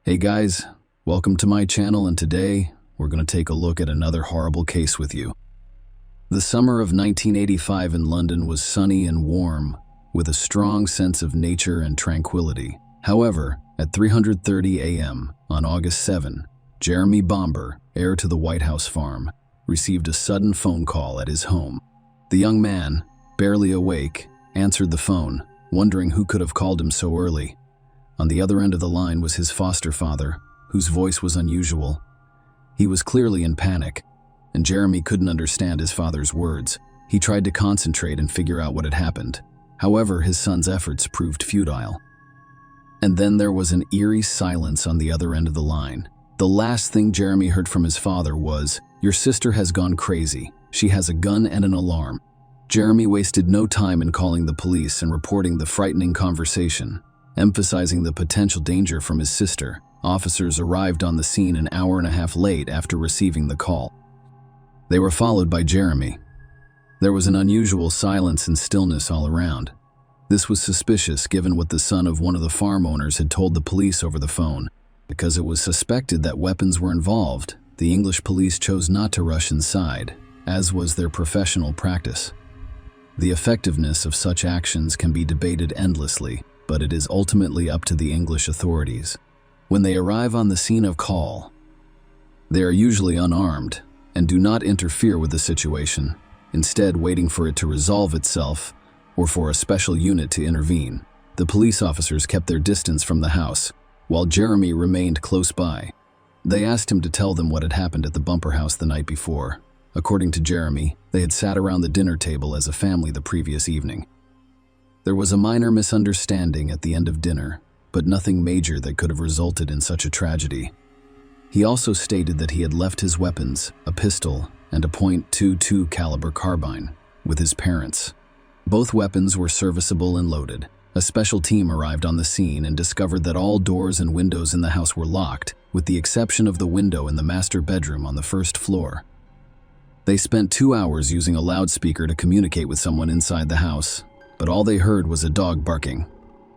Hey guys, welcome to my channel, and today we're going to take a look at another horrible case with you. The summer of 1985 in London was sunny and warm, with a strong sense of nature and tranquility. However, at 3:30 a.m. on August 7, Jeremy Bomber, heir to the White House farm, received a sudden phone call at his home. The young man, barely awake, answered the phone, wondering who could have called him so early. On the other end of the line was his foster father, whose voice was unusual. He was clearly in panic, and Jeremy couldn't understand his father's words. He tried to concentrate and figure out what had happened. However, his son's efforts proved futile. And then there was an eerie silence on the other end of the line. The last thing Jeremy heard from his father was, "Your sister has gone crazy. She has a gun and an alarm." Jeremy wasted no time in calling the police and reporting the frightening conversation. Emphasizing the potential danger from his sister, officers arrived on the scene an hour and a half late after receiving the call. They were followed by Jeremy. There was an unusual silence and stillness all around. This was suspicious given what the son of one of the farm owners had told the police over the phone. Because it was suspected that weapons were involved, the English police chose not to rush inside, as was their professional practice. The effectiveness of such actions can be debated endlessly, but it is ultimately up to the English authorities. When they arrive on the scene of call, they are usually unarmed and do not interfere with the situation, instead waiting for it to resolve itself or for a special unit to intervene. The police officers kept their distance from the house, while Jeremy remained close by. They asked him to tell them what had happened at the Bumper house the night before. According to Jeremy, they had sat around the dinner table as a family the previous evening. There was a minor misunderstanding at the end of dinner, but nothing major that could have resulted in such a tragedy. He also stated that he had left his weapons, a pistol and a .22 caliber carbine, with his parents. Both weapons were serviceable and loaded. A special team arrived on the scene and discovered that all doors and windows in the house were locked, with the exception of the window in the master bedroom on the first floor. They spent 2 hours using a loudspeaker to communicate with someone inside the house, but all they heard was a dog barking.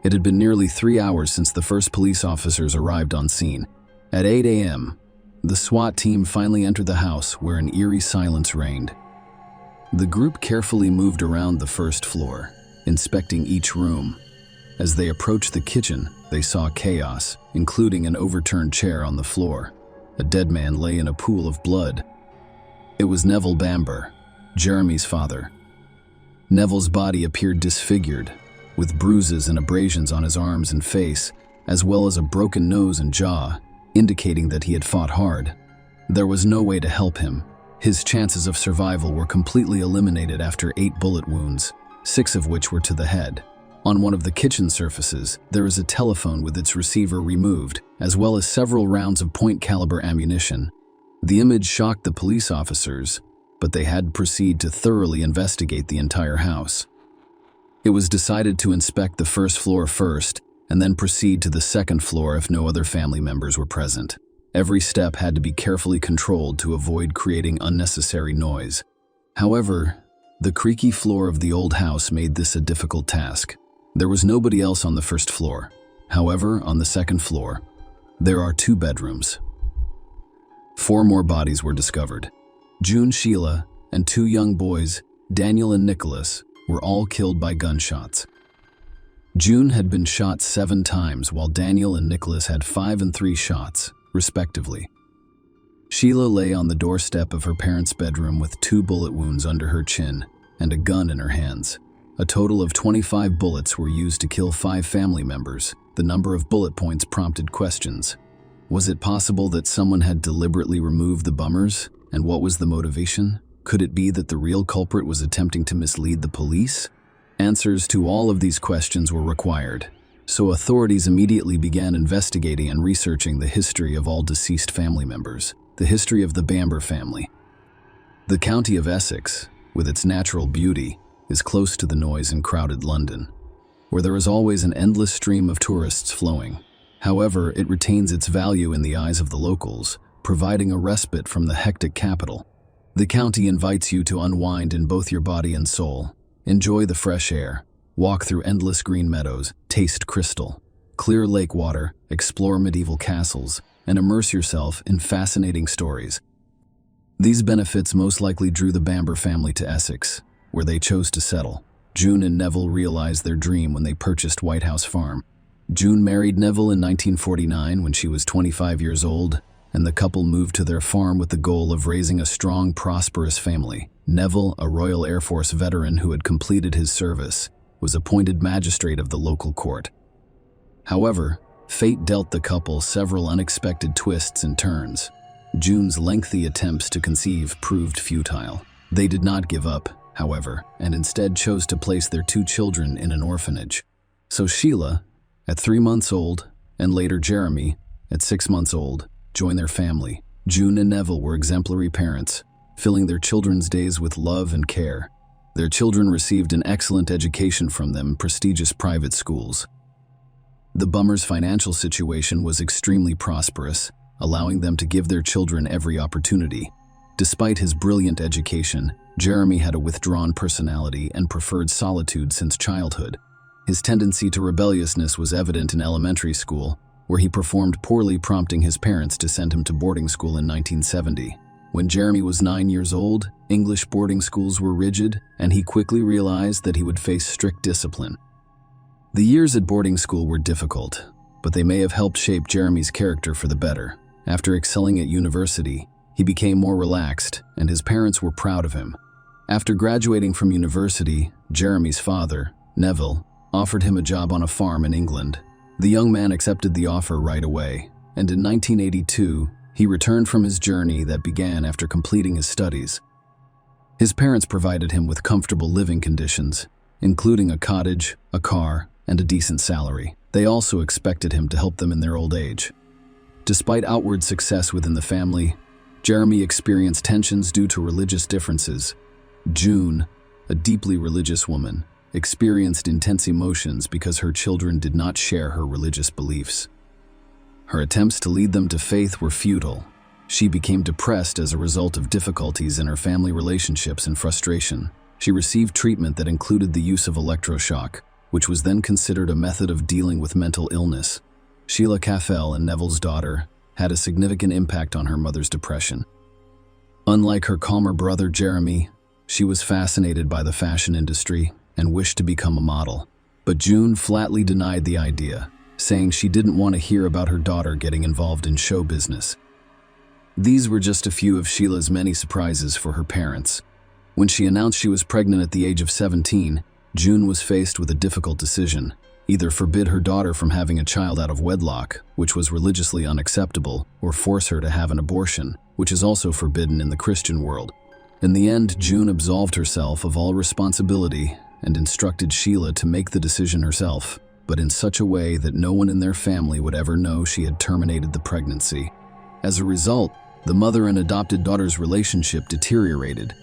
It had been nearly 3 hours since the first police officers arrived on scene. At 8 a.m., the SWAT team finally entered the house, where an eerie silence reigned. The group carefully moved around the first floor, inspecting each room. As they approached the kitchen, they saw chaos, including an overturned chair on the floor. A dead man lay in a pool of blood. It was Neville Bamber, Jeremy's father. Neville's body appeared disfigured, with bruises and abrasions on his arms and face, as well as a broken nose and jaw, indicating that he had fought hard. There was no way to help him. His chances of survival were completely eliminated after 8 bullet wounds, 6 of which were to the head. On one of the kitchen surfaces, there is a telephone with its receiver removed, as well as several rounds of .caliber ammunition. The image shocked the police officers, but they had to proceed to thoroughly investigate the entire house. It was decided to inspect the first floor first, and then proceed to the second floor if no other family members were present. Every step had to be carefully controlled to avoid creating unnecessary noise. However, the creaky floor of the old house made this a difficult task. There was nobody else on the first floor. However, on the second floor, there are 2 bedrooms. 4 more bodies were discovered. June, Sheila, and 2 young boys, Daniel and Nicholas, were all killed by gunshots. June had been shot 7 times, while Daniel and Nicholas had 5 and 3 shots, respectively. Sheila lay on the doorstep of her parents' bedroom with 2 bullet wounds under her chin and a gun in her hands. A total of 25 bullets were used to kill 5 family members. The number of bullet points prompted questions. Was it possible that someone had deliberately removed the bummers? And what was the motivation? Could it be that the real culprit was attempting to mislead the police? Answers to all of these questions were required, so authorities immediately began investigating and researching the history of all deceased family members, the history of the Bamber family. The county of Essex, with its natural beauty, is close to the noise in crowded London, where there is always an endless stream of tourists flowing. However, it retains its value in the eyes of the locals, providing a respite from the hectic capital. The county invites you to unwind in both your body and soul. Enjoy the fresh air, walk through endless green meadows, taste crystal, clear lake water, explore medieval castles, and immerse yourself in fascinating stories. These benefits most likely drew the Bamber family to Essex, where they chose to settle. June and Neville realized their dream when they purchased White House Farm. June married Neville in 1949 when she was 25 years old, and the couple moved to their farm with the goal of raising a strong, prosperous family. Neville, a Royal Air Force veteran who had completed his service, was appointed magistrate of the local court. However, fate dealt the couple several unexpected twists and turns. June's lengthy attempts to conceive proved futile. They did not give up, however, and instead chose to place their 2 children in an orphanage. So Sheila, at 3 months old, and later Jeremy, at 6 months old, joined their family. June and Neville were exemplary parents, filling their children's days with love and care. Their children received an excellent education from them in prestigious private schools. The Bummers' financial situation was extremely prosperous, allowing them to give their children every opportunity. Despite his brilliant education, Jeremy had a withdrawn personality and preferred solitude since childhood. His tendency to rebelliousness was evident in elementary school, where he performed poorly, prompting his parents to send him to boarding school in 1970. When Jeremy was 9 years old, English boarding schools were rigid, and he quickly realized that he would face strict discipline. The years at boarding school were difficult, but they may have helped shape Jeremy's character for the better. After excelling at university, he became more relaxed, and his parents were proud of him. After graduating from university, Jeremy's father, Neville, offered him a job on a farm in England. The young man accepted the offer right away, and in 1982, he returned from his journey that began after completing his studies. His parents provided him with comfortable living conditions, including a cottage, a car, and a decent salary. They also expected him to help them in their old age. Despite outward success within the family, Jeremy experienced tensions due to religious differences. June, a deeply religious woman, experienced intense emotions because her children did not share her religious beliefs. Her attempts to lead them to faith were futile. She became depressed as a result of difficulties in her family relationships and frustration. She received treatment that included the use of electroshock, which was then considered a method of dealing with mental illness. Sheila Caffell, and Neville's daughter, had a significant impact on her mother's depression. Unlike her calmer brother Jeremy, she was fascinated by the fashion industry and wished to become a model. But June flatly denied the idea, saying she didn't want to hear about her daughter getting involved in show business. These were just a few of Sheila's many surprises for her parents. When she announced she was pregnant at the age of 17, June was faced with a difficult decision: either forbid her daughter from having a child out of wedlock, which was religiously unacceptable, or force her to have an abortion, which is also forbidden in the Christian world. In the end, June absolved herself of all responsibility and instructed Sheila to make the decision herself, but in such a way that no one in their family would ever know she had terminated the pregnancy. As a result, the mother and adopted daughter's relationship deteriorated.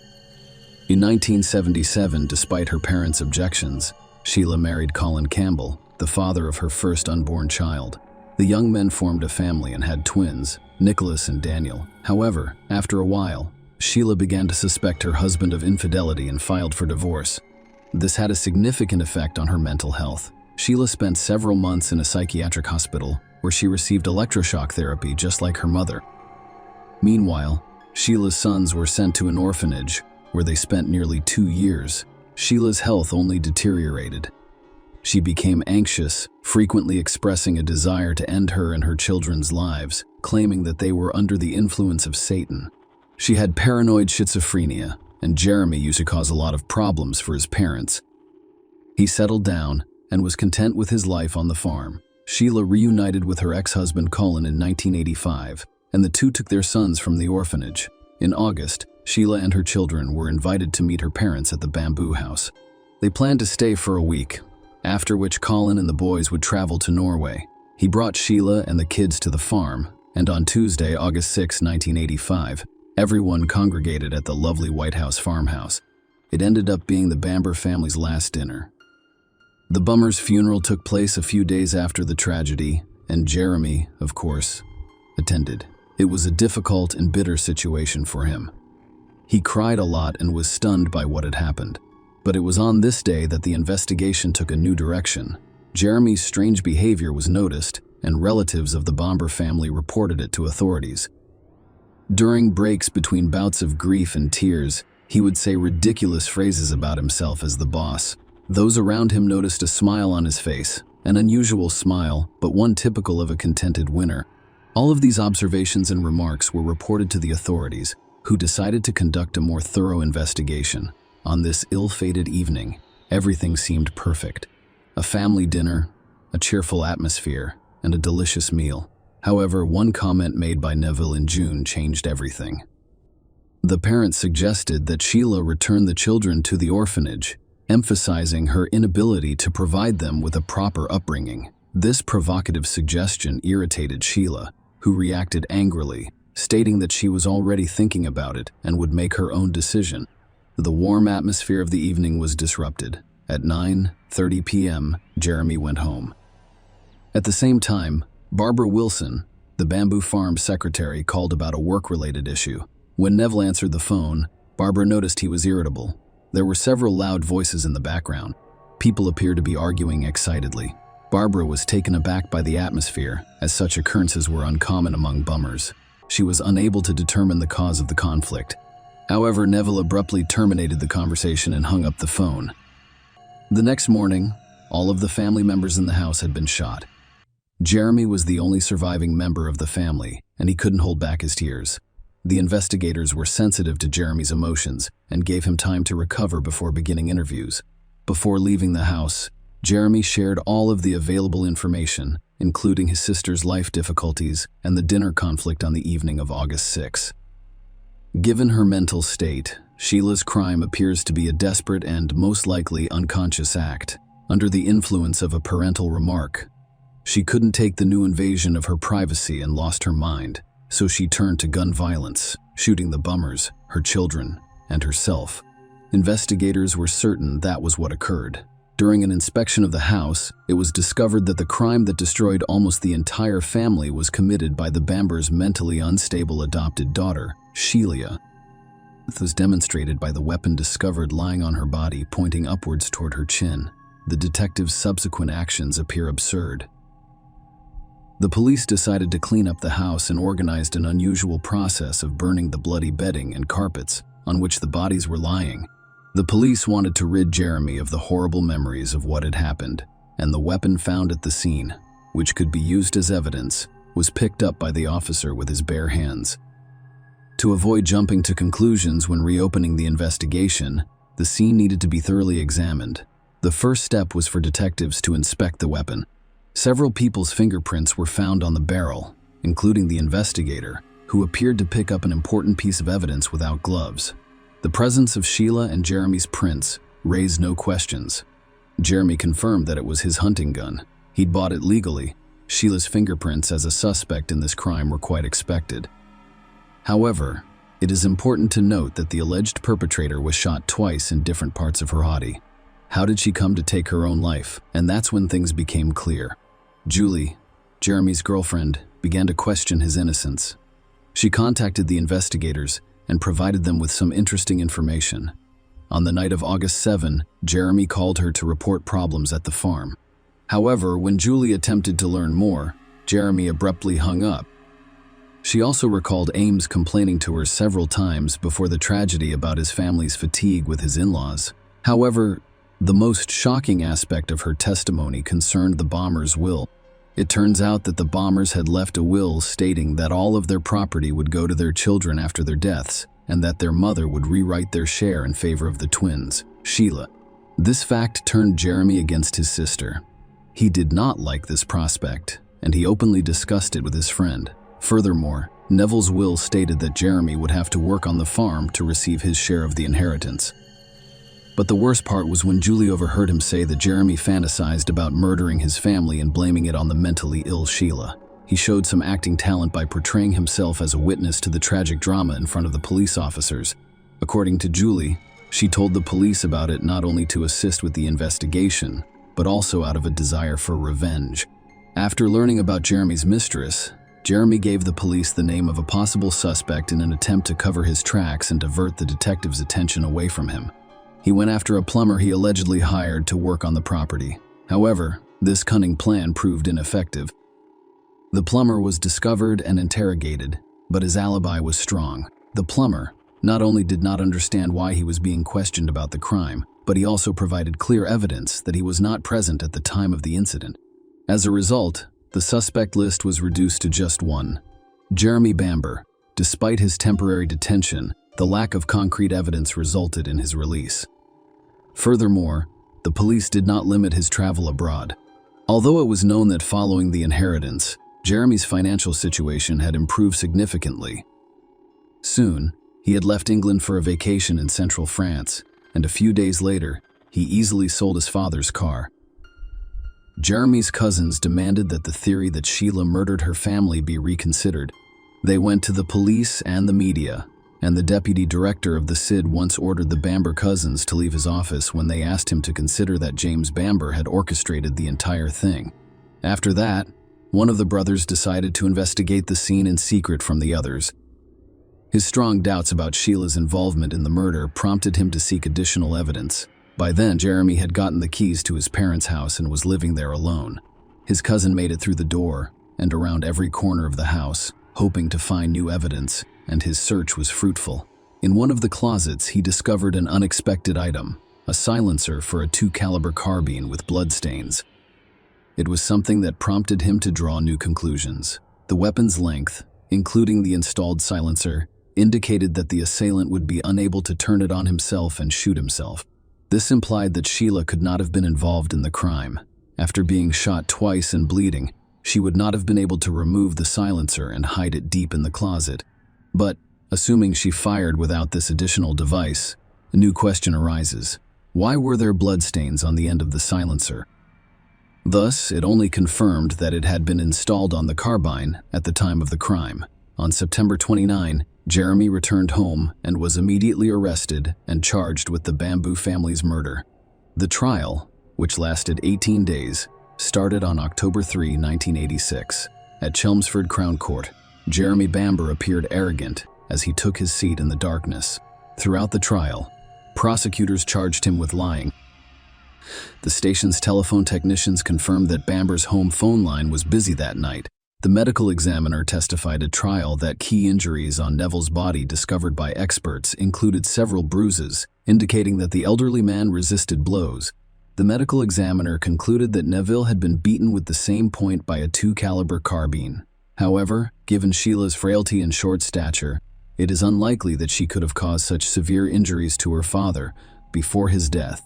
In 1977, despite her parents' objections, Sheila married Colin Campbell, the father of her first unborn child. The young men formed a family and had twins, Nicholas and Daniel. However, after a while, Sheila began to suspect her husband of infidelity and filed for divorce. This had a significant effect on her mental health. Sheila spent several months in a psychiatric hospital where she received electroshock therapy just like her mother. Meanwhile, Sheila's sons were sent to an orphanage where they spent nearly 2 years. Sheila's health only deteriorated. She became anxious, frequently expressing a desire to end her and her children's lives, claiming that they were under the influence of Satan. She had paranoid schizophrenia, and Jeremy used to cause a lot of problems for his parents. He settled down and was content with his life on the farm. Sheila reunited with her ex-husband Colin in 1985, and the two took their sons from the orphanage. In August, Sheila and her children were invited to meet her parents at the bamboo house. They planned to stay for a week, after which Colin and the boys would travel to Norway. He brought Sheila and the kids to the farm, and on Tuesday, August 6, 1985, everyone congregated at the lovely White House farmhouse. It ended up being the Bamber family's last dinner. The Bummers' funeral took place a few days after the tragedy, and Jeremy, of course, attended. It was a difficult and bitter situation for him. He cried a lot and was stunned by what had happened. But it was on this day that the investigation took a new direction. Jeremy's strange behavior was noticed, and relatives of the Bomber family reported it to authorities. During breaks between bouts of grief and tears, he would say ridiculous phrases about himself as the boss. Those around him noticed a smile on his face, an unusual smile, but one typical of a contented winner. All of these observations and remarks were reported to the authorities, who decided to conduct a more thorough investigation. On this ill-fated evening, everything seemed perfect. A family dinner, a cheerful atmosphere, and a delicious meal. However, one comment made by Neville in June changed everything. The parents suggested that Sheila return the children to the orphanage, emphasizing her inability to provide them with a proper upbringing. This provocative suggestion irritated Sheila, who reacted angrily, stating that she was already thinking about it and would make her own decision. The warm atmosphere of the evening was disrupted. At 9:30 p.m., Jeremy went home. At the same time, Barbara Wilson, the Bamboo Farm secretary, called about a work-related issue. When Neville answered the phone, Barbara noticed he was irritable. There were several loud voices in the background. People appeared to be arguing excitedly. Barbara was taken aback by the atmosphere, as such occurrences were uncommon among bummers. She was unable to determine the cause of the conflict. However, Neville abruptly terminated the conversation and hung up the phone. The next morning, all of the family members in the house had been shot. Jeremy was the only surviving member of the family, and he couldn't hold back his tears. The investigators were sensitive to Jeremy's emotions and gave him time to recover before beginning interviews. Before leaving the house, Jeremy shared all of the available information, including his sister's life difficulties and the dinner conflict on the evening of August 6. Given her mental state, Sheila's crime appears to be a desperate and most likely unconscious act. Under the influence of a parental remark, she couldn't take the new invasion of her privacy and lost her mind, so she turned to gun violence, shooting the bummers, her children, and herself. Investigators were certain that was what occurred. During an inspection of the house, it was discovered that the crime that destroyed almost the entire family was committed by the Bambers' mentally unstable adopted daughter, Sheila. This was demonstrated by the weapon discovered lying on her body, pointing upwards toward her chin. The detective's subsequent actions appear absurd. The police decided to clean up the house and organized an unusual process of burning the bloody bedding and carpets on which the bodies were lying. The police wanted to rid Jeremy of the horrible memories of what had happened, and the weapon found at the scene, which could be used as evidence, was picked up by the officer with his bare hands. To avoid jumping to conclusions when reopening the investigation, the scene needed to be thoroughly examined. The first step was for detectives to inspect the weapon. Several people's fingerprints were found on the barrel, including the investigator, who appeared to pick up an important piece of evidence without gloves. The presence of Sheila and Jeremy's prints raised no questions. Jeremy confirmed that it was his hunting gun. He'd bought it legally. Sheila's fingerprints as a suspect in this crime were quite expected. However, it is important to note that the alleged perpetrator was shot twice in different parts of her body. How did she come to take her own life? And that's when things became clear. Julie, Jeremy's girlfriend, began to question his innocence. She contacted the investigators and provided them with some interesting information. On the night of August 7, Jeremy called her to report problems at the farm. However, when Julie attempted to learn more, Jeremy abruptly hung up. She also recalled Ames complaining to her several times before the tragedy about his family's fatigue with his in-laws. However, the most shocking aspect of her testimony concerned the bombers' will. It turns out that the bombers had left a will stating that all of their property would go to their children after their deaths, and that their mother would rewrite their share in favor of the twins, Sheila. This fact turned Jeremy against his sister. He did not like this prospect, and he openly discussed it with his friend. Furthermore, Neville's will stated that Jeremy would have to work on the farm to receive his share of the inheritance. But the worst part was when Julie overheard him say that Jeremy fantasized about murdering his family and blaming it on the mentally ill Sheila. He showed some acting talent by portraying himself as a witness to the tragic drama in front of the police officers. According to Julie, she told the police about it not only to assist with the investigation, but also out of a desire for revenge. After learning about Jeremy's mistress, Jeremy gave the police the name of a possible suspect in an attempt to cover his tracks and divert the detectives' attention away from him. He went after a plumber he allegedly hired to work on the property. However, This cunning plan proved ineffective. The plumber was discovered and interrogated, but his alibi was strong. The plumber not only did not understand why he was being questioned about the crime, but he also provided clear evidence that he was not present at the time of the incident. As a result, the suspect list was reduced to just one: Jeremy Bamber. Despite his temporary detention, the lack of concrete evidence resulted in his release. Furthermore, the police did not limit his travel abroad. Although it was known that following the inheritance, Jeremy's financial situation had improved significantly. Soon, he had left England for a vacation in central France, and a few days later, he easily sold his father's car. Jeremy's cousins demanded that the theory that Sheila murdered her family be reconsidered. They went to the police and the media, and the deputy director of the CID once ordered the Bamber cousins to leave his office when they asked him to consider that James Bamber had orchestrated the entire thing. After that, one of the brothers decided to investigate the scene in secret from the others. His strong doubts about Sheila's involvement in the murder prompted him to seek additional evidence. By then, Jeremy had gotten the keys to his parents' house and was living there alone. His cousin made it through the door and around every corner of the house, hoping to find new evidence, and his search was fruitful. In one of the closets, he discovered an unexpected item: a silencer for a .2 carbine with bloodstains. It was something that prompted him to draw new conclusions. The weapon's length, including the installed silencer, indicated that the assailant would be unable to turn it on himself and shoot himself. This implied that Sheila could not have been involved in the crime. After being shot twice and bleeding, she would not have been able to remove the silencer and hide it deep in the closet. But, assuming she fired without this additional device, a new question arises: why were there bloodstains on the end of the silencer? Thus, it only confirmed that it had been installed on the carbine at the time of the crime. On September 29, Jeremy returned home and was immediately arrested and charged with the Bamber family's murder. The trial, which lasted 18 days, started on October 3, 1986. At Chelmsford Crown Court, Jeremy Bamber appeared arrogant as he took his seat in the darkness. Throughout the trial, prosecutors charged him with lying. The station's telephone technicians confirmed that Bamber's home phone line was busy that night. The medical examiner testified at trial that key injuries on Neville's body discovered by experts included several bruises, indicating that the elderly man resisted blows. The medical examiner concluded that Neville had been beaten with the same point by a .2 carbine. However, given Sheila's frailty and short stature, it is unlikely that she could have caused such severe injuries to her father before his death.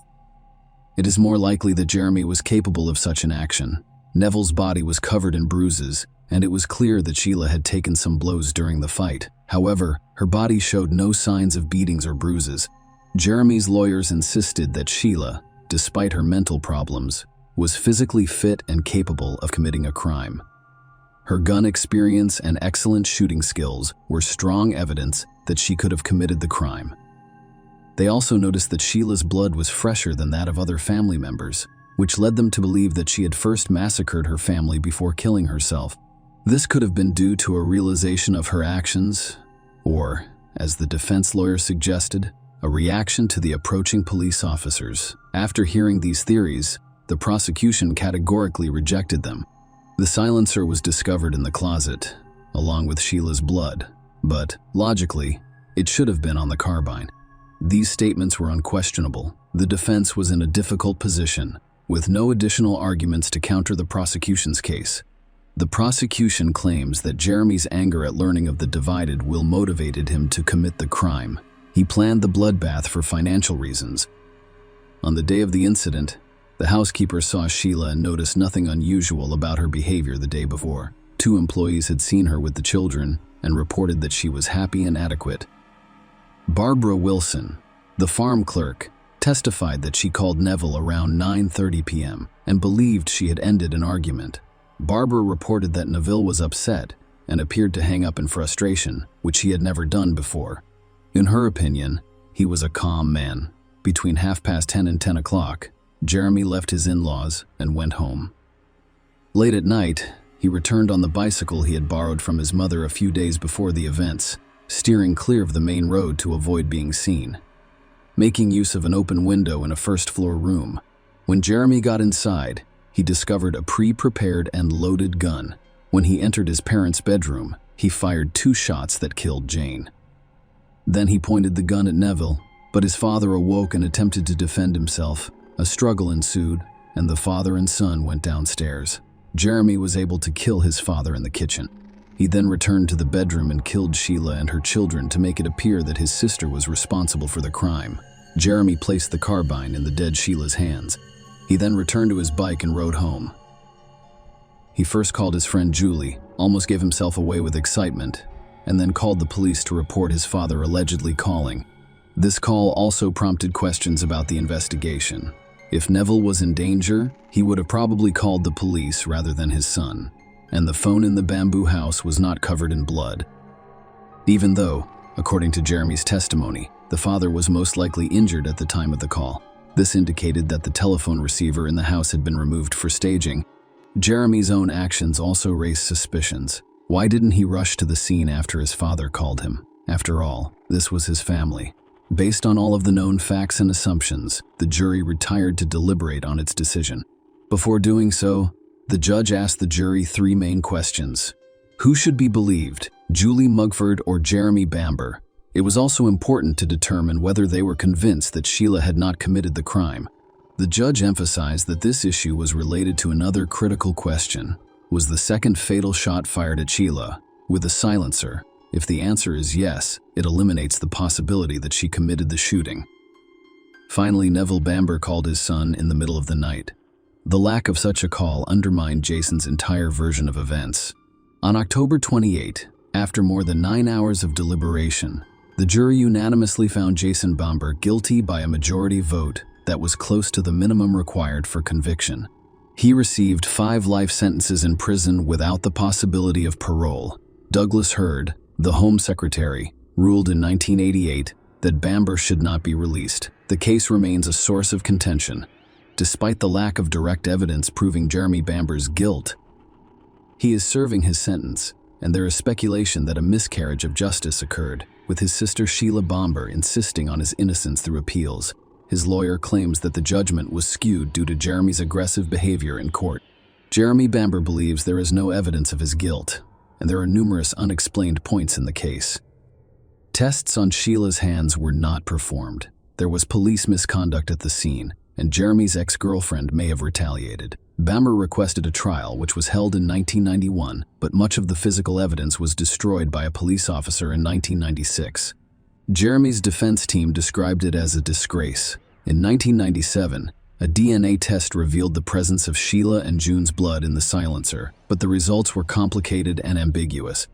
It is more likely that Jeremy was capable of such an action. Neville's body was covered in bruises, and it was clear that Sheila had taken some blows during the fight. However, her body showed no signs of beatings or bruises. Jeremy's lawyers insisted that Sheila, despite her mental problems, was physically fit and capable of committing a crime. Her gun experience and excellent shooting skills were strong evidence that she could have committed the crime. They also noticed that Sheila's blood was fresher than that of other family members, which led them to believe that she had first massacred her family before killing herself. This could have been due to a realization of her actions, or, as the defense lawyer suggested, a reaction to the approaching police officers. After hearing these theories, the prosecution categorically rejected them. The silencer was discovered in the closet, along with Sheila's blood, but, logically, it should have been on the carbine. These statements were unquestionable. The defense was in a difficult position, with no additional arguments to counter the prosecution's case. The prosecution claims that Jeremy's anger at learning of the divided will motivated him to commit the crime. He planned the bloodbath for financial reasons. On the day of the incident, the housekeeper saw Sheila and noticed nothing unusual about her behavior the day before. 2 employees had seen her with the children and reported that she was happy and adequate. Barbara Wilson, the farm clerk, testified that she called Neville around 9:30 p.m. and believed she had ended an argument. Barbara reported that Neville was upset and appeared to hang up in frustration, which he had never done before. In her opinion, he was a calm man. Between 10:30 and 10 o'clock, Jeremy left his in-laws and went home. Late at night, he returned on the bicycle he had borrowed from his mother a few days before the events, steering clear of the main road to avoid being seen. Making use of an open window in a first-floor room, when Jeremy got inside, he discovered a pre-prepared and loaded gun. When he entered his parents' bedroom, he fired 2 shots that killed Jane. Then he pointed the gun at Neville, but his father awoke and attempted to defend himself. A struggle ensued, and the father and son went downstairs. Jeremy was able to kill his father in the kitchen. He then returned to the bedroom and killed Sheila and her children to make it appear that his sister was responsible for the crime. Jeremy placed the carbine in the dead Sheila's hands. He then returned to his bike and rode home. He first called his friend Julie, almost gave himself away with excitement, and then called the police to report his father allegedly calling. This call also prompted questions about the investigation. If Neville was in danger, he would have probably called the police rather than his son, and the phone in the bamboo house was not covered in blood. Even though, according to Jeremy's testimony, the father was most likely injured at the time of the call. This indicated that the telephone receiver in the house had been removed for staging. Jeremy's own actions also raised suspicions. Why didn't he rush to the scene after his father called him? After all, this was his family. Based on all of the known facts and assumptions, the jury retired to deliberate on its decision. Before doing so, the judge asked the jury 3 main questions. Who should be believed, Julie Mugford or Jeremy Bamber? It was also important to determine whether they were convinced that Sheila had not committed the crime. The judge emphasized that this issue was related to another critical question. Was the second fatal shot fired at Sheila with a silencer? If the answer is yes, it eliminates the possibility that she committed the shooting. Finally, Neville Bamber called his son in the middle of the night. The lack of such a call undermined Jason's entire version of events. On October 28, after more than 9 hours of deliberation, the jury unanimously found Jason Bamber guilty by a majority vote that was close to the minimum required for conviction. He received 5 life sentences in prison without the possibility of parole. Douglas Hurd, the Home Secretary, ruled in 1988 that Bamber should not be released. The case remains a source of contention, despite the lack of direct evidence proving Jeremy Bamber's guilt. He is serving his sentence, and there is speculation that a miscarriage of justice occurred, with his sister Sheila Bamber insisting on his innocence through appeals. His lawyer claims that the judgment was skewed due to Jeremy's aggressive behavior in court. Jeremy Bamber believes there is no evidence of his guilt, and there are numerous unexplained points in the case. Tests on Sheila's hands were not performed. There was police misconduct at the scene, and Jeremy's ex-girlfriend may have retaliated. Bamber requested a trial, which was held in 1991, but much of the physical evidence was destroyed by a police officer in 1996. Jeremy's defense team described it as a disgrace. In 1997, a DNA test revealed the presence of Sheila and June's blood in the silencer, but the results were complicated and ambiguous.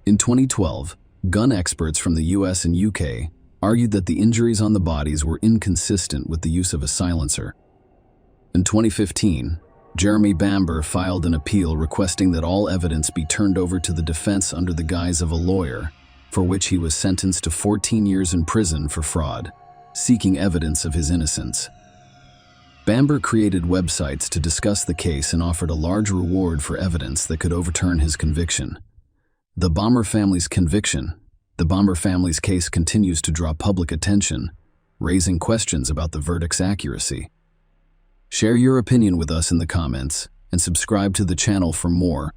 In 2012, gun experts from the US and UK argued that the injuries on the bodies were inconsistent with the use of a silencer. In 2015, Jeremy Bamber filed an appeal requesting that all evidence be turned over to the defense under the guise of a lawyer, for which he was sentenced to 14 years in prison for fraud, seeking evidence of his innocence. Bamber created websites to discuss the case and offered a large reward for evidence that could overturn his conviction. The Bamber family's case continues to draw public attention, raising questions about the verdict's accuracy. Share your opinion with us in the comments and subscribe to the channel for more.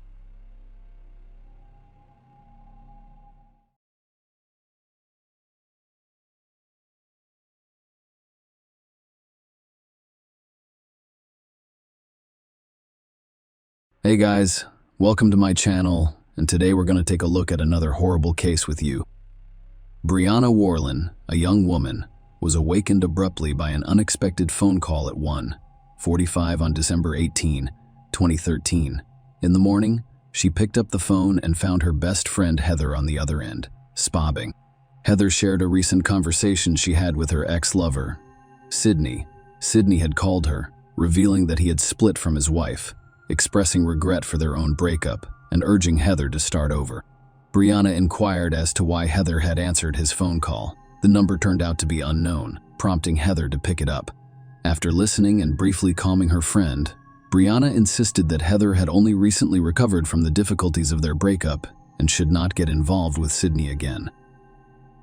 Hey guys, welcome to my channel, and today we're going to take a look at another horrible case with you. Brianna Warren, a young woman, was awakened abruptly by an unexpected phone call at 1:45 on December 18, 2013. In the morning, she picked up the phone and found her best friend Heather on the other end, sobbing. Heather shared a recent conversation she had with her ex-lover, Sydney. Sydney had called her, revealing that he had split from his wife, expressing regret for their own breakup and urging Heather to start over. Brianna inquired as to why Heather had answered his phone call. The number turned out to be unknown, prompting Heather to pick it up. After listening and briefly calming her friend, Brianna insisted that Heather had only recently recovered from the difficulties of their breakup and should not get involved with Sydney again.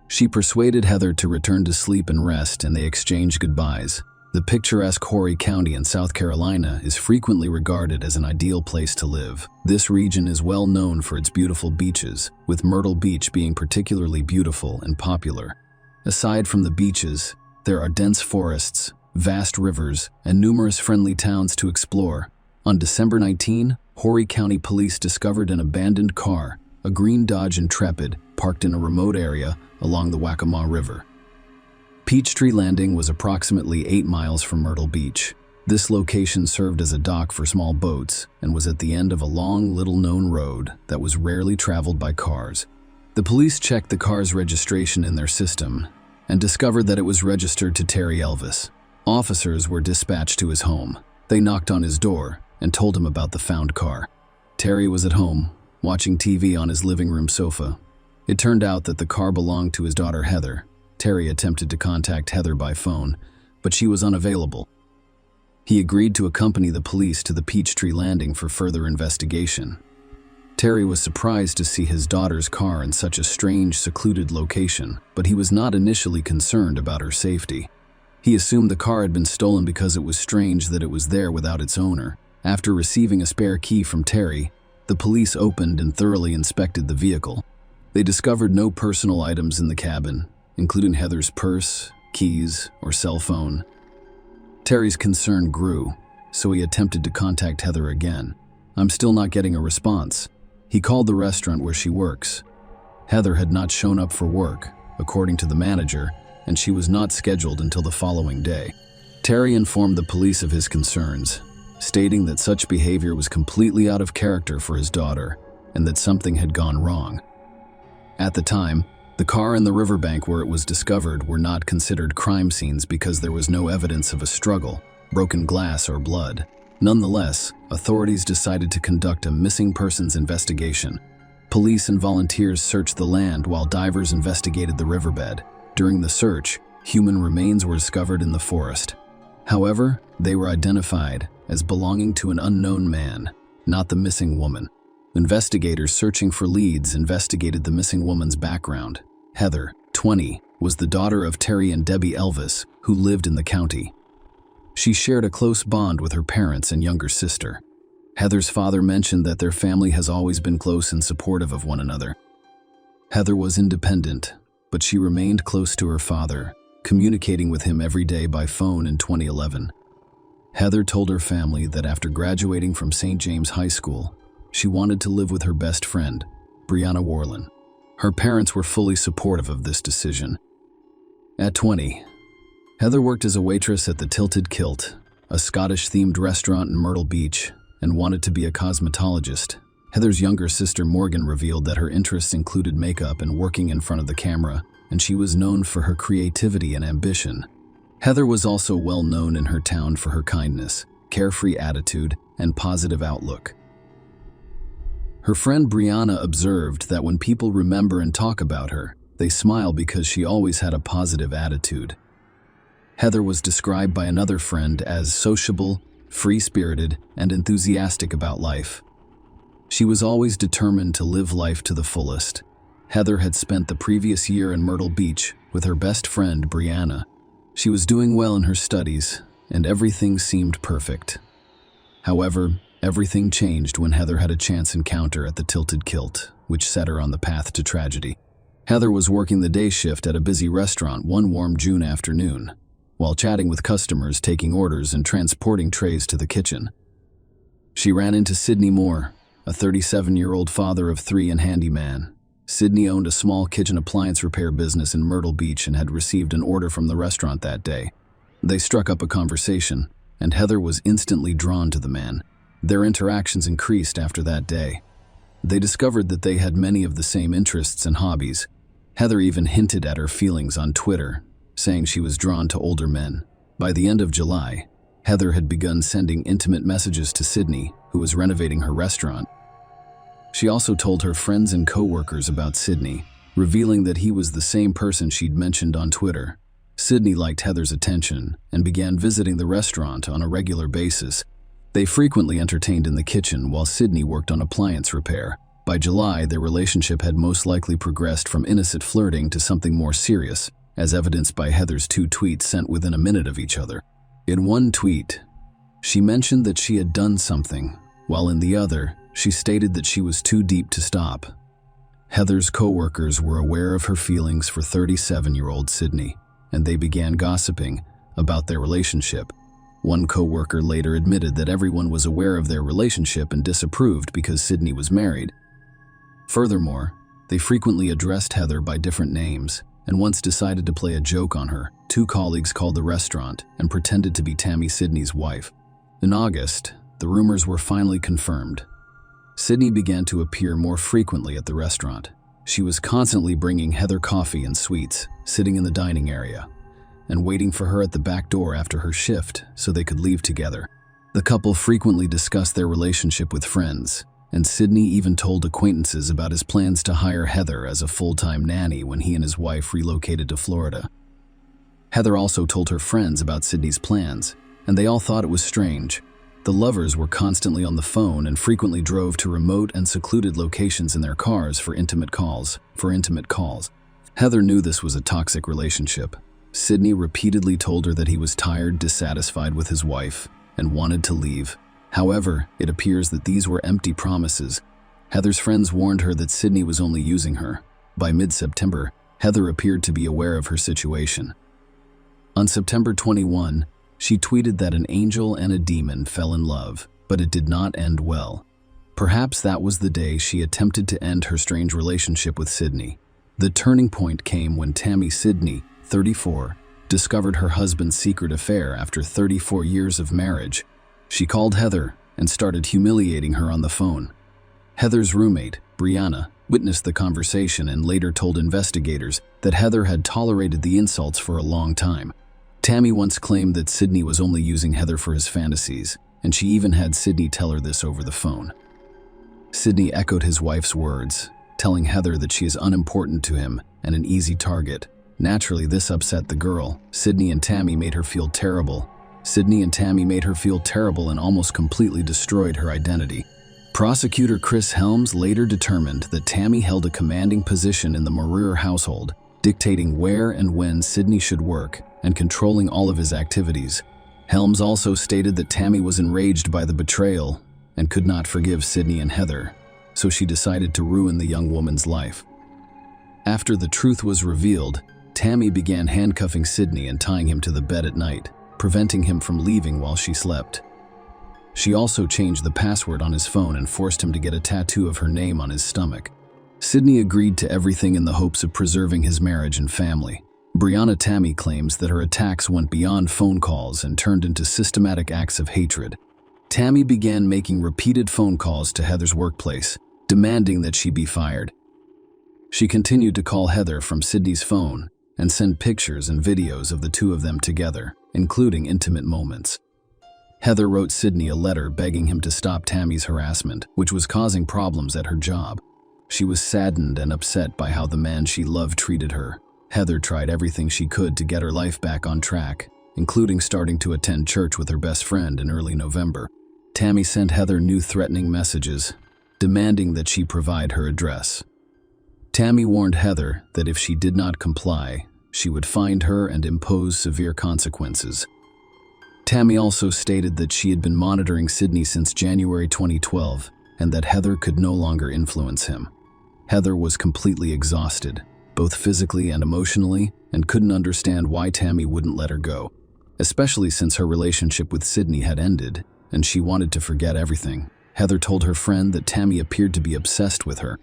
She persuaded Heather to return to sleep and rest, and they exchanged goodbyes. The picturesque Horry County in South Carolina is frequently regarded as an ideal place to live. This region is well known for its beautiful beaches, with Myrtle Beach being particularly beautiful and popular. Aside from the beaches, there are dense forests, vast rivers, and numerous friendly towns to explore. On December 19, Horry County Police discovered an abandoned car, a green Dodge Intrepid, parked in a remote area along the Waccamaw River. Peachtree Landing was approximately 8 miles from Myrtle Beach. This location served as a dock for small boats and was at the end of a long, little-known road that was rarely traveled by cars. The police checked the car's registration in their system and discovered that it was registered to Terry Elvis. Officers were dispatched to his home. They knocked on his door and told him about the found car. Terry was at home, watching TV on his living room sofa. It turned out that the car belonged to his daughter Heather. Terry attempted to contact Heather by phone, but she was unavailable. He agreed to accompany the police to the Peachtree Landing for further investigation. Terry was surprised to see his daughter's car in such a strange, secluded location, but he was not initially concerned about her safety. He assumed the car had been stolen because it was strange that it was there without its owner. After receiving a spare key from Terry, the police opened and thoroughly inspected the vehicle. They discovered no personal items in the cabin, including Heather's purse, keys, or cell phone. Terry's concern grew, so he attempted to contact Heather again. "I'm still not getting a response." He called the restaurant where she works. Heather had not shown up for work, according to the manager, and she was not scheduled until the following day. Terry informed the police of his concerns, stating that such behavior was completely out of character for his daughter and that something had gone wrong. At the time, the car and the riverbank where it was discovered were not considered crime scenes because there was no evidence of a struggle, broken glass, or blood. Nonetheless, authorities decided to conduct a missing persons investigation. Police and volunteers searched the land while divers investigated the riverbed. During the search, human remains were discovered in the forest. However, they were identified as belonging to an unknown man, not the missing woman. Investigators searching for leads investigated the missing woman's background. Heather, 20, was the daughter of Terry and Debbie Elvis, who lived in the county. She shared a close bond with her parents and younger sister. Heather's father mentioned that their family has always been close and supportive of one another. Heather was independent, but she remained close to her father, communicating with him every day by phone in 2011. Heather told her family that after graduating from St. James High School, she wanted to live with her best friend, Brianna Warland. Her parents were fully supportive of this decision. At 20, Heather worked as a waitress at the Tilted Kilt, a Scottish-themed restaurant in Myrtle Beach, and wanted to be a cosmetologist. Heather's younger sister Morgan revealed that her interests included makeup and working in front of the camera, and she was known for her creativity and ambition. Heather was also well known in her town for her kindness, carefree attitude, and positive outlook. Her friend Brianna observed that when people remember and talk about her, they smile because she always had a positive attitude. Heather was described by another friend as sociable, free-spirited, and enthusiastic about life. She was always determined to live life to the fullest. Heather had spent the previous year in Myrtle Beach with her best friend Brianna. She was doing well in her studies, and everything seemed perfect. However, everything changed when Heather had a chance encounter at the Tilted Kilt, which set her on the path to tragedy. Heather was working the day shift at a busy restaurant one warm June afternoon, while chatting with customers, taking orders, and transporting trays to the kitchen. She ran into Sidney Moore, a 37-year-old father of 3 and handyman. Sidney owned a small kitchen appliance repair business in Myrtle Beach and had received an order from the restaurant that day. They struck up a conversation, and Heather was instantly drawn to the man. Their interactions increased after that day. They discovered that they had many of the same interests and hobbies. Heather even hinted at her feelings on Twitter, saying she was drawn to older men. By the end of July, Heather had begun sending intimate messages to Sidney, who was renovating her restaurant. She also told her friends and co-workers about Sidney, revealing that he was the same person she'd mentioned on Twitter. Sidney liked Heather's attention and began visiting the restaurant on a regular basis. They frequently entertained in the kitchen while Sidney worked on appliance repair. By July, their relationship had most likely progressed from innocent flirting to something more serious, as evidenced by Heather's 2 tweets sent within a minute of each other. In one tweet, she mentioned that she had done something, while in the other, she stated that she was too deep to stop. Heather's co-workers were aware of her feelings for 37-year-old Sydney, and they began gossiping about their relationship. One co-worker later admitted that everyone was aware of their relationship and disapproved because Sydney was married. Furthermore, they frequently addressed Heather by different names, and once decided to play a joke on her. Two colleagues called the restaurant and pretended to be Tammy Sydney's wife. In August, the rumors were finally confirmed. Sydney began to appear more frequently at the restaurant. She was constantly bringing Heather coffee and sweets, sitting in the dining area, and waiting for her at the back door after her shift so they could leave together. The couple frequently discussed their relationship with friends, and Sydney even told acquaintances about his plans to hire Heather as a full-time nanny when he and his wife relocated to Florida. Heather also told her friends about Sydney's plans, and they all thought it was strange. The lovers were constantly on the phone and frequently drove to remote and secluded locations in their cars for intimate calls. Heather knew this was a toxic relationship. Sydney repeatedly told her that he was tired, dissatisfied with his wife, and wanted to leave. However, it appears that these were empty promises. Heather's friends warned her that Sydney was only using her. By mid-September, Heather appeared to be aware of her situation. On September 21, she tweeted that an angel and a demon fell in love, but it did not end well. Perhaps that was the day she attempted to end her strange relationship with Sydney. The turning point came when Tammy Sydney, 34, discovered her husband's secret affair after 34 years of marriage. She called Heather and started humiliating her on the phone. Heather's roommate, Brianna, witnessed the conversation and later told investigators that Heather had tolerated the insults for a long time. Tammy once claimed that Sydney was only using Heather for his fantasies, and she even had Sydney tell her this over the phone. Sydney echoed his wife's words, telling Heather that she is unimportant to him and an easy target. Naturally, this upset the girl. Sydney and Tammy made her feel terrible and almost completely destroyed her identity. Prosecutor Chris Helms later determined that Tammy held a commanding position in the Maurier household, dictating where and when Sydney should work and controlling all of his activities. Helms also stated that Tammy was enraged by the betrayal and could not forgive Sydney and Heather, so she decided to ruin the young woman's life. After the truth was revealed, Tammy began handcuffing Sydney and tying him to the bed at night, preventing him from leaving while she slept. She also changed the password on his phone and forced him to get a tattoo of her name on his stomach. Sydney agreed to everything in the hopes of preserving his marriage and family. Brianna Tammy claims that her attacks went beyond phone calls and turned into systematic acts of hatred. Tammy began making repeated phone calls to Heather's workplace, demanding that she be fired. She continued to call Heather from Sydney's phone and send pictures and videos of the two of them together, including intimate moments. Heather wrote Sydney a letter begging him to stop Tammy's harassment, which was causing problems at her job. She was saddened and upset by how the man she loved treated her. Heather tried everything she could to get her life back on track, including starting to attend church with her best friend in early November. Tammy sent Heather new threatening messages, demanding that she provide her address. Tammy warned Heather that if she did not comply, she would find her and impose severe consequences. Tammy also stated that she had been monitoring Sydney since January 2012 and that Heather could no longer influence him. Heather was completely exhausted, both physically and emotionally, and couldn't understand why Tammy wouldn't let her go, especially since her relationship with Sydney had ended and she wanted to forget everything. Heather told her friend that Tammy appeared to be obsessed with her.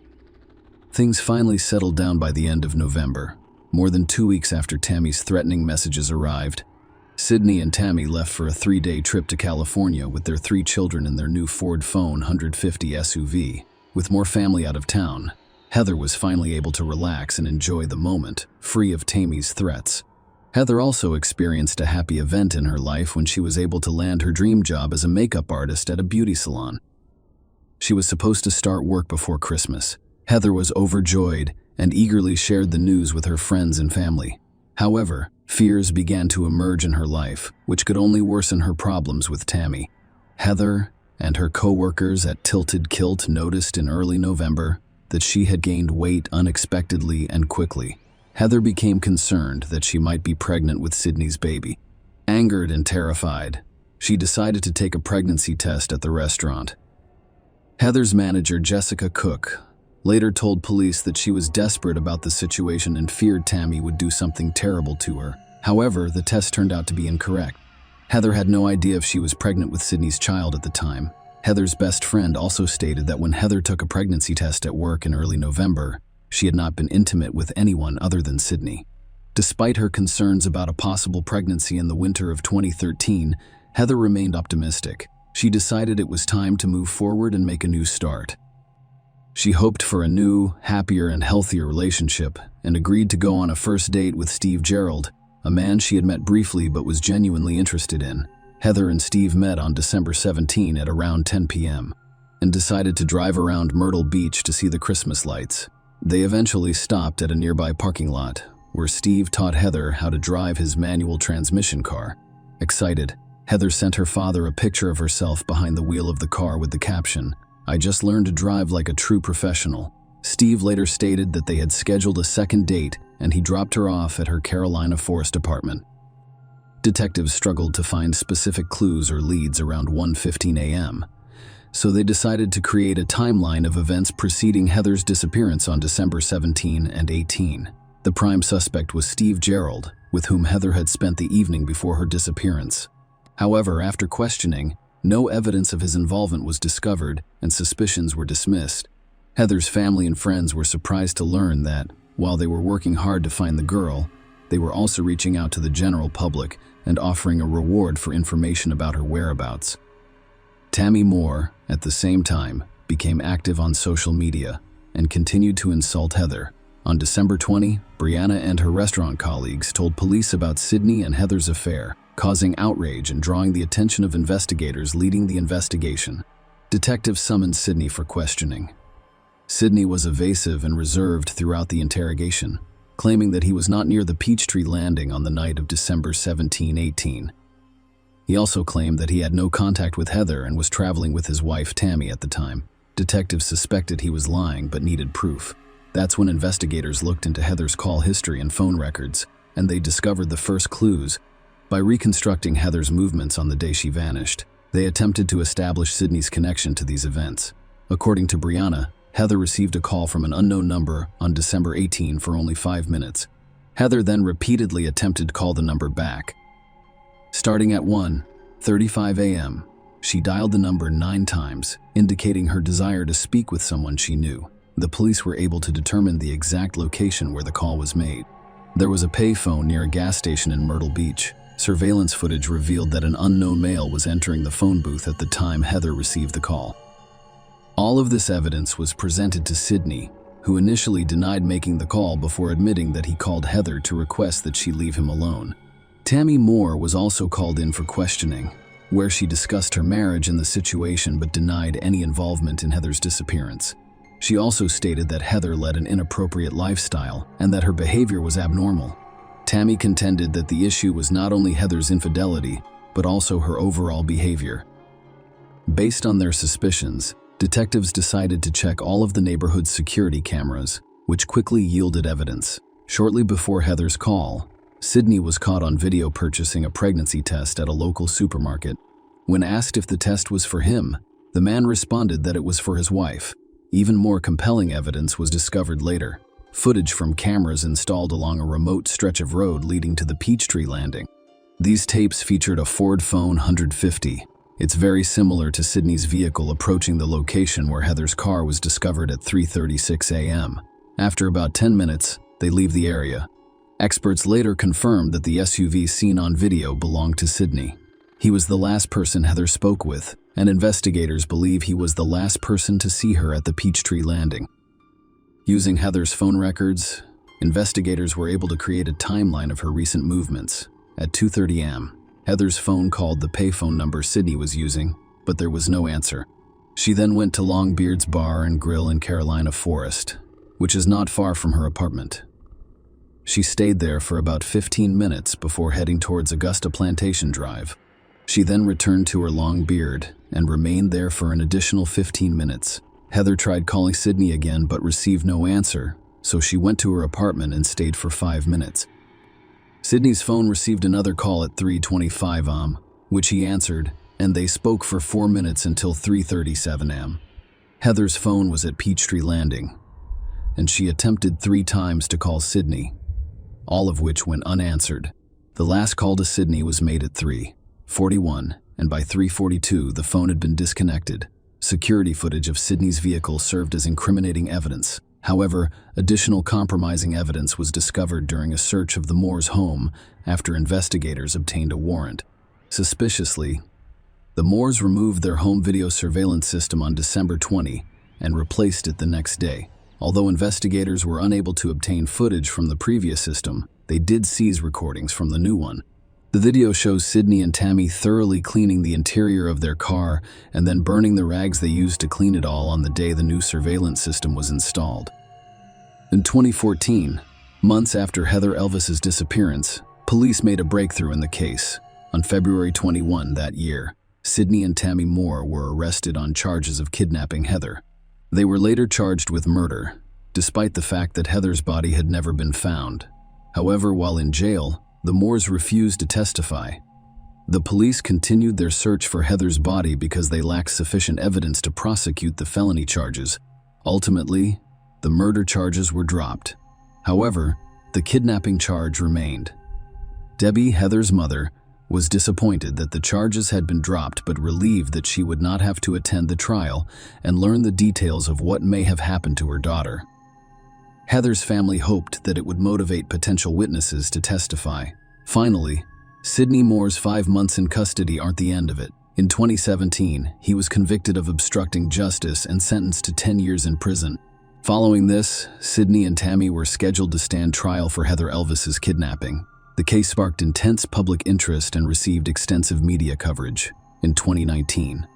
Things finally settled down by the end of November. More than 2 weeks after Tammy's threatening messages arrived, Sydney and Tammy left for a 3-day trip to California with their 3 children in their new Ford Phone 150 SUV. With more family out of town, Heather was finally able to relax and enjoy the moment, free of Tammy's threats. Heather also experienced a happy event in her life when she was able to land her dream job as a makeup artist at a beauty salon. She was supposed to start work before Christmas. Heather was overjoyed and eagerly shared the news with her friends and family. However, fears began to emerge in her life, which could only worsen her problems with Tammy. Heather and her co-workers at Tilted Kilt noticed in early November that she had gained weight unexpectedly and quickly. Heather became concerned that she might be pregnant with Sydney's baby. Angered and terrified, she decided to take a pregnancy test at the restaurant. Heather's manager, Jessica Cook, later told police that she was desperate about the situation and feared Tammy would do something terrible to her. However, the test turned out to be incorrect. Heather had no idea if she was pregnant with Sydney's child at the time. Heather's best friend also stated that when Heather took a pregnancy test at work in early November, she had not been intimate with anyone other than Sydney. Despite her concerns about a possible pregnancy in the winter of 2013, Heather remained optimistic. She decided it was time to move forward and make a new start. She hoped for a new, happier, and healthier relationship and agreed to go on a first date with Steve Gerald, a man she had met briefly but was genuinely interested in. Heather and Steve met on December 17 at around 10 p.m. and decided to drive around Myrtle Beach to see the Christmas lights. They eventually stopped at a nearby parking lot, where Steve taught Heather how to drive his manual transmission car. Excited, Heather sent her father a picture of herself behind the wheel of the car with the caption, "I just learned to drive like a true professional." Steve later stated that they had scheduled a second date and he dropped her off at her Carolina Forest apartment. Detectives struggled to find specific clues or leads around 1:15 a.m., so they decided to create a timeline of events preceding Heather's disappearance on December 17 and 18. The prime suspect was Steve Gerald, with whom Heather had spent the evening before her disappearance. However, after questioning, no evidence of his involvement was discovered and suspicions were dismissed. Heather's family and friends were surprised to learn that, while they were working hard to find the girl, they were also reaching out to the general public and offering a reward for information about her whereabouts. Tammy Moore, at the same time, became active on social media and continued to insult Heather. On December 20, Brianna and her restaurant colleagues told police about Sydney and Heather's affair, causing outrage and drawing the attention of investigators leading the investigation. Detectives summoned Sydney for questioning. Sydney was evasive and reserved throughout the interrogation, claiming that he was not near the Peachtree Landing on the night of December 17-18. He also claimed that he had no contact with Heather and was traveling with his wife Tammy at the time. Detectives suspected he was lying but needed proof. That's when investigators looked into Heather's call history and phone records, and they discovered the first clues. By reconstructing Heather's movements on the day she vanished, they attempted to establish Sydney's connection to these events. According to Brianna, Heather received a call from an unknown number on December 18 for only 5 minutes. Heather then repeatedly attempted to call the number back. Starting at 1:35 a.m., she dialed the number 9 times, indicating her desire to speak with someone she knew. The police were able to determine the exact location where the call was made. There was a payphone near a gas station in Myrtle Beach. Surveillance footage revealed that an unknown male was entering the phone booth at the time Heather received the call. All of this evidence was presented to Sydney, who initially denied making the call before admitting that he called Heather to request that she leave him alone. Tammy Moore was also called in for questioning, where she discussed her marriage and the situation but denied any involvement in Heather's disappearance. She also stated that Heather led an inappropriate lifestyle and that her behavior was abnormal. Tammy contended that the issue was not only Heather's infidelity, but also her overall behavior. Based on their suspicions, detectives decided to check all of the neighborhood's security cameras, which quickly yielded evidence. Shortly before Heather's call, Sydney was caught on video purchasing a pregnancy test at a local supermarket. When asked if the test was for him, the man responded that it was for his wife. Even more compelling evidence was discovered later. Footage from cameras installed along a remote stretch of road leading to the Peachtree Landing. These tapes featured a Ford Phone 150. It's very similar to Sydney's vehicle approaching the location where Heather's car was discovered at 3:36 a.m. After about 10 minutes, they leave the area. Experts later confirmed that the SUV seen on video belonged to Sydney. He was the last person Heather spoke with, and investigators believe he was the last person to see her at the Peachtree Landing. Using Heather's phone records, investigators were able to create a timeline of her recent movements. At 2:30 a.m., Heather's phone called the payphone number Sydney was using, but there was no answer. She then went to Longbeard's Bar and Grill in Carolina Forest, which is not far from her apartment. She stayed there for about 15 minutes before heading towards Augusta Plantation Drive. She then returned to her Longbeard and remained there for an additional 15 minutes. Heather tried calling Sydney again but received no answer, so she went to her apartment and stayed for 5 minutes. Sydney's phone received another call at 3:25 am, which he answered, and they spoke for 4 minutes until 3:37 am. Heather's phone was at Peachtree Landing, and she attempted 3 times to call Sydney, all of which went unanswered. The last call to Sydney was made at 3:41, and by 3:42 the phone had been disconnected. Security footage of Sydney's vehicle served as incriminating evidence. However, additional compromising evidence was discovered during a search of the Moores' home after investigators obtained a warrant. Suspiciously, the Moores removed their home video surveillance system on December 20 and replaced it the next day. Although investigators were unable to obtain footage from the previous system, they did seize recordings from the new one. The video shows Sydney and Tammy thoroughly cleaning the interior of their car and then burning the rags they used to clean it all on the day the new surveillance system was installed. In 2014, months after Heather Elvis's disappearance, police made a breakthrough in the case. On February 21 that year, Sydney and Tammy Moore were arrested on charges of kidnapping Heather. They were later charged with murder, despite the fact that Heather's body had never been found. However, while in jail, the Moores refused to testify. The police continued their search for Heather's body because they lacked sufficient evidence to prosecute the felony charges. Ultimately, the murder charges were dropped. However, the kidnapping charge remained. Debbie, Heather's mother, was disappointed that the charges had been dropped but relieved that she would not have to attend the trial and learn the details of what may have happened to her daughter. Heather's family hoped that it would motivate potential witnesses to testify. Finally, Sydney Moore's 5 months in custody aren't the end of it. In 2017, he was convicted of obstructing justice and sentenced to 10 years in prison. Following this, Sydney and Tammy were scheduled to stand trial for Heather Elvis's kidnapping. The case sparked intense public interest and received extensive media coverage. In 2019,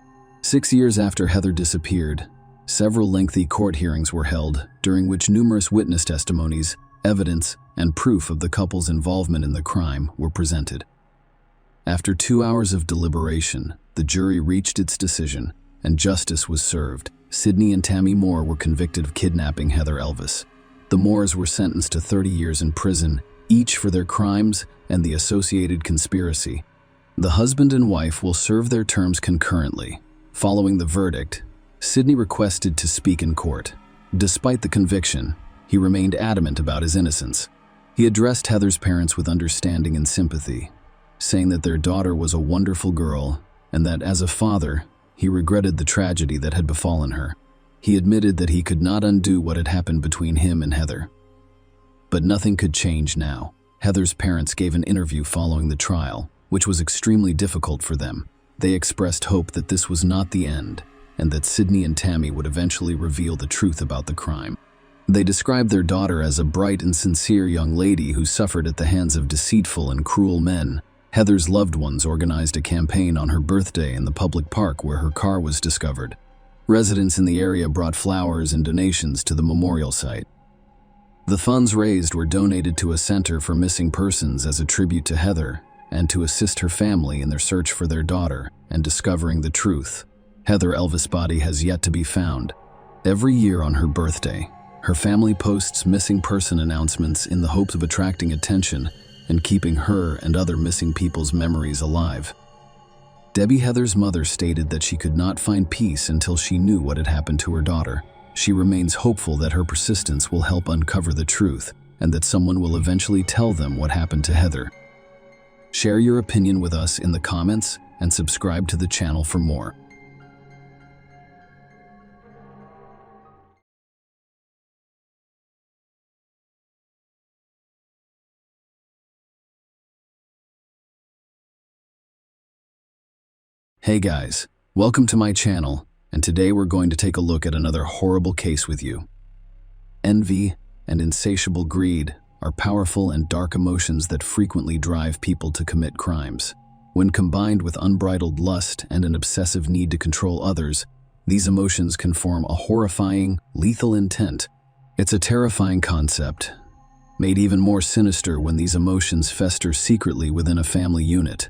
6 years after Heather disappeared, several lengthy court hearings were held, during which numerous witness testimonies, evidence, and proof of the couple's involvement in the crime were presented. After 2 hours of deliberation, the jury reached its decision, and justice was served. Sydney and Tammy Moore were convicted of kidnapping Heather Elvis. The Moores were sentenced to 30 years in prison, each for their crimes and the associated conspiracy. The husband and wife will serve their terms concurrently. Following the verdict, Sydney requested to speak in court. Despite the conviction, he remained adamant about his innocence. He addressed Heather's parents with understanding and sympathy, saying that their daughter was a wonderful girl and that as a father, he regretted the tragedy that had befallen her. He admitted that he could not undo what had happened between him and Heather. But nothing could change now. Heather's parents gave an interview following the trial, which was extremely difficult for them. They expressed hope that this was not the end, and that Sydney and Tammy would eventually reveal the truth about the crime. They described their daughter as a bright and sincere young lady who suffered at the hands of deceitful and cruel men. Heather's loved ones organized a campaign on her birthday in the public park where her car was discovered. Residents in the area brought flowers and donations to the memorial site. The funds raised were donated to a center for missing persons as a tribute to Heather and to assist her family in their search for their daughter and discovering the truth. Heather Elvis' body has yet to be found. Every year on her birthday, her family posts missing person announcements in the hopes of attracting attention and keeping her and other missing people's memories alive. Debbie, Heather's mother, stated that she could not find peace until she knew what had happened to her daughter. She remains hopeful that her persistence will help uncover the truth and that someone will eventually tell them what happened to Heather. Share your opinion with us in the comments and subscribe to the channel for more. Hey guys, welcome to my channel, and today we're going to take a look at another horrible case with you. Envy and insatiable greed are powerful and dark emotions that frequently drive people to commit crimes. When combined with unbridled lust and an obsessive need to control others, these emotions can form a horrifying, lethal intent. It's a terrifying concept, made even more sinister when these emotions fester secretly within a family unit.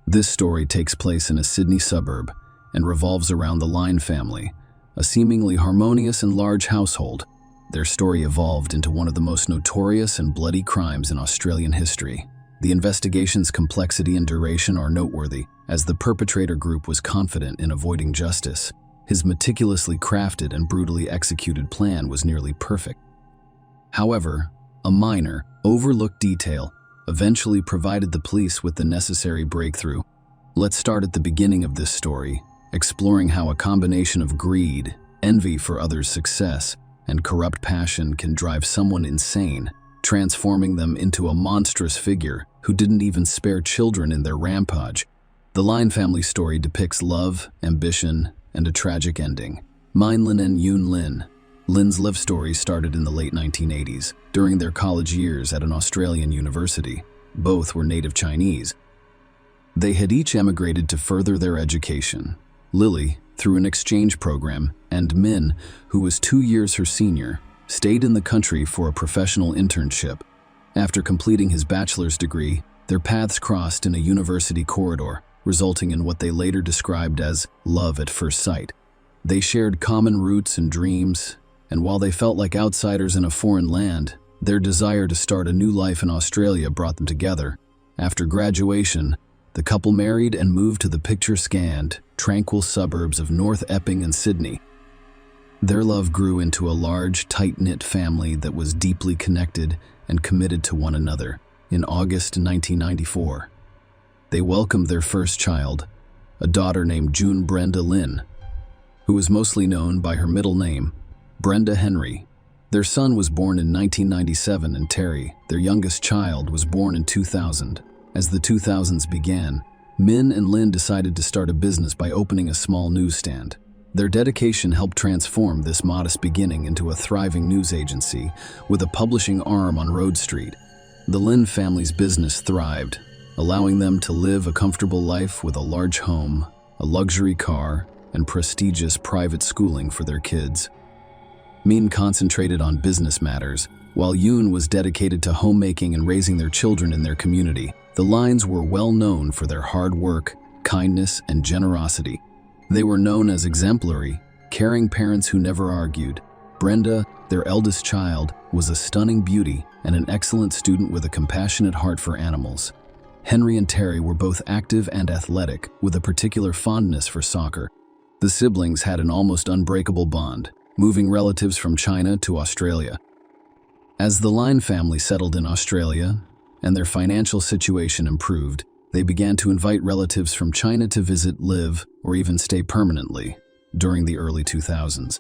This story takes place in a Sydney suburb and revolves around the Lyne family, a seemingly harmonious and large household. Their story evolved into one of the most notorious and bloody crimes in Australian history. The investigation's complexity and duration are noteworthy, as the perpetrator group was confident in avoiding justice. His meticulously crafted and brutally executed plan was nearly perfect. However, a minor, overlooked detail eventually provided the police with the necessary breakthrough. Let's start at the beginning of this story, exploring how a combination of greed, envy for others' success, and corrupt passion can drive someone insane, transforming them into a monstrous figure who didn't even spare children in their rampage. The Lin family story depicts love, ambition, and a tragic ending. Min Lin and Yoon Lin. Lin's love story started in the late 1980s, during their college years at an Australian university. Both were native Chinese. They had each emigrated to further their education. Lily, through an exchange program, and Min, who was 2 years her senior, stayed in the country for a professional internship. After completing his bachelor's degree, their paths crossed in a university corridor, resulting in what they later described as love at first sight. They shared common roots and dreams, and while they felt like outsiders in a foreign land, their desire to start a new life in Australia brought them together. After graduation, the couple married and moved to the picture-scanned, tranquil suburbs of North Epping and Sydney. Their love grew into a large, tight-knit family that was deeply connected and committed to one another. In August 1994, they welcomed their first child, a daughter named June Brenda Lin, who was mostly known by her middle name, Brenda Henry. Their son was born in 1997, and Terry, their youngest child, was born in 2000. As the 2000s began, Min and Lin decided to start a business by opening a small newsstand. Their dedication helped transform this modest beginning into a thriving news agency with a publishing arm on Road Street. The Lin family's business thrived, allowing them to live a comfortable life with a large home, a luxury car, and prestigious private schooling for their kids. Min concentrated on business matters, while Yoon was dedicated to homemaking and raising their children in their community. The Lins were well known for their hard work, kindness, and generosity. They were known as exemplary, caring parents who never argued. Brenda, their eldest child, was a stunning beauty and an excellent student with a compassionate heart for animals. Henry and Terry were both active and athletic, with a particular fondness for soccer. The siblings had an almost unbreakable bond, moving relatives from China to Australia. As the Lin family settled in Australia and their financial situation improved, they began to invite relatives from China to visit, live, or even stay permanently. During the early 2000s,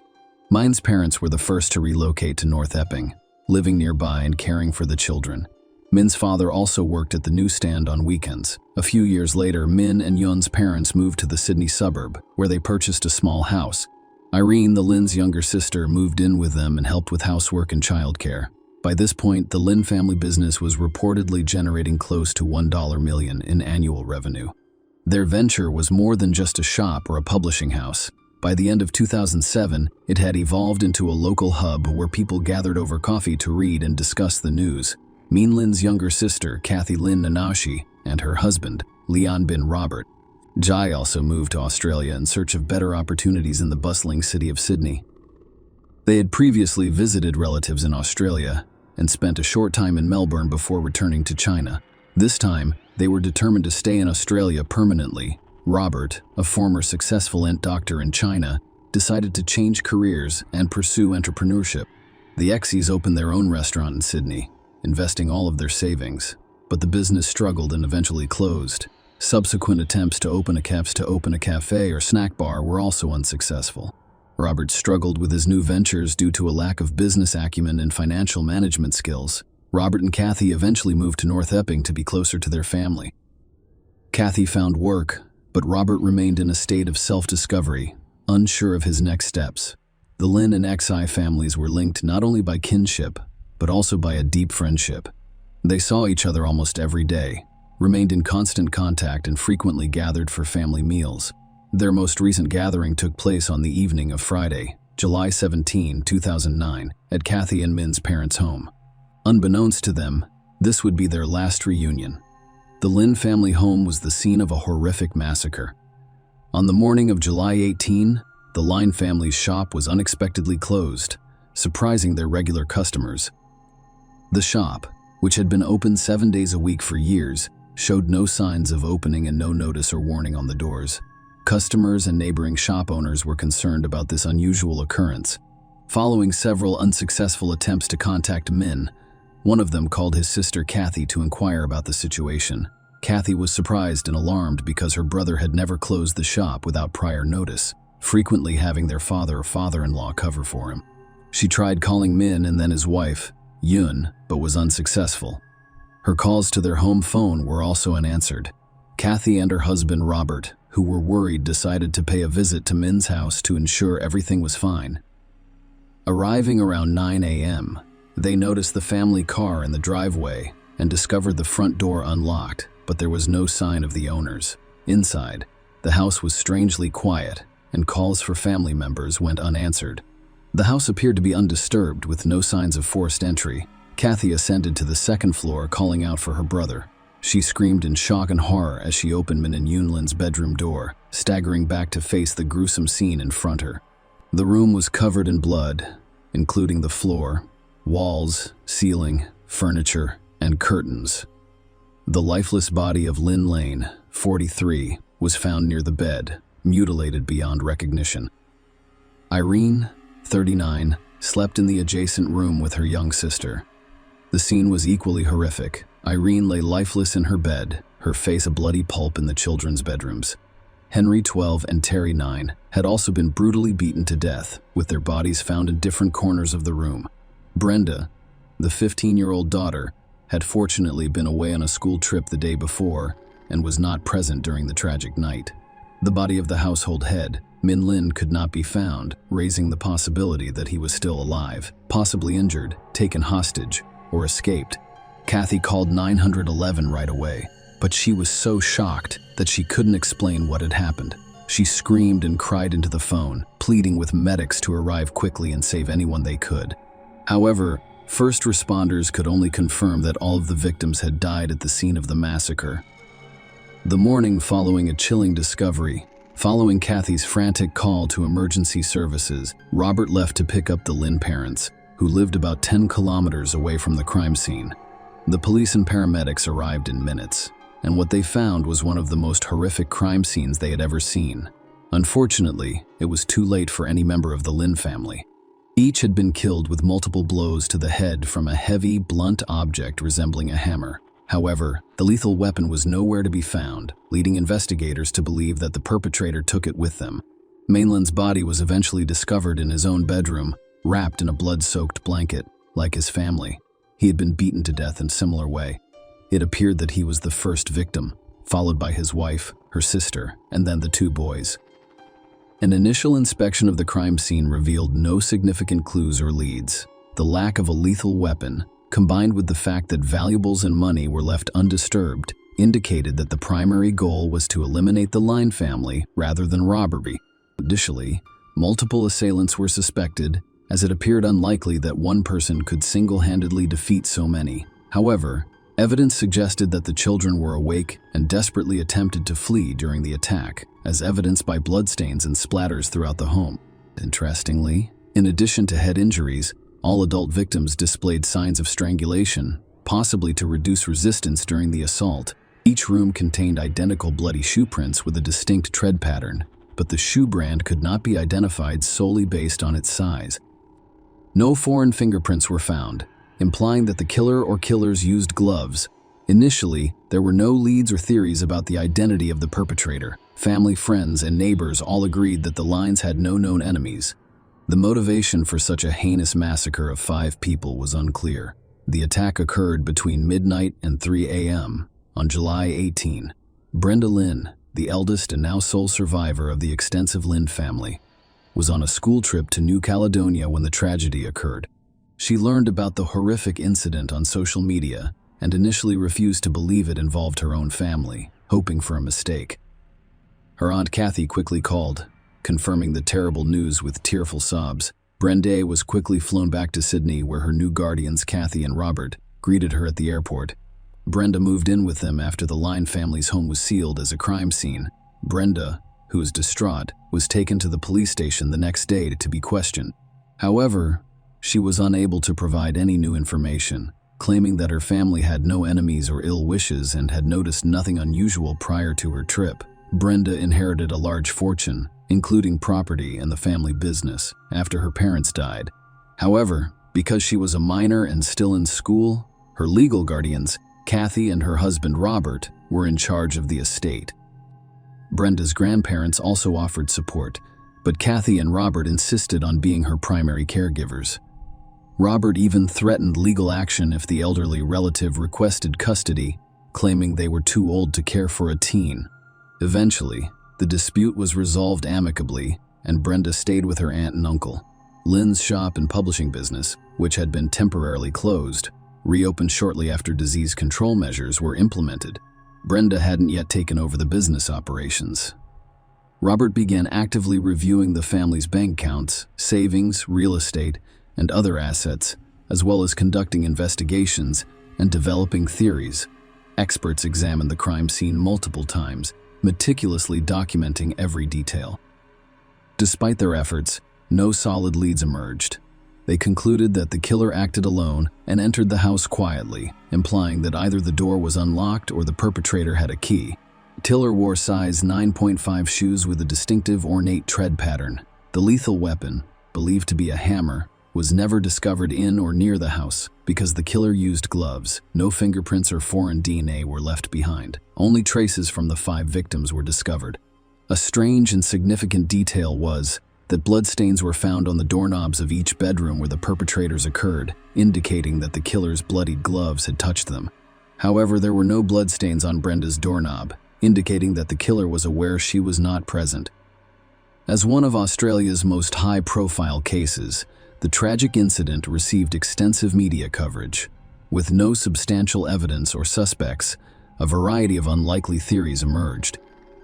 Min's parents were the first to relocate to North Epping, living nearby and caring for the children. Min's father also worked at the newsstand on weekends. A few years later, Min and Yun's parents moved to the Sydney suburb, where they purchased a small house. Irene, the Lin's younger sister, moved in with them and helped with housework and childcare. By this point, the Lin family business was reportedly generating close to $1 million in annual revenue. Their venture was more than just a shop or a publishing house. By the end of 2007, it had evolved into a local hub where people gathered over coffee to read and discuss the news. Min Lin's younger sister, Kathy Lin Nanashi, and her husband, Leon bin Robert Jai, also moved to Australia in search of better opportunities in the bustling city of Sydney. They had previously visited relatives in Australia and spent a short time in Melbourne before returning to China. This time, they were determined to stay in Australia permanently. Robert, a former successful ant doctor in China, decided to change careers and pursue entrepreneurship. The Exies opened their own restaurant in Sydney, investing all of their savings, but the business struggled and eventually closed. Subsequent attempts to open a cafe or snack bar were also unsuccessful. Robert struggled with his new ventures due to a lack of business acumen and financial management skills. Robert and Kathy eventually moved to North Epping to be closer to their family. Kathy found work, but Robert remained in a state of self-discovery, unsure of his next steps. The Lin and Xi families were linked not only by kinship, but also by a deep friendship. They saw each other almost every day, remained in constant contact, and frequently gathered for family meals. Their most recent gathering took place on the evening of Friday, July 17, 2009, at Kathy and Min's parents' home. Unbeknownst to them, this would be their last reunion. The Lin family home was the scene of a horrific massacre. On the morning of July 18, the Lin family's shop was unexpectedly closed, surprising their regular customers. The shop, which had been open 7 days a week for years, showed no signs of opening and no notice or warning on the doors. Customers and neighboring shop owners were concerned about this unusual occurrence. Following several unsuccessful attempts to contact Min, one of them called his sister Kathy to inquire about the situation. Kathy was surprised and alarmed because her brother had never closed the shop without prior notice, frequently having their father or father-in-law cover for him. She tried calling Min and then his wife, Yun, but was unsuccessful. Her calls to their home phone were also unanswered. Kathy and her husband Robert, who were worried, decided to pay a visit to Min's house to ensure everything was fine. Arriving around 9 a.m., they noticed the family car in the driveway and discovered the front door unlocked, but there was no sign of the owners. Inside, the house was strangely quiet, and calls for family members went unanswered. The house appeared to be undisturbed with no signs of forced entry. Kathy ascended to the second floor, calling out for her brother. She screamed in shock and horror as she opened Min and Yunlin's bedroom door, staggering back to face the gruesome scene in front of her. The room was covered in blood, including the floor, walls, ceiling, furniture, and curtains. The lifeless body of Lin Lane, 43, was found near the bed, mutilated beyond recognition. Irene, 39, slept in the adjacent room with her young sister. The scene was equally horrific. Irene lay lifeless in her bed, her face a bloody pulp in the children's bedrooms. Henry, 12, and Terry, 9, had also been brutally beaten to death, with their bodies found in different corners of the room. Brenda, the 15-year-old daughter, had fortunately been away on a school trip the day before and was not present during the tragic night. The body of the household head, Min Lin, could not be found, raising the possibility that he was still alive, possibly injured, taken hostage, or escaped. Kathy called 911 right away, but she was so shocked that she couldn't explain what had happened. She screamed and cried into the phone, pleading with medics to arrive quickly and save anyone they could. However, first responders could only confirm that all of the victims had died at the scene of the massacre. The morning following a chilling discovery, following Kathy's frantic call to emergency services, Robert left to pick up the Lin parents, who lived about 10 kilometers away from the crime scene. The police and paramedics arrived in minutes, and what they found was one of the most horrific crime scenes they had ever seen. Unfortunately, it was too late for any member of the Lin family. Each had been killed with multiple blows to the head from a heavy, blunt object resembling a hammer. However, the lethal weapon was nowhere to be found, leading investigators to believe that the perpetrator took it with them. Mainland's body was eventually discovered in his own bedroom, wrapped in a blood-soaked blanket, like his family. He had been beaten to death in a similar way. It appeared that he was the first victim, followed by his wife, her sister, and then the two boys. An initial inspection of the crime scene revealed no significant clues or leads. The lack of a lethal weapon, combined with the fact that valuables and money were left undisturbed, indicated that the primary goal was to eliminate the Lin family rather than robbery. Additionally, multiple assailants were suspected, as it appeared unlikely that one person could single-handedly defeat so many. However, evidence suggested that the children were awake and desperately attempted to flee during the attack, as evidenced by bloodstains and splatters throughout the home. Interestingly, in addition to head injuries, all adult victims displayed signs of strangulation, possibly to reduce resistance during the assault. Each room contained identical bloody shoe prints with a distinct tread pattern, but the shoe brand could not be identified solely based on its size. No foreign fingerprints were found, implying that the killer or killers used gloves. Initially, there were no leads or theories about the identity of the perpetrator. Family, friends, and neighbors all agreed that the Lins had no known enemies. The motivation for such a heinous massacre of 5 people was unclear. The attack occurred between midnight and 3 a.m. on July 18. Brenda Lin, the eldest and now sole survivor of the extensive Lin family, was on a school trip to New Caledonia when the tragedy occurred. She learned about the horrific incident on social media and initially refused to believe it involved her own family, hoping for a mistake. Her Aunt Kathy quickly called, confirming the terrible news with tearful sobs. Brenda was quickly flown back to Sydney, where her new guardians, Kathy and Robert, greeted her at the airport. Brenda moved in with them after the Lin family's home was sealed as a crime scene. Brenda, who was distraught, was taken to the police station the next day to be questioned. However, she was unable to provide any new information. claiming that her family had no enemies or ill wishes and had noticed nothing unusual prior to her trip. Brenda inherited a large fortune, including property and the family business, after her parents died. However, because she was a minor and still in school, her legal guardians, Kathy and her husband Robert, were in charge of the estate. Brenda's grandparents also offered support, but Kathy and Robert insisted on being her primary caregivers. Robert even threatened legal action if the elderly relative requested custody, claiming they were too old to care for a teen. Eventually, the dispute was resolved amicably, and Brenda stayed with her aunt and uncle. Lynn's shop and publishing business, which had been temporarily closed, reopened shortly after disease control measures were implemented. Brenda hadn't yet taken over the business operations. Robert began actively reviewing the family's bank accounts, savings, real estate, and other assets, as well as conducting investigations and developing theories. Experts examined the crime scene multiple times, meticulously documenting every detail. Despite their efforts, no solid leads emerged. They concluded that the killer acted alone and entered the house quietly, implying that either the door was unlocked or the perpetrator had a key. Tiller wore size 9.5 shoes with a distinctive ornate tread pattern. The lethal weapon, believed to be a hammer, was never discovered in or near the house because the killer used gloves. No fingerprints or foreign DNA were left behind. Only traces from the 5 victims were discovered. A strange and significant detail was that bloodstains were found on the doorknobs of each bedroom where the perpetrators occurred, indicating that the killer's bloodied gloves had touched them. However, there were no bloodstains on Brenda's doorknob, indicating that the killer was aware she was not present. As one of Australia's most high-profile cases, the tragic incident received extensive media coverage. With no substantial evidence or suspects, a variety of unlikely theories emerged.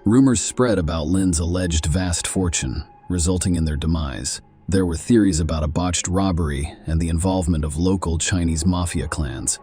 Rumors spread about Lynn's alleged vast fortune, resulting in their demise. There were theories about a botched robbery and the involvement of local Chinese mafia clans.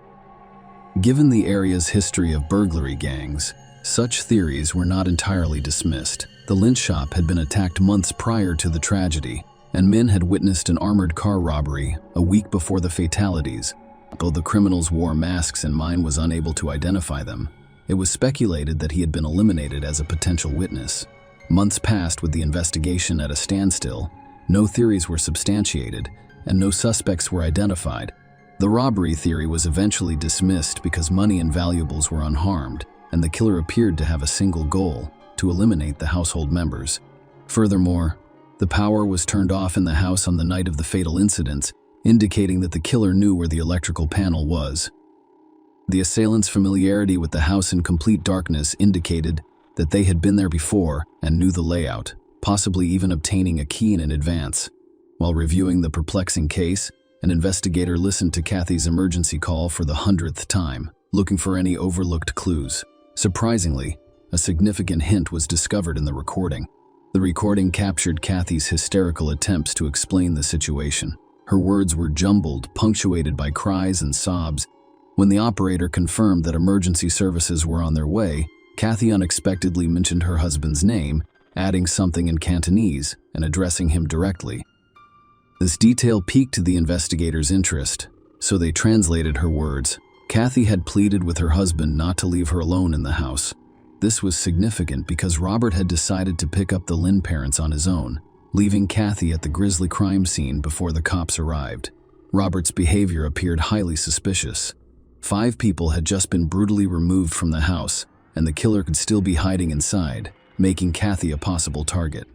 Given the area's history of burglary gangs, such theories were not entirely dismissed. The Lynch shop had been attacked months prior to the tragedy, and Min had witnessed an armored car robbery a week before the fatalities. Though the criminals wore masks and Min was unable to identify them, it was speculated that he had been eliminated as a potential witness. Months passed with the investigation at a standstill. No theories were substantiated, and no suspects were identified. The robbery theory was eventually dismissed because money and valuables were unharmed, and the killer appeared to have a single goal: to eliminate the household members. Furthermore, the power was turned off in the house on the night of the fatal incidents, indicating that the killer knew where the electrical panel was. The assailants' familiarity with the house in complete darkness indicated that they had been there before and knew the layout, possibly even obtaining a key in advance. While reviewing the perplexing case, an investigator listened to Kathy's emergency call for the 100th time, looking for any overlooked clues. Surprisingly, a significant hint was discovered in the recording. The recording captured Kathy's hysterical attempts to explain the situation. Her words were jumbled, punctuated by cries and sobs. When the operator confirmed that emergency services were on their way, Kathy unexpectedly mentioned her husband's name, adding something in Cantonese and addressing him directly. This detail piqued the investigators' interest, so they translated her words. Kathy had pleaded with her husband not to leave her alone in the house. This was significant because Robert had decided to pick up the Lynn parents on his own, leaving Kathy at the grisly crime scene before the cops arrived. Robert's behavior appeared highly suspicious. 5 people had just been brutally removed from the house, and the killer could still be hiding inside, making Kathy a possible target.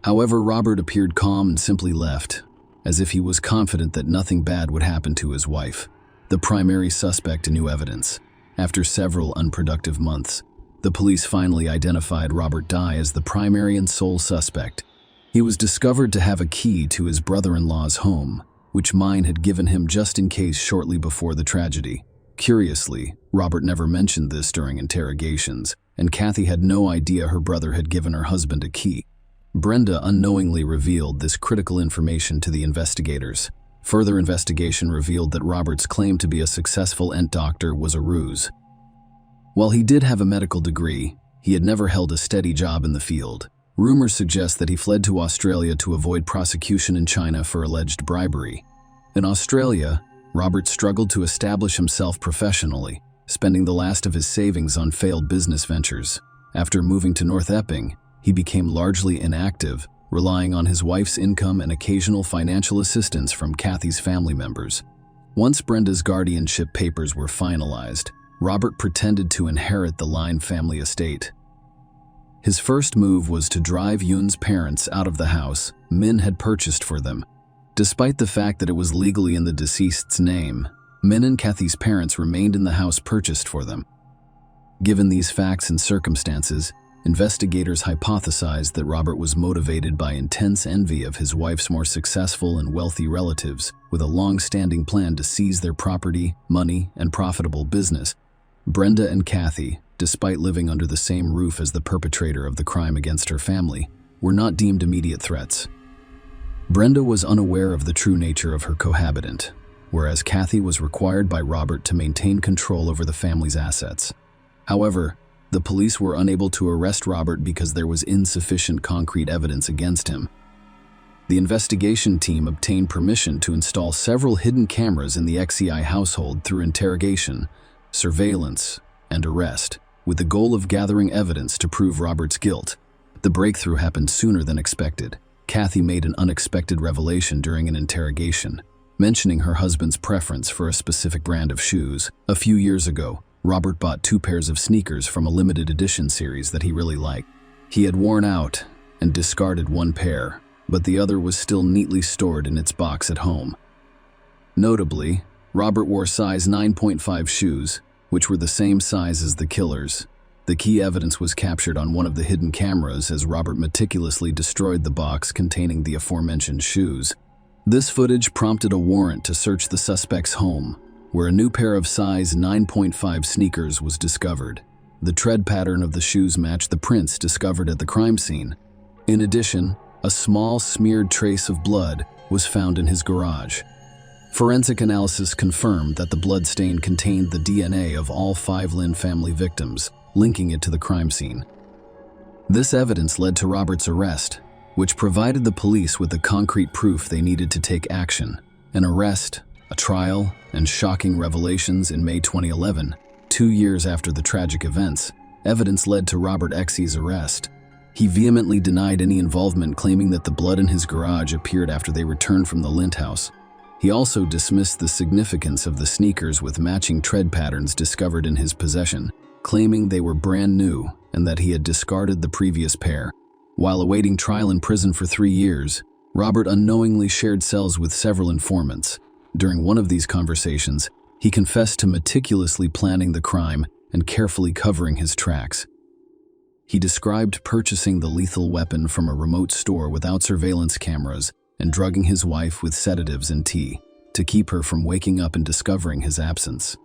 However, Robert appeared calm and simply left, as if he was confident that nothing bad would happen to his wife, the primary suspect in new evidence. After several unproductive months, the police finally identified Robert Dye as the primary and sole suspect. He was discovered to have a key to his brother-in-law's home, which Min had given him just in case shortly before the tragedy. Curiously, Robert never mentioned this during interrogations, and Kathy had no idea her brother had given her husband a key. Brenda unknowingly revealed this critical information to the investigators. Further investigation revealed that Robert's claim to be a successful ent doctor was a ruse. While he did have a medical degree, he had never held a steady job in the field. Rumors suggest that he fled to Australia to avoid prosecution in China for alleged bribery. In Australia, Robert struggled to establish himself professionally, spending the last of his savings on failed business ventures. After moving to North Epping, he became largely inactive, relying on his wife's income and occasional financial assistance from Kathy's family members. Once Brenda's guardianship papers were finalized, Robert pretended to inherit the Line family estate. His first move was to drive Yoon's parents out of the house Min had purchased for them. Despite the fact that it was legally in the deceased's name, Min and Kathy's parents remained in the house purchased for them. Given these facts and circumstances, investigators hypothesized that Robert was motivated by intense envy of his wife's more successful and wealthy relatives, with a long-standing plan to seize their property, money, and profitable business. Brenda and Kathy, despite living under the same roof as the perpetrator of the crime against her family, were not deemed immediate threats. Brenda was unaware of the true nature of her cohabitant, whereas Kathy was required by Robert to maintain control over the family's assets. However, the police were unable to arrest Robert because there was insufficient concrete evidence against him. The investigation team obtained permission to install several hidden cameras in the XEI household through interrogation, surveillance, and arrest, with the goal of gathering evidence to prove Robert's guilt. The breakthrough happened sooner than expected. Kathy made an unexpected revelation during an interrogation, mentioning her husband's preference for a specific brand of shoes. A few years ago, Robert bought 2 pairs of sneakers from a limited edition series that he really liked. He had worn out and discarded one pair, but the other was still neatly stored in its box at home. Notably, Robert wore size 9.5 shoes, which were the same size as the killer's. The key evidence was captured on one of the hidden cameras as Robert meticulously destroyed the box containing the aforementioned shoes. This footage prompted a warrant to search the suspect's home, where a new pair of size 9.5 sneakers was discovered. The tread pattern of the shoes matched the prints discovered at the crime scene. In addition, a small smeared trace of blood was found in his garage. Forensic analysis confirmed that the blood stain contained the DNA of all 5 Lin family victims, linking it to the crime scene. This evidence led to Robert's arrest, which provided the police with the concrete proof they needed to take action. An arrest, a trial, and shocking revelations in May 2011, 2 years after the tragic events, evidence led to Robert Xe's arrest. He vehemently denied any involvement, claiming that the blood in his garage appeared after they returned from the Lint house. He also dismissed the significance of the sneakers with matching tread patterns discovered in his possession, claiming they were brand new and that he had discarded the previous pair. While awaiting trial in prison for 3 years, Robert unknowingly shared cells with several informants. During one of these conversations, he confessed to meticulously planning the crime and carefully covering his tracks. He described purchasing the lethal weapon from a remote store without surveillance cameras and drugging his wife with sedatives and tea to keep her from waking up and discovering his absence.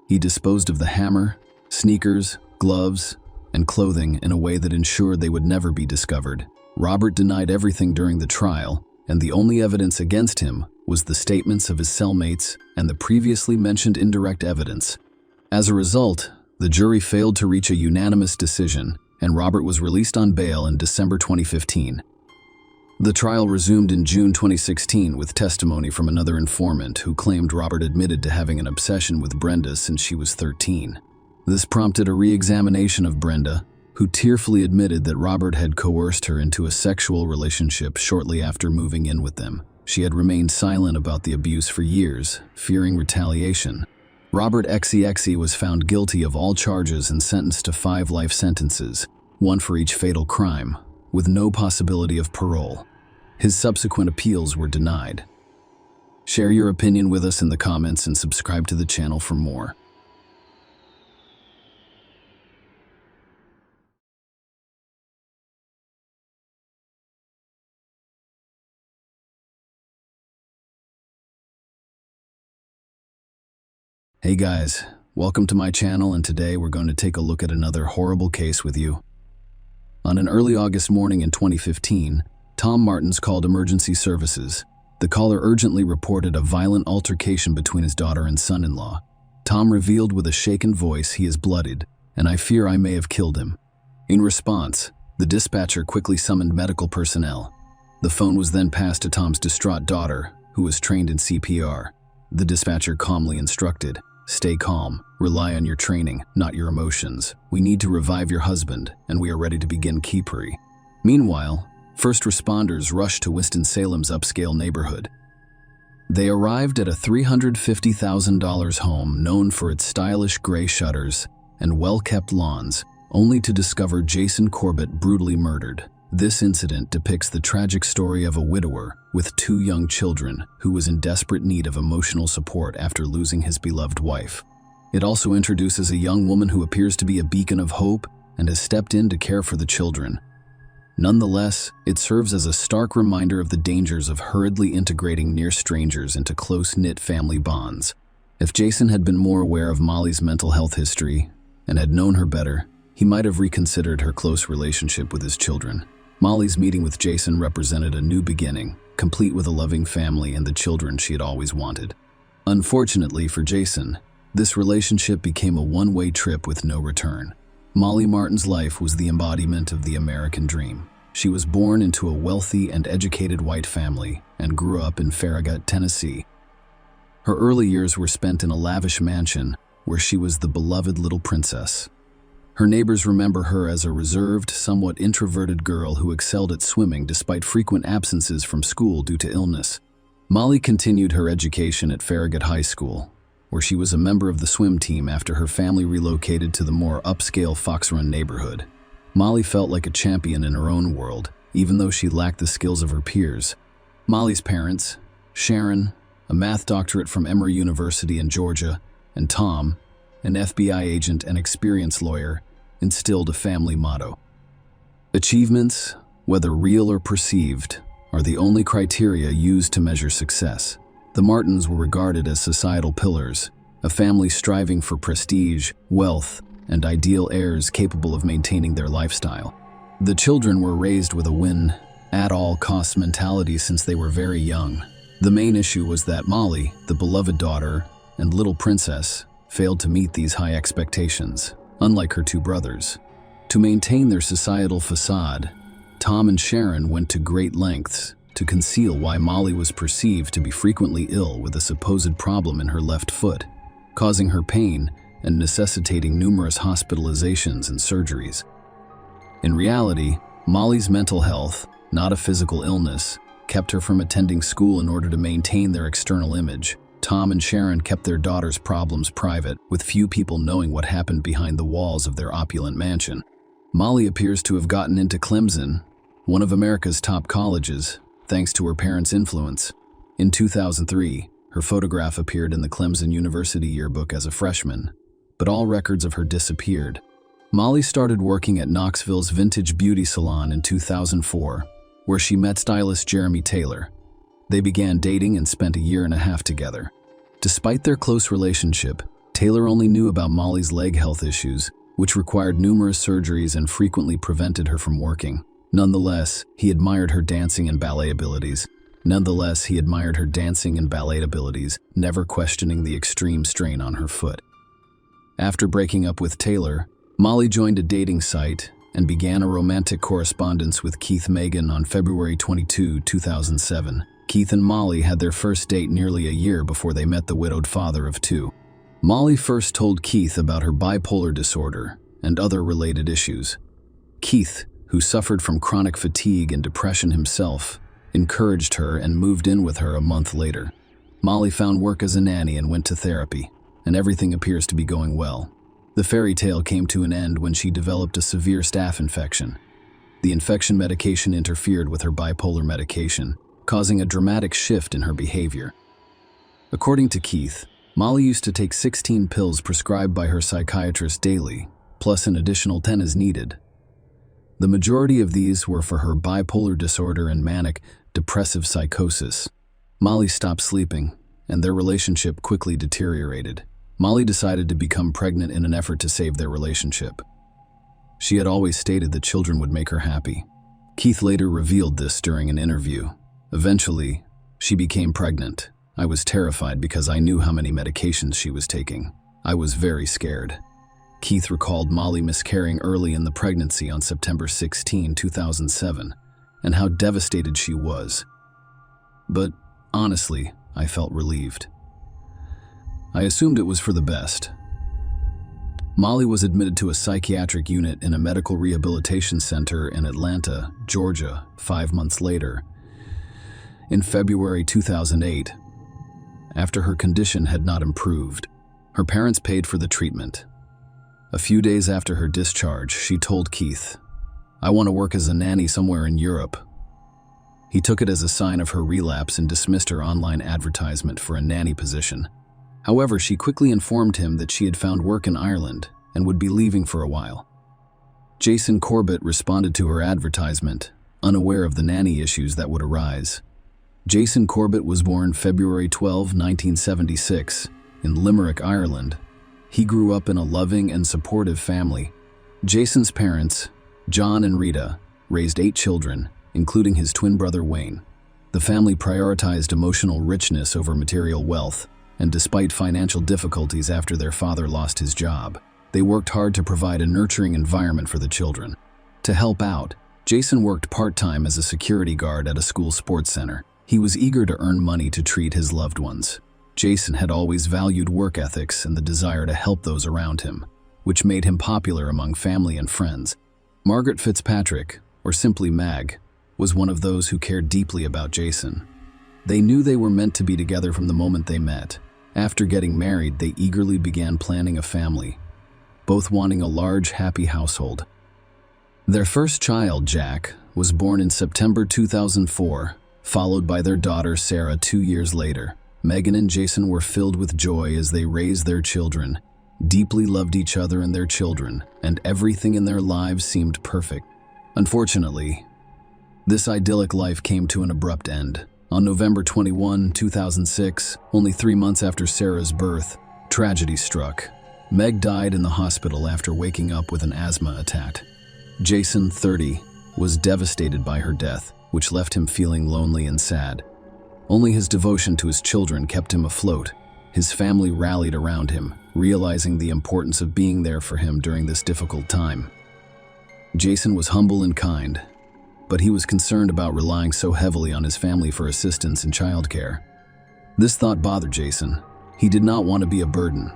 He disposed of the hammer, sneakers, gloves, and clothing in a way that ensured they would never be discovered. Robert denied everything during the trial, and the only evidence against him was the statements of his cellmates and the previously mentioned indirect evidence. As a result, the jury failed to reach a unanimous decision, and Robert was released on bail in December 2015. The trial resumed in June 2016 with testimony from another informant who claimed Robert admitted to having an obsession with Brenda since she was 13. This prompted a re-examination of Brenda, who tearfully admitted that Robert had coerced her into a sexual relationship shortly after moving in with them. She had remained silent about the abuse for years, fearing retaliation. Robert Xe was found guilty of all charges and sentenced to 5 life sentences, 1 for each fatal crime, with no possibility of parole. His subsequent appeals were denied. Share your opinion with us in the comments and subscribe to the channel for more. Hey guys, welcome to my channel, and today we're going to take a look at another horrible case with you. On an early August morning in 2015, Tom Martins called emergency services. The caller urgently reported a violent altercation between his daughter and son-in-law. Tom revealed with a shaken voice he is bloodied, and I fear I may have killed him. In response, the dispatcher quickly summoned medical personnel. The phone was then passed to Tom's distraught daughter, who was trained in CPR. The dispatcher calmly instructed, "Stay calm, rely on your training, not your emotions. We need to revive your husband, and we are ready to begin Kipri." Meanwhile, first responders rushed to Winston-Salem's upscale neighborhood. They arrived at a $350,000 home known for its stylish gray shutters and well-kept lawns, only to discover Jason Corbett brutally murdered. This incident depicts the tragic story of a widower with 2 young children who was in desperate need of emotional support after losing his beloved wife. It also introduces a young woman who appears to be a beacon of hope and has stepped in to care for the children. Nonetheless, it serves as a stark reminder of the dangers of hurriedly integrating near strangers into close-knit family bonds. If Jason had been more aware of Molly's mental health history and had known her better, he might have reconsidered her close relationship with his children. Molly's meeting with Jason represented a new beginning, complete with a loving family and the children she had always wanted. Unfortunately for Jason, this relationship became a one-way trip with no return. Molly Martin's life was the embodiment of the American dream. She was born into a wealthy and educated white family and grew up in Farragut, Tennessee. Her early years were spent in a lavish mansion where she was the beloved little princess. Her neighbors remember her as a reserved, somewhat introverted girl who excelled at swimming despite frequent absences from school due to illness. Molly continued her education at Farragut High School, where she was a member of the swim team after her family relocated to the more upscale Fox Run neighborhood. Molly felt like a champion in her own world, even though she lacked the skills of her peers. Molly's parents, Sharon, a math doctorate from Emory University in Georgia, and Tom, an FBI agent and experienced lawyer, instilled a family motto. Achievements, whether real or perceived, are the only criteria used to measure success. The Martins were regarded as societal pillars, a family striving for prestige, wealth, and ideal heirs capable of maintaining their lifestyle. The children were raised with a win-at-all-costs mentality since they were very young. The main issue was that Molly, the beloved daughter and little princess, failed to meet these high expectations, unlike her 2 brothers. To maintain their societal facade, Tom and Sharon went to great lengths to conceal why Molly was perceived to be frequently ill with a supposed problem in her left foot, causing her pain and necessitating numerous hospitalizations and surgeries. In reality, Molly's mental health, not a physical illness, kept her from attending school in order to maintain their external image. Tom and Sharon kept their daughter's problems private, with few people knowing what happened behind the walls of their opulent mansion. Molly appears to have gotten into Clemson, one of America's top colleges, thanks to her parents' influence. In 2003, her photograph appeared in the Clemson University yearbook as a freshman, but all records of her disappeared. Molly started working at Knoxville's Vintage Beauty Salon in 2004, where she met stylist Jeremy Taylor. They began dating and spent a year and a half together. Despite their close relationship, Taylor only knew about Molly's leg health issues, which required numerous surgeries and frequently prevented her from working. Nonetheless, he admired her dancing and ballet abilities, never questioning the extreme strain on her foot. After breaking up with Taylor, Molly joined a dating site and began a romantic correspondence with Keith Megan on February 22, 2007. Keith and Molly had their first date nearly a year before they met the widowed father of 2. Molly first told Keith about her bipolar disorder and other related issues. Keith, who suffered from chronic fatigue and depression himself, encouraged her and moved in with her a month later. Molly found work as a nanny and went to therapy, and everything appears to be going well. The fairy tale came to an end when she developed a severe staph infection. The infection medication interfered with her bipolar medication, causing a dramatic shift in her behavior. According to Keith, Molly used to take 16 pills prescribed by her psychiatrist daily, plus an additional 10 as needed. The majority of these were for her bipolar disorder and manic depressive psychosis. Molly stopped sleeping, and their relationship quickly deteriorated. Molly decided to become pregnant in an effort to save their relationship. She had always stated that children would make her happy. Keith later revealed this during an interview. Eventually, she became pregnant. I was terrified because I knew how many medications she was taking. I was very scared. Keith recalled Molly miscarrying early in the pregnancy on September 16, 2007, and how devastated she was. But honestly, I felt relieved. I assumed it was for the best. Molly was admitted to a psychiatric unit in a medical rehabilitation center in Atlanta, Georgia, 5 months later. In February 2008, after her condition had not improved, her parents paid for the treatment. A few days after her discharge, she told Keith, "I want to work as a nanny somewhere in Europe." He took it as a sign of her relapse and dismissed her online advertisement for a nanny position. However, she quickly informed him that she had found work in Ireland and would be leaving for a while. Jason Corbett responded to her advertisement, unaware of the nanny issues that would arise. Jason Corbett was born February 12, 1976, in Limerick, Ireland. He grew up in a loving and supportive family. Jason's parents, John and Rita, raised 8 children, including his twin brother Wayne. The family prioritized emotional richness over material wealth, and despite financial difficulties after their father lost his job, they worked hard to provide a nurturing environment for the children. To help out, Jason worked part-time as a security guard at a school sports center. He was eager to earn money to treat his loved ones. Jason had always valued work ethics and the desire to help those around him, which made him popular among family and friends. Margaret Fitzpatrick, or simply Mag, was one of those who cared deeply about Jason. They knew they were meant to be together from the moment they met. After getting married, they eagerly began planning a family, both wanting a large, happy household. Their first child, Jack, was born in September 2004, followed by their daughter Sarah 2 years later. Megan and Jason were filled with joy as they raised their children, deeply loved each other and their children, and everything in their lives seemed perfect. Unfortunately, this idyllic life came to an abrupt end. On November 21, 2006, only 3 months after Sarah's birth, tragedy struck. Meg died in the hospital after waking up with an asthma attack. Jason, 30, was devastated by her death, which left him feeling lonely and sad. Only his devotion to his children kept him afloat. His family rallied around him, realizing the importance of being there for him during this difficult time. Jason was humble and kind, but he was concerned about relying so heavily on his family for assistance in childcare. This thought bothered Jason. He did not want to be a burden.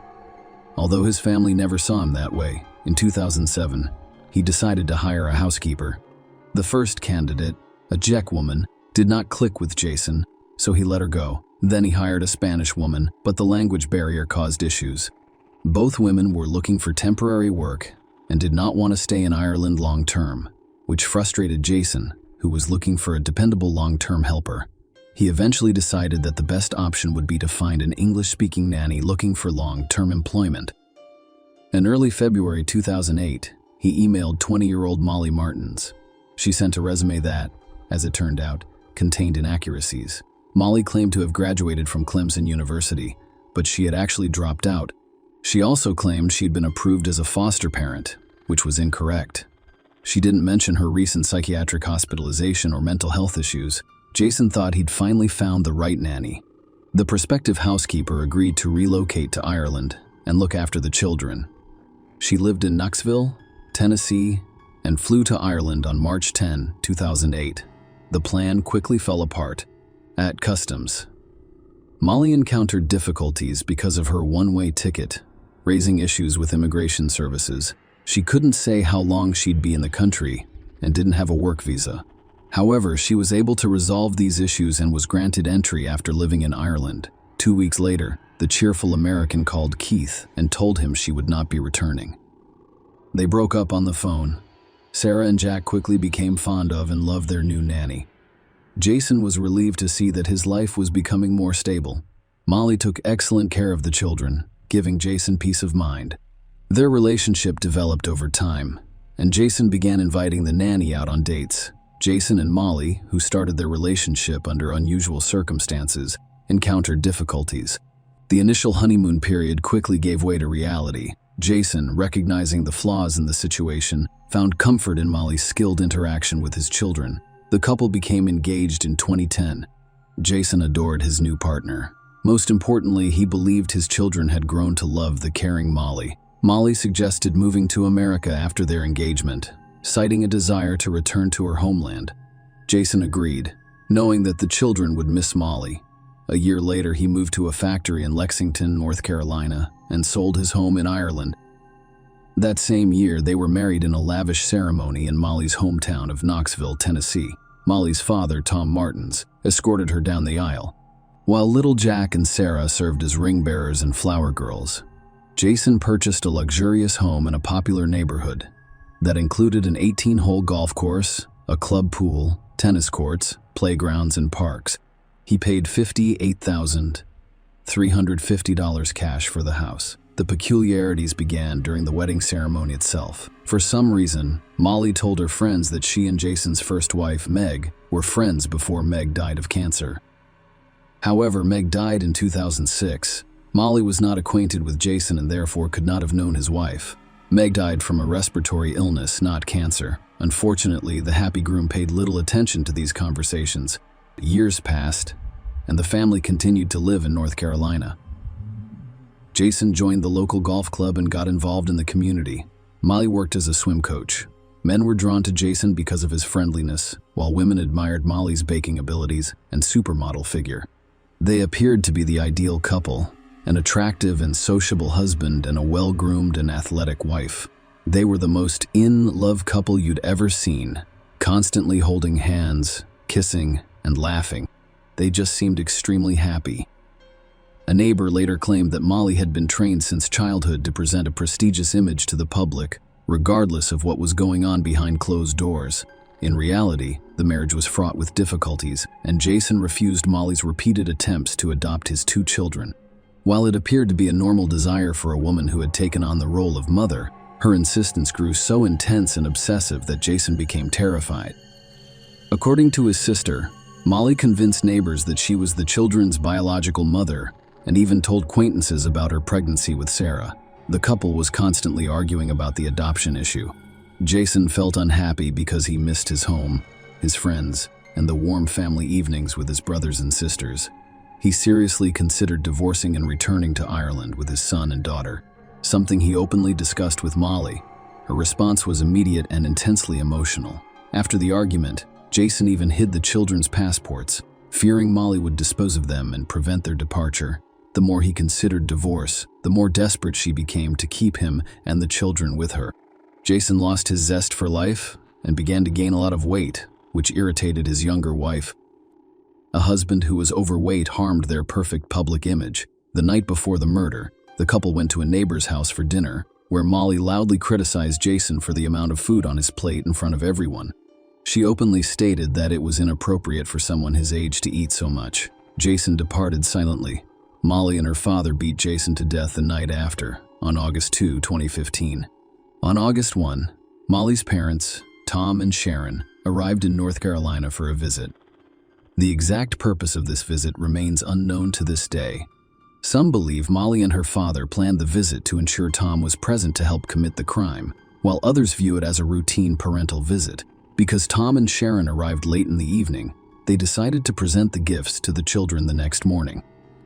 Although his family never saw him that way, in 2007, he decided to hire a housekeeper. The first candidate, a Czech woman, did not click with Jason, so he let her go. Then he hired a Spanish woman, but the language barrier caused issues. Both women were looking for temporary work and did not want to stay in Ireland long-term, which frustrated Jason, who was looking for a dependable long-term helper. He eventually decided that the best option would be to find an English-speaking nanny looking for long-term employment. In early February 2008, he emailed 20-year-old Molly Martins. She sent a resume that, as it turned out, contained inaccuracies. Molly claimed to have graduated from Clemson University, but she had actually dropped out. She also claimed she'd been approved as a foster parent, which was incorrect. She didn't mention her recent psychiatric hospitalization or mental health issues. Jason thought he'd finally found the right nanny. The prospective housekeeper agreed to relocate to Ireland and look after the children. She lived in Knoxville, Tennessee, and flew to Ireland on March 10, 2008. The plan quickly fell apart. At customs, Molly encountered difficulties because of her one-way ticket, raising issues with immigration services. She couldn't say how long she'd be in the country and didn't have a work visa. However, she was able to resolve these issues and was granted entry after living in Ireland. 2 weeks later, the cheerful American called Keith and told him she would not be returning. They broke up on the phone. Sarah and Jack quickly became fond of and loved their new nanny. Jason was relieved to see that his life was becoming more stable. Molly took excellent care of the children, giving Jason peace of mind. Their relationship developed over time, and Jason began inviting the nanny out on dates. Jason and Molly, who started their relationship under unusual circumstances, encountered difficulties. The initial honeymoon period quickly gave way to reality. Jason, recognizing the flaws in the situation, found comfort in Molly's skilled interaction with his children. The couple became engaged in 2010. Jason adored his new partner. Most importantly, he believed his children had grown to love the caring Molly. Molly suggested moving to America after their engagement, citing a desire to return to her homeland. Jason agreed, knowing that the children would miss Molly. A year later, he moved to a factory in Lexington, North Carolina, and sold his home in Ireland. That same year, they were married in a lavish ceremony in Molly's hometown of Knoxville, Tennessee. Molly's father, Tom Martins, escorted her down the aisle, while little Jack and Sarah served as ring bearers and flower girls. Jason purchased a luxurious home in a popular neighborhood that included an 18-hole golf course, a club pool, tennis courts, playgrounds, and parks. He paid $58,350 cash for the house. The peculiarities began during the wedding ceremony itself. For some reason, Molly told her friends that she and Jason's first wife, Meg, were friends before Meg died of cancer. However, Meg died in 2006. Molly was not acquainted with Jason and therefore could not have known his wife. Meg died from a respiratory illness, not cancer. Unfortunately, the happy groom paid little attention to these conversations. Years passed, and the family continued to live in North Carolina. Jason joined the local golf club and got involved in the community. Molly worked as a swim coach. Men were drawn to Jason because of his friendliness, while women admired Molly's baking abilities and supermodel figure. They appeared to be the ideal couple, an attractive and sociable husband and a well-groomed and athletic wife. They were the most in-love couple you'd ever seen, constantly holding hands, kissing, and laughing. They just seemed extremely happy. A neighbor later claimed that Molly had been trained since childhood to present a prestigious image to the public, regardless of what was going on behind closed doors. In reality, the marriage was fraught with difficulties, and Jason refused Molly's repeated attempts to adopt his 2 children. While it appeared to be a normal desire for a woman who had taken on the role of mother, her insistence grew so intense and obsessive that Jason became terrified. According to his sister, Molly convinced neighbors that she was the children's biological mother and even told acquaintances about her pregnancy with Sarah. The couple was constantly arguing about the adoption issue. Jason felt unhappy because he missed his home, his friends, and the warm family evenings with his brothers and sisters. He seriously considered divorcing and returning to Ireland with his son and daughter, something he openly discussed with Molly. Her response was immediate and intensely emotional. After the argument, Jason even hid the children's passports, fearing Molly would dispose of them and prevent their departure. The more he considered divorce, the more desperate she became to keep him and the children with her. Jason lost his zest for life and began to gain a lot of weight, which irritated his younger wife. A husband who was overweight harmed their perfect public image. The night before the murder, the couple went to a neighbor's house for dinner, where Molly loudly criticized Jason for the amount of food on his plate in front of everyone. She openly stated that it was inappropriate for someone his age to eat so much. Jason departed silently. Molly and her father beat Jason to death the night after, on August 2, 2015. On August 1, Molly's parents, Tom and Sharon, arrived in North Carolina for a visit. The exact purpose of this visit remains unknown to this day. Some believe Molly and her father planned the visit to ensure Tom was present to help commit the crime, while others view it as a routine parental visit. Because Tom and Sharon arrived late in the evening, they decided to present the gifts to the children the next morning.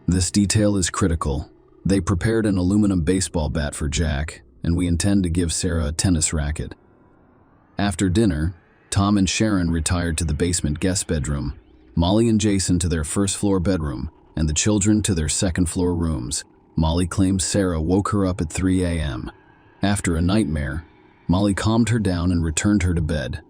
This detail is critical. They prepared an aluminum baseball bat for Jack, and we intend to give Sarah a tennis racket. After dinner, Tom and Sharon retired to the basement guest bedroom, Molly and Jason to their first-floor bedroom, and the children to their second-floor rooms. Molly claims Sarah woke her up at 3 a.m. After a nightmare, Molly calmed her down and returned her to bed.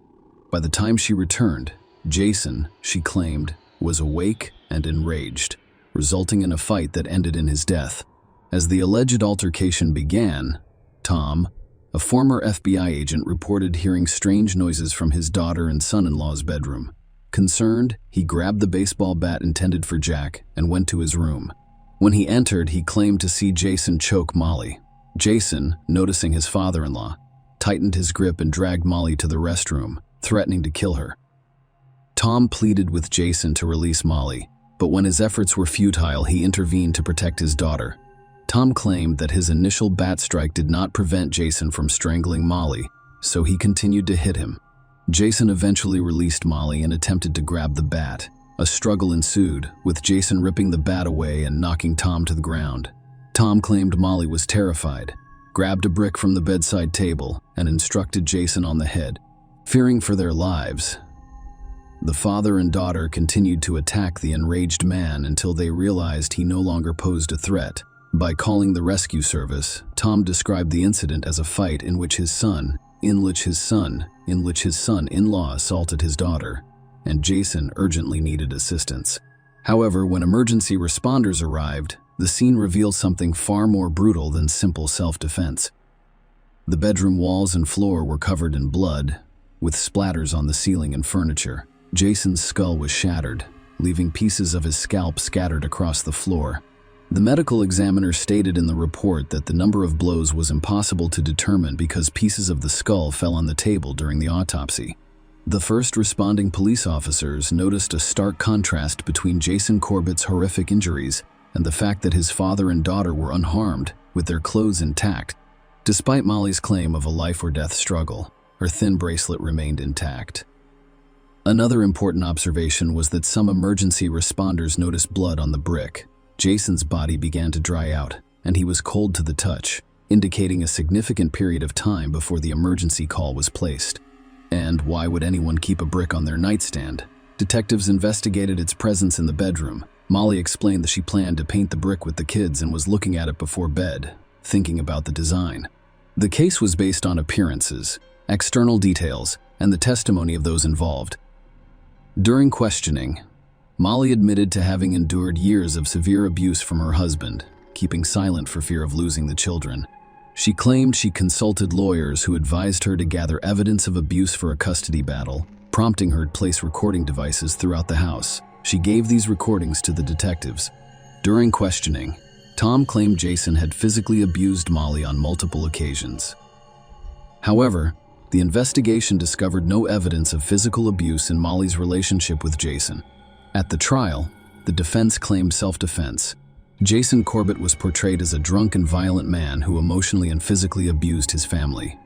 By the time she returned, Jason, she claimed, was awake and enraged, resulting in a fight that ended in his death. As the alleged altercation began, Tom, a former FBI agent, reported hearing strange noises from his daughter and son-in-law's bedroom. Concerned, he grabbed the baseball bat intended for Jack and went to his room. When he entered, he claimed to see Jason choke Molly. Jason, noticing his father-in-law, tightened his grip and dragged Molly to the restroom, threatening to kill her. Tom pleaded with Jason to release Molly, but when his efforts were futile, he intervened to protect his daughter. Tom claimed that his initial bat strike did not prevent Jason from strangling Molly, so he continued to hit him. Jason eventually released Molly and attempted to grab the bat. A struggle ensued, with Jason ripping the bat away and knocking Tom to the ground. Tom claimed Molly was terrified, grabbed a brick from the bedside table, and instructed Jason on the head. Fearing for their lives, The father and daughter continued to attack the enraged man until they realized he no longer posed a threat. By calling the rescue service, Tom described the incident as a fight in which his son-in-law assaulted his daughter, and Jason urgently needed assistance. However, when emergency responders arrived, the scene revealed something far more brutal than simple self-defense. The bedroom walls and floor were covered in blood, with splatters on the ceiling and furniture. Jason's skull was shattered, leaving pieces of his scalp scattered across the floor. The medical examiner stated in the report that the number of blows was impossible to determine because pieces of the skull fell on the table during the autopsy. The first responding police officers noticed a stark contrast between Jason Corbett's horrific injuries and the fact that his father and daughter were unharmed, with their clothes intact. Despite Molly's claim of a life-or-death struggle, her thin bracelet remained intact. Another important observation was that some emergency responders noticed blood on the brick. Jason's body began to dry out, and he was cold to the touch, indicating a significant period of time before the emergency call was placed. And why would anyone keep a brick on their nightstand? Detectives investigated its presence in the bedroom. Molly explained that she planned to paint the brick with the kids and was looking at it before bed, thinking about the design. The case was based on appearances, external details, and the testimony of those involved. During questioning, Molly admitted to having endured years of severe abuse from her husband, keeping silent for fear of losing the children. She claimed she consulted lawyers who advised her to gather evidence of abuse for a custody battle, prompting her to place recording devices throughout the house. She gave these recordings to the detectives. During questioning, Tom claimed Jason had physically abused Molly on multiple occasions. However, the investigation discovered no evidence of physical abuse in Molly's relationship with Jason. At the trial, the defense claimed self-defense. Jason Corbett was portrayed as a drunk and violent man who emotionally and physically abused his family.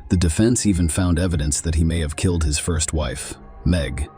The defense even found evidence that he may have killed his first wife, Meg.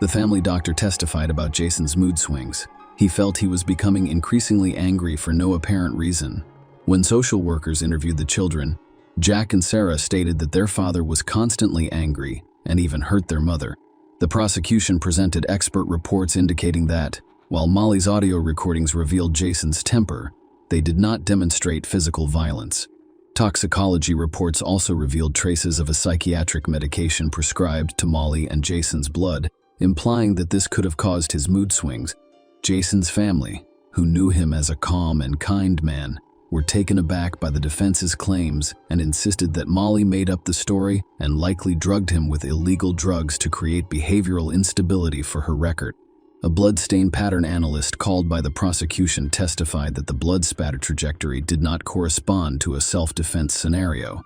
The family doctor testified about Jason's mood swings. He felt he was becoming increasingly angry for no apparent reason. When social workers interviewed the children, Jack and Sarah stated that their father was constantly angry and even hurt their mother. The prosecution presented expert reports indicating that, while Molly's audio recordings revealed Jason's temper, they did not demonstrate physical violence. Toxicology reports also revealed traces of a psychiatric medication prescribed to Molly and Jason's blood, implying that this could have caused his mood swings. Jason's family, who knew him as a calm and kind man, were taken aback by the defense's claims and insisted that Molly made up the story and likely drugged him with illegal drugs to create behavioral instability for her record. A bloodstain pattern analyst called by the prosecution testified that the blood spatter trajectory did not correspond to a self-defense scenario.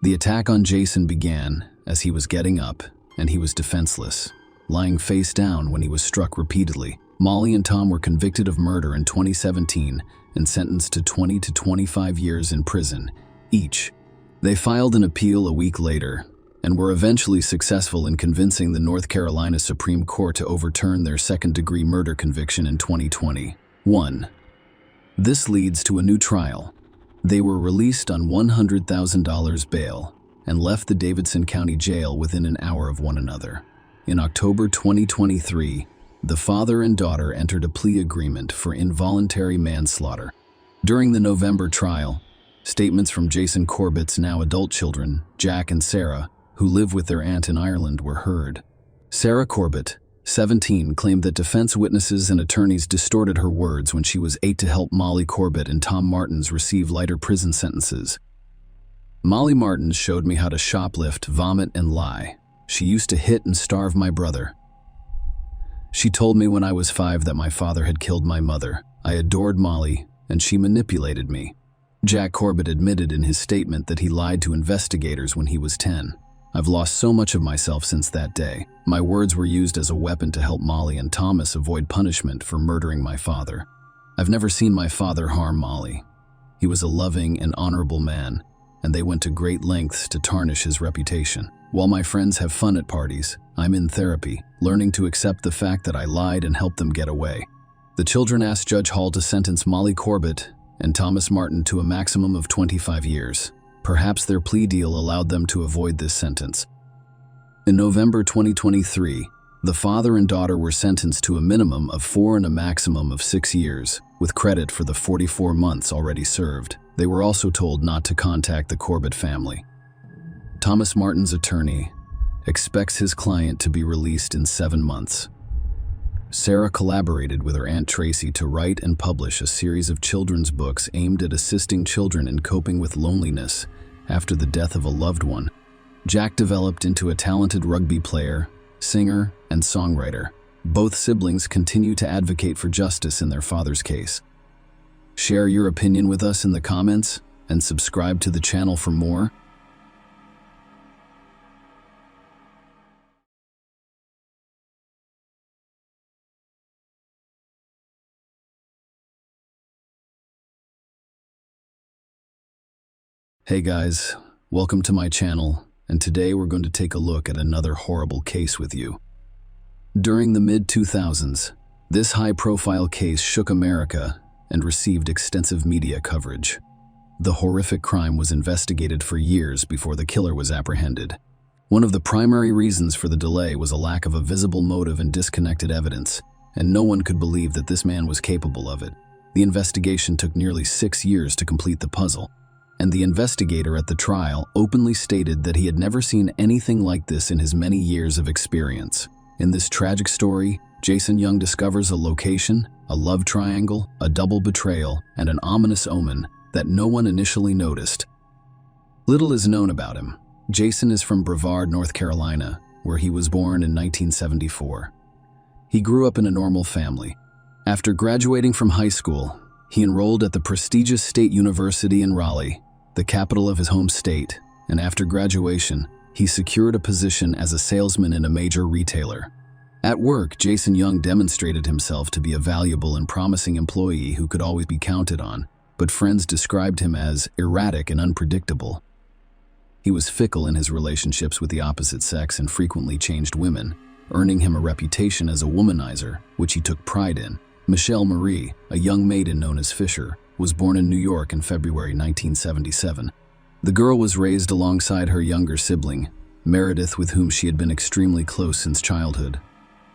The attack on Jason began as he was getting up, and he was defenseless, lying face down when he was struck repeatedly. Molly and Tom were convicted of murder in 2017 and sentenced to 20 to 25 years in prison, each. They filed an appeal a week later and were eventually successful in convincing the North Carolina Supreme Court to overturn their second-degree murder conviction in 2021. This leads to a new trial. They were released on $100,000 bail and left the Davidson County Jail within an hour of one another. In October 2023, the father and daughter entered a plea agreement for involuntary manslaughter. During the November trial, statements from Jason Corbett's now adult children, Jack and Sarah, who live with their aunt in Ireland, were heard. Sarah Corbett, 17, claimed that defense witnesses and attorneys distorted her words when she was 8 to help Molly Corbett and Tom Martins receive lighter prison sentences. Molly Martins showed me how to shoplift, vomit, and lie. She used to hit and starve my brother. She told me when I was 5 that my father had killed my mother. I adored Molly, and she manipulated me. Jack Corbett admitted in his statement that he lied to investigators when he was 10. I've lost so much of myself since that day. My words were used as a weapon to help Molly and Thomas avoid punishment for murdering my father. I've never seen my father harm Molly. He was a loving and honorable man, and they went to great lengths to tarnish his reputation. While my friends have fun at parties, I'm in therapy, learning to accept the fact that I lied and helped them get away. The children asked Judge Hall to sentence Molly Corbett and Thomas Martin to a maximum of 25 years. Perhaps their plea deal allowed them to avoid this sentence. In November 2023, the father and daughter were sentenced to a minimum of 4 and a maximum of 6 years, with credit for the 44 months already served. They were also told not to contact the Corbett family. Thomas Martin's attorney expects his client to be released in 7 months. Sarah collaborated with her Aunt Tracy to write and publish a series of children's books aimed at assisting children in coping with loneliness after the death of a loved one. Jack developed into a talented rugby player, singer, and songwriter. Both siblings continue to advocate for justice in their father's case. Share your opinion with us in the comments and subscribe to the channel for more. Hey guys, welcome to my channel, and today we're going to take a look at another horrible case with you. During the mid-2000s, this high-profile case shook America and received extensive media coverage. The horrific crime was investigated for years before the killer was apprehended. One of the primary reasons for the delay was a lack of a visible motive and disconnected evidence, and no one could believe that this man was capable of it. The investigation took nearly 6 years to complete the puzzle, and the investigator at the trial openly stated that he had never seen anything like this in his many years of experience. In this tragic story, Jason Young discovers a location, a love triangle, a double betrayal, and an ominous omen that no one initially noticed. Little is known about him. Jason is from Brevard, North Carolina, where he was born in 1974. He grew up in a normal family. After graduating from high school, he enrolled at the prestigious State University in Raleigh, the capital of his home state, and after graduation, he secured a position as a salesman in a major retailer. At work, Jason Young demonstrated himself to be a valuable and promising employee who could always be counted on, but friends described him as erratic and unpredictable. He was fickle in his relationships with the opposite sex and frequently changed women, earning him a reputation as a womanizer, which he took pride in. Michelle Marie, a young maiden known as Fisher, was born in New York in February 1977. The girl was raised alongside her younger sibling, Meredith, with whom she had been extremely close since childhood.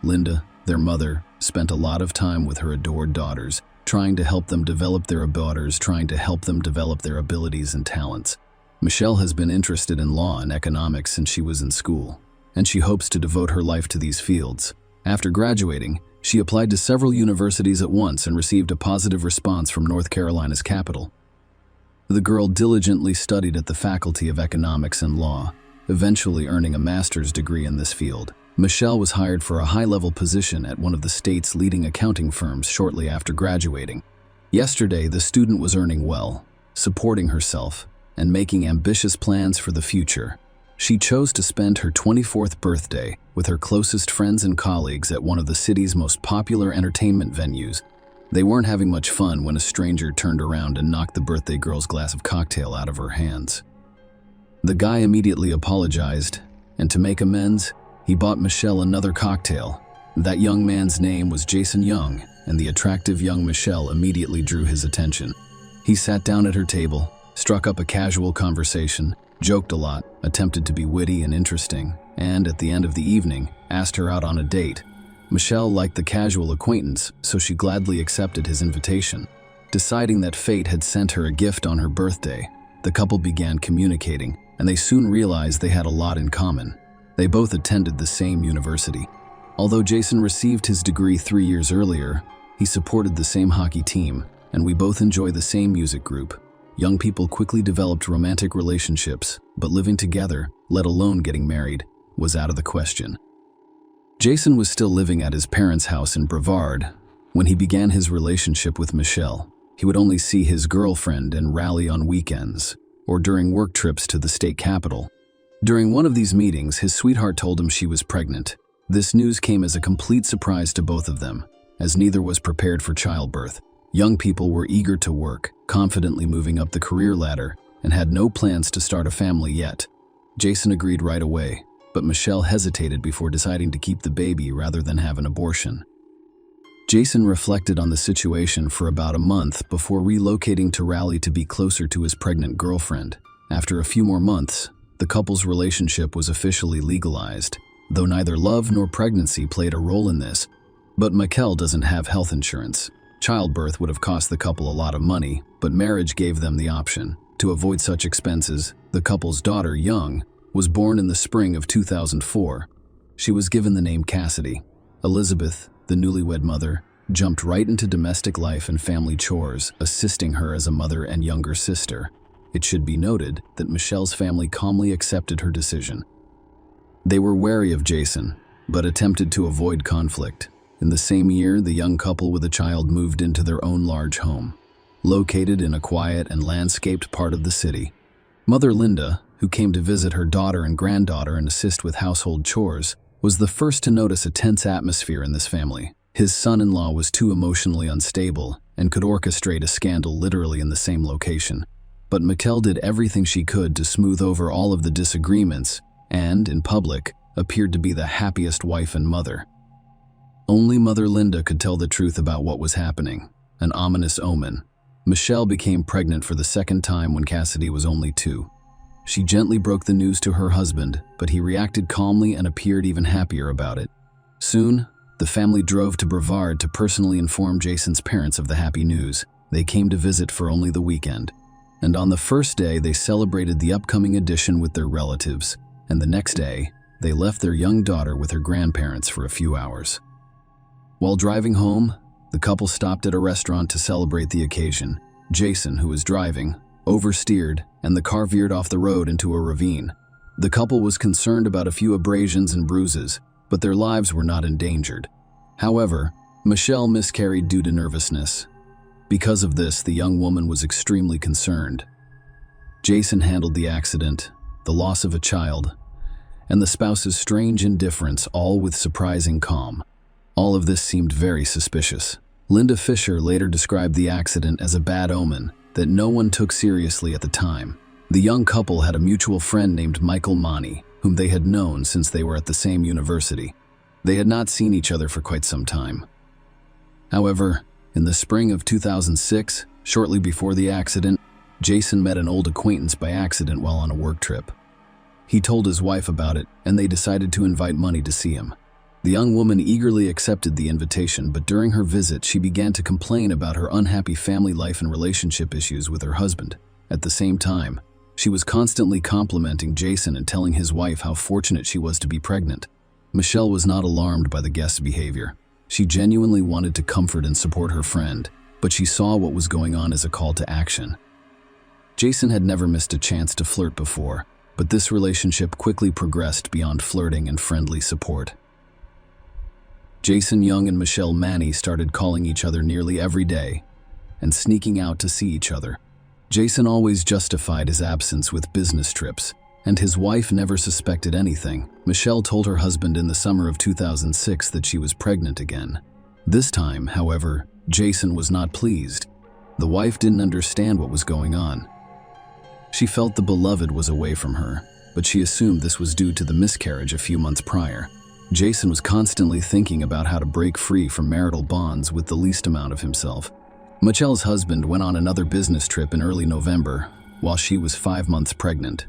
Linda, their mother, spent a lot of time with her adored daughters, trying to help them develop their abilities and talents. Michelle has been interested in law and economics since she was in school, and she hopes to devote her life to these fields. After graduating, she applied to several universities at once and received a positive response from North Carolina's capital. The girl diligently studied at the Faculty of Economics and Law, eventually earning a master's degree in this field. Michelle was hired for a high-level position at one of the state's leading accounting firms shortly after graduating. Yesterday, the student was earning well, supporting herself, and making ambitious plans for the future. She chose to spend her 24th birthday with her closest friends and colleagues at one of the city's most popular entertainment venues. They weren't having much fun when a stranger turned around and knocked the birthday girl's glass of cocktail out of her hands. The guy immediately apologized, and to make amends, he bought Michelle another cocktail. That young man's name was Jason Young, and the attractive young Michelle immediately drew his attention. He sat down at her table, struck up a casual conversation, joked a lot, attempted to be witty and interesting, and at the end of the evening, asked her out on a date. Michelle liked the casual acquaintance, so she gladly accepted his invitation. Deciding that fate had sent her a gift on her birthday, the couple began communicating, and they soon realized they had a lot in common. They both attended the same university. Although Jason received his degree 3 years earlier, he supported the same hockey team, and we both enjoy the same music group. Young people quickly developed romantic relationships, but living together, let alone getting married, was out of the question. Jason was still living at his parents' house in Brevard when he began his relationship with Michelle. He would only see his girlfriend in Raleigh on weekends or during work trips to the state capital. During one of these meetings, his sweetheart told him she was pregnant. This news came as a complete surprise to both of them, as neither was prepared for childbirth. Young people were eager to work, confidently moving up the career ladder, and had no plans to start a family yet. Jason agreed right away, but Michelle hesitated before deciding to keep the baby rather than have an abortion. Jason reflected on the situation for about a month before relocating to Raleigh to be closer to his pregnant girlfriend. After a few more months, the couple's relationship was officially legalized, though neither love nor pregnancy played a role in this. But Mikel doesn't have health insurance. Childbirth would have cost the couple a lot of money, but marriage gave them the option. To avoid such expenses, the couple's daughter, Young, was born in the spring of 2004. She was given the name Cassidy. Elizabeth, the newlywed mother, jumped right into domestic life and family chores, assisting her as a mother and younger sister. It should be noted that Michelle's family calmly accepted her decision. They were wary of Jason, but attempted to avoid conflict. In the same year, the young couple with a child moved into their own large home, located in a quiet and landscaped part of the city. Mother Linda, who came to visit her daughter and granddaughter and assist with household chores, was the first to notice a tense atmosphere in this family. His son-in-law was too emotionally unstable and could orchestrate a scandal literally in the same location. But Mikel did everything she could to smooth over all of the disagreements and, in public, appeared to be the happiest wife and mother. Only Mother Linda could tell the truth about what was happening, an ominous omen. Michelle became pregnant for the second time when Cassidy was only 2. She gently broke the news to her husband, but he reacted calmly and appeared even happier about it. Soon, the family drove to Brevard to personally inform Jason's parents of the happy news. They came to visit for only the weekend. And on the first day, they celebrated the upcoming addition with their relatives. And the next day, they left their young daughter with her grandparents for a few hours. While driving home, the couple stopped at a restaurant to celebrate the occasion. Jason, who was driving, oversteered, and the car veered off the road into a ravine. The couple was concerned about a few abrasions and bruises, but their lives were not endangered. However, Michelle miscarried due to nervousness. Because of this, the young woman was extremely concerned. Jason handled the accident, the loss of a child, and the spouse's strange indifference, all with surprising calm. All of this seemed very suspicious. Linda Fisher later described the accident as a bad omen that no one took seriously at the time. The young couple had a mutual friend named Michael Monty, whom they had known since they were at the same university. They had not seen each other for quite some time. However, in the spring of 2006, shortly before the accident, Jason met an old acquaintance by accident while on a work trip. He told his wife about it, and they decided to invite Monty to see him. The young woman eagerly accepted the invitation, but during her visit, she began to complain about her unhappy family life and relationship issues with her husband. At the same time, she was constantly complimenting Jason and telling his wife how fortunate she was to be pregnant. Michelle was not alarmed by the guest's behavior. She genuinely wanted to comfort and support her friend, but she saw what was going on as a call to action. Jason had never missed a chance to flirt before, but this relationship quickly progressed beyond flirting and friendly support. Jason Young and Michelle Manny started calling each other nearly every day and sneaking out to see each other. Jason always justified his absence with business trips, and his wife never suspected anything. Michelle told her husband in the summer of 2006 that she was pregnant again. This time, however, Jason was not pleased. The wife didn't understand what was going on. She felt the beloved was away from her, but she assumed this was due to the miscarriage a few months prior. Jason was constantly thinking about how to break free from marital bonds with the least amount of himself. Michelle's husband went on another business trip in early November, while she was 5 months pregnant.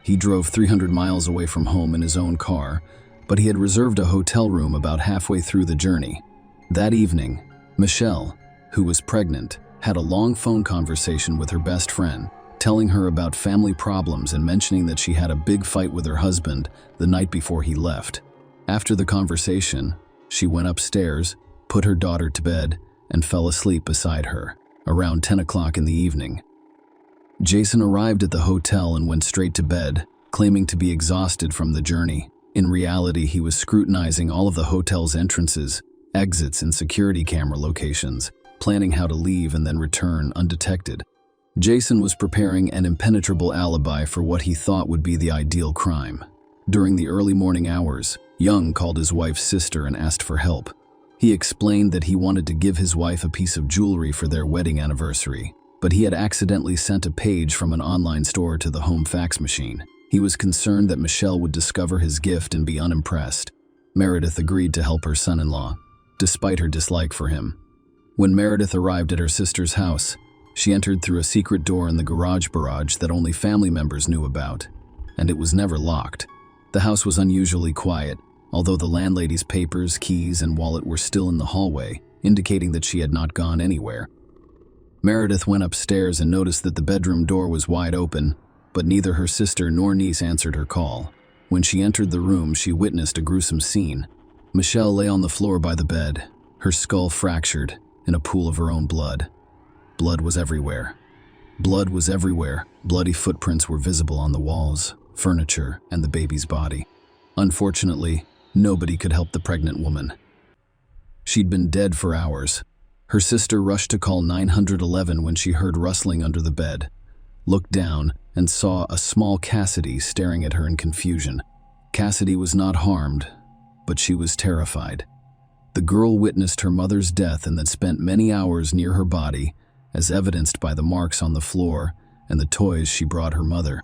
He drove 300 miles away from home in his own car, but he had reserved a hotel room about halfway through the journey. That evening, Michelle, who was pregnant, had a long phone conversation with her best friend, telling her about family problems and mentioning that she had a big fight with her husband the night before he left. After the conversation, she went upstairs, put her daughter to bed, and fell asleep beside her, around 10 o'clock in the evening. Jason arrived at the hotel and went straight to bed, claiming to be exhausted from the journey. In reality, he was scrutinizing all of the hotel's entrances, exits, and security camera locations, planning how to leave and then return undetected. Jason was preparing an impenetrable alibi for what he thought would be the ideal crime. During the early morning hours, Young called his wife's sister and asked for help. He explained that he wanted to give his wife a piece of jewelry for their wedding anniversary, but he had accidentally sent a page from an online store to the home fax machine. He was concerned that Michelle would discover his gift and be unimpressed. Meredith agreed to help her son-in-law, despite her dislike for him. When Meredith arrived at her sister's house, she entered through a secret door in the garage that only family members knew about. and it was never locked. The house was unusually quiet, although the landlady's papers, keys, and wallet were still in the hallway, indicating that she had not gone anywhere. Meredith went upstairs and noticed that the bedroom door was wide open, but neither her sister nor niece answered her call. When she entered the room, she witnessed a gruesome scene. Michelle lay on the floor by the bed, her skull fractured, in a pool of her own blood. Blood was everywhere. Blood was everywhere. Bloody footprints were visible on the walls, furniture, and the baby's body. Unfortunately, nobody could help the pregnant woman. She'd been dead for hours. Her sister rushed to call 911 when she heard rustling under the bed, looked down, and saw a small Cassidy staring at her in confusion. Cassidy was not harmed, but she was terrified. The girl witnessed her mother's death and then spent many hours near her body, as evidenced by the marks on the floor and the toys she brought her mother.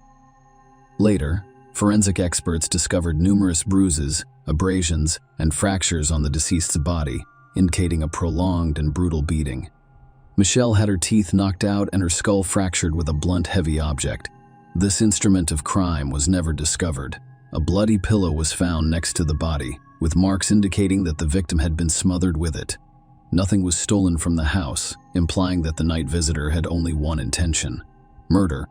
Later, forensic experts discovered numerous bruises, abrasions, and fractures on the deceased's body, indicating a prolonged and brutal beating. Michelle had her teeth knocked out and her skull fractured with a blunt, heavy object. This instrument of crime was never discovered. A bloody pillow was found next to the body, with marks indicating that the victim had been smothered with it. Nothing was stolen from the house, implying that the night visitor had only one intention: murder.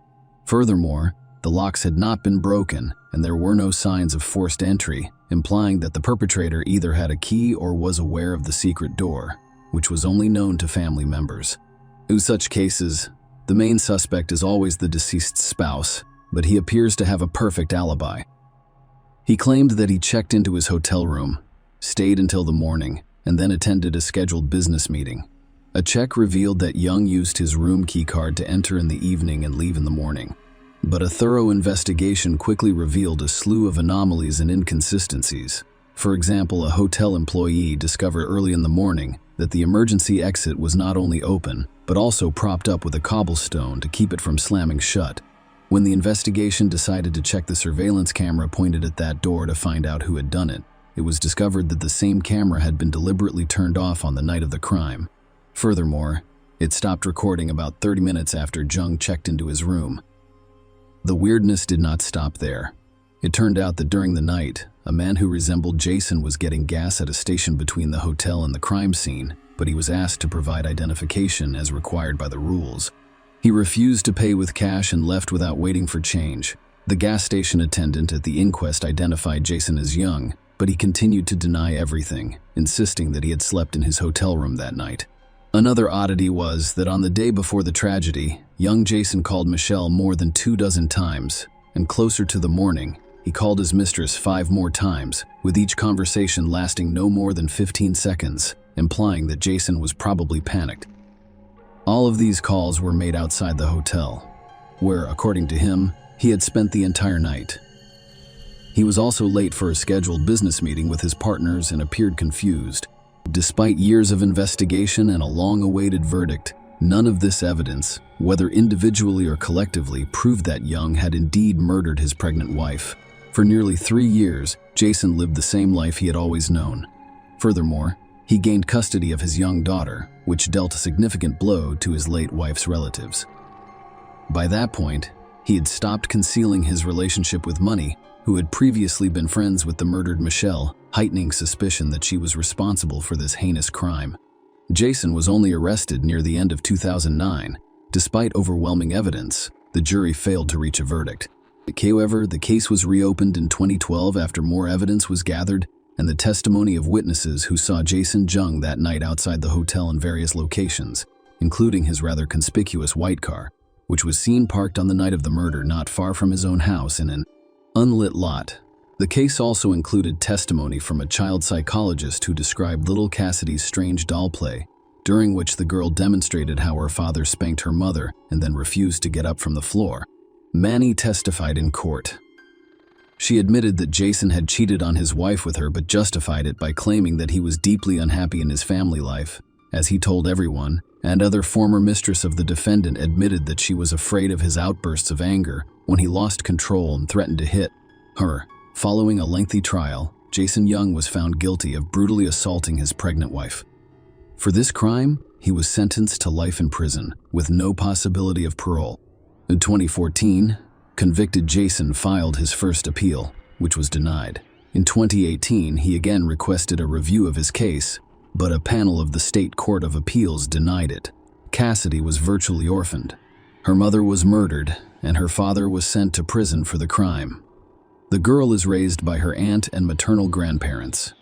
Furthermore, the locks had not been broken, and there were no signs of forced entry, implying that the perpetrator either had a key or was aware of the secret door, which was only known to family members. In such cases, the main suspect is always the deceased's spouse, but he appears to have a perfect alibi. He claimed that he checked into his hotel room, stayed until the morning, and then attended a scheduled business meeting. A check revealed that Young used his room key card to enter in the evening and leave in the morning. But a thorough investigation quickly revealed a slew of anomalies and inconsistencies. For example, a hotel employee discovered early in the morning that the emergency exit was not only open, but also propped up with a cobblestone to keep it from slamming shut. When the investigation decided to check the surveillance camera pointed at that door to find out who had done it, it was discovered that the same camera had been deliberately turned off on the night of the crime. Furthermore, it stopped recording about 30 minutes after Jung checked into his room. The weirdness did not stop there. It turned out that during the night, a man who resembled Jason was getting gas at a station between the hotel and the crime scene, but he was asked to provide identification as required by the rules. He refused to pay with cash and left without waiting for change. The gas station attendant at the inquest identified Jason as Young, but he continued to deny everything, insisting that he had slept in his hotel room that night. Another oddity was that on the day before the tragedy, young Jason called Michelle more than 24 times, and closer to the morning, he called his mistress 5 more times, with each conversation lasting no more than 15 seconds, implying that Jason was probably panicked. All of these calls were made outside the hotel, where, according to him, he had spent the entire night. He was also late for a scheduled business meeting with his partners and appeared confused. Despite years of investigation and a long-awaited verdict, none of this evidence, whether individually or collectively, proved that Young had indeed murdered his pregnant wife. For nearly 3 years, Jason lived the same life he had always known. Furthermore, he gained custody of his young daughter, which dealt a significant blow to his late wife's relatives. By that point, he had stopped concealing his relationship with Money, who had previously been friends with the murdered Michelle, heightening suspicion that she was responsible for this heinous crime. Jason was only arrested near the end of 2009. Despite overwhelming evidence, the jury failed to reach a verdict. However, the case was reopened in 2012 after more evidence was gathered and the testimony of witnesses who saw Jason Jung that night outside the hotel in various locations, including his rather conspicuous white car, which was seen parked on the night of the murder not far from his own house in an unlit lot. The case also included testimony from a child psychologist who described little Cassidy's strange doll play, during which the girl demonstrated how her father spanked her mother and then refused to get up from the floor. Manny testified in court. She admitted that Jason had cheated on his wife with her but justified it by claiming that he was deeply unhappy in his family life, as he told everyone, and other former mistress of the defendant admitted that she was afraid of his outbursts of anger when he lost control and threatened to hit her. Following a lengthy trial, Jason Young was found guilty of brutally assaulting his pregnant wife. For this crime, he was sentenced to life in prison, with no possibility of parole. In 2014, Convicted Jason filed his first appeal, which was denied. In 2018, he again requested a review of his case, but a panel of the State Court of Appeals denied it. Cassidy was virtually orphaned. Her mother was murdered, and her father was sent to prison for the crime. The girl is raised by her aunt and maternal grandparents.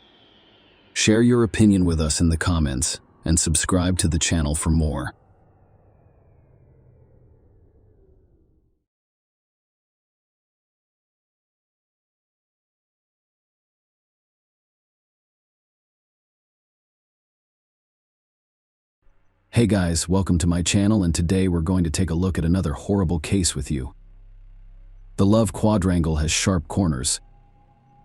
Share your opinion with us in the comments, and subscribe to the channel for more. Hey guys, welcome to my channel, and today we're going to take a look at another horrible case with you. The love quadrangle has sharp corners.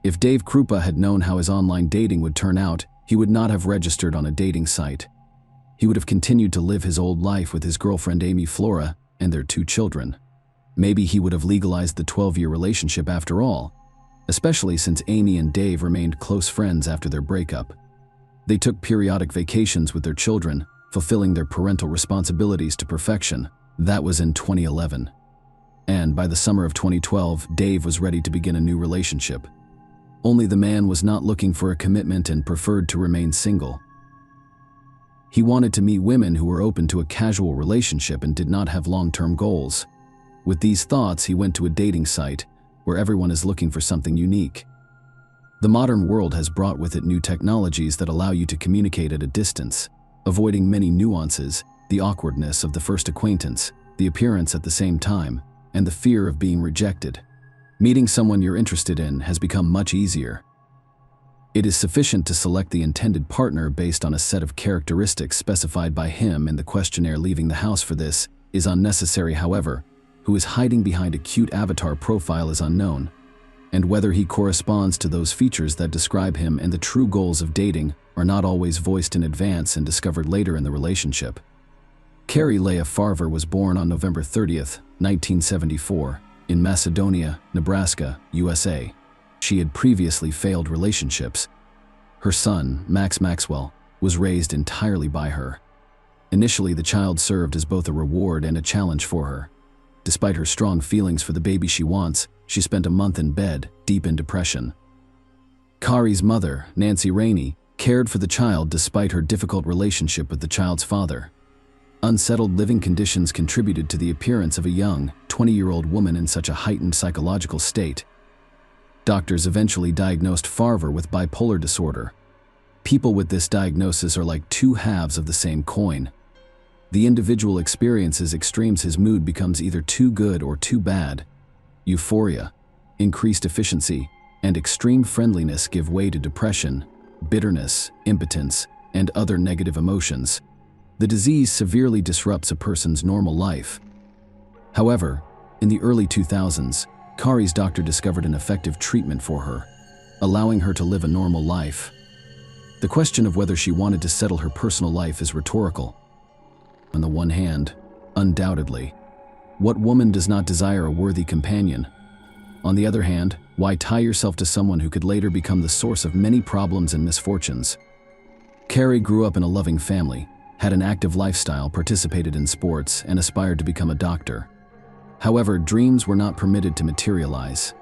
If Dave Krupa had known how his online dating would turn out, he would not have registered on a dating site. He would have continued to live his old life with his girlfriend Amy Flora and their 2 children. Maybe he would have legalized the 12-year relationship after all, especially since Amy and Dave remained close friends after their breakup. They took periodic vacations with their children, fulfilling their parental responsibilities to perfection. That was in 2011. And by the summer of 2012, Dave was ready to begin a new relationship. Only the man was not looking for a commitment and preferred to remain single. He wanted to meet women who were open to a casual relationship and did not have long-term goals. With these thoughts, he went to a dating site where everyone is looking for something unique. The modern world has brought with it new technologies that allow you to communicate at a distance, avoiding many nuances, the awkwardness of the first acquaintance, the appearance at the same time, and the fear of being rejected. Meeting someone you're interested in has become much easier. It is sufficient to select the intended partner based on a set of characteristics specified by him in the questionnaire. Leaving the house for this is unnecessary, however. Who is hiding behind a cute avatar profile is unknown, and whether he corresponds to those features that describe him and the true goals of dating are not always voiced in advance and discovered later in the relationship. Carrie Leah Farver was born on November 30th, 1974, in Macedonia, Nebraska, USA. She had previously failed relationships. Her son, Max Maxwell, was raised entirely by her. Initially, the child served as both a reward and a challenge for her. Despite her strong feelings for the baby she wants, she spent a month in bed, deep in depression. Kari's mother, Nancy Rainey, cared for the child despite her difficult relationship with the child's father. Unsettled living conditions contributed to the appearance of a young, 20-year-old woman in such a heightened psychological state. Doctors eventually diagnosed Farver with bipolar disorder. People with this diagnosis are like 2 halves of the same coin. The individual experiences extremes. His mood becomes either too good or too bad. Euphoria, increased efficiency, and extreme friendliness give way to depression, bitterness, impotence, and other negative emotions. The disease severely disrupts a person's normal life. However, in the early 2000s, Kari's doctor discovered an effective treatment for her, allowing her to live a normal life. The question of whether she wanted to settle her personal life is rhetorical. On the one hand, undoubtedly, what woman does not desire a worthy companion? On the other hand, why tie yourself to someone who could later become the source of many problems and misfortunes? Carrie grew up in a loving family, had an active lifestyle, participated in sports, and aspired to become a doctor. However, dreams were not permitted to materialize.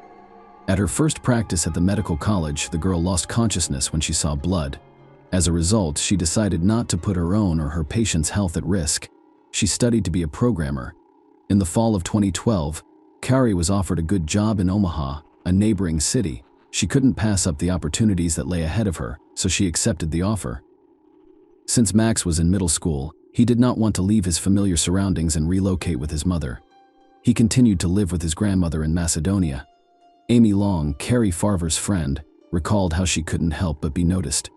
At her first practice at the medical college, the girl lost consciousness when she saw blood. As a result, she decided not to put her own or her patient's health at risk. She studied to be a programmer. In the fall of 2012, Carrie was offered a good job in Omaha, a neighboring city. She couldn't pass up the opportunities that lay ahead of her, so she accepted the offer. Since Max was in middle school, he did not want to leave his familiar surroundings and relocate with his mother. He continued to live with his grandmother in Macedonia. Amy Long, Carrie Farver's friend, recalled how she couldn't help but be noticed.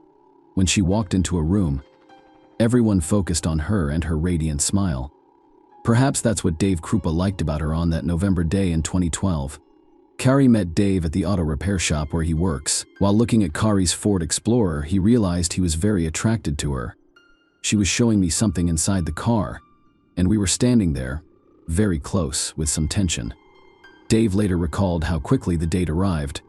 When she walked into a room, everyone focused on her and her radiant smile. Perhaps that's what Dave Krupa liked about her on that November day in 2012. Carrie met Dave at the auto repair shop where he works. While looking at Kari's Ford Explorer, he realized he was very attracted to her. She was showing me something inside the car, and we were standing there, very close, with some tension. Dave later recalled how quickly the date arrived.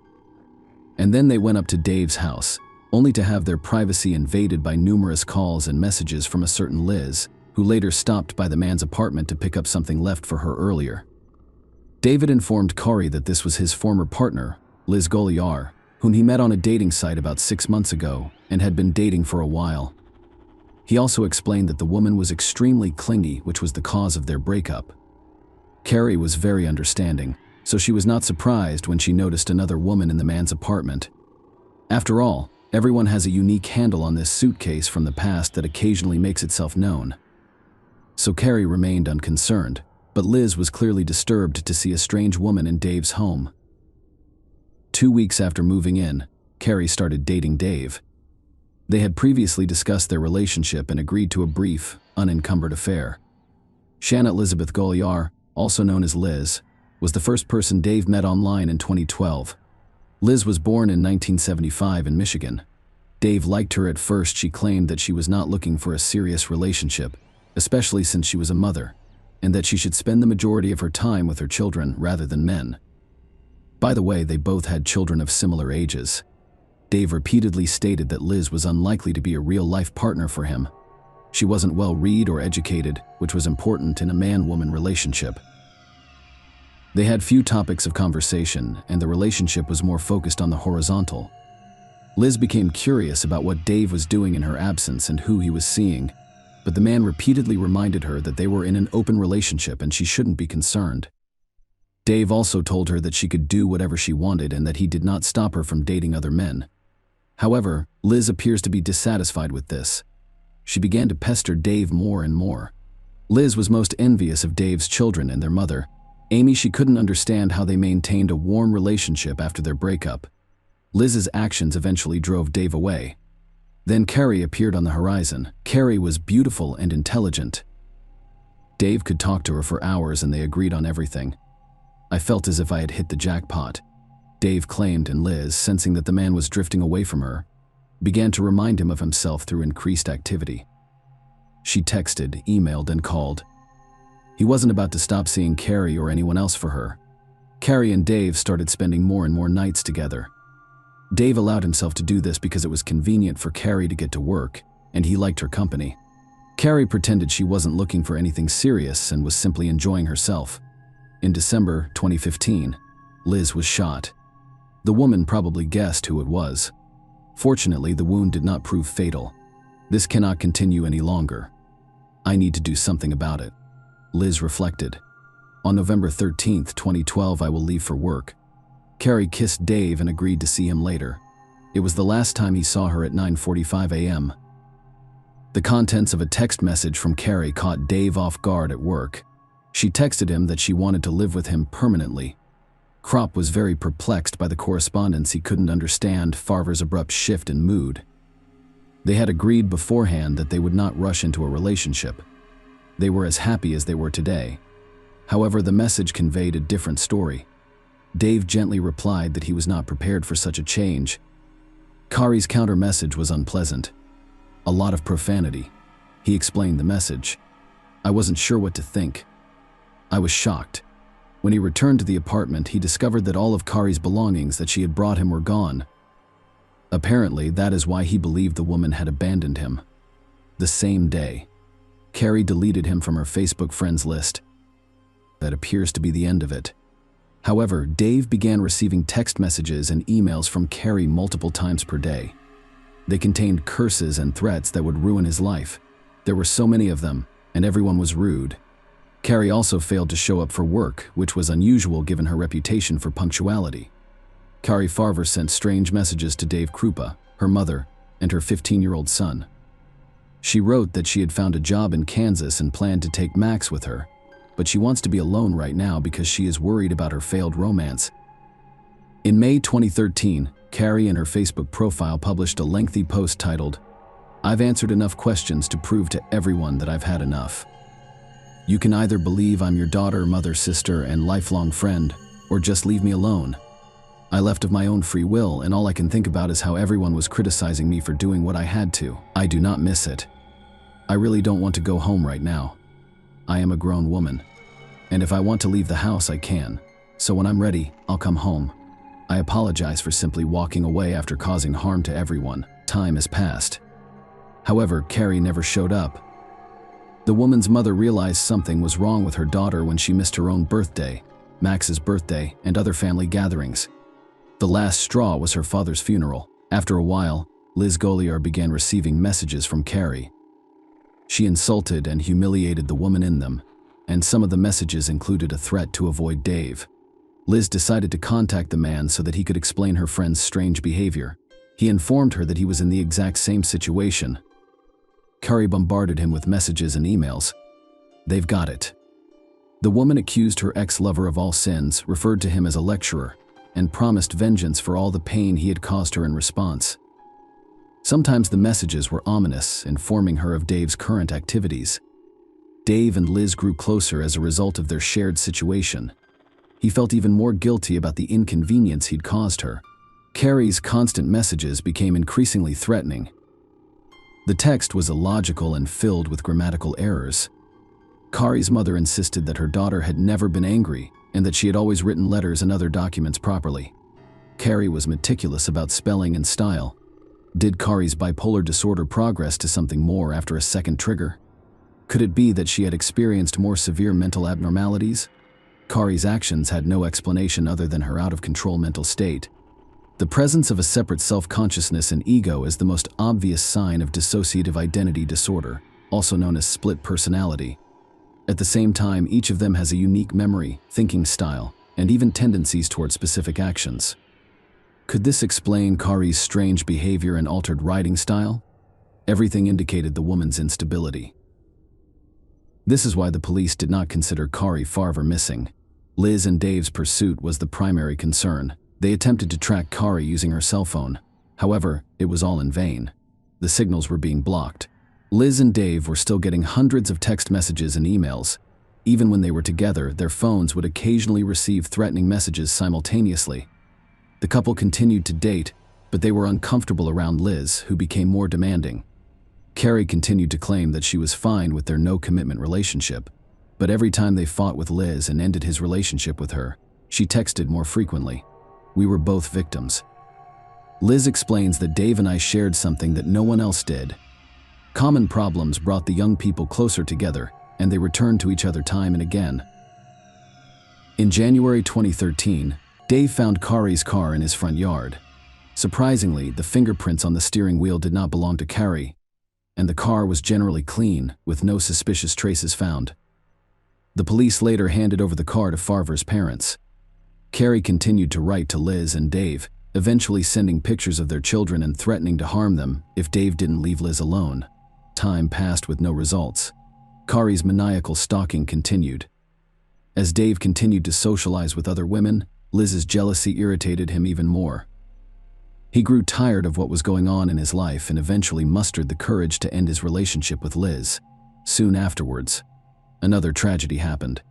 And then they went up to Dave's house, only to have their privacy invaded by numerous calls and messages from a certain Liz, who later stopped by the man's apartment to pick up something left for her earlier. David informed Corey that this was his former partner, Liz Goliar, whom he met on a dating site about 6 months ago and had been dating for a while. He also explained that the woman was extremely clingy, which was the cause of their breakup. Carrie was very understanding, so she was not surprised when she noticed another woman in the man's apartment. After all, everyone has a unique handle on this suitcase from the past that occasionally makes itself known. So Carrie remained unconcerned, but Liz was clearly disturbed to see a strange woman in Dave's home. 2 weeks after moving in, Carrie started dating Dave. They had previously discussed their relationship and agreed to a brief, unencumbered affair. Shanna Elizabeth Goliar, also known as Liz, was the first person Dave met online in 2012. Liz was born in 1975 in Michigan. Dave liked her at first. She claimed that she was not looking for a serious relationship, especially since she was a mother, and that she should spend the majority of her time with her children rather than men. By the way, they both had children of similar ages. Dave repeatedly stated that Liz was unlikely to be a real-life partner for him. She wasn't well-read or educated, which was important in a man-woman relationship. They had few topics of conversation, and the relationship was more focused on the horizontal. Liz became curious about what Dave was doing in her absence and who he was seeing, but the man repeatedly reminded her that they were in an open relationship and she shouldn't be concerned. Dave also told her that she could do whatever she wanted and that he did not stop her from dating other men. However, Liz appears to be dissatisfied with this. She began to pester Dave more and more. Liz was most envious of Dave's children and their mother, Amy. She couldn't understand how they maintained a warm relationship after their breakup. Liz's actions eventually drove Dave away. Then Carrie appeared on the horizon. Carrie was beautiful and intelligent. Dave could talk to her for hours and they agreed on everything. I felt as if I had hit the jackpot, Dave claimed, and Liz, sensing that the man was drifting away from her, began to remind him of himself through increased activity. She texted, emailed, and called. He wasn't about to stop seeing Carrie or anyone else for her. Carrie and Dave started spending more and more nights together. Dave allowed himself to do this because it was convenient for Carrie to get to work, and he liked her company. Carrie pretended she wasn't looking for anything serious and was simply enjoying herself. In December 2015, Liz was shot. The woman probably guessed who it was. Fortunately, the wound did not prove fatal. This cannot continue any longer. I need to do something about it, Liz reflected. On November 13, 2012, I will leave for work. Carrie kissed Dave and agreed to see him later. It was the last time he saw her at 9:45 a.m. The contents of a text message from Carrie caught Dave off guard at work. She texted him that she wanted to live with him permanently. Kropp was very perplexed by the correspondence. He couldn't understand Farver's abrupt shift in mood. They had agreed beforehand that they would not rush into a relationship. They were as happy as they were today. However, the message conveyed a different story. Dave gently replied that he was not prepared for such a change. Kari's counter message was unpleasant. A lot of profanity. He explained the message. I wasn't sure what to think. I was shocked. When he returned to the apartment, he discovered that all of Kari's belongings that she had brought him were gone. Apparently, that is why he believed the woman had abandoned him. The same day, Carrie deleted him from her Facebook friends list. That appears to be the end of it. However, Dave began receiving text messages and emails from Carrie multiple times per day. They contained curses and threats that would ruin his life. There were so many of them, and everyone was rude. Carrie also failed to show up for work, which was unusual given her reputation for punctuality. Kari Farver sent strange messages to Dave Krupa, her mother, and her 15-year-old son. She wrote that she had found a job in Kansas and planned to take Max with her, but she wants to be alone right now because she is worried about her failed romance. In May 2013, Carrie in her Facebook profile published a lengthy post titled, "I've answered enough questions to prove to everyone that I've had enough. You can either believe I'm your daughter, mother, sister, and lifelong friend, or just leave me alone. I left of my own free will, and all I can think about is how everyone was criticizing me for doing what I had to. I do not miss it. I really don't want to go home right now. I am a grown woman, and if I want to leave the house, I can. So when I'm ready, I'll come home. I apologize for simply walking away after causing harm to everyone. Time has passed." However, Carrie never showed up. The woman's mother realized something was wrong with her daughter when she missed her own birthday. Max's birthday, and other family gatherings. The last straw was her father's funeral. After a while, Liz Goliar began receiving messages from Carrie. She insulted and humiliated the woman in them, and some of the messages included a threat to avoid Dave. Liz decided to contact the man so that he could explain her friend's strange behavior. He informed her that he was in the exact same situation. Carrie bombarded him with messages and emails. They've got it. The woman accused her ex-lover of all sins, referred to him as a lecturer, and promised vengeance for all the pain he had caused her in response. Sometimes the messages were ominous, informing her of Dave's current activities. Dave and Liz grew closer as a result of their shared situation. He felt even more guilty about the inconvenience he'd caused her. Carrie's constant messages became increasingly threatening. The text was illogical and filled with grammatical errors. Carrie's mother insisted that her daughter had never been angry and that she had always written letters and other documents properly. Carrie was meticulous about spelling and style. Did Carrie's bipolar disorder progress to something more after a second trigger? Could it be that she had experienced more severe mental abnormalities? Carrie's actions had no explanation other than her out-of-control mental state. The presence of a separate self-consciousness and ego is the most obvious sign of dissociative identity disorder, also known as split personality. At the same time, each of them has a unique memory, thinking style, and even tendencies toward specific actions. Could this explain Carrie's strange behavior and altered writing style? Everything indicated the woman's instability. This is why the police did not consider Carrie Farver missing. Liz and Dave's pursuit was the primary concern. They attempted to track Carrie using her cell phone. However, it was all in vain. The signals were being blocked. Liz and Dave were still getting hundreds of text messages and emails. Even when they were together, their phones would occasionally receive threatening messages simultaneously. The couple continued to date, but they were uncomfortable around Liz, who became more demanding. Carrie continued to claim that she was fine with their no-commitment relationship, but every time they fought with Liz and ended his relationship with her, she texted more frequently. We were both victims. Liz explains that Dave and I shared something that no one else did. Common problems brought the young people closer together, and they returned to each other time and again. In January 2013, Dave found Carrie's car in his front yard. Surprisingly, the fingerprints on the steering wheel did not belong to Carrie, and the car was generally clean, with no suspicious traces found. The police later handed over the car to Farver's parents. Carrie continued to write to Liz and Dave, eventually sending pictures of their children and threatening to harm them if Dave didn't leave Liz alone. Time passed with no results. Carrie's maniacal stalking continued. As Dave continued to socialize with other women, Liz's jealousy irritated him even more. He grew tired of what was going on in his life and eventually mustered the courage to end his relationship with Liz. Soon afterwards, another tragedy happened.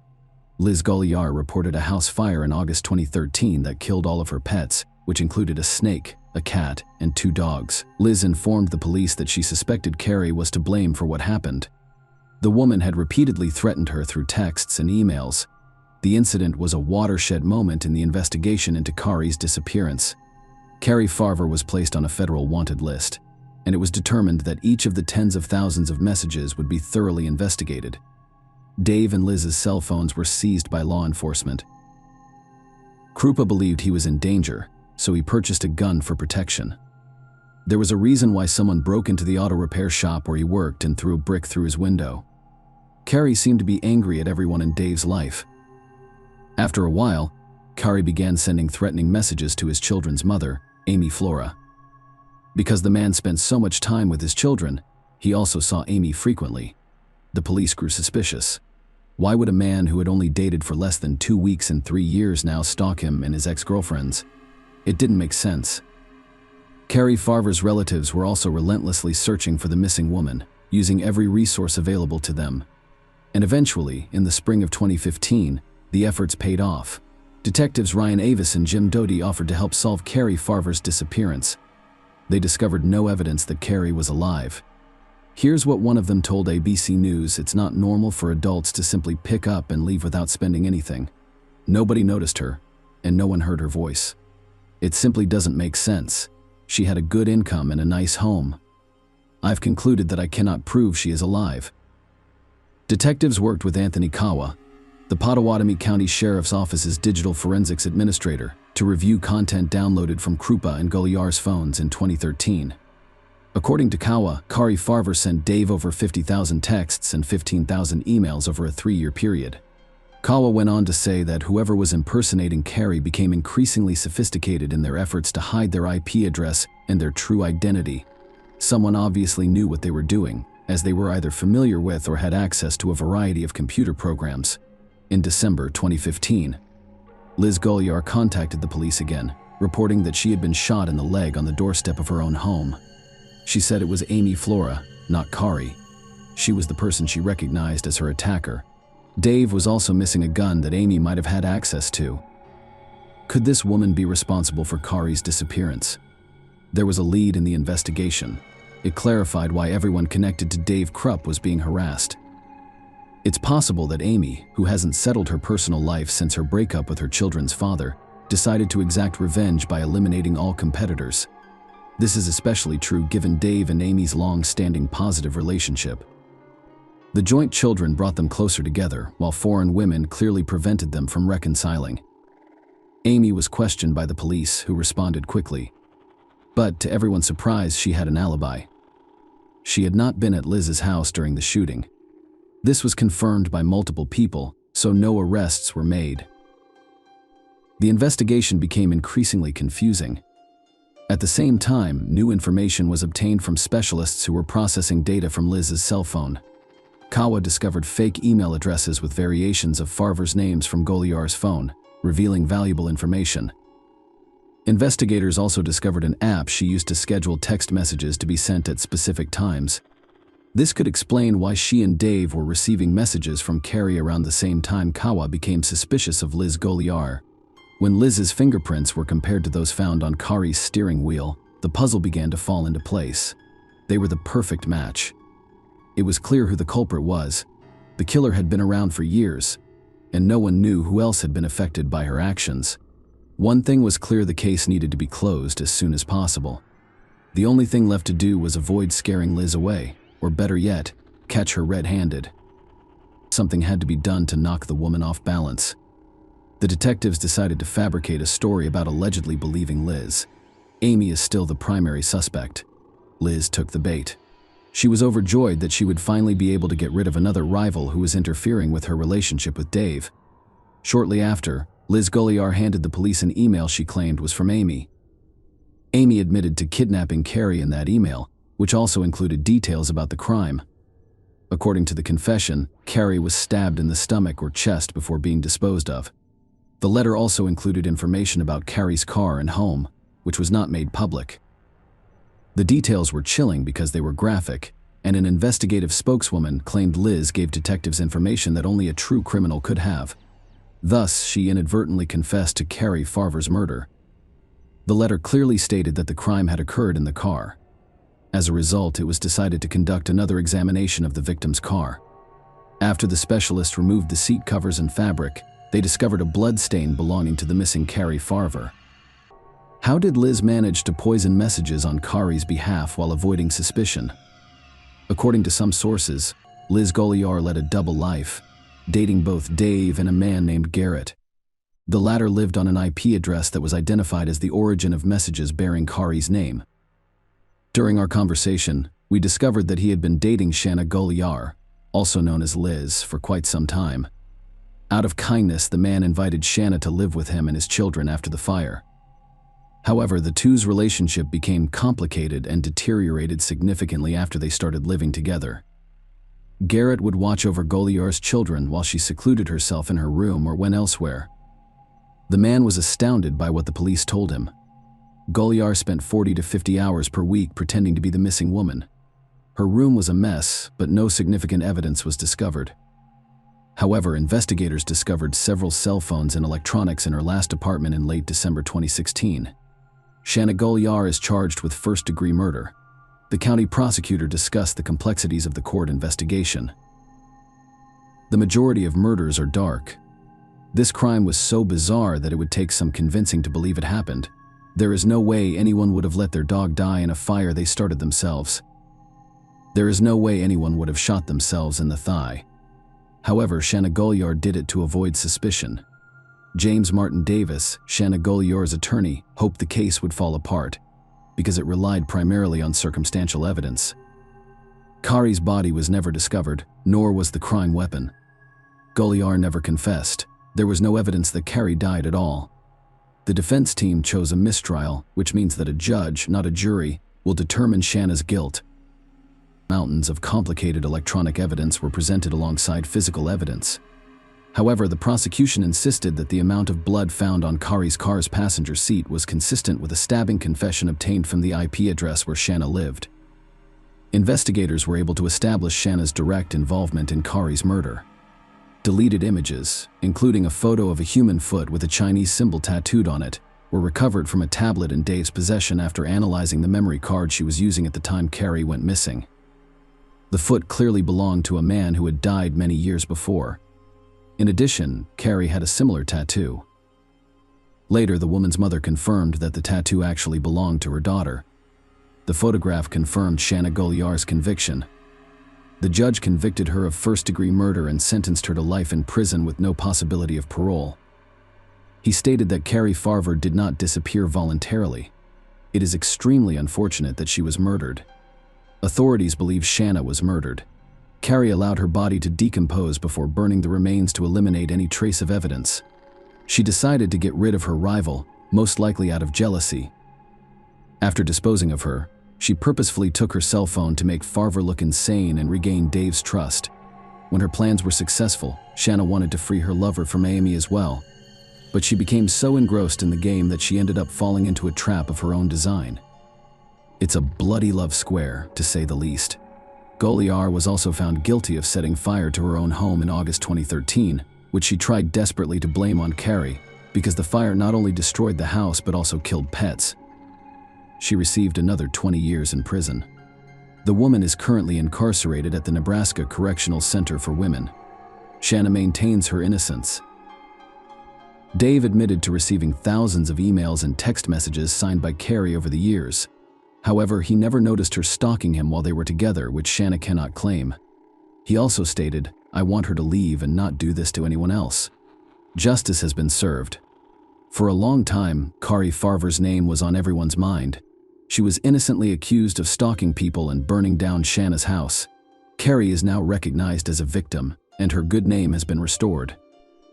Liz Goliar reported a house fire in August 2013 that killed all of her pets, which included a snake, a cat, and 2 dogs. Liz informed the police that she suspected Carrie was to blame for what happened. The woman had repeatedly threatened her through texts and emails. The incident was a watershed moment in the investigation into Carrie's disappearance. Carrie Farver was placed on a federal wanted list, and it was determined that each of the tens of thousands of messages would be thoroughly investigated. Dave and Liz's cell phones were seized by law enforcement. Krupa believed he was in danger, so he purchased a gun for protection. There was a reason why someone broke into the auto repair shop where he worked and threw a brick through his window. Carrie seemed to be angry at everyone in Dave's life. After a while, Carrie began sending threatening messages to his children's mother, Amy Flora. Because the man spent so much time with his children, he also saw Amy frequently. The police grew suspicious. Why would a man who had only dated for less than 2 weeks and 3 years now stalk him and his ex-girlfriends? It didn't make sense. Carrie Farver's relatives were also relentlessly searching for the missing woman, using every resource available to them. And eventually, in the spring of 2015, the efforts paid off. Detectives Ryan Avis and Jim Doty offered to help solve Carrie Farver's disappearance. They discovered no evidence that Carrie was alive. Here's what one of them told ABC News: "It's not normal for adults to simply pick up and leave without spending anything. Nobody noticed her, and no one heard her voice. It simply doesn't make sense. She had a good income and a nice home. I've concluded that I cannot prove she is alive." Detectives worked with Anthony Kawa, the Pottawatomie County Sheriff's Office's digital forensics administrator, to review content downloaded from Krupa and Goliar's phones in 2013. According to Kawa, Kari Farver sent Dave over 50,000 texts and 15,000 emails over a 3-year period. Kawa went on to say that whoever was impersonating Kari became increasingly sophisticated in their efforts to hide their IP address and their true identity. Someone obviously knew what they were doing, as they were either familiar with or had access to a variety of computer programs. In December 2015, Liz Goliar contacted the police again, reporting that she had been shot in the leg on the doorstep of her own home. She said it was Amy Flora, not Kari. She was the person she recognized as her attacker. Dave was also missing a gun that Amy might have had access to. Could this woman be responsible for Kari's disappearance? There was a lead in the investigation. It clarified why everyone connected to Dave Krupp was being harassed. It's possible that Amy, who hasn't settled her personal life since her breakup with her children's father, decided to exact revenge by eliminating all competitors. This is especially true given Dave and Amy's long-standing positive relationship. The joint children brought them closer together, while foreign women clearly prevented them from reconciling. Amy was questioned by the police, who responded quickly. But to everyone's surprise, she had an alibi. She had not been at Liz's house during the shooting. This was confirmed by multiple people, so no arrests were made. The investigation became increasingly confusing. At the same time, new information was obtained from specialists who were processing data from Liz's cell phone. Kawa discovered fake email addresses with variations of Farver's names from Goliar's phone, revealing valuable information. Investigators also discovered an app she used to schedule text messages to be sent at specific times. This could explain why she and Dave were receiving messages from Kari around the same time. Kawa became suspicious of Liz Goliar. When Liz's fingerprints were compared to those found on Kari's steering wheel, the puzzle began to fall into place. They were the perfect match. It was clear who the culprit was. The killer had been around for years, and no one knew who else had been affected by her actions. One thing was clear: the case needed to be closed as soon as possible. The only thing left to do was avoid scaring Liz away, or better yet, catch her red-handed. Something had to be done to knock the woman off balance. The detectives decided to fabricate a story about allegedly believing Liz. Amy is still the primary suspect. Liz took the bait. She was overjoyed that she would finally be able to get rid of another rival who was interfering with her relationship with Dave. Shortly after, Liz Goliar handed the police an email she claimed was from Amy. Amy admitted to kidnapping Kari in that email, which also included details about the crime. According to the confession, Kari was stabbed in the stomach or chest before being disposed of. The letter also included information about Kari's car and home, which was not made public. The details were chilling because they were graphic, and an investigative spokeswoman claimed Liz gave detectives information that only a true criminal could have. Thus, she inadvertently confessed to Kari Farver's murder. The letter clearly stated that the crime had occurred in the car. As a result, it was decided to conduct another examination of the victim's car. After the specialist removed the seat covers and fabric, they discovered a blood stain belonging to the missing Kari Farver. How did Liz manage to poison messages on Kari's behalf while avoiding suspicion? According to some sources, Liz Goliar led a double life, dating both Dave and a man named Garrett. The latter lived on an IP address that was identified as the origin of messages bearing Kari's name. During our conversation, we discovered that he had been dating Shanna Goliar, also known as Liz, for quite some time. Out of kindness, the man invited Shanna to live with him and his children after the fire. However, the two's relationship became complicated and deteriorated significantly after they started living together. Garrett would watch over Goliar's children while she secluded herself in her room or went elsewhere. The man was astounded by what the police told him. Goliar spent 40 to 50 hours per week pretending to be the missing woman. Her room was a mess, but no significant evidence was discovered. However, investigators discovered several cell phones and electronics in her last apartment in late December 2016. Shanna Goliar is charged with first-degree murder. The county prosecutor discussed the complexities of the court investigation. The majority of murders are dark. This crime was so bizarre that it would take some convincing to believe it happened. There is no way anyone would have let their dog die in a fire they started themselves. There is no way anyone would have shot themselves in the thigh. However, Shanna Goliar did it to avoid suspicion. James Martin Davis, Shanna Goliar's attorney, hoped the case would fall apart because it relied primarily on circumstantial evidence. Kari's body was never discovered, nor was the crime weapon. Goliar never confessed. There was no evidence that Kari died at all. The defense team chose a mistrial, which means that a judge, not a jury, will determine Shanna's guilt. Mountains of complicated electronic evidence were presented alongside physical evidence. However, the prosecution insisted that the amount of blood found on Kari's car's passenger seat was consistent with a stabbing confession obtained from the IP address where Shanna lived. Investigators were able to establish Shanna's direct involvement in Kari's murder. Deleted images, including a photo of a human foot with a Chinese symbol tattooed on it, were recovered from a tablet in Dave's possession after analyzing the memory card she was using at the time Kari went missing. The foot clearly belonged to a man who had died many years before. In addition, Kari had a similar tattoo. Later, the woman's mother confirmed that the tattoo actually belonged to her daughter. The photograph confirmed Shanna Goliar's conviction. The judge convicted her of first-degree murder and sentenced her to life in prison with no possibility of parole. He stated that Kari Farver did not disappear voluntarily. It is extremely unfortunate that she was murdered. Authorities believe Shanna was murdered. Kari allowed her body to decompose before burning the remains to eliminate any trace of evidence. She decided to get rid of her rival, most likely out of jealousy. After disposing of her, she purposefully took her cell phone to make Farver look insane and regain Dave's trust. When her plans were successful, Shanna wanted to free her lover from Amy as well. But she became so engrossed in the game that she ended up falling into a trap of her own design. It's a bloody love square, to say the least. Goliar was also found guilty of setting fire to her own home in August 2013, which she tried desperately to blame on Kari, because the fire not only destroyed the house but also killed pets. She received another 20 years in prison. The woman is currently incarcerated at the Nebraska Correctional Center for Women. Shanna maintains her innocence. Dave admitted to receiving thousands of emails and text messages signed by Kari over the years. However, he never noticed her stalking him while they were together, which Shanna cannot claim. He also stated, "I want her to leave and not do this to anyone else." Justice has been served. For a long time, Kari Farver's name was on everyone's mind. She was innocently accused of stalking people and burning down Shanna's house. Kari is now recognized as a victim, and her good name has been restored.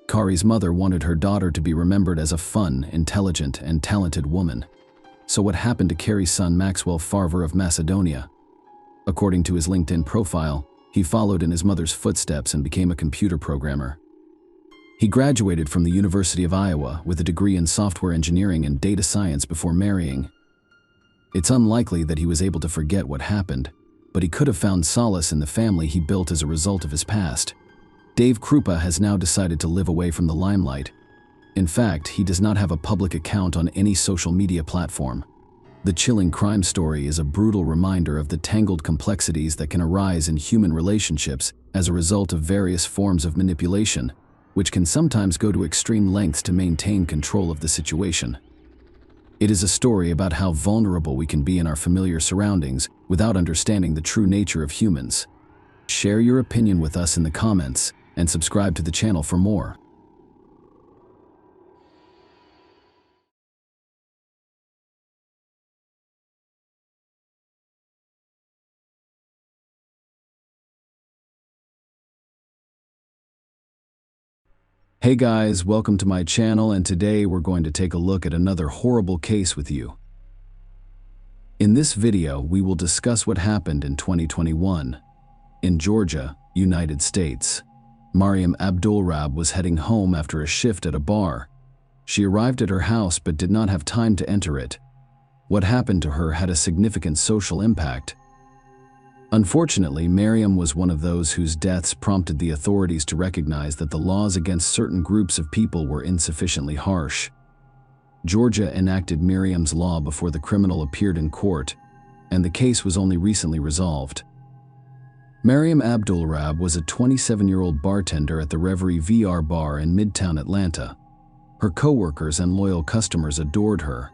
Kari's mother wanted her daughter to be remembered as a fun, intelligent, and talented woman. So what happened to Kari's son Maxwell Farver of Macedonia? According to his LinkedIn profile, he followed in his mother's footsteps and became a computer programmer. He graduated from the University of Iowa with a degree in software engineering and data science before marrying. It's unlikely that he was able to forget what happened, but he could have found solace in the family he built as a result of his past. Dave Krupa has now decided to live away from the limelight. In fact, he does not have a public account on any social media platform. The chilling crime story is a brutal reminder of the tangled complexities that can arise in human relationships as a result of various forms of manipulation, which can sometimes go to extreme lengths to maintain control of the situation. It is a story about how vulnerable we can be in our familiar surroundings without understanding the true nature of humans. Share your opinion with us in the comments and subscribe to the channel for more. Hey guys, welcome to my channel, and today we're going to take a look at another horrible case with you. In this video, we will discuss what happened in 2021 in Georgia, United States. Mariam Abdulrab was heading home after a shift at a bar. She arrived at her house but did not have time to enter it. What happened to her had a significant social impact. Unfortunately, Mariam was one of those whose deaths prompted the authorities to recognize that the laws against certain groups of people were insufficiently harsh. Georgia enacted Mariam's law before the criminal appeared in court, and the case was only recently resolved. Mariam Abdulrab was a 27-year-old bartender at the Reverie VR bar in Midtown Atlanta. Her co-workers and loyal customers adored her.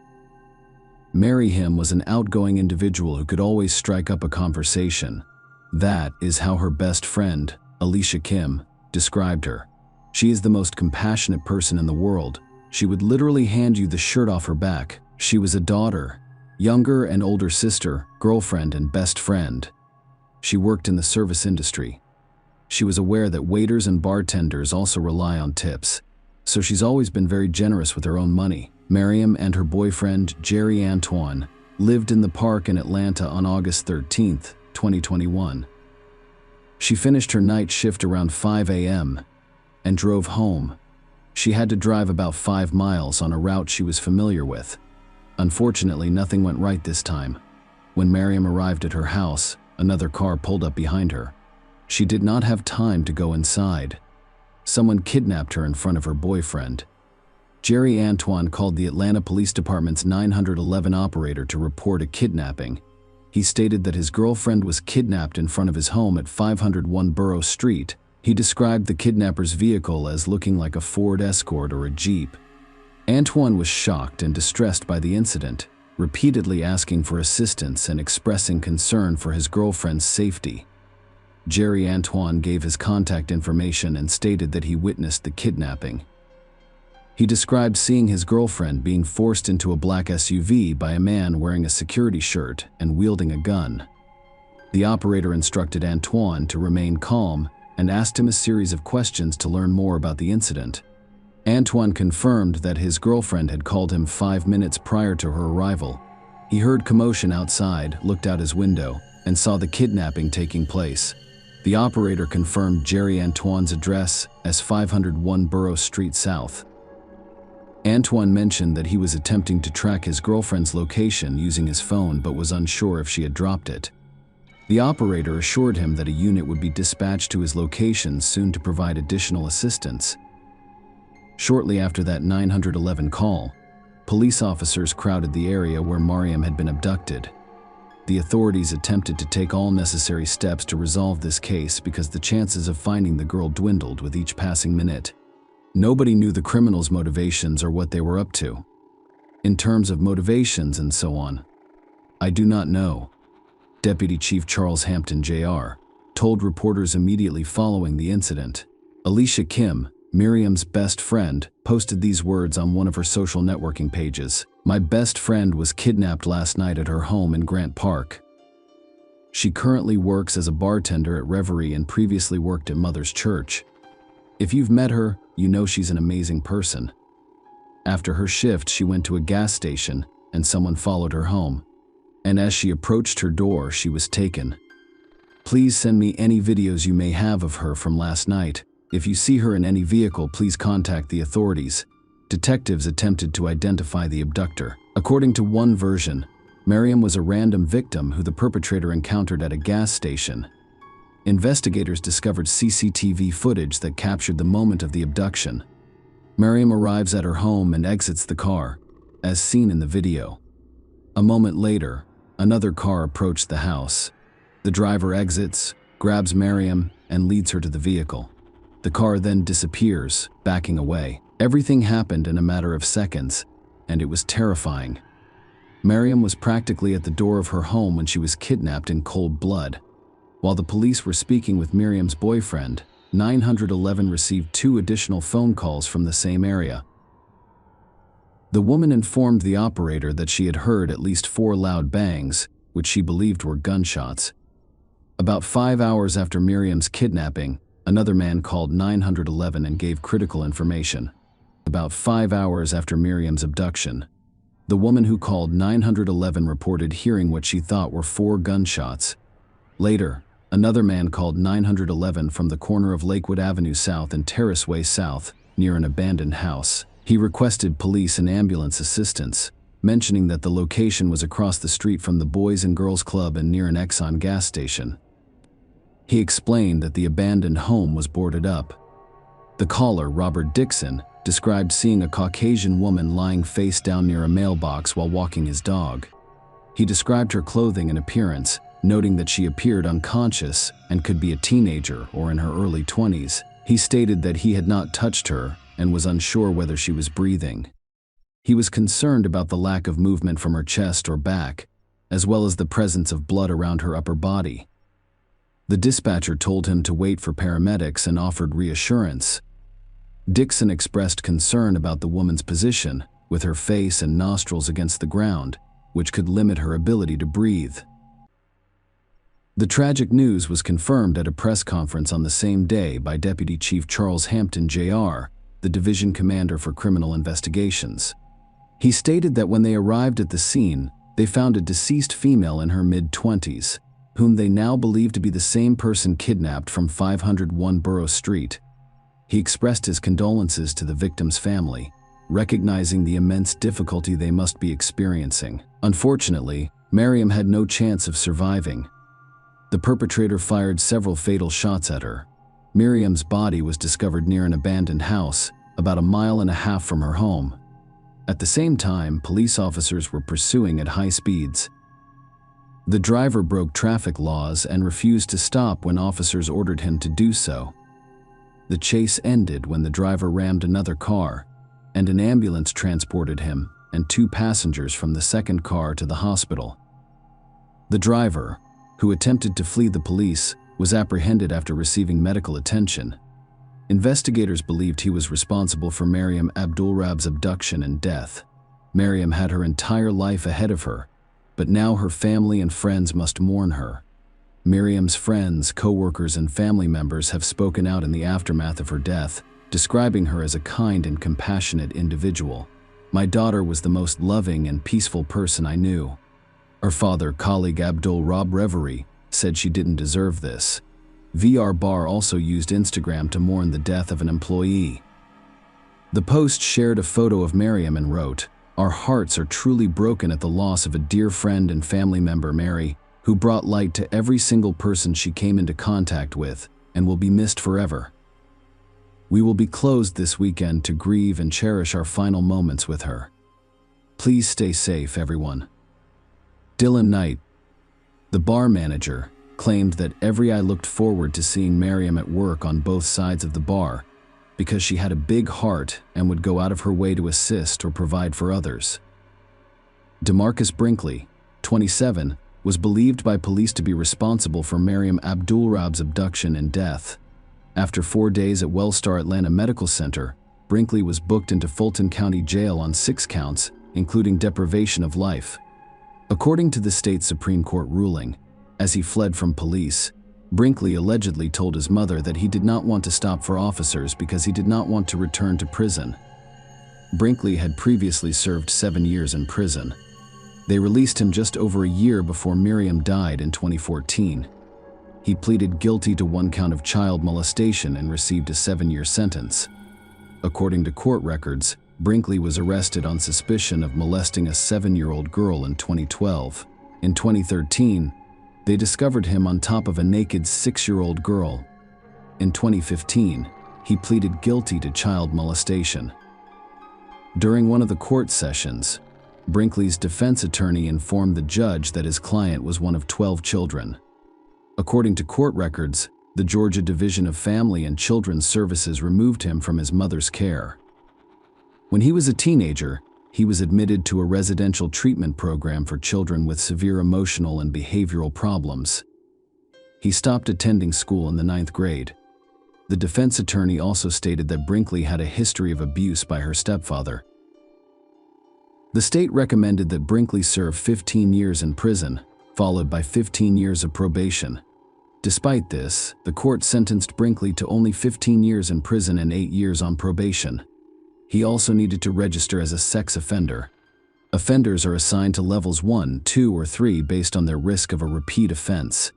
Mariam was an outgoing individual who could always strike up a conversation. That is how her best friend, Alicia Kim, described her. "She is the most compassionate person in the world. She would literally hand you the shirt off her back. She was a daughter, younger and older sister, girlfriend, and best friend. She worked in the service industry. She was aware that waiters and bartenders also rely on tips, so she's always been very generous with her own money." Miriam and her boyfriend, Jerry Antoine, lived in the park in Atlanta on August 13, 2021. She finished her night shift around 5 a.m. and drove home. She had to drive about 5 miles on a route she was familiar with. Unfortunately, nothing went right this time. When Miriam arrived at her house, another car pulled up behind her. She did not have time to go inside. Someone kidnapped her in front of her boyfriend. Jerry Antoine called the Atlanta Police Department's 911 operator to report a kidnapping. He stated that his girlfriend was kidnapped in front of his home at 501 Borough Street. He described the kidnapper's vehicle as looking like a Ford Escort or a Jeep. Antoine was shocked and distressed by the incident, repeatedly asking for assistance and expressing concern for his girlfriend's safety. Jerry Antoine gave his contact information and stated that he witnessed the kidnapping. He described seeing his girlfriend being forced into a black SUV by a man wearing a security shirt and wielding a gun. The operator instructed Antoine to remain calm and asked him a series of questions to learn more about the incident. Antoine confirmed that his girlfriend had called him 5 minutes prior to her arrival. He heard commotion outside, looked out his window, and saw the kidnapping taking place. The operator confirmed Jerry Antoine's address as 501 Borough Street South. Antoine mentioned that he was attempting to track his girlfriend's location using his phone but was unsure if she had dropped it. The operator assured him that a unit would be dispatched to his location soon to provide additional assistance. Shortly after that 911 call, police officers crowded the area where Miriam had been abducted. The authorities attempted to take all necessary steps to resolve this case because the chances of finding the girl dwindled with each passing minute. Nobody knew the criminals' motivations or what they were up to. In terms of motivations and so on, I do not know. Deputy Chief Charles Hampton Jr. told reporters immediately following the incident. Alicia Kim, Miriam's best friend, posted these words on one of her social networking pages. "My best friend was kidnapped last night at her home in Grant Park. She currently works as a bartender at Reverie and previously worked at Mother's Church. If you've met her, you know she's an amazing person. After her shift, she went to a gas station and someone followed her home. And as she approached her door, she was taken. Please send me any videos you may have of her from last night. If you see her in any vehicle, please contact the authorities." Detectives attempted to identify the abductor. According to one version, Miriam was a random victim who the perpetrator encountered at a gas station. Investigators discovered CCTV footage that captured the moment of the abduction. Miriam arrives at her home and exits the car, as seen in the video. A moment later, another car approached the house. The driver exits, grabs Miriam, and leads her to the vehicle. The car then disappears, backing away. Everything happened in a matter of seconds, and it was terrifying. Miriam was practically at the door of her home when she was kidnapped in cold blood. While the police were speaking with Miriam's boyfriend, 911 received 2 additional phone calls from the same area. The woman informed the operator that she had heard at least 4 loud bangs, which she believed were gunshots. About 5 hours after Miriam's kidnapping, another man called 911 and gave critical information. About 5 hours after Miriam's abduction, the woman who called 911 reported hearing what she thought were 4 gunshots. Later, another man called 911 from the corner of Lakewood Avenue South and Terrace Way South, near an abandoned house. He requested police and ambulance assistance, mentioning that the location was across the street from the Boys and Girls Club and near an Exxon gas station. He explained that the abandoned home was boarded up. The caller, Robert Dixon, described seeing a Caucasian woman lying face down near a mailbox while walking his dog. He described her clothing and appearance, noting that she appeared unconscious and could be a teenager or in her early 20s. He stated that he had not touched her and was unsure whether she was breathing. He was concerned about the lack of movement from her chest or back, as well as the presence of blood around her upper body. The dispatcher told him to wait for paramedics and offered reassurance. Dixon expressed concern about the woman's position, with her face and nostrils against the ground, which could limit her ability to breathe. The tragic news was confirmed at a press conference on the same day by Deputy Chief Charles Hampton, Jr., the division commander for criminal investigations. He stated that when they arrived at the scene, they found a deceased female in her mid-20s, whom they now believe to be the same person kidnapped from 501 Borough Street. He expressed his condolences to the victim's family, recognizing the immense difficulty they must be experiencing. Unfortunately, Miriam had no chance of surviving. The perpetrator fired several fatal shots at her. Miriam's body was discovered near an abandoned house, about 1.5 miles from her home. At the same time, police officers were pursuing at high speeds. The driver broke traffic laws and refused to stop when officers ordered him to do so. The chase ended when the driver rammed another car, and an ambulance transported him and 2 passengers from the second car to the hospital. The driver, who attempted to flee the police, was apprehended after receiving medical attention. Investigators believed he was responsible for Miriam Abdulrab's abduction and death. Miriam had her entire life ahead of her, but now her family and friends must mourn her. Miriam's friends, co-workers, and family members have spoken out in the aftermath of her death, describing her as a kind and compassionate individual. "My daughter was the most loving and peaceful person I knew." Her father, colleague Abdul Rab Reverie, said she didn't deserve this. VR Bar also used Instagram to mourn the death of an employee. The post shared a photo of Miriam and wrote, "Our hearts are truly broken at the loss of a dear friend and family member, Mary, who brought light to every single person she came into contact with and will be missed forever. We will be closed this weekend to grieve and cherish our final moments with her. Please stay safe, everyone." Dylan Knight, the bar manager, claimed that every eye looked forward to seeing Miriam at work on both sides of the bar because she had a big heart and would go out of her way to assist or provide for others. DeMarcus Brinkley, 27, was believed by police to be responsible for Miriam Abdulrab's abduction and death. After 4 days at Wellstar Atlanta Medical Center, Brinkley was booked into Fulton County Jail on 6 counts, including deprivation of life. According to the state Supreme Court ruling, as he fled from police, Brinkley allegedly told his mother that he did not want to stop for officers because he did not want to return to prison. Brinkley had previously served 7 years in prison. They released him just over a year before Miriam died in 2014. He pleaded guilty to 1 count of child molestation and received a 7-year sentence. According to court records, Brinkley was arrested on suspicion of molesting a 7-year-old girl in 2012. In 2013, they discovered him on top of a naked 6-year-old girl. In 2015, he pleaded guilty to child molestation. During one of the court sessions, Brinkley's defense attorney informed the judge that his client was one of 12 children. According to court records, the Georgia Division of Family and Children's Services removed him from his mother's care. When he was a teenager, he was admitted to a residential treatment program for children with severe emotional and behavioral problems. He stopped attending school in the 9th grade. The defense attorney also stated that Brinkley had a history of abuse by her stepfather. The state recommended that Brinkley serve 15 years in prison, followed by 15 years of probation. Despite this, the court sentenced Brinkley to only 15 years in prison and 8 years on probation. He also needed to register as a sex offender. Offenders are assigned to levels 1, 2, or 3 based on their risk of a repeat offense.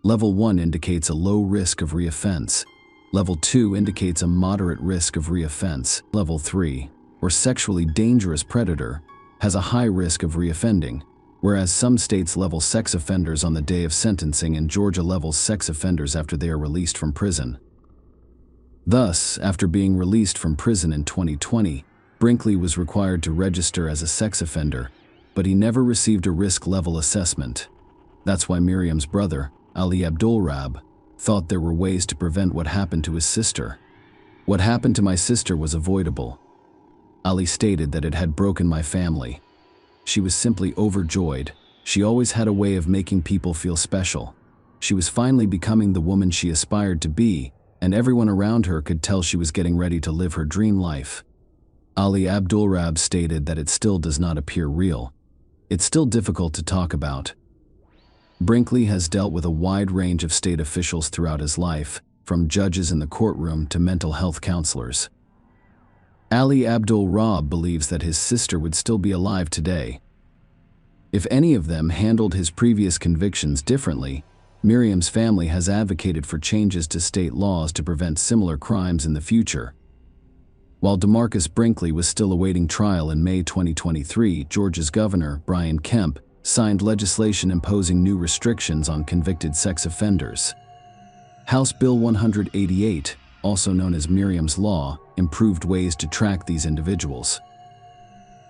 Level 1 indicates a low risk of reoffense. Level 2 indicates a moderate risk of reoffense. Level 3, or sexually dangerous predator, has a high risk of reoffending, whereas some states level sex offenders on the day of sentencing and Georgia levels sex offenders after they are released from prison. Thus, after being released from prison in 2020, Brinkley was required to register as a sex offender, but he never received a risk level assessment. That's why Miriam's brother, Ali Abdulrab, thought there were ways to prevent what happened to his sister. "What happened to my sister was avoidable." Ali stated that it had broken my family. "She was simply overjoyed. She always had a way of making people feel special. She was finally becoming the woman she aspired to be, and everyone around her could tell she was getting ready to live her dream life. Ali Abdulrahab stated that it still does not appear real. It's still difficult to talk about. Brinkley has dealt with a wide range of state officials throughout his life, from judges in the courtroom to mental health counselors. Ali Abdulrahab believes that his sister would still be alive today. If any of them handled his previous convictions differently, Miriam's family has advocated for changes to state laws to prevent similar crimes in the future. While DeMarcus Brinkley was still awaiting trial in May 2023, Georgia's Governor, Brian Kemp, signed legislation imposing new restrictions on convicted sex offenders. House Bill 188, also known as Miriam's Law, improved ways to track these individuals.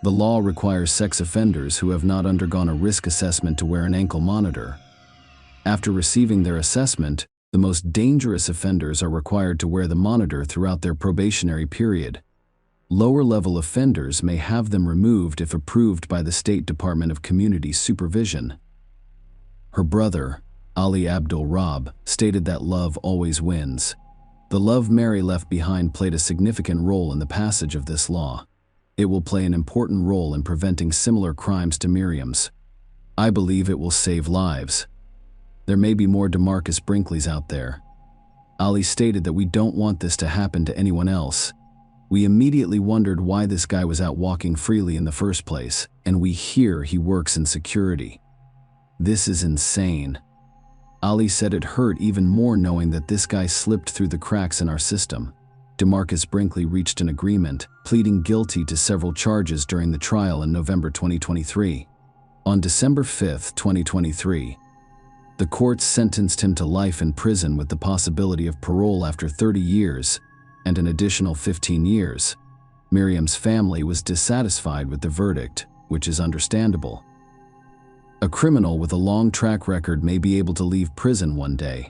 The law requires sex offenders who have not undergone a risk assessment to wear an ankle monitor. After receiving their assessment, the most dangerous offenders are required to wear the monitor throughout their probationary period. Lower-level offenders may have them removed if approved by the State Department of Community Supervision. Her brother, Ali Abdulrahab, stated that love always wins. The love Mary left behind played a significant role in the passage of this law. It will play an important role in preventing similar crimes to Miriam's. I believe it will save lives. There may be more DeMarcus Brinkleys out there. Ali stated that we don't want this to happen to anyone else. We immediately wondered why this guy was out walking freely in the first place, and we hear he works in security. This is insane. Ali said it hurt even more knowing that this guy slipped through the cracks in our system. DeMarcus Brinkley reached an agreement, pleading guilty to several charges during the trial in November 2023. On December 5, 2023, the court sentenced him to life in prison with the possibility of parole after 30 years and an additional 15 years. Miriam's family was dissatisfied with the verdict, which is understandable. A criminal with a long track record may be able to leave prison one day.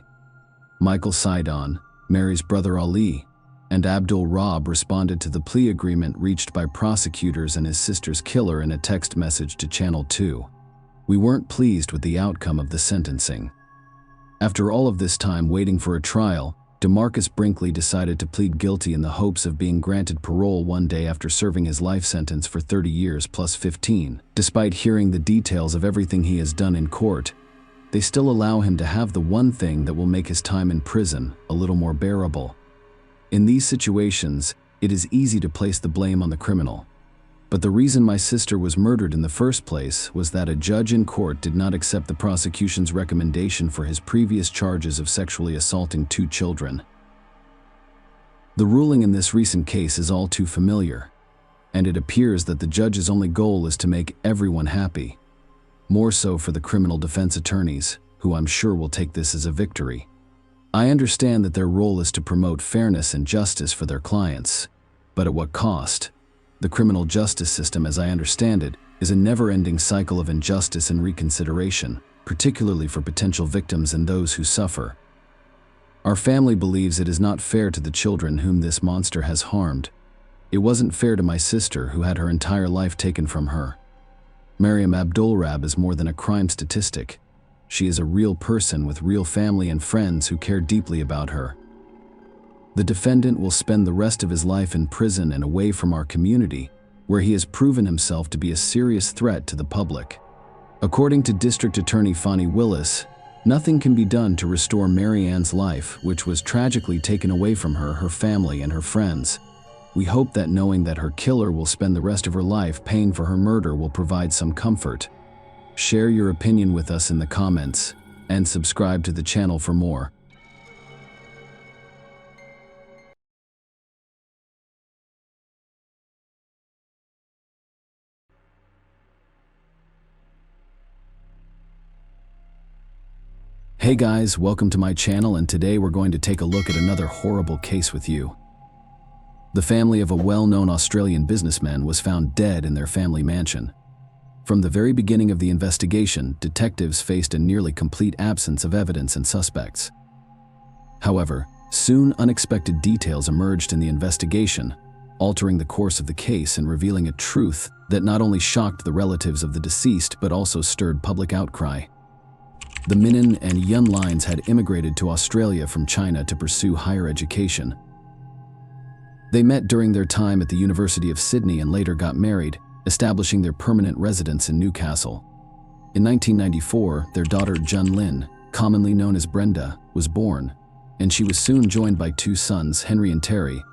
Michael Sidon, Mary's brother Ali, and Abdulrahab responded to the plea agreement reached by prosecutors and his sister's killer in a text message to Channel 2. We weren't pleased with the outcome of the sentencing. After all of this time waiting for a trial, DeMarcus Brinkley decided to plead guilty in the hopes of being granted parole one day after serving his life sentence for 30 years plus 15. Despite hearing the details of everything he has done in court, they still allow him to have the one thing that will make his time in prison a little more bearable. In these situations, it is easy to place the blame on the criminal. But the reason my sister was murdered in the first place was that a judge in court did not accept the prosecution's recommendation for his previous charges of sexually assaulting 2 children. The ruling in this recent case is all too familiar, and it appears that the judge's only goal is to make everyone happy. More so for the criminal defense attorneys, who I'm sure will take this as a victory. I understand that their role is to promote fairness and justice for their clients, but at what cost? The criminal justice system, as I understand it, is a never-ending cycle of injustice and reconsideration, particularly for potential victims and those who suffer. Our family believes it is not fair to the children whom this monster has harmed. It wasn't fair to my sister, who had her entire life taken from her. Miriam Abdulrahab is more than a crime statistic. She is a real person with real family and friends who care deeply about her. The defendant will spend the rest of his life in prison and away from our community, where he has proven himself to be a serious threat to the public. According to District Attorney Fonnie Willis, nothing can be done to restore Mary Ann's life, which was tragically taken away from her, her family, and her friends. We hope that knowing that her killer will spend the rest of her life paying for her murder will provide some comfort. Share your opinion with us in the comments, and subscribe to the channel for more. Hey guys, welcome to my channel, and today we're going to take a look at another horrible case with you. The family of a well-known Australian businessman was found dead in their family mansion. From the very beginning of the investigation, detectives faced a nearly complete absence of evidence and suspects. However, soon unexpected details emerged in the investigation, altering the course of the case and revealing a truth that not only shocked the relatives of the deceased but also stirred public outcry. The Min and Yun lines had immigrated to Australia from China to pursue higher education. They met during their time at the University of Sydney and later got married, establishing their permanent residence in Newcastle. In 1994, their daughter Jun Lin, commonly known as Brenda, was born, and she was soon joined by two sons, Henry and Terry.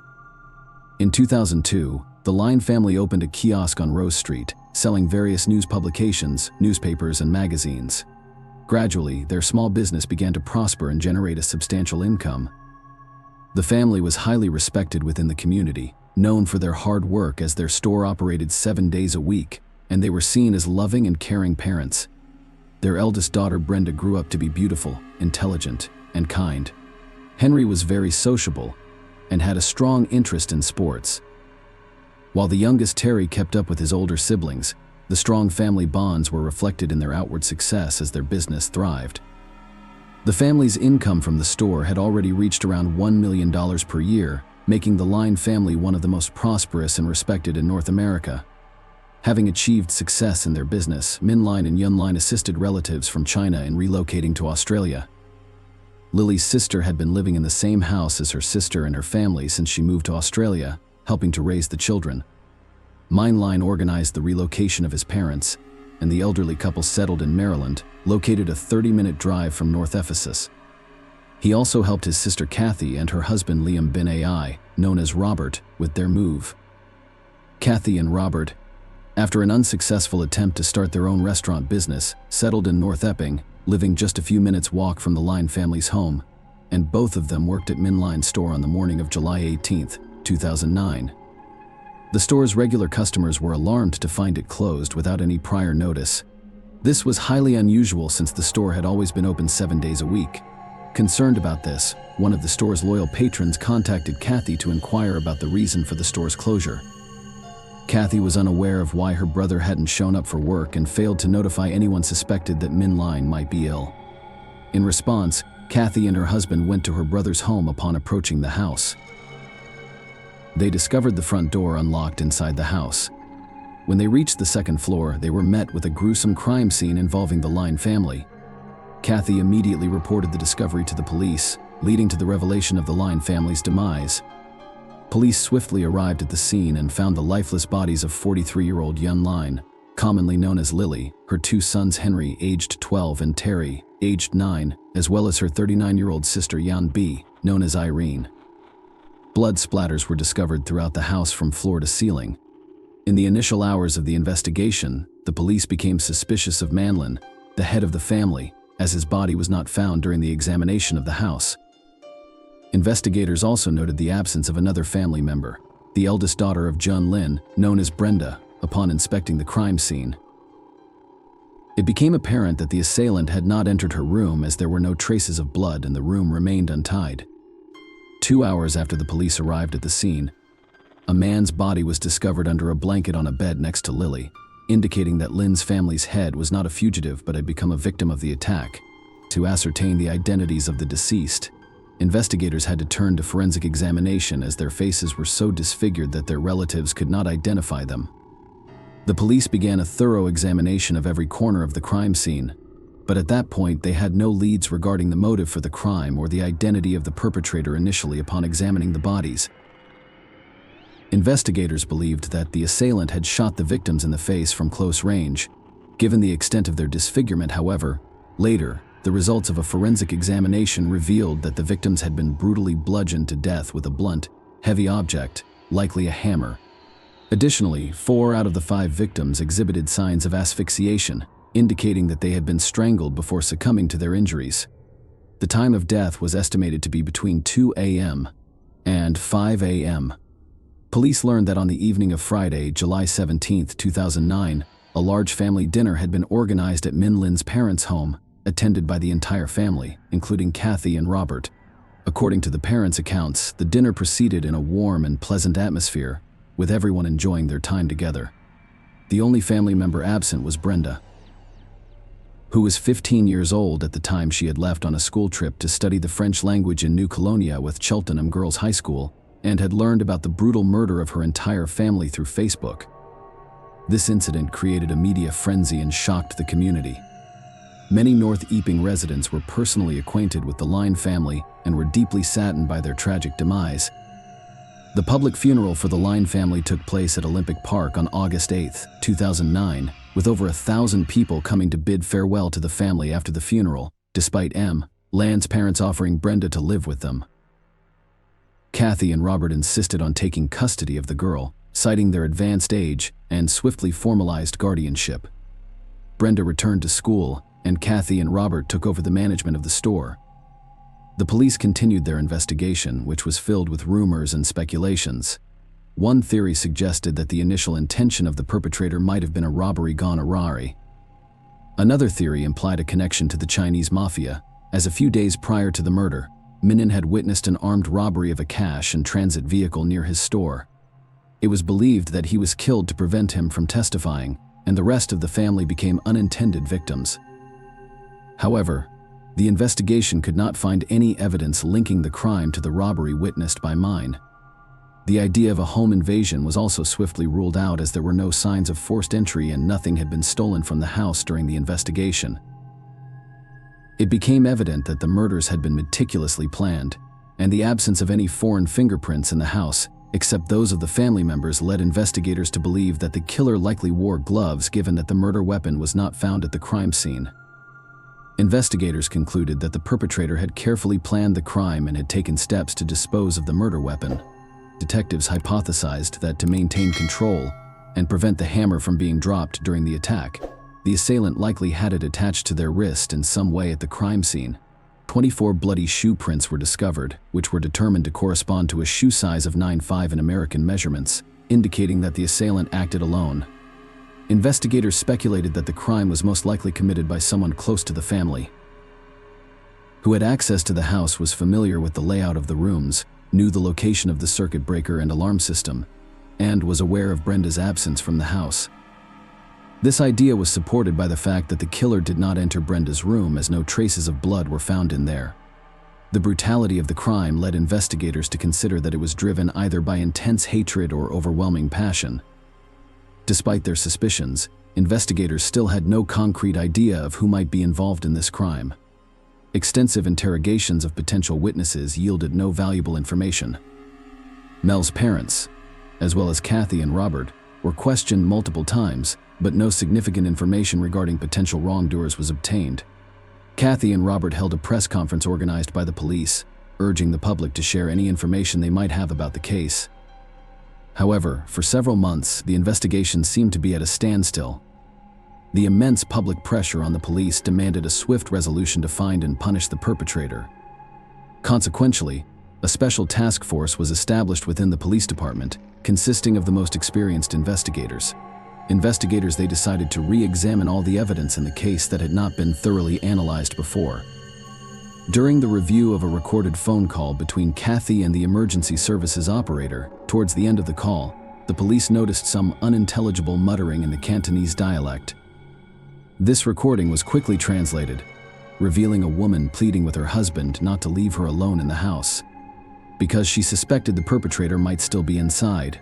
In 2002, the Line family opened a kiosk on Rose Street, selling various news publications, newspapers, and magazines. Gradually, their small business began to prosper and generate a substantial income. The family was highly respected within the community, known for their hard work as their store operated 7 days a week, and they were seen as loving and caring parents. Their eldest daughter Brenda grew up to be beautiful, intelligent, and kind. Henry was very sociable and had a strong interest in sports. While the youngest Terry kept up with his older siblings, the strong family bonds were reflected in their outward success as their business thrived. The family's income from the store had already reached around $1 million per year, making the Line family one of the most prosperous and respected in North America. Having achieved success in their business, Min Line and Yun Line assisted relatives from China in relocating to Australia. Lily's sister had been living in the same house as her sister and her family since she moved to Australia, helping to raise the children. Min Line organized the relocation of his parents, and the elderly couple settled in Maryland, located a 30-minute drive from North Ephesus. He also helped his sister Kathy and her husband Liam bin Ai, known as Robert, with their move. Kathy and Robert, after an unsuccessful attempt to start their own restaurant business, settled in North Epping, living just a few minutes' walk from the Line family's home, and both of them worked at Min Line's store on the morning of July 18, 2009. The store's regular customers were alarmed to find it closed without any prior notice. This was highly unusual since the store had always been open 7 days a week. Concerned about this, one of the store's loyal patrons contacted Kathy to inquire about the reason for the store's closure. Kathy was unaware of why her brother hadn't shown up for work and failed to notify anyone suspected that Min Line might be ill. In response, Kathy and her husband went to her brother's home upon approaching the house. They discovered the front door unlocked inside the house. When they reached the second floor, they were met with a gruesome crime scene involving the Line family. Kathy immediately reported the discovery to the police, leading to the revelation of the Line family's demise. Police swiftly arrived at the scene and found the lifeless bodies of 43-year-old Yun Line, commonly known as Lily, her two sons Henry, aged 12, and Terry, aged 9, as well as her 39-year-old sister Yan B, known as Irene. Blood splatters were discovered throughout the house from floor to ceiling. In the initial hours of the investigation, the police became suspicious of Manlin, the head of the family, as his body was not found during the examination of the house. Investigators also noted the absence of another family member, the eldest daughter of Jun Lin, known as Brenda, upon inspecting the crime scene. It became apparent that the assailant had not entered her room as there were no traces of blood and the room remained untied. 2 hours after the police arrived at the scene, a man's body was discovered under a blanket on a bed next to Lily, indicating that Lin's family's head was not a fugitive but had become a victim of the attack. To ascertain the identities of the deceased, investigators had to turn to forensic examination as their faces were so disfigured that their relatives could not identify them. The police began a thorough examination of every corner of the crime scene, but at that point they had no leads regarding the motive for the crime or the identity of the perpetrator initially upon examining the bodies. Investigators believed that the assailant had shot the victims in the face from close range. Given the extent of their disfigurement, however, later, the results of a forensic examination revealed that the victims had been brutally bludgeoned to death with a blunt, heavy object, likely a hammer. Additionally, 4 out of the 5 victims exhibited signs of asphyxiation, indicating that they had been strangled before succumbing to their injuries. The time of death was estimated to be between 2 a.m. and 5 a.m. Police learned that on the evening of Friday, July 17, 2009, a large family dinner had been organized at Min Lin's parents' home, attended by the entire family, including Kathy and Robert. According to the parents' accounts, the dinner proceeded in a warm and pleasant atmosphere, with everyone enjoying their time together. The only family member absent was Brenda, who was 15 years old at the time she had left on a school trip to study the French language in New Colonia with Cheltenham Girls High School, and had learned about the brutal murder of her entire family through Facebook. This incident created a media frenzy and shocked the community. Many North Epping residents were personally acquainted with the Line family and were deeply saddened by their tragic demise. The public funeral for the Line family took place at Olympic Park on August 8, 2009, with over 1,000 people coming to bid farewell to the family after the funeral, despite Lan's parents offering Brenda to live with them. Kathy and Robert insisted on taking custody of the girl, citing their advanced age and swiftly formalized guardianship. Brenda returned to school, and Kathy and Robert took over the management of the store. The police continued their investigation, which was filled with rumors and speculations. One theory suggested that the initial intention of the perpetrator might have been a robbery gone awry. Another theory implied a connection to the Chinese mafia, as a few days prior to the murder, Minnan had witnessed an armed robbery of a cash and transit vehicle near his store. It was believed that he was killed to prevent him from testifying, and the rest of the family became unintended victims. However, the investigation could not find any evidence linking the crime to the robbery witnessed by Mine. The idea of a home invasion was also swiftly ruled out, as there were no signs of forced entry and nothing had been stolen from the house during the investigation. It became evident that the murders had been meticulously planned, and the absence of any foreign fingerprints in the house, except those of the family members, led investigators to believe that the killer likely wore gloves, given that the murder weapon was not found at the crime scene. Investigators concluded that the perpetrator had carefully planned the crime and had taken steps to dispose of the murder weapon. Detectives hypothesized that to maintain control and prevent the hammer from being dropped during the attack, the assailant likely had it attached to their wrist in some way at the crime scene. 24 bloody shoe prints were discovered, which were determined to correspond to a shoe size of 9.5 in American measurements, indicating that the assailant acted alone. Investigators speculated that the crime was most likely committed by someone close to the family, who had access to the house, was familiar with the layout of the rooms, knew the location of the circuit breaker and alarm system, and was aware of Brenda's absence from the house. This idea was supported by the fact that the killer did not enter Brenda's room, as no traces of blood were found in there. The brutality of the crime led investigators to consider that it was driven either by intense hatred or overwhelming passion. Despite their suspicions, investigators still had no concrete idea of who might be involved in this crime. Extensive interrogations of potential witnesses yielded no valuable information. Mel's parents, as well as Kathy and Robert, were questioned multiple times, but no significant information regarding potential wrongdoers was obtained. Kathy and Robert held a press conference organized by the police, urging the public to share any information they might have about the case. However, for several months, the investigation seemed to be at a standstill. The immense public pressure on the police demanded a swift resolution to find and punish the perpetrator. Consequently, a special task force was established within the police department, consisting of the most experienced investigators. They decided to re-examine all the evidence in the case that had not been thoroughly analyzed before. During the review of a recorded phone call between Kathy and the emergency services operator, towards the end of the call, the police noticed some unintelligible muttering in the Cantonese dialect. This recording was quickly translated, revealing a woman pleading with her husband not to leave her alone in the house, because she suspected the perpetrator might still be inside.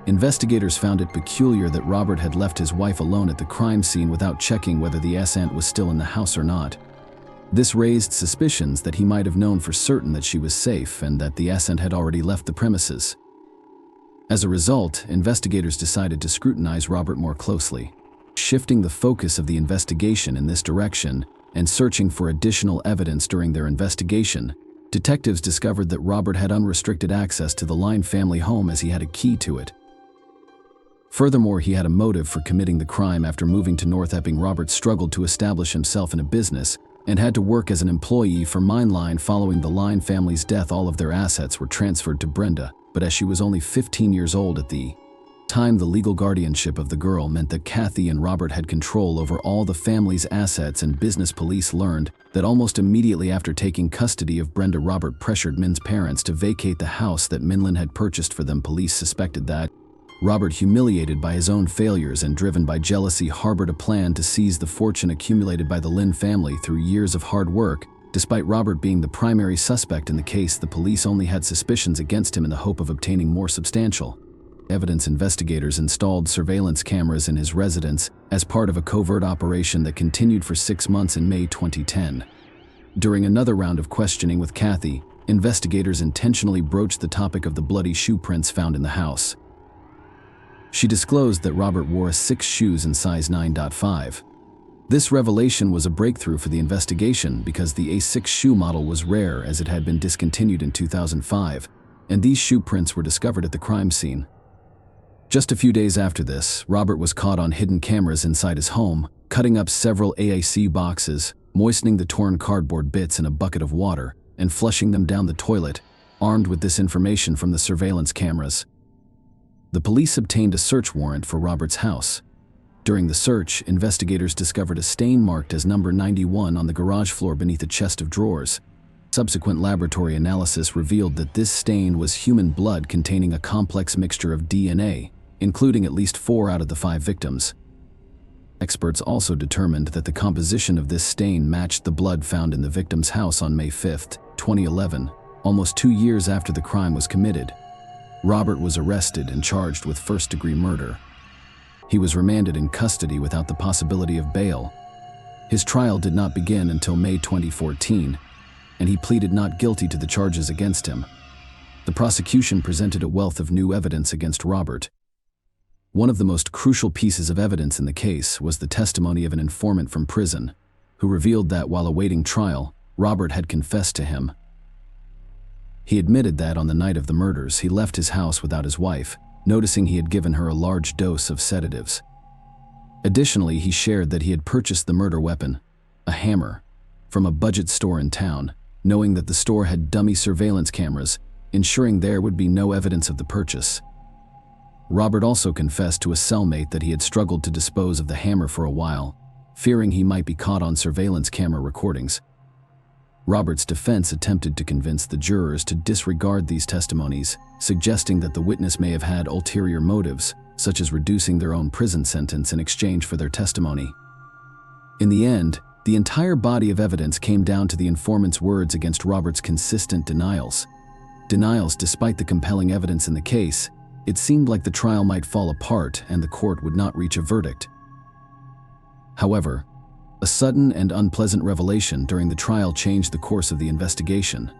Investigators found it peculiar that Robert had left his wife alone at the crime scene without checking whether the assailant was still in the house or not. This raised suspicions that he might have known for certain that she was safe and that the assailant had already left the premises. As a result, investigators decided to scrutinize Robert more closely, shifting the focus of the investigation in this direction and searching for additional evidence. During their investigation, detectives discovered that Robert had unrestricted access to the Line family home, as he had a key to it. Furthermore, he had a motive for committing the crime. After moving to North Epping, Robert struggled to establish himself in a business and had to work as an employee for Line. Following the Line family's death, all of their assets were transferred to Brenda, but as she was only 15 years old at the time, the legal guardianship of the girl meant that Kathy and Robert had control over all the family's assets, and business police learned that almost immediately after taking custody of Brenda, Robert pressured Min's parents to vacate the house that Minlin had purchased for them. Police suspected that Robert, humiliated by his own failures and driven by jealousy, harbored a plan to seize the fortune accumulated by the Lin family through years of hard work. Despite Robert being the primary suspect in the case, the police only had suspicions against him in the hope of obtaining more substantial evidence. Investigators installed surveillance cameras in his residence as part of a covert operation that continued for 6 months in May 2010. During another round of questioning with Kathy, investigators intentionally broached the topic of the bloody shoe prints found in the house. She disclosed that Robert wore 6 shoes in size 9.5. This revelation was a breakthrough for the investigation because the A6 shoe model was rare as it had been discontinued in 2005, and these shoe prints were discovered at the crime scene. Just a few days after this, Robert was caught on hidden cameras inside his home, cutting up several AAC boxes, moistening the torn cardboard bits in a bucket of water, and flushing them down the toilet, armed with this information from the surveillance cameras. The police obtained a search warrant for Robert's house. During the search, investigators discovered a stain marked as number 91 on the garage floor beneath a chest of drawers. Subsequent laboratory analysis revealed that this stain was human blood containing a complex mixture of DNA, including at least 4 out of the 5 victims. Experts also determined that the composition of this stain matched the blood found in the victim's house on May 5, 2011, almost 2 years after the crime was committed. Robert was arrested and charged with first-degree murder. He was remanded in custody without the possibility of bail. His trial did not begin until May 2014, and he pleaded not guilty to the charges against him. The prosecution presented a wealth of new evidence against Robert. One of the most crucial pieces of evidence in the case was the testimony of an informant from prison, who revealed that while awaiting trial, Robert had confessed to him. He admitted that on the night of the murders, he left his house without his wife, noticing he had given her a large dose of sedatives. Additionally, he shared that he had purchased the murder weapon, a hammer, from a budget store in town, knowing that the store had dummy surveillance cameras, ensuring there would be no evidence of the purchase. Robert also confessed to a cellmate that he had struggled to dispose of the hammer for a while, fearing he might be caught on surveillance camera recordings. Robert's defense attempted to convince the jurors to disregard these testimonies, suggesting that the witness may have had ulterior motives, such as reducing their own prison sentence in exchange for their testimony. In the end, the entire body of evidence came down to the informant's words against Robert's consistent denials. Denials despite the compelling evidence in the case. It seemed like the trial might fall apart and the court would not reach a verdict. However, a sudden and unpleasant revelation during the trial changed the course of the investigation.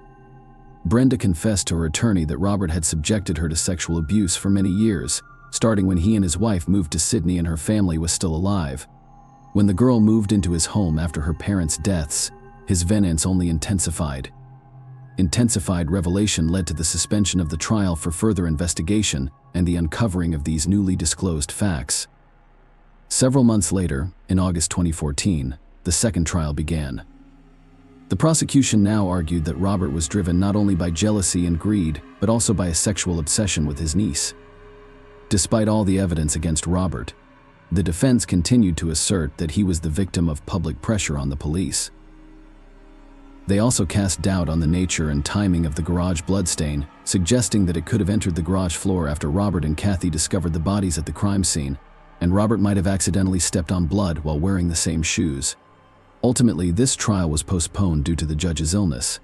Brenda confessed to her attorney that Robert had subjected her to sexual abuse for many years, starting when he and his wife moved to Sydney and her family was still alive. When the girl moved into his home after her parents' deaths, his vengeance only intensified. Intensified revelation led to the suspension of the trial for further investigation and the uncovering of these newly disclosed facts. Several months later, in August 2014, the second trial began. The prosecution now argued that Robert was driven not only by jealousy and greed, but also by a sexual obsession with his niece. Despite all the evidence against Robert, the defense continued to assert that he was the victim of public pressure on the police. They also cast doubt on the nature and timing of the garage bloodstain, suggesting that it could have entered the garage floor after Robert and Kathy discovered the bodies at the crime scene, and Robert might have accidentally stepped on blood while wearing the same shoes. Ultimately, this trial was postponed due to the judge's illness.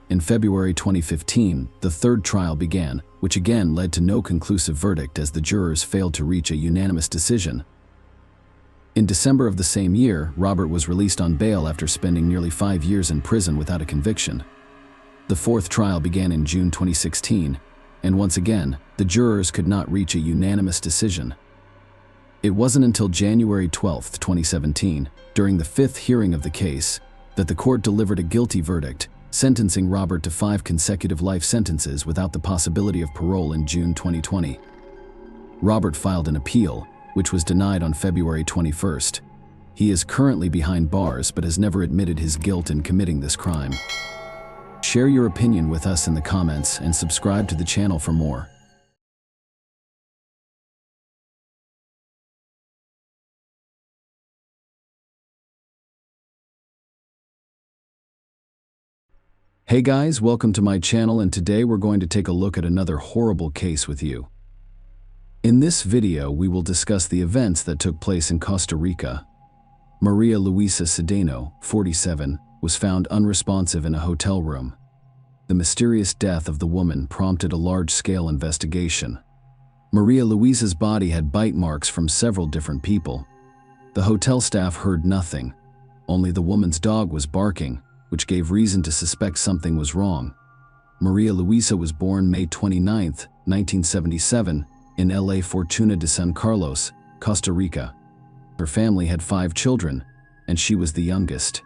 In February 2015, the third trial began, which again led to no conclusive verdict as the jurors failed to reach a unanimous decision. In December of the same year, Robert was released on bail after spending nearly 5 years in prison without a conviction. The fourth trial began in June 2016, and once again, the jurors could not reach a unanimous decision. It wasn't until January 12, 2017, during the fifth hearing of the case, that the court delivered a guilty verdict, sentencing Robert to 5 consecutive life sentences without the possibility of parole in June 2020. Robert filed an appeal, which was denied on February 21st. He is currently behind bars but has never admitted his guilt in committing this crime. Share your opinion with us in the comments and subscribe to the channel for more. Hey guys, welcome to my channel, and today we're going to take a look at another horrible case with you. In this video, we will discuss the events that took place in Costa Rica. Maria Luisa Cedeno, 47, was found unresponsive in a hotel room. The mysterious death of the woman prompted a large-scale investigation. Maria Luisa's body had bite marks from several different people. The hotel staff heard nothing. Only the woman's dog was barking, which gave reason to suspect something was wrong. Maria Luisa was born May 29, 1977, in La Fortuna de San Carlos, Costa Rica. Her family had 5 children, and she was the youngest.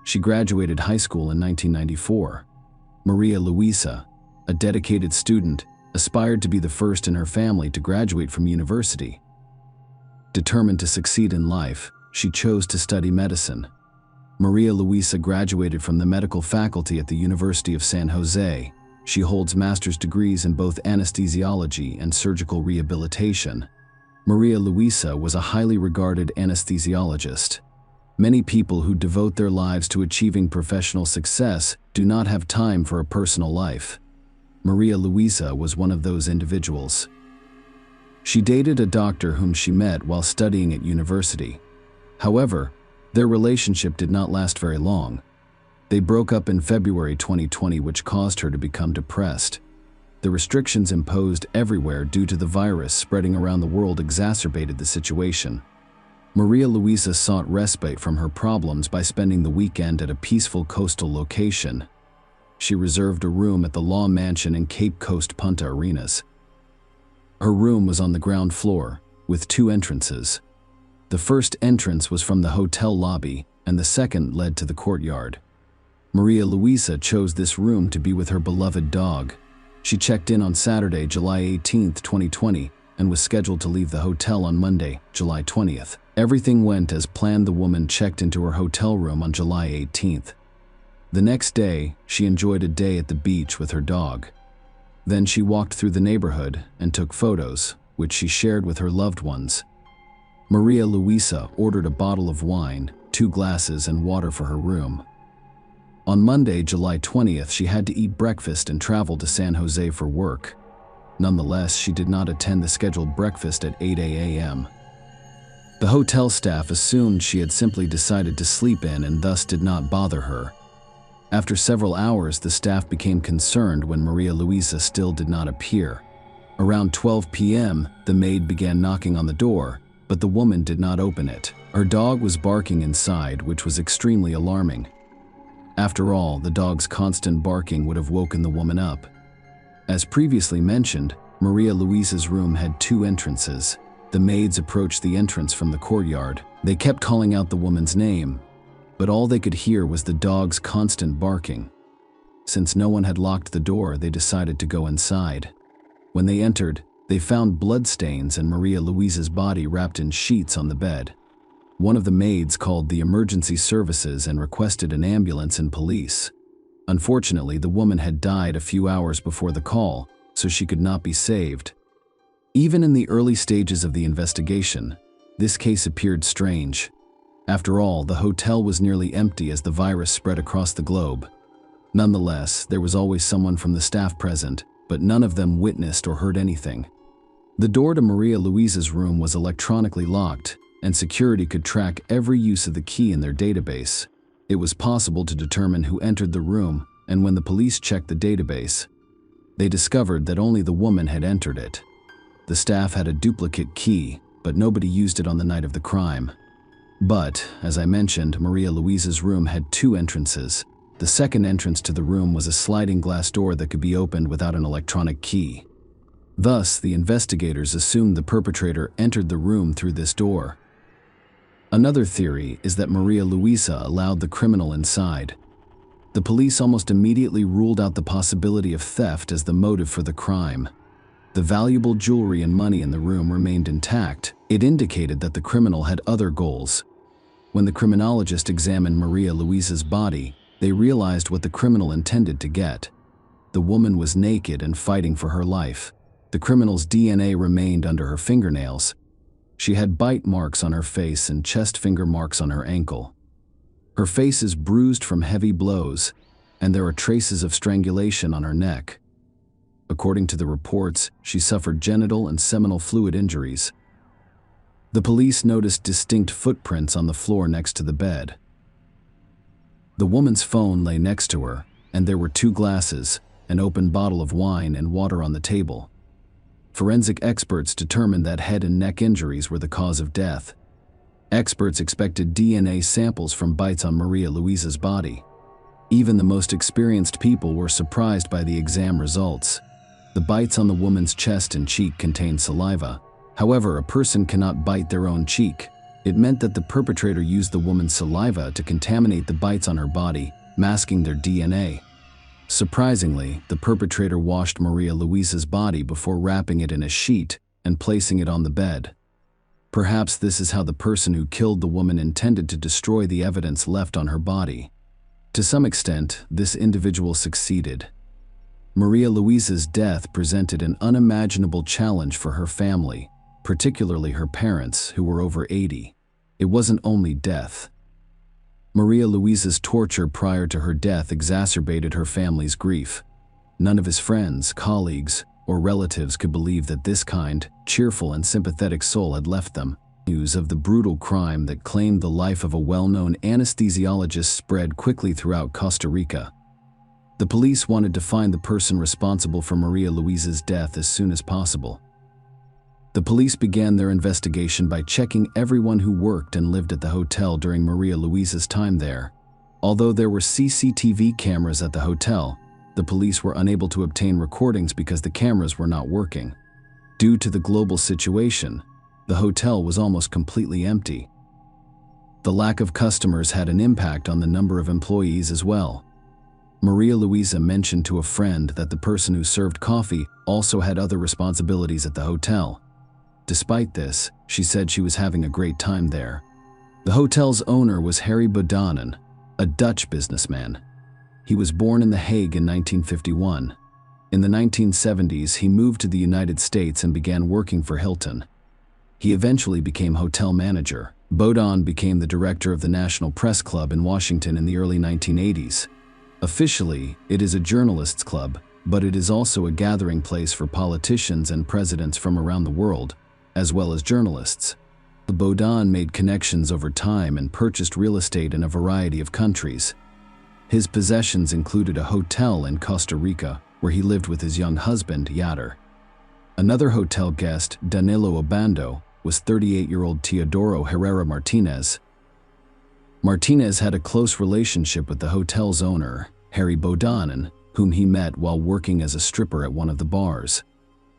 She graduated high school in 1994. Maria Luisa, a dedicated student, aspired to be the first in her family to graduate from university. Determined to succeed in life, she chose to study medicine. Maria Luisa graduated from the medical faculty at the University of San Jose. She holds master's degrees in both anesthesiology and surgical rehabilitation. Maria Luisa was a highly regarded anesthesiologist. Many people who devote their lives to achieving professional success do not have time for a personal life. Maria Luisa was one of those individuals. She dated a doctor whom she met while studying at university. However, their relationship did not last very long. They broke up in February 2020, which caused her to become depressed. The restrictions imposed everywhere due to the virus spreading around the world exacerbated the situation. Maria Luisa sought respite from her problems by spending the weekend at a peaceful coastal location. She reserved a room at the Law Mansion in Cape Coast Punta Arenas. Her room was on the ground floor, with 2 entrances. The first entrance was from the hotel lobby, and the second led to the courtyard. Maria Luisa chose this room to be with her beloved dog. She checked in on Saturday, July 18, 2020, and was scheduled to leave the hotel on Monday, July 20th. Everything went as planned. The woman checked into her hotel room on July 18th. The next day, she enjoyed a day at the beach with her dog. Then she walked through the neighborhood and took photos, which she shared with her loved ones. Maria Luisa ordered a bottle of wine, 2 glasses, and water for her room. On Monday, July 20th, she had to eat breakfast and travel to San Jose for work. Nonetheless, she did not attend the scheduled breakfast at 8 a.m. The hotel staff assumed she had simply decided to sleep in and thus did not bother her. After several hours, the staff became concerned when Maria Luisa still did not appear. Around 12 p.m., the maid began knocking on the door, but the woman did not open it. Her dog was barking inside, which was extremely alarming. After all, the dog's constant barking would have woken the woman up. As previously mentioned, Maria Luisa's room had 2 entrances. The maids approached the entrance from the courtyard. They kept calling out the woman's name, but all they could hear was the dog's constant barking. Since no one had locked the door, they decided to go inside. When they entered, they found bloodstains and Maria Luisa's body wrapped in sheets on the bed. One of the maids called the emergency services and requested an ambulance and police. Unfortunately, the woman had died a few hours before the call, so she could not be saved. Even in the early stages of the investigation, this case appeared strange. After all, the hotel was nearly empty as the virus spread across the globe. Nonetheless, there was always someone from the staff present, but none of them witnessed or heard anything. The door to Maria Luisa's room was electronically locked, and security could track every use of the key in their database. It was possible to determine who entered the room, and when the police checked the database, they discovered that only the woman had entered it. The staff had a duplicate key, but nobody used it on the night of the crime. But, as I mentioned, Maria Luisa's room had 2 entrances. The second entrance to the room was a sliding glass door that could be opened without an electronic key. Thus, the investigators assumed the perpetrator entered the room through this door. Another theory is that Maria Luisa allowed the criminal inside. The police almost immediately ruled out the possibility of theft as the motive for the crime. The valuable jewelry and money in the room remained intact. It indicated that the criminal had other goals. When the criminologist examined Maria Luisa's body, they realized what the criminal intended to get. The woman was naked and fighting for her life. The criminal's DNA remained under her fingernails. She had bite marks on her face and chest finger marks on her ankle. Her face is bruised from heavy blows, and there are traces of strangulation on her neck. According to the reports, she suffered genital and seminal fluid injuries. The police noticed distinct footprints on the floor next to the bed. The woman's phone lay next to her, and there were 2 glasses, an open bottle of wine, and water on the table. Forensic experts determined that head and neck injuries were the cause of death. Experts expected DNA samples from bites on Maria Luisa's body. Even the most experienced people were surprised by the exam results. The bites on the woman's chest and cheek contained saliva. However, a person cannot bite their own cheek. It meant that the perpetrator used the woman's saliva to contaminate the bites on her body, masking their DNA. Surprisingly, the perpetrator washed Maria Luisa's body before wrapping it in a sheet and placing it on the bed. Perhaps this is how the person who killed the woman intended to destroy the evidence left on her body. To some extent, this individual succeeded. Maria Luisa's death presented an unimaginable challenge for her family, particularly her parents, who were over 80. It wasn't only death. Maria Luisa's torture prior to her death exacerbated her family's grief. None of his friends, colleagues, or relatives could believe that this kind, cheerful and sympathetic soul had left them. News of the brutal crime that claimed the life of a well-known anesthesiologist spread quickly throughout Costa Rica. The police wanted to find the person responsible for Maria Luisa's death as soon as possible. The police began their investigation by checking everyone who worked and lived at the hotel during Maria Luisa's time there. Although there were CCTV cameras at the hotel, the police were unable to obtain recordings because the cameras were not working. Due to the global situation, the hotel was almost completely empty. The lack of customers had an impact on the number of employees as well. Maria Luisa mentioned to a friend that the person who served coffee also had other responsibilities at the hotel. Despite this, she said she was having a great time there. The hotel's owner was Harry Bodanen, a Dutch businessman. He was born in The Hague in 1951. In the 1970s, he moved to the United States and began working for Hilton. He eventually became hotel manager. Bodan became the director of the National Press Club in Washington in the early 1980s. Officially, it is a journalists' club, but it is also a gathering place for politicians and presidents from around the world, as well as journalists. Bodan made connections over time and purchased real estate in a variety of countries. His possessions included a hotel in Costa Rica, where he lived with his young husband, Yader. Another hotel guest, Danilo Obando, was 38-year-old Teodoro Herrera Martinez. Martinez had a close relationship with the hotel's owner, Harry Bodanen, whom he met while working as a stripper at one of the bars.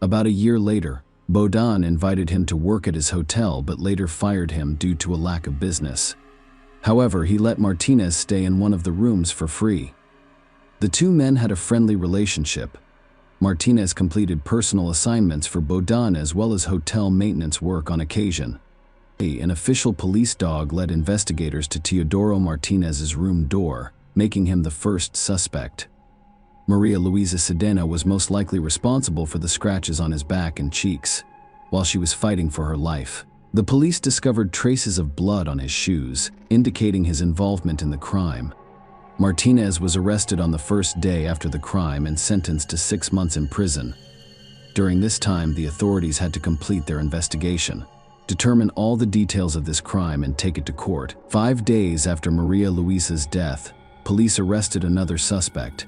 About a year later, Bodan invited him to work at his hotel but later fired him due to a lack of business. However, he let Martinez stay in one of the rooms for free. The two men had a friendly relationship. Martinez completed personal assignments for Bodan as well as hotel maintenance work on occasion. An official police dog led investigators to Teodoro Martinez's room door, making him the first suspect. Maria Luisa Sedena was most likely responsible for the scratches on his back and cheeks, while she was fighting for her life. The police discovered traces of blood on his shoes, indicating his involvement in the crime. Martinez was arrested on the first day after the crime and sentenced to 6 months in prison. During this time, the authorities had to complete their investigation, determine all the details of this crime, and take it to court. 5 days after Maria Luisa's death, police arrested another suspect.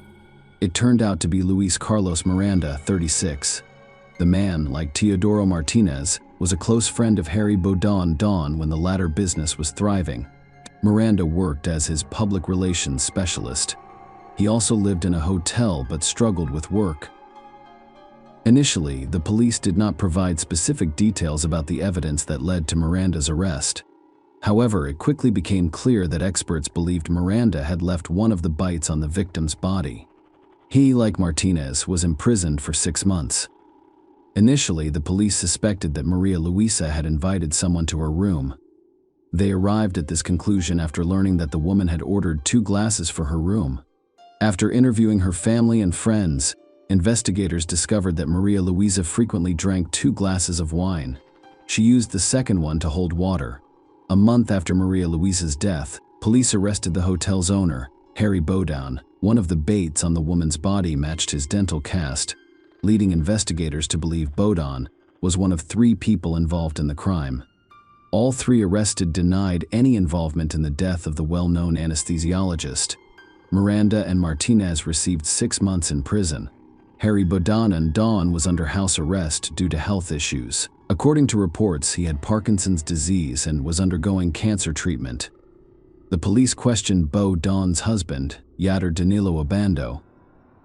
It turned out to be Luis Carlos Miranda, 36. The man, like Teodoro Martinez, was a close friend of Harry Bodanen when the latter business was thriving. Miranda worked as his public relations specialist. He also lived in a hotel but struggled with work. Initially, the police did not provide specific details about the evidence that led to Miranda's arrest. However, it quickly became clear that experts believed Miranda had left one of the bites on the victim's body. He, like Martinez, was imprisoned for 6 months. Initially, the police suspected that Maria Luisa had invited someone to her room. They arrived at this conclusion after learning that the woman had ordered 2 glasses for her room. After interviewing her family and friends, investigators discovered that Maria Luisa frequently drank 2 glasses of wine. She used the second one to hold water. A month after Maria Luisa's death, police arrested the hotel's owner, Harry Bodanen. One of the baits on the woman's body matched his dental cast, leading investigators to believe Bodanen was one of 3 people involved in the crime. All 3 arrested denied any involvement in the death of the well-known anesthesiologist. Miranda and Martinez received 6 months in prison. Harry Bodanen was under house arrest due to health issues. According to reports, he had Parkinson's disease and was undergoing cancer treatment. The police questioned Bodan's husband, Yatter Danilo Obando.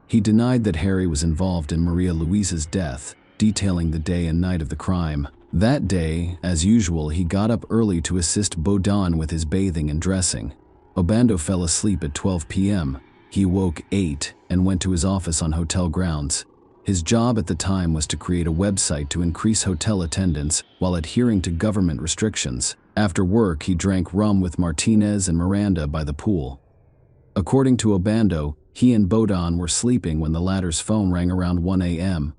He denied that Harry was involved in Maria Luisa's death, detailing the day and night of the crime. That day, as usual, he got up early to assist Bodan with his bathing and dressing. Obando fell asleep at 12 p.m. He woke 8 and went to his office on hotel grounds. His job at the time was to create a website to increase hotel attendance while adhering to government restrictions. After work, he drank rum with Martinez and Miranda by the pool. According to Obando, he and Bodan were sleeping when the latter's phone rang around 1 a.m.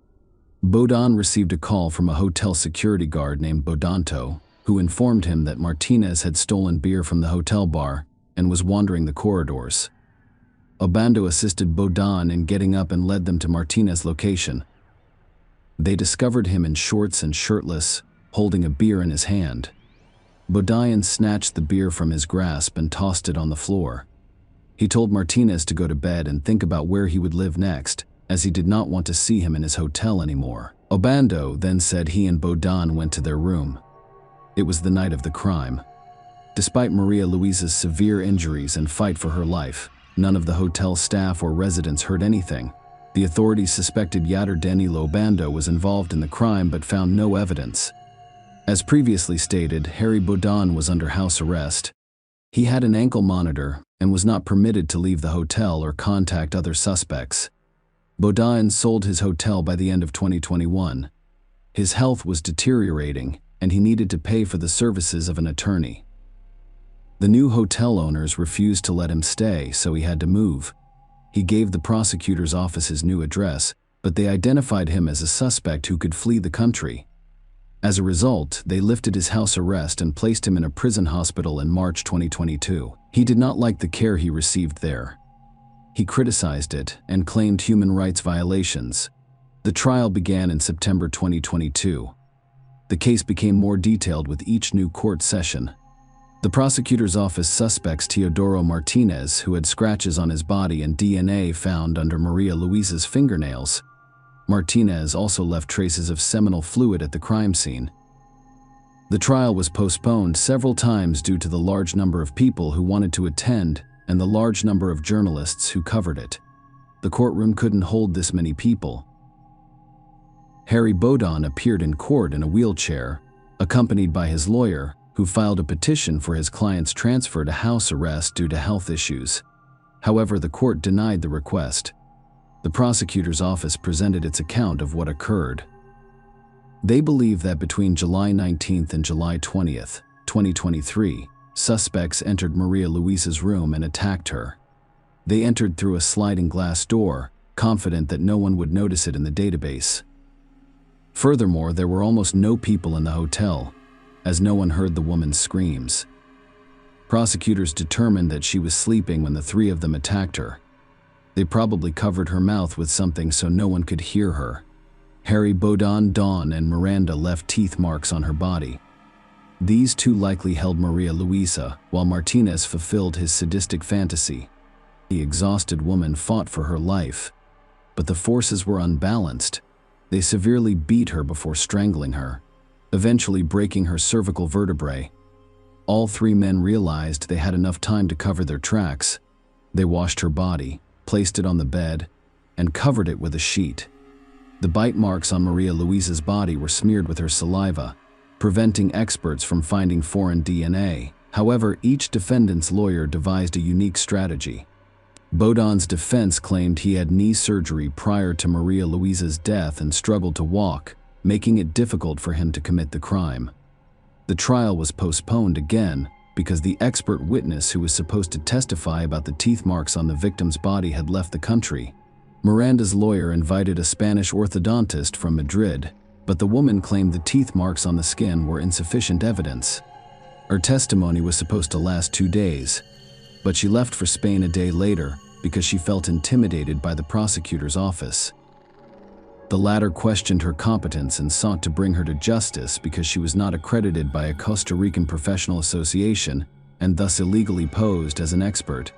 Bodan received a call from a hotel security guard named Bodanto, who informed him that Martinez had stolen beer from the hotel bar and was wandering the corridors. Obando assisted Bodan in getting up and led them to Martinez's location. They discovered him in shorts and shirtless, holding a beer in his hand. Bodan snatched the beer from his grasp and tossed it on the floor. He told Martinez to go to bed and think about where he would live next, as he did not want to see him in his hotel anymore. Obando then said he and Bodan went to their room. It was the night of the crime. Despite Maria Luisa's severe injuries and fight for her life, none of the hotel staff or residents heard anything. The authorities suspected Yatter Danilo Obando was involved in the crime but found no evidence. As previously stated, Harry Bodan was under house arrest. He had an ankle monitor and was not permitted to leave the hotel or contact other suspects. Bodan sold his hotel by the end of 2021. His health was deteriorating, and he needed to pay for the services of an attorney. The new hotel owners refused to let him stay, so he had to move. He gave the prosecutor's office his new address, but they identified him as a suspect who could flee the country. As a result, they lifted his house arrest and placed him in a prison hospital in March 2022. He did not like the care he received there. He criticized it and claimed human rights violations. The trial began in September 2022. The case became more detailed with each new court session. The prosecutor's office suspects Teodoro Martinez, who had scratches on his body and DNA found under Maria Luisa's fingernails. Martinez also left traces of seminal fluid at the crime scene. The trial was postponed several times due to the large number of people who wanted to attend and the large number of journalists who covered it. The courtroom couldn't hold this many people. Harry Bodan appeared in court in a wheelchair, accompanied by his lawyer, who filed a petition for his client's transfer to house arrest due to health issues. However, the court denied the request. The prosecutor's office presented its account of what occurred. They believe that between July 19th and July 20th, 2023, suspects entered Maria Luisa's room and attacked her. They entered through a sliding glass door, confident that no one would notice it in the database. Furthermore, there were almost no people in the hotel, as no one heard the woman's screams. Prosecutors determined that she was sleeping when the three of them attacked her. They probably covered her mouth with something so no one could hear her. Harry Bodan, Dawn, and Miranda left teeth marks on her body. These two likely held Maria Luisa, while Martinez fulfilled his sadistic fantasy. The exhausted woman fought for her life, but the forces were unbalanced. They severely beat her before strangling her, eventually breaking her cervical vertebrae. All three men realized they had enough time to cover their tracks. They washed her body, placed it on the bed, and covered it with a sheet. The bite marks on Maria Luisa's body were smeared with her saliva, preventing experts from finding foreign DNA. However, each defendant's lawyer devised a unique strategy. Bodan's defense claimed he had knee surgery prior to Maria Luisa's death and struggled to walk, making it difficult for him to commit the crime. The trial was postponed again because the expert witness who was supposed to testify about the teeth marks on the victim's body had left the country. Miranda's lawyer invited a Spanish orthodontist from Madrid, but the woman claimed the teeth marks on the skin were insufficient evidence. Her testimony was supposed to last 2 days, but she left for Spain a day later because she felt intimidated by the prosecutor's office. The latter questioned her competence and sought to bring her to justice because she was not accredited by a Costa Rican professional association and thus illegally posed as an expert.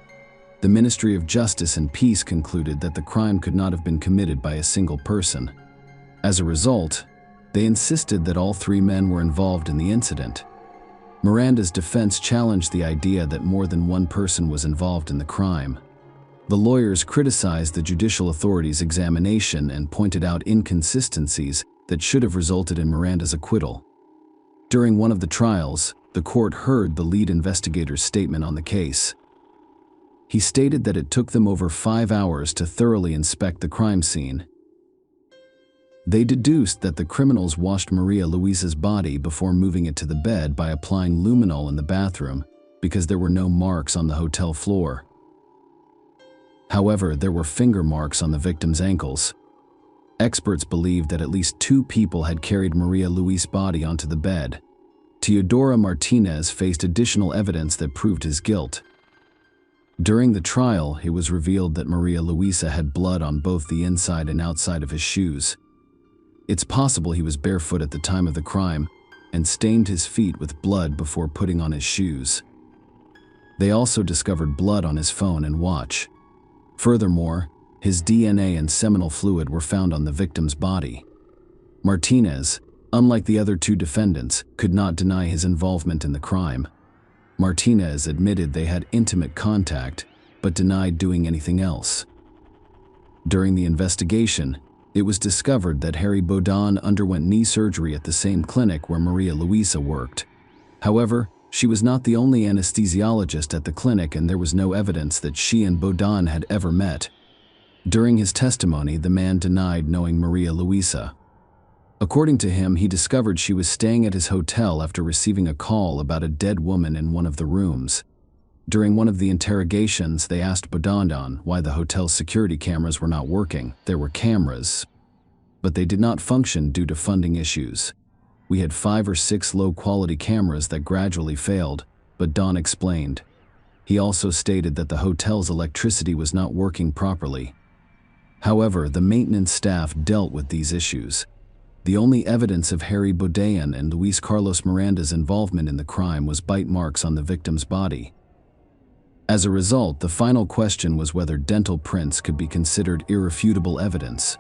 The Ministry of Justice and Peace concluded that the crime could not have been committed by a single person. As a result, They insisted that all three men were involved in the incident. Miranda's defense challenged the idea that more than one person was involved in the crime. The lawyers criticized the judicial authorities' examination and pointed out inconsistencies that should have resulted in Miranda's acquittal. During one of the trials, the court heard the lead investigator's statement on the case. He stated that it took them over 5 hours to thoroughly inspect the crime scene. They deduced that the criminals washed Maria Luisa's body before moving it to the bed by applying luminol in the bathroom because there were no marks on the hotel floor. However, there were finger marks on the victim's ankles. Experts believed that at least 2 people had carried Maria Luisa's body onto the bed. Teodoro Martinez faced additional evidence that proved his guilt. During the trial, it was revealed that Maria Luisa had blood on both the inside and outside of his shoes. It's possible he was barefoot at the time of the crime and stained his feet with blood before putting on his shoes. They also discovered blood on his phone and watch. Furthermore, his DNA and seminal fluid were found on the victim's body. Martinez, unlike the other 2 defendants, could not deny his involvement in the crime. Martinez admitted they had intimate contact, but denied doing anything else. During the investigation, it was discovered that Harry Baudin underwent knee surgery at the same clinic where Maria Luisa worked. However, she was not the only anesthesiologist at the clinic, and there was no evidence that she and Baudin had ever met. During his testimony, the man denied knowing Maria Luisa. According to him, he discovered she was staying at his hotel after receiving a call about a dead woman in one of the rooms. During one of the interrogations, they asked Baudin why the hotel's security cameras were not working. There were cameras, but they did not function due to funding issues. We had 5 or 6 low-quality cameras that gradually failed, Baudin explained. He also stated that the hotel's electricity was not working properly. However, the maintenance staff dealt with these issues. The only evidence of Harry Baudin and Luis Carlos Miranda's involvement in the crime was bite marks on the victim's body. As a result, the final question was whether dental prints could be considered irrefutable evidence.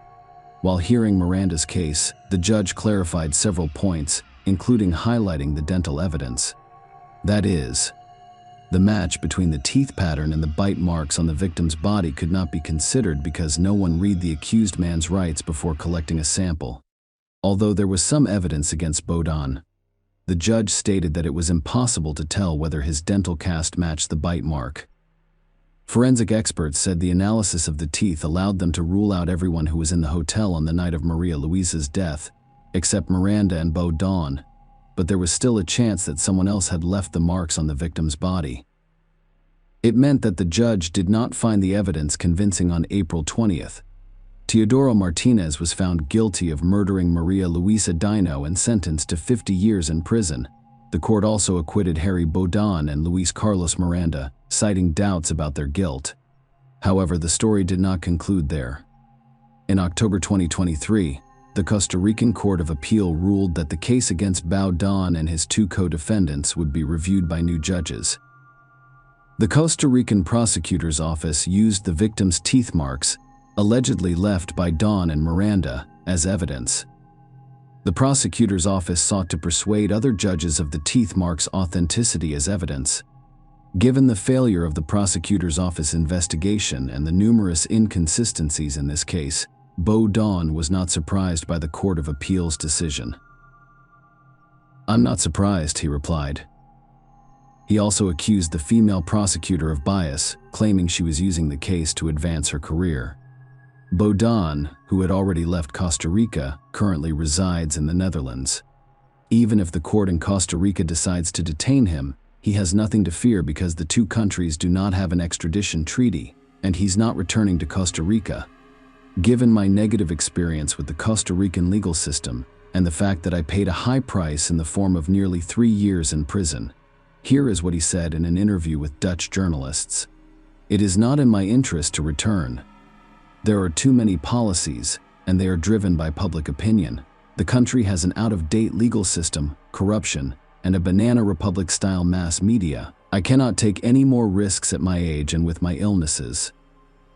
While hearing Miranda's case, the judge clarified several points, including highlighting the dental evidence. That is, the match between the teeth pattern and the bite marks on the victim's body could not be considered because no one read the accused man's rights before collecting a sample. Although there was some evidence against Baudin, the judge stated that it was impossible to tell whether his dental cast matched the bite mark. Forensic experts said the analysis of the teeth allowed them to rule out everyone who was in the hotel on the night of Maria Luisa's death, except Miranda and Baudin, but there was still a chance that someone else had left the marks on the victim's body. It meant that the judge did not find the evidence convincing on April 20th. Teodoro Martinez was found guilty of murdering Maria Luisa Dino and sentenced to 50 years in prison. The court also acquitted Harry Baudin and Luis Carlos Miranda, citing doubts about their guilt. However, the story did not conclude there. In October 2023, the Costa Rican Court of Appeal ruled that the case against Baudin and his 2 co-defendants would be reviewed by new judges. The Costa Rican prosecutor's office used the victim's teeth marks, allegedly left by Baudin and Miranda, as evidence. The prosecutor's office sought to persuade other judges of the teeth marks' authenticity as evidence. Given the failure of the prosecutor's office investigation and the numerous inconsistencies in this case, Baudin was not surprised by the Court of Appeal's decision. "I'm not surprised," he replied. He also accused the female prosecutor of bias, claiming she was using the case to advance her career. Baudin, who had already left Costa Rica, currently resides in the Netherlands. Even if the court in Costa Rica decides to detain him, he has nothing to fear because the 2 countries do not have an extradition treaty, and he's not returning to Costa Rica. Given my negative experience with the Costa Rican legal system, and the fact that I paid a high price in the form of nearly 3 years in prison, here is what he said in an interview with Dutch journalists. "It is not in my interest to return. There are too many policies, and they are driven by public opinion. The country has an out-of-date legal system, corruption, and a banana republic-style mass media. I cannot take any more risks at my age and with my illnesses.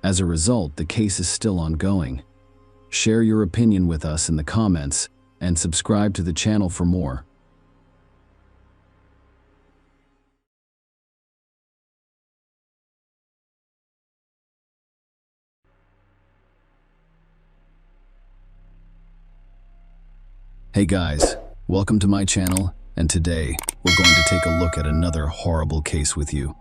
As a result, the case is still ongoing. Share your opinion with us in the comments, and subscribe to the channel for more. Hey guys, welcome to my channel, and today we're going to take a look at another horrible case with you.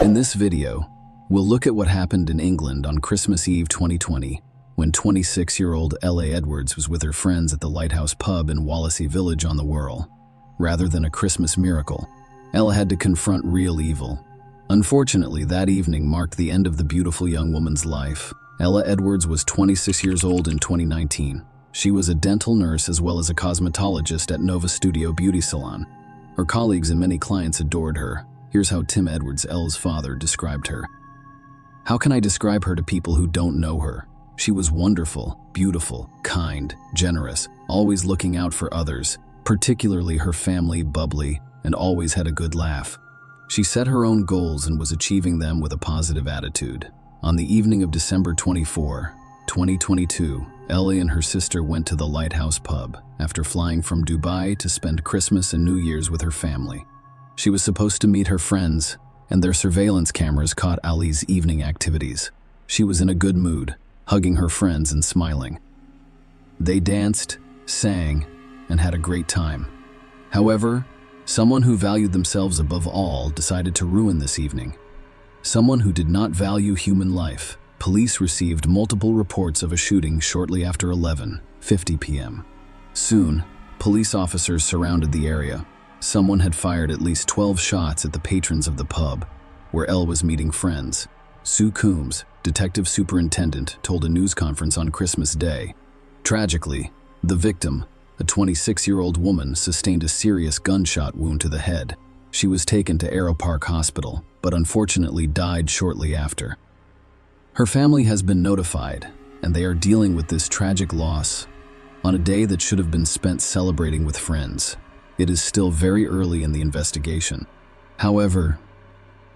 In this video, we'll look at what happened in England on Christmas Eve 2020, when 26-year-old Ella Edwards was with her friends at the Lighthouse pub in Wallasey Village on the Wirral. Rather than a Christmas miracle, Ella had to confront real evil. Unfortunately, that evening marked the end of the beautiful young woman's life. Ella Edwards was 26 years old in 2019. She was a dental nurse as well as a cosmetologist at Nova Studio Beauty Salon. Her colleagues and many clients adored her. Here's how Tim Edwards, Ella's father, described her. How can I describe her to people who don't know her? She was wonderful, beautiful, kind, generous, always looking out for others, particularly her family, bubbly, and always had a good laugh. She set her own goals and was achieving them with a positive attitude. On the evening of December 24, 2022, Ella and her sister went to the Lighthouse pub after flying from Dubai to spend Christmas and New Year's with her family. She was supposed to meet her friends, and their surveillance cameras caught Ali's evening activities. She was in a good mood, hugging her friends and smiling. They danced, sang, and had a great time. However, someone who valued themselves above all decided to ruin this evening. Someone who did not value human life. Police received multiple reports of a shooting shortly after 11:50 p.m. Soon, police officers surrounded the area. Someone had fired at least 12 shots at the patrons of the pub, where Elle was meeting friends. Sue Coombs, detective superintendent, told a news conference on Christmas Day. Tragically, the victim, a 26-year-old woman, sustained a serious gunshot wound to the head. She was taken to Aero Park Hospital, but unfortunately died shortly after. Her family has been notified, and they are dealing with this tragic loss on a day that should have been spent celebrating with friends. It is still very early in the investigation. However,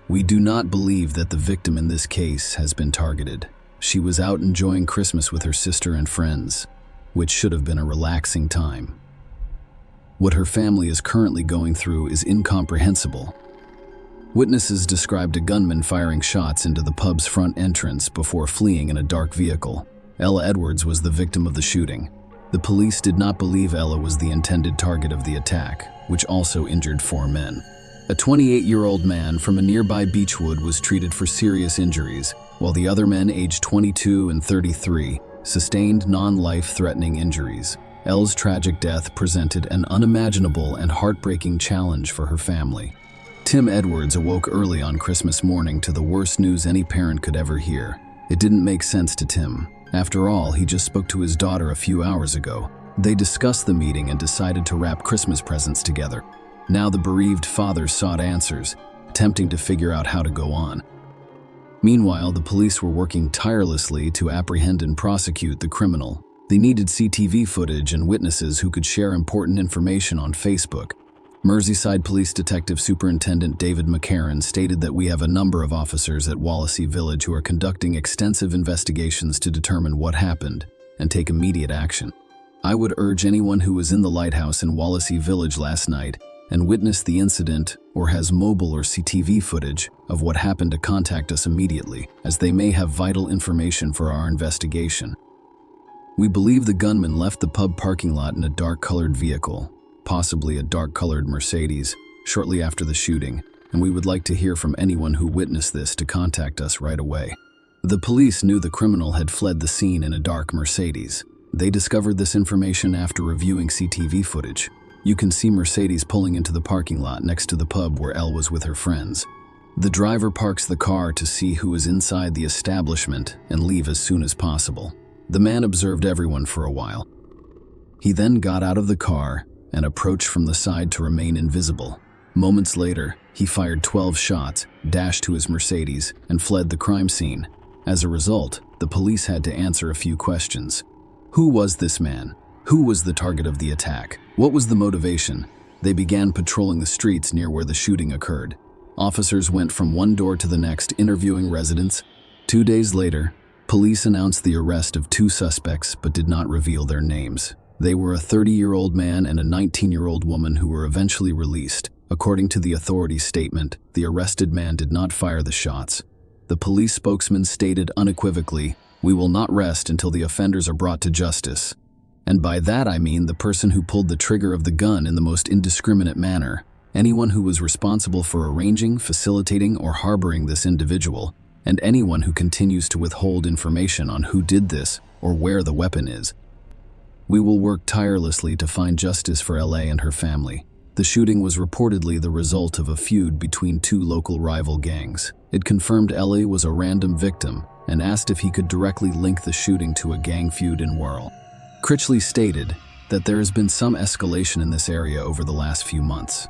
we do not believe that the victim in this case has been targeted. She was out enjoying Christmas with her sister and friends, which should have been a relaxing time. What her family is currently going through is incomprehensible. Witnesses described a gunman firing shots into the pub's front entrance before fleeing in a dark vehicle. Ella Edwards was the victim of the shooting. The police did not believe Ella was the intended target of the attack, which also injured 4 men. A 28-year-old man from a nearby Beechwood was treated for serious injuries, while the other men, aged 22 and 33, sustained non-life-threatening injuries. Ella's tragic death presented an unimaginable and heartbreaking challenge for her family. Tim Edwards awoke early on Christmas morning to the worst news any parent could ever hear. It didn't make sense to Tim. After all, he just spoke to his daughter a few hours ago. They discussed the meeting and decided to wrap Christmas presents together. Now the bereaved father sought answers, attempting to figure out how to go on. Meanwhile, the police were working tirelessly to apprehend and prosecute the criminal. They needed CCTV footage and witnesses who could share important information on Facebook. Merseyside Police Detective Superintendent David McCarran stated that we have a number of officers at Wallasey Village who are conducting extensive investigations to determine what happened and take immediate action. I would urge anyone who was in the lighthouse in Wallasey Village last night and witnessed the incident or has mobile or CCTV footage of what happened to contact us immediately, as they may have vital information for our investigation. We believe the gunman left the pub parking lot in a dark-colored vehicle, possibly a dark-colored Mercedes, shortly after the shooting, and we would like to hear from anyone who witnessed this to contact us right away. The police knew the criminal had fled the scene in a dark Mercedes. They discovered this information after reviewing CCTV footage. You can see Mercedes pulling into the parking lot next to the pub where Elle was with her friends. The driver parks the car to see who is inside the establishment and leave as soon as possible. The man observed everyone for a while. He then got out of the car and approached from the side to remain invisible. Moments later, he fired 12 shots, dashed to his Mercedes, and fled the crime scene. As a result, the police had to answer a few questions. Who was this man? Who was the target of the attack? What was the motivation? They began patrolling the streets near where the shooting occurred. Officers went from one door to the next, interviewing residents. 2 days later, police announced the arrest of 2 suspects but did not reveal their names. They were a 30-year-old man and a 19-year-old woman who were eventually released. According to the authorities' statement, the arrested man did not fire the shots. The police spokesman stated unequivocally, "We will not rest until the offenders are brought to justice." And by that I mean the person who pulled the trigger of the gun in the most indiscriminate manner, anyone who was responsible for arranging, facilitating, or harboring this individual, and anyone who continues to withhold information on who did this or where the weapon is. We will work tirelessly to find justice for LA and her family. The shooting was reportedly the result of a feud between two local rival gangs. It confirmed LA was a random victim and asked if he could directly link the shooting to a gang feud in Whirl. Critchley stated that there has been some escalation in this area over the last few months.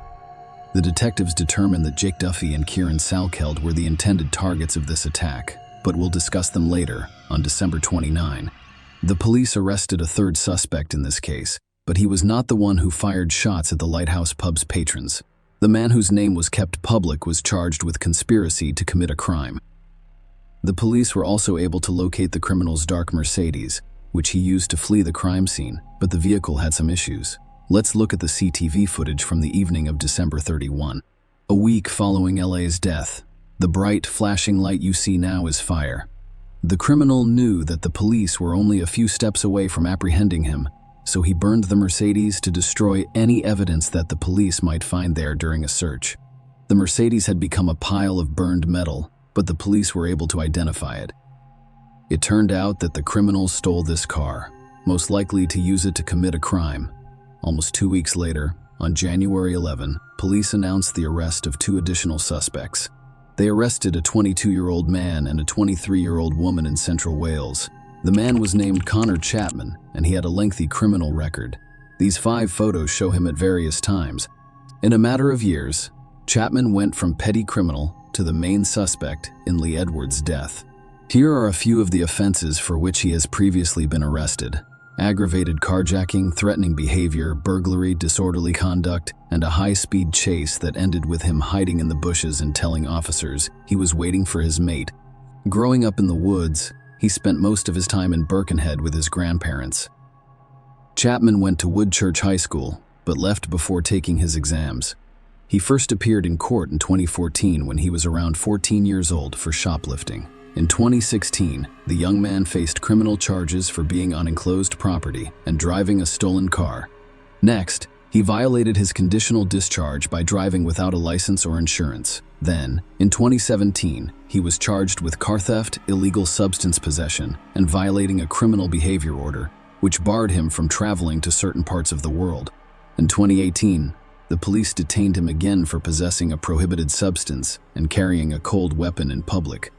The detectives determined that Jake Duffy and Kieran Salkeld were the intended targets of this attack, but we'll discuss them later, on December 29. The police arrested a third suspect in this case, but he was not the one who fired shots at the Lighthouse Pub's patrons. The man whose name was kept public was charged with conspiracy to commit a crime. The police were also able to locate the criminal's dark Mercedes, which he used to flee the crime scene, but the vehicle had some issues. Let's look at the CCTV footage from the evening of December 31. A week following LA's death, the bright, flashing light you see now is fire. The criminal knew that the police were only a few steps away from apprehending him, so he burned the Mercedes to destroy any evidence that the police might find there during a search. The Mercedes had become a pile of burned metal, but the police were able to identify it. It turned out that the criminals stole this car, most likely to use it to commit a crime. Almost 2 weeks later, on January 11, police announced the arrest of 2 additional suspects. They arrested a 22-year-old man and a 23-year-old woman in Central Wales. The man was named Connor Chapman, and he had a lengthy criminal record. These 5 photos show him at various times. In a matter of years, Chapman went from petty criminal to the main suspect in Lee Edwards' death. Here are a few of the offenses for which he has previously been arrested: aggravated carjacking, threatening behavior, burglary, disorderly conduct, and a high-speed chase that ended with him hiding in the bushes and telling officers he was waiting for his mate. Growing up in the woods, he spent most of his time in Birkenhead with his grandparents. Chapman went to Woodchurch High School, but left before taking his exams. He first appeared in court in 2014 when he was around 14 years old for shoplifting. In 2016, the young man faced criminal charges for being on enclosed property and driving a stolen car. Next, he violated his conditional discharge by driving without a license or insurance. Then, in 2017, he was charged with car theft, illegal substance possession, and violating a criminal behavior order, which barred him from traveling to certain parts of the world. In 2018, the police detained him again for possessing a prohibited substance and carrying a cold weapon in public.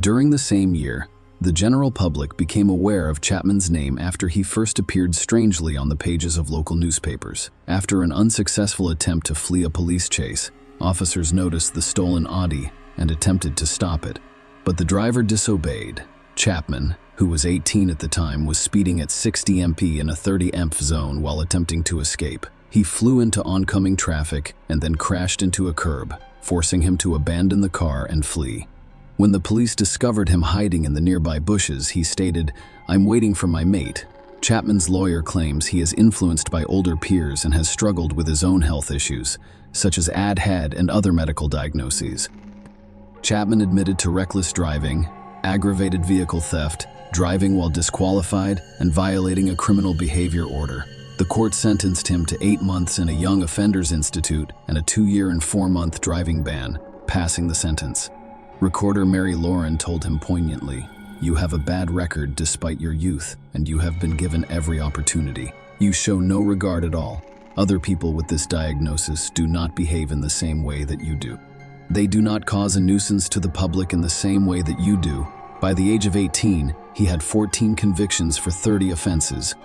During the same year, the general public became aware of Chapman's name after he first appeared strangely on the pages of local newspapers. After an unsuccessful attempt to flee a police chase, officers noticed the stolen Audi and attempted to stop it, but the driver disobeyed. Chapman, who was 18 at the time, was speeding at 60 mph in a 30 mph zone while attempting to escape. He flew into oncoming traffic and then crashed into a curb, forcing him to abandon the car and flee. When the police discovered him hiding in the nearby bushes, he stated, "I'm waiting for my mate." Chapman's lawyer claims he is influenced by older peers and has struggled with his own health issues, such as ADHD and other medical diagnoses. Chapman admitted to reckless driving, aggravated vehicle theft, driving while disqualified, and violating a criminal behavior order. The court sentenced him to 8 months in a Young Offenders Institute and a 2-year and 4-month driving ban, passing the sentence. Recorder Mary Lauren told him poignantly, "You have a bad record despite your youth, and you have been given every opportunity. You show no regard at all. Other people with this diagnosis do not behave in the same way that you do. They do not cause a nuisance to the public in the same way that you do." By the age of 18, he had 14 convictions for 30 offenses.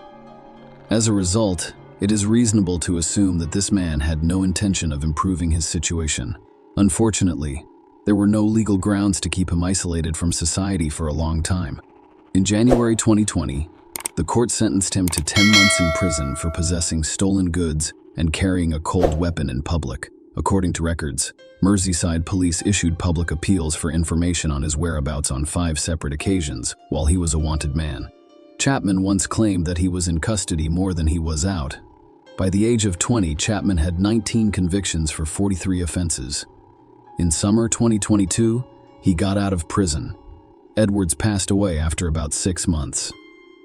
As a result, it is reasonable to assume that this man had no intention of improving his situation. Unfortunately, there were no legal grounds to keep him isolated from society for a long time. In January 2020, the court sentenced him to 10 months in prison for possessing stolen goods and carrying a cold weapon in public. According to records, Merseyside police issued public appeals for information on his whereabouts on 5 separate occasions while he was a wanted man. Chapman once claimed that he was in custody more than he was out. By the age of 20, Chapman had 19 convictions for 43 offenses. In summer 2022, he got out of prison. Edwards passed away after about 6 months.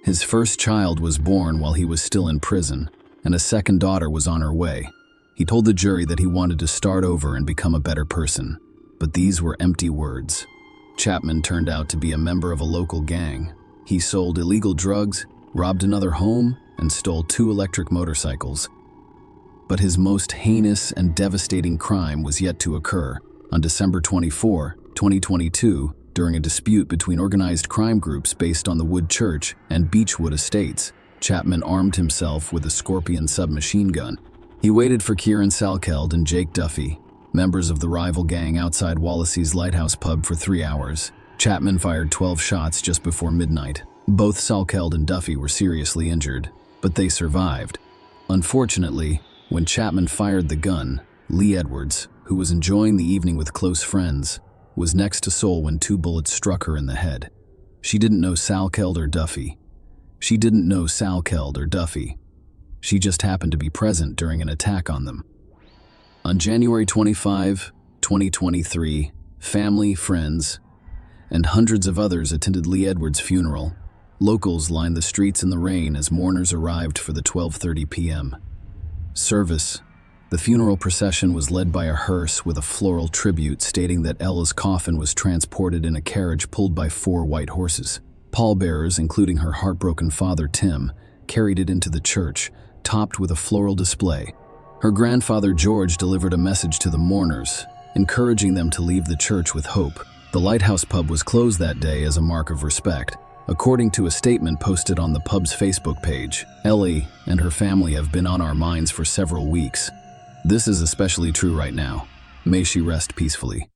His first child was born while he was still in prison, and a second daughter was on her way. He told the jury that he wanted to start over and become a better person, but these were empty words. Chapman turned out to be a member of a local gang. He sold illegal drugs, robbed another home, and stole 2 electric motorcycles. But his most heinous and devastating crime was yet to occur. On December 24, 2022, during a dispute between organized crime groups based on the Wood Church and Beechwood Estates, Chapman armed himself with a Scorpion submachine gun. He waited for Kieran Salkeld and Jake Duffy, members of the rival gang outside Wallasey's Lighthouse pub, for 3 hours. Chapman fired 12 shots just before midnight. Both Salkeld and Duffy were seriously injured, but they survived. Unfortunately, when Chapman fired the gun, Lee Edwards, who was enjoying the evening with close friends, was next to Sol when 2 bullets struck her in the head. She didn't know Salkeld or Duffy. She just happened to be present during an attack on them. On January 25, 2023, family, friends, and hundreds of others attended Lee Edwards' funeral. Locals lined the streets in the rain as mourners arrived for the 12:30 p.m. service. The funeral procession was led by a hearse with a floral tribute stating that Ella's coffin was transported in a carriage pulled by 4 white horses. Pallbearers, including her heartbroken father Tim, carried it into the church, topped with a floral display. Her grandfather George delivered a message to the mourners, encouraging them to leave the church with hope. The Lighthouse pub was closed that day as a mark of respect. According to a statement posted on the pub's Facebook page, Ellie and her family have been on our minds for several weeks. This is especially true right now. May she rest peacefully.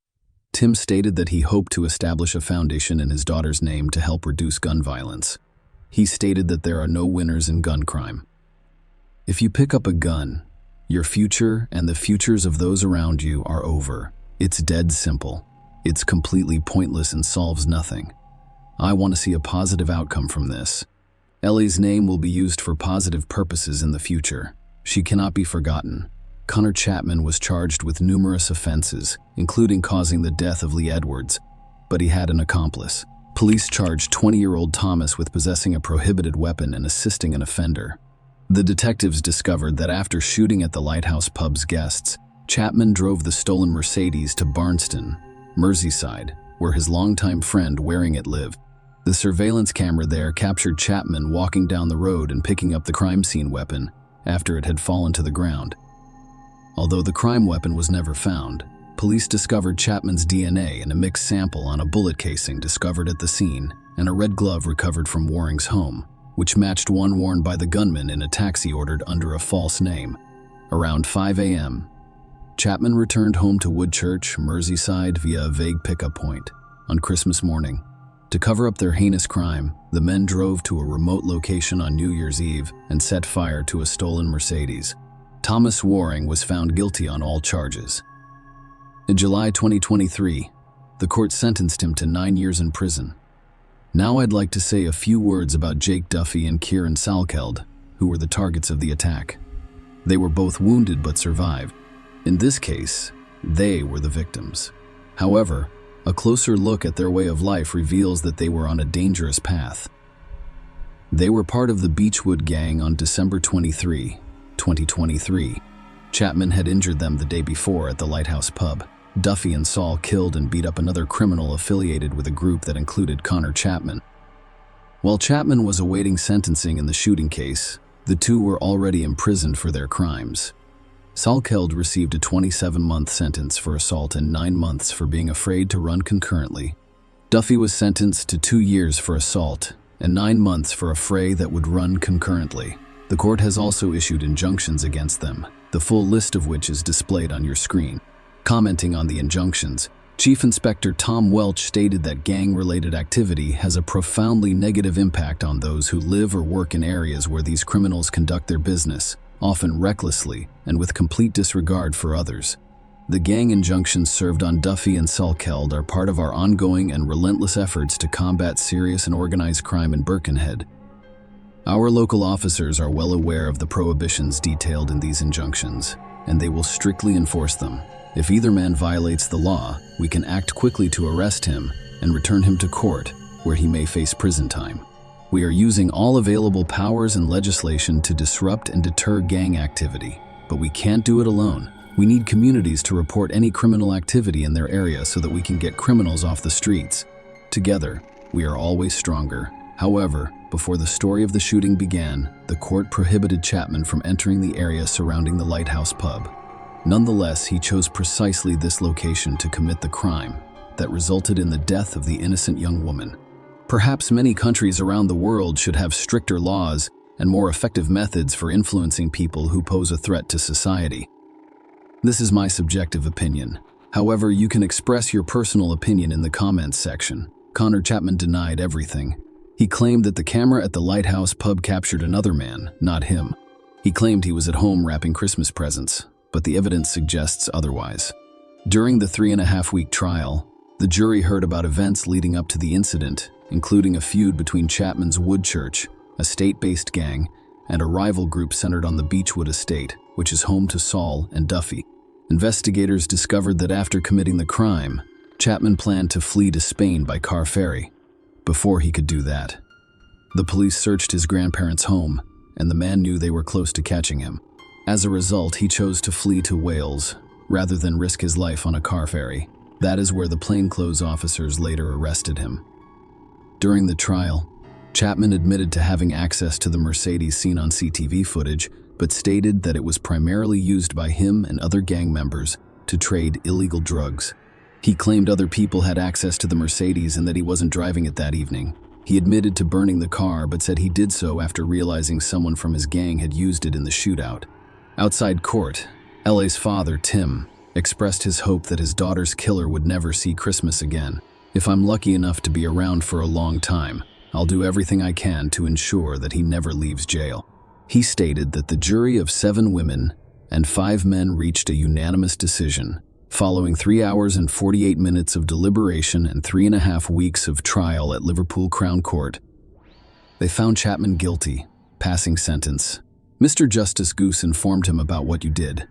Tim stated that he hoped to establish a foundation in his daughter's name to help reduce gun violence. He stated that there are no winners in gun crime. If you pick up a gun, your future and the futures of those around you are over. It's dead simple. It's completely pointless and solves nothing. I want to see a positive outcome from this. Ellie's name will be used for positive purposes in the future. She cannot be forgotten. Connor Chapman was charged with numerous offenses, including causing the death of Lee Edwards, but he had an accomplice. Police charged 20-year-old Thomas with possessing a prohibited weapon and assisting an offender. The detectives discovered that after shooting at the Lighthouse pub's guests, Chapman drove the stolen Mercedes to Barnston, Merseyside, where his longtime friend wearing it lived. The surveillance camera there captured Chapman walking down the road and picking up the crime scene weapon after it had fallen to the ground. Although the crime weapon was never found, police discovered Chapman's DNA in a mixed sample on a bullet casing discovered at the scene and a red glove recovered from Waring's home, which matched one worn by the gunman in a taxi ordered under a false name. Around 5 a.m., Chapman returned home to Woodchurch, Merseyside via a vague pickup point. On Christmas morning, to cover up their heinous crime, the men drove to a remote location on New Year's Eve and set fire to a stolen Mercedes. Thomas Waring was found guilty on all charges. In July 2023, the court sentenced him to 9 years in prison. Now I'd like to say a few words about Jake Duffy and Kieran Salkeld, who were the targets of the attack. They were both wounded but survived. In this case, they were the victims. However, a closer look at their way of life reveals that they were on a dangerous path. They were part of the Beechwood gang on December 23, 2023. Chapman had injured them the day before at the Lighthouse pub. Duffy and Saul killed and beat up another criminal affiliated with a group that included Connor Chapman. While Chapman was awaiting sentencing in the shooting case, the two were already imprisoned for their crimes. Salkeld received a 27-month sentence for assault and 9 months for being afraid to run concurrently. Duffy was sentenced to 2 years for assault and 9 months for a fray that would run concurrently. The court has also issued injunctions against them, the full list of which is displayed on your screen. Commenting on the injunctions, Chief Inspector Tom Welch stated that gang-related activity has a profoundly negative impact on those who live or work in areas where these criminals conduct their business, often recklessly and with complete disregard for others. The gang injunctions served on Duffy and Salkeld are part of our ongoing and relentless efforts to combat serious and organized crime in Birkenhead. Our local officers are well aware of the prohibitions detailed in these injunctions, and they will strictly enforce them. If either man violates the law, we can act quickly to arrest him and return him to court, where he may face prison time. We are using all available powers and legislation to disrupt and deter gang activity, but we can't do it alone. We need communities to report any criminal activity in their area so that we can get criminals off the streets. Together, we are always stronger. However, before the story of the shooting began, the court prohibited Chapman from entering the area surrounding the Lighthouse pub. Nonetheless, he chose precisely this location to commit the crime that resulted in the death of the innocent young woman. Perhaps many countries around the world should have stricter laws and more effective methods for influencing people who pose a threat to society. This is my subjective opinion. However, you can express your personal opinion in the comments section. Connor Chapman denied everything. He claimed that the camera at the Lighthouse pub captured another man, not him. He claimed he was at home wrapping Christmas presents, but the evidence suggests otherwise. During the 3.5-week trial, the jury heard about events leading up to the incident, including a feud between Chapman's Wood Church, a state-based gang, and a rival group centered on the Beechwood estate, which is home to Saul and Duffy. Investigators discovered that after committing the crime, Chapman planned to flee to Spain by car ferry. Before he could do that, the police searched his grandparents' home, and the man knew they were close to catching him. As a result, he chose to flee to Wales, rather than risk his life on a car ferry. That is where the plainclothes officers later arrested him. During the trial, Chapman admitted to having access to the Mercedes seen on CCTV footage, but stated that it was primarily used by him and other gang members to trade illegal drugs. He claimed other people had access to the Mercedes and that he wasn't driving it that evening. He admitted to burning the car, but said he did so after realizing someone from his gang had used it in the shootout. Outside court, LA's father, Tim, expressed his hope that his daughter's killer would never see Christmas again. If I'm lucky enough to be around for a long time, I'll do everything I can to ensure that he never leaves jail. He stated that the jury of 7 women and 5 men reached a unanimous decision. Following 3 hours and 48 minutes of deliberation and 3.5 weeks of trial at Liverpool Crown Court, they found Chapman guilty, passing sentence. Mr. Justice Goose informed him about what you did.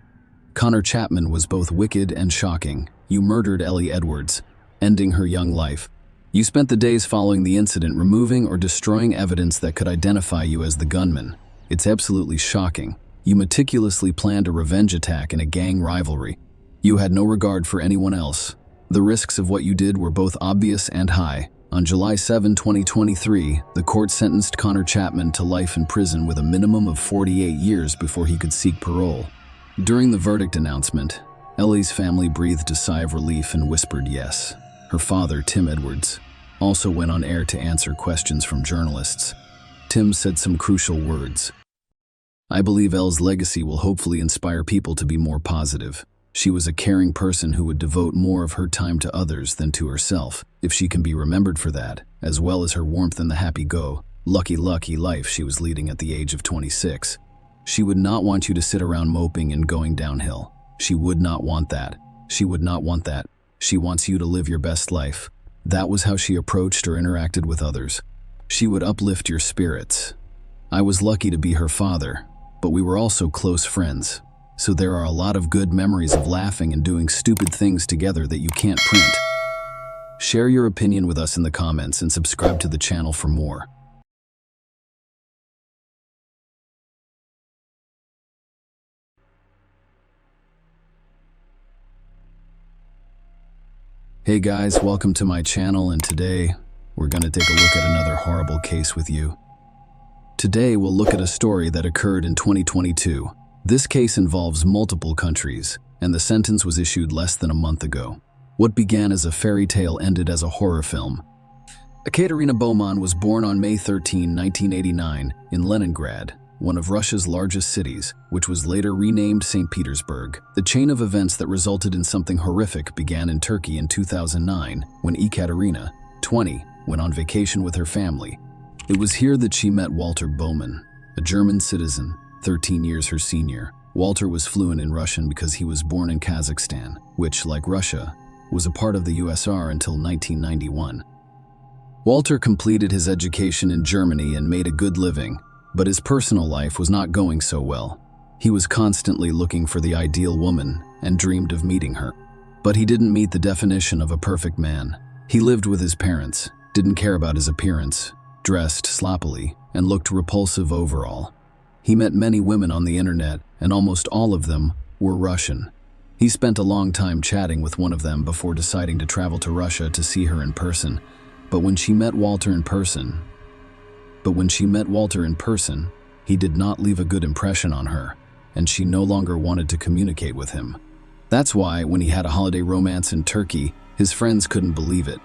Connor Chapman was both wicked and shocking. You murdered Ellie Edwards, ending her young life. You spent the days following the incident removing or destroying evidence that could identify you as the gunman. It's absolutely shocking. You meticulously planned a revenge attack in a gang rivalry. You had no regard for anyone else. The risks of what you did were both obvious and high. On July 7, 2023, the court sentenced Connor Chapman to life in prison with a minimum of 48 years before he could seek parole. During the verdict announcement, Ellie's family breathed a sigh of relief and whispered yes. Her father, Tim Edwards, also went on air to answer questions from journalists. Tim said some crucial words. I believe Elle's legacy will hopefully inspire people to be more positive. She was a caring person who would devote more of her time to others than to herself. If she can be remembered for that, as well as her warmth and the happy-go-lucky life she was leading at the age of 26, she would not want you to sit around moping and going downhill. She would not want that. She would not want that. She wants you to live your best life. That was how she approached or interacted with others. She would uplift your spirits. I was lucky to be her father, but we were also close friends. So there are a lot of good memories of laughing and doing stupid things together that you can't print. Share your opinion with us in the comments and subscribe to the channel for more. Hey guys, welcome to my channel, and today we're going to take a look at another horrible case with you. Today we'll look at a story that occurred in 2022. This case involves multiple countries, and the sentence was issued less than a month ago. What began as a fairy tale ended as a horror film. Ekaterina Bauman was born on May 13, 1989, in Leningrad, one of Russia's largest cities, which was later renamed St. Petersburg. The chain of events that resulted in something horrific began in Turkey in 2009, when Ekaterina, 20, went on vacation with her family. It was here that she met Walter Bauman, a German citizen, 13 years her senior. Walter was fluent in Russian because he was born in Kazakhstan, which, like Russia, was a part of the USSR until 1991. Walter completed his education in Germany and made a good living, But his personal life was not going so well. He was constantly looking for the ideal woman and dreamed of meeting her. But he didn't meet the definition of a perfect man. He lived with his parents, didn't care about his appearance, dressed sloppily, and looked repulsive overall. He met many women on the internet, and almost all of them were Russian. He spent a long time chatting with one of them before deciding to travel to Russia to see her in person. But when she met Walter in person, he did not leave a good impression on her, and she no longer wanted to communicate with him. That's why, when he had a holiday romance in Turkey, his friends couldn't believe it.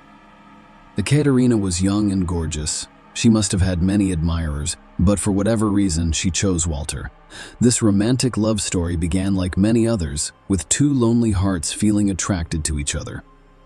Ekaterina was young and gorgeous. She must have had many admirers, but for whatever reason, she chose Walter. This romantic love story began like many others, with two lonely hearts feeling attracted to each other.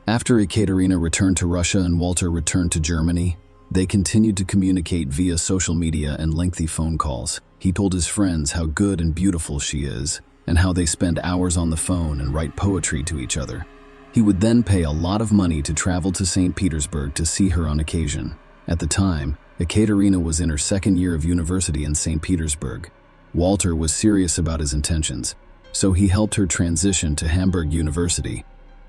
After Ekaterina returned to Russia and Walter returned to Germany, they continued to communicate via social media and lengthy phone calls. He told his friends how good and beautiful she is, and how they spend hours on the phone and write poetry to each other. He would then pay a lot of money to travel to St. Petersburg to see her on occasion. At the time, Ekaterina was in her second year of university in St. Petersburg. Walter was serious about his intentions, so he helped her transition to Hamburg University.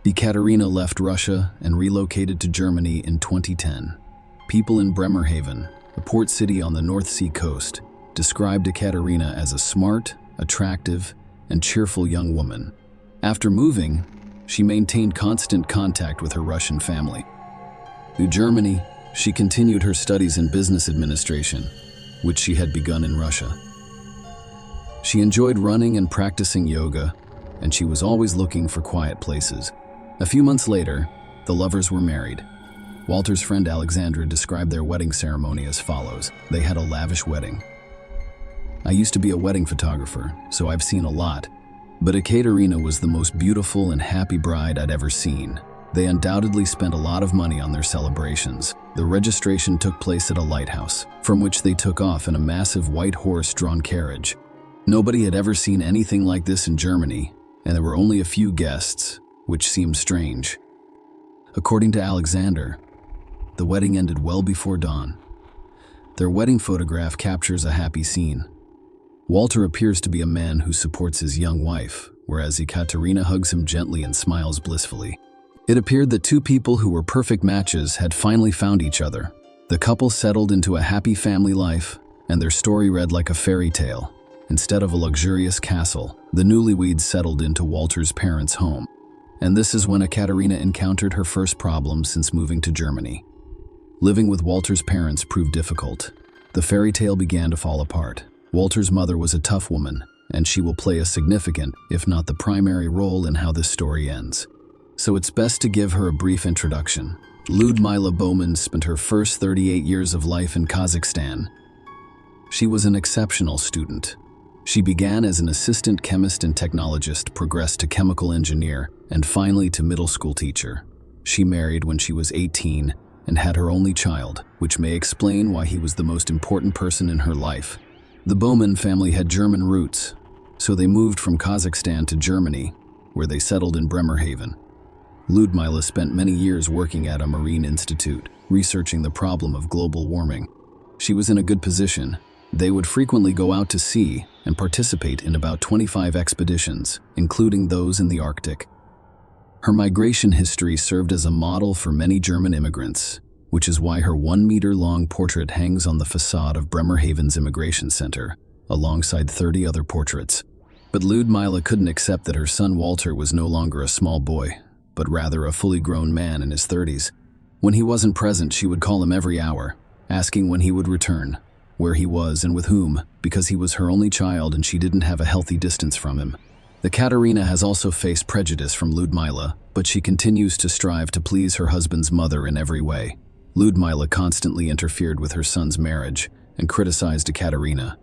Ekaterina left Russia and relocated to Germany in 2010. People in Bremerhaven, a port city on the North Sea coast, described Ekaterina as a smart, attractive, and cheerful young woman. After moving, she maintained constant contact with her Russian family. In Germany, she continued her studies in business administration, which she had begun in Russia. She enjoyed running and practicing yoga, and she was always looking for quiet places. A few months later, the lovers were married. Walter's friend Alexandra described their wedding ceremony as follows. They had a lavish wedding. I used to be a wedding photographer, so I've seen a lot, but Ekaterina was the most beautiful and happy bride I'd ever seen. They undoubtedly spent a lot of money on their celebrations. The registration took place at a lighthouse, from which they took off in a massive white horse-drawn carriage. Nobody had ever seen anything like this in Germany, and there were only a few guests, which seemed strange. According to Alexander, the wedding ended well before dawn. Their wedding photograph captures a happy scene. Walter appears to be a man who supports his young wife, whereas Ekaterina hugs him gently and smiles blissfully. It appeared that two people who were perfect matches had finally found each other. The couple settled into a happy family life, and their story read like a fairy tale. Instead of a luxurious castle, the newlyweds settled into Walter's parents' home. And this is when Ekaterina encountered her first problem since moving to Germany. Living with Walter's parents proved difficult. The fairy tale began to fall apart. Walter's mother was a tough woman, and she will play a significant, if not the primary role in how this story ends. So it's best to give her a brief introduction. Ludmila Bowman spent her first 38 years of life in Kazakhstan. She was an exceptional student. She began as an assistant chemist and technologist, progressed to chemical engineer, and finally to middle school teacher. She married when she was 18 and had her only child, which may explain why he was the most important person in her life. The Bowman family had German roots, so they moved from Kazakhstan to Germany, where they settled in Bremerhaven. Ludmila spent many years working at a marine institute, researching the problem of global warming. She was in a good position. They would frequently go out to sea and participate in about 25 expeditions, including those in the Arctic. Her migration history served as a model for many German immigrants, which is why her 1-meter-long portrait hangs on the facade of Bremerhaven's Immigration Center, alongside 30 other portraits. But Ludmila couldn't accept that her son Walter was no longer a small boy, but rather a fully grown man in his 30s. When he wasn't present, she would call him every hour, asking when he would return, where he was and with whom, because he was her only child and she didn't have a healthy distance from him. Ekaterina has also faced prejudice from Ludmila, but she continues to strive to please her husband's mother in every way. Ludmila constantly interfered with her son's marriage and criticized Ekaterina.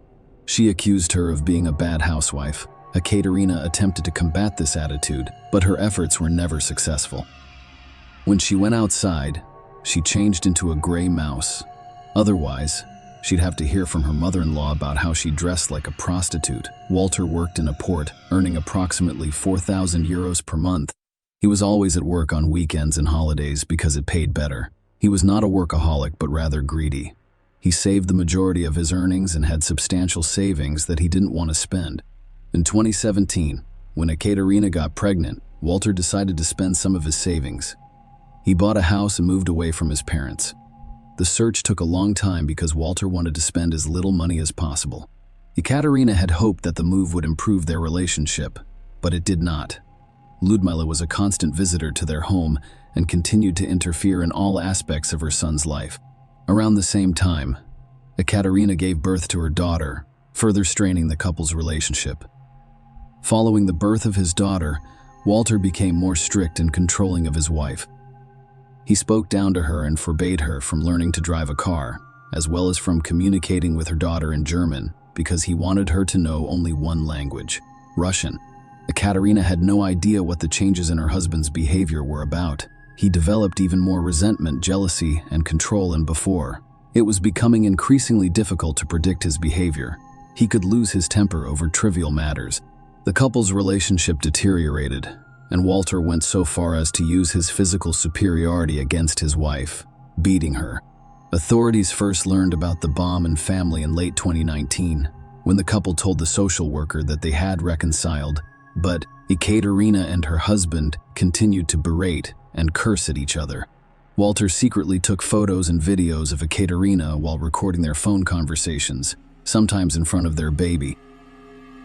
She accused her of being a bad housewife. Ekaterina attempted to combat this attitude, but her efforts were never successful. When she went outside, she changed into a gray mouse. Otherwise, she'd have to hear from her mother-in-law about how she dressed like a prostitute. Walter worked in a port, earning approximately 4,000 euros per month. He was always at work on weekends and holidays because it paid better. He was not a workaholic, but rather greedy. He saved the majority of his earnings and had substantial savings that he didn't want to spend. In 2017, when Ekaterina got pregnant, Walter decided to spend some of his savings. He bought a house and moved away from his parents. The search took a long time because Walter wanted to spend as little money as possible. Ekaterina had hoped that the move would improve their relationship, but it did not. Ludmila was a constant visitor to their home and continued to interfere in all aspects of her son's life. Around the same time, Ekaterina gave birth to her daughter, further straining the couple's relationship. Following the birth of his daughter, Walter became more strict and controlling of his wife. He spoke down to her and forbade her from learning to drive a car, as well as from communicating with her daughter in German, because he wanted her to know only one language, Russian. Ekaterina had no idea what the changes in her husband's behavior were about. He developed even more resentment, jealousy, and control than before. It was becoming increasingly difficult to predict his behavior. He could lose his temper over trivial matters. The couple's relationship deteriorated, and Walter went so far as to use his physical superiority against his wife, beating her. Authorities first learned about the bomb and family in late 2019, when the couple told the social worker that they had reconciled, but Ekaterina and her husband continued to berate and curse at each other. Walter secretly took photos and videos of Ekaterina while recording their phone conversations, sometimes in front of their baby.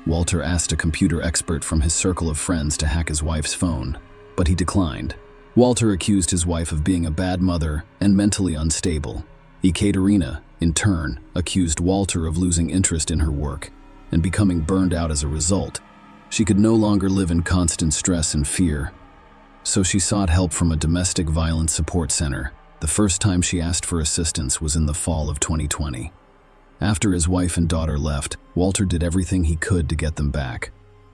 Walter asked a computer expert from his circle of friends to hack his wife's phone, but he declined. Walter accused his wife of being a bad mother and mentally unstable. Ekaterina, in turn, accused Walter of losing interest in her work and becoming burned out as a result. She could no longer live in constant stress and fear, so she sought help from a domestic violence support center. The first time she asked for assistance was in the fall of 2020. After his wife and daughter left, Walter did everything he could to get them back.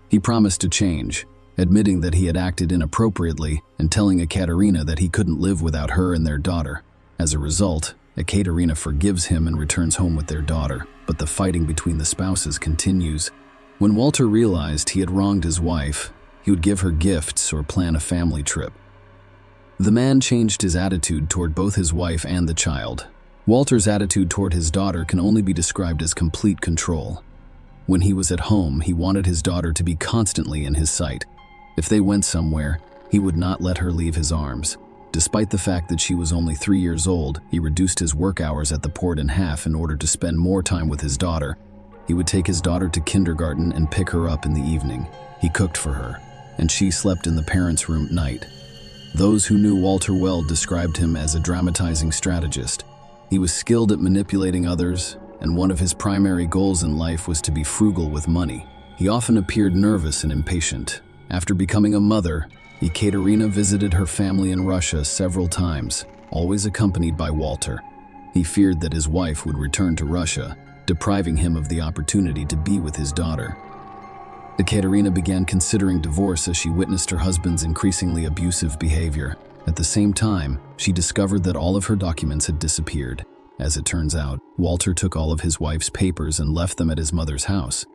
He promised to change, admitting that he had acted inappropriately and telling Ekaterina that he couldn't live without her and their daughter. As a result, Ekaterina forgives him and returns home with their daughter, but the fighting between the spouses continues. When Walter realized he had wronged his wife, he would give her gifts or plan a family trip. The man changed his attitude toward both his wife and the child. Walter's attitude toward his daughter can only be described as complete control. When he was at home, he wanted his daughter to be constantly in his sight. If they went somewhere, he would not let her leave his arms. Despite the fact that she was only 3 years old, he reduced his work hours at the port in half in order to spend more time with his daughter. He would take his daughter to kindergarten and pick her up in the evening. He cooked for her, and she slept in the parents' room at night. Those who knew Walter well described him as a dramatizing strategist. He was skilled at manipulating others, and one of his primary goals in life was to be frugal with money. He often appeared nervous and impatient. After becoming a mother, Ekaterina visited her family in Russia several times, always accompanied by Walter. He feared that his wife would return to Russia, depriving him of the opportunity to be with his daughter. Ekaterina began considering divorce as she witnessed her husband's increasingly abusive behavior. At the same time, she discovered that all of her documents had disappeared. As it turns out, Walter took all of his wife's papers and left them at his mother's house.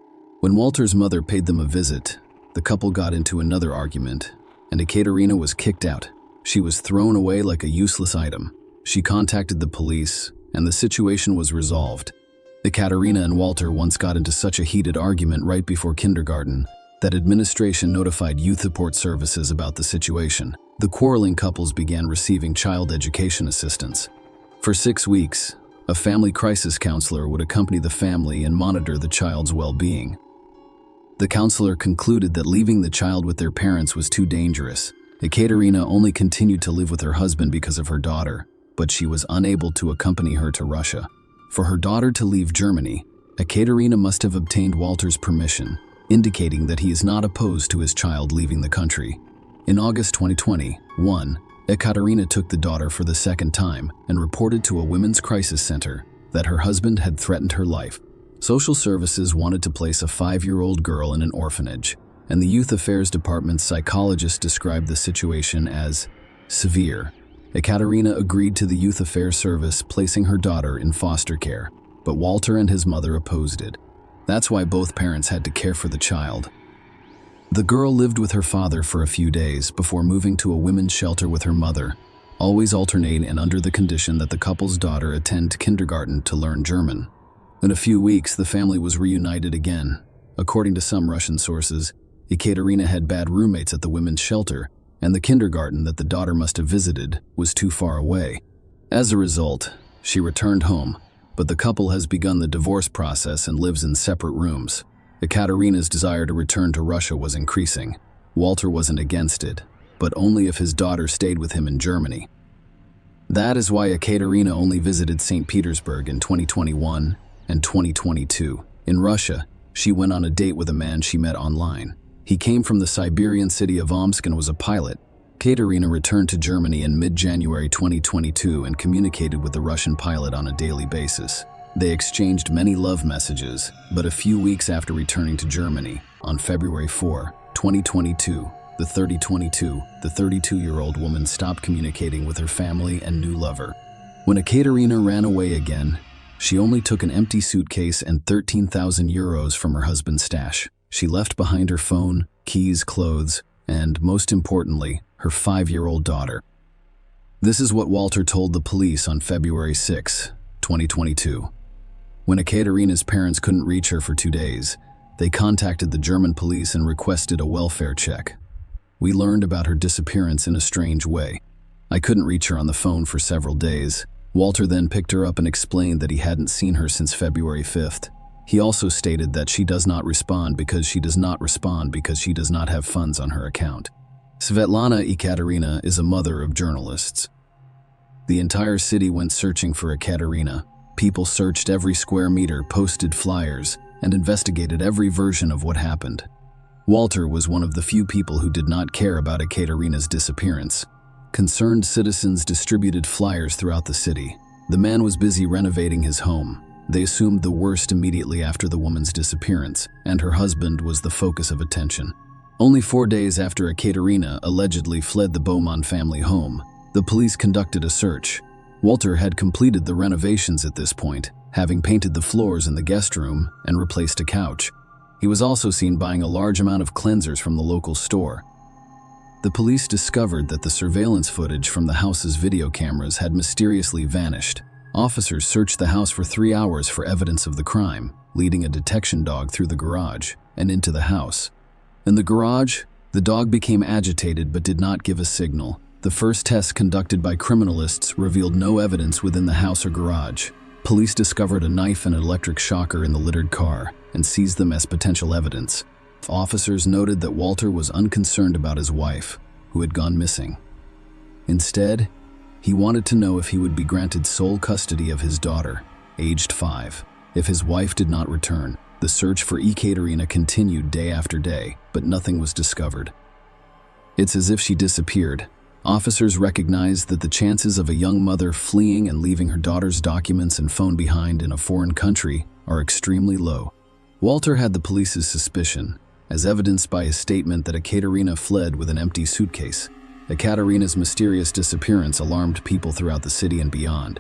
When Walter's mother paid them a visit, the couple got into another argument, and Ekaterina was kicked out. She was thrown away like a useless item. She contacted the police, and the situation was resolved. Ekaterina and Walter once got into such a heated argument right before kindergarten that administration notified youth support services about the situation. The quarreling couples began receiving child education assistance. For 6 weeks, a family crisis counselor would accompany the family and monitor the child's well-being. The counselor concluded that leaving the child with their parents was too dangerous. Ekaterina only continued to live with her husband because of her daughter, but she was unable to accompany her to Russia. For her daughter to leave Germany, Ekaterina must have obtained Walter's permission, indicating that he is not opposed to his child leaving the country. In August 2021, Ekaterina took the daughter for the second time and reported to a women's crisis center that her husband had threatened her life. Social services wanted to place a 5-year-old girl in an orphanage, and the Youth Affairs Department's psychologist described the situation as severe. Ekaterina agreed to the Youth Affairs Service placing her daughter in foster care, but Walter and his mother opposed it. That's why both parents had to care for the child. The girl lived with her father for a few days before moving to a women's shelter with her mother. always alternate and under the condition that the couple's daughter attend kindergarten to learn German. In a few weeks, the family was reunited again. According to some Russian sources, Ekaterina had bad roommates at the women's shelter, and the kindergarten that the daughter must have visited was too far away. As a result, she returned home, but the couple has begun the divorce process and lives in separate rooms. Ekaterina's desire to return to Russia was increasing. Walter wasn't against it, but only if his daughter stayed with him in Germany. That is why Ekaterina only visited St. Petersburg in 2021 and 2022. In Russia, she went on a date with a man she met online. He came from the Siberian city of Omsk and was a pilot. Ekaterina returned to Germany in mid-January 2022 and communicated with the Russian pilot on a daily basis. They exchanged many love messages, but a few weeks after returning to Germany, on February 4, 2022, the 32-year-old woman stopped communicating with her family and new lover. When Ekaterina ran away again, she only took an empty suitcase and 13,000 euros from her husband's stash. She left behind her phone, keys, clothes, and, most importantly, her 5-year-old daughter. This is what Walter told the police on February 6, 2022. When Ekaterina's parents couldn't reach her for 2 days, they contacted the German police and requested a welfare check. We learned about her disappearance in a strange way. I couldn't reach her on the phone for several days. Walter then picked her up and explained that he hadn't seen her since February 5th. He also stated that she does not respond because she does not have funds on her account. Svetlana Ekaterina is a mother of journalists. The entire city went searching for Ekaterina. People searched every square meter, posted flyers, and investigated every version of what happened. Walter was one of the few people who did not care about Ekaterina's disappearance. Concerned citizens distributed flyers throughout the city. The man was busy renovating his home. They assumed the worst immediately after the woman's disappearance, and her husband was the focus of attention. Only 4 days after Ekaterina allegedly fled the Beaumont family home, the police conducted a search. Walter had completed the renovations at this point, having painted the floors in the guest room and replaced a couch. He was also seen buying a large amount of cleansers from the local store. The police discovered that the surveillance footage from the house's video cameras had mysteriously vanished. Officers searched the house for 3 hours for evidence of the crime, leading a detection dog through the garage and into the house. In the garage, the dog became agitated but did not give a signal. The first tests conducted by criminalists revealed no evidence within the house or garage. Police discovered a knife and an electric shocker in the littered car and seized them as potential evidence. Officers noted that Walter was unconcerned about his wife, who had gone missing. Instead, he wanted to know if he would be granted sole custody of his daughter, aged 5. If his wife did not return, the search for Ekaterina continued day after day, but nothing was discovered. It's as if she disappeared. Officers recognized that the chances of a young mother fleeing and leaving her daughter's documents and phone behind in a foreign country are extremely low. Walter had the police's suspicion, as evidenced by his statement that Ekaterina fled with an empty suitcase. Ekaterina's mysterious disappearance alarmed people throughout the city and beyond.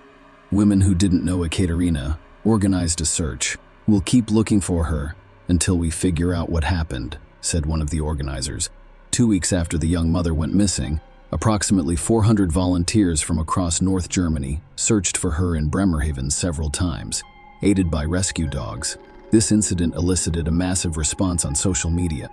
Women who didn't know Ekaterina organized a search. "We'll keep looking for her until we figure out what happened," said one of the organizers. 2 weeks after the young mother went missing, approximately 400 volunteers from across North Germany searched for her in Bremerhaven several times, aided by rescue dogs. This incident elicited a massive response on social media.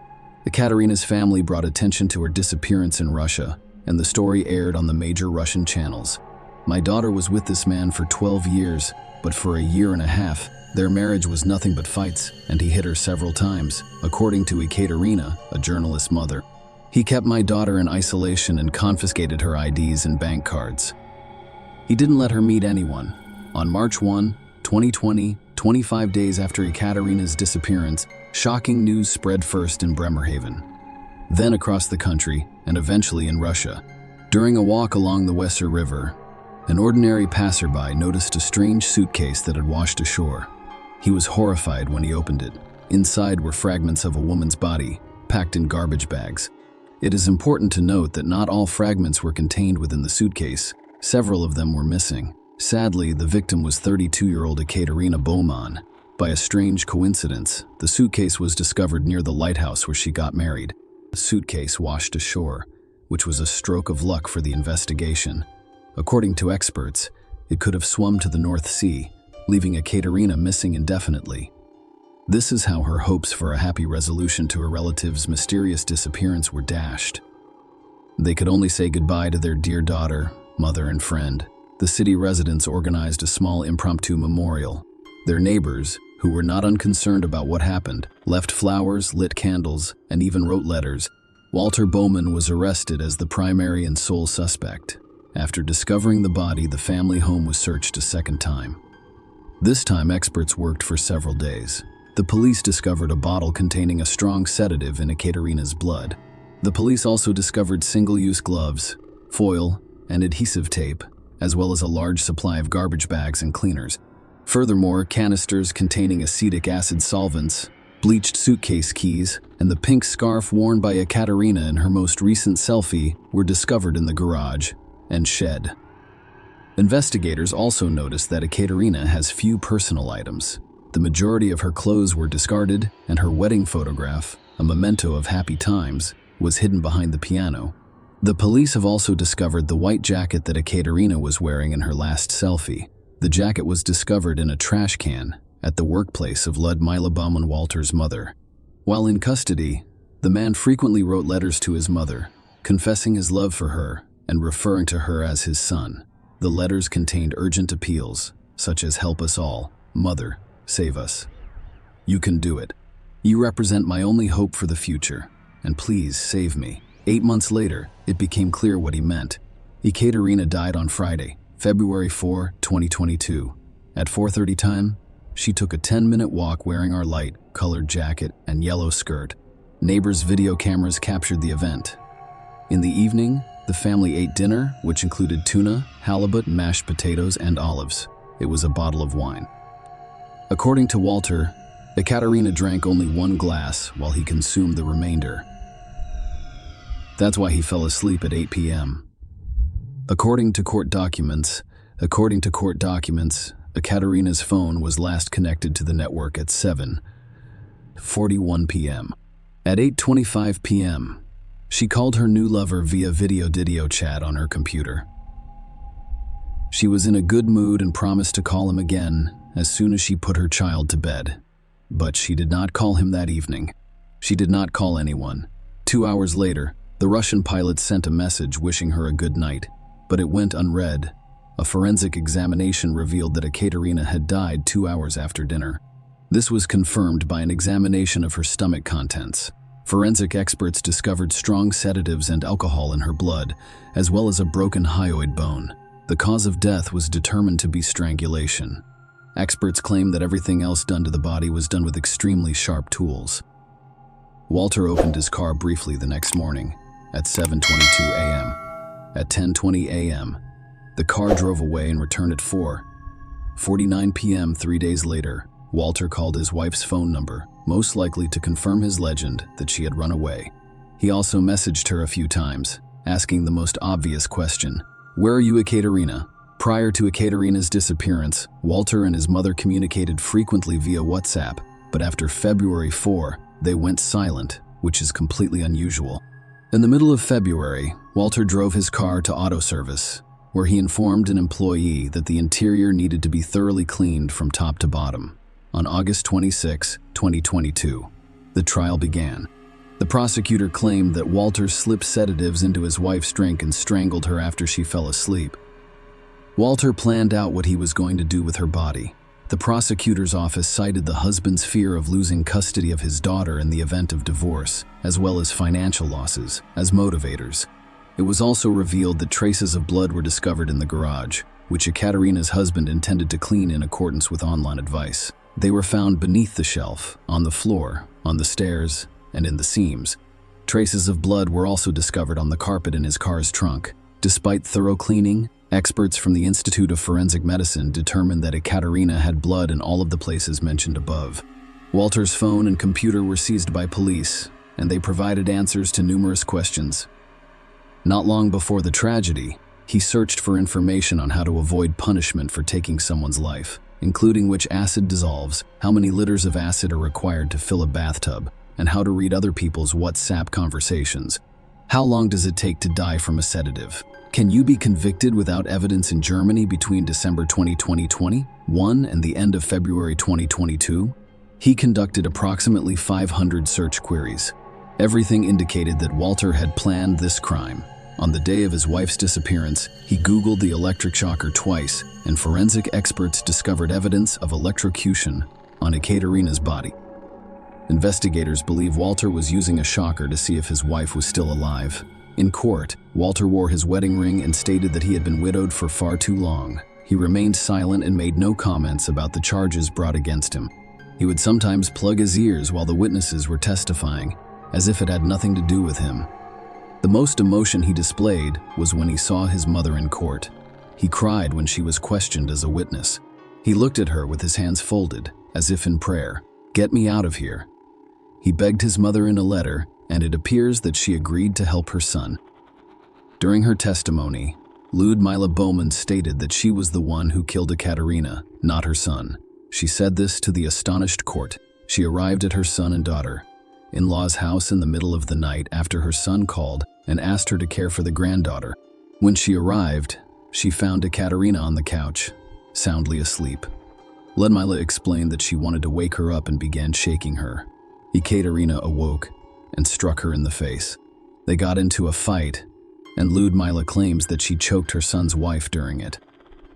Ekaterina's family brought attention to her disappearance in Russia, and the story aired on the major Russian channels. "My daughter was with this man for 12 years, but for a year and a half, their marriage was nothing but fights, and he hit her several times," according to Ekaterina, a journalist's mother. "He kept my daughter in isolation and confiscated her IDs and bank cards. He didn't let her meet anyone." On March 1, 2020, 25 days after Ekaterina's disappearance, shocking news spread first in Bremerhaven, then across the country, and eventually in Russia. During a walk along the Weser River, an ordinary passerby noticed a strange suitcase that had washed ashore. He was horrified when he opened it. Inside were fragments of a woman's body, packed in garbage bags. It is important to note that not all fragments were contained within the suitcase. Several of them were missing. Sadly, the victim was 32-year-old Ekaterina Beaumont. By a strange coincidence, the suitcase was discovered near the lighthouse where she got married. The suitcase washed ashore, which was a stroke of luck for the investigation. According to experts, it could have swum to the North Sea, leaving Ekaterina missing indefinitely. This is how her hopes for a happy resolution to her relative's mysterious disappearance were dashed. They could only say goodbye to their dear daughter, mother, and friend. The city residents organized a small impromptu memorial. Their neighbors, who were not unconcerned about what happened, left flowers, lit candles, and even wrote letters. Walter Bowman was arrested as the primary and sole suspect. After discovering the body, the family home was searched a second time. This time, experts worked for several days. The police discovered a bottle containing a strong sedative in Ekaterina's blood. The police also discovered single-use gloves, foil, and adhesive tape, as well as a large supply of garbage bags and cleaners. Furthermore, canisters containing acetic acid solvents, bleached suitcase keys, and the pink scarf worn by Ekaterina in her most recent selfie were discovered in the garage and shed. Investigators also noticed that Ekaterina has few personal items. The majority of her clothes were discarded, and her wedding photograph, a memento of happy times, was hidden behind the piano. The police have also discovered the white jacket that Ekaterina was wearing in her last selfie. The jacket was discovered in a trash can at the workplace of Ludmila Baumann-Walter's mother. While in custody, the man frequently wrote letters to his mother, confessing his love for her and referring to her as his son. The letters contained urgent appeals, such as "Help us all," "Mother, save us," "You can do it," "You represent my only hope for the future," and "Please save me." 8 months later, it became clear what he meant. Ekaterina died on Friday, February 4, 2022. At 4:30 time, she took a 10-minute walk wearing our light-colored jacket and yellow skirt. Neighbors' video cameras captured the event. In the evening, the family ate dinner, which included tuna, halibut, mashed potatoes, and olives. It was a bottle of wine. According to Walter, Ekaterina drank only 1 glass while he consumed the remainder. That's why he fell asleep at 8 p.m. According to court documents, Ekaterina's phone was last connected to the network at 7:41 p.m. At 8:25 p.m., she called her new lover via video chat on her computer. She was in a good mood and promised to call him again as soon as she put her child to bed. But she did not call him that evening. She did not call anyone. 2 hours later, the Russian pilot sent a message wishing her a good night, but it went unread. A forensic examination revealed that Ekaterina had died 2 hours after dinner. This was confirmed by an examination of her stomach contents. Forensic experts discovered strong sedatives and alcohol in her blood, as well as a broken hyoid bone. The cause of death was determined to be strangulation. Experts claim that everything else done to the body was done with extremely sharp tools. Walter opened his car briefly the next morning, at 7:22 a.m. At 10:20 a.m., the car drove away and returned at 4:49 p.m. 3 days later. Walter called his wife's phone number, most likely to confirm his legend that she had run away. He also messaged her a few times, asking the most obvious question: "Where are you, Ekaterina?" Prior to Ekaterina's disappearance, Walter and his mother communicated frequently via WhatsApp, but after February 4, they went silent, which is completely unusual. In the middle of February, Walter drove his car to auto service, where he informed an employee that the interior needed to be thoroughly cleaned from top to bottom. On August 26, 2022, the trial began. The prosecutor claimed that Walter slipped sedatives into his wife's drink and strangled her after she fell asleep. Walter planned out what he was going to do with her body. The prosecutor's office cited the husband's fear of losing custody of his daughter in the event of divorce, as well as financial losses, as motivators. It was also revealed that traces of blood were discovered in the garage, which Ekaterina's husband intended to clean in accordance with online advice. They were found beneath the shelf, on the floor, on the stairs, and in the seams. Traces of blood were also discovered on the carpet in his car's trunk. Despite thorough cleaning, experts from the Institute of Forensic Medicine determined that Ekaterina had blood in all of the places mentioned above. Walter's phone and computer were seized by police, and they provided answers to numerous questions. Not long before the tragedy, he searched for information on how to avoid punishment for taking someone's life, including which acid dissolves, how many liters of acid are required to fill a bathtub, and how to read other people's WhatsApp conversations. How long does it take to die from a sedative? Can you be convicted without evidence in Germany between December 2021 and the end of February 2022? He conducted approximately 500 search queries. Everything indicated that Walter had planned this crime. On the day of his wife's disappearance, he Googled the electric shocker twice, and forensic experts discovered evidence of electrocution on Ekaterina's body. Investigators believe Walter was using a shocker to see if his wife was still alive. In court, Walter wore his wedding ring and stated that he had been widowed for far too long. He remained silent and made no comments about the charges brought against him. He would sometimes plug his ears while the witnesses were testifying, as if it had nothing to do with him. The most emotion he displayed was when he saw his mother in court. He cried when she was questioned as a witness. He looked at her with his hands folded, as if in prayer. "Get me out of here." He begged his mother in a letter, and it appears that she agreed to help her son. During her testimony, Ludmila Bowman stated that she was the one who killed Ekaterina, not her son. She said this to the astonished court. She arrived at her son and daughter-in-law's house in the middle of the night after her son called and asked her to care for the granddaughter. When she arrived, she found Ekaterina on the couch, soundly asleep. Ludmila explained that she wanted to wake her up and began shaking her. Ekaterina awoke and struck her in the face. They got into a fight, and Ludmila claims that she choked her son's wife during it.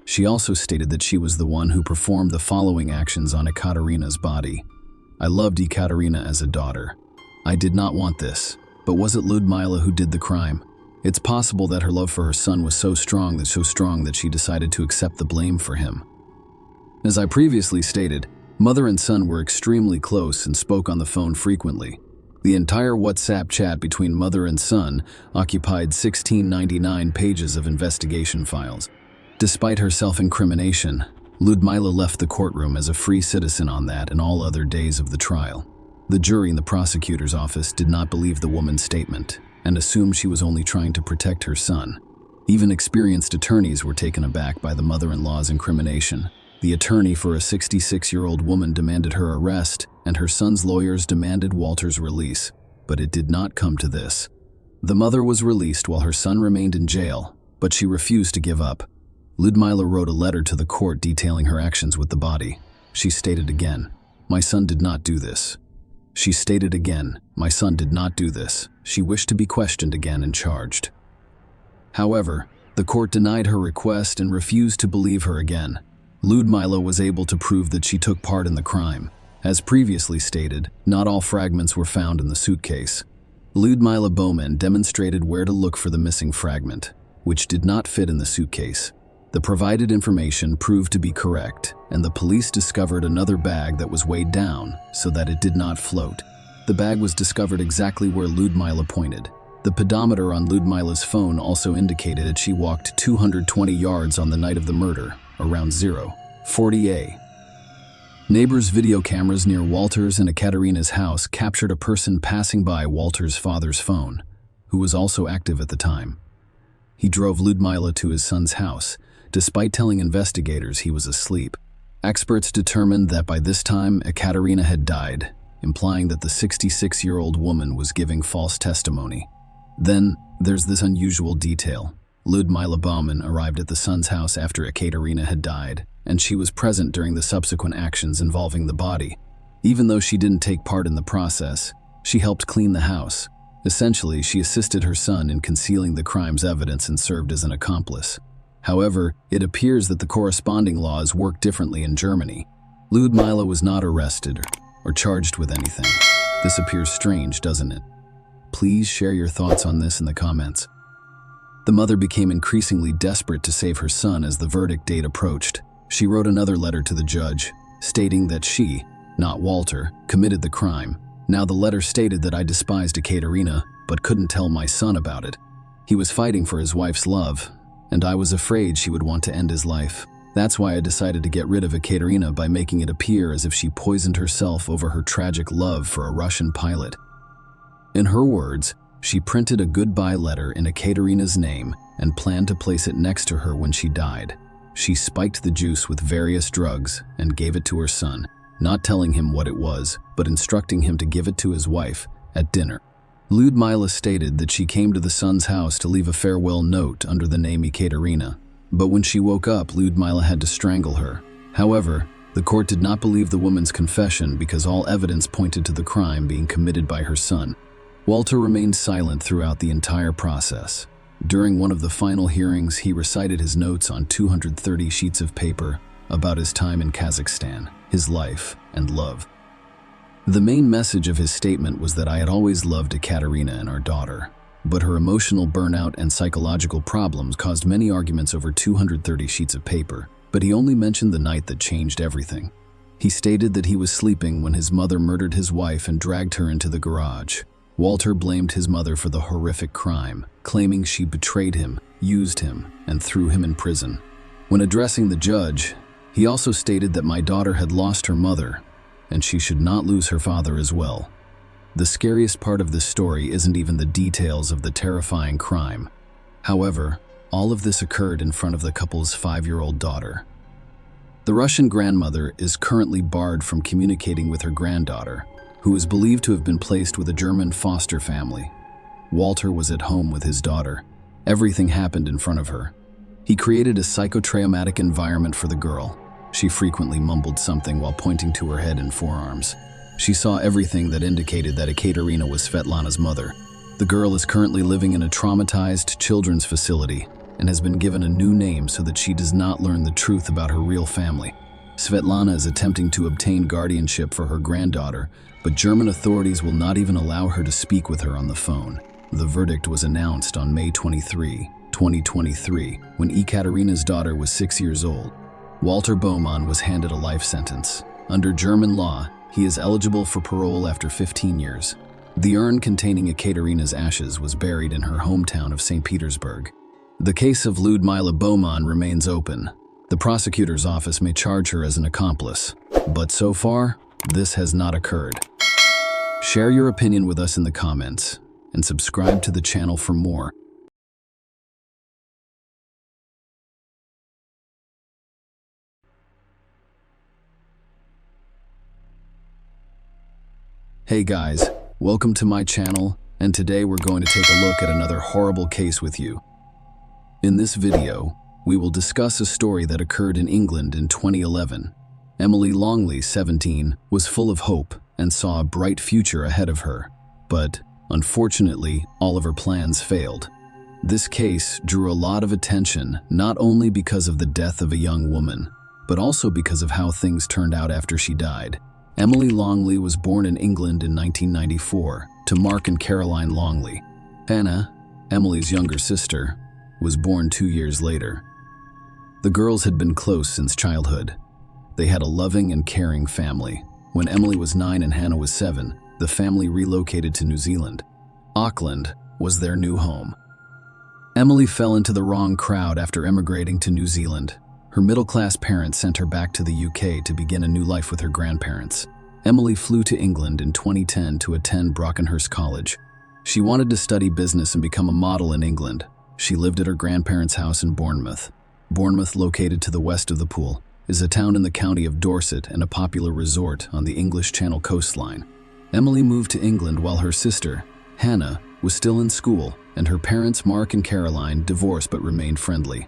She also stated that she was the one who performed the following actions on Ekaterina's body. "I loved Ekaterina as a daughter. I did not want this, but was it Ludmila who did the crime? It's possible that her love for her son was so strong that she decided to accept the blame for him." As I previously stated, mother and son were extremely close and spoke on the phone frequently. The entire WhatsApp chat between mother and son occupied 1699 pages of investigation files. Despite her self-incrimination, Ludmila left the courtroom as a free citizen on that and all other days of the trial. The jury in the prosecutor's office did not believe the woman's statement and assumed she was only trying to protect her son. Even experienced attorneys were taken aback by the mother-in-law's incrimination. The attorney for a 66-year-old woman demanded her arrest, and her son's lawyers demanded Walter's release, but it did not come to this. The mother was released while her son remained in jail, but she refused to give up. Ludmila wrote a letter to the court detailing her actions with the body. She stated again, "My son did not do this." She stated again, "My son did not do this." She wished to be questioned again and charged. However, the court denied her request and refused to believe her again. Ludmila was able to prove that she took part in the crime. As previously stated, not all fragments were found in the suitcase. Ludmila Bowman demonstrated where to look for the missing fragment, which did not fit in the suitcase. The provided information proved to be correct, and the police discovered another bag that was weighed down so that it did not float. The bag was discovered exactly where Ludmila pointed. The pedometer on Ludmila's phone also indicated that she walked 220 yards on the night of the murder, around 0:40 a.m. Neighbors' video cameras near Walter's and Ekaterina's house captured a person passing by Walter's father's phone, who was also active at the time. He drove Ludmila to his son's house, despite telling investigators he was asleep. Experts determined that by this time Ekaterina had died, implying that the 66-year-old woman was giving false testimony. Then, there's this unusual detail. Ludmila Bowman arrived at the son's house after Ekaterina had died, and she was present during the subsequent actions involving the body. Even though she didn't take part in the process, she helped clean the house. Essentially, she assisted her son in concealing the crime's evidence and served as an accomplice. However, it appears that the corresponding laws work differently in Germany. Ludmila was not arrested or charged with anything. This appears strange, doesn't it? Please share your thoughts on this in the comments. The mother became increasingly desperate to save her son as the verdict date approached. She wrote another letter to the judge, stating that she, not Walter, committed the crime. Now the letter stated that I despised Ekaterina, but couldn't tell my son about it. He was fighting for his wife's love, and I was afraid she would want to end his life. That's why I decided to get rid of Ekaterina by making it appear as if she poisoned herself over her tragic love for a Russian pilot. In her words, she printed a goodbye letter in Ekaterina's name and planned to place it next to her when she died. She spiked the juice with various drugs and gave it to her son, not telling him what it was, but instructing him to give it to his wife at dinner. Ludmila stated that she came to the son's house to leave a farewell note under the name Ekaterina, but when she woke up, Ludmila had to strangle her. However, the court did not believe the woman's confession because all evidence pointed to the crime being committed by her son. Walter remained silent throughout the entire process. During one of the final hearings, he recited his notes on 230 sheets of paper about his time in Kazakhstan, his life, and love. The main message of his statement was that I had always loved Ekaterina and our daughter, but her emotional burnout and psychological problems caused many arguments over 230 sheets of paper, but he only mentioned the night that changed everything. He stated that he was sleeping when his mother murdered his wife and dragged her into the garage. Walter blamed his mother for the horrific crime, claiming she betrayed him, used him, and threw him in prison. When addressing the judge, he also stated that my daughter had lost her mother, and she should not lose her father as well. The scariest part of this story isn't even the details of the terrifying crime. However, all of this occurred in front of the couple's 5-year-old daughter. The Russian grandmother is currently barred from communicating with her granddaughter, who is believed to have been placed with a German foster family. Walter was at home with his daughter. Everything happened in front of her. He created a psychotraumatic environment for the girl. She frequently mumbled something while pointing to her head and forearms. She saw everything that indicated that Ekaterina was Svetlana's mother. The girl is currently living in a traumatized children's facility and has been given a new name so that she does not learn the truth about her real family. Svetlana is attempting to obtain guardianship for her granddaughter, but German authorities will not even allow her to speak with her on the phone. The verdict was announced on May 23, 2023, when Ekaterina's daughter was 6 years old. Walter Baumann was handed a life sentence. Under German law, he is eligible for parole after 15 years. The urn containing Ekaterina's ashes was buried in her hometown of St. Petersburg. The case of Ludmila Baumann remains open. The prosecutor's office may charge her as an accomplice, but so far, this has not occurred. Share your opinion with us in the comments, and subscribe to the channel for more. Hey guys, welcome to my channel, and today we're going to take a look at another horrible case with you. In this video, we will discuss a story that occurred in England in 2011. Emily Longley, 17, was full of hope and saw a bright future ahead of her. But, unfortunately, all of her plans failed. This case drew a lot of attention not only because of the death of a young woman, but also because of how things turned out after she died. Emily Longley was born in England in 1994 to Mark and Caroline Longley. Hannah, Emily's younger sister, was born 2 years later. The girls had been close since childhood. They had a loving and caring family. When Emily was 9 and Hannah was 7, the family relocated to New Zealand. Auckland was their new home. Emily fell into the wrong crowd after emigrating to New Zealand. Her middle-class parents sent her back to the UK to begin a new life with her grandparents. Emily flew to England in 2010 to attend Brockenhurst College. She wanted to study business and become a model in England. She lived at her grandparents' house in Bournemouth. Bournemouth, located to the west of the Pool, is a town in the county of Dorset and a popular resort on the English Channel coastline. Emily moved to England while her sister, Hannah, was still in school, and her parents, Mark and Caroline, divorced but remained friendly.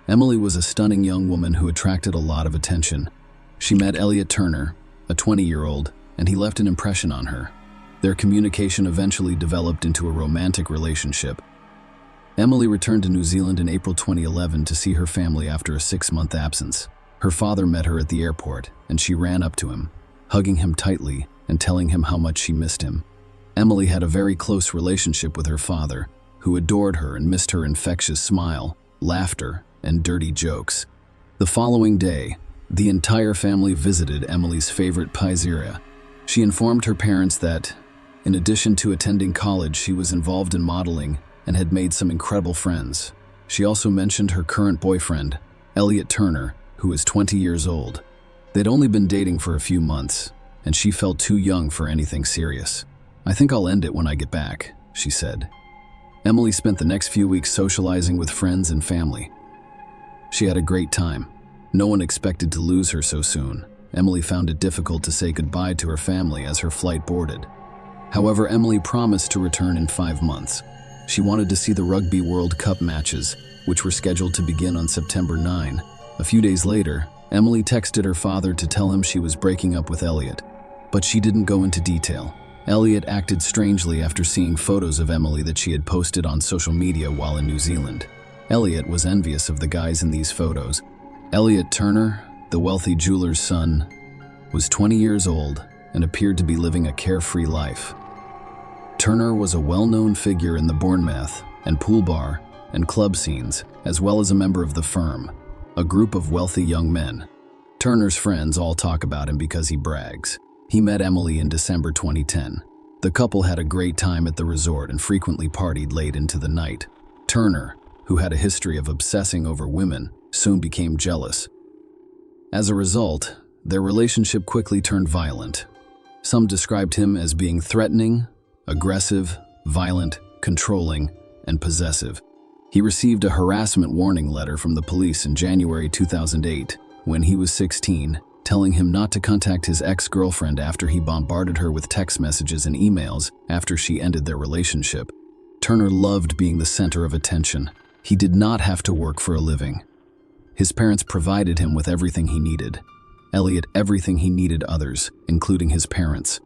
Emily was a stunning young woman who attracted a lot of attention. She met Elliot Turner, a 20-year-old, and he left an impression on her. Their communication eventually developed into a romantic relationship. Emily returned to New Zealand in April 2011 to see her family after a 6-month absence. Her father met her at the airport, and she ran up to him, hugging him tightly and telling him how much she missed him. Emily had a very close relationship with her father, who adored her and missed her infectious smile, laughter, and dirty jokes. The following day, the entire family visited Emily's favorite pizzeria. She informed her parents that, in addition to attending college, she was involved in modeling and had made some incredible friends. She also mentioned her current boyfriend, Elliot Turner, who is 20 years old. They'd only been dating for a few months, and she felt too young for anything serious. "I think I'll end it when I get back," she said. Emily spent the next few weeks socializing with friends and family. She had a great time. No one expected to lose her so soon. Emily found it difficult to say goodbye to her family as her flight boarded. However, Emily promised to return in 5 months. She wanted to see the Rugby World Cup matches, which were scheduled to begin on September 9. A few days later, Emily texted her father to tell him she was breaking up with Elliot, but she didn't go into detail. Elliot acted strangely after seeing photos of Emily that she had posted on social media while in New Zealand. Elliot was envious of the guys in these photos. Elliot Turner, the wealthy jeweler's son, was 20 years old and appeared to be living a carefree life. Turner was a well-known figure in the Bournemouth and pool bar and club scenes, as well as a member of the firm, a group of wealthy young men. Turner's friends all talk about him because he brags. He met Emily in December 2010. The couple had a great time at the resort and frequently partied late into the night. Turner, who had a history of obsessing over women, soon became jealous. As a result, their relationship quickly turned violent. Some described him as being threatening, aggressive, violent, controlling, and possessive. He received a harassment warning letter from the police in January 2008, when he was 16, telling him not to contact his ex-girlfriend after he bombarded her with text messages and emails after she ended their relationship. Turner loved being the center of attention. He did not have to work for a living. His parents provided him with everything he needed. Elliot everything he needed others, including his parents.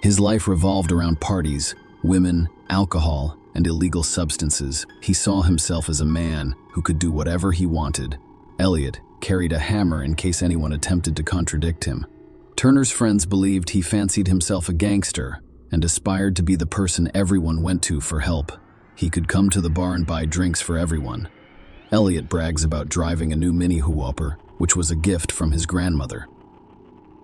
His life revolved around parties, women, alcohol, and illegal substances. He saw himself as a man who could do whatever he wanted. Elliot carried a hammer in case anyone attempted to contradict him. Turner's friends believed he fancied himself a gangster and aspired to be the person everyone went to for help. He could come to the bar and buy drinks for everyone. Elliot brags about driving a new Mini Hooper, which was a gift from his grandmother.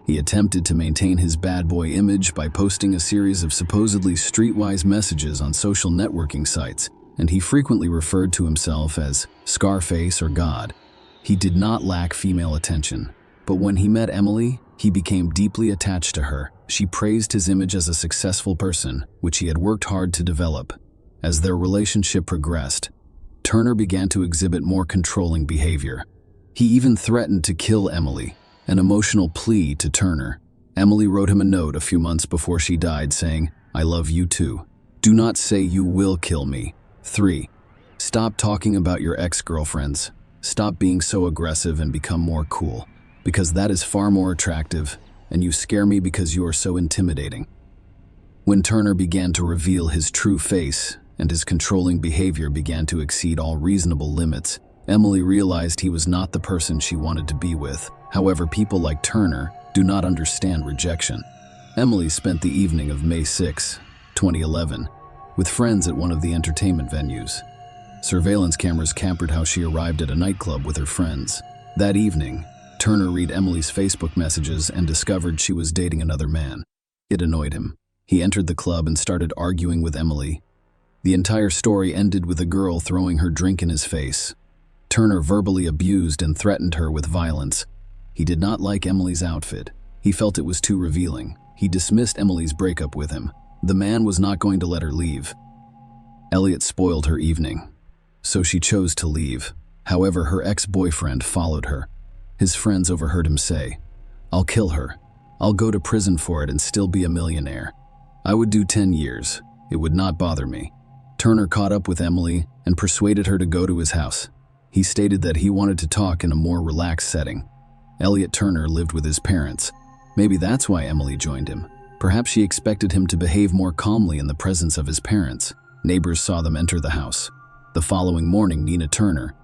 He attempted to maintain his bad boy image by posting a series of supposedly streetwise messages on social networking sites, and he frequently referred to himself as Scarface or God. He did not lack female attention, but when he met Emily, he became deeply attached to her. She praised his image as a successful person, which he had worked hard to develop. As their relationship progressed, Turner began to exhibit more controlling behavior. He even threatened to kill Emily, an emotional plea to Turner. Emily wrote him a note a few months before she died saying, "I love you too. Do not say you will kill me." 3. Stop talking about your ex-girlfriends. Stop being so aggressive and become more cool, because that is far more attractive, and you scare me because you are so intimidating. When Turner began to reveal his true face and his controlling behavior began to exceed all reasonable limits, Emily realized he was not the person she wanted to be with. However, people like Turner do not understand rejection. Emily spent the evening of May 6, 2011, with friends at one of the entertainment venues. Surveillance cameras captured how she arrived at a nightclub with her friends. That evening, Turner read Emily's Facebook messages and discovered she was dating another man. It annoyed him. He entered the club and started arguing with Emily. The entire story ended with a girl throwing her drink in his face. Turner verbally abused and threatened her with violence. He did not like Emily's outfit. He felt it was too revealing. He dismissed Emily's breakup with him. The man was not going to let her leave. Elliot spoiled her evening, so she chose to leave. However, her ex-boyfriend followed her. His friends overheard him say, "I'll kill her. I'll go to prison for it and still be a millionaire. I would do 10 years. It would not bother me." Turner caught up with Emily and persuaded her to go to his house. He stated that he wanted to talk in a more relaxed setting. Elliot Turner lived with his parents. Maybe that's why Emily joined him. Perhaps she expected him to behave more calmly in the presence of his parents. Neighbors saw them enter the house. The following morning, Nina Turner,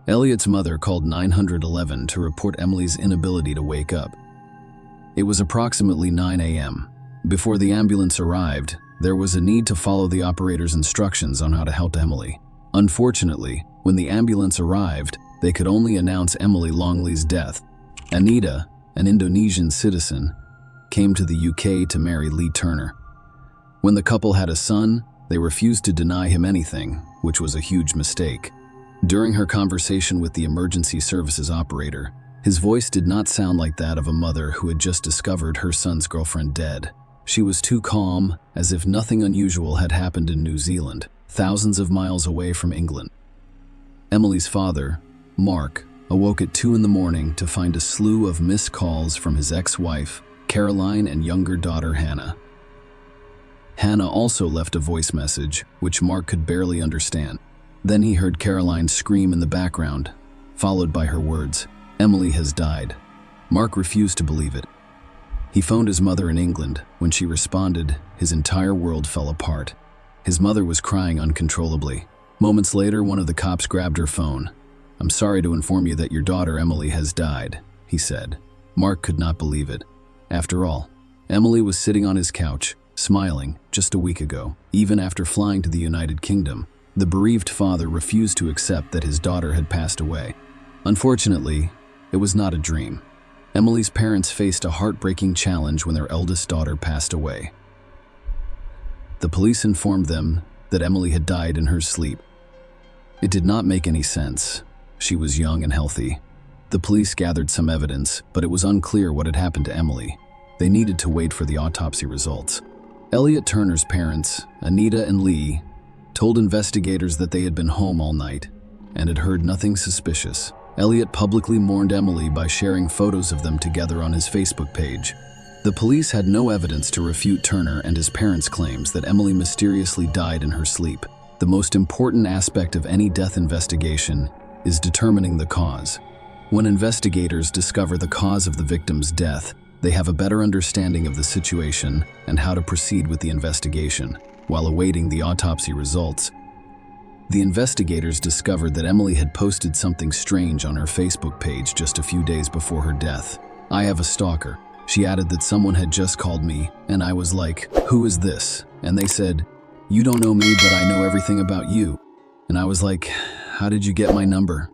Elliot's mother, called 911 to report Emily's inability to wake up. It was approximately 9 a.m. Before the ambulance arrived, there was a need to follow the operator's instructions on how to help Emily. Unfortunately, when the ambulance arrived, they could only announce Emily Longley's death. Anita, an Indonesian citizen, came to the UK to marry Lee Turner. When the couple had a son, they refused to deny him anything, which was a huge mistake. During her conversation with the emergency services operator, his voice did not sound like that of a mother who had just discovered her son's girlfriend dead. She was too calm, as if nothing unusual had happened in New Zealand, thousands of miles away from England. Emily's father, Mark, awoke at 2 in the morning to find a slew of missed calls from his ex-wife, Caroline, and younger daughter, Hannah. Hannah also left a voice message, which Mark could barely understand. Then he heard Caroline scream in the background, followed by her words, "Emily has died." Mark refused to believe it. He phoned his mother in England. When she responded, his entire world fell apart. His mother was crying uncontrollably. Moments later, one of the cops grabbed her phone. "I'm sorry to inform you that your daughter Emily has died," he said. Mark could not believe it. After all, Emily was sitting on his couch, smiling, just a week ago. Even after flying to the United Kingdom, the bereaved father refused to accept that his daughter had passed away. Unfortunately, it was not a dream. Emily's parents faced a heartbreaking challenge when their eldest daughter passed away. The police informed them that Emily had died in her sleep. It did not make any sense. She was young and healthy. The police gathered some evidence, but it was unclear what had happened to Emily. They needed to wait for the autopsy results. Elliot Turner's parents, Anita and Lee, told investigators that they had been home all night and had heard nothing suspicious. Elliot publicly mourned Emily by sharing photos of them together on his Facebook page. The police had no evidence to refute Turner and his parents' claims that Emily mysteriously died in her sleep. The most important aspect of any death investigation is determining the cause. When investigators discover the cause of the victim's death, they have a better understanding of the situation and how to proceed with the investigation. While awaiting the autopsy results, the investigators discovered that Emily had posted something strange on her Facebook page just a few days before her death. "I have a stalker." She added that someone had just called me, and I was like, "Who is this?" And they said, "You don't know me, but I know everything about you." And I was like, "How did you get my number?"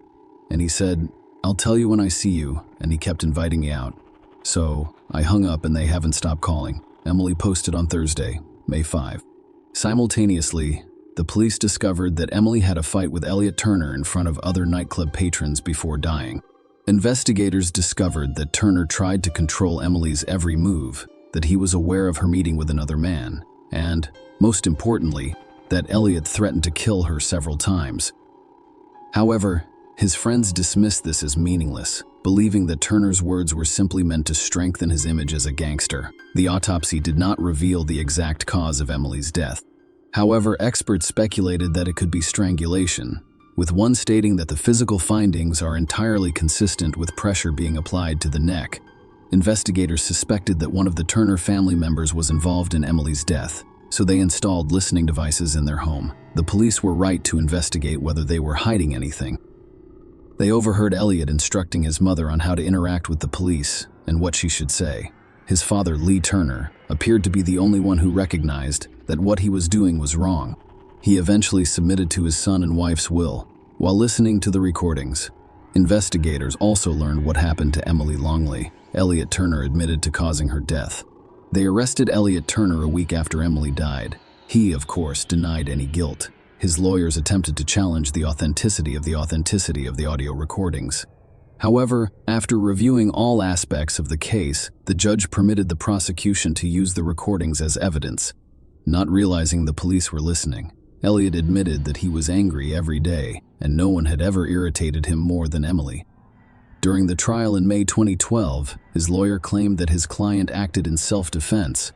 And he said, "I'll tell you when I see you," and he kept inviting me out. So I hung up and they haven't stopped calling. Emily posted on Thursday, May 5. Simultaneously, the police discovered that Emily had a fight with Elliot Turner in front of other nightclub patrons before dying. Investigators discovered that Turner tried to control Emily's every move, that he was aware of her meeting with another man, and, most importantly, that Elliot threatened to kill her several times. However, his friends dismissed this as meaningless, believing that Turner's words were simply meant to strengthen his image as a gangster. The autopsy did not reveal the exact cause of Emily's death. However, experts speculated that it could be strangulation, with one stating that the physical findings are entirely consistent with pressure being applied to the neck. Investigators suspected that one of the Turner family members was involved in Emily's death, so they installed listening devices in their home. The police were right to investigate whether they were hiding anything. They overheard Elliot instructing his mother on how to interact with the police and what she should say. His father, Lee Turner, appeared to be the only one who recognized that what he was doing was wrong. He eventually submitted to his son and wife's will. While listening to the recordings, investigators also learned what happened to Emily Longley. Elliot Turner admitted to causing her death. They arrested Elliot Turner a week after Emily died. He, of course, denied any guilt. His lawyers attempted to challenge the authenticity of the audio recordings. However, after reviewing all aspects of the case, the judge permitted the prosecution to use the recordings as evidence. Not realizing the police were listening, Elliot admitted that he was angry every day, and no one had ever irritated him more than Emily. During the trial in May 2012, his lawyer claimed that his client acted in self-defense.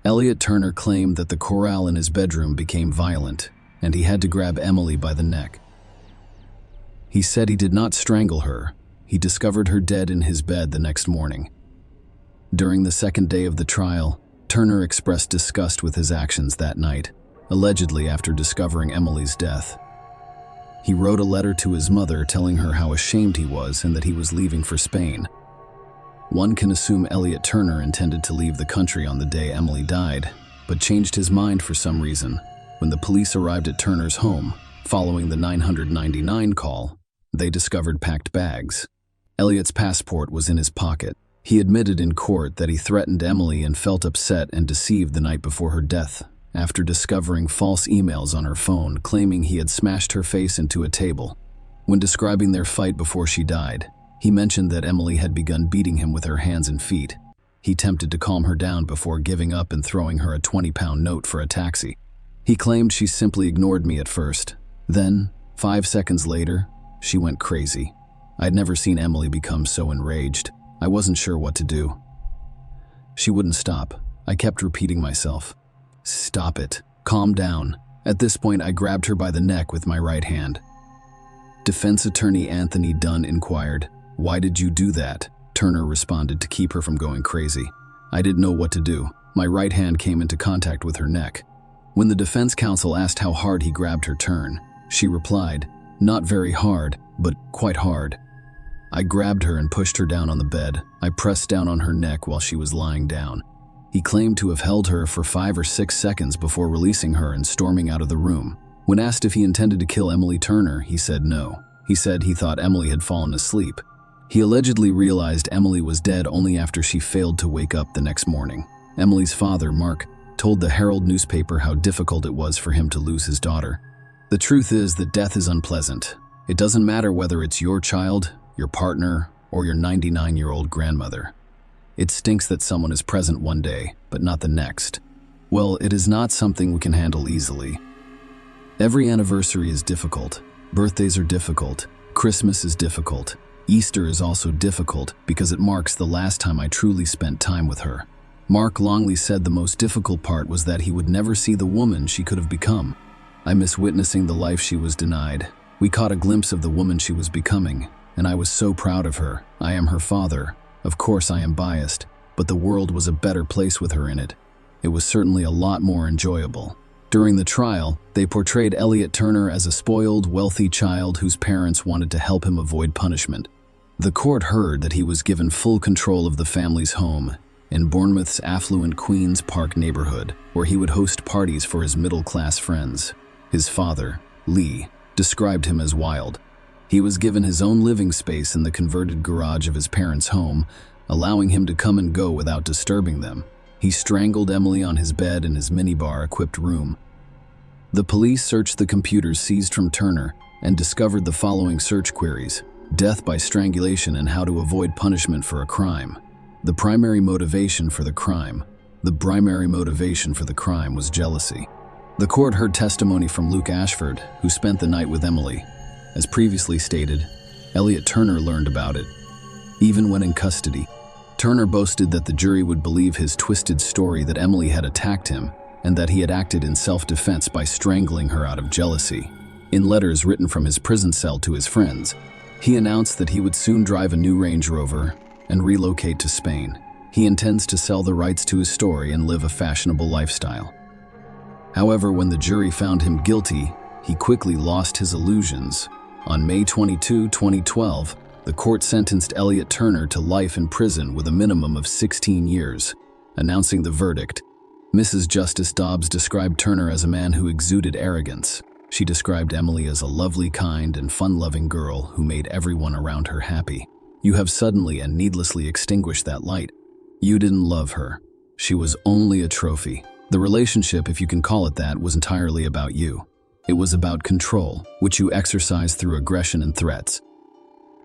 Elliot Turner claimed that the chorale in his bedroom became violent, and he had to grab Emily by the neck. He said he did not strangle her. He discovered her dead in his bed the next morning. During the second day of the trial, Turner expressed disgust with his actions that night, allegedly after discovering Emily's death. He wrote a letter to his mother telling her how ashamed he was and that he was leaving for Spain. One can assume Elliot Turner intended to leave the country on the day Emily died, but changed his mind for some reason. When the police arrived at Turner's home, following the 999 call, they discovered packed bags. Elliot's passport was in his pocket. He admitted in court that he threatened Emily and felt upset and deceived the night before her death, after discovering false emails on her phone claiming he had smashed her face into a table. When describing their fight before she died, he mentioned that Emily had begun beating him with her hands and feet. He attempted to calm her down before giving up and throwing her a 20-pound note for a taxi. He claimed she simply ignored me at first. Then, 5 seconds later, she went crazy. I'd never seen Emily become so enraged. I wasn't sure what to do. She wouldn't stop. I kept repeating myself, "Stop it. Calm down." At this point, I grabbed her by the neck with my right hand. Defense attorney Anthony Dunn inquired, "Why did you do that?" Turner responded to keep her from going crazy. I didn't know what to do. My right hand came into contact with her neck. When the defense counsel asked how hard he grabbed her turn, she replied, "Not very hard, but quite hard." I grabbed her and pushed her down on the bed. I pressed down on her neck while she was lying down. He claimed to have held her for 5 or 6 seconds before releasing her and storming out of the room. When asked if he intended to kill Emily Turner, he said no. He said he thought Emily had fallen asleep. He allegedly realized Emily was dead only after she failed to wake up the next morning. Emily's father, Mark, told the Herald newspaper how difficult it was for him to lose his daughter. "The truth is that death is unpleasant. It doesn't matter whether it's your child, your partner, or your 99-year-old grandmother. It stinks that someone is present one day, but not the next. Well, it is not something we can handle easily. Every anniversary is difficult. Birthdays are difficult. Christmas is difficult. Easter is also difficult because it marks the last time I truly spent time with her." Mark Longley said the most difficult part was that he would never see the woman she could have become. "I miss witnessing the life she was denied. We caught a glimpse of the woman she was becoming, and I was so proud of her. I am her father. Of course I am biased, but the world was a better place with her in it. It was certainly a lot more enjoyable." During the trial, they portrayed Elliot Turner as a spoiled, wealthy child whose parents wanted to help him avoid punishment. The court heard that he was given full control of the family's home in Bournemouth's affluent Queen's Park neighborhood, where he would host parties for his middle-class friends. His father, Lee, described him as wild. He was given his own living space in the converted garage of his parents' home, allowing him to come and go without disturbing them. He strangled Emily on his bed in his minibar-equipped room. The police searched the computers seized from Turner and discovered the following search queries: death by strangulation and how to avoid punishment for a crime. The primary motivation for the crime was jealousy. The court heard testimony from Luke Ashford, who spent the night with Emily. As previously stated, Elliot Turner learned about it, even when in custody. Turner boasted that the jury would believe his twisted story that Emily had attacked him and that he had acted in self-defense by strangling her out of jealousy. In letters written from his prison cell to his friends, he announced that he would soon drive a new Range Rover and relocate to Spain. He intends to sell the rights to his story and live a fashionable lifestyle. However, when the jury found him guilty, he quickly lost his illusions. On May 22, 2012, the court sentenced Elliot Turner to life in prison with a minimum of 16 years. Announcing the verdict, Mrs. Justice Dobbs described Turner as a man who exuded arrogance. She described Emily as a lovely, kind, and fun-loving girl who made everyone around her happy. "You have suddenly and needlessly extinguished that light. You didn't love her. She was only a trophy. The relationship, if you can call it that, was entirely about you. It was about control, which you exercised through aggression and threats.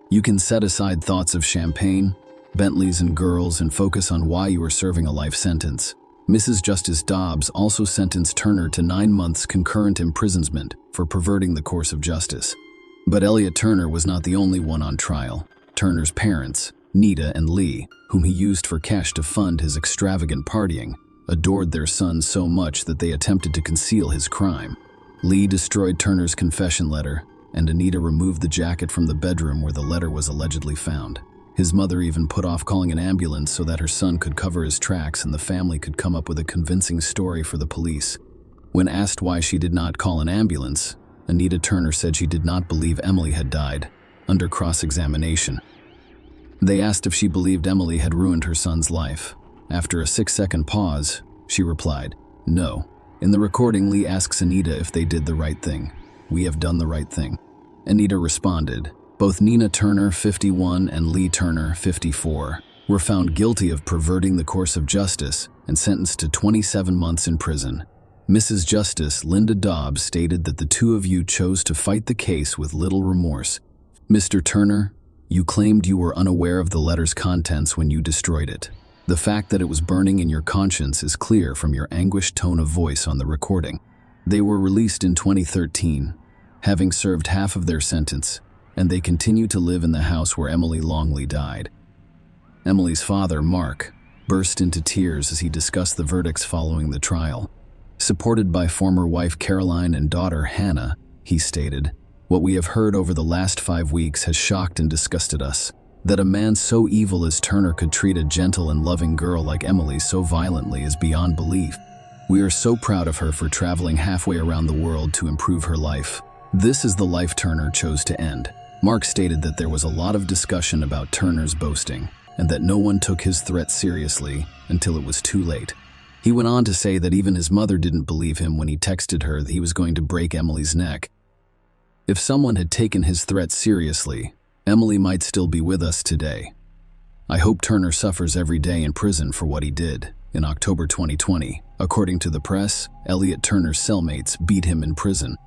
You can set aside thoughts of champagne, Bentleys, and girls and focus on why you were serving a life sentence." Mrs. Justice Dobbs also sentenced Turner to 9 months concurrent imprisonment for perverting the course of justice. But Elliot Turner was not the only one on trial. Turner's parents, Nita and Lee, whom he used for cash to fund his extravagant partying, adored their son so much that they attempted to conceal his crime. Lee destroyed Turner's confession letter, and Anita removed the jacket from the bedroom where the letter was allegedly found. His mother even put off calling an ambulance so that her son could cover his tracks and the family could come up with a convincing story for the police. When asked why she did not call an ambulance, Anita Turner said she did not believe Emily had died. Under cross-examination, they asked if she believed Emily had ruined her son's life. After a 6-second pause, she replied, "No." In the recording, Lee asks Anita if they did the right thing. "We have done the right thing." Anita responded. Both Nina Turner, 51, and Lee Turner, 54, were found guilty of perverting the course of justice and sentenced to 27 months in prison. Mrs. Justice Linda Dobbs stated that the two of you chose to fight the case with little remorse. "Mr. Turner, you claimed you were unaware of the letter's contents when you destroyed it. The fact that it was burning in your conscience is clear from your anguished tone of voice on the recording." They were released in 2013, having served half of their sentence, and they continue to live in the house where Emily Longley died. Emily's father, Mark, burst into tears as he discussed the verdicts following the trial. Supported by former wife Caroline and daughter Hannah, he stated, "What we have heard over the last 5 weeks has shocked and disgusted us. That a man so evil as Turner could treat a gentle and loving girl like Emily so violently is beyond belief. We are so proud of her for traveling halfway around the world to improve her life. This is the life Turner chose to end." Mark stated that there was a lot of discussion about Turner's boasting, and that no one took his threat seriously until it was too late. He went on to say that even his mother didn't believe him when he texted her that he was going to break Emily's neck. If someone had taken his threat seriously, Emily might still be with us today. I hope Turner suffers every day in prison for what he did. In October 2020, according to the press, Elliot Turner's cellmates beat him in prison.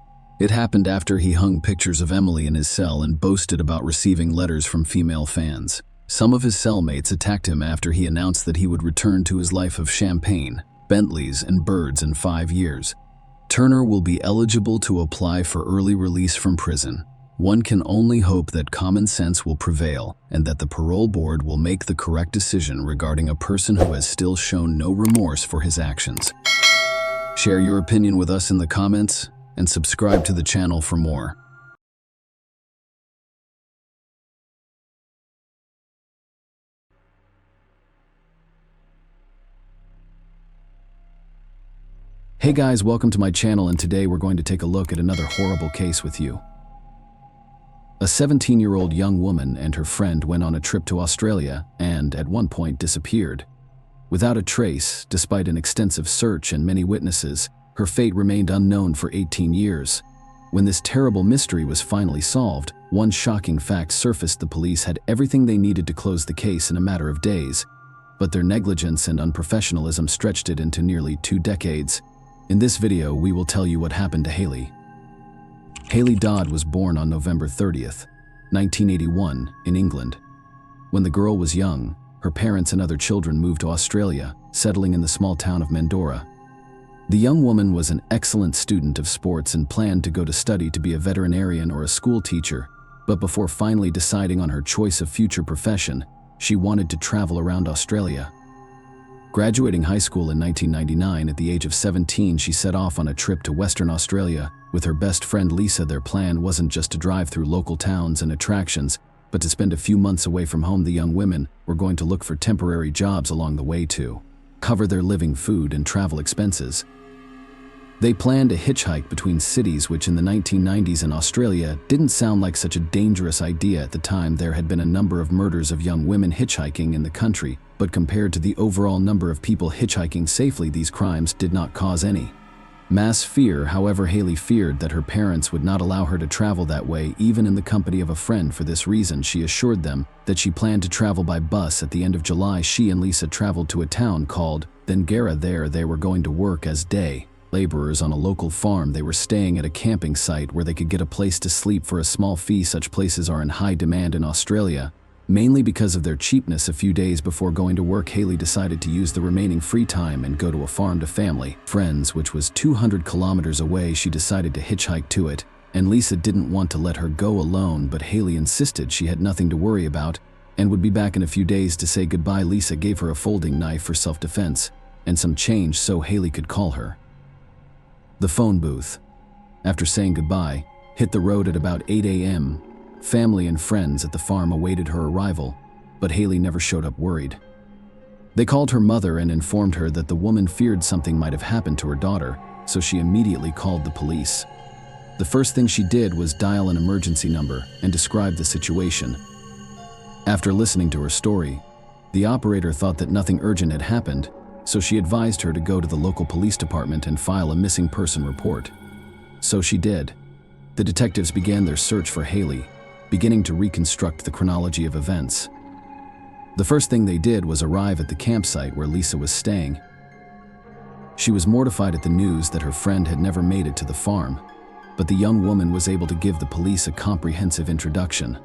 It happened after he hung pictures of Emily in his cell and boasted about receiving letters from female fans. Some of his cellmates attacked him after he announced that he would return to his life of champagne, Bentleys, and birds in 5 years. Turner will be eligible to apply for early release from prison. One can only hope that common sense will prevail and that the parole board will make the correct decision regarding a person who has still shown no remorse for his actions. Share your opinion with us in the comments and subscribe to the channel for more. Hey guys, welcome to my channel, and today we're going to take a look at another horrible case with you. A 17-year-old young woman and her friend went on a trip to Australia and, at one point, disappeared. Without a trace, despite an extensive search and many witnesses, her fate remained unknown for 18 years. When this terrible mystery was finally solved, one shocking fact surfaced: the police had everything they needed to close the case in a matter of days. But their negligence and unprofessionalism stretched it into nearly 2 decades. In this video, we will tell you what happened to Haley. Haley Dodd was born on November 30th, 1981, in England. When the girl was young, her parents and other children moved to Australia, settling in the small town of Mandorah. The young woman was an excellent student of sports and planned to go to study to be a veterinarian or a school teacher, but before finally deciding on her choice of future profession, she wanted to travel around Australia. Graduating high school in 1999, at the age of 17, she set off on a trip to Western Australia with her best friend Lisa. Their plan wasn't just to drive through local towns and attractions, but to spend a few months away from home. The young women were going to look for temporary jobs along the way to cover their living, food, and travel expenses. They planned a hitchhike between cities, which in the 1990s in Australia didn't sound like such a dangerous idea. At the time, there had been a number of murders of young women hitchhiking in the country, but compared to the overall number of people hitchhiking safely, these crimes did not cause any mass fear. However, Haley feared that her parents would not allow her to travel that way, even in the company of a friend. For this reason, she assured them that she planned to travel by bus. At the end of July, she and Lisa traveled to a town called Dengara. There, they were going to work as day laborers on a local farm. They were staying at a camping site where they could get a place to sleep for a small fee. Such places are in high demand in Australia, mainly because of their cheapness. A few days before going to work, Haley decided to use the remaining free time and go to a farm to family friends, which was 200 kilometers away. She decided to hitchhike to it, and Lisa didn't want to let her go alone, but Haley insisted she had nothing to worry about and would be back in a few days to say goodbye. Lisa gave her a folding knife for self-defense and some change so Haley could call her. The phone booth. After saying goodbye, hit the road at about 8 a.m. Family and friends at the farm awaited her arrival, but Haley never showed up. Worried, they called her mother and informed her that the woman feared something might have happened to her daughter, so she immediately called the police. The first thing she did was dial an emergency number and describe the situation. After listening to her story, the operator thought that nothing urgent had happened, so she advised her to go to the local police department and file a missing person report. So she did. The detectives began their search for Haley, beginning to reconstruct the chronology of events. The first thing they did was arrive at the campsite where Lisa was staying. She was mortified at the news that her friend had never made it to the farm, but the young woman was able to give the police a comprehensive introduction.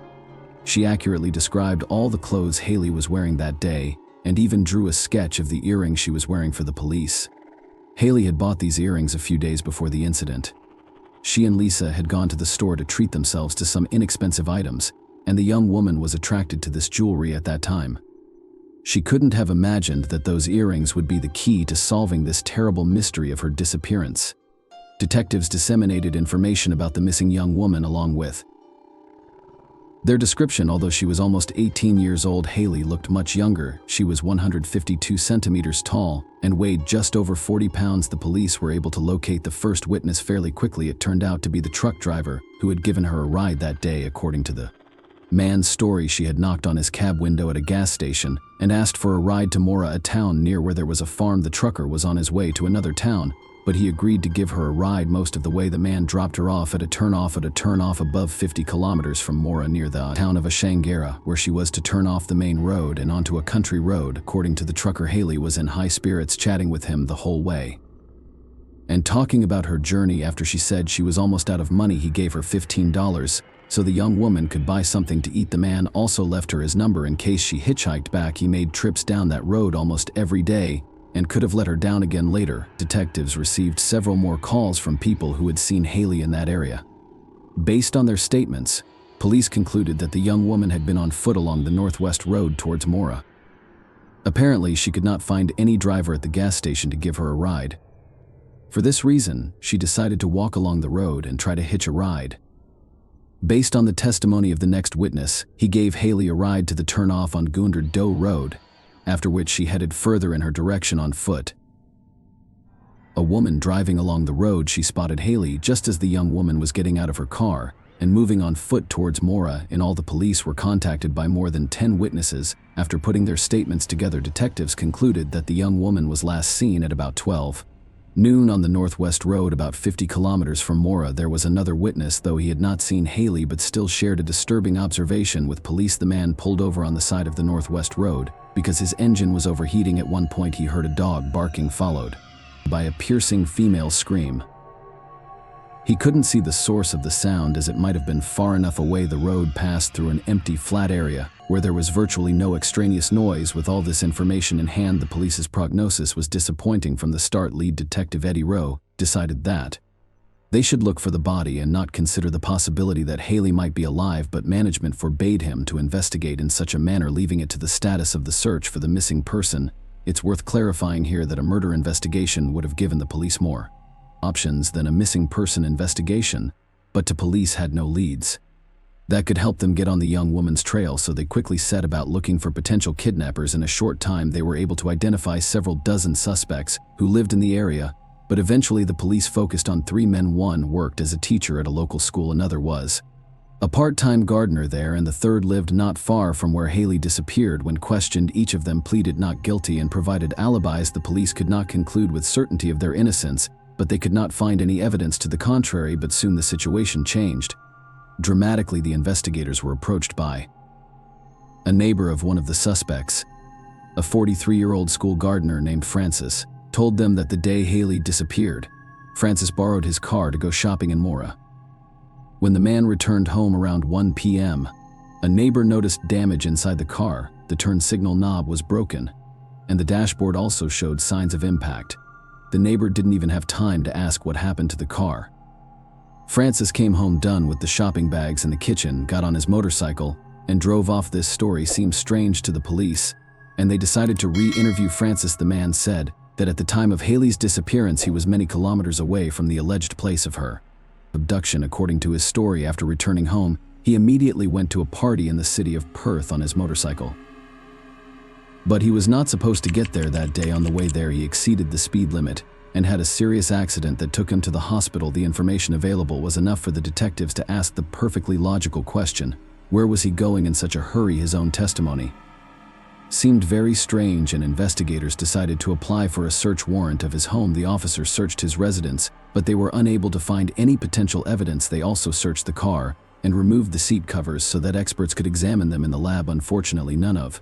She accurately described all the clothes Haley was wearing that day and even drew a sketch of the earrings she was wearing for the police. Haley had bought these earrings a few days before the incident. She and Lisa had gone to the store to treat themselves to some inexpensive items, and the young woman was attracted to this jewelry at that time. She couldn't have imagined that those earrings would be the key to solving this terrible mystery of her disappearance. Detectives disseminated information about the missing young woman along with their description. Although she was almost 18 years old, Haley looked much younger. She was 152 centimeters tall and weighed just over 40 pounds. The police were able to locate the first witness fairly quickly. It turned out to be the truck driver who had given her a ride that day. According to the man's story, she had knocked on his cab window at a gas station and asked for a ride to Mora, a town near where there was a farm. The trucker was on his way to another town, but he agreed to give her a ride most of the way. The man dropped her off at a turnoff above 50 kilometers from Mora near the town of Ashangara, where she was to turn off the main road and onto a country road. According to the trucker, Haley was in high spirits, chatting with him the whole way and talking about her journey. After she said she was almost out of money, he gave her $15 so the young woman could buy something to eat. The man also left her his number in case she hitchhiked back. He made trips down that road almost every day and could have let her down again later. Detectives received several more calls from people who had seen Haley in that area. Based on their statements, police concluded that the young woman had been on foot along the northwest road towards Mora. Apparently, she could not find any driver at the gas station to give her a ride. For this reason, she decided to walk along the road and try to hitch a ride. Based on the testimony of the next witness, he gave Haley a ride to the turnoff on Goonder Doe Road, after which she headed further in her direction on foot. A woman driving along the road, she spotted Haley just as the young woman was getting out of her car and moving on foot towards Mora. In all, the police were contacted by more than 10 witnesses. After putting their statements together, detectives concluded that the young woman was last seen at about 12 noon on the northwest road, about 50 kilometers from Mora. There was another witness, though he had not seen Haley but still shared a disturbing observation with police. The man pulled over on the side of the northwest road because his engine was overheating. At one point, he heard a dog barking, followed by a piercing female scream. He couldn't see the source of the sound, as it might have been far enough away. The road passed through an empty, flat area where there was virtually no extraneous noise. With all this information in hand, the police's prognosis was disappointing from the start. Lead detective Eddie Rowe decided that they should look for the body and not consider the possibility that Haley might be alive, but management forbade him to investigate in such a manner, leaving it to the status of the search for the missing person. It's worth clarifying here that a murder investigation would have given the police more options than a missing person investigation, but the police had no leads that could help them get on the young woman's trail, so they quickly set about looking for potential kidnappers. In a short time, they were able to identify several dozen suspects who lived in the area, but eventually the police focused on 3 men. One worked as a teacher at a local school, another was a part-time gardener there, and the third lived not far from where Haley disappeared. When questioned, each of them pleaded not guilty and provided alibis. The police could not conclude with certainty of their innocence, but they could not find any evidence to the contrary. But soon the situation changed dramatically. The investigators were approached by a neighbor of one of the suspects. A 43-year-old school gardener named Francis told them that the day Haley disappeared, Francis borrowed his car to go shopping in Mora. When the man returned home around 1 p.m., a neighbor noticed damage inside the car. The turn signal knob was broken, and the dashboard also showed signs of impact. The neighbor didn't even have time to ask what happened to the car. Francis came home done with the shopping bags in the kitchen, got on his motorcycle, and drove off. This story seemed strange to the police, and they decided to re-interview Francis. The man said that at the time of Haley's disappearance, he was many kilometers away from the alleged place of her abduction. According to his story, after returning home, he immediately went to a party in the city of Perth on his motorcycle. But he was not supposed to get there that day. On the way there, he exceeded the speed limit and had a serious accident that took him to the hospital. The information available was enough for the detectives to ask the perfectly logical question: where was he going in such a hurry? His own testimony seemed very strange, and investigators decided to apply for a search warrant of his home. The officers searched his residence, but they were unable to find any potential evidence. They also searched the car and removed the seat covers so that experts could examine them in the lab. Unfortunately, none of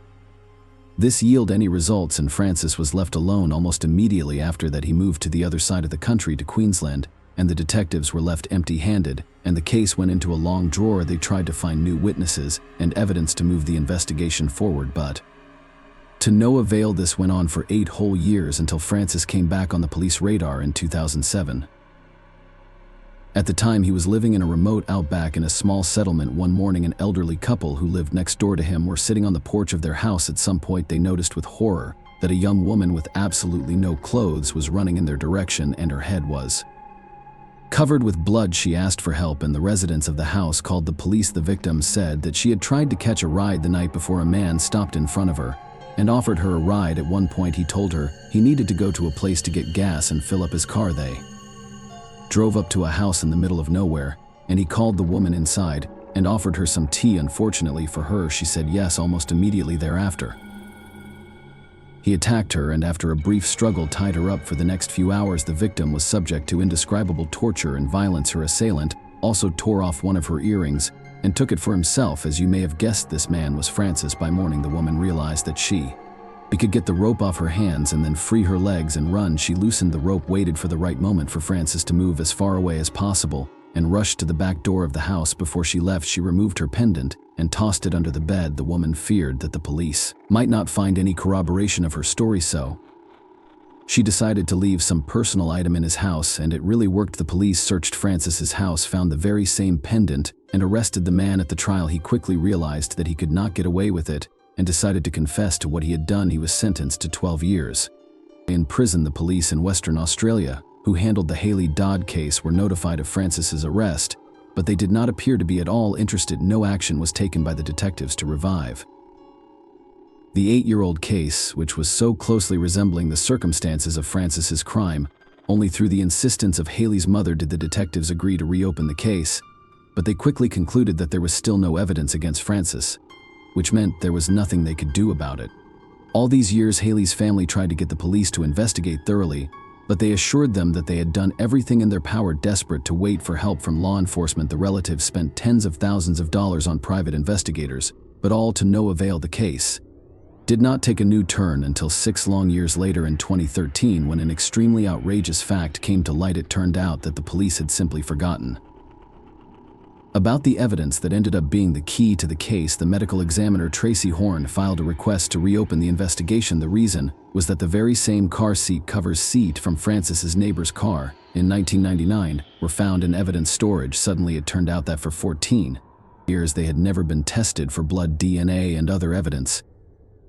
this yielded any results, and Francis was left alone. Almost immediately after that, he moved to the other side of the country, to Queensland, and the detectives were left empty-handed, and the case went into a long drawer. They tried to find new witnesses and evidence to move the investigation forward, but to no avail. This went on for 8 whole years until Francis came back on the police radar in 2007. At the time, he was living in a remote outback in a small settlement. One morning, an elderly couple who lived next door to him were sitting on the porch of their house. At some point, they noticed with horror that a young woman with absolutely no clothes was running in their direction, and her head was covered with blood. She asked for help, and the residents of the house called the police. The victim said that she had tried to catch a ride the night before. A man stopped in front of her and offered her a ride. At one point, he told her he needed to go to a place to get gas and fill up his car. They drove up to a house in the middle of nowhere, and he called the woman inside and offered her some tea. Unfortunately for her, she said yes almost immediately thereafter. He attacked her, and after a brief struggle, tied her up. For the next few hours, the victim was subject to indescribable torture and violence. Her assailant also tore off one of her earrings and took it for himself. As you may have guessed, this man was Francis. By morning, the woman realized that she could get the rope off her hands and then free her legs and run. She loosened the rope, waited for the right moment for Francis to move as far away as possible, and rushed to the back door of the house. Before she left, she removed her pendant and tossed it under the bed. The woman feared that the police might not find any corroboration of her story, so she decided to leave some personal item in his house, and it really worked. The police searched Francis's house, found the very same pendant, and arrested the man. At the trial, he quickly realized that he could not get away with it and decided to confess to what he had done. He was sentenced to 12 years in prison. The police in Western Australia, who handled the Haley Dodd case, were notified of Francis's arrest, but they did not appear to be at all interested. No action was taken by the detectives to revive the 8-year-old case, which was so closely resembling the circumstances of Francis's crime. Only through the insistence of Haley's mother did the detectives agree to reopen the case, but they quickly concluded that there was still no evidence against Francis, which meant there was nothing they could do about it. All these years, Haley's family tried to get the police to investigate thoroughly, but they assured them that they had done everything in their power. Desperate to wait for help from law enforcement, the relatives spent tens of thousands of dollars on private investigators, but all to no avail. The case did not take a new turn until 6 long years later, in 2013, when an extremely outrageous fact came to light. It turned out that the police had simply forgotten about the evidence that ended up being the key to the case. The medical examiner Tracy Horn filed a request to reopen the investigation. The reason was that the very same car seat covers from Francis's neighbor's car in 1999 were found in evidence storage. Suddenly, it turned out that for 14 years they had never been tested for blood, DNA, and other evidence.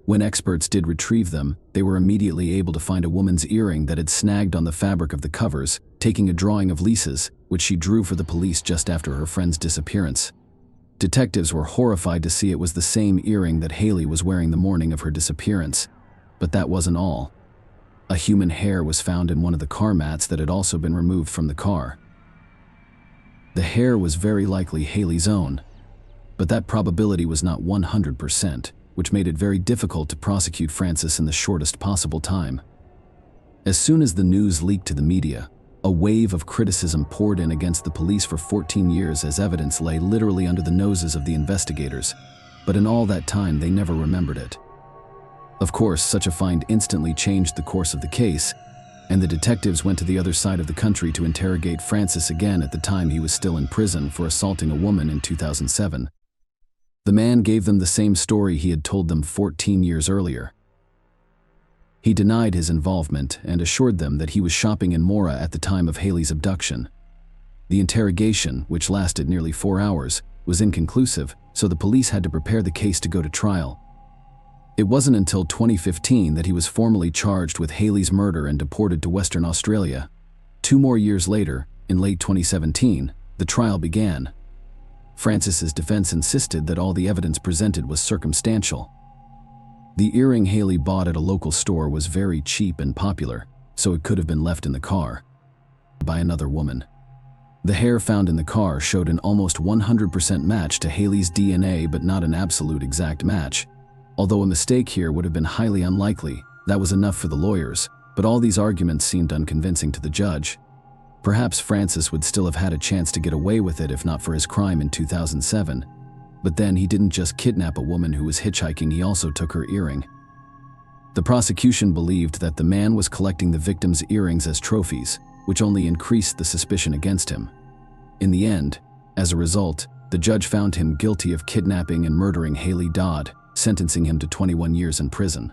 When experts did retrieve them, they were immediately able to find a woman's earring that had snagged on the fabric of the covers, taking a drawing of Lisa's, which she drew for the police just after her friend's disappearance. Detectives were horrified to see it was the same earring that Haley was wearing the morning of her disappearance. But that wasn't all. A human hair was found in one of the car mats that had also been removed from the car. The hair was very likely Haley's own, but that probability was not 100%, which made it very difficult to prosecute Francis in the shortest possible time. As soon as the news leaked to the media, a wave of criticism poured in against the police. For 14 years, as evidence lay literally under the noses of the investigators, but in all that time they never remembered it. Of course, such a find instantly changed the course of the case, and the detectives went to the other side of the country to interrogate Francis again. At the time, he was still in prison for assaulting a woman in 2007. The man gave them the same story he had told them 14 years earlier. He denied his involvement and assured them that he was shopping in Mora at the time of Haley's abduction. The interrogation, which lasted nearly 4 hours, was inconclusive, so the police had to prepare the case to go to trial. It wasn't until 2015 that he was formally charged with Haley's murder and deported to Western Australia. 2 more years later, in late 2017, the trial began. Francis's defense insisted that all the evidence presented was circumstantial. The earring Haley bought at a local store was very cheap and popular, so it could have been left in the car by another woman. The hair found in the car showed an almost 100% match to Haley's DNA, but not an absolute exact match. Although a mistake here would have been highly unlikely, that was enough for the lawyers, but all these arguments seemed unconvincing to the judge. Perhaps Francis would still have had a chance to get away with it if not for his crime in 2007. But then he didn't just kidnap a woman who was hitchhiking, he also took her earring. The prosecution believed that the man was collecting the victim's earrings as trophies, which only increased the suspicion against him. In the end, as a result, the judge found him guilty of kidnapping and murdering Haley Dodd, sentencing him to 21 years in prison.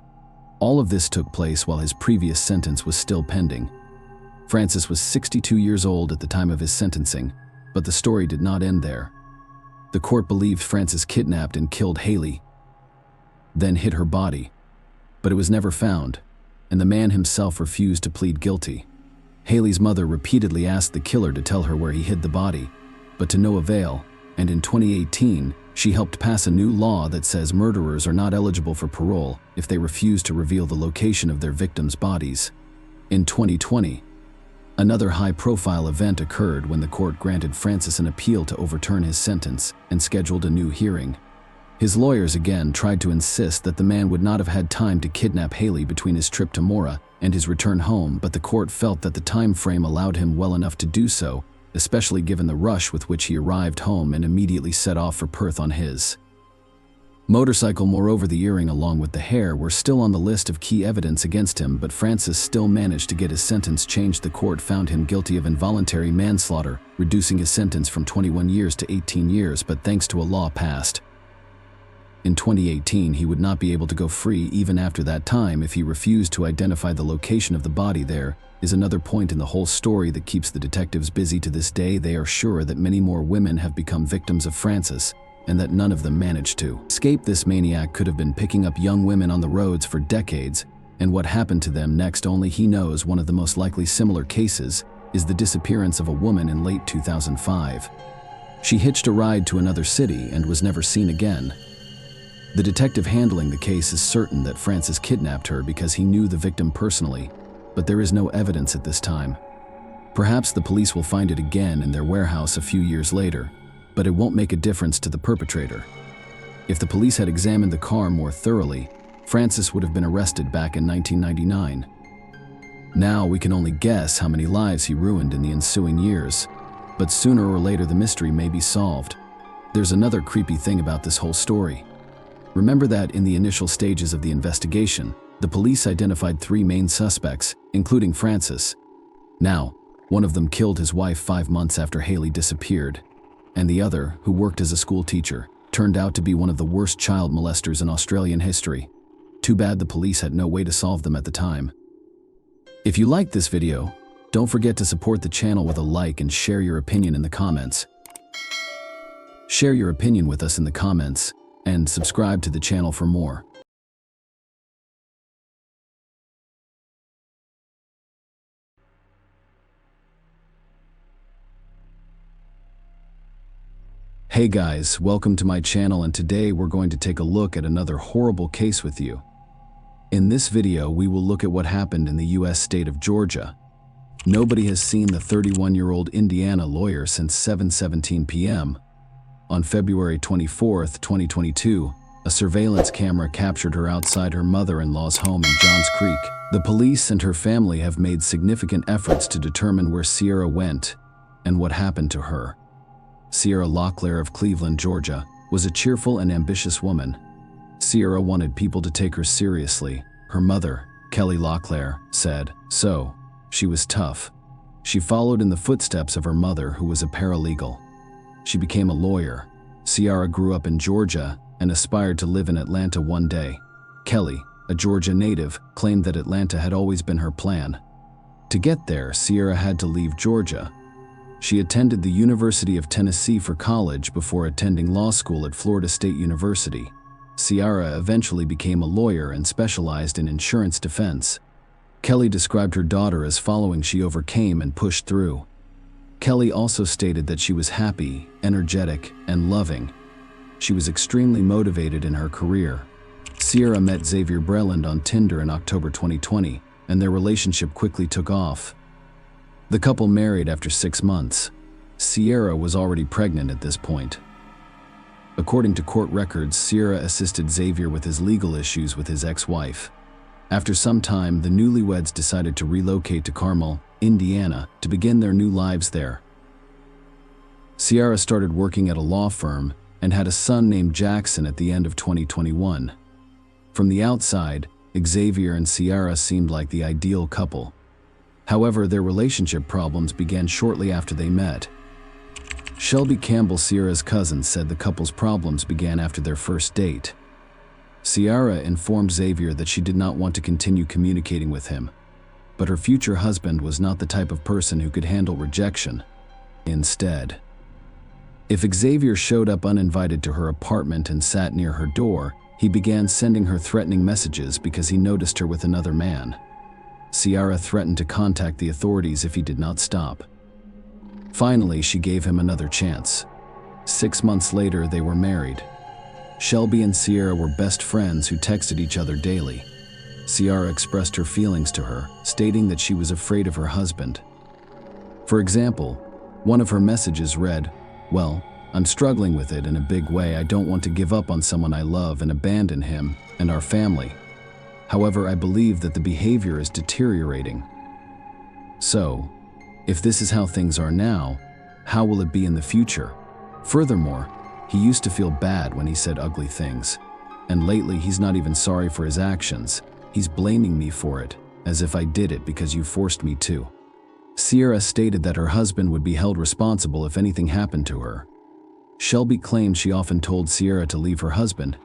All of this took place while his previous sentence was still pending. Francis was 62 years old at the time of his sentencing, but the story did not end there. The court believed Francis kidnapped and killed Haley, then hid her body, but it was never found, and the man himself refused to plead guilty. Haley's mother repeatedly asked the killer to tell her where he hid the body, but to no avail, and in 2018, she helped pass a new law that says murderers are not eligible for parole if they refuse to reveal the location of their victims' bodies. In 2020, another high-profile event occurred when the court granted Francis an appeal to overturn his sentence and scheduled a new hearing. His lawyers again tried to insist that the man would not have had time to kidnap Haley between his trip to Mora and his return home, but the court felt that the time frame allowed him well enough to do so, especially given the rush with which he arrived home and immediately set off for Perth on his motorcycle. Moreover, the earring along with the hair were still on the list of key evidence against him, but Francis still managed to get his sentence changed. The court found him guilty of involuntary manslaughter, reducing his sentence from 21 years to 18 years, but thanks to a law passed in 2018, he would not be able to go free even after that time if he refused to identify the location of the body. There is another point in the whole story that keeps the detectives busy to this day. They are sure that many more women have become victims of Francis, and that none of them managed to escape. This maniac could have been picking up young women on the roads for decades, and what happened to them next only he knows. One of the most likely similar cases is the disappearance of a woman in late 2005. She hitched a ride to another city and was never seen again. The detective handling the case is certain that Francis kidnapped her because he knew the victim personally, but there is no evidence at this time. Perhaps the police will find it again in their warehouse a few years later, but it won't make a difference to the perpetrator. If the police had examined the car more thoroughly, Francis would have been arrested back in 1999. Now we can only guess how many lives he ruined in the ensuing years, but sooner or later the mystery may be solved. There's another creepy thing about this whole story. Remember that in the initial stages of the investigation, the police identified 3 main suspects, including Francis. Now, one of them killed his wife 5 months after Haley disappeared, and the other, who worked as a school teacher, turned out to be one of the worst child molesters in Australian history. Too bad the police had no way to solve them at the time. If you liked this video, don't forget to support the channel with a like and share your opinion in the comments. Share your opinion with us in the comments, and subscribe to the channel for more. Hey guys, welcome to my channel, and today we're going to take a look at another horrible case with you. In this video, we will look at what happened in the US state of Georgia. Nobody has seen the 31-year-old Indiana lawyer since 7:17 p.m. On February 24, 2022, a surveillance camera captured her outside her mother-in-law's home in Johns Creek. The police and her family have made significant efforts to determine where Sierra went and what happened to her. Sierra Locklear of Cleveland, Georgia, was a cheerful and ambitious woman. Sierra wanted people to take her seriously. Her mother, Kelly Locklear, said so. She was tough. She followed in the footsteps of her mother, who was a paralegal. She became a lawyer. Sierra grew up in Georgia and aspired to live in Atlanta one day. Kelly, a Georgia native, claimed that Atlanta had always been her plan. To get there, Sierra had to leave Georgia. She attended the University of Tennessee for college before attending law school at Florida State University. Sierra eventually became a lawyer and specialized in insurance defense. Kelly described her daughter as following: she overcame and pushed through. Kelly also stated that she was happy, energetic, and loving. She was extremely motivated in her career. Sierra met Xavier Breland on Tinder in October 2020, and their relationship quickly took off. The couple married after 6 months. Sierra was already pregnant at this point. According to court records, Sierra assisted Xavier with his legal issues with his ex-wife. After some time, the newlyweds decided to relocate to Carmel, Indiana, to begin their new lives there. Sierra started working at a law firm and had a son named Jackson at the end of 2021. From the outside, Xavier and Sierra seemed like the ideal couple. However, their relationship problems began shortly after they met. Shelby Campbell, Sierra's cousin, said the couple's problems began after their first date. Sierra informed Xavier that she did not want to continue communicating with him. but her future husband was not the type of person who could handle rejection. Instead, if Xavier showed up uninvited to her apartment and sat near her door, he began sending her threatening messages because he noticed her with another man. Ciara threatened to contact the authorities if he did not stop. Finally, she gave him another chance. 6 months later, they were married. Shelby and Ciara were best friends who texted each other daily. Ciara expressed her feelings to her, stating that she was afraid of her husband. For example, one of her messages read, "Well, I'm struggling with it in a big way. I don't want to give up on someone I love and abandon him and our family. However, I believe that the behavior is deteriorating. So, if this is how things are now, how will it be in the future? Furthermore, he used to feel bad when he said ugly things. And lately he's not even sorry for his actions. He's blaming me for it, as if I did it because you forced me to." Ciara stated that her husband would be held responsible if anything happened to her. Shelby claimed she often told Ciara to leave her husband,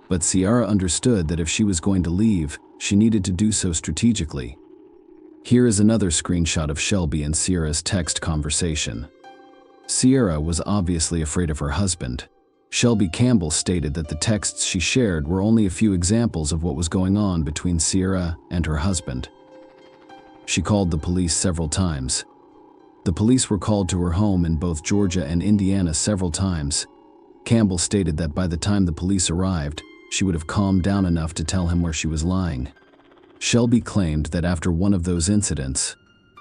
but Ciara understood that if she was going to leave, she needed to do so strategically. Here is another screenshot of Shelby and Ciara's text conversation. Ciara was obviously afraid of her husband. Shelby Campbell stated that the texts she shared were only a few examples of what was going on between Ciara and her husband. She called the police several times. The police were called to her home in both Georgia and Indiana several times. Campbell stated that by the time the police arrived, she would have calmed down enough to tell him where she was lying. Shelby claimed that after one of those incidents,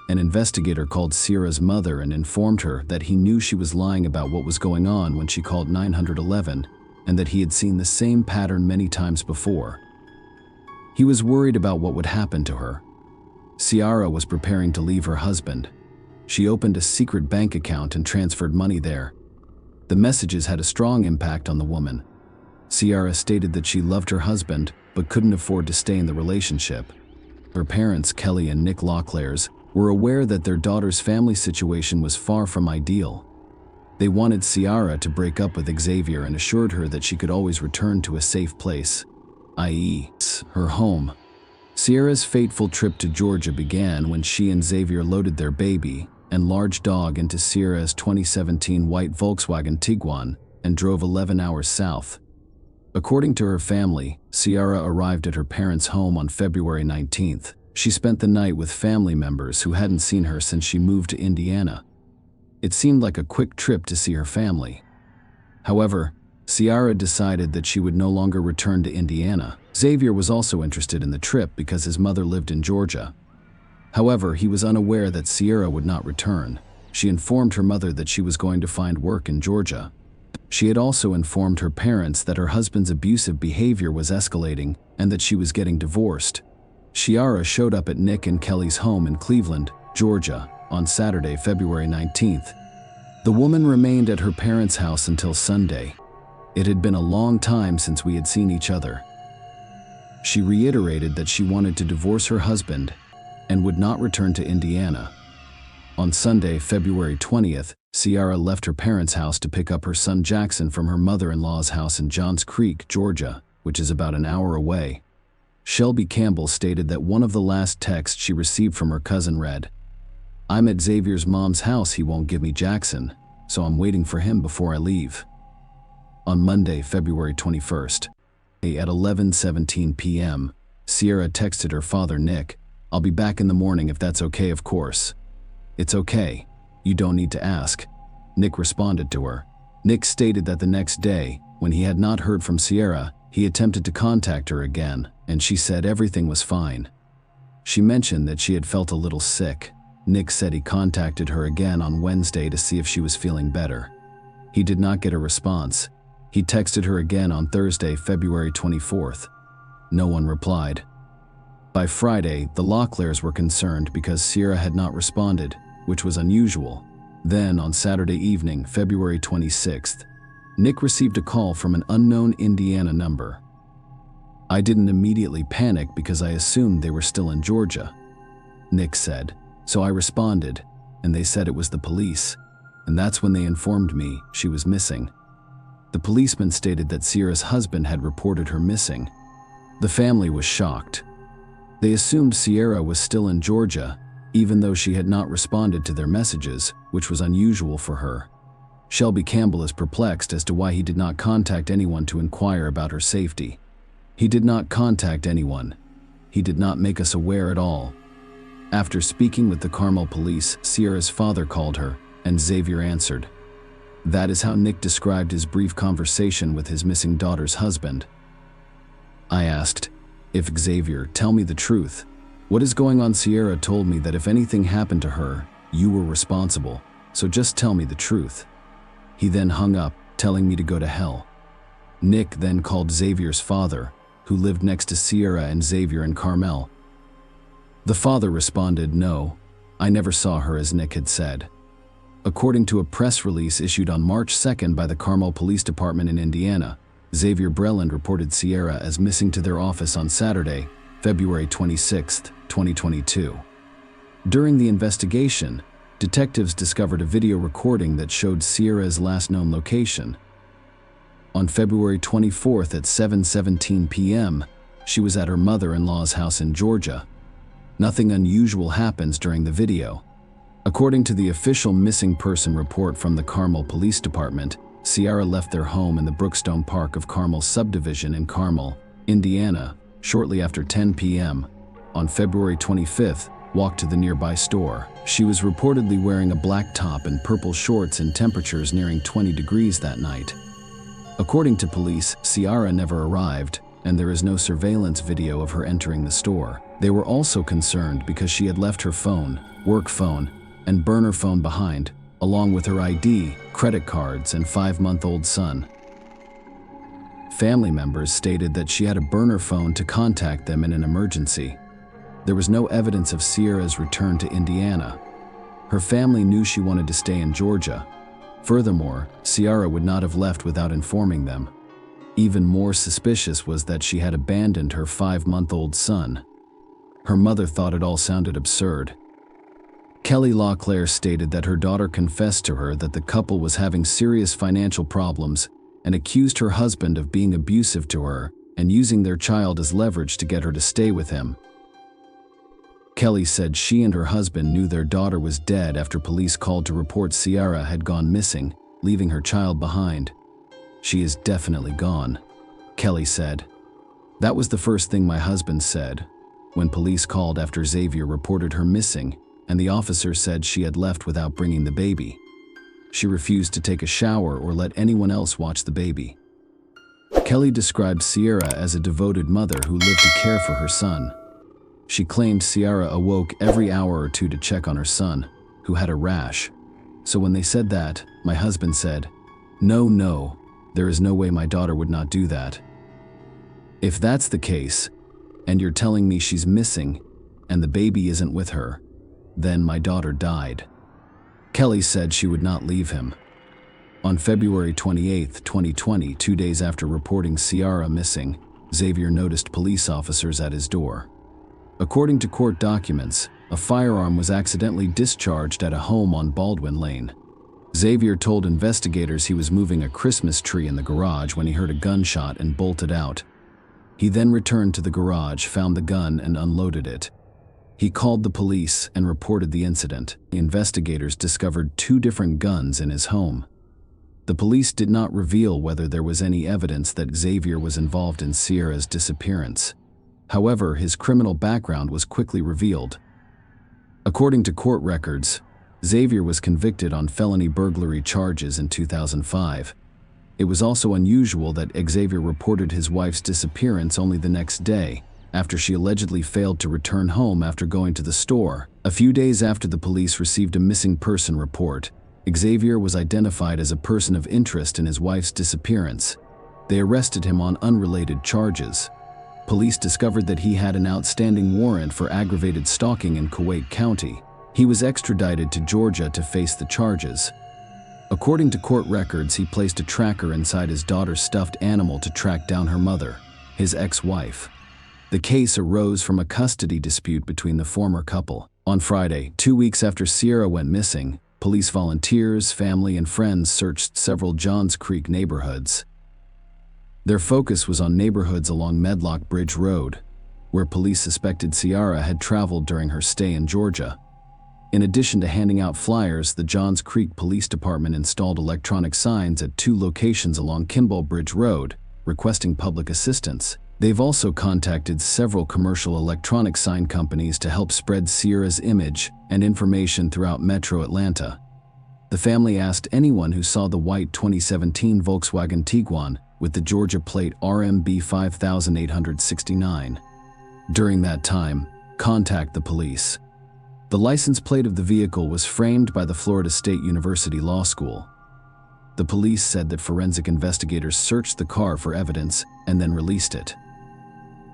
an investigator called Ciara's mother and informed her that he knew she was lying about what was going on when she called 911, and that he had seen the same pattern many times before. He was worried about what would happen to her. Ciara was preparing to leave her husband. She opened a secret bank account and transferred money there. The messages had a strong impact on the woman. Ciara stated that she loved her husband but couldn't afford to stay in the relationship. Her parents, Kelly and Nick Locklears, were aware that their daughter's family situation was far from ideal. They wanted Ciara to break up with Xavier and assured her that she could always return to a safe place, i.e., her home. Ciara's fateful trip to Georgia began when she and Xavier loaded their baby and large dog into Ciara's 2017 white Volkswagen Tiguan and drove 11 hours south. According to her family, Ciara arrived at her parents' home on February 19th. She spent the night with family members who hadn't seen her since she moved to Indiana. It seemed like a quick trip to see her family. However, Ciara decided that she would no longer return to Indiana. Xavier was also interested in the trip because his mother lived in Georgia. However, he was unaware that Ciara would not return. She informed her mother that she was going to find work in Georgia. She had also informed her parents that her husband's abusive behavior was escalating and that she was getting divorced. Ciara showed up at Nick and Kelly's home in Cleveland, Georgia, on Saturday, February 19th. The woman remained at her parents' house until Sunday. It had been a long time since we had seen each other. She reiterated that she wanted to divorce her husband and would not return to Indiana. On Sunday, February 20th, Ciara left her parents' house to pick up her son Jackson from her mother-in-law's house in Johns Creek, Georgia, which is about an hour away. Shelby Campbell stated that one of the last texts she received from her cousin read, "I'm at Xavier's mom's house. He won't give me Jackson, so I'm waiting for him before I leave." On Monday, February 21st, at 11:17 p.m., Ciara texted her father, Nick, "I'll be back in the morning if that's okay, of course." "It's okay. You don't need to ask," Nick responded to her. Nick stated that the next day, when he had not heard from Ciara, he attempted to contact her again, and she said everything was fine. She mentioned that she had felt a little sick. Nick said he contacted her again on Wednesday to see if she was feeling better. He did not get a response. He texted her again on Thursday, February 24th. No one replied. By Friday, the Locklears were concerned because Ciara had not responded, which was unusual. Then, on Saturday evening, February 26th, Nick received a call from an unknown Indiana number. "I didn't immediately panic because I assumed they were still in Georgia," Nick said. "So I responded, and they said it was the police, and that's when they informed me she was missing." The policeman stated that Ciara's husband had reported her missing. The family was shocked. They assumed Sierra was still in Georgia, even though she had not responded to their messages, which was unusual for her. Shelby Campbell is perplexed as to why he did not contact anyone to inquire about her safety. He did not contact anyone. He did not make us aware at all. After speaking with the Carmel police, Sierra's father called her, and Xavier answered. That is how Nick described his brief conversation with his missing daughter's husband. I asked, "If Xavier, tell me the truth. What is going on?" Sierra told me that if anything happened to her, you were responsible, so just tell me the truth. He then hung up, telling me to go to hell. Nick then called Xavier's father, who lived next to Sierra and Xavier in Carmel. The father responded, "No, I never saw her," as Nick had said. According to a press release issued on March 2nd by the Carmel Police Department in Indiana, Xavier Breland reported Sierra as missing to their office on Saturday, February 26, 2022. During the investigation, detectives discovered a video recording that showed Sierra's last known location. On February 24th at 7:17 p.m., she was at her mother-in-law's house in Georgia. Nothing unusual happens during the video. According to the official missing person report from the Carmel Police Department, Sierra left their home in the Brookstone Park of Carmel subdivision in Carmel, Indiana, shortly after 10 p.m. On February 25th, walked to the nearby store. She was reportedly wearing a black top and purple shorts in temperatures nearing 20 degrees that night. According to police, Sierra never arrived, and there is no surveillance video of her entering the store. They were also concerned because she had left her phone, work phone, and burner phone behind, along with her ID, credit cards, and 5-month-old son. Family members stated that she had a burner phone to contact them in an emergency. There was no evidence of Sierra's return to Indiana. Her family knew she wanted to stay in Georgia. Furthermore, Sierra would not have left without informing them. Even more suspicious was that she had abandoned her 5-month-old son. Her mother thought it all sounded absurd. Kelly LaClaire stated that her daughter confessed to her that the couple was having serious financial problems and accused her husband of being abusive to her and using their child as leverage to get her to stay with him. Kelly said she and her husband knew their daughter was dead after police called to report Sierra had gone missing, leaving her child behind. "She is definitely gone," Kelly said. "That was the first thing my husband said when police called after Xavier reported her missing, and the officer said she had left without bringing the baby. She refused to take a shower or let anyone else watch the baby." Kelly described Sierra as a devoted mother who lived to care for her son. She claimed Sierra awoke every hour or two to check on her son, who had a rash. "So when they said that, my husband said, 'No, there is no way my daughter would not do that.' If that's the case, and you're telling me she's missing, and the baby isn't with her, then my daughter died." Kelly said she would not leave him. On February 28, 2020, 2 days after reporting Sierra missing, Xavier noticed police officers at his door. According to court documents, a firearm was accidentally discharged at a home on Baldwin Lane. Xavier told investigators he was moving a Christmas tree in the garage when he heard a gunshot and bolted out. He then returned to the garage, found the gun, and unloaded it. He called the police and reported the incident. The investigators discovered 2 different guns in his home. The police did not reveal whether there was any evidence that Xavier was involved in Sierra's disappearance. However, his criminal background was quickly revealed. According to court records, Xavier was convicted on felony burglary charges in 2005. It was also unusual that Xavier reported his wife's disappearance only the next day, after she allegedly failed to return home after going to the store. A few days after the police received a missing person report, Xavier was identified as a person of interest in his wife's disappearance. They arrested him on unrelated charges. Police discovered that he had an outstanding warrant for aggravated stalking in Kuwait County. He was extradited to Georgia to face the charges. According to court records, he placed a tracker inside his daughter's stuffed animal to track down her mother, his ex-wife. The case arose from a custody dispute between the former couple. On Friday, 2 weeks after Sierra went missing, police volunteers, family, and friends searched several Johns Creek neighborhoods. Their focus was on neighborhoods along Medlock Bridge Road, where police suspected Sierra had traveled during her stay in Georgia. In addition to handing out flyers, the Johns Creek Police Department installed electronic signs at 2 locations along Kimball Bridge Road, requesting public assistance. They've also contacted several commercial electronic sign companies to help spread Sierra's image and information throughout Metro Atlanta. The family asked anyone who saw the white 2017 Volkswagen Tiguan with the Georgia plate RMB 5869. During that time, contact the police. The license plate of the vehicle was framed by the Florida State University Law School. The police said that forensic investigators searched the car for evidence and then released it.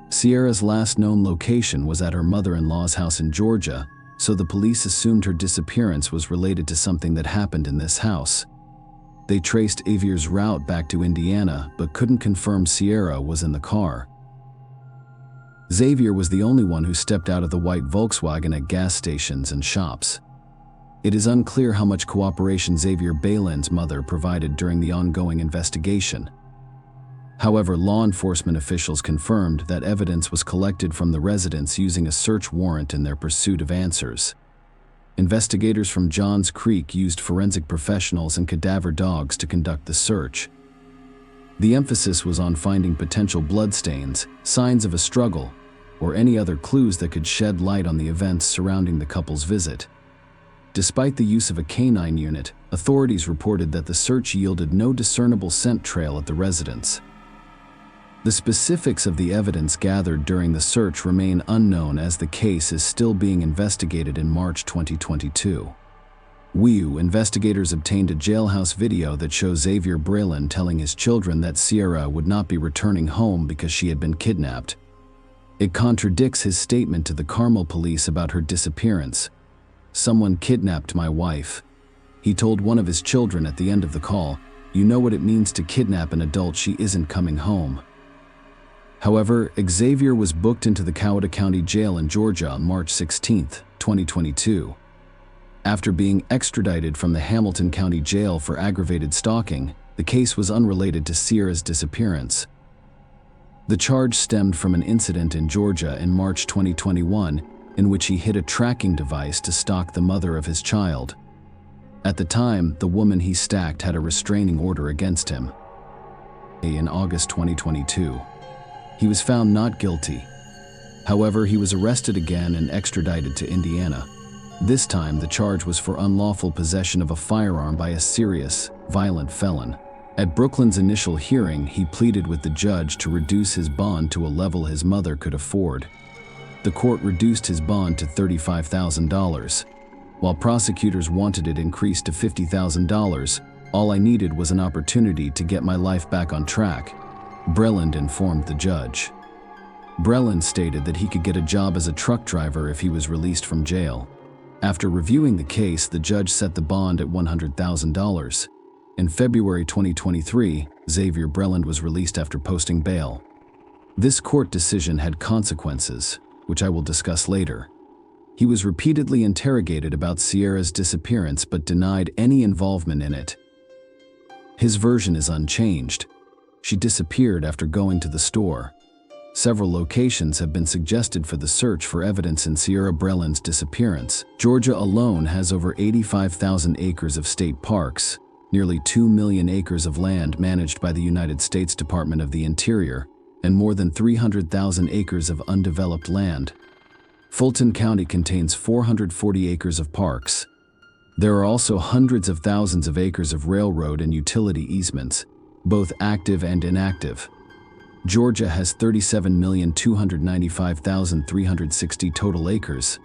Sierra's last known location was at her mother-in-law's house in Georgia, so the police assumed her disappearance was related to something that happened in this house. They traced Xavier's route back to Indiana, but couldn't confirm Sierra was in the car. Xavier was the only one who stepped out of the white Volkswagen at gas stations and shops. It is unclear how much cooperation Xavier Balin's mother provided during the ongoing investigation. However, law enforcement officials confirmed that evidence was collected from the residence using a search warrant in their pursuit of answers. Investigators from Johns Creek used forensic professionals and cadaver dogs to conduct the search. The emphasis was on finding potential bloodstains, signs of a struggle, or any other clues that could shed light on the events surrounding the couple's visit. Despite the use of a canine unit, authorities reported that the search yielded no discernible scent trail at the residence. The specifics of the evidence gathered during the search remain unknown as the case is still being investigated in March 2022. Investigators obtained a jailhouse video that shows Xavier Breland telling his children that Sierra would not be returning home because she had been kidnapped. It contradicts his statement to the Carmel police about her disappearance. "Someone kidnapped my wife." He told one of his children at the end of the call, "You know what it means to kidnap an adult, she isn't coming home." However, Xavier was booked into the Coweta County Jail in Georgia on March 16, 2022. After being extradited from the Hamilton County Jail for aggravated stalking, the case was unrelated to Sierra's disappearance. The charge stemmed from an incident in Georgia in March 2021 in which he hid a tracking device to stalk the mother of his child. At the time, the woman he stalked had a restraining order against him. In August 2022, he was found not guilty. However, he was arrested again and extradited to Indiana. This time, the charge was for unlawful possession of a firearm by a serious, violent felon. At Brooklyn's initial hearing, he pleaded with the judge to reduce his bond to a level his mother could afford. The court reduced his bond to $35,000. While prosecutors wanted it increased to $50,000, all I needed was an opportunity to get my life back on track, Breland informed the judge. Breland stated that he could get a job as a truck driver if he was released from jail. After reviewing the case, the judge set the bond at $100,000. In February 2023, Xavier Breland was released after posting bail. This court decision had consequences, which I will discuss later. He was repeatedly interrogated about Sierra's disappearance but denied any involvement in it. His version is unchanged. She disappeared after going to the store. Several locations have been suggested for the search for evidence in Sierra Breland's disappearance. Georgia alone has over 85,000 acres of state parks, nearly 2 million acres of land managed by the United States Department of the Interior, and more than 300,000 acres of undeveloped land. Fulton County contains 440 acres of parks. There are also hundreds of thousands of acres of railroad and utility easements, both active and inactive. Georgia has 37,295,360 total acres.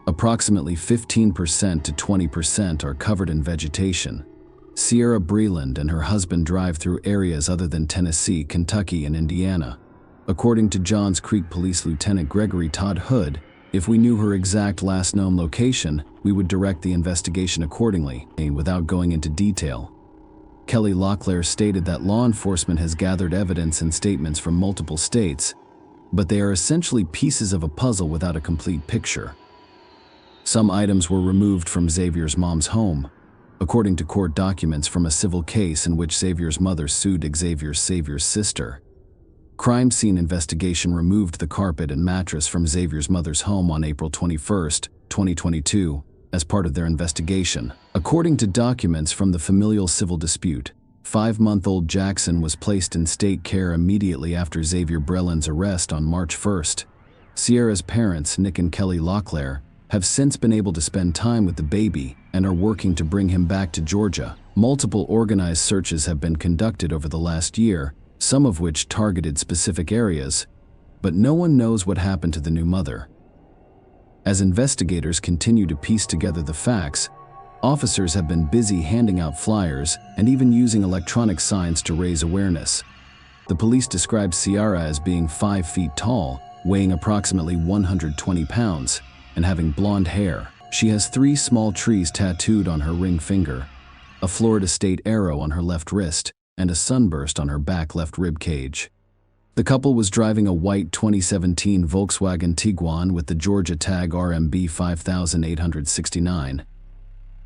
Approximately 15% to 20% are covered in vegetation. Sierra Breland and her husband drive through areas other than Tennessee, Kentucky, and Indiana. According to Johns Creek Police Lieutenant Gregory Todd Hood, if we knew her exact last known location, we would direct the investigation accordingly, without going into detail. Kelly Locklear stated that law enforcement has gathered evidence and statements from multiple states, but they are essentially pieces of a puzzle without a complete picture. Some items were removed from Xavier's mom's home, according to court documents from a civil case in which Xavier's mother sued Xavier's sister. crime scene investigation removed the carpet and mattress from Xavier's mother's home on April 21, 2022, as part of their investigation. According to documents from the familial civil dispute, 5-month-old Jackson was placed in state care immediately after Xavier Breland's arrest on March 1st. Sierra's parents, Nick and Kelly Locklear, have since been able to spend time with the baby and are working to bring him back to Georgia. Multiple organized searches have been conducted over the last year, some of which targeted specific areas, but no one knows what happened to the new mother. As investigators continue to piece together the facts, officers have been busy handing out flyers and even using electronic signs to raise awareness. The police describe Sierra as being 5 feet tall, weighing approximately 120 pounds, and having blonde hair. She has 3 small trees tattooed on her ring finger, a Florida State arrow on her left wrist, and a sunburst on her back left rib cage. The couple was driving a white 2017 Volkswagen Tiguan with the Georgia tag RMB 5869.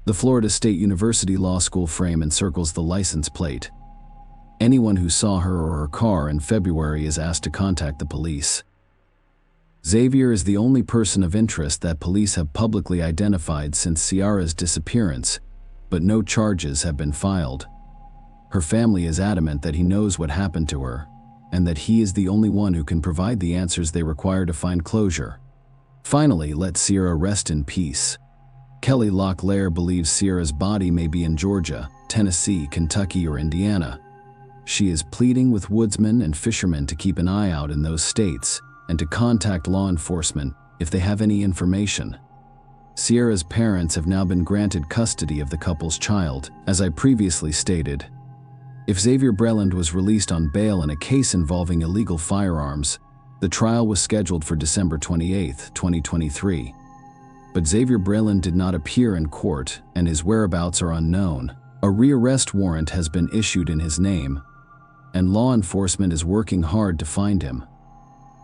The Florida State University Law School frame encircles the license plate. Anyone who saw her or her car in February is asked to contact the police. Xavier is the only person of interest that police have publicly identified since Sierra's disappearance, but no charges have been filed. Her family is adamant that he knows what happened to her, and that he is the only one who can provide the answers they require to find closure. Finally, let Sierra rest in peace. Kelly Locklear believes Sierra's body may be in Georgia, Tennessee, Kentucky, or Indiana. She is pleading with woodsmen and fishermen to keep an eye out in those states and to contact law enforcement if they have any information. Sierra's parents have now been granted custody of the couple's child, as I previously stated. If Xavier Breland was released on bail in a case involving illegal firearms, the trial was scheduled for December 28, 2023. But Xavier Breland did not appear in court, and his whereabouts are unknown. A rearrest warrant has been issued in his name, and law enforcement is working hard to find him.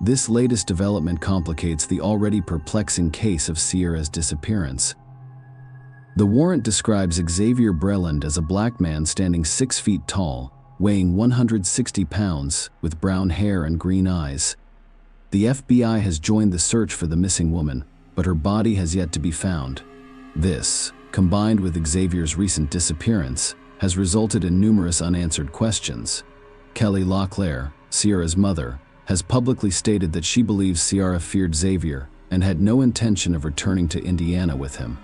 This latest development complicates the already perplexing case of Sierra's disappearance. The warrant describes Xavier Breland as a black man standing 6 feet tall, weighing 160 pounds, with brown hair and green eyes. The FBI has joined the search for the missing woman, but her body has yet to be found. This, combined with Xavier's recent disappearance, has resulted in numerous unanswered questions. Kelly Locklear, Sierra's mother, has publicly stated that she believes Sierra feared Xavier and had no intention of returning to Indiana with him.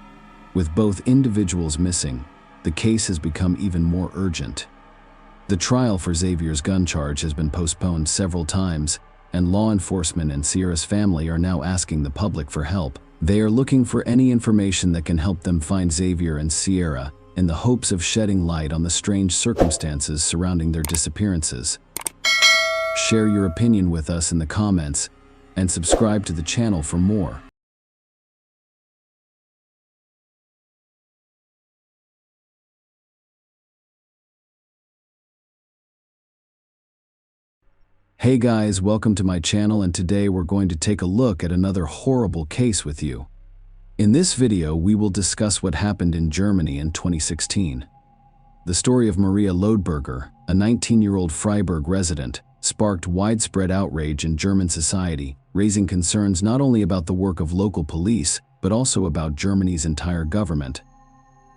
With both individuals missing, the case has become even more urgent. The trial for Xavier's gun charge has been postponed several times, and law enforcement and Sierra's family are now asking the public for help. They are looking for any information that can help them find Xavier and Sierra in the hopes of shedding light on the strange circumstances surrounding their disappearances. Share your opinion with us in the comments and subscribe to the channel for more. Hey guys, welcome to my channel, and today we're going to take a look at another horrible case with you. In this video, we will discuss what happened in Germany in 2016. The story of Maria Lodberger, a 19-year-old Freiburg resident, sparked widespread outrage in German society, raising concerns not only about the work of local police, but also about Germany's entire government.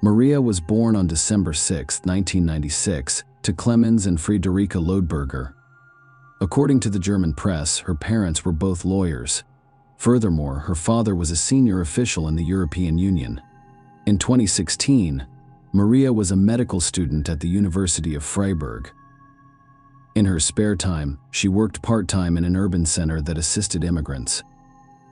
Maria was born on December 6, 1996, to Clemens and Friederike Lodberger. According to the German press, her parents were both lawyers. Furthermore, her father was a senior official in the European Union. In 2016, Maria was a medical student at the University of Freiburg. In her spare time, she worked part-time in an urban center that assisted immigrants.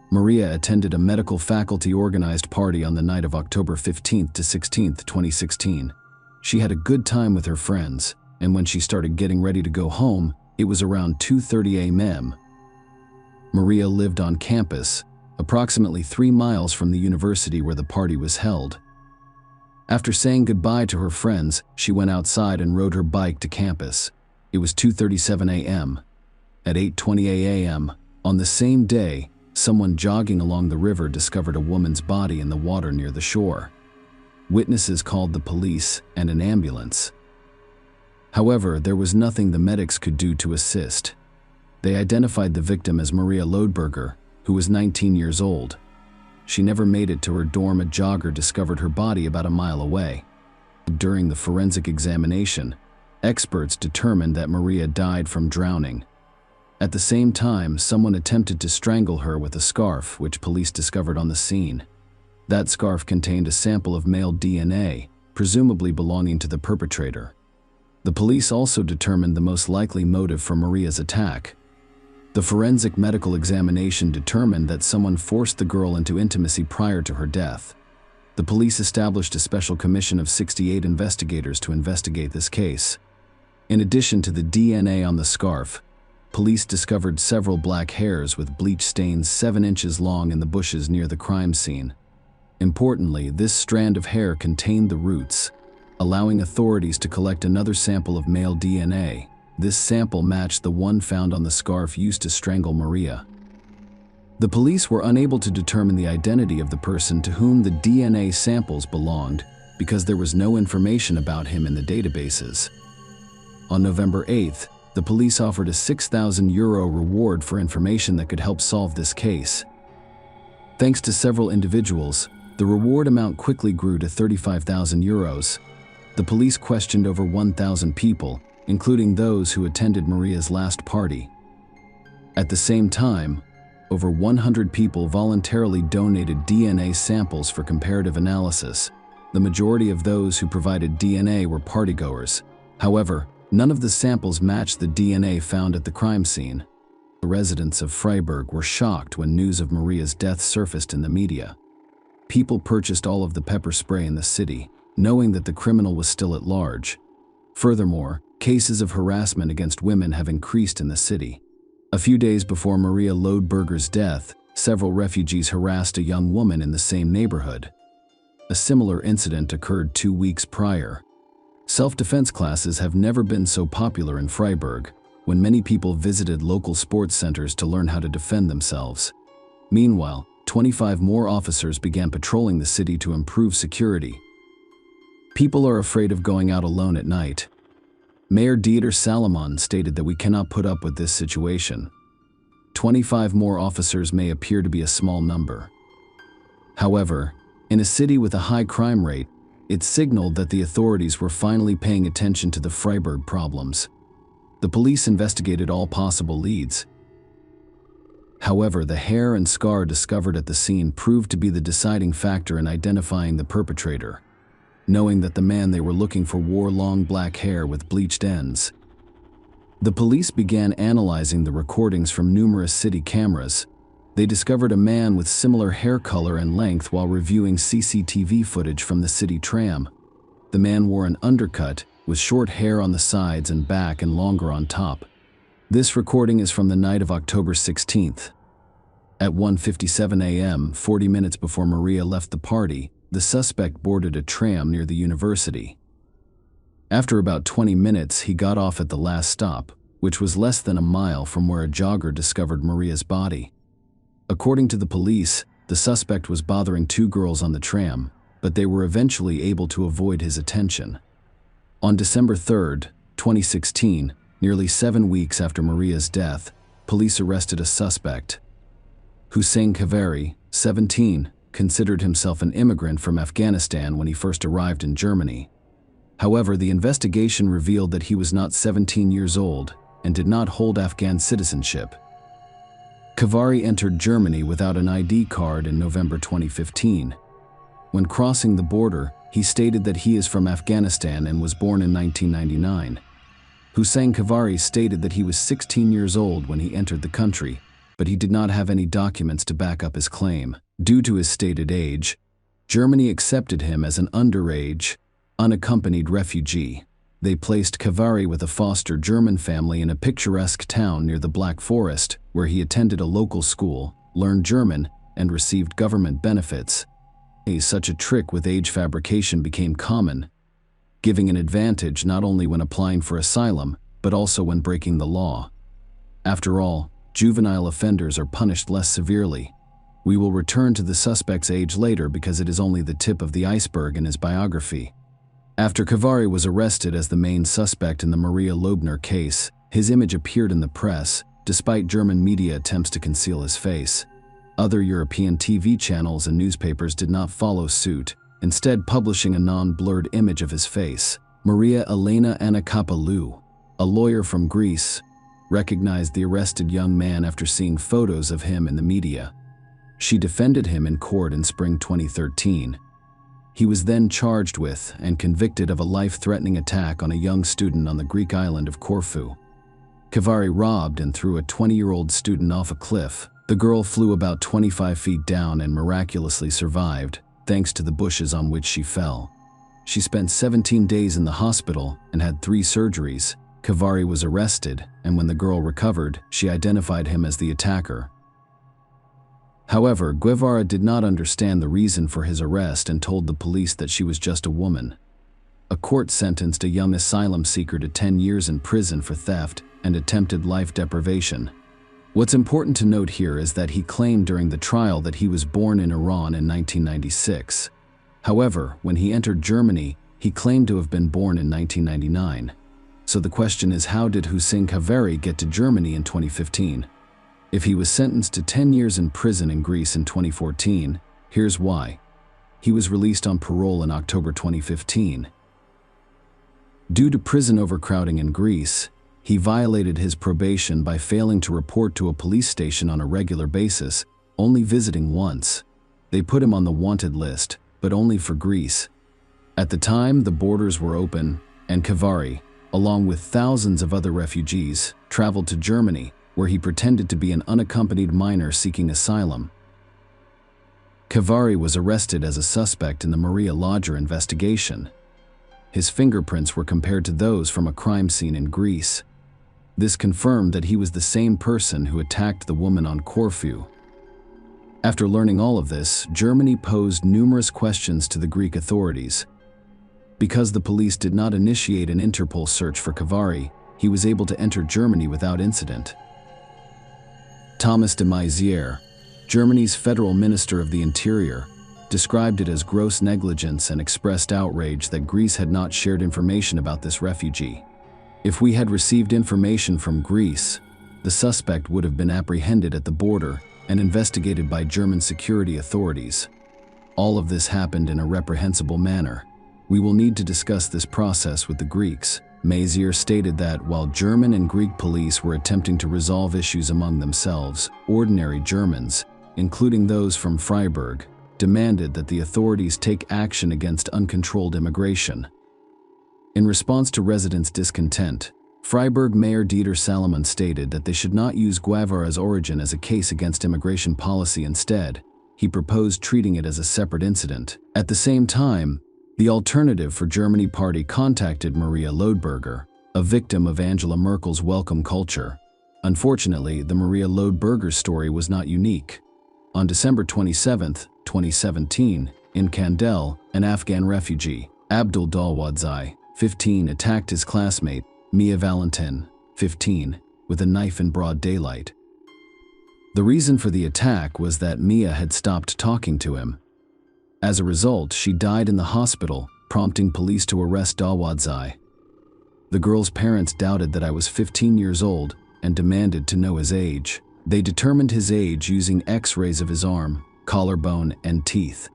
Maria attended a medical faculty organized party on the night of October 15 to 16, 2016. She had a good time with her friends, and when she started getting ready to go home, it was around 2:30 a.m. Maria lived on campus, approximately 3 miles from the university where the party was held. After saying goodbye to her friends, she went outside and rode her bike to campus. It was 2:37 a.m. At 8:20 a.m., on the same day, someone jogging along the river discovered a woman's body in the water near the shore. Witnesses called the police and an ambulance. However, there was nothing the medics could do to assist. They identified the victim as Maria Lodberger, who was 19 years old. She never made it to her dorm. A jogger discovered her body about a mile away. During the forensic examination, experts determined that Maria died from drowning. At the same time, someone attempted to strangle her with a scarf, which police discovered on the scene. That scarf contained a sample of male DNA, presumably belonging to the perpetrator. The police also determined the most likely motive for Maria's attack. The forensic medical examination determined that someone forced the girl into intimacy prior to her death. The police established a special commission of 68 investigators to investigate this case. In addition to the DNA on the scarf, police discovered several black hairs with bleach stains 7 inches long in the bushes near the crime scene. Importantly, this strand of hair contained the roots, allowing authorities to collect another sample of male DNA. This sample matched the one found on the scarf used to strangle Maria. The police were unable to determine the identity of the person to whom the DNA samples belonged because there was no information about him in the databases. On November 8th, the police offered a €6,000 reward for information that could help solve this case. Thanks to several individuals, the reward amount quickly grew to €35,000. The police questioned over 1,000 people, including those who attended Maria's last party. At the same time, over 100 people voluntarily donated DNA samples for comparative analysis. The majority of those who provided DNA were partygoers. However, none of the samples matched the DNA found at the crime scene. The residents of Freiburg were shocked when news of Maria's death surfaced in the media. People purchased all of the pepper spray in the city, knowing that the criminal was still at large. Furthermore, cases of harassment against women have increased in the city. A few days before Maria Lodberger's death, several refugees harassed a young woman in the same neighborhood. A similar incident occurred 2 weeks prior. Self-defense classes have never been so popular in Freiburg, when many people visited local sports centers to learn how to defend themselves. Meanwhile, 25 more officers began patrolling the city to improve security. People are afraid of going out alone at night. Mayor Dieter Salomon stated that we cannot put up with this situation. 25 more officers may appear to be a small number. However, in a city with a high crime rate, it signaled that the authorities were finally paying attention to the Freiburg problems. The police investigated all possible leads. However, the hair and scar discovered at the scene proved to be the deciding factor in identifying the perpetrator. Knowing that the man they were looking for wore long black hair with bleached ends. The police began analyzing the recordings from numerous city cameras. They discovered a man with similar hair color and length while reviewing CCTV footage from the city tram. The man wore an undercut, with short hair on the sides and back and longer on top. This recording is from the night of October 16th. At 1:57 a.m., 40 minutes before Maria left the party, the suspect boarded a tram near the university. After about 20 minutes, he got off at the last stop, which was less than a mile from where a jogger discovered Maria's body. According to the police, the suspect was bothering 2 girls on the tram, but they were eventually able to avoid his attention. On December 3, 2016, nearly 7 weeks after Maria's death, police arrested a suspect. Hussein Kavari, 17, considered himself an immigrant from Afghanistan when he first arrived in Germany. However, the investigation revealed that he was not 17 years old and did not hold Afghan citizenship. Kavari entered Germany without an ID card in November 2015. When crossing the border, he stated that he is from Afghanistan and was born in 1999. Hussein Kavari stated that he was 16 years old when he entered the country, but he did not have any documents to back up his claim. Due to his stated age, Germany accepted him as an underage, unaccompanied refugee. They placed Kavari with a foster German family in a picturesque town near the Black Forest, where he attended a local school, learned German, and received government benefits. Such a trick with age fabrication became common, giving an advantage not only when applying for asylum, but also when breaking the law. After all, juvenile offenders are punished less severely. We will return to the suspect's age later because it is only the tip of the iceberg in his biography. After Kavari was arrested as the main suspect in the Maria Lodberger case, his image appeared in the press, despite German media attempts to conceal his face. Other European TV channels and newspapers did not follow suit, instead publishing a non-blurred image of his face. Maria Elena Anakopoulou, a lawyer from Greece, recognized the arrested young man after seeing photos of him in the media. She defended him in court in spring 2013. He was then charged with and convicted of a life-threatening attack on a young student on the Greek island of Corfu. Kavari robbed and threw a 20-year-old student off a cliff. The girl flew about 25 feet down and miraculously survived, thanks to the bushes on which she fell. She spent 17 days in the hospital and had 3 surgeries. Kavari was arrested, and when the girl recovered, she identified him as the attacker. However, Guevara did not understand the reason for his arrest and told the police that she was just a woman. A court sentenced a young asylum seeker to 10 years in prison for theft and attempted life deprivation. What's important to note here is that he claimed during the trial that he was born in Iran in 1996. However, when he entered Germany, he claimed to have been born in 1999. So the question is, how did Hüseyin Kavari get to Germany in 2015? If he was sentenced to 10 years in prison in Greece in 2014, here's why. He was released on parole in October 2015. Due to prison overcrowding in Greece, he violated his probation by failing to report to a police station on a regular basis, only visiting once. They put him on the wanted list, but only for Greece. At the time, the borders were open, and Kavari, along with thousands of other refugees, traveled to Germany, where he pretended to be an unaccompanied minor seeking asylum. Kavari was arrested as a suspect in the Maria Lodger investigation. His fingerprints were compared to those from a crime scene in Greece. This confirmed that he was the same person who attacked the woman on Corfu. After learning all of this, Germany posed numerous questions to the Greek authorities. Because the police did not initiate an Interpol search for Kavari, he was able to enter Germany without incident. Thomas de Maizière, Germany's federal minister of the interior, described it as gross negligence and expressed outrage that Greece had not shared information about this refugee. If we had received information from Greece, the suspect would have been apprehended at the border and investigated by German security authorities. All of this happened in a reprehensible manner. We will need to discuss this process with the Greeks. Maizière stated that while German and Greek police were attempting to resolve issues among themselves, ordinary Germans, including those from Freiburg, demanded that the authorities take action against uncontrolled immigration. In response to residents' discontent, Freiburg Mayor Dieter Salomon stated that they should not use Guevara's origin as a case against immigration policy. Instead, he proposed treating it as a separate incident. At the same time, the Alternative for Germany party contacted Maria Lodberger, a victim of Angela Merkel's welcome culture. Unfortunately, the Maria Lodberger story was not unique. On December 27, 2017, in Kandel, an Afghan refugee, Abdul Dalwadzai, 15, attacked his classmate, Mia Valentin, 15, with a knife in broad daylight. The reason for the attack was that Mia had stopped talking to him. As a result, she died in the hospital, prompting police to arrest Dalwadzai. The girl's parents doubted that I was 15 years old and demanded to know his age. They determined his age using X-rays of his arm, collarbone, and teeth.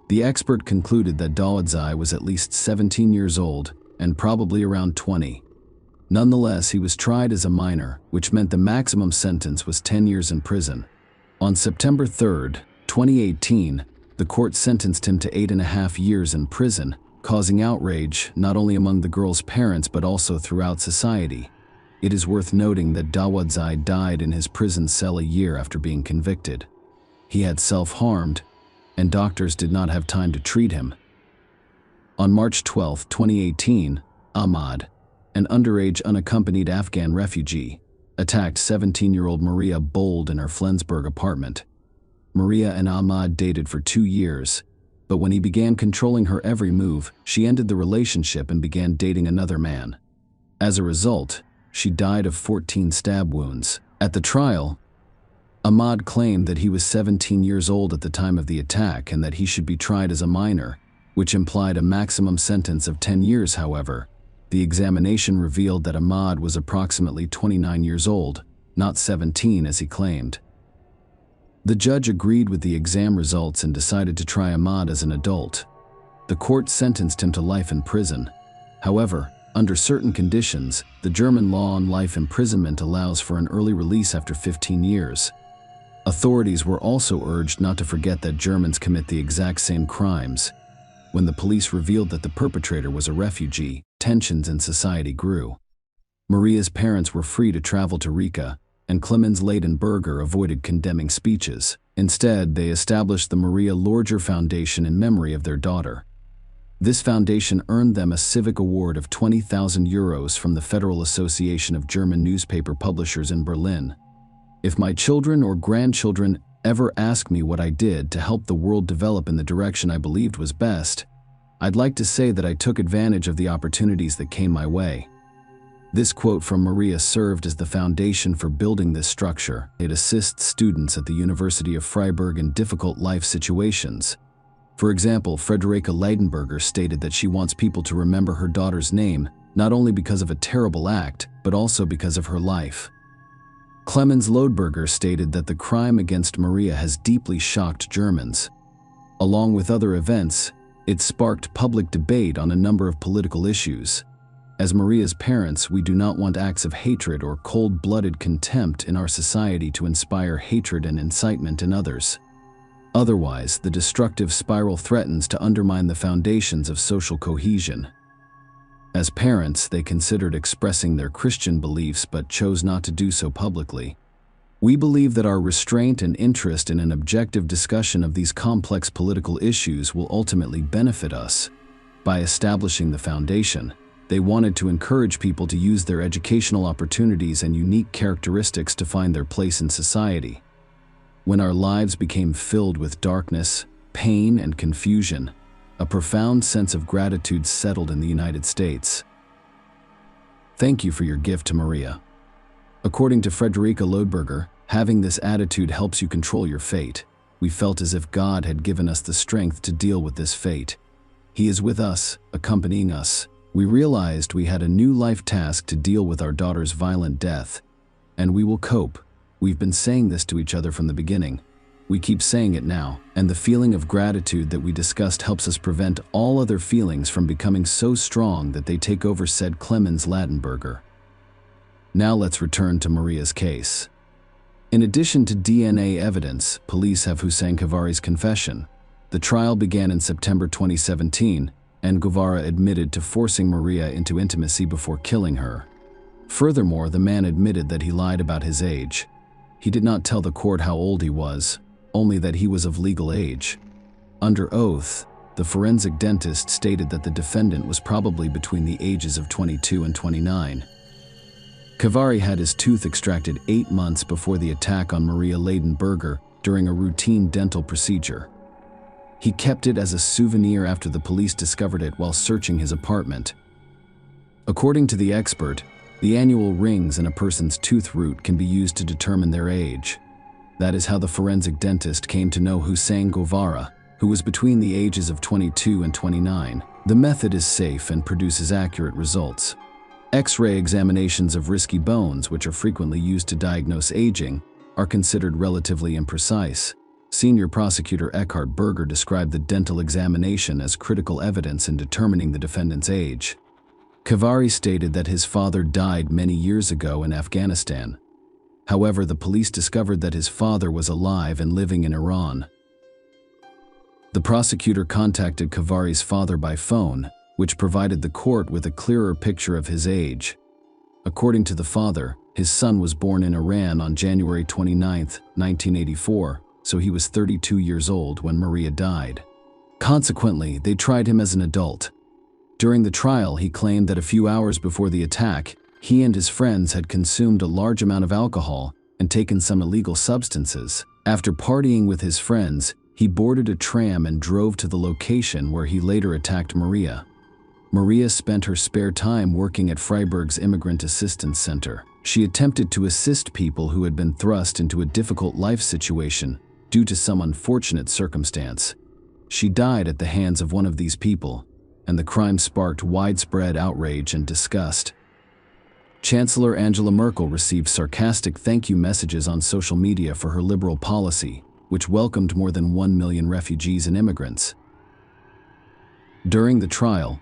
The expert concluded that Dalwadzai was at least 17 years old and probably around 20. Nonetheless, he was tried as a minor, which meant the maximum sentence was 10 years in prison. On September 3, 2018, the court sentenced him to 8.5 years in prison, causing outrage not only among the girl's parents but also throughout society. It is worth noting that Dalwadzai died in his prison cell a year after being convicted. He had self-harmed, and doctors did not have time to treat him. On March 12, 2018, Ahmad, an underage unaccompanied Afghan refugee, attacked 17-year-old Maria Bold in her Flensburg apartment. Maria and Ahmad dated for 2 years, but when he began controlling her every move, she ended the relationship and began dating another man. As a result, she died of 14 stab wounds. At the trial, Ahmad claimed that he was 17 years old at the time of the attack and that he should be tried as a minor, which implied a maximum sentence of 10 years. However, the examination revealed that Ahmad was approximately 29 years old, not 17 as he claimed. The judge agreed with the exam results and decided to try Ahmad as an adult. The court sentenced him to life in prison. However, under certain conditions, the German law on life imprisonment allows for an early release after 15 years. Authorities were also urged not to forget that Germans commit the exact same crimes. When the police revealed that the perpetrator was a refugee, tensions in society grew. Maria's parents were free to travel to Riga, and Clemens Ladenburger avoided condemning speeches. Instead, they established the Maria Lorger Foundation in memory of their daughter. This foundation earned them a civic award of 20,000 euros from the Federal Association of German Newspaper Publishers in Berlin. If my children or grandchildren ever ask me what I did to help the world develop in the direction I believed was best, I'd like to say that I took advantage of the opportunities that came my way. This quote from Maria served as the foundation for building this structure. It assists students at the University of Freiburg in difficult life situations. For example, Friederike Leidenberger stated that she wants people to remember her daughter's name, not only because of a terrible act, but also because of her life. Clemens Lodberger stated that the crime against Maria has deeply shocked Germans. Along with other events, it sparked public debate on a number of political issues. As Maria's parents, we do not want acts of hatred or cold-blooded contempt in our society to inspire hatred and incitement in others. Otherwise, the destructive spiral threatens to undermine the foundations of social cohesion. As parents, they considered expressing their Christian beliefs but chose not to do so publicly. We believe that our restraint and interest in an objective discussion of these complex political issues will ultimately benefit us. By establishing the foundation, they wanted to encourage people to use their educational opportunities and unique characteristics to find their place in society. When our lives became filled with darkness, pain, and confusion, a profound sense of gratitude settled in the United States. Thank you for your gift to Maria. According to Friederike Lodberger, having this attitude helps you control your fate. We felt as if God had given us the strength to deal with this fate. He is with us, accompanying us. We realized we had a new life task to deal with our daughter's violent death, and we will cope. We've been saying this to each other from the beginning. We keep saying it now, and the feeling of gratitude that we discussed helps us prevent all other feelings from becoming so strong that they take over, said Clemens Ladenburger. Now let's return to Maria's case. In addition to DNA evidence, police have Hussein Kavari's confession. The trial began in September 2017, and Guevara admitted to forcing Maria into intimacy before killing her. Furthermore, the man admitted that he lied about his age. He did not tell the court how old he was, only that he was of legal age. Under oath, the forensic dentist stated that the defendant was probably between the ages of 22 and 29. Kavari had his tooth extracted 8 months before the attack on Maria Ladenburger during a routine dental procedure. He kept it as a souvenir after the police discovered it while searching his apartment. According to the expert, the annual rings in a person's tooth root can be used to determine their age. That is how the forensic dentist came to know Hussein Guevara, who was between the ages of 22 and 29. The method is safe and produces accurate results. X-ray examinations of risky bones, which are frequently used to diagnose aging, are considered relatively imprecise. Senior prosecutor Eckhard Berger described the dental examination as critical evidence in determining the defendant's age. Kavari stated that his father died many years ago in Afghanistan. However, the police discovered that his father was alive and living in Iran. The prosecutor contacted Kavari's father by phone, which provided the court with a clearer picture of his age. According to the father, his son was born in Iran on January 29, 1984, so he was 32 years old when Maria died. Consequently, they tried him as an adult. During the trial, he claimed that a few hours before the attack, he and his friends had consumed a large amount of alcohol and taken some illegal substances. After partying with his friends, he boarded a tram and drove to the location where he later attacked Maria. Maria spent her spare time working at Freiburg's Immigrant Assistance Center. She attempted to assist people who had been thrust into a difficult life situation due to some unfortunate circumstance. She died at the hands of one of these people, and the crime sparked widespread outrage and disgust. Chancellor Angela Merkel received sarcastic thank you messages on social media for her liberal policy, which welcomed more than 1 million refugees and immigrants. During the trial,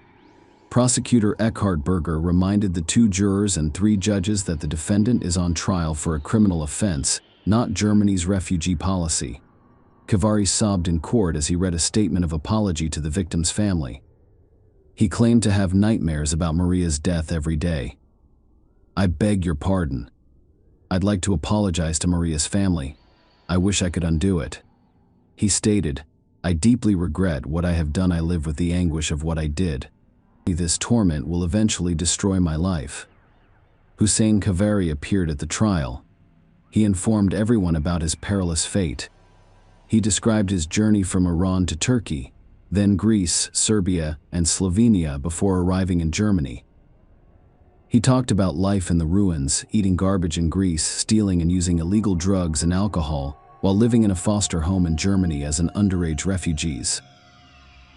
prosecutor Eckhard Berger reminded the 2 jurors and 3 judges that the defendant is on trial for a criminal offense, not Germany's refugee policy. Khavari sobbed in court as he read a statement of apology to the victim's family. He claimed to have nightmares about Maria's death every day. "I beg your pardon. I'd like to apologize to Maria's family. I wish I could undo it." He stated, "I deeply regret what I have done. I live with the anguish of what I did. This torment will eventually destroy my life." Hussein Khavari appeared at the trial. He informed everyone about his perilous fate. He described his journey from Iran to Turkey, then Greece, Serbia, and Slovenia before arriving in Germany. He talked about life in the ruins, eating garbage in Greece, stealing and using illegal drugs and alcohol, while living in a foster home in Germany as an underage refugee.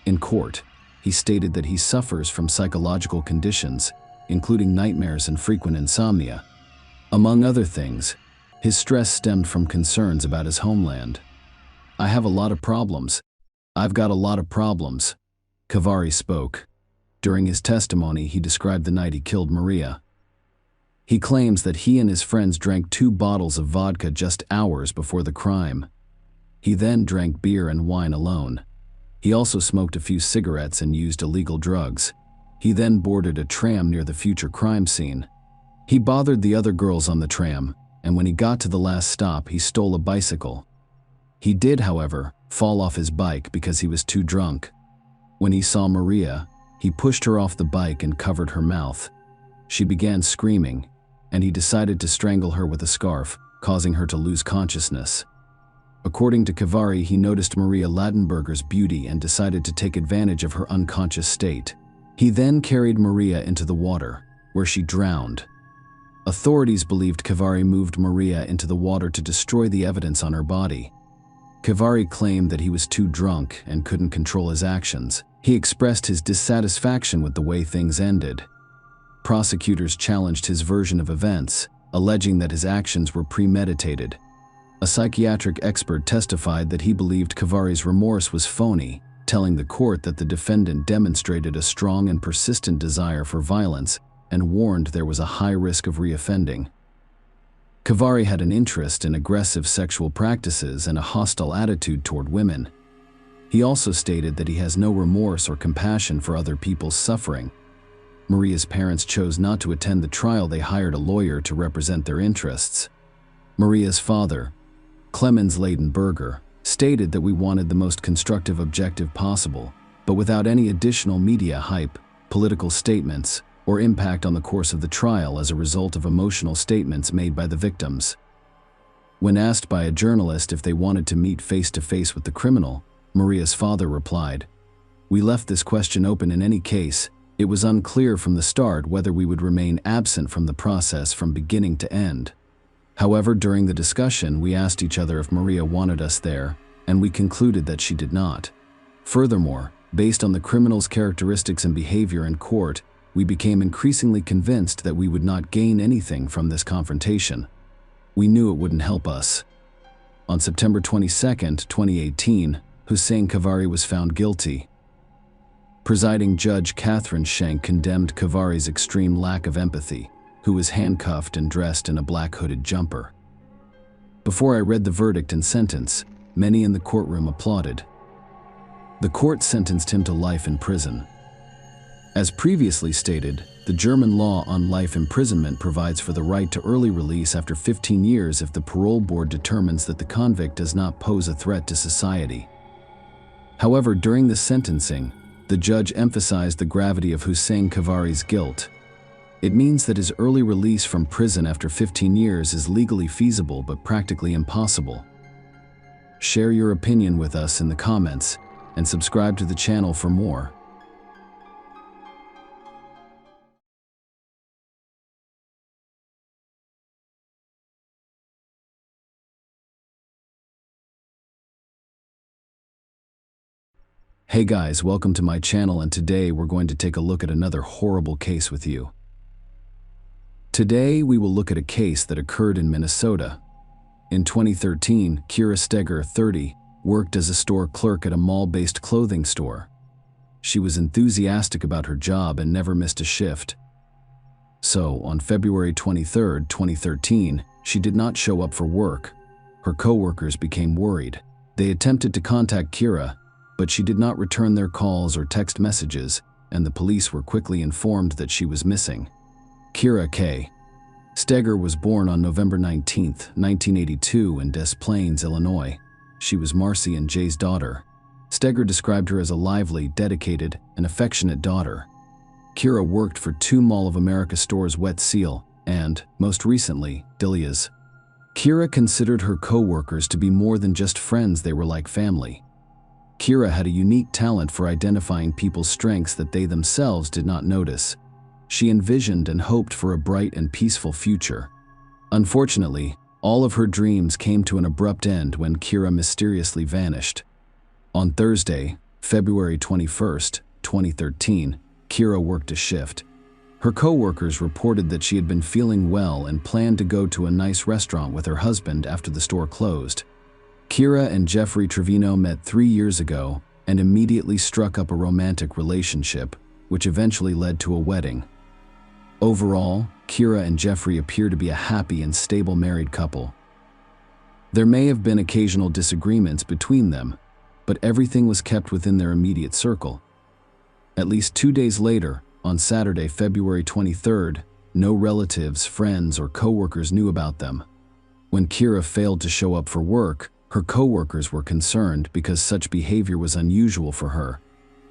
In court, he stated that he suffers from psychological conditions, including nightmares and frequent insomnia. Among other things, his stress stemmed from concerns about his homeland. "I have a lot of problems. I've got a lot of problems," Khavari spoke. During his testimony, he described the night he killed Maria. He claims that he and his friends drank 2 bottles of vodka just hours before the crime. He then drank beer and wine alone. He also smoked a few cigarettes and used illegal drugs. He then boarded a tram near the future crime scene. He bothered the other girls on the tram, and when he got to the last stop, he stole a bicycle. He did, however, fall off his bike because he was too drunk. When he saw Maria, he pushed her off the bike and covered her mouth. She began screaming, and he decided to strangle her with a scarf, causing her to lose consciousness. According to Khavari, he noticed Maria Lattenberger's beauty and decided to take advantage of her unconscious state. He then carried Maria into the water, where she drowned. Authorities believed Khavari moved Maria into the water to destroy the evidence on her body. Khavari claimed that he was too drunk and couldn't control his actions. He expressed his dissatisfaction with the way things ended. Prosecutors challenged his version of events, alleging that his actions were premeditated. A psychiatric expert testified that he believed Khavari's remorse was phony, telling the court that the defendant demonstrated a strong and persistent desire for violence and warned there was a high risk of reoffending. Khavari had an interest in aggressive sexual practices and a hostile attitude toward women. He also stated that he has no remorse or compassion for other people's suffering. Maria's parents chose not to attend the trial. They hired a lawyer to represent their interests. Maria's father, Clemens Leidenberger, stated that we wanted the most constructive objective possible, but without any additional media hype, political statements, or impact on the course of the trial as a result of emotional statements made by the victims. When asked by a journalist if they wanted to meet face-to-face with the criminal, Maria's father replied, "We left this question open in any case. It was unclear from the start whether we would remain absent from the process from beginning to end. However, during the discussion, we asked each other if Maria wanted us there, and we concluded that she did not. Furthermore, based on the criminal's characteristics and behavior in court, we became increasingly convinced that we would not gain anything from this confrontation. We knew it wouldn't help us." On September 22, 2018, Hussein Khavari was found guilty. Presiding Judge Catherine Schenk condemned Khavari's extreme lack of empathy, who was handcuffed and dressed in a black hooded jumper. Before I read the verdict and sentence, many in the courtroom applauded. The court sentenced him to life in prison. As previously stated, the German law on life imprisonment provides for the right to early release after 15 years if the parole board determines that the convict does not pose a threat to society. However, during the sentencing, the judge emphasized the gravity of Hussein Khavari's guilt. It means that his early release from prison after 15 years is legally feasible but practically impossible. Share your opinion with us in the comments and subscribe to the channel for more. Hey guys, welcome to my channel, and today we're going to take a look at another horrible case with you. Today, we will look at a case that occurred in Minnesota. In 2013, Kira Steger, 30, worked as a store clerk at a mall-based clothing store. She was enthusiastic about her job and never missed a shift. So, on February 23, 2013, she did not show up for work. Her coworkers became worried. They attempted to contact Kira, but she did not return their calls or text messages, and the police were quickly informed that she was missing. Kira K. Steger was born on November 19, 1982 in Des Plaines, Illinois. She was Marcy and Jay's daughter. Steger described her as a lively, dedicated, and affectionate daughter. Kira worked for 2 Mall of America stores, Wet Seal, and, most recently, Delia's. Kira considered her co-workers to be more than just friends, they were like family. Kira had a unique talent for identifying people's strengths that they themselves did not notice. She envisioned and hoped for a bright and peaceful future. Unfortunately, all of her dreams came to an abrupt end when Kira mysteriously vanished. On Thursday, February 21, 2013, Kira worked a shift. Her co-workers reported that she had been feeling well and planned to go to a nice restaurant with her husband after the store closed. Kira and Jeffrey Trevino met 3 years ago and immediately struck up a romantic relationship, which eventually led to a wedding. Overall, Kira and Jeffrey appear to be a happy and stable married couple. There may have been occasional disagreements between them, but everything was kept within their immediate circle. At least 2 days later, on Saturday, February 23rd, no relatives, friends, or coworkers knew about them. When Kira failed to show up for work, her coworkers were concerned because such behavior was unusual for her.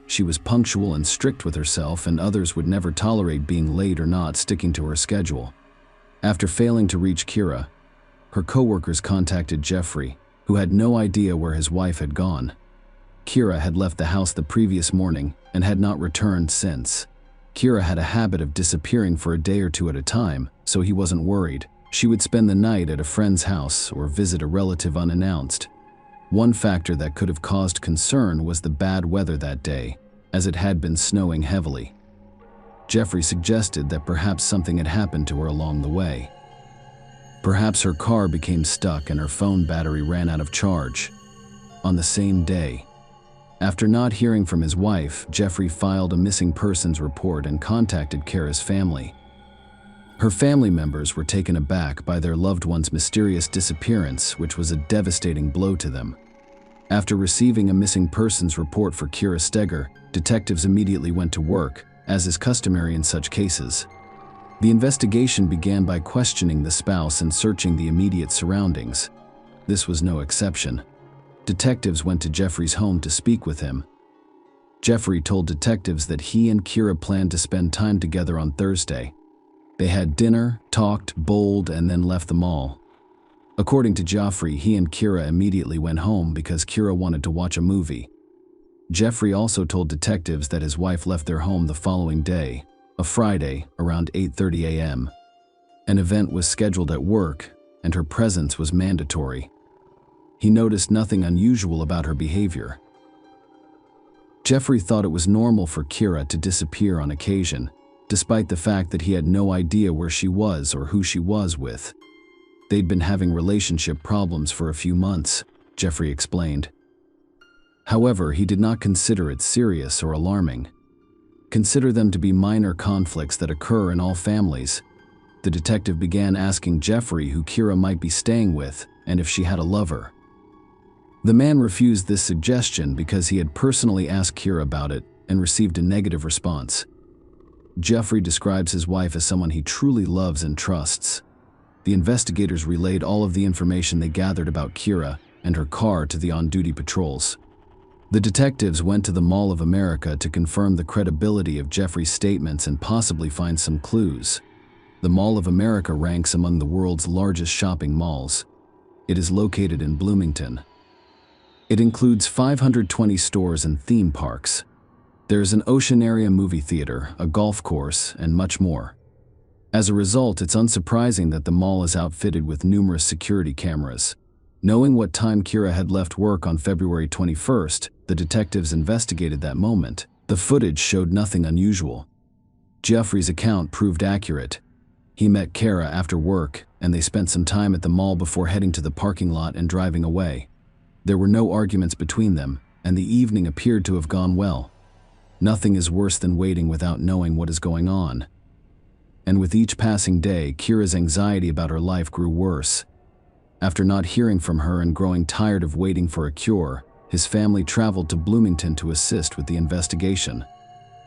She was punctual and strict with herself, and others would never tolerate being late or not sticking to her schedule. After failing to reach Kira, her coworkers contacted Jeffrey, who had no idea where his wife had gone. Kira had left the house the previous morning and had not returned since. Kira had a habit of disappearing for a day or 2 at a time, so he wasn't worried. She would spend the night at a friend's house or visit a relative unannounced. One factor that could have caused concern was the bad weather that day, as it had been snowing heavily. Jeffrey suggested that perhaps something had happened to her along the way. Perhaps her car became stuck and her phone battery ran out of charge. On the same day, after not hearing from his wife, Jeffrey filed a missing persons report and contacted Kira's family. Her family members were taken aback by their loved one's mysterious disappearance, which was a devastating blow to them. After receiving a missing persons report for Kira Steger, detectives immediately went to work, as is customary in such cases. The investigation began by questioning the spouse and searching the immediate surroundings. This was no exception. Detectives went to Jeffrey's home to speak with him. Jeffrey told detectives that he and Kira planned to spend time together on Thursday. They had dinner, talked, bowled, and then left the mall. According to Jeffrey, he and Kira immediately went home because Kira wanted to watch a movie. Jeffrey also told detectives that his wife left their home the following day, a Friday, around 8:30 a.m. An event was scheduled at work, and her presence was mandatory. He noticed nothing unusual about her behavior. Jeffrey thought it was normal for Kira to disappear on occasion, despite the fact that he had no idea where she was or who she was with. They'd been having relationship problems for a few months, Jeffrey explained. However, he did not consider it serious or alarming. Consider them to be minor conflicts that occur in all families. The detective began asking Jeffrey who Kira might be staying with and if she had a lover. The man refused this suggestion because he had personally asked Kira about it and received a negative response. Jeffrey describes his wife as someone he truly loves and trusts. The investigators relayed all of the information they gathered about Kira and her car to the on-duty patrols. The detectives went to the Mall of America to confirm the credibility of Jeffrey's statements and possibly find some clues. The Mall of America ranks among the world's largest shopping malls. It is located in Bloomington. It includes 520 stores and theme parks. There is an ocean area movie theater, a golf course, and much more. As a result, it's unsurprising that the mall is outfitted with numerous security cameras. Knowing what time Kira had left work on February 21st, the detectives investigated that moment. The footage showed nothing unusual. Jeffrey's account proved accurate. He met Kara after work, and they spent some time at the mall before heading to the parking lot and driving away. There were no arguments between them, and the evening appeared to have gone well. Nothing is worse than waiting without knowing what is going on. And with each passing day, Kira's anxiety about her life grew worse. After not hearing from her and growing tired of waiting for a cure, his family traveled to Bloomington to assist with the investigation.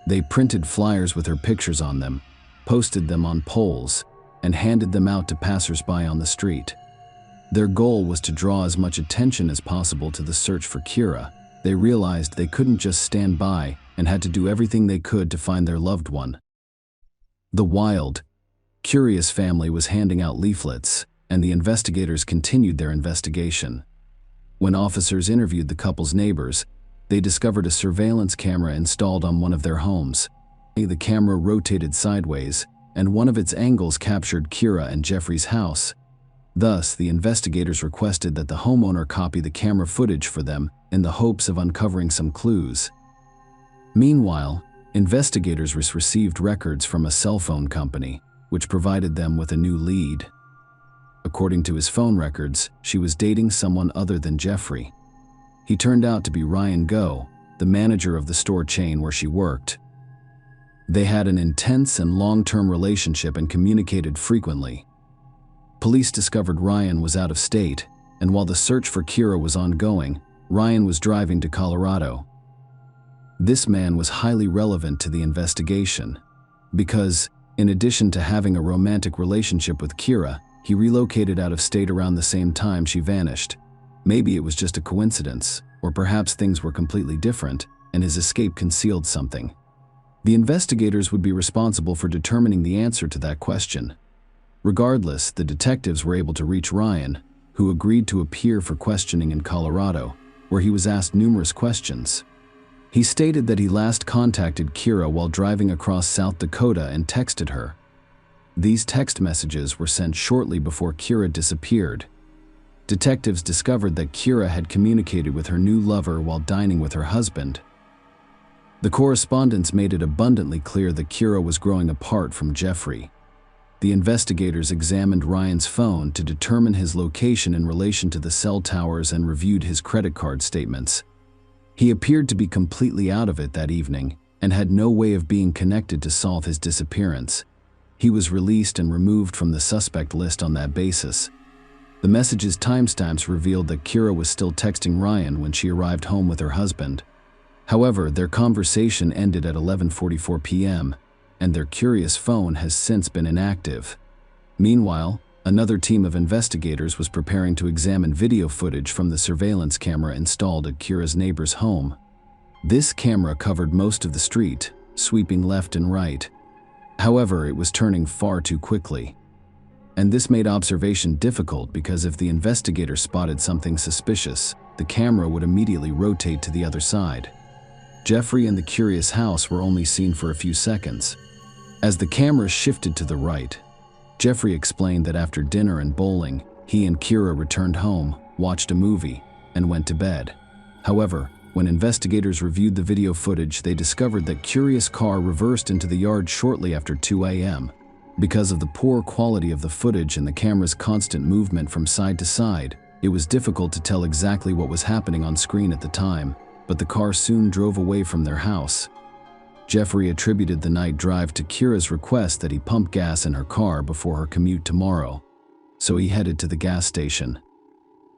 They printed flyers with her pictures on them, posted them on poles, and handed them out to passers-by on the street. Their goal was to draw as much attention as possible to the search for Kira. They realized they couldn't just stand by and had to do everything they could to find their loved one. The wild, curious family was handing out leaflets, and the investigators continued their investigation. When officers interviewed the couple's neighbors, they discovered a surveillance camera installed on one of their homes. The camera rotated sideways, and one of its angles captured Kira and Jeffrey's house. Thus, the investigators requested that the homeowner copy the camera footage for them in the hopes of uncovering some clues. Meanwhile, investigators received records from a cell phone company, which provided them with a new lead. According to his phone records, she was dating someone other than Jeffrey. He turned out to be Ryan Go, the manager of the store chain where she worked. They had an intense and long-term relationship and communicated frequently. Police discovered Ryan was out of state, and while the search for Kira was ongoing, Ryan was driving to Colorado. This man was highly relevant to the investigation, because, in addition to having a romantic relationship with Kira, he relocated out of state around the same time she vanished. Maybe it was just a coincidence, or perhaps things were completely different, and his escape concealed something. The investigators would be responsible for determining the answer to that question. Regardless, the detectives were able to reach Ryan, who agreed to appear for questioning in Colorado, where he was asked numerous questions. He stated that he last contacted Kira while driving across South Dakota and texted her. These text messages were sent shortly before Kira disappeared. Detectives discovered that Kira had communicated with her new lover while dining with her husband. The correspondence made it abundantly clear that Kira was growing apart from Jeffrey. The investigators examined Ryan's phone to determine his location in relation to the cell towers and reviewed his credit card statements. He appeared to be completely out of it that evening and had no way of being connected to solve his disappearance. He was released and removed from the suspect list on that basis. The message's timestamps revealed that Kira was still texting Ryan when she arrived home with her husband. However, their conversation ended at 11:44 p.m., and their curious phone has since been inactive. Meanwhile, another team of investigators was preparing to examine video footage from the surveillance camera installed at Kira's neighbor's home. This camera covered most of the street, sweeping left and right. However, it was turning far too quickly. And this made observation difficult because if the investigator spotted something suspicious, the camera would immediately rotate to the other side. Jeffrey and the curious house were only seen for a few seconds. As the camera shifted to the right, Jeffrey explained that after dinner and bowling, he and Kira returned home, watched a movie, and went to bed. However, when investigators reviewed the video footage, they discovered that Kira's car reversed into the yard shortly after 2 a.m. Because of the poor quality of the footage and the camera's constant movement from side to side, it was difficult to tell exactly what was happening on screen at the time, but the car soon drove away from their house. Jeffrey attributed the night drive to Kira's request that he pump gas in her car before her commute tomorrow, so he headed to the gas station.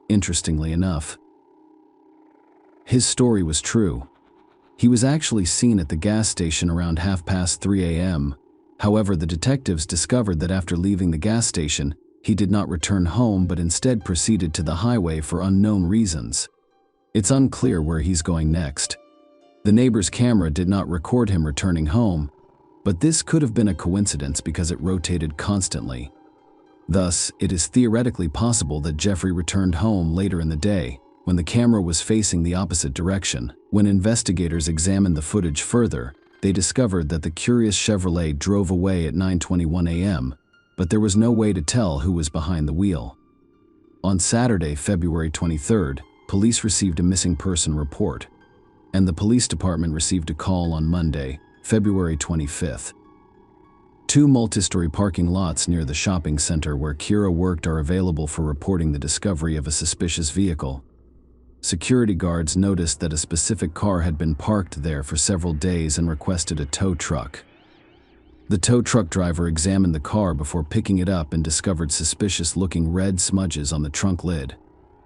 Interestingly enough, his story was true. He was actually seen at the gas station around 3:30 a.m. However, the detectives discovered that after leaving the gas station, he did not return home but instead proceeded to the highway for unknown reasons. It's unclear where he's going next. The neighbor's camera did not record him returning home, but this could have been a coincidence because it rotated constantly. Thus, it is theoretically possible that Jeffrey returned home later in the day, when the camera was facing the opposite direction. When investigators examined the footage further, they discovered that the curious Chevrolet drove away at 9:21 a.m., but there was no way to tell who was behind the wheel. On Saturday, February 23rd, police received a missing person report, and the police department received a call on Monday, February 25th. Two multi-story parking lots near the shopping center where Kira worked are available for reporting the discovery of a suspicious vehicle. Security guards noticed that a specific car had been parked there for several days and requested a tow truck. The tow truck driver examined the car before picking it up and discovered suspicious-looking red smudges on the trunk lid.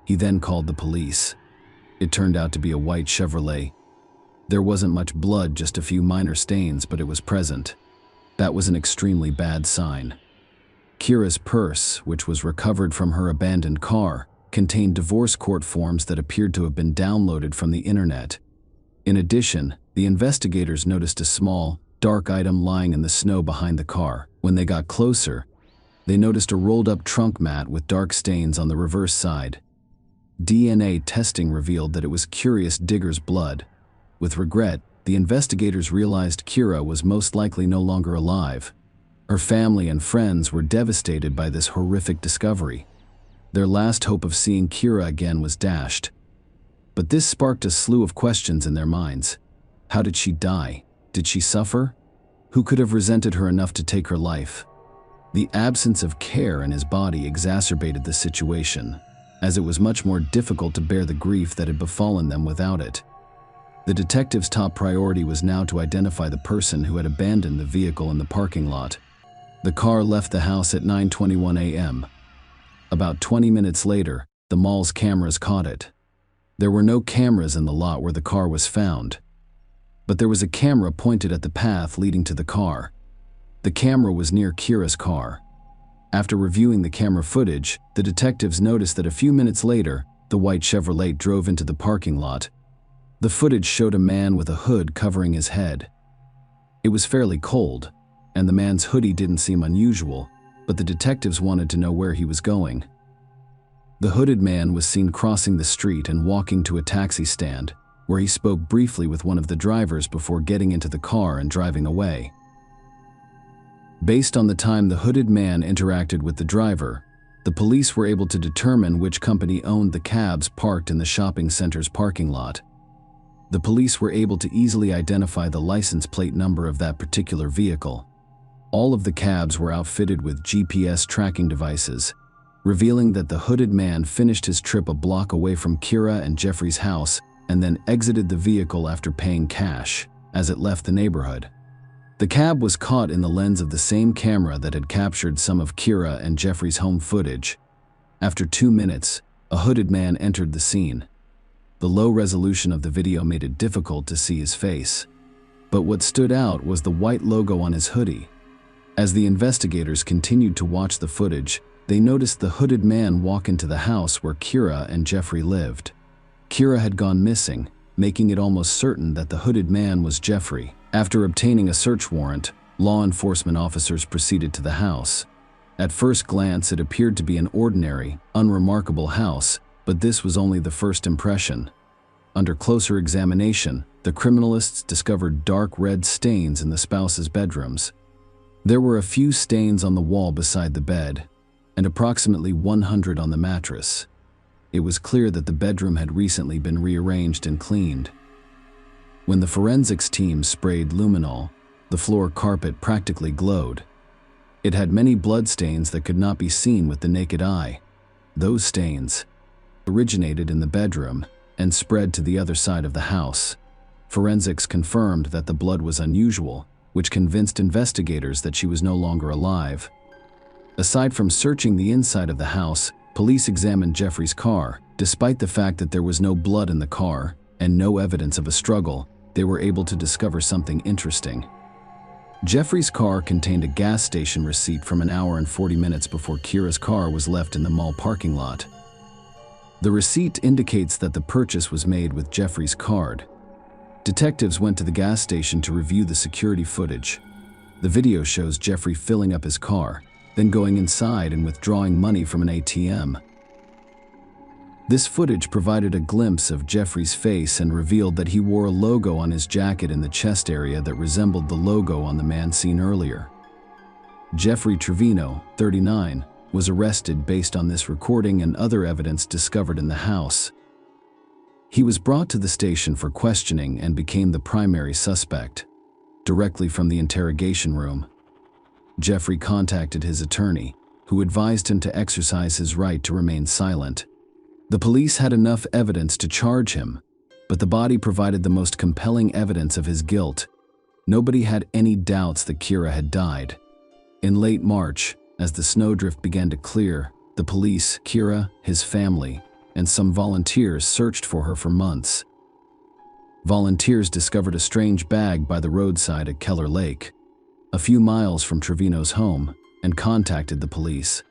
He then called the police. It turned out to be a white Chevrolet. There wasn't much blood, just a few minor stains, but it was present. That was an extremely bad sign. Kira's purse, which was recovered from her abandoned car, contained divorce court forms that appeared to have been downloaded from the internet. In addition, the investigators noticed a small, dark item lying in the snow behind the car. When they got closer, they noticed a rolled-up trunk mat with dark stains on the reverse side. DNA testing revealed that it was Curious Digger's blood. With regret, the investigators realized Kira was most likely no longer alive. Her family and friends were devastated by this horrific discovery. Their last hope of seeing Kira again was dashed. But this sparked a slew of questions in their minds. How did she die? Did she suffer? Who could have resented her enough to take her life? The absence of care in his body exacerbated the situation, as it was much more difficult to bear the grief that had befallen them without it. The detective's top priority was now to identify the person who had abandoned the vehicle in the parking lot. The car left the house at 9:21 a.m. About 20 minutes later, the mall's cameras caught it. There were no cameras in the lot where the car was found, but there was a camera pointed at the path leading to the car. The camera was near Kira's car. After reviewing the camera footage, the detectives noticed that a few minutes later, the white Chevrolet drove into the parking lot. The footage showed a man with a hood covering his head. It was fairly cold, and the man's hoodie didn't seem unusual, but the detectives wanted to know where he was going. The hooded man was seen crossing the street and walking to a taxi stand, where he spoke briefly with one of the drivers before getting into the car and driving away. Based on the time the hooded man interacted with the driver, the police were able to determine which company owned the cabs parked in the shopping center's parking lot. The police were able to easily identify the license plate number of that particular vehicle. All of the cabs were outfitted with GPS tracking devices, revealing that the hooded man finished his trip a block away from Kira and Jeffrey's house and then exited the vehicle after paying cash, as it left the neighborhood. The cab was caught in the lens of the same camera that had captured some of Kira and Jeffrey's home footage. After 2 minutes, a hooded man entered the scene. The low resolution of the video made it difficult to see his face, but what stood out was the white logo on his hoodie. As the investigators continued to watch the footage, they noticed the hooded man walk into the house where Kira and Jeffrey lived. Kira had gone missing, making it almost certain that the hooded man was Jeffrey. After obtaining a search warrant, law enforcement officers proceeded to the house. At first glance, it appeared to be an ordinary, unremarkable house, but this was only the first impression. Under closer examination, the criminalists discovered dark red stains in the spouse's bedrooms. There were a few stains on the wall beside the bed, and approximately 100 on the mattress. It was clear that the bedroom had recently been rearranged and cleaned. When the forensics team sprayed luminol, the floor carpet practically glowed. It had many bloodstains that could not be seen with the naked eye. Those stains originated in the bedroom and spread to the other side of the house. Forensics confirmed that the blood was unusual, which convinced investigators that she was no longer alive. Aside from searching the inside of the house, police examined Jeffrey's car. Despite the fact that there was no blood in the car and no evidence of a struggle, they were able to discover something interesting. Jeffrey's car contained a gas station receipt from an hour and 40 minutes before Kira's car was left in the mall parking lot. The receipt indicates that the purchase was made with Jeffrey's card. Detectives went to the gas station to review the security footage. The video shows Jeffrey filling up his car, then going inside and withdrawing money from an ATM. This footage provided a glimpse of Jeffrey's face and revealed that he wore a logo on his jacket in the chest area that resembled the logo on the man seen earlier. Jeffrey Trevino, 39, was arrested based on this recording and other evidence discovered in the house. He was brought to the station for questioning and became the primary suspect, directly from the interrogation room. Jeffrey contacted his attorney, who advised him to exercise his right to remain silent. The police had enough evidence to charge him, but the body provided the most compelling evidence of his guilt. Nobody had any doubts that Kira had died. In late March, as the snowdrift began to clear, the police, Kira, his family, and some volunteers searched for her for months. Volunteers discovered a strange bag by the roadside at Keller Lake, a few miles from Trevino's home, and contacted the police.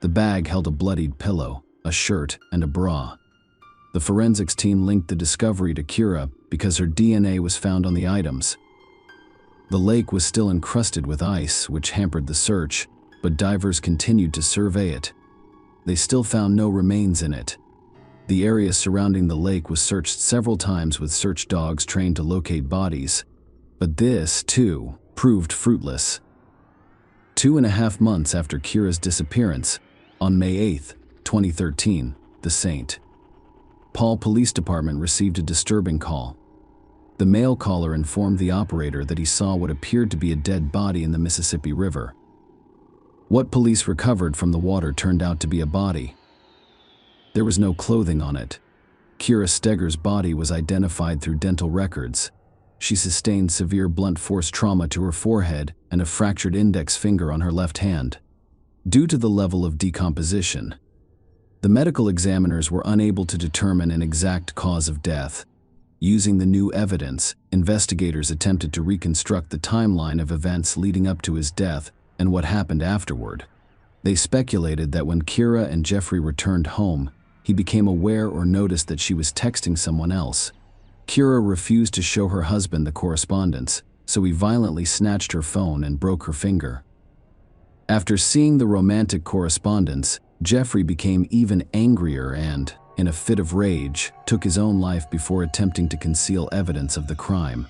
The bag held a bloodied pillow, a shirt, and a bra. The forensics team linked the discovery to Kira because her DNA was found on the items. The lake was still encrusted with ice, which hampered the search, but divers continued to survey it. They still found no remains in it. The area surrounding the lake was searched several times with search dogs trained to locate bodies, but this, too, proved fruitless. 2.5 months after Kira's disappearance, on May 8, 2013, the St. Paul Police Department received a disturbing call. The male caller informed the operator that he saw what appeared to be a dead body in the Mississippi River. What police recovered from the water turned out to be a body. There was no clothing on it. Kira Steger's body was identified through dental records. She sustained severe blunt force trauma to her forehead and a fractured index finger on her left hand. Due to the level of decomposition, the medical examiners were unable to determine an exact cause of death. Using the new evidence, investigators attempted to reconstruct the timeline of events leading up to his death and what happened afterward. They speculated that when Kira and Jeffrey returned home, he became aware or noticed that she was texting someone else. Kira refused to show her husband the correspondence, so he violently snatched her phone and broke her finger. After seeing the romantic correspondence, Jeffrey became even angrier and, in a fit of rage, took his own life before attempting to conceal evidence of the crime.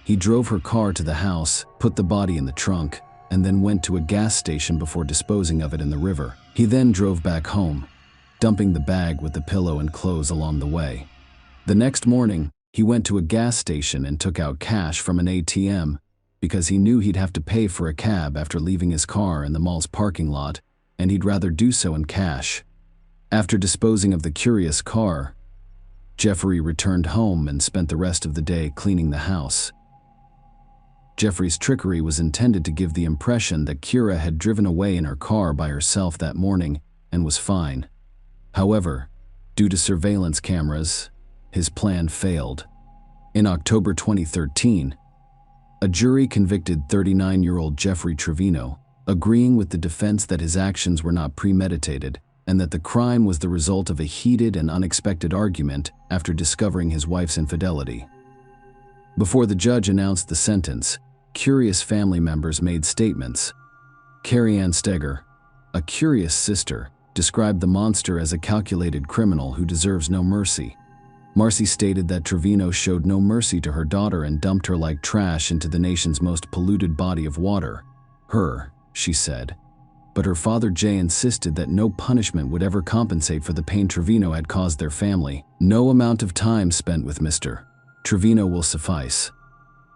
He drove her car to the house, put the body in the trunk, and then went to a gas station before disposing of it in the river. He then drove back home, dumping the bag with the pillow and clothes along the way. The next morning, he went to a gas station and took out cash from an ATM because he knew he'd have to pay for a cab after leaving his car in the mall's parking lot, and he'd rather do so in cash. After disposing of the curious car, Jeffrey returned home and spent the rest of the day cleaning the house. Jeffrey's trickery was intended to give the impression that Kira had driven away in her car by herself that morning and was fine. However, due to surveillance cameras, his plan failed. In October 2013, a jury convicted 39-year-old Jeffrey Trevino, agreeing with the defense that his actions were not premeditated and that the crime was the result of a heated and unexpected argument after discovering his wife's infidelity. Before the judge announced the sentence, curious family members made statements. Carrie Ann Steger, a curious sister, described the monster as a calculated criminal who deserves no mercy. Marcy stated that Trevino showed no mercy to her daughter and dumped her like trash into the nation's most polluted body of water. She said. But her father Jay insisted that no punishment would ever compensate for the pain Trevino had caused their family. No amount of time spent with Mr. Trevino will suffice.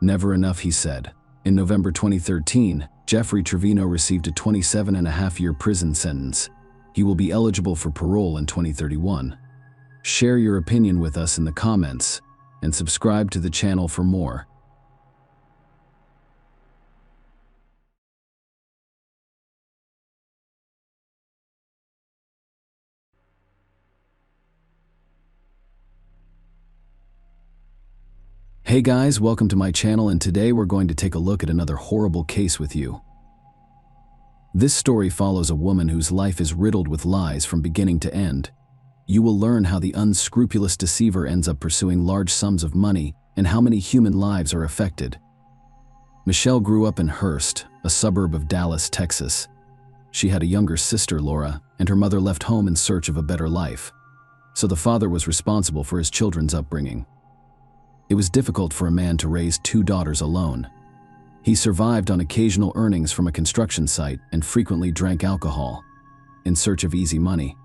Never enough, he said. In November 2013, Jeffrey Trevino received a 27.5-year prison sentence. He will be eligible for parole in 2031. Share your opinion with us in the comments and subscribe to the channel for more. Hey guys, welcome to my channel, and today we're going to take a look at another horrible case with you. This story follows a woman whose life is riddled with lies from beginning to end. You will learn how the unscrupulous deceiver ends up pursuing large sums of money and how many human lives are affected. Michelle grew up in Hurst, a suburb of Dallas, Texas. She had a younger sister, Laura, and her mother left home in search of a better life. So the father was responsible for his children's upbringing. It was difficult for a man to raise 2 daughters alone. He survived on occasional earnings from a construction site and frequently drank alcohol, in search of easy money.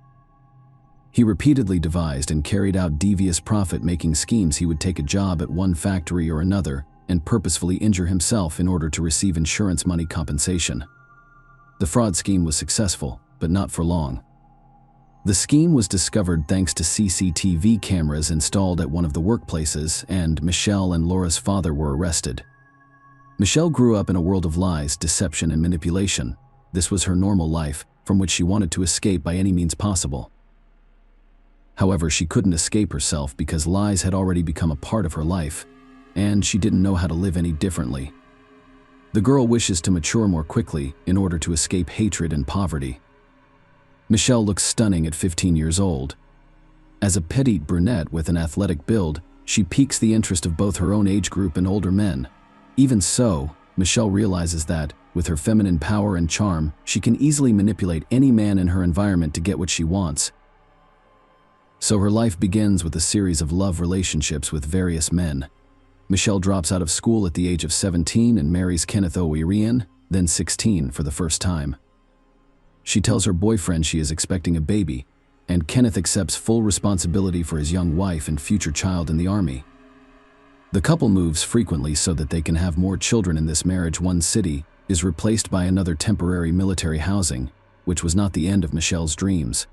He repeatedly devised and carried out devious profit-making schemes. He would take a job at one factory or another, and purposefully injure himself in order to receive insurance money compensation. The fraud scheme was successful, but not for long. The scheme was discovered thanks to CCTV cameras installed at one of the workplaces, and Michelle and Laura's father were arrested. Michelle grew up in a world of lies, deception, and manipulation. This was her normal life, from which she wanted to escape by any means possible. However, she couldn't escape herself because lies had already become a part of her life, and she didn't know how to live any differently. The girl wishes to mature more quickly in order to escape hatred and poverty. Michelle looks stunning at 15 years old. As a petite brunette with an athletic build, she piques the interest of both her own age group and older men. Even so, Michelle realizes that, with her feminine power and charm, she can easily manipulate any man in her environment to get what she wants. So her life begins with a series of love relationships with various men. Michelle drops out of school at the age of 17 and marries Kenneth O'Rian, then 16, for the first time. She tells her boyfriend she is expecting a baby, and Kenneth accepts full responsibility for his young wife and future child in the army. The couple moves frequently so that they can have more children in this marriage. One city is replaced by another temporary military housing, which was not the end of Michelle's dreams.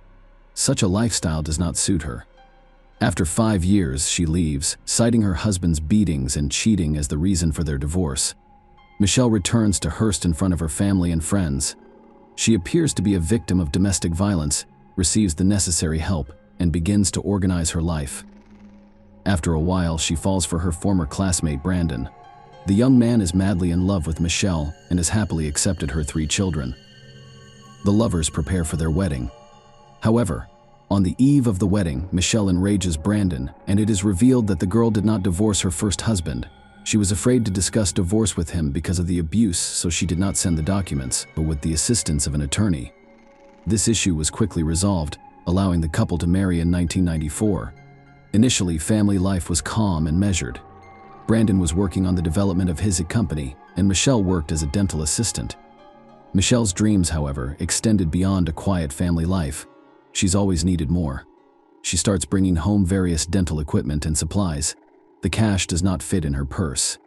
Such a lifestyle does not suit her. After 5 years, she leaves, citing her husband's beatings and cheating as the reason for their divorce. Michelle returns to Hearst in front of her family and friends. She appears to be a victim of domestic violence, receives the necessary help, and begins to organize her life. After a while, she falls for her former classmate Brandon. The young man is madly in love with Michelle and has happily accepted her 3 children. The lovers prepare for their wedding. However, on the eve of the wedding, Michelle enrages Brandon, and it is revealed that the girl did not divorce her first husband. She was afraid to discuss divorce with him because of the abuse, so she did not send the documents, but with the assistance of an attorney. This issue was quickly resolved, allowing the couple to marry in 1994. Initially, family life was calm and measured. Brandon was working on the development of his company, and Michelle worked as a dental assistant. Michelle's dreams, however, extended beyond a quiet family life. She's always needed more. She starts bringing home various dental equipment and supplies. The cash does not fit in her purse.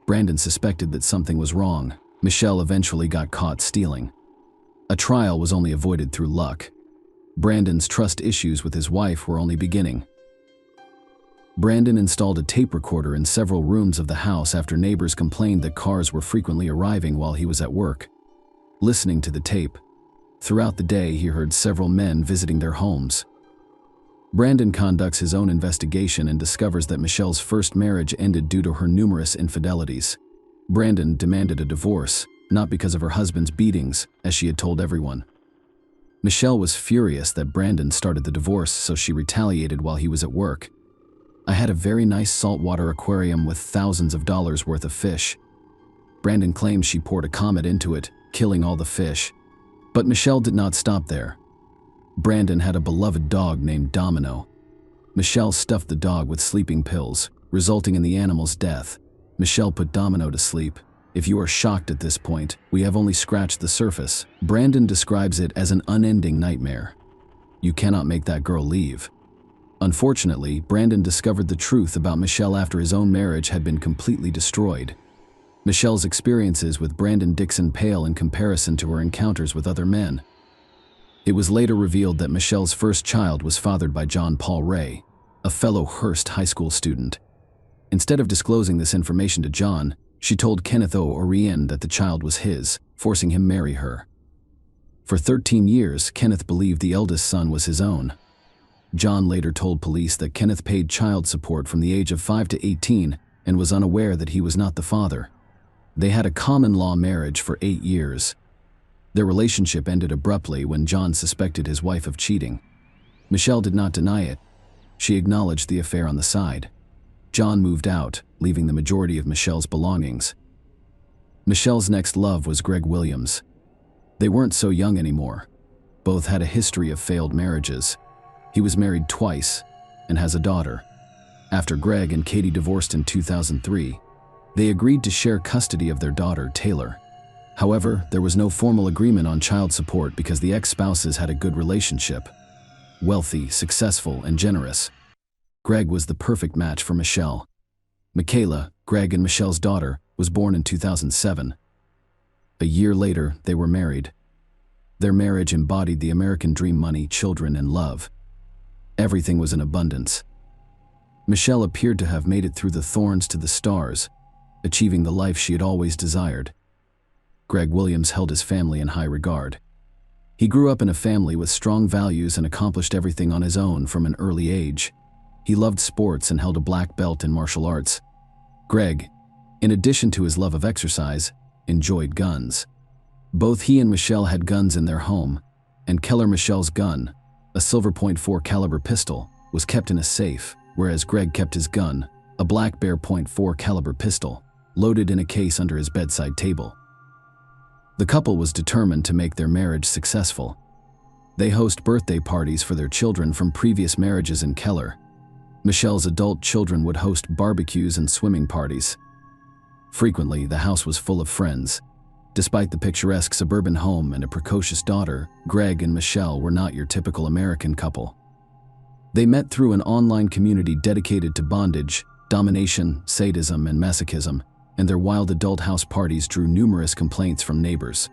Brandon suspected that something was wrong. Michelle eventually got caught stealing. A trial was only avoided through luck. Brandon's trust issues with his wife were only beginning. Brandon installed a tape recorder in several rooms of the house after neighbors complained that cars were frequently arriving while he was at work. Listening to the tape, throughout the day he heard several men visiting their homes. Brandon conducts his own investigation and discovers that Michelle's first marriage ended due to her numerous infidelities. Brandon demanded a divorce, not because of her husband's beatings, as she had told everyone. Michelle was furious that Brandon started the divorce, so she retaliated while he was at work. "I had a very nice saltwater aquarium with thousands of dollars worth of fish." Brandon claimed she poured a comet into it, killing all the fish. But Michelle did not stop there. Brandon had a beloved dog named Domino. Michelle stuffed the dog with sleeping pills, resulting in the animal's death. Michelle put Domino to sleep. "If you are shocked at this point, we have only scratched the surface." Brandon describes it as an unending nightmare. You cannot make that girl leave. Unfortunately, Brandon discovered the truth about Michelle after his own marriage had been completely destroyed. Michelle's experiences with Brandon Dixon pale in comparison to her encounters with other men. It was later revealed that Michelle's first child was fathered by John Paul Ray, a fellow Hearst high school student. Instead of disclosing this information to John, she told Kenneth O'Rian that the child was his, forcing him to marry her. For 13 years, Kenneth believed the eldest son was his own. John later told police that Kenneth paid child support from the age of 5 to 18 and was unaware that he was not the father. They had a common-law marriage for 8 years. Their relationship ended abruptly when John suspected his wife of cheating. Michelle did not deny it. She acknowledged the affair on the side. John moved out, leaving the majority of Michelle's belongings. Michelle's next love was Greg Williams. They weren't so young anymore. Both had a history of failed marriages. He was married twice and has a daughter. After Greg and Katie divorced in 2003, they agreed to share custody of their daughter, Taylor. However, there was no formal agreement on child support because the ex-spouses had a good relationship. Wealthy, successful, and generous, Greg was the perfect match for Michelle. Michaela, Greg and Michelle's daughter, was born in 2007. A year later, they were married. Their marriage embodied the American dream: money, children, and love. Everything was in abundance. Michelle appeared to have made it through the thorns to the stars, achieving the life she had always desired. Greg Williams held his family in high regard. He grew up in a family with strong values and accomplished everything on his own from an early age. He loved sports and held a black belt in martial arts. Greg, in addition to his love of exercise, enjoyed guns. Both he and Michelle had guns in their home, and Keller Michelle's gun, a silver .4 caliber pistol, was kept in a safe, whereas Greg kept his gun, a black bear .4 caliber pistol, loaded in a case under his bedside table. The couple was determined to make their marriage successful. They host birthday parties for their children from previous marriages in Keller. Michelle's adult children would host barbecues and swimming parties. Frequently, the house was full of friends. Despite the picturesque suburban home and a precocious daughter, Greg and Michelle were not your typical American couple. They met through an online community dedicated to bondage, domination, sadism, and masochism, and their wild adult house parties drew numerous complaints from neighbors.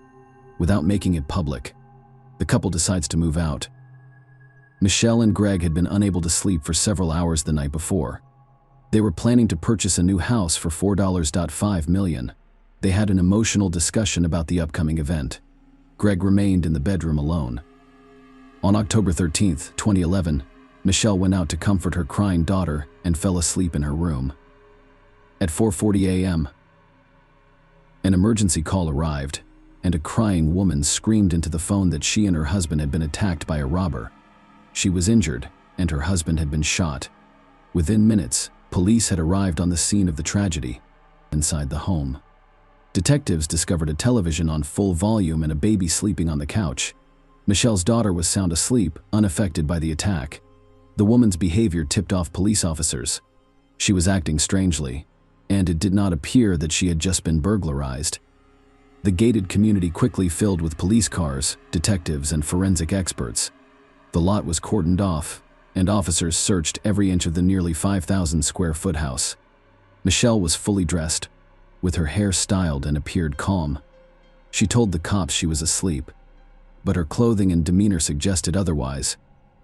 Without making it public, the couple decides to move out. Michelle and Greg had been unable to sleep for several hours the night before. They were planning to purchase a new house for $4.5 million. They had an emotional discussion about the upcoming event. Greg remained in the bedroom alone. On October 13, 2011, Michelle went out to comfort her crying daughter and fell asleep in her room. At 4:40 a.m., an emergency call arrived, and a crying woman screamed into the phone that she and her husband had been attacked by a robber. She was injured, and her husband had been shot. Within minutes, police had arrived on the scene of the tragedy. Inside the home, detectives discovered a television on full volume and a baby sleeping on the couch. Michelle's daughter was sound asleep, unaffected by the attack. The woman's behavior tipped off police officers. She was acting strangely, and it did not appear that she had just been burglarized. The gated community quickly filled with police cars, detectives, and forensic experts. The lot was cordoned off, and officers searched every inch of the nearly 5,000 square foot house. Michelle was fully dressed, with her hair styled, and appeared calm. She told the cops she was asleep, but her clothing and demeanor suggested otherwise.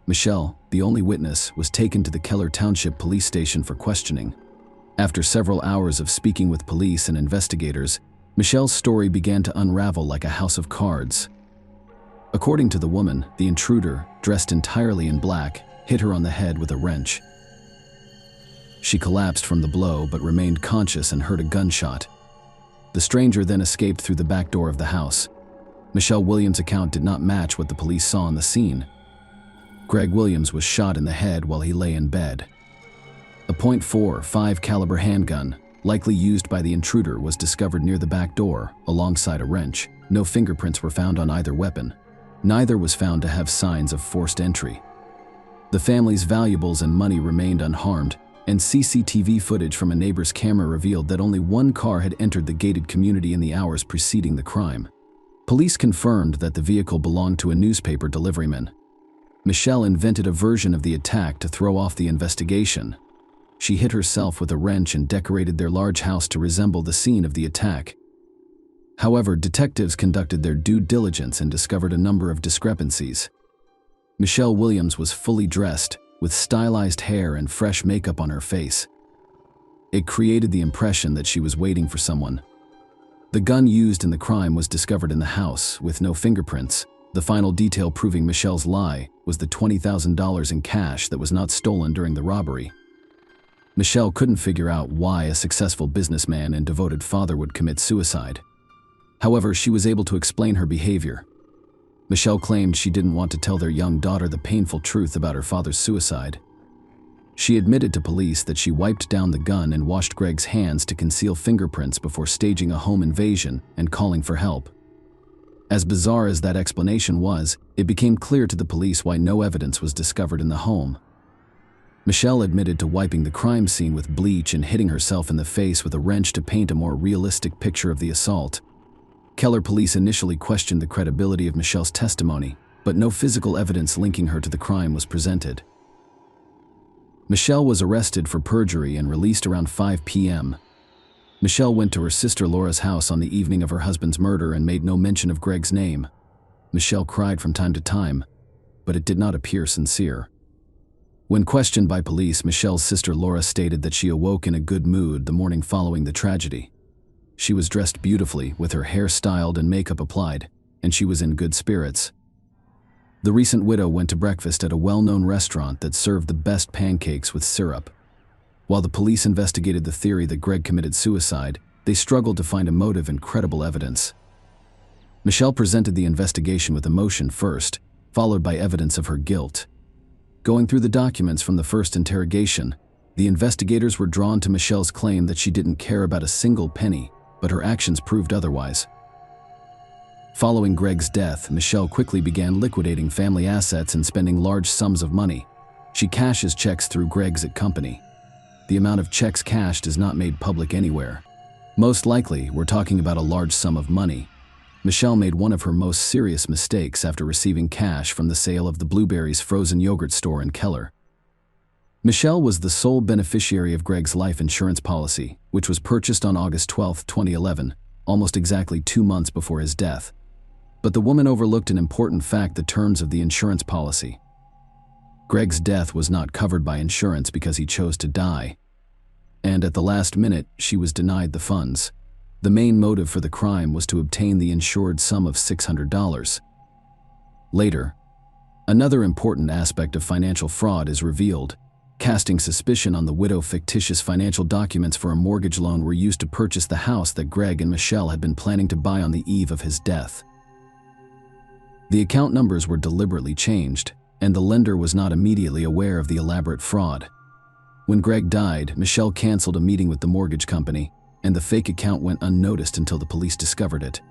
Michelle, the only witness, was taken to the Keller Township Police Station for questioning. After several hours of speaking with police and investigators, Michelle's story began to unravel like a house of cards. According to the woman, the intruder, dressed entirely in black, hit her on the head with a wrench. She collapsed from the blow but remained conscious and heard a gunshot. The stranger then escaped through the back door of the house. Michelle Williams' account did not match what the police saw on the scene. Greg Williams was shot in the head while he lay in bed. A .45 caliber handgun, likely used by the intruder, was discovered near the back door, alongside a wrench. No fingerprints were found on either weapon. Neither was found to have signs of forced entry. The family's valuables and money remained unharmed, and CCTV footage from a neighbor's camera revealed that only one car had entered the gated community in the hours preceding the crime. Police confirmed that the vehicle belonged to a newspaper deliveryman. Michelle invented a version of the attack to throw off the investigation. She hit herself with a wrench and decorated their large house to resemble the scene of the attack. However, detectives conducted their due diligence and discovered a number of discrepancies. Michelle Williams was fully dressed, with stylized hair and fresh makeup on her face. It created the impression that she was waiting for someone. The gun used in the crime was discovered in the house, with no fingerprints. The final detail proving Michelle's lie was the $20,000 in cash that was not stolen during the robbery. Michelle couldn't figure out why a successful businessman and devoted father would commit suicide. However, she was able to explain her behavior. Michelle claimed she didn't want to tell their young daughter the painful truth about her father's suicide. She admitted to police that she wiped down the gun and washed Greg's hands to conceal fingerprints before staging a home invasion and calling for help. As bizarre as that explanation was, it became clear to the police why no evidence was discovered in the home. Michelle admitted to wiping the crime scene with bleach and hitting herself in the face with a wrench to paint a more realistic picture of the assault. Keller police initially questioned the credibility of Michelle's testimony, but no physical evidence linking her to the crime was presented. Michelle was arrested for perjury and released around 5 p.m. Michelle went to her sister Laura's house on the evening of her husband's murder and made no mention of Greg's name. Michelle cried from time to time, but it did not appear sincere. When questioned by police, Michelle's sister Laura stated that she awoke in a good mood the morning following the tragedy. She was dressed beautifully, with her hair styled and makeup applied, and she was in good spirits. The recent widow went to breakfast at a well-known restaurant that served the best pancakes with syrup. While the police investigated the theory that Greg committed suicide, they struggled to find a motive and credible evidence. Michelle presented the investigation with emotion first, followed by evidence of her guilt. Going through the documents from the first interrogation, the investigators were drawn to Michelle's claim that she didn't care about a single penny, but her actions proved otherwise. Following Greg's death, Michelle quickly began liquidating family assets and spending large sums of money. She cashes checks through Greg's company. The amount of checks cashed is not made public anywhere. Most likely, we're talking about a large sum of money. Michelle made one of her most serious mistakes after receiving cash from the sale of the Blueberries frozen yogurt store in Keller. Michelle was the sole beneficiary of Greg's life insurance policy, which was purchased on August 12, 2011, almost exactly 2 months before his death. But the woman overlooked an important fact: the terms of the insurance policy. Greg's death was not covered by insurance because he chose to die. And at the last minute, she was denied the funds. The main motive for the crime was to obtain the insured sum of $600. Later, another important aspect of financial fraud is revealed. Casting suspicion on the widow, fictitious financial documents for a mortgage loan were used to purchase the house that Greg and Michelle had been planning to buy on the eve of his death. The account numbers were deliberately changed, and the lender was not immediately aware of the elaborate fraud. When Greg died, Michelle canceled a meeting with the mortgage company, and the fake account went unnoticed until the police discovered it.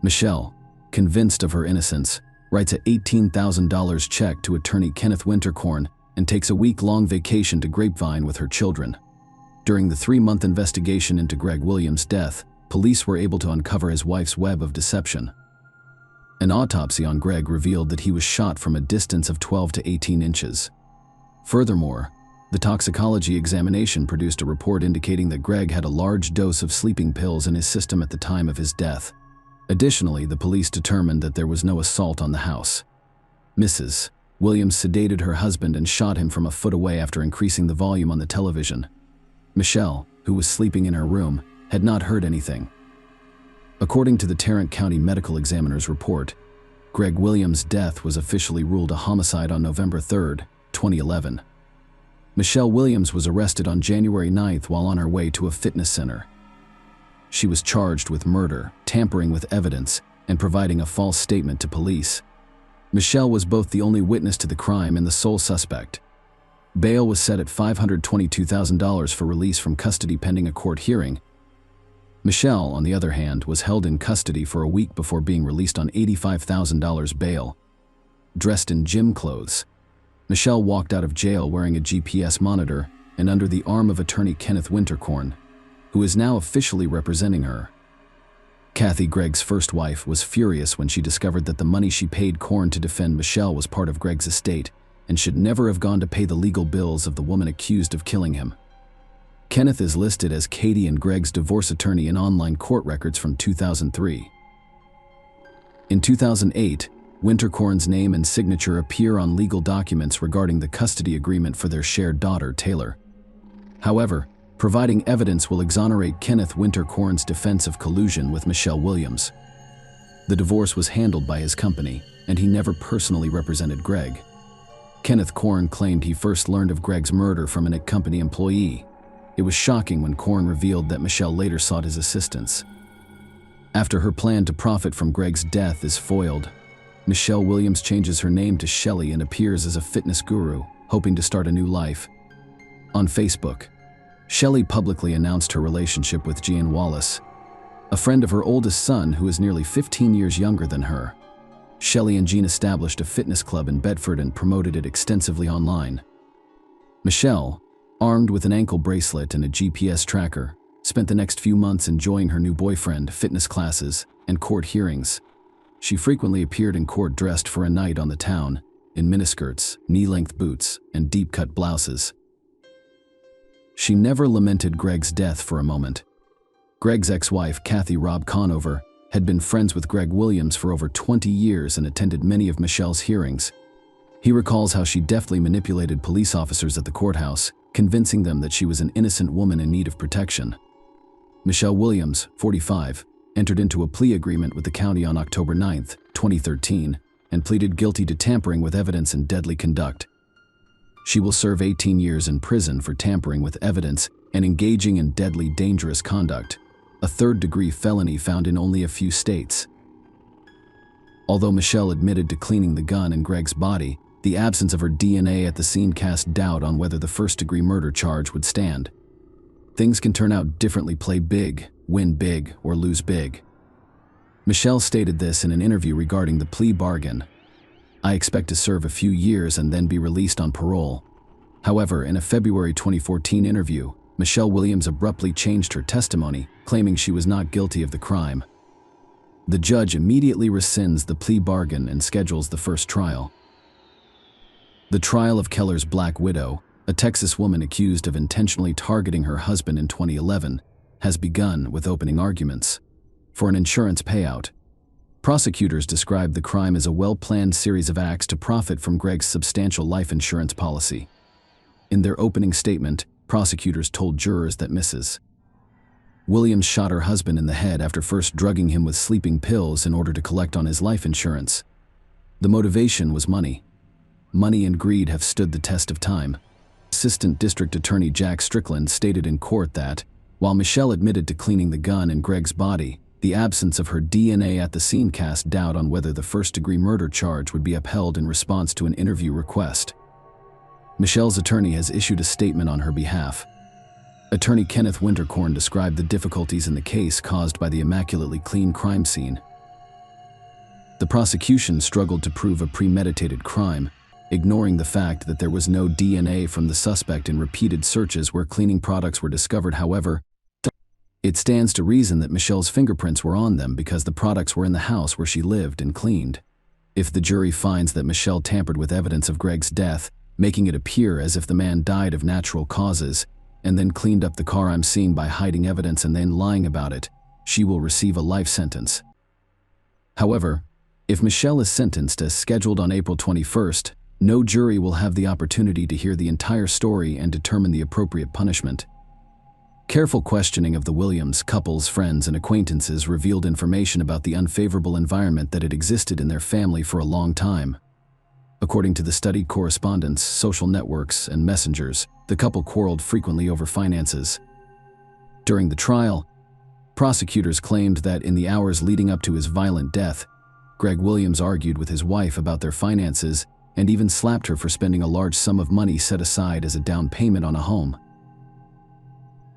Michelle, convinced of her innocence, writes a $18,000 check to attorney Kenneth Winterkorn and takes a week-long vacation to Grapevine with her children. During the 3-month investigation into Greg Williams' death, police were able to uncover his wife's web of deception. An autopsy on Greg revealed that he was shot from a distance of 12 to 18 inches. Furthermore, the toxicology examination produced a report indicating that Greg had a large dose of sleeping pills in his system at the time of his death. Additionally, the police determined that there was no assault on the house. Mrs. Williams sedated her husband and shot him from a foot away after increasing the volume on the television. Michelle, who was sleeping in her room, had not heard anything. According to the Tarrant County Medical Examiner's report, Greg Williams' death was officially ruled a homicide on November 3, 2011. Michelle Williams was arrested on January 9 while on her way to a fitness center. She was charged with murder, tampering with evidence, and providing a false statement to police. Michelle was both the only witness to the crime and the sole suspect. Bail was set at $522,000 for release from custody pending a court hearing. Michelle, on the other hand, was held in custody for a week before being released on $85,000 bail. Dressed in gym clothes, Michelle walked out of jail wearing a GPS monitor and under the arm of attorney Kenneth Winterkorn, who is now officially representing her. Kathy, Greg's first wife, was furious when she discovered that the money she paid Korn to defend Michelle was part of Greg's estate and should never have gone to pay the legal bills of the woman accused of killing him. Kenneth is listed as Katie and Greg's divorce attorney in online court records from 2003. In 2008, Winterkorn's name and signature appear on legal documents regarding the custody agreement for their shared daughter, Taylor. However, providing evidence will exonerate Kenneth Winterkorn's defense of collusion with Michelle Williams. The divorce was handled by his company, and he never personally represented Greg. Kenneth Korn claimed he first learned of Greg's murder from an company employee. It was shocking when Korn revealed that Michelle later sought his assistance. After her plan to profit from Greg's death is foiled, Michelle Williams changes her name to Shelley and appears as a fitness guru, hoping to start a new life. On Facebook, Shelley publicly announced her relationship with Jean Wallace, a friend of her oldest son who is nearly 15 years younger than her. Shelley and Jean established a fitness club in Bedford and promoted it extensively online. Michelle, armed with an ankle bracelet and a GPS tracker, spent the next few months enjoying her new boyfriend, fitness classes, and court hearings. She frequently appeared in court dressed for a night on the town, in miniskirts, knee-length boots, and deep-cut blouses. She never lamented Greg's death for a moment. Greg's ex-wife, Kathy Robb Conover, had been friends with Greg Williams for over 20 years and attended many of Michelle's hearings. He recalls how she deftly manipulated police officers at the courthouse, convincing them that she was an innocent woman in need of protection. Michelle Williams, 45, entered into a plea agreement with the county on October 9, 2013, and pleaded guilty to tampering with evidence and deadly conduct. She will serve 18 years in prison for tampering with evidence and engaging in deadly dangerous conduct, a third-degree felony found in only a few states. Although Michelle admitted to cleaning the gun in Greg's body, the absence of her DNA at the scene cast doubt on whether the first-degree murder charge would stand. Things can turn out differently: play big, win big, or lose big. Michelle stated this in an interview regarding the plea bargain. "I expect to serve a few years and then be released on parole." However, in a February 2014 interview, Michelle Williams abruptly changed her testimony, claiming she was not guilty of the crime. The judge immediately rescinds the plea bargain and schedules the first trial. The trial of Keller's Black Widow, a Texas woman accused of intentionally targeting her husband in 2011, has begun with opening arguments. For an insurance payout, prosecutors described the crime as a well-planned series of acts to profit from Greg's substantial life insurance policy. In their opening statement, prosecutors told jurors that Mrs. Williams shot her husband in the head after first drugging him with sleeping pills in order to collect on his life insurance. The motivation was money. Money and greed have stood the test of time. Assistant District Attorney Jack Strickland stated in court that, while Michelle admitted to cleaning the gun in Greg's body, the absence of her DNA at the scene cast doubt on whether the first-degree murder charge would be upheld in response to an interview request. Michelle's attorney has issued a statement on her behalf. Attorney Kenneth Winterkorn described the difficulties in the case caused by the immaculately clean crime scene. The prosecution struggled to prove a premeditated crime, ignoring the fact that there was no DNA from the suspect in repeated searches where cleaning products were discovered. However, it stands to reason that Michelle's fingerprints were on them because the products were in the house where she lived and cleaned. If the jury finds that Michelle tampered with evidence of Greg's death, making it appear as if the man died of natural causes, and then cleaned up the car I'm seeing by hiding evidence and then lying about it, she will receive a life sentence. However, if Michelle is sentenced as scheduled on April 21st, no jury will have the opportunity to hear the entire story and determine the appropriate punishment. Careful questioning of the Williams couple's friends and acquaintances revealed information about the unfavorable environment that had existed in their family for a long time. According to the studied correspondence, social networks, and messengers, the couple quarreled frequently over finances. During the trial, prosecutors claimed that in the hours leading up to his violent death, Greg Williams argued with his wife about their finances and even slapped her for spending a large sum of money set aside as a down payment on a home.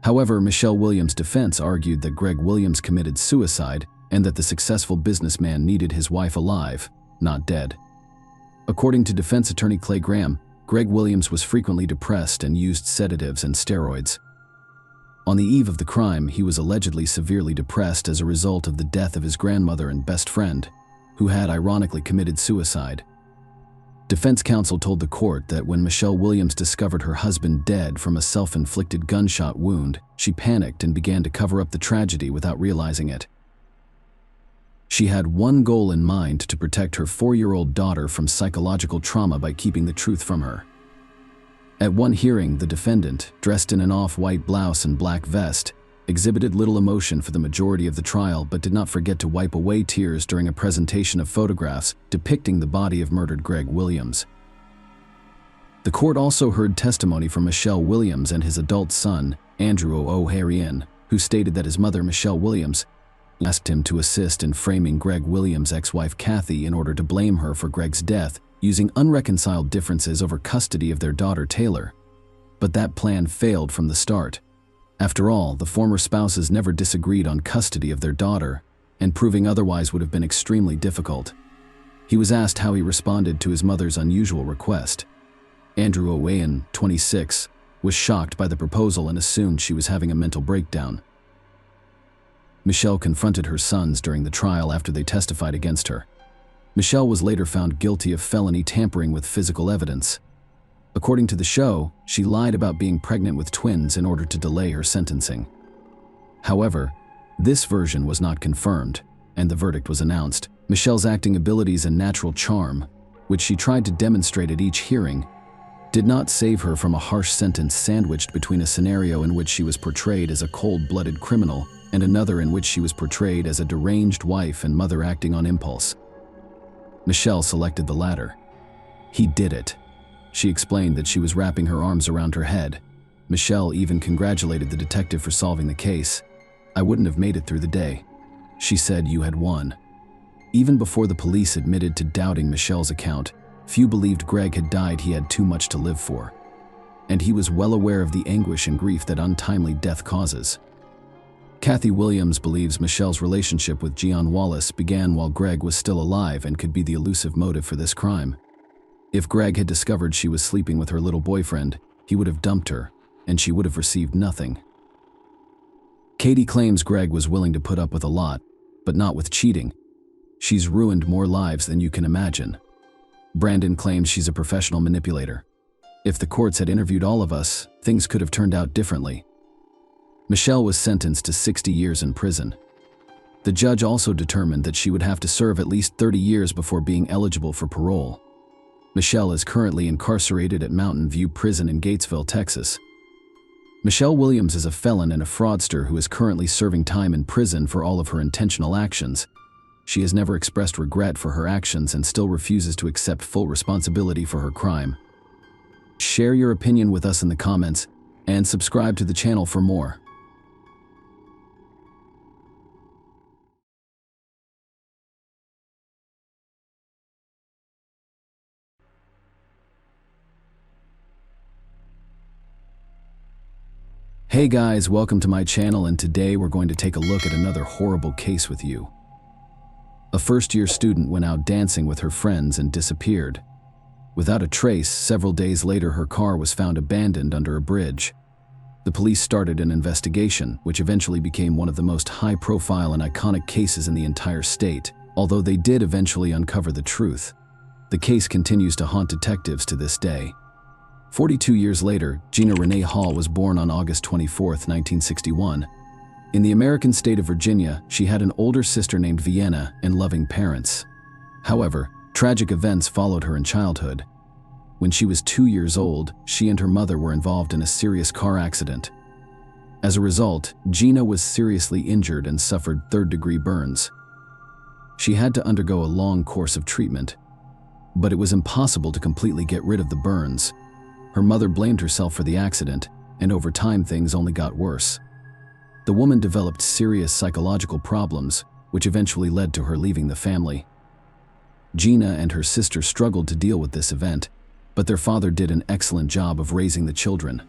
However, Michelle Williams' defense argued that Greg Williams committed suicide and that the successful businessman needed his wife alive, not dead. According to defense attorney Clay Graham, Greg Williams was frequently depressed and used sedatives and steroids. On the eve of the crime, he was allegedly severely depressed as a result of the death of his grandmother and best friend, who had ironically committed suicide. Defense counsel told the court that when Michelle Williams discovered her husband dead from a self-inflicted gunshot wound, she panicked and began to cover up the tragedy without realizing it. She had one goal in mind: to protect her 4-year-old daughter from psychological trauma by keeping the truth from her. At one hearing, the defendant, dressed in an off-white blouse and black vest, exhibited little emotion for the majority of the trial but did not forget to wipe away tears during a presentation of photographs depicting the body of murdered Greg Williams. The court also heard testimony from Michelle Williams and his adult son, Andrew O'Harian, who stated that his mother, Michelle Williams, asked him to assist in framing Greg Williams' ex-wife Kathy in order to blame her for Greg's death, using unreconciled differences over custody of their daughter Taylor. But that plan failed from the start. After all, the former spouses never disagreed on custody of their daughter, and proving otherwise would have been extremely difficult. He was asked how he responded to his mother's unusual request. Andrew O'Harian, 26, was shocked by the proposal and assumed she was having a mental breakdown. Michelle confronted her sons during the trial after they testified against her. Michelle was later found guilty of felony tampering with physical evidence. According to the show, she lied about being pregnant with twins in order to delay her sentencing. However, this version was not confirmed, and the verdict was announced. Michelle's acting abilities and natural charm, which she tried to demonstrate at each hearing, did not save her from a harsh sentence sandwiched between a scenario in which she was portrayed as a cold-blooded criminal and another in which she was portrayed as a deranged wife and mother acting on impulse. Michelle selected the latter. He did it. She explained that she was wrapping her arms around her head. Michelle even congratulated the detective for solving the case. "I wouldn't have made it through the day." She said, "You had won." Even before the police admitted to doubting Michelle's account, few believed Greg had died. He had too much to live for. And he was well aware of the anguish and grief that untimely death causes. Kathy Williams believes Michelle's relationship with Gian Wallace began while Greg was still alive and could be the elusive motive for this crime. If Greg had discovered she was sleeping with her little boyfriend, he would have dumped her, and she would have received nothing. Katie claims Greg was willing to put up with a lot, but not with cheating. She's ruined more lives than you can imagine. Brandon claims she's a professional manipulator. If the courts had interviewed all of us, things could have turned out differently. Michelle was sentenced to 60 years in prison. The judge also determined that she would have to serve at least 30 years before being eligible for parole. Michelle is currently incarcerated at Mountain View Prison in Gatesville, Texas. Michelle Williams is a felon and a fraudster who is currently serving time in prison for all of her intentional actions. She has never expressed regret for her actions and still refuses to accept full responsibility for her crime. Share your opinion with us in the comments and subscribe to the channel for more. Hey guys, welcome to my channel, and today we're going to take a look at another horrible case with you. A first-year student went out dancing with her friends and disappeared. Without a trace, several days later her car was found abandoned under a bridge. The police started an investigation, which eventually became one of the most high-profile and iconic cases in the entire state, although they did eventually uncover the truth. The case continues to haunt detectives to this day. 42 years later, Gina Renee Hall was born on August 24, 1961. In the American state of Virginia, she had an older sister named Vienna and loving parents. However, tragic events followed her in childhood. When she was 2 years old, she and her mother were involved in a serious car accident. As a result, Gina was seriously injured and suffered third-degree burns. She had to undergo a long course of treatment, but it was impossible to completely get rid of the burns. Her mother blamed herself for the accident, and over time things only got worse. The woman developed serious psychological problems, which eventually led to her leaving the family. Gina and her sister struggled to deal with this event, but their father did an excellent job of raising the children.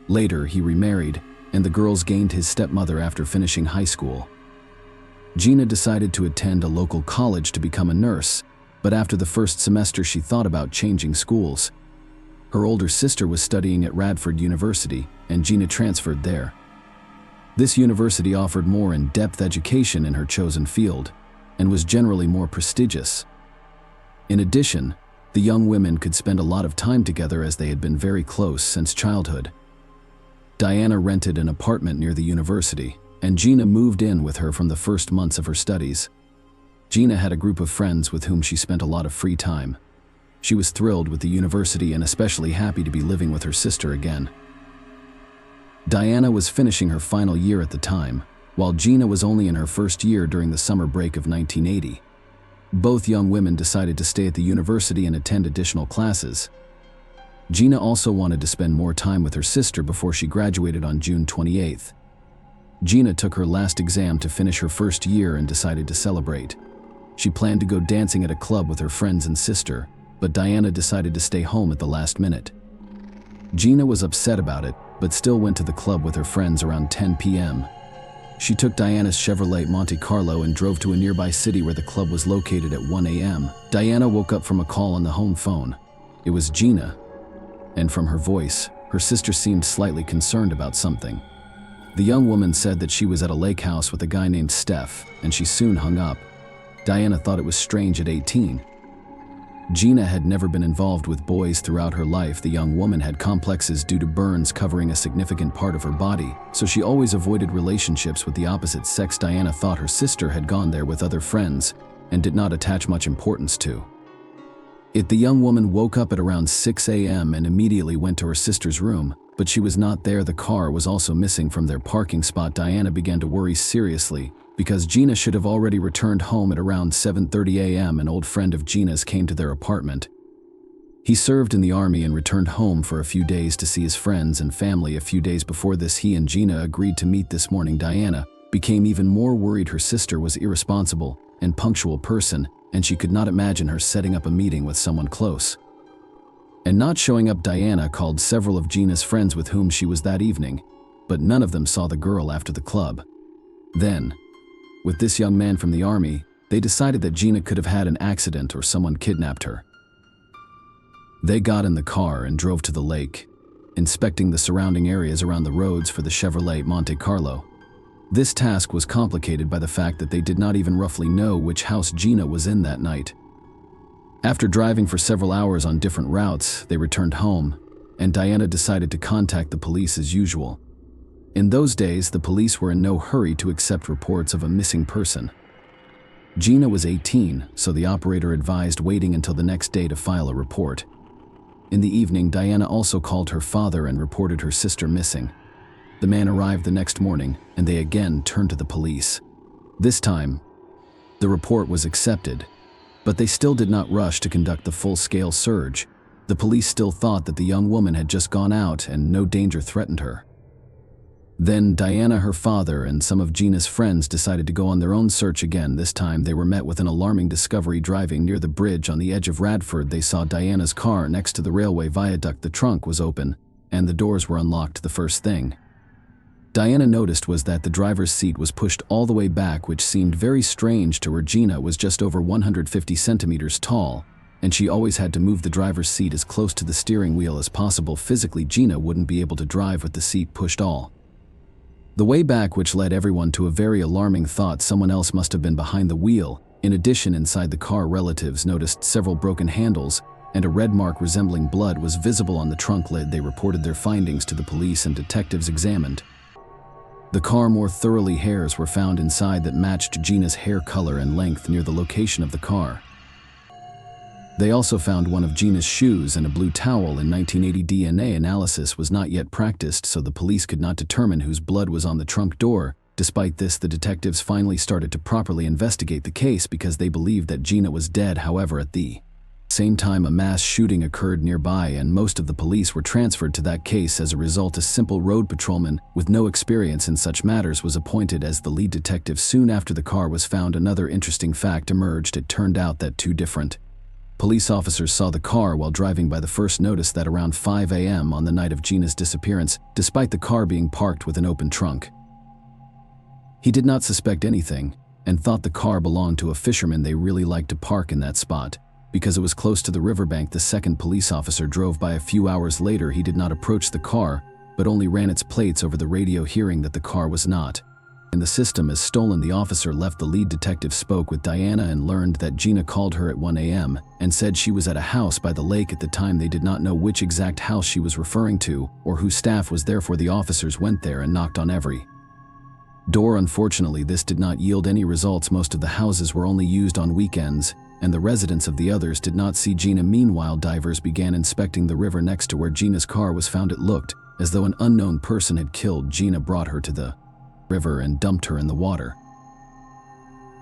Later, he remarried, and the girls gained his stepmother after finishing high school. Gina decided to attend a local college to become a nurse, but after the first semester she thought about changing schools. Her older sister was studying at Radford University, and Gina transferred there. This university offered more in-depth education in her chosen field, and was generally more prestigious. In addition, the young women could spend a lot of time together as they had been very close since childhood. Diana rented an apartment near the university, and Gina moved in with her from the first months of her studies. Gina had a group of friends with whom she spent a lot of free time. She was thrilled with the university and especially happy to be living with her sister again. Diana was finishing her final year at the time, while Gina was only in her first year during the summer break of 1980. Both young women decided to stay at the university and attend additional classes. Gina also wanted to spend more time with her sister before she graduated on June 28th. Gina took her last exam to finish her first year and decided to celebrate. She planned to go dancing at a club with her friends and sister, but Diana decided to stay home at the last minute. Gina was upset about it, but still went to the club with her friends around 10 p.m. She took Diana's Chevrolet Monte Carlo and drove to a nearby city where the club was located at 1 a.m. Diana woke up from a call on the home phone. It was Gina, and from her voice, her sister seemed slightly concerned about something. The young woman said that she was at a lake house with a guy named Steph, and she soon hung up. Diana thought it was strange at 18. Gina had never been involved with boys throughout her life. The young woman had complexes due to burns covering a significant part of her body, so she always avoided relationships with the opposite sex. Diana thought her sister had gone there with other friends and did not attach much importance to it. The young woman woke up at around 6 a.m. and immediately went to her sister's room, but she was not there. The car was also missing from their parking spot. Diana began to worry seriously because Gina should have already returned home at around 7:30 a.m. An old friend of Gina's came to their apartment. He served in the army and returned home for a few days to see his friends and family. A few days before this, he and Gina agreed to meet this morning. Diana became even more worried. Her sister was irresponsible and punctual person, and she could not imagine her setting up a meeting with someone close and not showing up. Diana called several of Gina's friends with whom she was that evening, but none of them saw the girl after the club. Then, with this young man from the army, they decided that Gina could have had an accident or someone kidnapped her. They got in the car and drove to the lake, inspecting the surrounding areas around the roads for the Chevrolet Monte Carlo. This task was complicated by the fact that they did not even roughly know which house Gina was in that night. After driving for several hours on different routes, they returned home, and Diana decided to contact the police as usual. In those days, the police were in no hurry to accept reports of a missing person. Gina was 18, so the operator advised waiting until the next day to file a report. In the evening, Diana also called her father and reported her sister missing. The man arrived the next morning, and they again turned to the police. This time, the report was accepted, but they still did not rush to conduct the full-scale search. The police still thought that the young woman had just gone out and no danger threatened her. Then Diana, her father, and some of Gina's friends decided to go on their own search again. This time they were met with an alarming discovery. Driving near the bridge on the edge of Radford, they saw Diana's car next to the railway viaduct. The trunk was open, and the doors were unlocked. The first thing Diana noticed was that the driver's seat was pushed all the way back, which seemed very strange to her. Gina was just over 150 centimeters tall, and she always had to move the driver's seat as close to the steering wheel as possible. Physically, Gina wouldn't be able to drive with the seat pushed all the way back, which led everyone to a very alarming thought: someone else must have been behind the wheel. In addition, inside the car, relatives noticed several broken handles, and a red mark resembling blood was visible on the trunk lid. They reported their findings to the police, and detectives examined the car more thoroughly. Hairs were found inside that matched Gina's hair color and length near the location of the car. They also found one of Gina's shoes and a blue towel. In 1980, DNA analysis was not yet practiced, so the police could not determine whose blood was on the trunk door. Despite this, the detectives finally started to properly investigate the case because they believed that Gina was dead. However, at the same time, a mass shooting occurred nearby, and most of the police were transferred to that case. As a result, a simple road patrolman with no experience in such matters was appointed as the lead detective. Soon after the car was found, another interesting fact emerged. It turned out that two different police officers saw the car while driving by. The first noticed that around 5 a.m. on the night of Gina's disappearance, despite the car being parked with an open trunk, he did not suspect anything and thought the car belonged to a fisherman. They really liked to park in that spot because it was close to the riverbank. The second police officer drove by a few hours later. He did not approach the car, but only ran its plates over the radio. Hearing that the car was not in the system as stolen, the officer left. The lead detective spoke with Diana and learned that Gina called her at 1 a.m. and said she was at a house by the lake. At the time, they did not know which exact house she was referring to or whose staff was there, for the officers went there and knocked on every door. Unfortunately, this did not yield any results. Most of the houses were only used on weekends, and the residents of the others did not see Gina. Meanwhile, divers began inspecting the river next to where Gina's car was found. It looked as though an unknown person had killed Gina, brought her to the river, and dumped her in the water.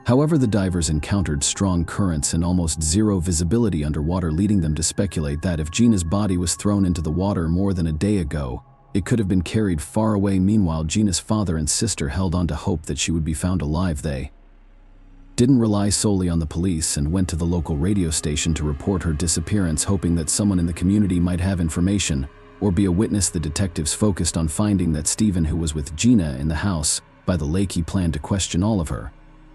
However, the divers encountered strong currents and almost zero visibility underwater, leading them to speculate that if Gina's body was thrown into the water more than a day ago, it could have been carried far away. Meanwhile, Gina's father and sister held on to hope that she would be found alive. They didn't rely solely on the police and went to the local radio station to report her disappearance, hoping that someone in the community might have information or be a witness. The detectives focused on finding that Stephen, who was with Gina in the house by the lake, he planned to question all of her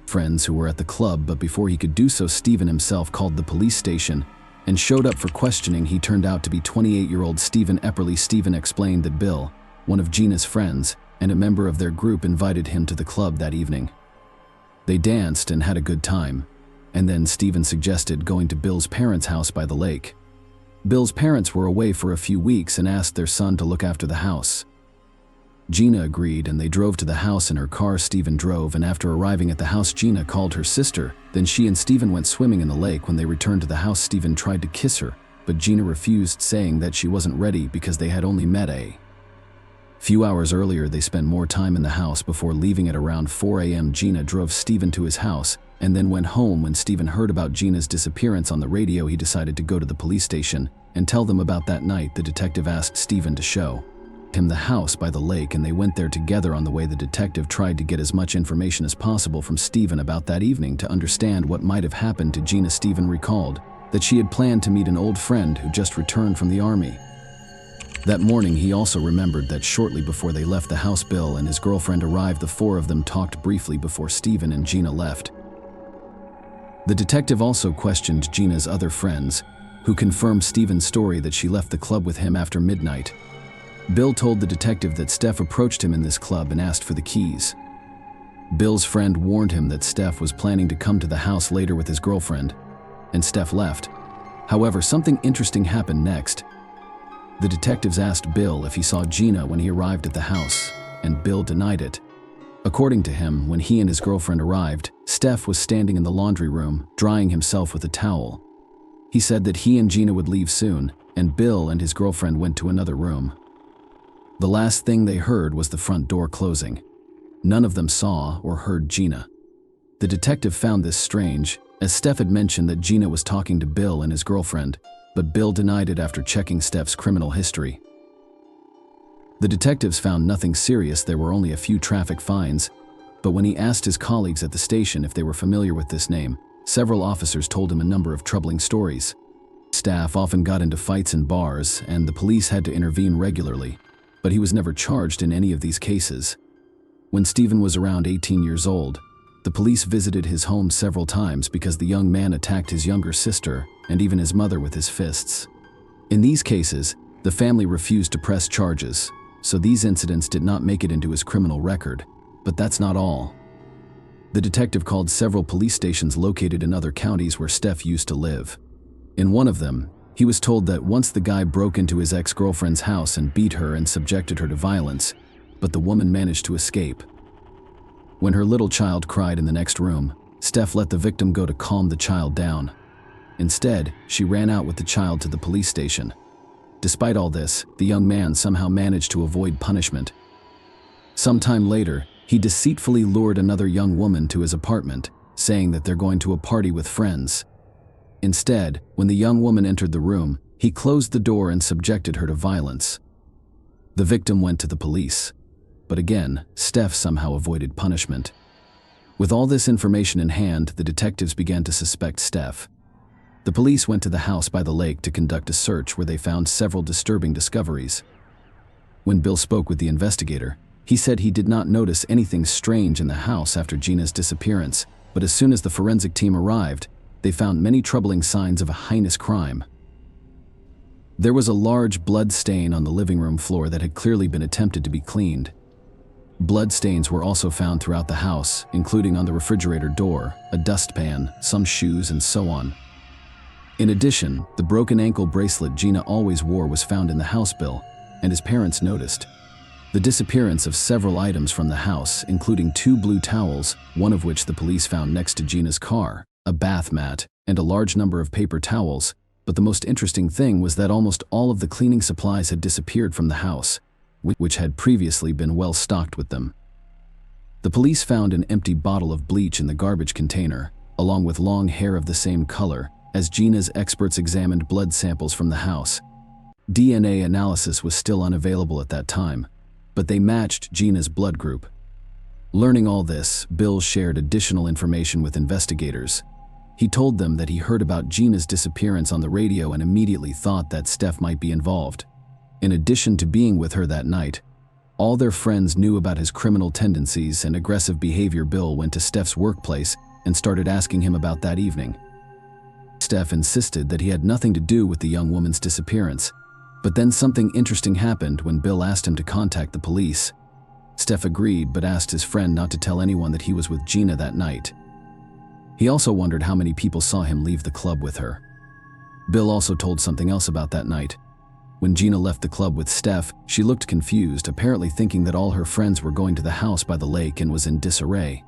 friends who were at the club, but before he could do so, Stephen himself called the police station and showed up for questioning. He turned out to be 28-year-old Stephen Epperly. Stephen explained that Bill, one of Gina's friends and a member of their group, invited him to the club that evening. They danced and had a good time. And then Stephen suggested going to Bill's parents' house by the lake. Bill's parents were away for a few weeks and asked their son to look after the house. Gina agreed and they drove to the house in her car. Stephen drove, and after arriving at the house, Gina called her sister. Then she and Stephen went swimming in the lake. When they returned to the house, Stephen tried to kiss her, but Gina refused, saying that she wasn't ready because they had only met a few hours earlier. They spent more time in the house before leaving at around 4 a.m. Gina drove Stephen to his house and then went home. When Stephen heard about Gina's disappearance on the radio, he decided to go to the police station and tell them about that night. The detective asked Stephen to show him the house by the lake, and they went there together. On the way, the detective tried to get as much information as possible from Stephen about that evening to understand what might have happened to Gina. Stephen recalled that she had planned to meet an old friend who just returned from the army. That morning, he also remembered that shortly before they left the house, Bill and his girlfriend arrived. The four of them talked briefly before Stephen and Gina left. The detective also questioned Gina's other friends, who confirmed Stephen's story that she left the club with him after midnight. Bill told the detective that Steph approached him in this club and asked for the keys. Bill's friend warned him that Steph was planning to come to the house later with his girlfriend, and Steph left. However, something interesting happened next. The detectives asked Bill if he saw Gina when he arrived at the house, and Bill denied it. According to him, when he and his girlfriend arrived, Steph was standing in the laundry room, drying himself with a towel. He said that he and Gina would leave soon, and Bill and his girlfriend went to another room. The last thing they heard was the front door closing. None of them saw or heard Gina. The detective found this strange, as Steph had mentioned that Gina was talking to Bill and his girlfriend, but Bill denied it after checking Steph's criminal history. The detectives found nothing serious. There were only a few traffic fines, but when he asked his colleagues at the station if they were familiar with this name, several officers told him a number of troubling stories. Staff often got into fights in bars, and the police had to intervene regularly, but he was never charged in any of these cases. When Stephen was around 18 years old, the police visited his home several times because the young man attacked his younger sister and even his mother with his fists. In these cases, the family refused to press charges, so these incidents did not make it into his criminal record. But that's not all. The detective called several police stations located in other counties where Steph used to live. In one of them, he was told that once the guy broke into his ex-girlfriend's house and beat her and subjected her to violence, but the woman managed to escape. When her little child cried in the next room, Steph let the victim go to calm the child down. Instead, she ran out with the child to the police station. Despite all this, the young man somehow managed to avoid punishment. Sometime later, he deceitfully lured another young woman to his apartment, saying that they're going to a party with friends. Instead, when the young woman entered the room, he closed the door and subjected her to violence. The victim went to the police. But again, Steph somehow avoided punishment. With all this information in hand, the detectives began to suspect Steph. The police went to the house by the lake to conduct a search where they found several disturbing discoveries. When Bill spoke with the investigator, he said he did not notice anything strange in the house after Gina's disappearance, but as soon as the forensic team arrived, they found many troubling signs of a heinous crime. There was a large blood stain on the living room floor that had clearly been attempted to be cleaned. Blood stains were also found throughout the house, including on the refrigerator door, a dustpan, some shoes, and so on. In addition, the broken ankle bracelet Gina always wore was found in the house. Bill and his parents noticed the disappearance of several items from the house, including 2 blue towels, one of which the police found next to Gina's car, a bath mat, and a large number of paper towels. But the most interesting thing was that almost all of the cleaning supplies had disappeared from the house, which had previously been well stocked with them. The police found an empty bottle of bleach in the garbage container, along with long hair of the same color. As Gina's experts examined blood samples from the house, DNA analysis was still unavailable at that time, but they matched Gina's blood group. Learning all this, Bill shared additional information with investigators. He told them that he heard about Gina's disappearance on the radio and immediately thought that Steph might be involved. In addition to being with her that night, all their friends knew about his criminal tendencies and aggressive behavior. Bill went to Steph's workplace and started asking him about that evening. Steph insisted that he had nothing to do with the young woman's disappearance, but then something interesting happened when Bill asked him to contact the police. Steph agreed but asked his friend not to tell anyone that he was with Gina that night. He also wondered how many people saw him leave the club with her. Bill also told something else about that night. When Gina left the club with Steph, she looked confused, apparently thinking that all her friends were going to the house by the lake and was in disarray.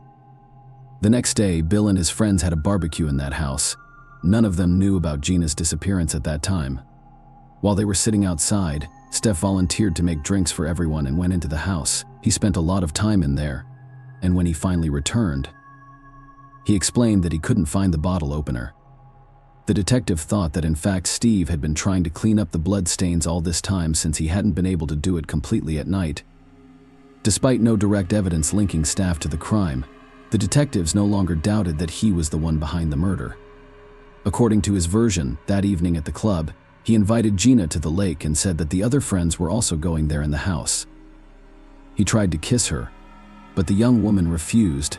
The next day, Bill and his friends had a barbecue in that house. None of them knew about Gina's disappearance at that time. While they were sitting outside, Steph volunteered to make drinks for everyone and went into the house. He spent a lot of time in there, and when he finally returned, he explained that he couldn't find the bottle opener. The detective thought that in fact Steve had been trying to clean up the blood stains all this time since he hadn't been able to do it completely at night. Despite no direct evidence linking Steph to the crime, the detectives no longer doubted that he was the one behind the murder. According to his version, that evening at the club, he invited Gina to the lake and said that the other friends were also going there in the house. He tried to kiss her, but the young woman refused,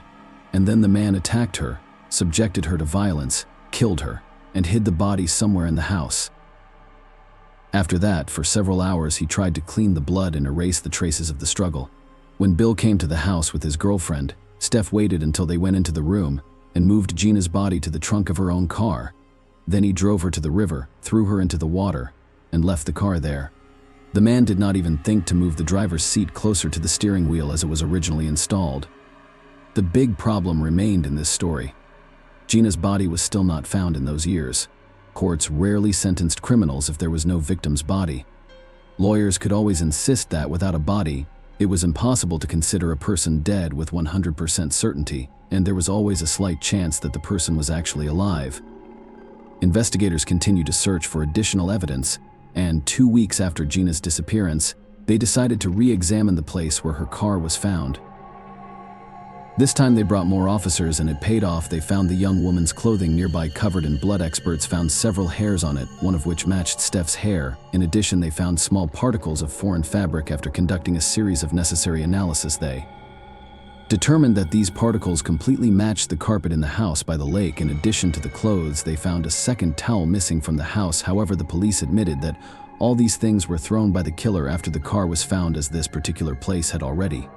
and then the man attacked her, subjected her to violence, killed her, and hid the body somewhere in the house. After that, for several hours, he tried to clean the blood and erase the traces of the struggle. When Bill came to the house with his girlfriend, Steph waited until they went into the room and moved Gina's body to the trunk of her own car. Then he drove her to the river, threw her into the water, and left the car there. The man did not even think to move the driver's seat closer to the steering wheel as it was originally installed. The big problem remained in this story. Gina's body was still not found in those years. Courts rarely sentenced criminals if there was no victim's body. Lawyers could always insist that without a body, it was impossible to consider a person dead with 100% certainty, and there was always a slight chance that the person was actually alive. Investigators continued to search for additional evidence, and 2 weeks after Gina's disappearance, they decided to re-examine the place where her car was found. This time they brought more officers and it paid off. They found the young woman's clothing nearby covered in blood. Experts found several hairs on it, one of which matched Steph's hair. In addition, they found small particles of foreign fabric. After conducting a series of necessary analysis, they determined that these particles completely matched the carpet in the house by the lake. In addition to the clothes, they found a second towel missing from the house. However, the police admitted that all these things were thrown by the killer after the car was found, as this particular place had already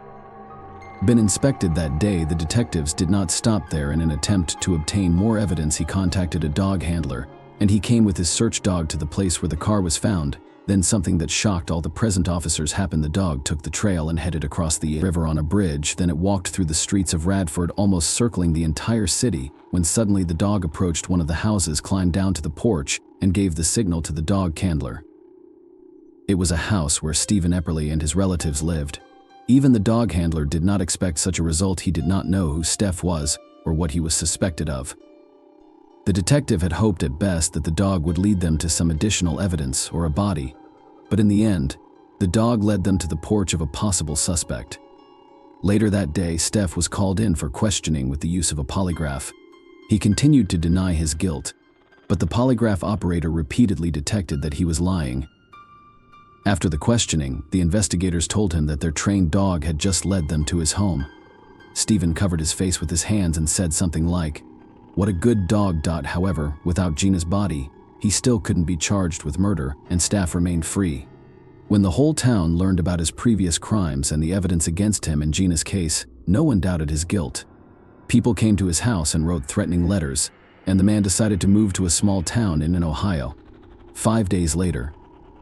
been inspected that day. The detectives did not stop there. In an attempt to obtain more evidence, he contacted a dog handler, and he came with his search dog to the place where the car was found. Then something that shocked all the present officers happened. The dog took the trail and headed across the river on a bridge. Then it walked through the streets of Radford, almost circling the entire city, when suddenly the dog approached one of the houses, climbed down to the porch, and gave the signal to the dog handler. It was a house where Stephen Epperly and his relatives lived. Even the dog handler did not expect such a result. He did not know who Steph was or what he was suspected of. The detective had hoped at best that the dog would lead them to some additional evidence or a body, but in the end, the dog led them to the porch of a possible suspect. Later that day, Steph was called in for questioning with the use of a polygraph. He continued to deny his guilt, but the polygraph operator repeatedly detected that he was lying. After the questioning, the investigators told him that their trained dog had just led them to his home. Stephen covered his face with his hands and said something like, "What a good dog." However, without Gina's body, he still couldn't be charged with murder, and Steph remained free. When the whole town learned about his previous crimes and the evidence against him in Gina's case, no one doubted his guilt. People came to his house and wrote threatening letters, and the man decided to move to a small town in Ohio. 5 days later,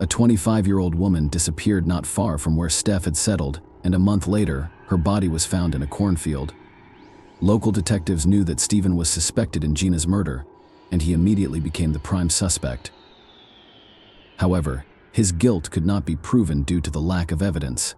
a 25-year-old woman disappeared not far from where Steph had settled, and a month later, her body was found in a cornfield. Local detectives knew that Stephen was suspected in Gina's murder, and he immediately became the prime suspect. However, his guilt could not be proven due to the lack of evidence.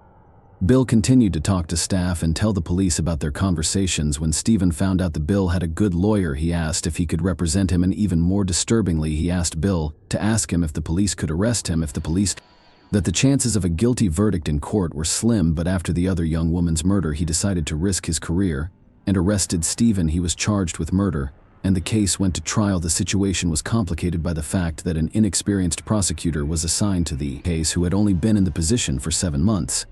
Bill continued to talk to staff and tell the police about their conversations. When Stephen found out that Bill had a good lawyer, he asked if he could represent him, and even more disturbingly, he asked Bill to ask him if the police could arrest him. That the chances of a guilty verdict in court were slim, but after the other young woman's murder, he decided to risk his career and arrested Stephen. He was charged with murder, and the case went to trial. The situation was complicated by the fact that an inexperienced prosecutor was assigned to the case who had only been in the position for 7 months.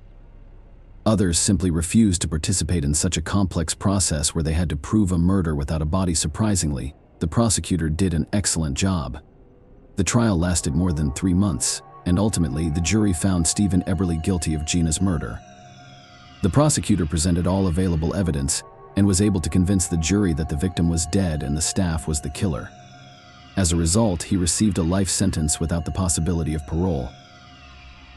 Others simply refused to participate in such a complex process where they had to prove a murder without a body. Surprisingly, the prosecutor did an excellent job. The trial lasted more than 3 months, and ultimately the jury found Stephen Epperly guilty of Gina's murder. The prosecutor presented all available evidence, and was able to convince the jury that the victim was dead and the staff was the killer. As a result, he received a life sentence without the possibility of parole.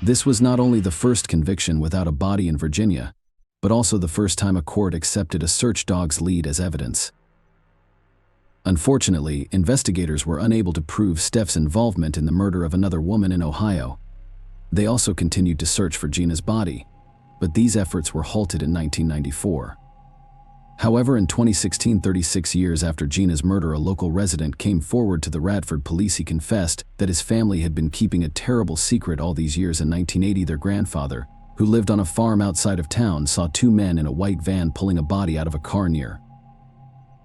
This was not only the first conviction without a body in Virginia, but also the first time a court accepted a search dog's lead as evidence. Unfortunately, investigators were unable to prove Steph's involvement in the murder of another woman in Ohio. They also continued to search for Gina's body, but these efforts were halted in 1994. However, in 2016, 36 years after Gina's murder, a local resident came forward to the Radford police. He confessed that his family had been keeping a terrible secret all these years. In 1980, their grandfather, who lived on a farm outside of town, saw two men in a white van pulling a body out of a car near.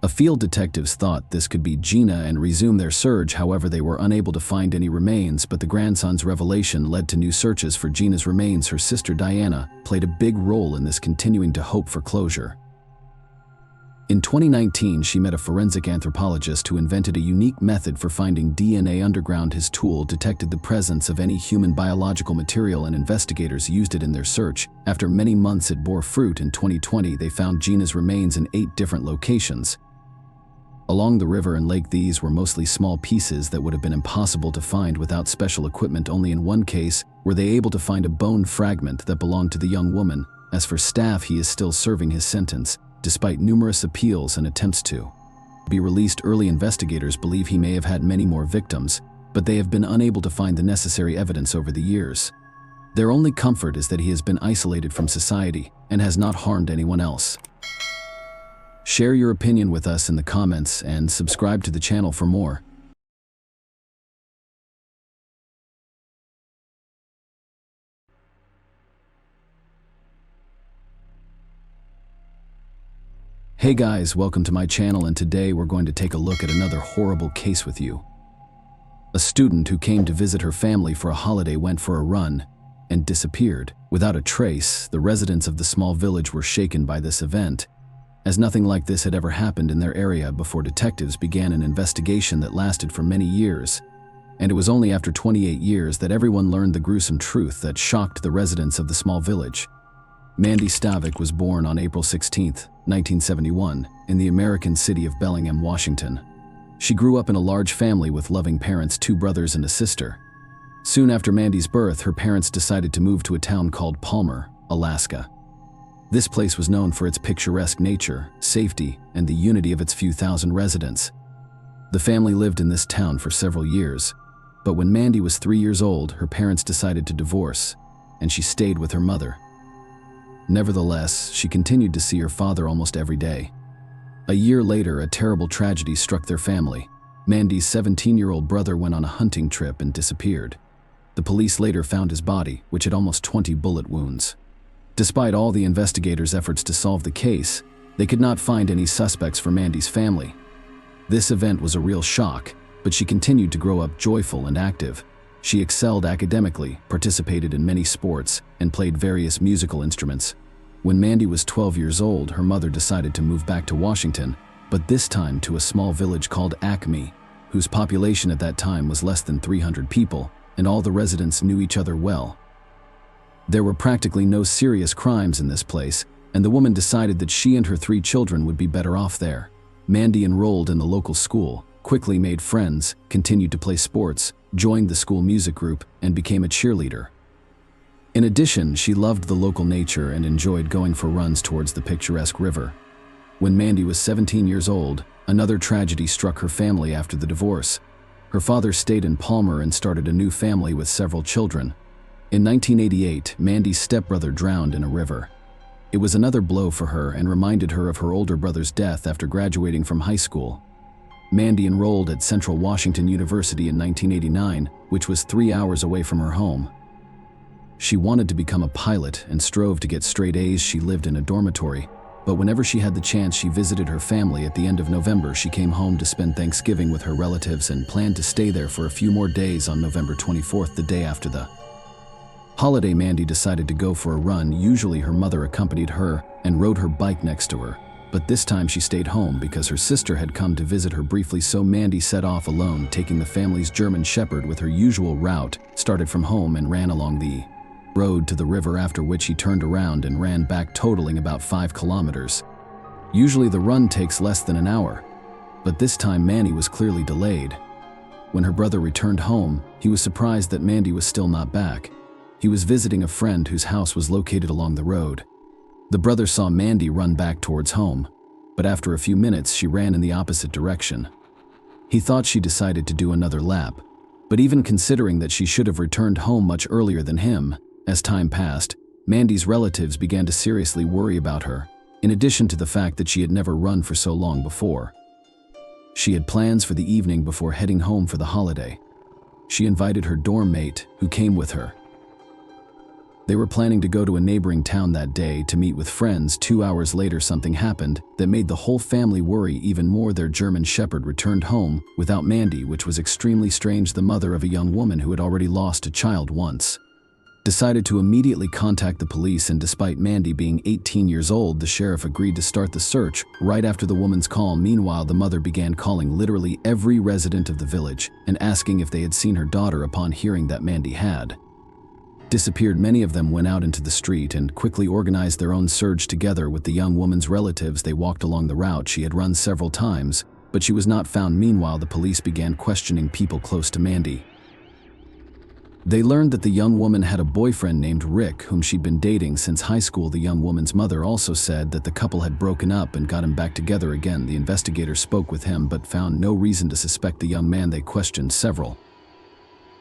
A field detectives thought this could be Gina and resumed their search. However, they were unable to find any remains, but the grandson's revelation led to new searches for Gina's remains. Her sister Diana played a big role in this, continuing to hope for closure. In 2019, she met a forensic anthropologist who invented a unique method for finding DNA underground. His tool detected the presence of any human biological material, and investigators used it in their search. After many months, it bore fruit. In 2020, they found Gina's remains in 8 different locations along the river and lake. These were mostly small pieces that would have been impossible to find without special equipment. Only in one case were they able to find a bone fragment that belonged to the young woman. As for Staff, he is still serving his sentence, despite numerous appeals and attempts to be released. Early investigators believe he may have had many more victims, but they have been unable to find the necessary evidence over the years. Their only comfort is that he has been isolated from society and has not harmed anyone else. Share your opinion with us in the comments and subscribe to the channel for more. Hey guys, welcome to my channel, and today we're going to take a look at another horrible case with you. A student who came to visit her family for a holiday went for a run and disappeared without a trace. The residents of the small village were shaken by this event, as nothing like this had ever happened in their area before. Detectives began an investigation that lasted for many years, and it was only after 28 years that everyone learned the gruesome truth that shocked the residents of the small village. Mandy Stavik was born on April 16, 1971, in the American city of Bellingham, Washington. She grew up in a large family with loving parents, 2 brothers and a sister. Soon after Mandy's birth, her parents decided to move to a town called Palmer, Alaska. This place was known for its picturesque nature, safety, and the unity of its few thousand residents. The family lived in this town for several years, but when Mandy was 3 years old, her parents decided to divorce, and she stayed with her mother. Nevertheless, she continued to see her father almost every day. A year later, a terrible tragedy struck their family. Mandy's 17-year-old brother went on a hunting trip and disappeared. The police later found his body, which had almost 20 bullet wounds. Despite all the investigators' efforts to solve the case, they could not find any suspects for Mandy's family. This event was a real shock, but she continued to grow up joyful and active. She excelled academically, participated in many sports, and played various musical instruments. When Mandy was 12 years old, her mother decided to move back to Washington, but this time to a small village called Acme, whose population at that time was less than 300 people, and all the residents knew each other well. There were practically no serious crimes in this place, and the woman decided that she and her 3 children would be better off there. Mandy enrolled in the local school, quickly made friends, continued to play sports, joined the school music group, and became a cheerleader. In addition, she loved the local nature and enjoyed going for runs towards the picturesque river. When Mandy was 17 years old, another tragedy struck her family after the divorce. Her father stayed in Palmer and started a new family with several children. In 1988, Mandy's stepbrother drowned in a river. It was another blow for her and reminded her of her older brother's death after graduating from high school. Mandy enrolled at Central Washington University in 1989, which was 3 hours away from her home. She wanted to become a pilot and strove to get straight A's. She lived in a dormitory, but whenever she had the chance, she visited her family. At the end of November, she came home to spend Thanksgiving with her relatives and planned to stay there for a few more days. On November 24th, the day after the holiday, Mandy decided to go for a run. Usually her mother accompanied her and rode her bike next to her, but this time she stayed home because her sister had come to visit her briefly. So Mandy set off alone, taking the family's German Shepherd with her usual route, started from home and ran along the road to the river, after which he turned around and ran back, totaling about 5 kilometers. Usually the run takes less than an hour, but this time Mandy was clearly delayed. When her brother returned home, he was surprised that Mandy was still not back. He was visiting a friend whose house was located along the road. The brother saw Mandy run back towards home, but after a few minutes she ran in the opposite direction. He thought she decided to do another lap, but even considering that she should have returned home much earlier than him, as time passed, Mandy's relatives began to seriously worry about her, in addition to the fact that she had never run for so long before. She had plans for the evening before heading home for the holiday. She invited her dorm mate, who came with her. They were planning to go to a neighboring town that day to meet with friends. 2 hours later, something happened that made the whole family worry even more. Their German Shepherd returned home without Mandy, which was extremely strange. The mother of a young woman who had already lost a child once decided to immediately contact the police, and despite Mandy being 18 years old, the sheriff agreed to start the search right after the woman's call. Meanwhile, the mother began calling literally every resident of the village and asking if they had seen her daughter. Upon hearing that Mandy had disappeared, many of them went out into the street and quickly organized their own search together with the young woman's relatives. They walked along the route she had run several times, but she was not found. Meanwhile, the police began questioning people close to Mandy. They learned that the young woman had a boyfriend named Rick, whom she'd been dating since high school. The young woman's mother also said that the couple had broken up and got him back together again. The investigators spoke with him but found no reason to suspect the young man. They questioned several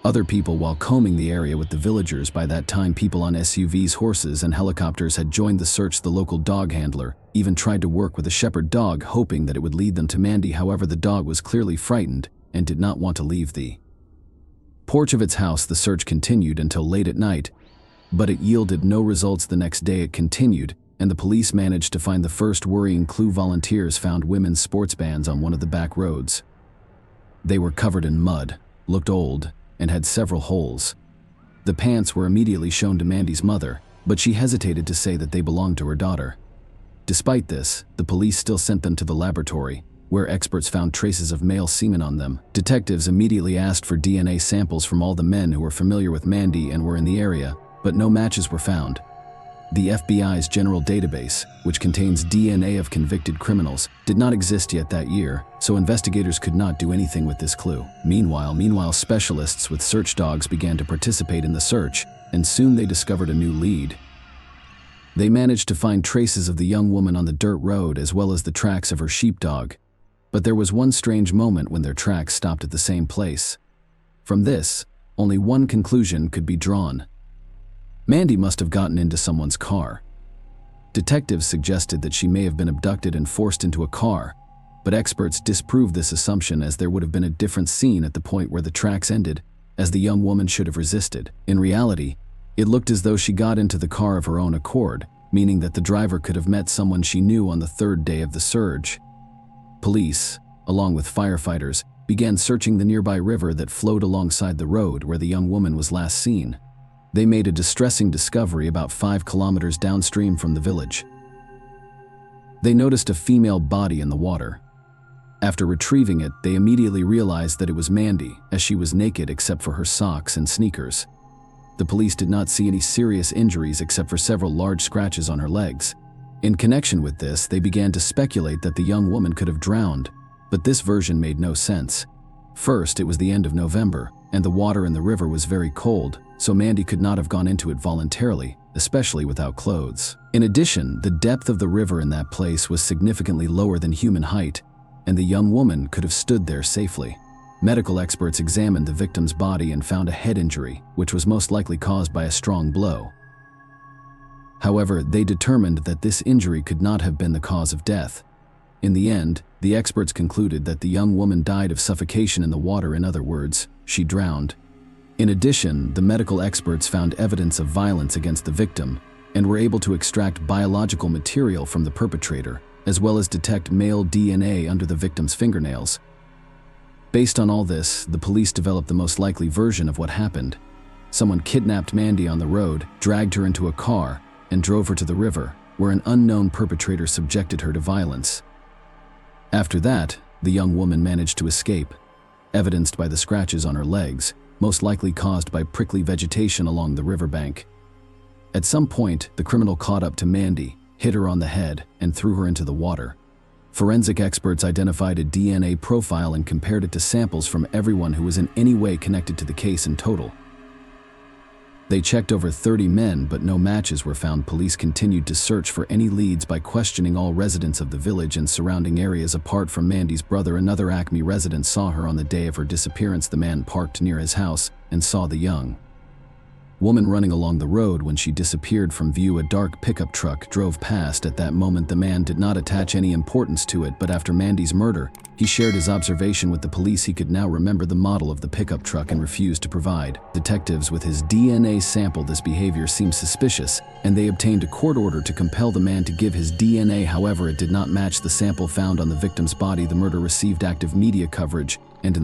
other people while combing the area with the villagers. By that time, people on SUVs, horses, and helicopters had joined the search. The local dog handler even tried to work with a shepherd dog, hoping that it would lead them to Mandy. However, the dog was clearly frightened and did not want to leave the porch of its house. The search continued until late at night, but it yielded no results. The next day it continued, and the police managed to find the first worrying clue. Volunteers found women's sports bands on one of the back roads. They were covered in mud, looked old, and had several holes. The pants were immediately shown to Mandy's mother, but she hesitated to say that they belonged to her daughter. Despite this, the police still sent them to the laboratory, where experts found traces of male semen on them. Detectives immediately asked for DNA samples from all the men who were familiar with Mandy and were in the area, but no matches were found. The FBI's general database, which contains DNA of convicted criminals, did not exist yet that year, so investigators could not do anything with this clue. Meanwhile, specialists with search dogs began to participate in the search, and soon they discovered a new lead. They managed to find traces of the young woman on the dirt road as well as the tracks of her sheepdog. But there was one strange moment when their tracks stopped at the same place. From this, only one conclusion could be drawn. Mandy must have gotten into someone's car. Detectives suggested that she may have been abducted and forced into a car, but experts disproved this assumption, as there would have been a different scene at the point where the tracks ended, as the young woman should have resisted. In reality, it looked as though she got into the car of her own accord, meaning that the driver could have met someone she knew on the third day of the surge. Police, along with firefighters, began searching the nearby river that flowed alongside the road where the young woman was last seen. They made a distressing discovery about 5 kilometers downstream from the village. They noticed a female body in the water. After retrieving it, they immediately realized that it was Mandy, as she was naked except for her socks and sneakers. The police did not see any serious injuries except for several large scratches on her legs. In connection with this, they began to speculate that the young woman could have drowned, but this version made no sense. First, it was the end of November, and the water in the river was very cold, so Mandy could not have gone into it voluntarily, especially without clothes. In addition, the depth of the river in that place was significantly lower than human height, and the young woman could have stood there safely. Medical experts examined the victim's body and found a head injury, which was most likely caused by a strong blow. However, they determined that this injury could not have been the cause of death. In the end, the experts concluded that the young woman died of suffocation in the water. In other words, she drowned. In addition, the medical experts found evidence of violence against the victim and were able to extract biological material from the perpetrator, as well as detect male DNA under the victim's fingernails. Based on all this, the police developed the most likely version of what happened. Someone kidnapped Mandy on the road, dragged her into a car, and drove her to the river, where an unknown perpetrator subjected her to violence. After that, the young woman managed to escape, evidenced by the scratches on her legs, most likely caused by prickly vegetation along the riverbank. At some point, the criminal caught up to Mandy, hit her on the head, and threw her into the water. Forensic experts identified a DNA profile and compared it to samples from everyone who was in any way connected to the case in total. They checked over 30 men, but no matches were found. Police continued to search for any leads by questioning all residents of the village and surrounding areas. Apart from Mandy's brother, another Acme resident saw her on the day of her disappearance. The man parked near his house and saw the young woman running along the road when she disappeared from view. A dark pickup truck drove past. At that moment, the man did not attach any importance to it, but after Mandy's murder, he shared his observation with the police. He could now remember the model of the pickup truck and refused to provide detectives with his DNA sample. This behavior seemed suspicious, and they obtained a court order to compel the man to give his DNA. However, it did not match the sample found on the victim's body. The murder received active media coverage, and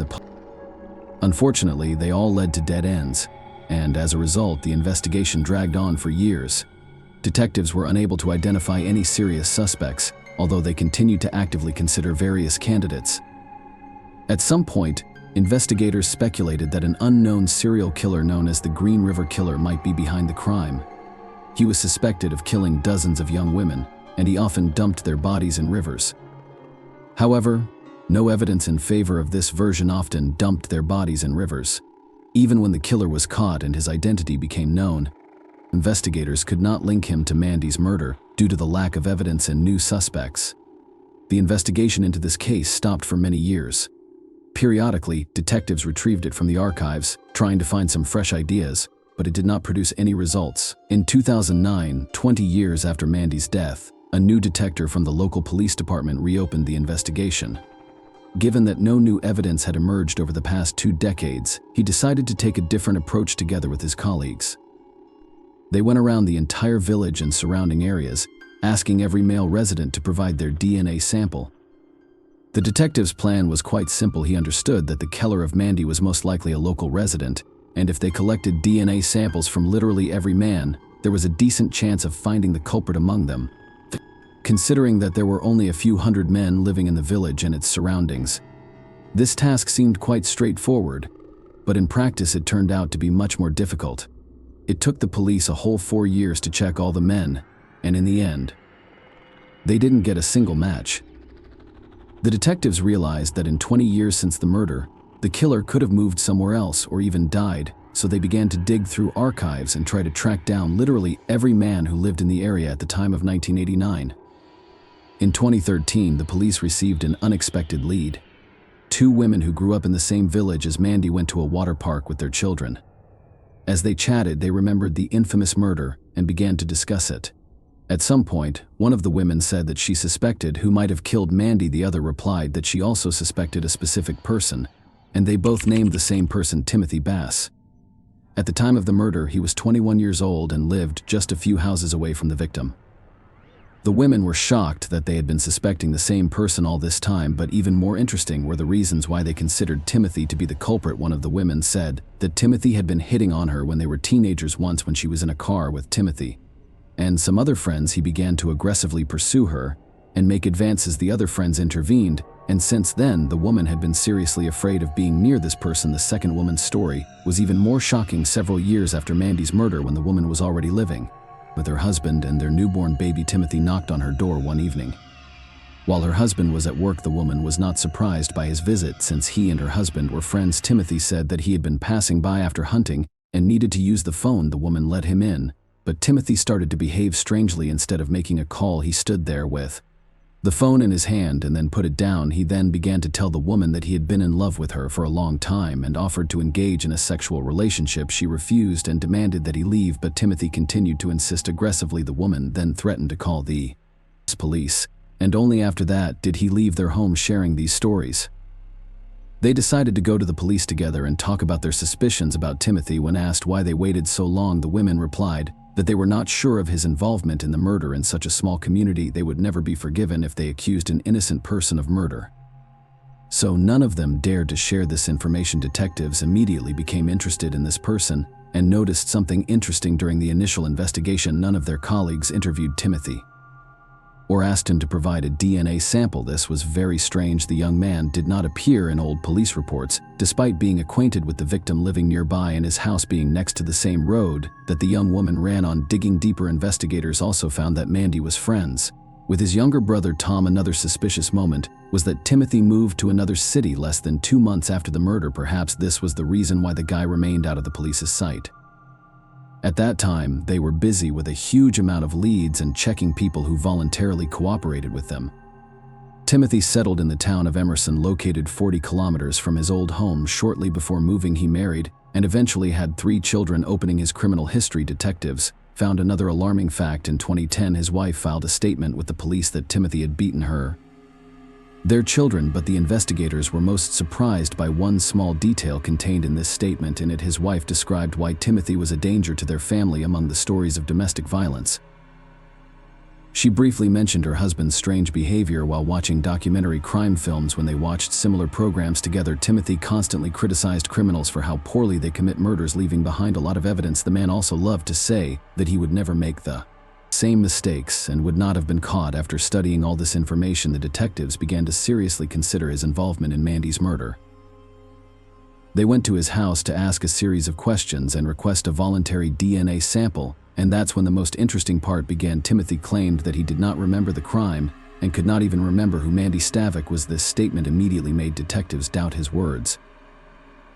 unfortunately, they all led to dead ends. And as a result, the investigation dragged on for years. Detectives were unable to identify any serious suspects, although they continued to actively consider various candidates. At some point, investigators speculated that an unknown serial killer known as the Green River Killer might be behind the crime. He was suspected of killing dozens of young women, and he often dumped their bodies in rivers. However, no evidence in favor of this version. Often dumped their bodies in rivers. Even when the killer was caught and his identity became known, investigators could not link him to Mandy's murder due to the lack of evidence and new suspects. The investigation into this case stopped for many years. Periodically, detectives retrieved it from the archives, trying to find some fresh ideas, but it did not produce any results. In 2009, 20 years after Mandy's death, a new detective from the local police department reopened the investigation. Given that no new evidence had emerged over the past 2 decades, he decided to take a different approach together with his colleagues. They went around the entire village and surrounding areas, asking every male resident to provide their DNA sample. The detective's plan was quite simple. He understood that the killer of Mandy was most likely a local resident, and if they collected DNA samples from literally every man, there was a decent chance of finding the culprit among them. Considering that there were only a few hundred men living in the village and its surroundings, this task seemed quite straightforward, but in practice it turned out to be much more difficult. It took the police a whole 4 years to check all the men, and in the end, they didn't get a single match. The detectives realized that in 20 years since the murder, the killer could have moved somewhere else or even died, so they began to dig through archives and try to track down literally every man who lived in the area at the time of 1989. In 2013, the police received an unexpected lead. 2 women who grew up in the same village as Mandy went to a water park with their children. As they chatted, they remembered the infamous murder and began to discuss it. At some point, one of the women said that she suspected who might have killed Mandy. The other replied that she also suspected a specific person, and they both named the same person, Timothy Bass. At the time of the murder, he was 21 years old and lived just a few houses away from the victim. The women were shocked that they had been suspecting the same person all this time, but even more interesting were the reasons why they considered Timothy to be the culprit. One of the women said that Timothy had been hitting on her when they were teenagers once when she was in a car with Timothy. And some other friends, he began to aggressively pursue her and make advances. The other friends intervened, and since then, the woman had been seriously afraid of being near this person. The second woman's story was even more shocking. Several years after Mandy's murder, when the woman was already living with her husband and their newborn baby, Timothy knocked on her door one evening. While her husband was at work, the woman was not surprised by his visit since he and her husband were friends. Timothy said that he had been passing by after hunting and needed to use the phone. The woman let him in, but Timothy started to behave strangely. Instead of making a call, he stood there with the phone in his hand and then put it down. He then began to tell the woman that he had been in love with her for a long time and offered to engage in a sexual relationship. She refused and demanded that he leave, but Timothy continued to insist aggressively. The woman then threatened to call the police, and only after that did he leave their home, sharing these stories. They decided to go to the police together and talk about their suspicions about Timothy. When asked why they waited so long, the women replied that they were not sure of his involvement in the murder. In such a small community, they would never be forgiven if they accused an innocent person of murder. So none of them dared to share this information. Detectives immediately became interested in this person and noticed something interesting during the initial investigation. None of their colleagues interviewed Timothy or asked him to provide a DNA sample. This was very strange. The young man did not appear in old police reports, despite being acquainted with the victim living nearby and his house being next to the same road that the young woman ran on. Digging deeper, investigators also found that Mandy was friends With his younger brother Tom, another suspicious moment was that Timothy moved to another city less than 2 months after the murder. Perhaps this was the reason why the guy remained out of the police's sight. At that time, they were busy with a huge amount of leads and checking people who voluntarily cooperated with them. Timothy settled in the town of Emerson, located 40 kilometers from his old home. Shortly before moving, he married and eventually had 3 children. Opening his criminal history, detectives found another alarming fact. In 2010, his wife filed a statement with the police that Timothy had beaten their children, but the investigators were most surprised by one small detail contained in this statement. In it, his wife described why Timothy was a danger to their family among the stories of domestic violence. She briefly mentioned her husband's strange behavior while watching documentary crime films. When they watched similar programs together, Timothy constantly criticized criminals for how poorly they commit murders, leaving behind a lot of evidence. The man also loved to say that he would never make the same mistakes and would not have been caught. After studying all this information, the detectives began to seriously consider his involvement in Mandy's murder. They went to his house to ask a series of questions and request a voluntary DNA sample. And that's when the most interesting part began. Timothy claimed that he did not remember the crime and could not even remember who Mandy Stavik was. This statement immediately made detectives doubt his words.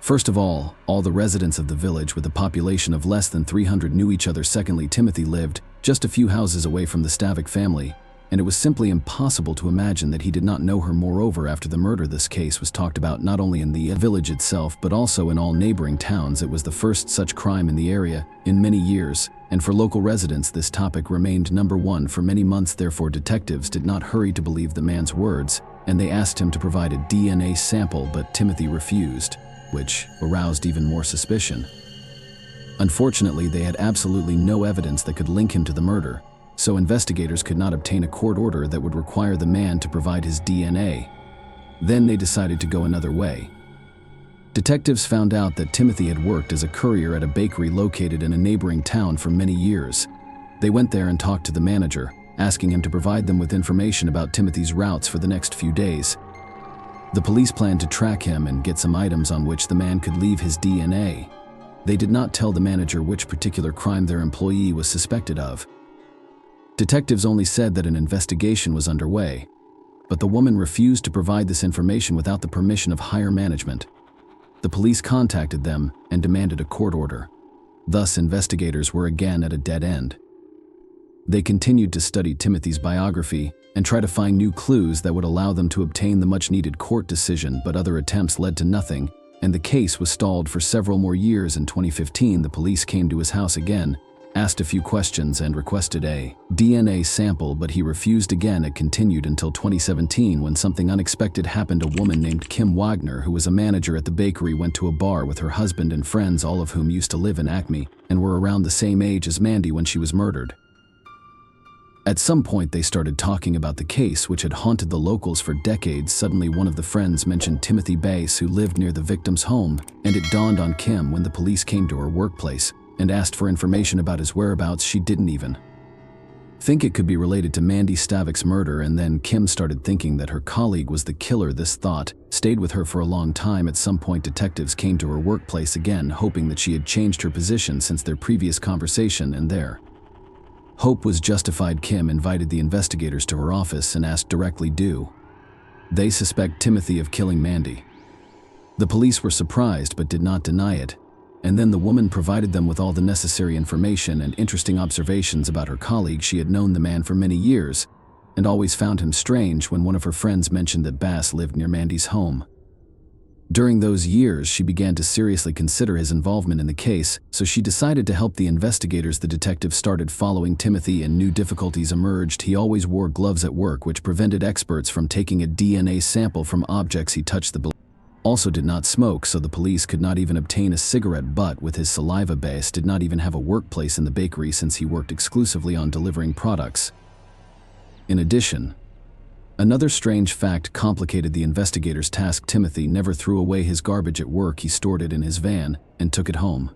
First of all the residents of the village, with a population of less than 300, knew each other. Secondly, Timothy lived just a few houses away from the Stavik family, and it was simply impossible to imagine that he did not know her. Moreover, after the murder, this case was talked about not only in the village itself but also in all neighboring towns. It was the first such crime in the area in many years, and for local residents this topic remained number one for many months. Therefore, detectives did not hurry to believe the man's words, and they asked him to provide a DNA sample, but Timothy refused, which aroused even more suspicion. Unfortunately, they had absolutely no evidence that could link him to the murder, so investigators could not obtain a court order that would require the man to provide his DNA. Then they decided to go another way. Detectives found out that Timothy had worked as a courier at a bakery located in a neighboring town for many years. They went there and talked to the manager, asking him to provide them with information about Timothy's routes for the next few days. The police planned to track him and get some items on which the man could leave his DNA. They did not tell the manager which particular crime their employee was suspected of. Detectives only said that an investigation was underway, but the woman refused to provide this information without the permission of higher management. The police contacted them and demanded a court order. Thus, investigators were again at a dead end. They continued to study Timothy's biography and try to find new clues that would allow them to obtain the much-needed court decision, but other attempts led to nothing, and the case was stalled for several more years. In 2015, the police came to his house again, asked a few questions, and requested a DNA sample, but he refused again. It continued until 2017 when something unexpected happened. A woman named Kim Wagner, who was a manager at the bakery, went to a bar with her husband and friends, all of whom used to live in Acme and were around the same age as Mandy when she was murdered. At some point, they started talking about the case, which had haunted the locals for decades. Suddenly, one of the friends mentioned Timothy Bass, who lived near the victim's home, and it dawned on Kim when the police came to her workplace and asked for information about his whereabouts. She didn't even think it could be related to Mandy Stavik's murder, and then Kim started thinking that her colleague was the killer. This thought stayed with her for a long time. At some point, detectives came to her workplace again, hoping that she had changed her position since their previous conversation, and their hope was justified. Kim invited the investigators to her office and asked directly, "Do they suspect Timothy of killing Mandy?" The police were surprised but did not deny it, and then the woman provided them with all the necessary information and interesting observations about her colleague. She had known the man for many years and always found him strange when one of her friends mentioned that Bass lived near Mandy's home. During those years, she began to seriously consider his involvement in the case, so she decided to help the investigators. The detective started following Timothy and new difficulties emerged. He always wore gloves at work, which prevented experts from taking a DNA sample from objects he touched. The also did not smoke, so the police could not even obtain a cigarette butt with his saliva. Bass did not even have a workplace in the bakery since he worked exclusively on delivering products. In addition, another strange fact complicated the investigators' task. Timothy never threw away his garbage at work. He stored it in his van and took it home.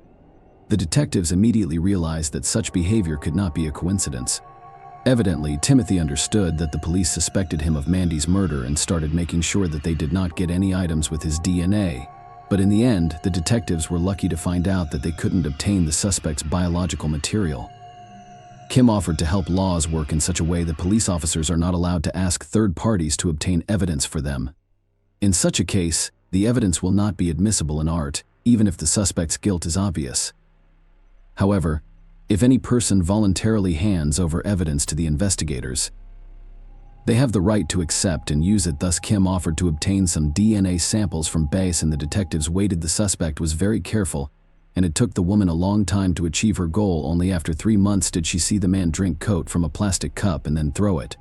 The detectives immediately realized that such behavior could not be a coincidence. Evidently, Timothy understood that the police suspected him of Mandy's murder and started making sure that they did not get any items with his DNA. But in the end, the detectives were lucky to find out that they couldn't obtain the suspect's biological material. Kim offered to help laws work in such a way that police officers are not allowed to ask third parties to obtain evidence for them. In such a case, the evidence will not be admissible in art, even if the suspect's guilt is obvious. However, if any person voluntarily hands over evidence to the investigators, they have the right to accept and use it. Thus, Kim offered to obtain some DNA samples from base, and the detectives waited. The suspect was very careful, and it took the woman a long time to achieve her goal. Only after 3 months did she see the man drink coke from a plastic cup and then throw it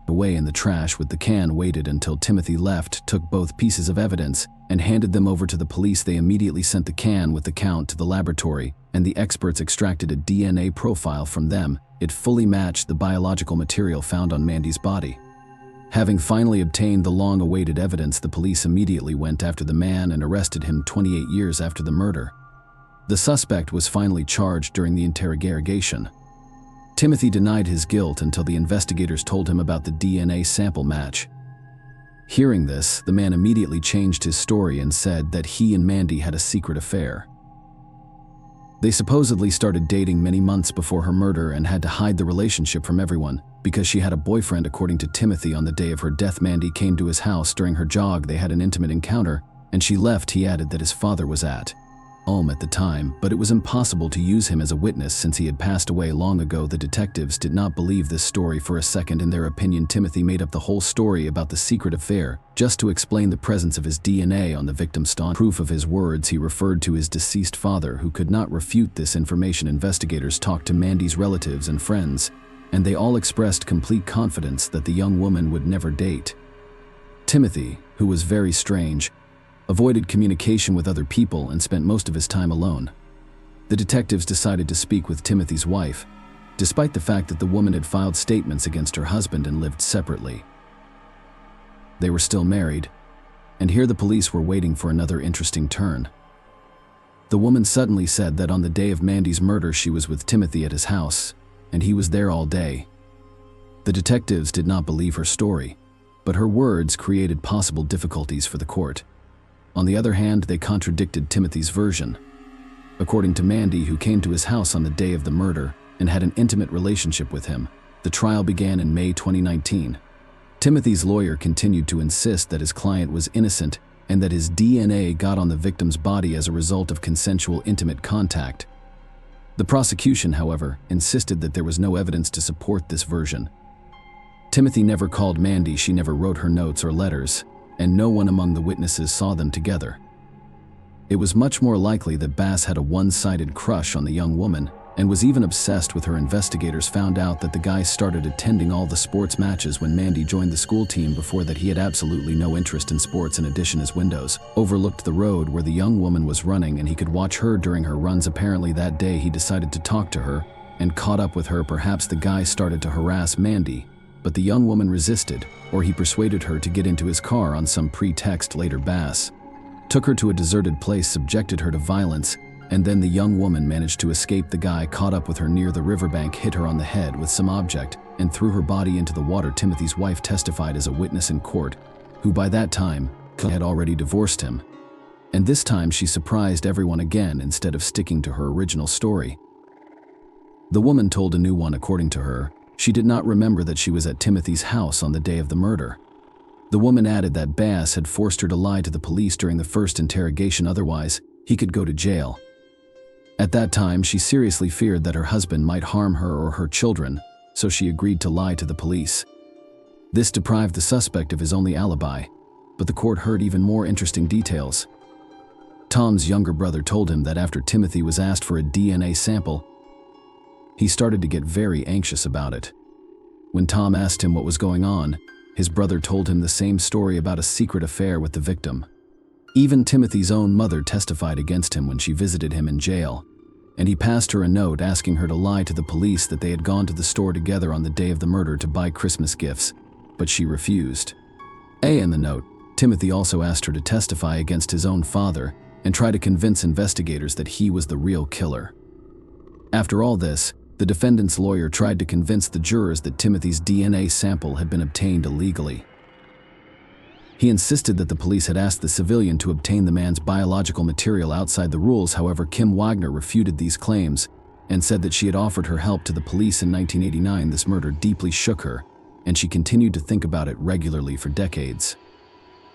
away in the trash with the can. Waited until Timothy left, took both pieces of evidence, and handed them over to the police. They immediately sent the can with the count to the laboratory, and the experts extracted a DNA profile from them. It fully matched the biological material found on Mandy's body. Having finally obtained the long-awaited evidence, the police immediately went after the man and arrested him 28 years after the murder. The suspect was finally charged during the interrogation. Timothy denied his guilt until the investigators told him about the DNA sample match. Hearing this, the man immediately changed his story and said that he and Mandy had a secret affair. They supposedly started dating many months before her murder and had to hide the relationship from everyone because she had a boyfriend. According to Timothy, on the day of her death, Mandy came to his house during her jog. They had an intimate encounter, and she left. He added that his father was at home at the time, but it was impossible to use him as a witness since he had passed away long ago. The detectives did not believe this story for a second. In their opinion, Timothy made up the whole story about the secret affair just to explain the presence of his DNA on the victim's stone. Proof of his words, he referred to his deceased father, who could not refute this information. Investigators talked to Mandy's relatives and friends, and they all expressed complete confidence that the young woman would never date. Timothy, who was very strange, avoided communication with other people and spent most of his time alone. The detectives decided to speak with Timothy's wife, despite the fact that the woman had filed statements against her husband and lived separately. They were still married, and here the police were waiting for another interesting turn. The woman suddenly said that on the day of Mandy's murder she was with Timothy at his house, and he was there all day. The detectives did not believe her story, but her words created possible difficulties for the court. On the other hand, they contradicted Timothy's version. According to Mandy, who came to his house on the day of the murder and had an intimate relationship with him, the trial began in May 2019. Timothy's lawyer continued to insist that his client was innocent and that his DNA got on the victim's body as a result of consensual intimate contact. The prosecution, however, insisted that there was no evidence to support this version. Timothy never called Mandy, she never wrote her notes or letters, and no one among the witnesses saw them together. It was much more likely that Bass had a one-sided crush on the young woman and was even obsessed with her. Investigators found out that the guy started attending all the sports matches when Mandy joined the school team. Before that, he had absolutely no interest in sports. In addition, his windows overlooked the road where the young woman was running, and he could watch her during her runs. Apparently that day he decided to talk to her and caught up with her. Perhaps the guy started to harass Mandy, but the young woman resisted, or he persuaded her to get into his car on some pretext. Later, Bass took her to a deserted place, subjected her to violence, and then the young woman managed to escape. The guy caught up with her near the riverbank, hit her on the head with some object, and threw her body into the water. Timothy's wife testified as a witness in court, who by that time had already divorced him. And this time she surprised everyone again instead of sticking to her original story. The woman told a new one. According to her, she did not remember that she was at Timothy's house on the day of the murder. The woman added that Bass had forced her to lie to the police during the first interrogation, otherwise he could go to jail. At that time, she seriously feared that her husband might harm her or her children, so she agreed to lie to the police. This deprived the suspect of his only alibi, but the court heard even more interesting details. Tom's younger brother told him that after Timothy was asked for a DNA sample, he started to get very anxious about it. When Tom asked him what was going on, his brother told him the same story about a secret affair with the victim. Even Timothy's own mother testified against him when she visited him in jail, and he passed her a note asking her to lie to the police that they had gone to the store together on the day of the murder to buy Christmas gifts, but she refused. In the note, Timothy also asked her to testify against his own father and try to convince investigators that he was the real killer. After all this, the defendant's lawyer tried to convince the jurors that Timothy's DNA sample had been obtained illegally. He insisted that the police had asked the civilian to obtain the man's biological material outside the rules. However, Kim Wagner refuted these claims and said that she had offered her help to the police in 1989. This murder deeply shook her, and she continued to think about it regularly for decades.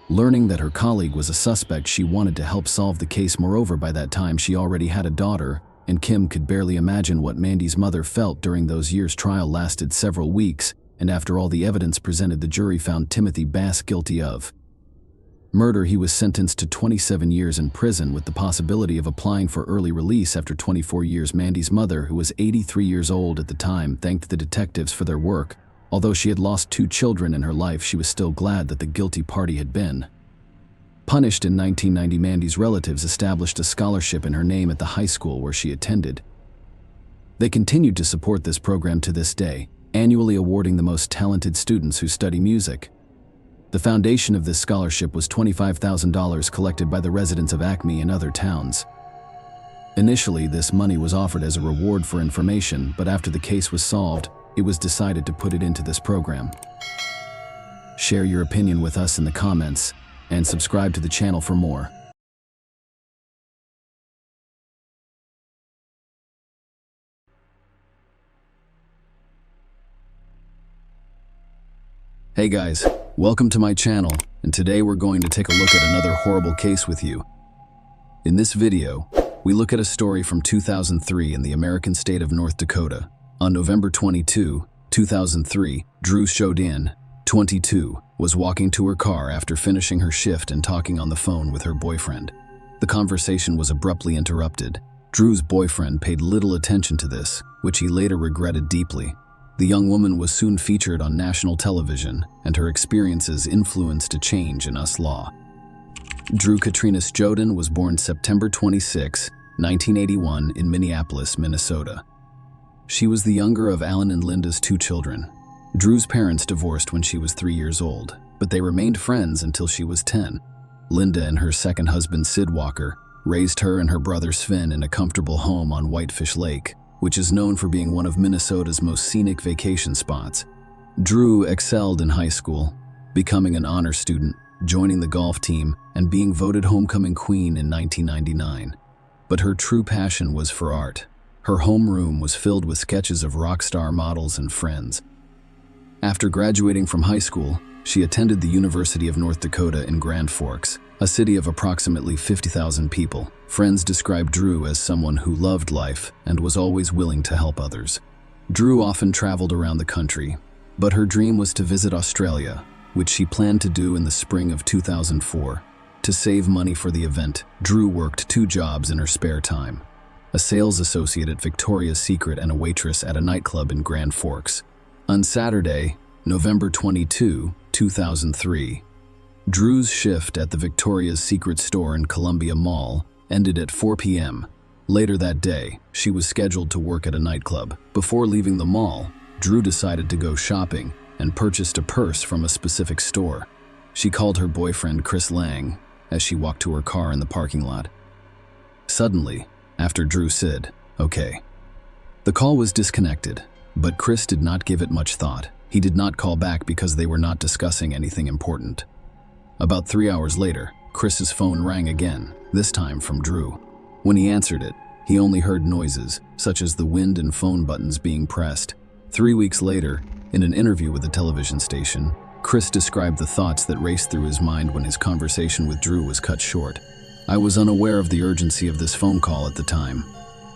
Learning that her colleague was a suspect, she wanted to help solve the case. Moreover, by that time she already had a daughter, and Kim could barely imagine what Mandy's mother felt during those years. Trial lasted several weeks, and after all the evidence presented, the jury found Timothy Bass guilty of murder. He was sentenced to 27 years in prison with the possibility of applying for early release after 24 years. Mandy's mother, who was 83 years old at the time, thanked the detectives for their work. Although she had lost 2 children in her life, she was still glad that the guilty party had been punished. In 1990, Mandy's relatives established a scholarship in her name at the high school where she attended. They continued to support this program to this day, annually awarding the most talented students who study music. The foundation of this scholarship was $25,000 collected by the residents of Acme and other towns. Initially, this money was offered as a reward for information, but after the case was solved, it was decided to put it into this program. Share your opinion with us in the comments, and subscribe to the channel for more. Hey guys, welcome to my channel, and today we're going to take a look at another horrible case with you. In this video, we look at a story from 2003 in the American state of North Dakota. On November 22, 2003, Drew Shodin, 22, was walking to her car after finishing her shift and talking on the phone with her boyfriend. The conversation was abruptly interrupted. Drew's boyfriend paid little attention to this, which he later regretted deeply. The young woman was soon featured on national television, and her experiences influenced a change in US law. Drew Katrina Shodin was born September 26, 1981 in Minneapolis, Minnesota. She was the younger of Alan and Linda's 2 children. Drew's parents divorced when she was 3 years old, but they remained friends until she was 10. Linda and her second husband, Sid Walker, raised her and her brother Sven in a comfortable home on Whitefish Lake, which is known for being one of Minnesota's most scenic vacation spots. Drew excelled in high school, becoming an honor student, joining the golf team, and being voted homecoming queen in 1999. But her true passion was for art. Her homeroom was filled with sketches of rock star models and friends. After graduating from high school, she attended the University of North Dakota in Grand Forks, a city of approximately 50,000 people. Friends described Drew as someone who loved life and was always willing to help others. Drew often traveled around the country, but her dream was to visit Australia, which she planned to do in the spring of 2004. To save money for the event, Drew worked 2 jobs in her spare time: a sales associate at Victoria's Secret and a waitress at a nightclub in Grand Forks. On Saturday, November 22, 2003, Drew's shift at the Victoria's Secret store in Columbia Mall ended at 4 p.m. Later that day, she was scheduled to work at a nightclub. Before leaving the mall, Drew decided to go shopping and purchased a purse from a specific store. She called her boyfriend Chris Lang as she walked to her car in the parking lot. Suddenly, after Drew said, "Okay," the call was disconnected, but Chris did not give it much thought. He did not call back because they were not discussing anything important. About 3 hours later, Chris's phone rang again, this time from Drew. When he answered it, he only heard noises, such as the wind and phone buttons being pressed. 3 weeks later, in an interview with a television station, Chris described the thoughts that raced through his mind when his conversation with Drew was cut short. "I was unaware of the urgency of this phone call at the time,"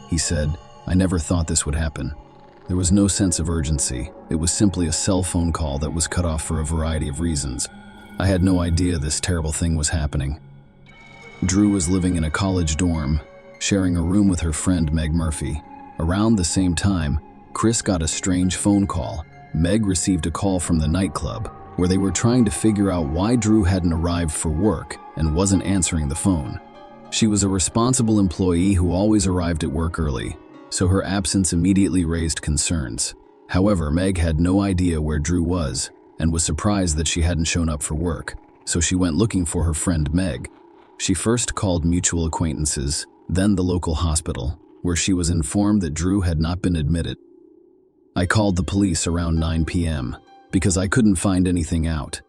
he said. "I never thought this would happen. There was no sense of urgency. It was simply a cell phone call that was cut off for a variety of reasons. I had no idea this terrible thing was happening." Drew was living in a college dorm, sharing a room with her friend Meg Murphy. Around the same time, Chris got a strange phone call. Meg received a call from the nightclub, where they were trying to figure out why Drew hadn't arrived for work and wasn't answering the phone. She was a responsible employee who always arrived at work early, so her absence immediately raised concerns. However, Meg had no idea where Drew was and was surprised that she hadn't shown up for work, so she went looking for her friend Meg. She first called mutual acquaintances, then the local hospital, where she was informed that Drew had not been admitted. "I called the police around 9 p.m. because I couldn't find anything out."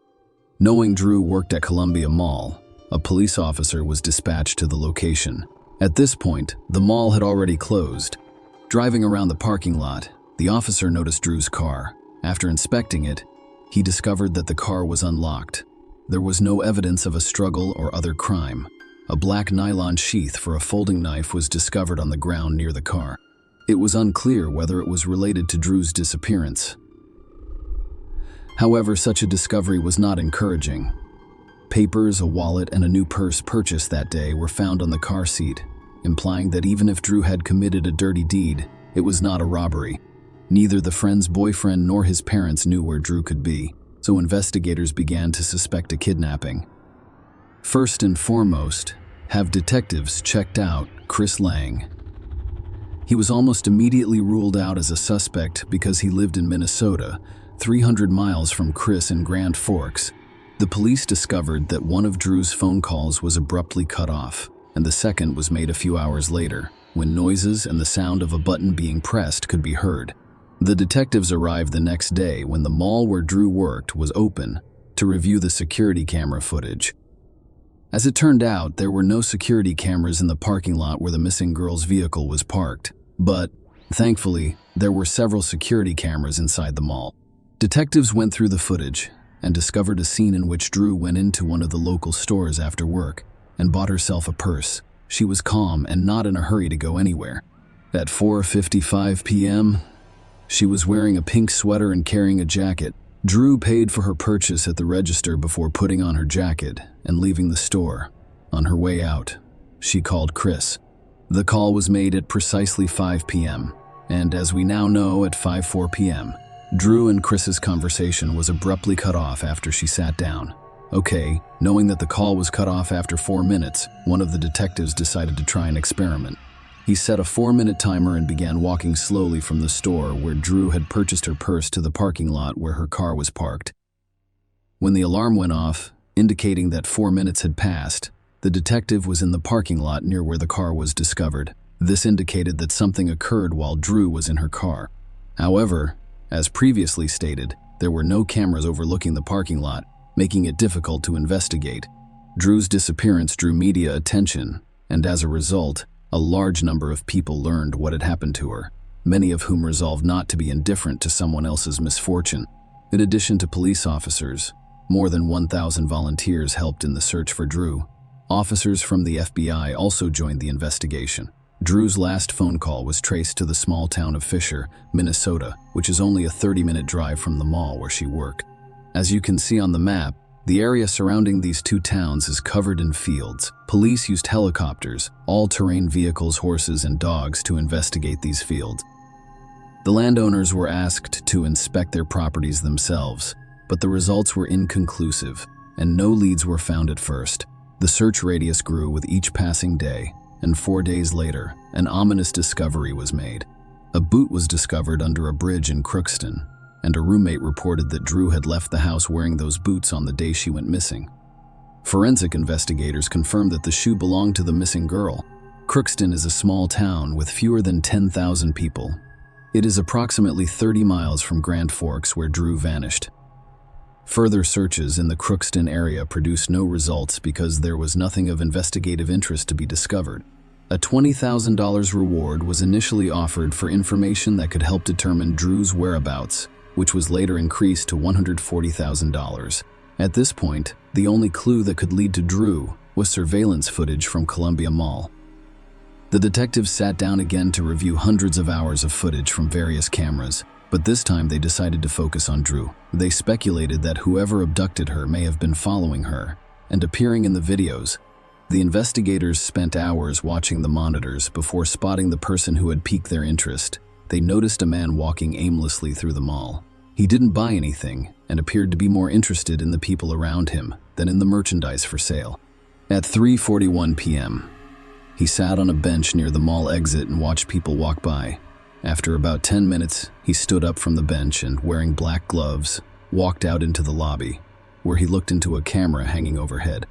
Knowing Drew worked at Columbia Mall, a police officer was dispatched to the location. At this point, the mall had already closed. Driving around the parking lot, the officer noticed Drew's car. After inspecting it, he discovered that the car was unlocked. There was no evidence of a struggle or other crime. A black nylon sheath for a folding knife was discovered on the ground near the car. It was unclear whether it was related to Drew's disappearance. However, such a discovery was not encouraging. Papers, a wallet, and a new purse purchased that day were found on the car seat, implying that even if Drew had committed a dirty deed, it was not a robbery. Neither the friend's boyfriend nor his parents knew where Drew could be, so investigators began to suspect a kidnapping. First and foremost, have detectives checked out Chris Lang. He was almost immediately ruled out as a suspect because he lived in Minnesota, 300 miles from Chris in Grand Forks. The police discovered that one of Drew's phone calls was abruptly cut off, and the second was made a few hours later, when noises and the sound of a button being pressed could be heard. The detectives arrived the next day when the mall where Drew worked was open to review the security camera footage. As it turned out, there were no security cameras in the parking lot where the missing girl's vehicle was parked, but, thankfully, there were several security cameras inside the mall. Detectives went through the footage and discovered a scene in which Drew went into one of the local stores after work and bought herself a purse. She was calm and not in a hurry to go anywhere. At 4:55 p.m., she was wearing a pink sweater and carrying a jacket. Drew paid for her purchase at the register before putting on her jacket and leaving the store. On her way out, she called Chris. The call was made at precisely 5 p.m., and as we now know, at 5:04 p.m., Drew and Chris's conversation was abruptly cut off after she sat down. Okay, knowing that the call was cut off after 4 minutes, one of the detectives decided to try an experiment. He set a 4-minute timer and began walking slowly from the store where Drew had purchased her purse to the parking lot where her car was parked. When the alarm went off, indicating that 4 minutes had passed, the detective was in the parking lot near where the car was discovered. This indicated that something occurred while Drew was in her car. However, as previously stated, there were no cameras overlooking the parking lot, making it difficult to investigate. Drew's disappearance drew media attention, and as a result, a large number of people learned what had happened to her, many of whom resolved not to be indifferent to someone else's misfortune. In addition to police officers, more than 1,000 volunteers helped in the search for Drew. Officers from the FBI also joined the investigation. Drew's last phone call was traced to the small town of Fisher, Minnesota, which is only a 30-minute drive from the mall where she worked. As you can see on the map, the area surrounding these two towns is covered in fields. Police used helicopters, all-terrain vehicles, horses, and dogs to investigate these fields. The landowners were asked to inspect their properties themselves, but the results were inconclusive, and no leads were found at first. The search radius grew with each passing day, and 4 days later, an ominous discovery was made. A boot was discovered under a bridge in Crookston, and a roommate reported that Drew had left the house wearing those boots on the day she went missing. Forensic investigators confirmed that the shoe belonged to the missing girl. Crookston is a small town with fewer than 10,000 people. It is approximately 30 miles from Grand Forks where Drew vanished. Further searches in the Crookston area produced no results because there was nothing of investigative interest to be discovered. A $20,000 reward was initially offered for information that could help determine Drew's whereabouts, which was later increased to $140,000. At this point, the only clue that could lead to Drew was surveillance footage from Columbia Mall. The detectives sat down again to review hundreds of hours of footage from various cameras, but this time they decided to focus on Drew. They speculated that whoever abducted her may have been following her and appearing in the videos. The investigators spent hours watching the monitors before spotting the person who had piqued their interest. They noticed a man walking aimlessly through the mall. He didn't buy anything and appeared to be more interested in the people around him than in the merchandise for sale. At 3:41 p.m., he sat on a bench near the mall exit and watched people walk by. After about 10 minutes, he stood up from the bench and, wearing black gloves, walked out into the lobby, where he looked into a camera hanging overhead.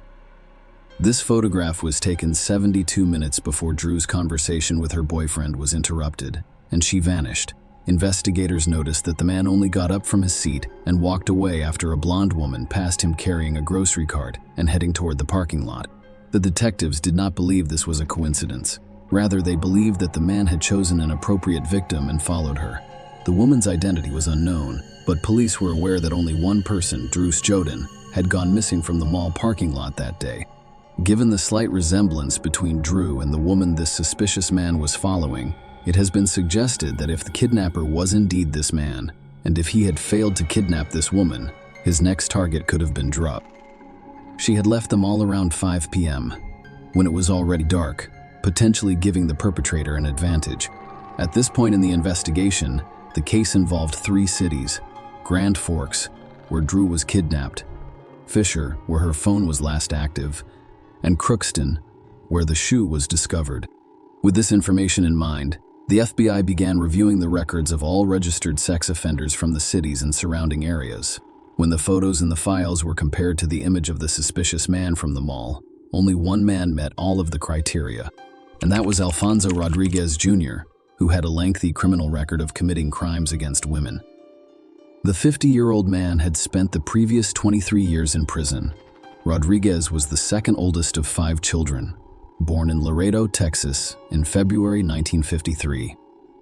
This photograph was taken 72 minutes before Drew's conversation with her boyfriend was interrupted, and she vanished. Investigators noticed that the man only got up from his seat and walked away after a blonde woman passed him carrying a grocery cart and heading toward the parking lot. The detectives did not believe this was a coincidence. Rather, they believed that the man had chosen an appropriate victim and followed her. The woman's identity was unknown, but police were aware that only one person, Drew Stoden, had gone missing from the mall parking lot that day. Given the slight resemblance between Drew and the woman this suspicious man was following, it has been suggested that if the kidnapper was indeed this man, and if he had failed to kidnap this woman, his next target could have been Drew. She had left the mall around 5 p.m., when it was already dark, potentially giving the perpetrator an advantage. At this point in the investigation, the case involved 3 cities: Grand Forks, where Drew was kidnapped; Fisher, where her phone was last active; and Crookston, where the shoe was discovered. With this information in mind, the FBI began reviewing the records of all registered sex offenders from the cities and surrounding areas. When the photos in the files were compared to the image of the suspicious man from the mall, only one man met all of the criteria, and that was Alfonso Rodriguez Jr., who had a lengthy criminal record of committing crimes against women. The 50-year-old man had spent the previous 23 years in prison. Rodriguez was the second oldest of 5 children, born in Laredo, Texas, in February 1953.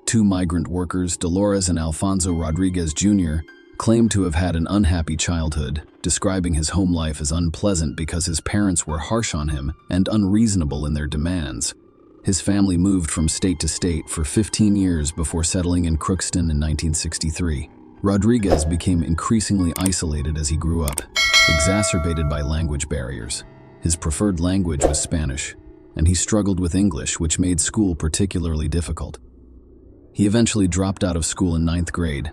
2 migrant workers, Dolores and Alfonso Rodriguez Jr., claimed to have had an unhappy childhood, describing his home life as unpleasant because his parents were harsh on him and unreasonable in their demands. His family moved from state to state for 15 years before settling in Crookston in 1963. Rodriguez became increasingly isolated as he grew up, exacerbated by language barriers. His preferred language was Spanish, and he struggled with English, which made school particularly difficult. He eventually dropped out of school in 9th grade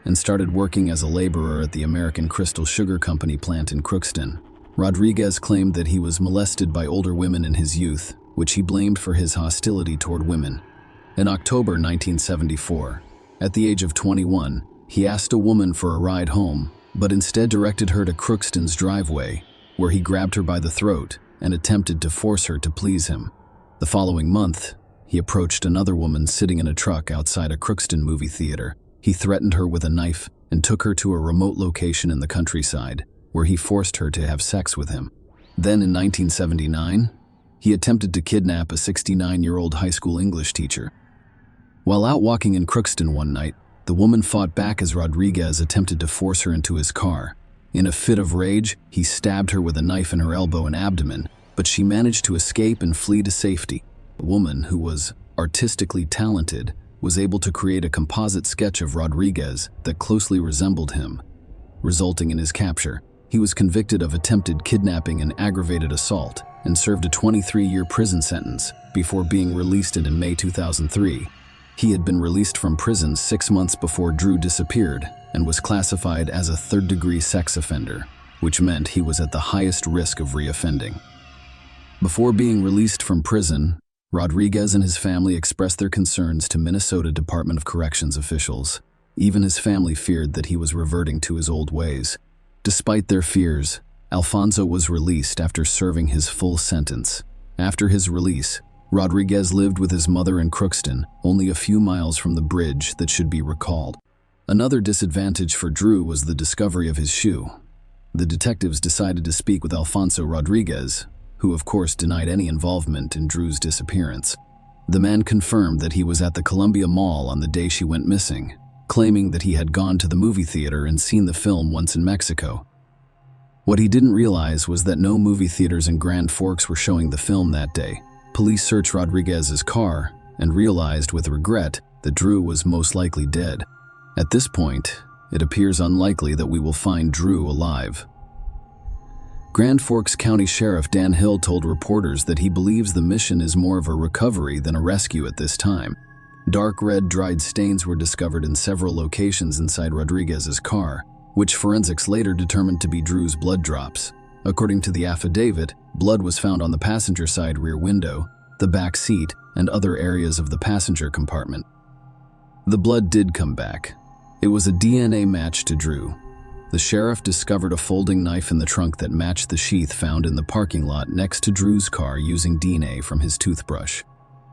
and started working as a laborer at the American Crystal Sugar Company plant in Crookston. Rodriguez claimed that he was molested by older women in his youth, which he blamed for his hostility toward women. In October 1974, at the age of 21, he asked a woman for a ride home, but instead directed her to Crookston's driveway, where he grabbed her by the throat and attempted to force her to please him. The following month, he approached another woman sitting in a truck outside a Crookston movie theater. He threatened her with a knife and took her to a remote location in the countryside, where he forced her to have sex with him. Then in 1979, he attempted to kidnap a 69-year-old high school English teacher. While out walking in Crookston one night, the woman fought back as Rodriguez attempted to force her into his car. In a fit of rage, he stabbed her with a knife in her elbow and abdomen, but she managed to escape and flee to safety. The woman, who was artistically talented, was able to create a composite sketch of Rodriguez that closely resembled him, resulting in his capture. He was convicted of attempted kidnapping and aggravated assault and served a 23-year prison sentence before being released in May 2003. He had been released from prison 6 months before Drew disappeared and was classified as a third-degree sex offender, which meant he was at the highest risk of reoffending. Before being released from prison, Rodriguez and his family expressed their concerns to Minnesota Department of Corrections officials. Even his family feared that he was reverting to his old ways. Despite their fears, Alfonso was released after serving his full sentence. After his release, Rodriguez lived with his mother in Crookston, only a few miles from the bridge that should be recalled. Another disadvantage for Drew was the discovery of his shoe. The detectives decided to speak with Alfonso Rodriguez, who of course denied any involvement in Drew's disappearance. The man confirmed that he was at the Columbia Mall on the day she went missing, claiming that he had gone to the movie theater and seen the film once in Mexico. What he didn't realize was that no movie theaters in Grand Forks were showing the film that day. Police searched Rodriguez's car and realized with regret that Drew was most likely dead. At this point, it appears unlikely that we will find Drew alive. Grand Forks County Sheriff Dan Hill told reporters that he believes the mission is more of a recovery than a rescue at this time. Dark red dried stains were discovered in several locations inside Rodriguez's car, which forensics later determined to be Drew's blood drops. According to the affidavit, blood was found on the passenger side rear window, the back seat, and other areas of the passenger compartment. The blood did come back. It was a DNA match to Drew. The sheriff discovered a folding knife in the trunk that matched the sheath found in the parking lot next to Drew's car using DNA from his toothbrush.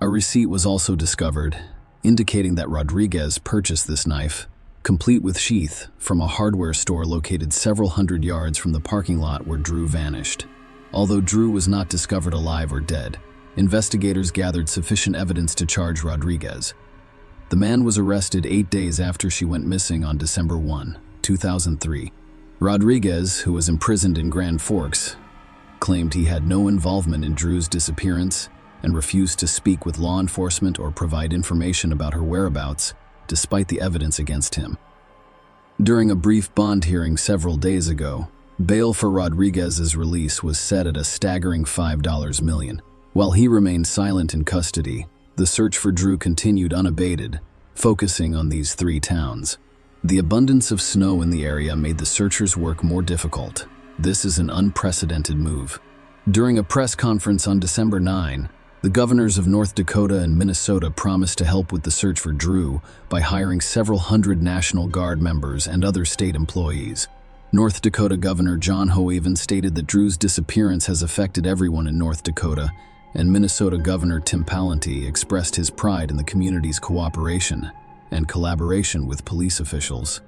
A receipt was also discovered, indicating that Rodriguez purchased this knife, complete with sheath, from a hardware store located several hundred yards from the parking lot where Drew vanished. Although Drew was not discovered alive or dead, investigators gathered sufficient evidence to charge Rodriguez. The man was arrested 8 days after she went missing on December 1, 2003. Rodriguez, who was imprisoned in Grand Forks, claimed he had no involvement in Drew's disappearance and refused to speak with law enforcement or provide information about her whereabouts, despite the evidence against him. During a brief bond hearing several days ago, bail for Rodriguez's release was set at a staggering $5 million. While he remained silent in custody, the search for Drew continued unabated, focusing on these 3 towns. The abundance of snow in the area made the searchers' work more difficult. This is an unprecedented move. During a press conference on December 9, the governors of North Dakota and Minnesota promised to help with the search for Drew by hiring several hundred National Guard members and other state employees. North Dakota Governor John Hoeven stated that Drew's disappearance has affected everyone in North Dakota, and Minnesota Governor Tim Pawlenty expressed his pride in the community's cooperation and collaboration with police officials.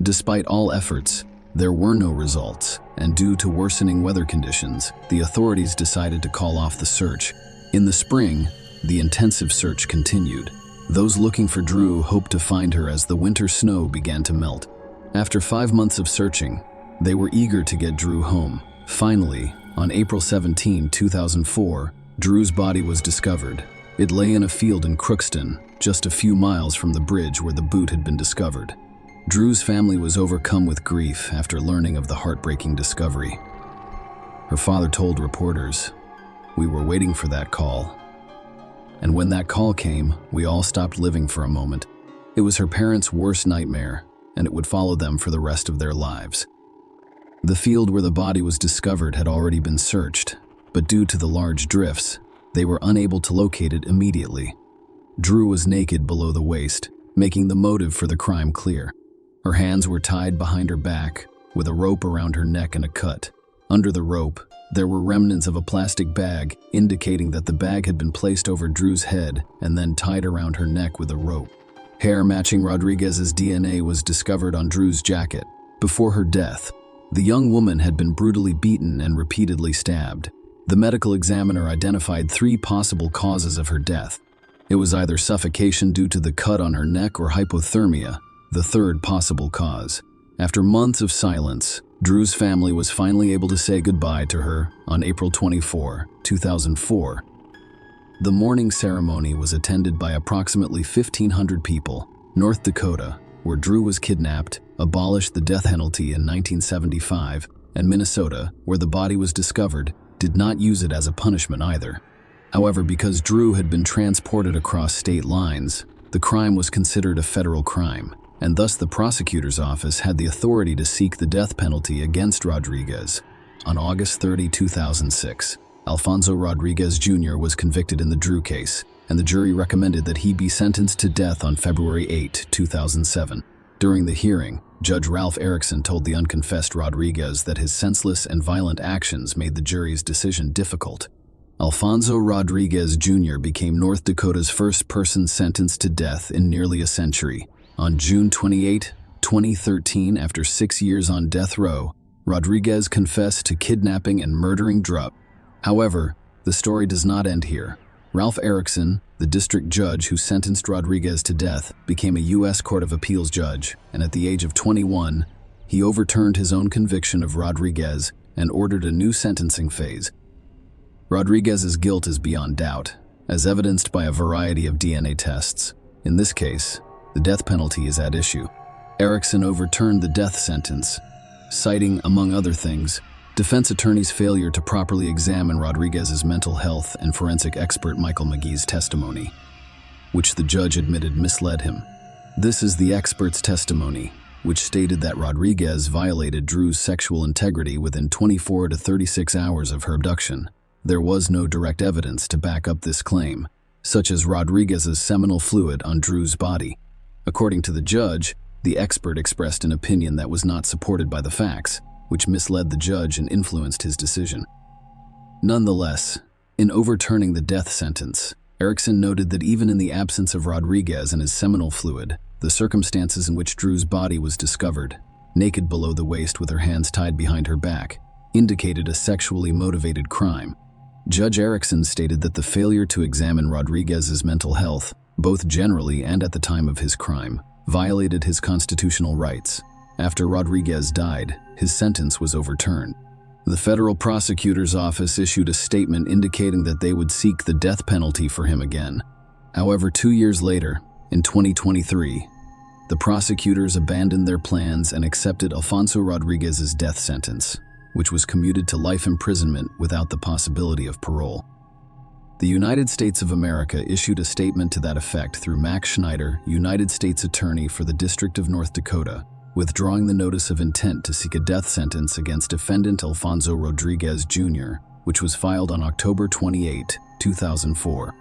Despite all efforts, there were no results, and due to worsening weather conditions, the authorities decided to call off the search. In the spring, the intensive search continued. Those looking for Drew hoped to find her as the winter snow began to melt. After 5 months of searching, they were eager to get Drew home. Finally, on April 17, 2004, Drew's body was discovered. It lay in a field in Crookston, just a few miles from the bridge where the boot had been discovered. Drew's family was overcome with grief after learning of the heartbreaking discovery. Her father told reporters, "We were waiting for that call. And when that call came, we all stopped living for a moment. It was her parents' worst nightmare, and it would follow them for the rest of their lives." The field where the body was discovered had already been searched, but due to the large drifts, they were unable to locate it immediately. Drew was naked below the waist, making the motive for the crime clear. Her hands were tied behind her back, with a rope around her neck and a cut. Under the rope, there were remnants of a plastic bag, indicating that the bag had been placed over Drew's head and then tied around her neck with a rope. Hair matching Rodriguez's DNA was discovered on Drew's jacket. Before her death, the young woman had been brutally beaten and repeatedly stabbed. The medical examiner identified 3 possible causes of her death. It was either suffocation due to the cut on her neck or hypothermia, the 3rd possible cause. After months of silence, Drew's family was finally able to say goodbye to her on April 24, 2004. The mourning ceremony was attended by approximately 1,500 people. North Dakota, where Drew was kidnapped, abolished the death penalty in 1975, and Minnesota, where the body was discovered, did not use it as a punishment either. However, because Drew had been transported across state lines, the crime was considered a federal crime, and thus the prosecutor's office had the authority to seek the death penalty against Rodriguez. On August 30, 2006, Alfonso Rodriguez Jr. was convicted in the Drew case, and the jury recommended that he be sentenced to death on February 8, 2007. During the hearing, Judge Ralph Erickson told the unconfessed Rodriguez that his senseless and violent actions made the jury's decision difficult. Alfonso Rodriguez Jr. became North Dakota's first person sentenced to death in nearly a century. On June 28, 2013, after 6 years on death row, Rodriguez confessed to kidnapping and murdering Drew. However, the story does not end here. Ralph Erickson, the district judge who sentenced Rodriguez to death, became a U.S. Court of Appeals judge, and at the age of 21, he overturned his own conviction of Rodriguez and ordered a new sentencing phase. Rodriguez's guilt is beyond doubt, as evidenced by a variety of DNA tests. In this case, the death penalty is at issue. Erickson overturned the death sentence, citing, among other things, defense attorney's failure to properly examine Rodriguez's mental health and forensic expert Michael McGee's testimony, which the judge admitted misled him. This is the expert's testimony, which stated that Rodriguez violated Drew's sexual integrity within 24 to 36 hours of her abduction. There was no direct evidence to back up this claim, such as Rodriguez's seminal fluid on Drew's body. According to the judge, the expert expressed an opinion that was not supported by the facts, which misled the judge and influenced his decision. Nonetheless, in overturning the death sentence, Erickson noted that even in the absence of Rodriguez and his seminal fluid, the circumstances in which Drew's body was discovered, naked below the waist with her hands tied behind her back, indicated a sexually motivated crime. Judge Erickson stated that the failure to examine Rodriguez's mental health, both generally and at the time of his crime, violated his constitutional rights. After Rodriguez died, his sentence was overturned. The federal prosecutor's office issued a statement indicating that they would seek the death penalty for him again. However, 2 years later, in 2023, the prosecutors abandoned their plans and accepted Alfonso Rodriguez's death sentence, which was commuted to life imprisonment without the possibility of parole. The United States of America issued a statement to that effect through Max Schneider, United States Attorney for the District of North Dakota, withdrawing the notice of intent to seek a death sentence against defendant Alfonso Rodriguez Jr., which was filed on October 28, 2004.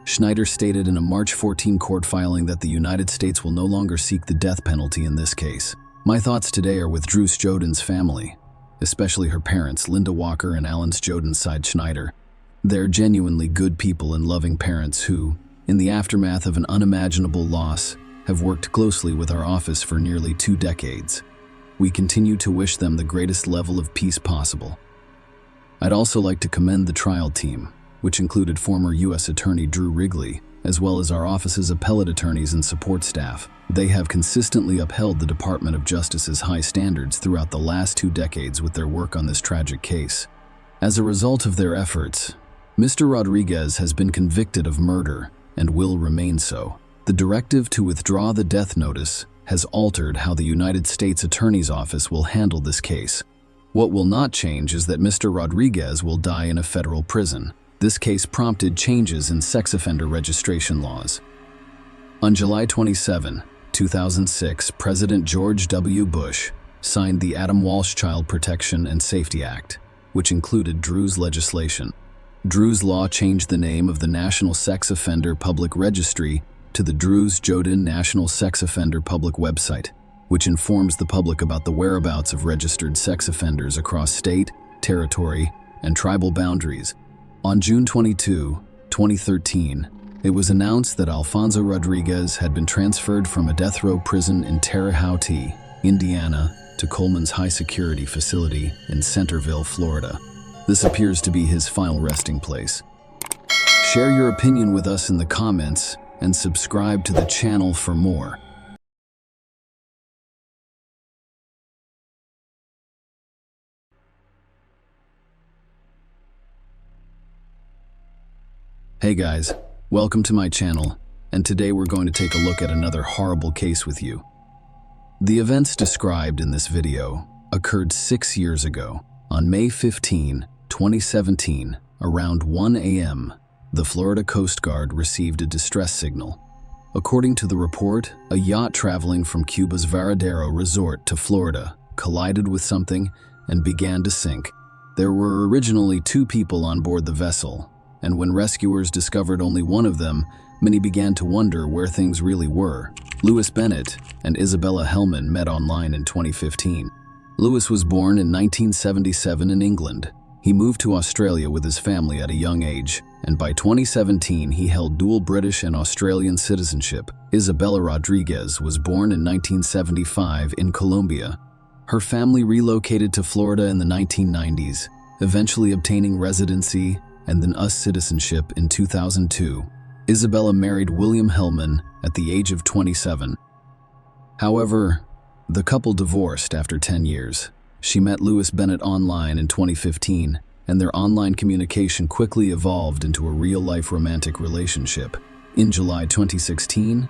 Schneider stated in a March 14 court filing that the United States will no longer seek the death penalty in this case. My thoughts today are with Drew Joden's family, especially her parents, Linda Walker and Alan Joden, sighed Schneider. They're genuinely good people and loving parents who, in the aftermath of an unimaginable loss, have worked closely with our office for nearly 2 decades. We continue to wish them the greatest level of peace possible. I'd also like to commend the trial team, which included former U.S. Attorney Drew Wrigley, as well as our office's appellate attorneys and support staff. They have consistently upheld the Department of Justice's high standards throughout the last 2 decades with their work on this tragic case. As a result of their efforts, Mr. Rodriguez has been convicted of murder and will remain so. The directive to withdraw the death notice has altered how the United States Attorney's Office will handle this case. What will not change is that Mr. Rodriguez will die in a federal prison. This case prompted changes in sex offender registration laws. On July 27, 2006, President George W. Bush signed the Adam Walsh Child Protection and Safety Act, which included Drew's legislation. Drew's law changed the name of the National Sex Offender Public Registry to the Drew Joden National Sex Offender Public Website, which informs the public about the whereabouts of registered sex offenders across state, territory, and tribal boundaries. On June 22, 2013, it was announced that Alfonso Rodriguez had been transferred from a death row prison in Terre Haute, Indiana, to Coleman's high-security facility in Centerville, Florida. This appears to be his final resting place. Share your opinion with us in the comments and subscribe to the channel for more. Hey guys, welcome to my channel, and today we're going to take a look at another horrible case with you. The events described in this video occurred 6 years ago. On May 15, 2017, around 1 a.m., the Florida Coast Guard received a distress signal. According to the report, a yacht traveling from Cuba's Varadero resort to Florida collided with something and began to sink. There were originally 2 people on board the vessel, and when rescuers discovered only one of them, many began to wonder where things really were. Louis Bennett and Isabella Hellman met online in 2015. Louis was born in 1977 in England. He moved to Australia with his family at a young age, and by 2017 he held dual British and Australian citizenship. Isabella Rodriguez was born in 1975 in Colombia. Her family relocated to Florida in the 1990s, eventually obtaining residency and then US citizenship in 2002. Isabella married William Hellman at the age of 27. However, the couple divorced after 10 years. She met Louis Bennett online in 2015, and their online communication quickly evolved into a real-life romantic relationship. In July 2016,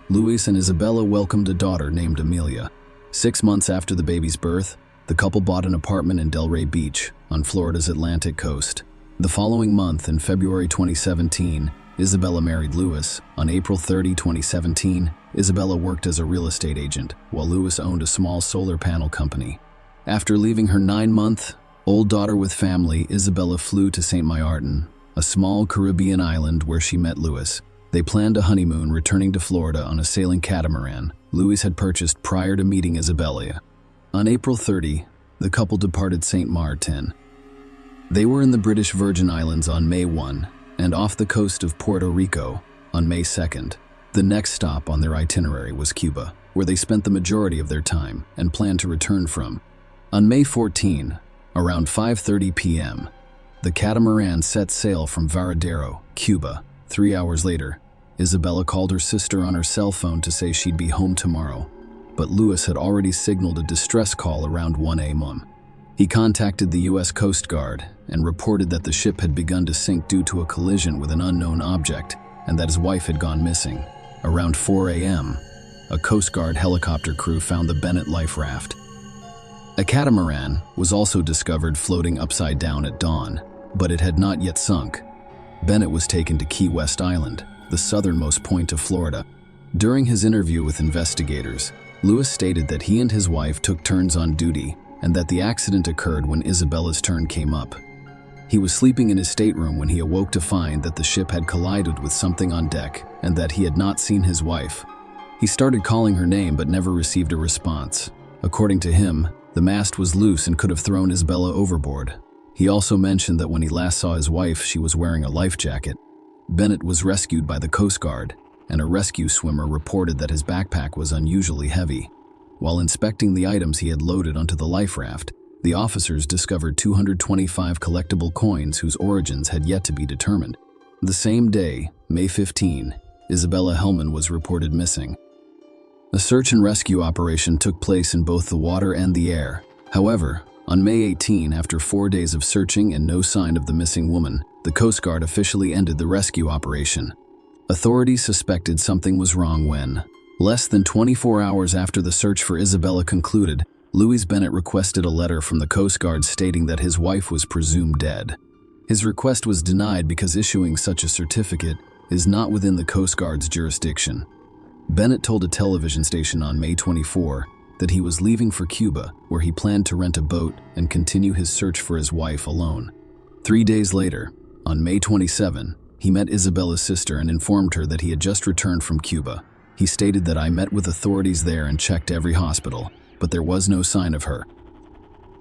Louis and Isabella welcomed a daughter named Amelia. 6 months after the baby's birth, the couple bought an apartment in Delray Beach on Florida's Atlantic coast. The following month, in February 2017, Isabella married Louis. On April 30, 2017, Isabella worked as a real estate agent, while Louis owned a small solar panel company. After leaving her 9-month-old daughter with family, Isabella flew to St. Maarten, a small Caribbean island where she met Louis. They planned a honeymoon, returning to Florida on a sailing catamaran Louis had purchased prior to meeting Isabella. On April 30, the couple departed St. Maarten. They were in the British Virgin Islands on May 1 and off the coast of Puerto Rico on May 2nd. The next stop on their itinerary was Cuba, where they spent the majority of their time and planned to return from. On May 14, around 5:30 p.m., The catamaran set sail from Varadero, Cuba. 3 hours later, Isabella called her sister on her cell phone to say she'd be home tomorrow, but Lewis had already signaled a distress call around 1 a.m. He contacted the U.S. Coast Guard and reported that the ship had begun to sink due to a collision with an unknown object and that his wife had gone missing. Around 4 a.m., a Coast Guard helicopter crew found the Bennett life raft. A catamaran was also discovered floating upside down at dawn, but it had not yet sunk. Bennett was taken to Key West Island, the southernmost point of Florida. During his interview with investigators, Lewis stated that he and his wife took turns on duty and that the accident occurred when Isabella's turn came up. He was sleeping in his stateroom when he awoke to find that the ship had collided with something on deck and that he had not seen his wife. He started calling her name but never received a response. According to him, the mast was loose and could have thrown Isabella overboard. He also mentioned that when he last saw his wife, she was wearing a life jacket. Bennett was rescued by the Coast Guard, and a rescue swimmer reported that his backpack was unusually heavy. While inspecting the items he had loaded onto the life raft, the officers discovered 225 collectible coins whose origins had yet to be determined. The same day, May 15, Isabella Hellman was reported missing. A search and rescue operation took place in both the water and the air. However, on May 18, after 4 days of searching and no sign of the missing woman, the Coast Guard officially ended the rescue operation. Authorities suspected something was wrong when, less than 24 hours after the search for Isabella concluded, Louis Bennett requested a letter from the Coast Guard stating that his wife was presumed dead. His request was denied because issuing such a certificate is not within the Coast Guard's jurisdiction. Bennett told a television station on May 24 that he was leaving for Cuba, where he planned to rent a boat and continue his search for his wife alone. 3 days later, on May 27, he met Isabella's sister and informed her that he had just returned from Cuba. He stated that I met with authorities there and checked every hospital, but there was no sign of her.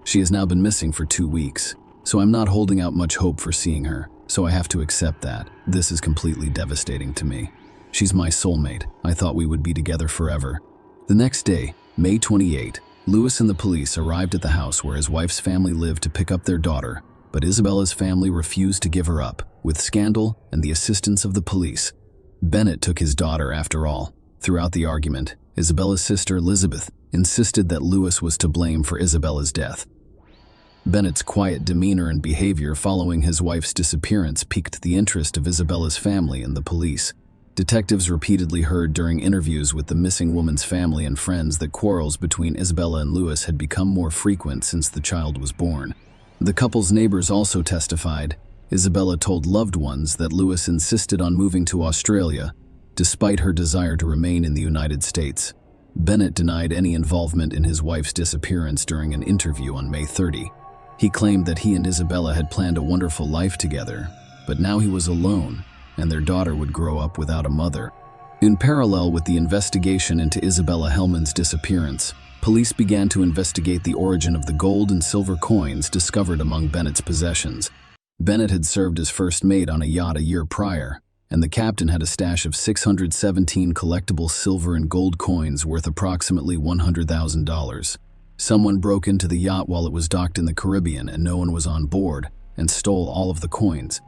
She has now been missing for 2 weeks, so I'm not holding out much hope for seeing her, so I have to accept that. This is completely devastating to me. She's my soulmate. I thought we would be together forever. The next day, May 28, Lewis and the police arrived at the house where his wife's family lived to pick up their daughter, but Isabella's family refused to give her up. With scandal and the assistance of the police, Bennett took his daughter after all. Throughout the argument, Isabella's sister Elizabeth insisted that Lewis was to blame for Isabella's death. Bennett's quiet demeanor and behavior following his wife's disappearance piqued the interest of Isabella's family and the police. Detectives repeatedly heard during interviews with the missing woman's family and friends that quarrels between Isabella and Lewis had become more frequent since the child was born. The couple's neighbors also testified. Isabella told loved ones that Lewis insisted on moving to Australia, despite her desire to remain in the United States. Bennett denied any involvement in his wife's disappearance during an interview on May 30. He claimed that he and Isabella had planned a wonderful life together, but now he was alone, and their daughter would grow up without a mother. In parallel with the investigation into Isabella Hellman's disappearance, police began to investigate the origin of the gold and silver coins discovered among Bennett's possessions. Bennett had served as first mate on a yacht a year prior, and the captain had a stash of 617 collectible silver and gold coins worth approximately $100,000. Someone broke into the yacht while it was docked in the Caribbean and no one was on board, and stole all of the coins.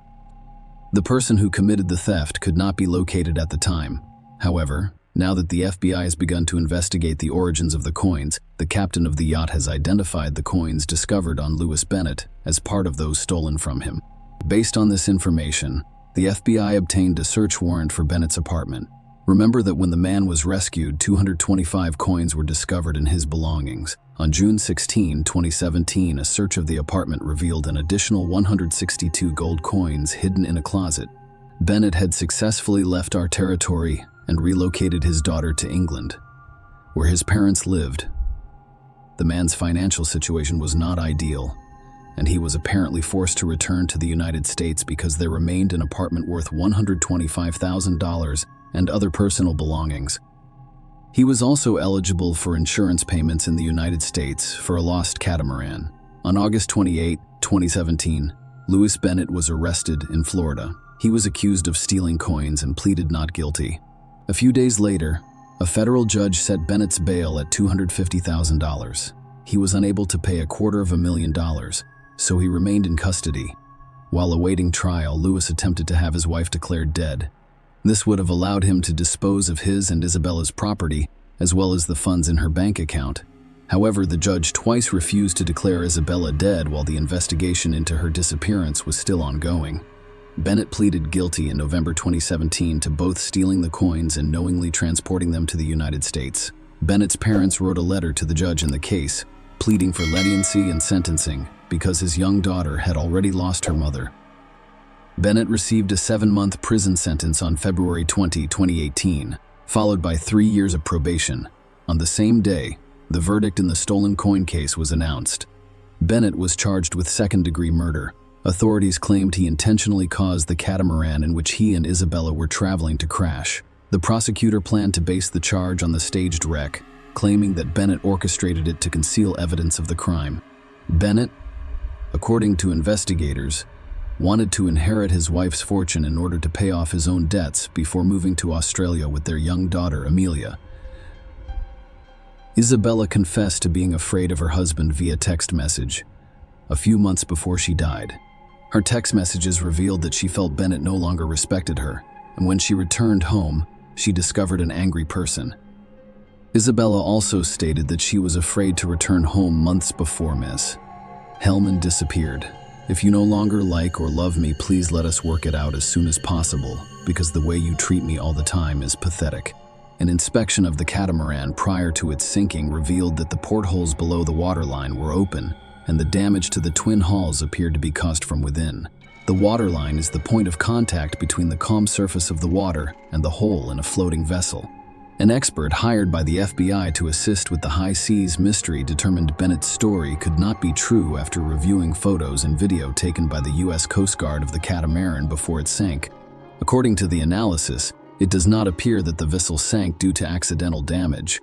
The person who committed the theft could not be located at the time. However, now that the FBI has begun to investigate the origins of the coins, the captain of the yacht has identified the coins discovered on Lewis Bennett as part of those stolen from him. Based on this information, the FBI obtained a search warrant for Bennett's apartment. Remember that when the man was rescued, 225 coins were discovered in his belongings. On June 16, 2017, a search of the apartment revealed an additional 162 gold coins hidden in a closet. Bennett had successfully left our territory and relocated his daughter to England, where his parents lived. The man's financial situation was not ideal, and he was apparently forced to return to the United States because there remained an apartment worth $125,000 and other personal belongings. He was also eligible for insurance payments in the United States for a lost catamaran. On August 28, 2017, Lewis Bennett was arrested in Florida. He was accused of stealing coins and pleaded not guilty. A few days later, a federal judge set Bennett's bail at $250,000. He was unable to pay $250,000, so he remained in custody. While awaiting trial, Lewis attempted to have his wife declared dead. This would have allowed him to dispose of his and Isabella's property, as well as the funds in her bank account. However, the judge twice refused to declare Isabella dead while the investigation into her disappearance was still ongoing. Bennett pleaded guilty in November 2017 to both stealing the coins and knowingly transporting them to the United States. Bennett's parents wrote a letter to the judge in the case, pleading for leniency and sentencing because his young daughter had already lost her mother. Bennett received a 7-month prison sentence on February 20, 2018, followed by 3 years of probation. On the same day, the verdict in the stolen coin case was announced. Bennett was charged with second-degree murder. Authorities claimed he intentionally caused the catamaran in which he and Isabella were traveling to crash. The prosecutor planned to base the charge on the staged wreck, claiming that Bennett orchestrated it to conceal evidence of the crime. Bennett, according to investigators, wanted to inherit his wife's fortune in order to pay off his own debts before moving to Australia with their young daughter, Amelia. Isabella confessed to being afraid of her husband via text message a few months before she died. Her text messages revealed that she felt Bennett no longer respected her, and when she returned home, she discovered an angry person. Isabella also stated that she was afraid to return home months before Ms. Hellman disappeared. "If you no longer like or love me, please let us work it out as soon as possible, because the way you treat me all the time is pathetic." An inspection of the catamaran prior to its sinking revealed that the portholes below the waterline were open, and the damage to the twin hulls appeared to be caused from within. The waterline is the point of contact between the calm surface of the water and the hole in a floating vessel. An expert hired by the FBI to assist with the high seas mystery determined Bennett's story could not be true after reviewing photos and video taken by the U.S. Coast Guard of the catamaran before it sank. According to the analysis, it does not appear that the vessel sank due to accidental damage.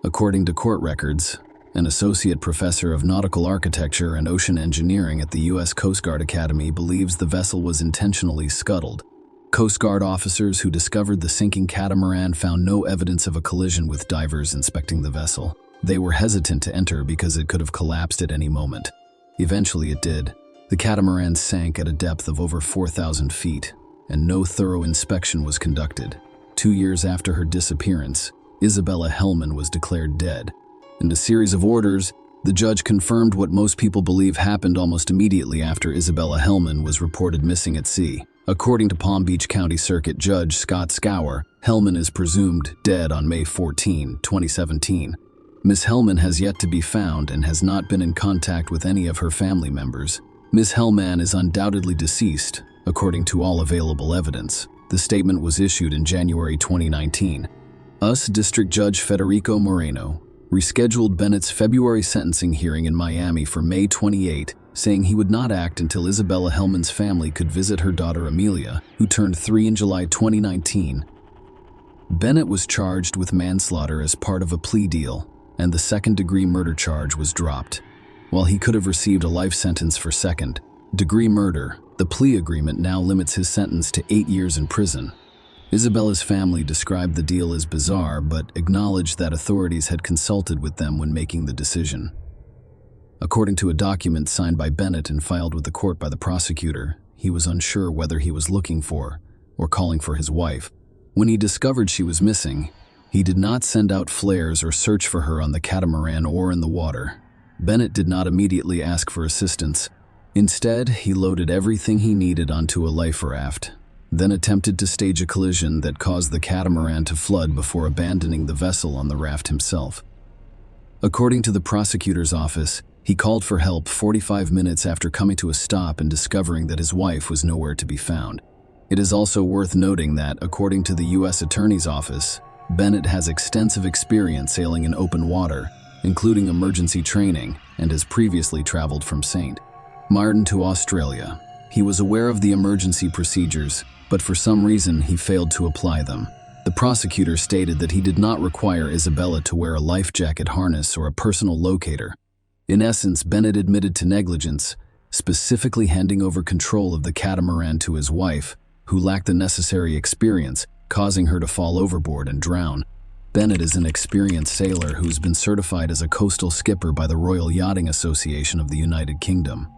According to court records, an associate professor of nautical architecture and ocean engineering at the U.S. Coast Guard Academy believes the vessel was intentionally scuttled. Coast Guard officers who discovered the sinking catamaran found no evidence of a collision with divers inspecting the vessel. They were hesitant to enter because it could have collapsed at any moment. Eventually it did. The catamaran sank at a depth of over 4,000 feet, and no thorough inspection was conducted. 2 years after her disappearance, Isabella Hellman was declared dead. In a series of orders, the judge confirmed what most people believe happened almost immediately after Isabella Hellman was reported missing at sea. According to Palm Beach County Circuit Judge Scott Scour, Hellman is presumed dead on May 14, 2017. Ms. Hellman has yet to be found and has not been in contact with any of her family members. Ms. Hellman is undoubtedly deceased, according to all available evidence. The statement was issued in January 2019. U.S. District Judge Federico Moreno rescheduled Bennett's February sentencing hearing in Miami for May 28, saying he would not act until Isabella Hellman's family could visit her daughter Amelia, who turned 3 in July 2019. Bennett was charged with manslaughter as part of a plea deal, and the second-degree murder charge was dropped. While he could have received a life sentence for second-degree murder, the plea agreement now limits his sentence to 8 years in prison. Isabella's family described the deal as bizarre, but acknowledged that authorities had consulted with them when making the decision. According to a document signed by Bennett and filed with the court by the prosecutor, he was unsure whether he was looking for or calling for his wife. When he discovered she was missing, he did not send out flares or search for her on the catamaran or in the water. Bennett did not immediately ask for assistance. Instead, he loaded everything he needed onto a life raft, then attempted to stage a collision that caused the catamaran to flood before abandoning the vessel on the raft himself. According to the prosecutor's office, he called for help 45 minutes after coming to a stop and discovering that his wife was nowhere to be found. It is also worth noting that, according to the U.S. Attorney's Office, Bennett has extensive experience sailing in open water, including emergency training, and has previously traveled from St. Martin to Australia. He was aware of the emergency procedures, but for some reason he failed to apply them. The prosecutor stated that he did not require Isabella to wear a life jacket harness or a personal locator. In essence, Bennett admitted to negligence, specifically handing over control of the catamaran to his wife, who lacked the necessary experience, causing her to fall overboard and drown. Bennett is an experienced sailor who's been certified as a coastal skipper by the Royal Yachting Association of the United Kingdom.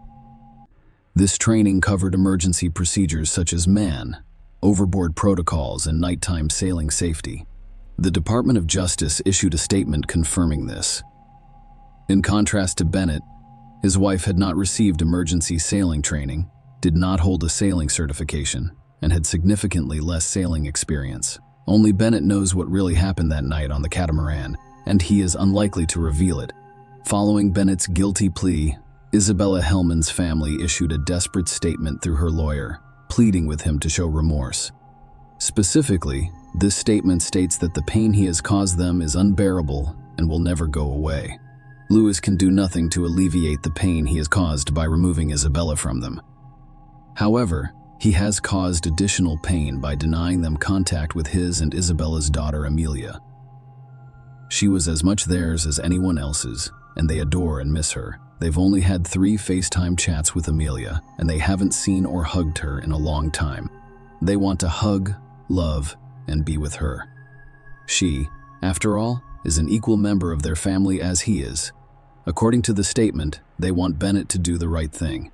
This training covered emergency procedures such as MAN, overboard protocols, and nighttime sailing safety. The Department of Justice issued a statement confirming this. In contrast to Bennett, his wife had not received emergency sailing training, did not hold a sailing certification, and had significantly less sailing experience. Only Bennett knows what really happened that night on the catamaran, and he is unlikely to reveal it. Following Bennett's guilty plea, Isabella Hellman's family issued a desperate statement through her lawyer, pleading with him to show remorse. Specifically, this statement states that the pain he has caused them is unbearable and will never go away. Lewis can do nothing to alleviate the pain he has caused by removing Isabella from them. However, he has caused additional pain by denying them contact with his and Isabella's daughter Amelia. She was as much theirs as anyone else's, and they adore and miss her. They've only had 3 FaceTime chats with Amelia, and they haven't seen or hugged her in a long time. They want to hug, love, and be with her. She, after all, is an equal member of their family as he is. According to the statement, they want Bennett to do the right thing.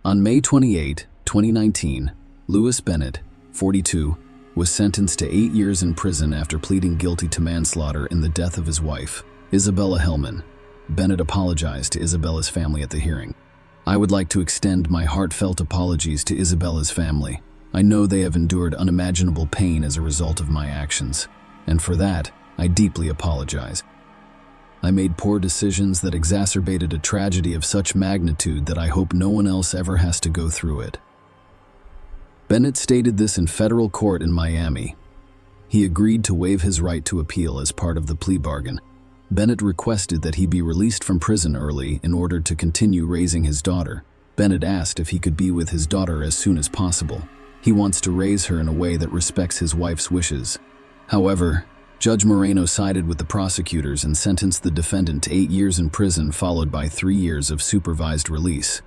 On May 28, 2019, Lewis Bennett, 42, was sentenced to 8 years in prison after pleading guilty to manslaughter in the death of his wife, Isabella Hellman. Bennett apologized to Isabella's family at the hearing. I would like to extend my heartfelt apologies to Isabella's family. I know they have endured unimaginable pain as a result of my actions, and for that, I deeply apologize. I made poor decisions that exacerbated a tragedy of such magnitude that I hope no one else ever has to go through it. Bennett stated this in federal court in Miami. He agreed to waive his right to appeal as part of the plea bargain. Bennett requested that he be released from prison early in order to continue raising his daughter. Bennett asked if he could be with his daughter as soon as possible. He wants to raise her in a way that respects his wife's wishes. However, Judge Moreno sided with the prosecutors and sentenced the defendant to 8 years in prison, followed by 3 years of supervised release.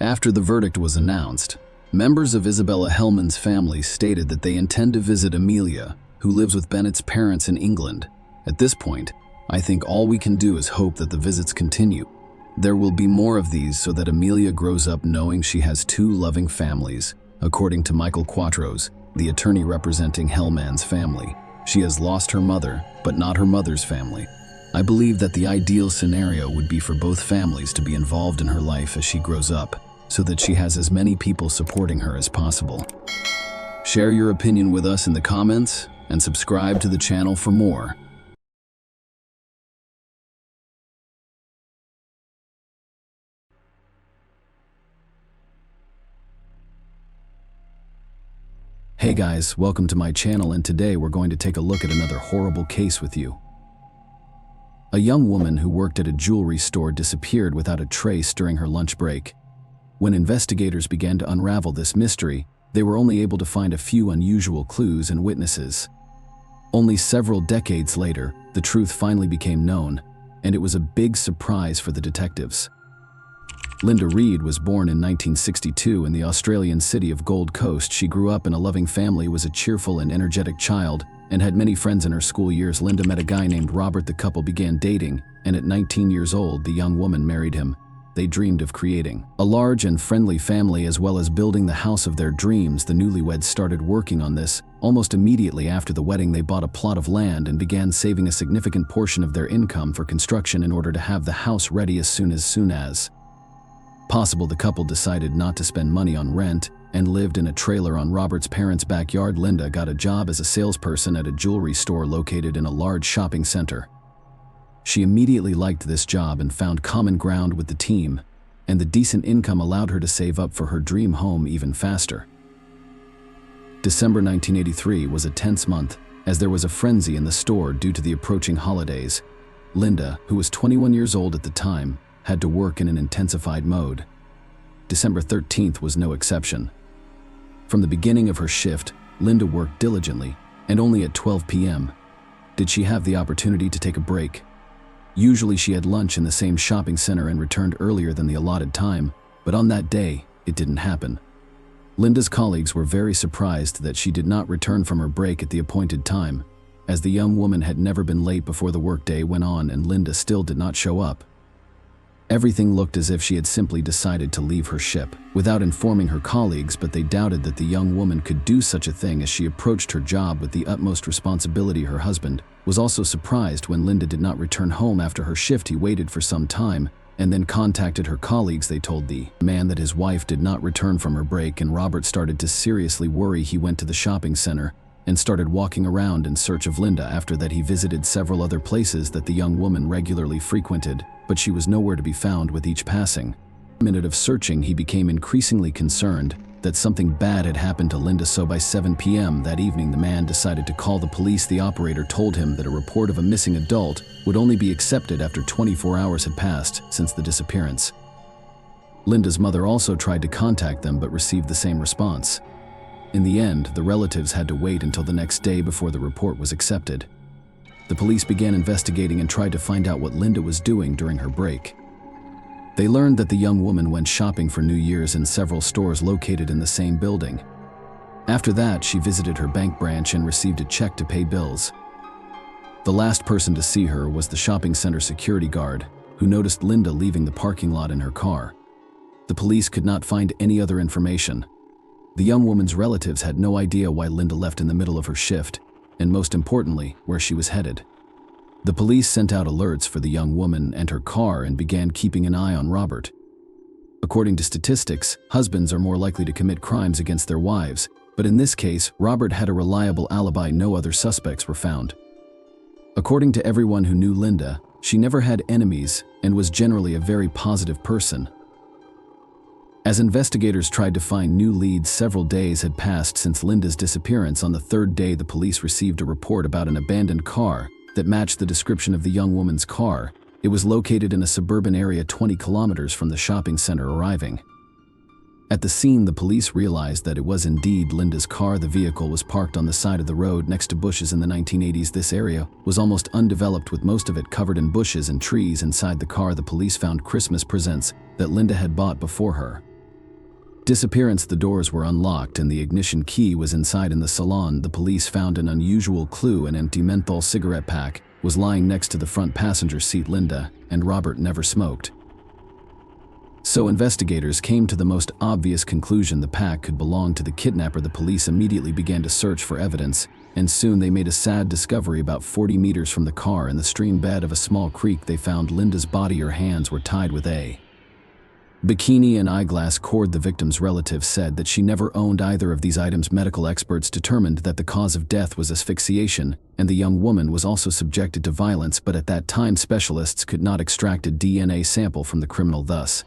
After the verdict was announced, members of Isabella Hellman's family stated that they intend to visit Amelia, who lives with Bennett's parents in England. At this point, I think all we can do is hope that the visits continue. There will be more of these so that Amelia grows up knowing she has 2 loving families, according to Michael Quatros, the attorney representing Hellman's family. She has lost her mother, but not her mother's family. I believe that the ideal scenario would be for both families to be involved in her life as she grows up, so that she has as many people supporting her as possible. Share your opinion with us in the comments, and subscribe to the channel for more. Hey guys, welcome to my channel, and today we're going to take a look at another horrible case with you. A young woman who worked at a jewelry store disappeared without a trace during her lunch break. When investigators began to unravel this mystery, they were only able to find a few unusual clues and witnesses. Only several decades later, the truth finally became known, and it was a big surprise for the detectives. Linda Reed was born in 1962 in the Australian city of Gold Coast. She grew up in a loving family, was a cheerful and energetic child, and had many friends in her school years. Linda met a guy named Robert. The couple began dating, and at 19 years old, the young woman married him. They dreamed of creating a large and friendly family as well as building the house of their dreams. The newlyweds started working on this. Almost immediately after the wedding, they bought a plot of land and began saving a significant portion of their income for construction in order to have the house ready as soon as possible. The couple decided not to spend money on rent and lived in a trailer on Robert's parents' backyard. Linda got a job as a salesperson at a jewelry store located in a large shopping center. She immediately liked this job and found common ground with the team, and the decent income allowed her to save up for her dream home even faster. December 1983 was a tense month, as there was a frenzy in the store due to the approaching holidays. Linda, who was 21 years old at the time, had to work in an intensified mode. December 13th was no exception. From the beginning of her shift, Linda worked diligently, and only at 12 p.m. did she have the opportunity to take a break. Usually she had lunch in the same shopping center and returned earlier than the allotted time, but on that day, it didn't happen. Linda's colleagues were very surprised that she did not return from her break at the appointed time, as the young woman had never been late before the workday went on and Linda still did not show up. Everything looked as if she had simply decided to leave her ship, without informing her colleagues, but they doubted that the young woman could do such a thing as she approached her job with the utmost responsibility. Her husband was also surprised when Linda did not return home after her shift. He waited for some time and then contacted her colleagues. They told the man that his wife did not return from her break, and Robert started to seriously worry. He went to the shopping center and started walking around in search of Linda. After that, he visited several other places that the young woman regularly frequented, but she was nowhere to be found. With each passing minute of searching, he became increasingly concerned that something bad had happened to Linda. So by 7 p.m. that evening, the man decided to call the police. The operator told him that a report of a missing adult would only be accepted after 24 hours had passed since the disappearance. Linda's mother also tried to contact them but received the same response. In the end, the relatives had to wait until the next day before the report was accepted. The police began investigating and tried to find out what Linda was doing during her break. They learned that the young woman went shopping for New Year's in several stores located in the same building. After that, she visited her bank branch and received a check to pay bills. The last person to see her was the shopping center security guard, who noticed Linda leaving the parking lot in her car. The police could not find any other information. The young woman's relatives had no idea why Linda left in the middle of her shift, and most importantly, where she was headed. The police sent out alerts for the young woman and her car and began keeping an eye on Robert. According to statistics, husbands are more likely to commit crimes against their wives, but in this case, Robert had a reliable alibi. No other suspects were found. According to everyone who knew Linda, she never had enemies and was generally a very positive person. As investigators tried to find new leads, several days had passed since Linda's disappearance. On the third day, the police received a report about an abandoned car that matched the description of the young woman's car. It was located in a suburban area 20 kilometers from the shopping center. Arriving at the scene, the police realized that it was indeed Linda's car. The vehicle was parked on the side of the road next to bushes. In the 1980s, this area was almost undeveloped, with most of it covered in bushes and trees. Inside the car, the police found Christmas presents that Linda had bought before her disappearance. The doors were unlocked and the ignition key was inside. In the salon, the police found an unusual clue. An empty menthol cigarette pack was lying next to the front passenger seat. Linda and Robert never smoked, so investigators came to the most obvious conclusion: the pack could belong to the kidnapper. The police immediately began to search for evidence, and soon they made a sad discovery. About 40 meters from the car, in the stream bed of a small creek, they found Linda's body. Her hands were tied with a bikini and eyeglass cord. The victim's relatives said that she never owned either of these items. Medical experts determined that the cause of death was asphyxiation, and the young woman was also subjected to violence, but at that time specialists could not extract a DNA sample from the criminal. Thus,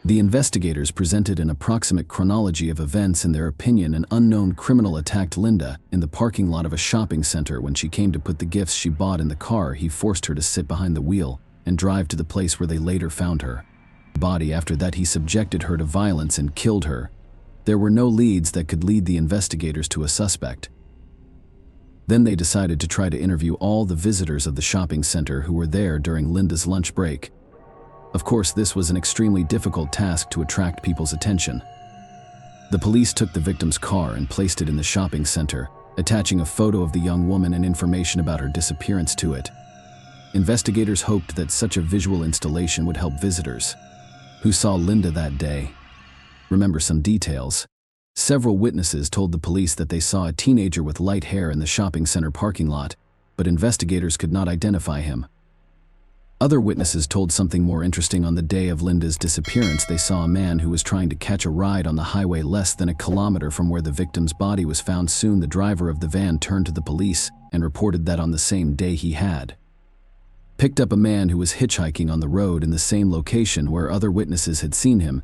the investigators presented an approximate chronology of events. In their opinion, an unknown criminal attacked Linda in the parking lot of a shopping center. When she came to put the gifts she bought in the car, he forced her to sit behind the wheel and drive to the place where they later found her body. After that, he subjected her to violence and killed her. There were no leads that could lead the investigators to a suspect. Then they decided to try to interview all the visitors of the shopping center who were there during Linda's lunch break. Of course, this was an extremely difficult task to attract people's attention. The police took the victim's car and placed it in the shopping center, attaching a photo of the young woman and information about her disappearance to it. Investigators hoped that such a visual installation would help visitors who saw Linda that day remember some details. Several witnesses told the police that they saw a teenager with light hair in the shopping center parking lot, but investigators could not identify him. Other witnesses told something more interesting. On the day of Linda's disappearance, they saw a man who was trying to catch a ride on the highway less than a kilometer from where the victim's body was found. Soon, the driver of the van turned to the police and reported that on the same day he had picked up a man who was hitchhiking on the road in the same location where other witnesses had seen him.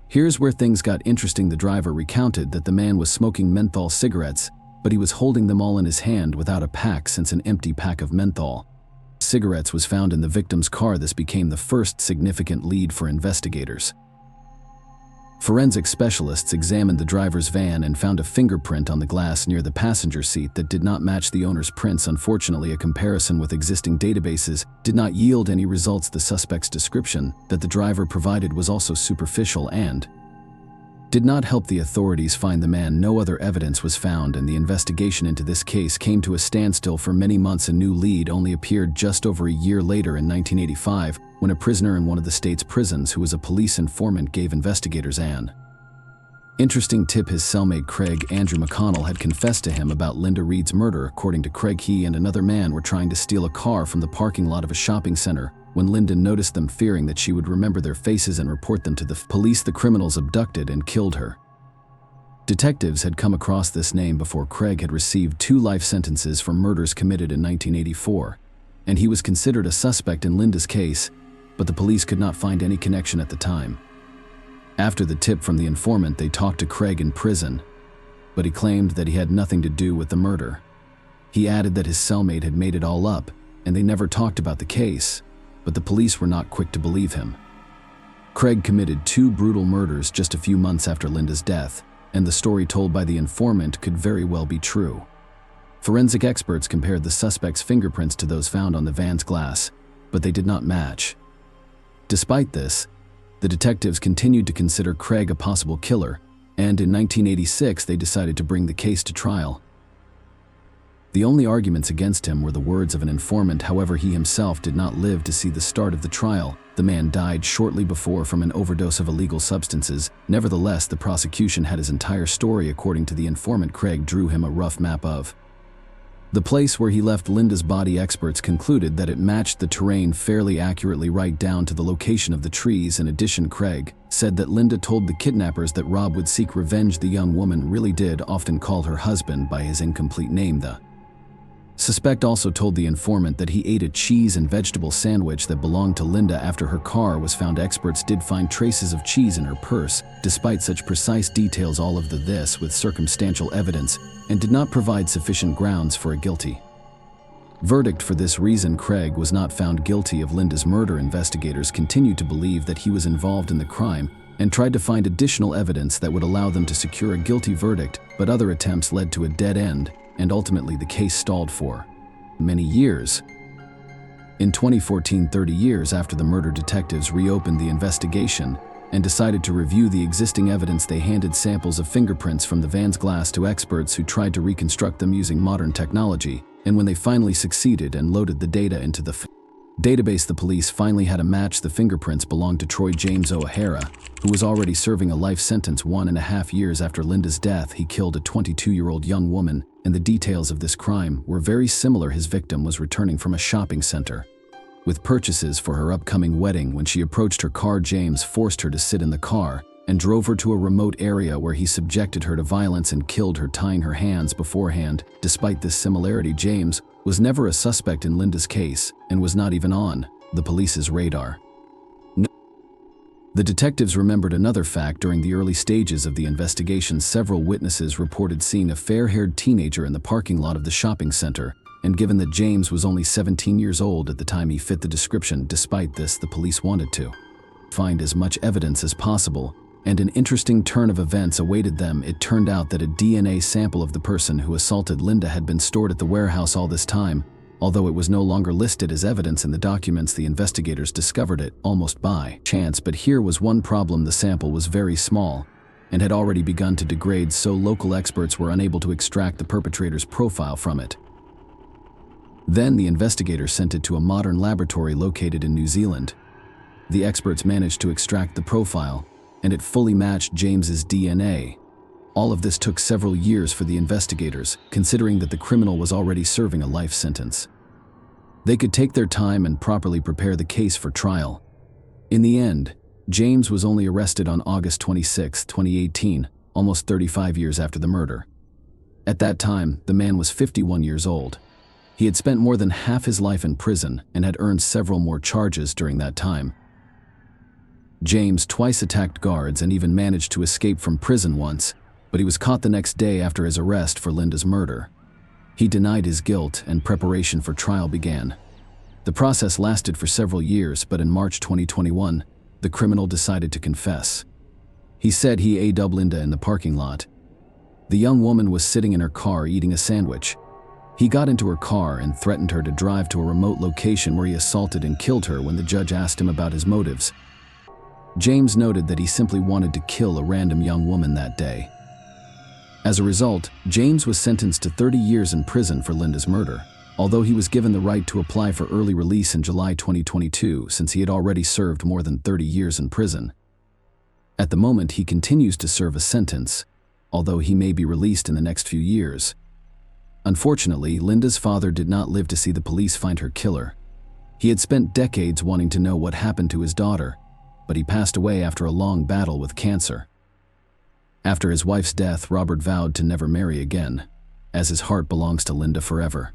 Here's where things got interesting. The driver recounted that the man was smoking menthol cigarettes, but he was holding them all in his hand without a pack, since an empty pack of menthol cigarettes was found in the victim's car. This became the first significant lead for investigators. Forensic specialists examined the driver's van and found a fingerprint on the glass near the passenger seat that did not match the owner's prints. Unfortunately, a comparison with existing databases did not yield any results. The suspect's description that the driver provided was also superficial and did not help the authorities find the man. No other evidence was found, and the investigation into this case came to a standstill for many months. A new lead only appeared just over a year later in 1985, when a prisoner in one of the state's prisons who was a police informant gave investigators an interesting tip. His cellmate Craig Andrew McConnell had confessed to him about Linda Reed's murder. According to Craig, he and another man were trying to steal a car from the parking lot of a shopping center. When Linda noticed them, fearing that she would remember their faces and report them to the police, the criminals abducted and killed her. Detectives had come across this name before. Craig had received 2 life sentences for murders committed in 1984, and he was considered a suspect in Linda's case, but the police could not find any connection at the time. After the tip from the informant, they talked to Craig in prison, but he claimed that he had nothing to do with the murder. He added that his cellmate had made it all up, and they never talked about the case, but the police were not quick to believe him. Craig committed 2 brutal murders just a few months after Linda's death, and the story told by the informant could very well be true. Forensic experts compared the suspect's fingerprints to those found on the van's glass, but they did not match. Despite this, the detectives continued to consider Craig a possible killer, and in 1986 they decided to bring the case to trial. The only arguments against him were the words of an informant. However, he himself did not live to see the start of the trial. The man died shortly before from an overdose of illegal substances. Nevertheless, the prosecution had his entire story. According to the informant, Craig drew him a rough map of the place where he left Linda's body. Experts concluded that it matched the terrain fairly accurately, right down to the location of the trees. In addition, Craig said that Linda told the kidnappers that Rob would seek revenge. The young woman really did often call her husband by his incomplete name. The suspect also told the informant that he ate a cheese and vegetable sandwich that belonged to Linda after her car was found. Experts did find traces of cheese in her purse. Despite such precise details, all of this with circumstantial evidence, and did not provide sufficient grounds for a guilty verdict. For this reason, Craig was not found guilty of Linda's murder. Investigators continued to believe that he was involved in the crime and tried to find additional evidence that would allow them to secure a guilty verdict, but other attempts led to a dead end, and ultimately the case stalled for many years. In 2014, 30 years after the murder, detectives reopened the investigation and decided to review the existing evidence. They handed samples of fingerprints from the van's glass to experts who tried to reconstruct them using modern technology, and when they finally succeeded and loaded the data into the database, the police finally had a match. The fingerprints belonged to Troy James O'Hara, who was already serving a life sentence 1.5 years after Linda's death. He killed a 22-year-old young woman, and the details of this crime were very similar. His victim was returning from a shopping center with purchases for her upcoming wedding. When she approached her car, James forced her to sit in the car and drove her to a remote area where he subjected her to violence and killed her, tying her hands beforehand. Despite this similarity, James was never a suspect in Linda's case and was not even on the police's radar. The detectives remembered another fact. During the early stages of the investigation, several witnesses reported seeing a fair-haired teenager in the parking lot of the shopping center, and given that James was only 17 years old at the time, he fit the description. Despite this, the police wanted to find as much evidence as possible, and an interesting turn of events awaited them. It turned out that a DNA sample of the person who assaulted Linda had been stored at the warehouse all this time. Although it was no longer listed as evidence in the documents, the investigators discovered it almost by chance. But here was one problem: the sample was very small and had already begun to degrade, so local experts were unable to extract the perpetrator's profile from it. Then the investigators sent it to a modern laboratory located in New Zealand. The experts managed to extract the profile, and it fully matched James's DNA. All of this took several years for the investigators, considering that the criminal was already serving a life sentence. They could take their time and properly prepare the case for trial. In the end, James was only arrested on August 26, 2018, almost 35 years after the murder. At that time, the man was 51 years old. He had spent more than half his life in prison and had earned several more charges during that time. James twice attacked guards and even managed to escape from prison once, but he was caught the next day after his arrest for Linda's murder. He denied his guilt, and preparation for trial began. The process lasted for several years, but in March 2021, the criminal decided to confess. He said he ate Linda in the parking lot. The young woman was sitting in her car eating a sandwich. He got into her car and threatened her to drive to a remote location where he assaulted and killed her. When the judge asked him about his motives, James noted that he simply wanted to kill a random young woman that day. As a result, James was sentenced to 30 years in prison for Linda's murder, although he was given the right to apply for early release in July 2022 since he had already served more than 30 years in prison. At the moment, he continues to serve a sentence, although he may be released in the next few years. Unfortunately, Linda's father did not live to see the police find her killer. He had spent decades wanting to know what happened to his daughter, but he passed away after a long battle with cancer. After his wife's death, Robert vowed to never marry again, as his heart belongs to Linda forever.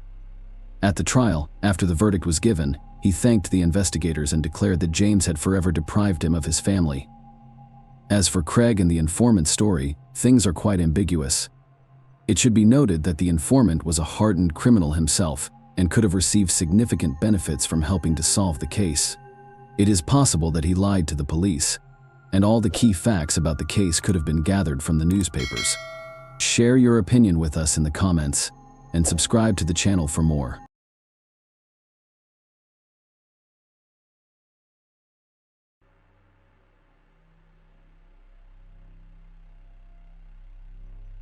At the trial, after the verdict was given, he thanked the investigators and declared that James had forever deprived him of his family. As for Craig and the informant's story, things are quite ambiguous. It should be noted that the informant was a hardened criminal himself and could have received significant benefits from helping to solve the case. It is possible that he lied to the police, and all the key facts about the case could have been gathered from the newspapers. Share your opinion with us in the comments, and subscribe to the channel for more.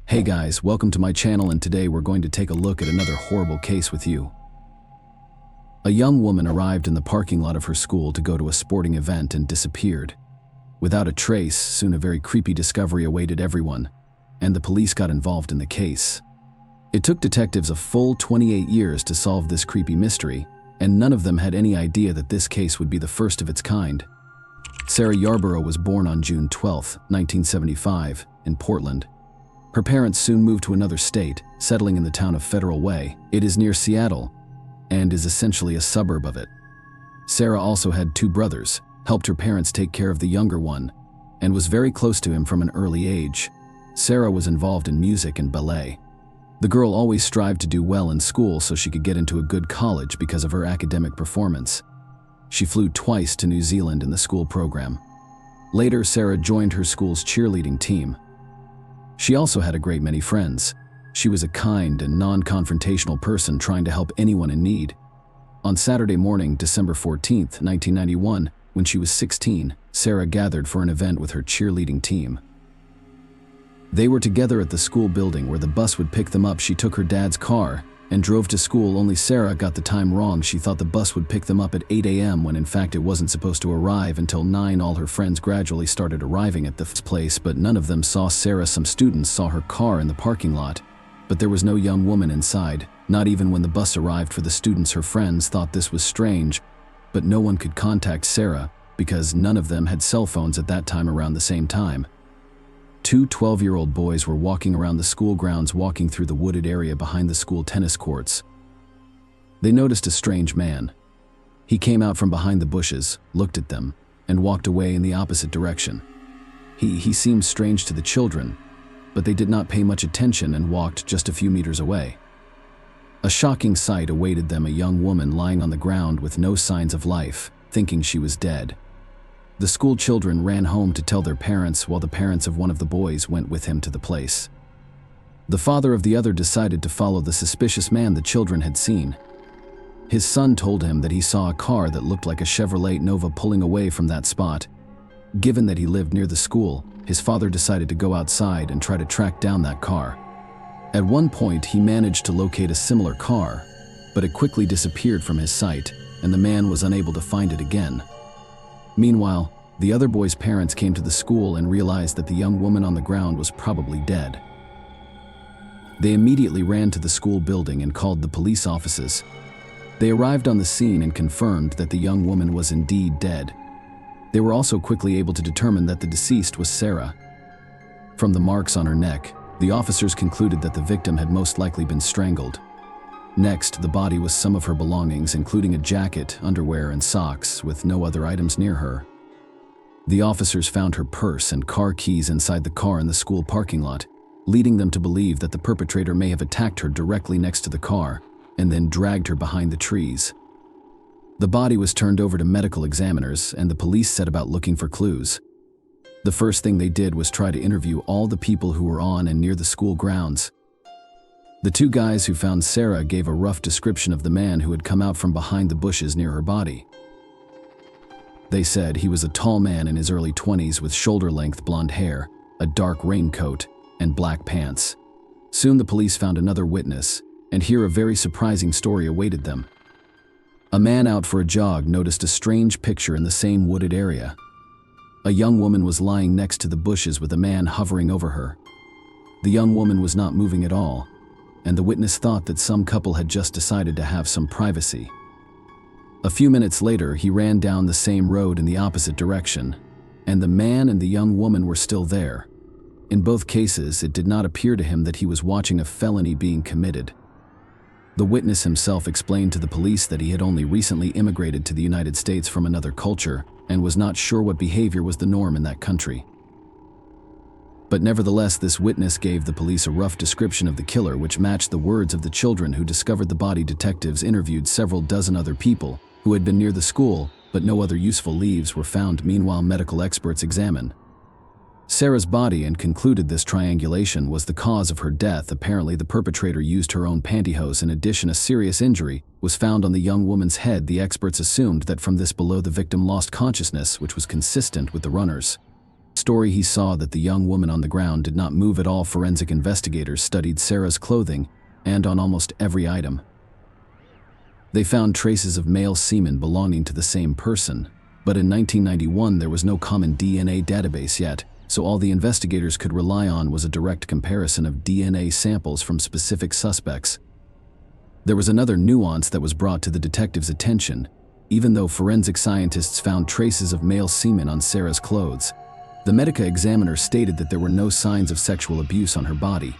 Hey guys, welcome to my channel, and today we're going to take a look at another horrible case with you. A young woman arrived in the parking lot of her school to go to a sporting event and disappeared. Without a trace, soon a very creepy discovery awaited everyone, and the police got involved in the case. It took detectives a full 28 years to solve this creepy mystery, and none of them had any idea that this case would be the first of its kind. Sarah Yarborough was born on June 12, 1975, in Portland. Her parents soon moved to another state, settling in the town of Federal Way. It is near Seattle, and is essentially a suburb of it. Sarah also had two brothers, helped her parents take care of the younger one, and was very close to him from an early age. Sarah was involved in music and ballet. The girl always strived to do well in school so she could get into a good college because of her academic performance. She flew twice to New Zealand in the school program. Later, Sarah joined her school's cheerleading team. She also had a great many friends. She was a kind and non-confrontational person trying to help anyone in need. On Saturday morning, December 14, 1991, when she was 16, Sarah gathered for an event with her cheerleading team. They were together at the school building where the bus would pick them up. She took her dad's car and drove to school, only Sarah got the time wrong. She thought the bus would pick them up at 8 a.m. when in fact it wasn't supposed to arrive until 9. All her friends gradually started arriving at the place, but none of them saw Sarah. Some students saw her car in the parking lot, but there was no young woman inside, not even when the bus arrived for the students. Her friends thought this was strange, but no one could contact Sarah because none of them had cell phones at that time. Around the same time, two 12-year-old boys were walking around the school grounds, walking through the wooded area behind the school tennis courts. They noticed a strange man. He came out from behind the bushes, looked at them, and walked away in the opposite direction. He seemed strange to the children, but they did not pay much attention and walked just a few meters away. A shocking sight awaited them: a young woman lying on the ground with no signs of life, thinking she was dead. The school children ran home to tell their parents, while the parents of one of the boys went with him to the place. The father of the other decided to follow the suspicious man the children had seen. His son told him that he saw a car that looked like a Chevrolet Nova pulling away from that spot. Given that he lived near the school, his father decided to go outside and try to track down that car. At one point, he managed to locate a similar car, but it quickly disappeared from his sight, and the man was unable to find it again. Meanwhile, the other boy's parents came to the school and realized that the young woman on the ground was probably dead. They immediately ran to the school building and called the police offices. They arrived on the scene and confirmed that the young woman was indeed dead. They were also quickly able to determine that the deceased was Sarah. From the marks on her neck, the officers concluded that the victim had most likely been strangled. Next, the body was some of her belongings, including a jacket, underwear, and socks, with no other items near her. The officers found her purse and car keys inside the car in the school parking lot, leading them to believe that the perpetrator may have attacked her directly next to the car and then dragged her behind the trees. The body was turned over to medical examiners, and the police set about looking for clues. The first thing they did was try to interview all the people who were on and near the school grounds. The two guys who found Sarah gave a rough description of the man who had come out from behind the bushes near her body. They said he was a tall man in his early 20s with shoulder-length blonde hair, a dark raincoat, and black pants. Soon the police found another witness, and here a very surprising story awaited them. A man out for a jog noticed a strange picture in the same wooded area. A young woman was lying next to the bushes with a man hovering over her. The young woman was not moving at all, and the witness thought that some couple had just decided to have some privacy. A few minutes later, he ran down the same road in the opposite direction, and the man and the young woman were still there. In both cases, it did not appear to him that he was watching a felony being committed. The witness himself explained to the police that he had only recently immigrated to the United States from another culture and was not sure what behavior was the norm in that country. But nevertheless, this witness gave the police a rough description of the killer, which matched the words of the children who discovered the body. Detectives interviewed several dozen other people who had been near the school, but no other useful leads were found. Meanwhile, medical experts examined Sarah's body and concluded this triangulation was the cause of her death. Apparently, the perpetrator used her own pantyhose. In addition, a serious injury was found on the young woman's head. The experts assumed that from this below the victim lost consciousness, which was consistent with the runner's story. He saw that the young woman on the ground did not move at all. Forensic investigators studied Sarah's clothing, and on almost every item, they found traces of male semen belonging to the same person. But in 1991, there was no common DNA database yet, so all the investigators could rely on was a direct comparison of DNA samples from specific suspects. There was another nuance that was brought to the detectives' attention. Even though forensic scientists found traces of male semen on Sarah's clothes, the medical examiner stated that there were no signs of sexual abuse on her body.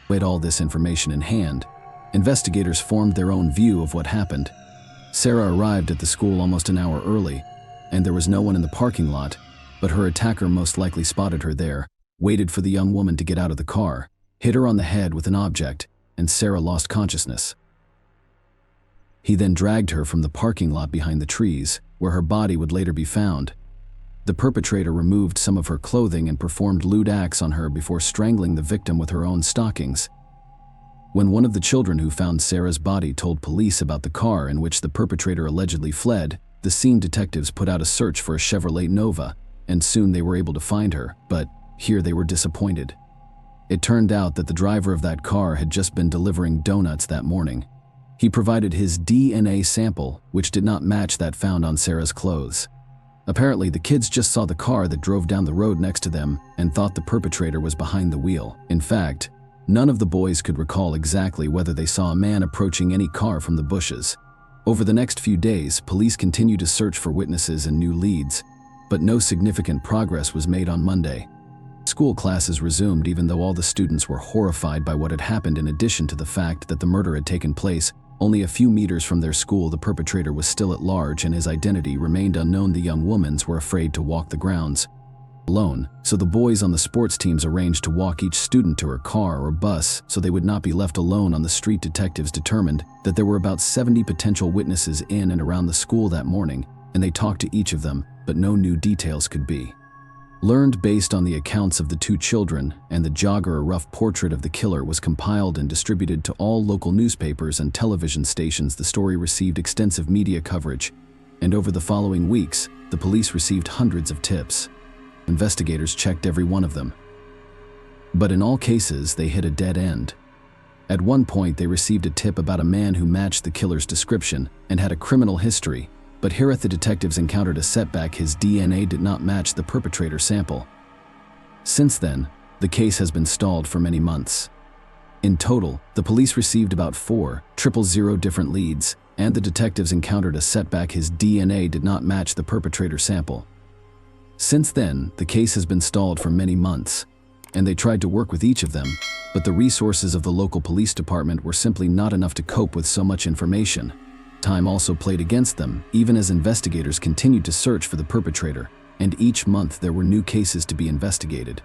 With all this information in hand, investigators formed their own view of what happened. Sarah arrived at the school almost an hour early, and there was no one in the parking lot, but her attacker most likely spotted her there, waited for the young woman to get out of the car, hit her on the head with an object, and Sarah lost consciousness. He then dragged her from the parking lot behind the trees, where her body would later be found. The perpetrator removed some of her clothing and performed lewd acts on her before strangling the victim with her own stockings. When one of the children who found Sarah's body told police about the car in which the perpetrator allegedly fled, the scene detectives put out a search for a Chevrolet Nova, and soon they were able to find her, but here they were disappointed. It turned out that the driver of that car had just been delivering donuts that morning. He provided his DNA sample, which did not match that found on Sarah's clothes. Apparently, the kids just saw the car that drove down the road next to them and thought the perpetrator was behind the wheel. In fact, none of the boys could recall exactly whether they saw a man approaching any car from the bushes. Over the next few days, police continued to search for witnesses and new leads, but no significant progress was made on Monday. School classes resumed even though all the students were horrified by what had happened. In addition to the fact that the murder had taken place only a few meters from their school, the perpetrator was still at large and his identity remained unknown. The young women were afraid to walk the grounds alone, so the boys on the sports teams arranged to walk each student to her car or bus so they would not be left alone on the street. Detectives determined that there were about 70 potential witnesses in and around the school that morning, and they talked to each of them, but no new details could be learned. Based on the accounts of the two children and the jogger, a rough portrait of the killer was compiled and distributed to all local newspapers and television stations. The story received extensive media coverage, and over the following weeks, the police received hundreds of tips. Investigators checked every one of them, but in all cases, they hit a dead end. At one point, they received a tip about a man who matched the killer's description and had a criminal history. But here the detectives encountered a setback. His DNA did not match the perpetrator sample. Since then, the case has been stalled for many months. In total, the police received about 4,000 different leads, and the detectives encountered a setback. His DNA did not match the perpetrator sample. Since then, the case has been stalled for many months, and they tried to work with each of them, but the resources of the local police department were simply not enough to cope with so much information. Time also played against them, even as investigators continued to search for the perpetrator, and each month there were new cases to be investigated.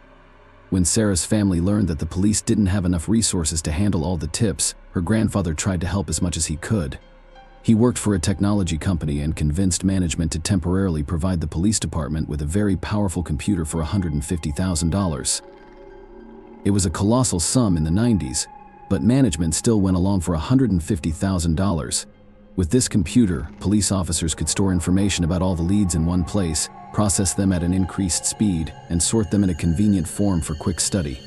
When Sarah's family learned that the police didn't have enough resources to handle all the tips, her grandfather tried to help as much as he could. He worked for a technology company and convinced management to temporarily provide the police department with a very powerful computer for $150,000. It was a colossal sum in the 90s, but management still went along for $150,000. With this computer, police officers could store information about all the leads in one place, process them at an increased speed, and sort them in a convenient form for quick study.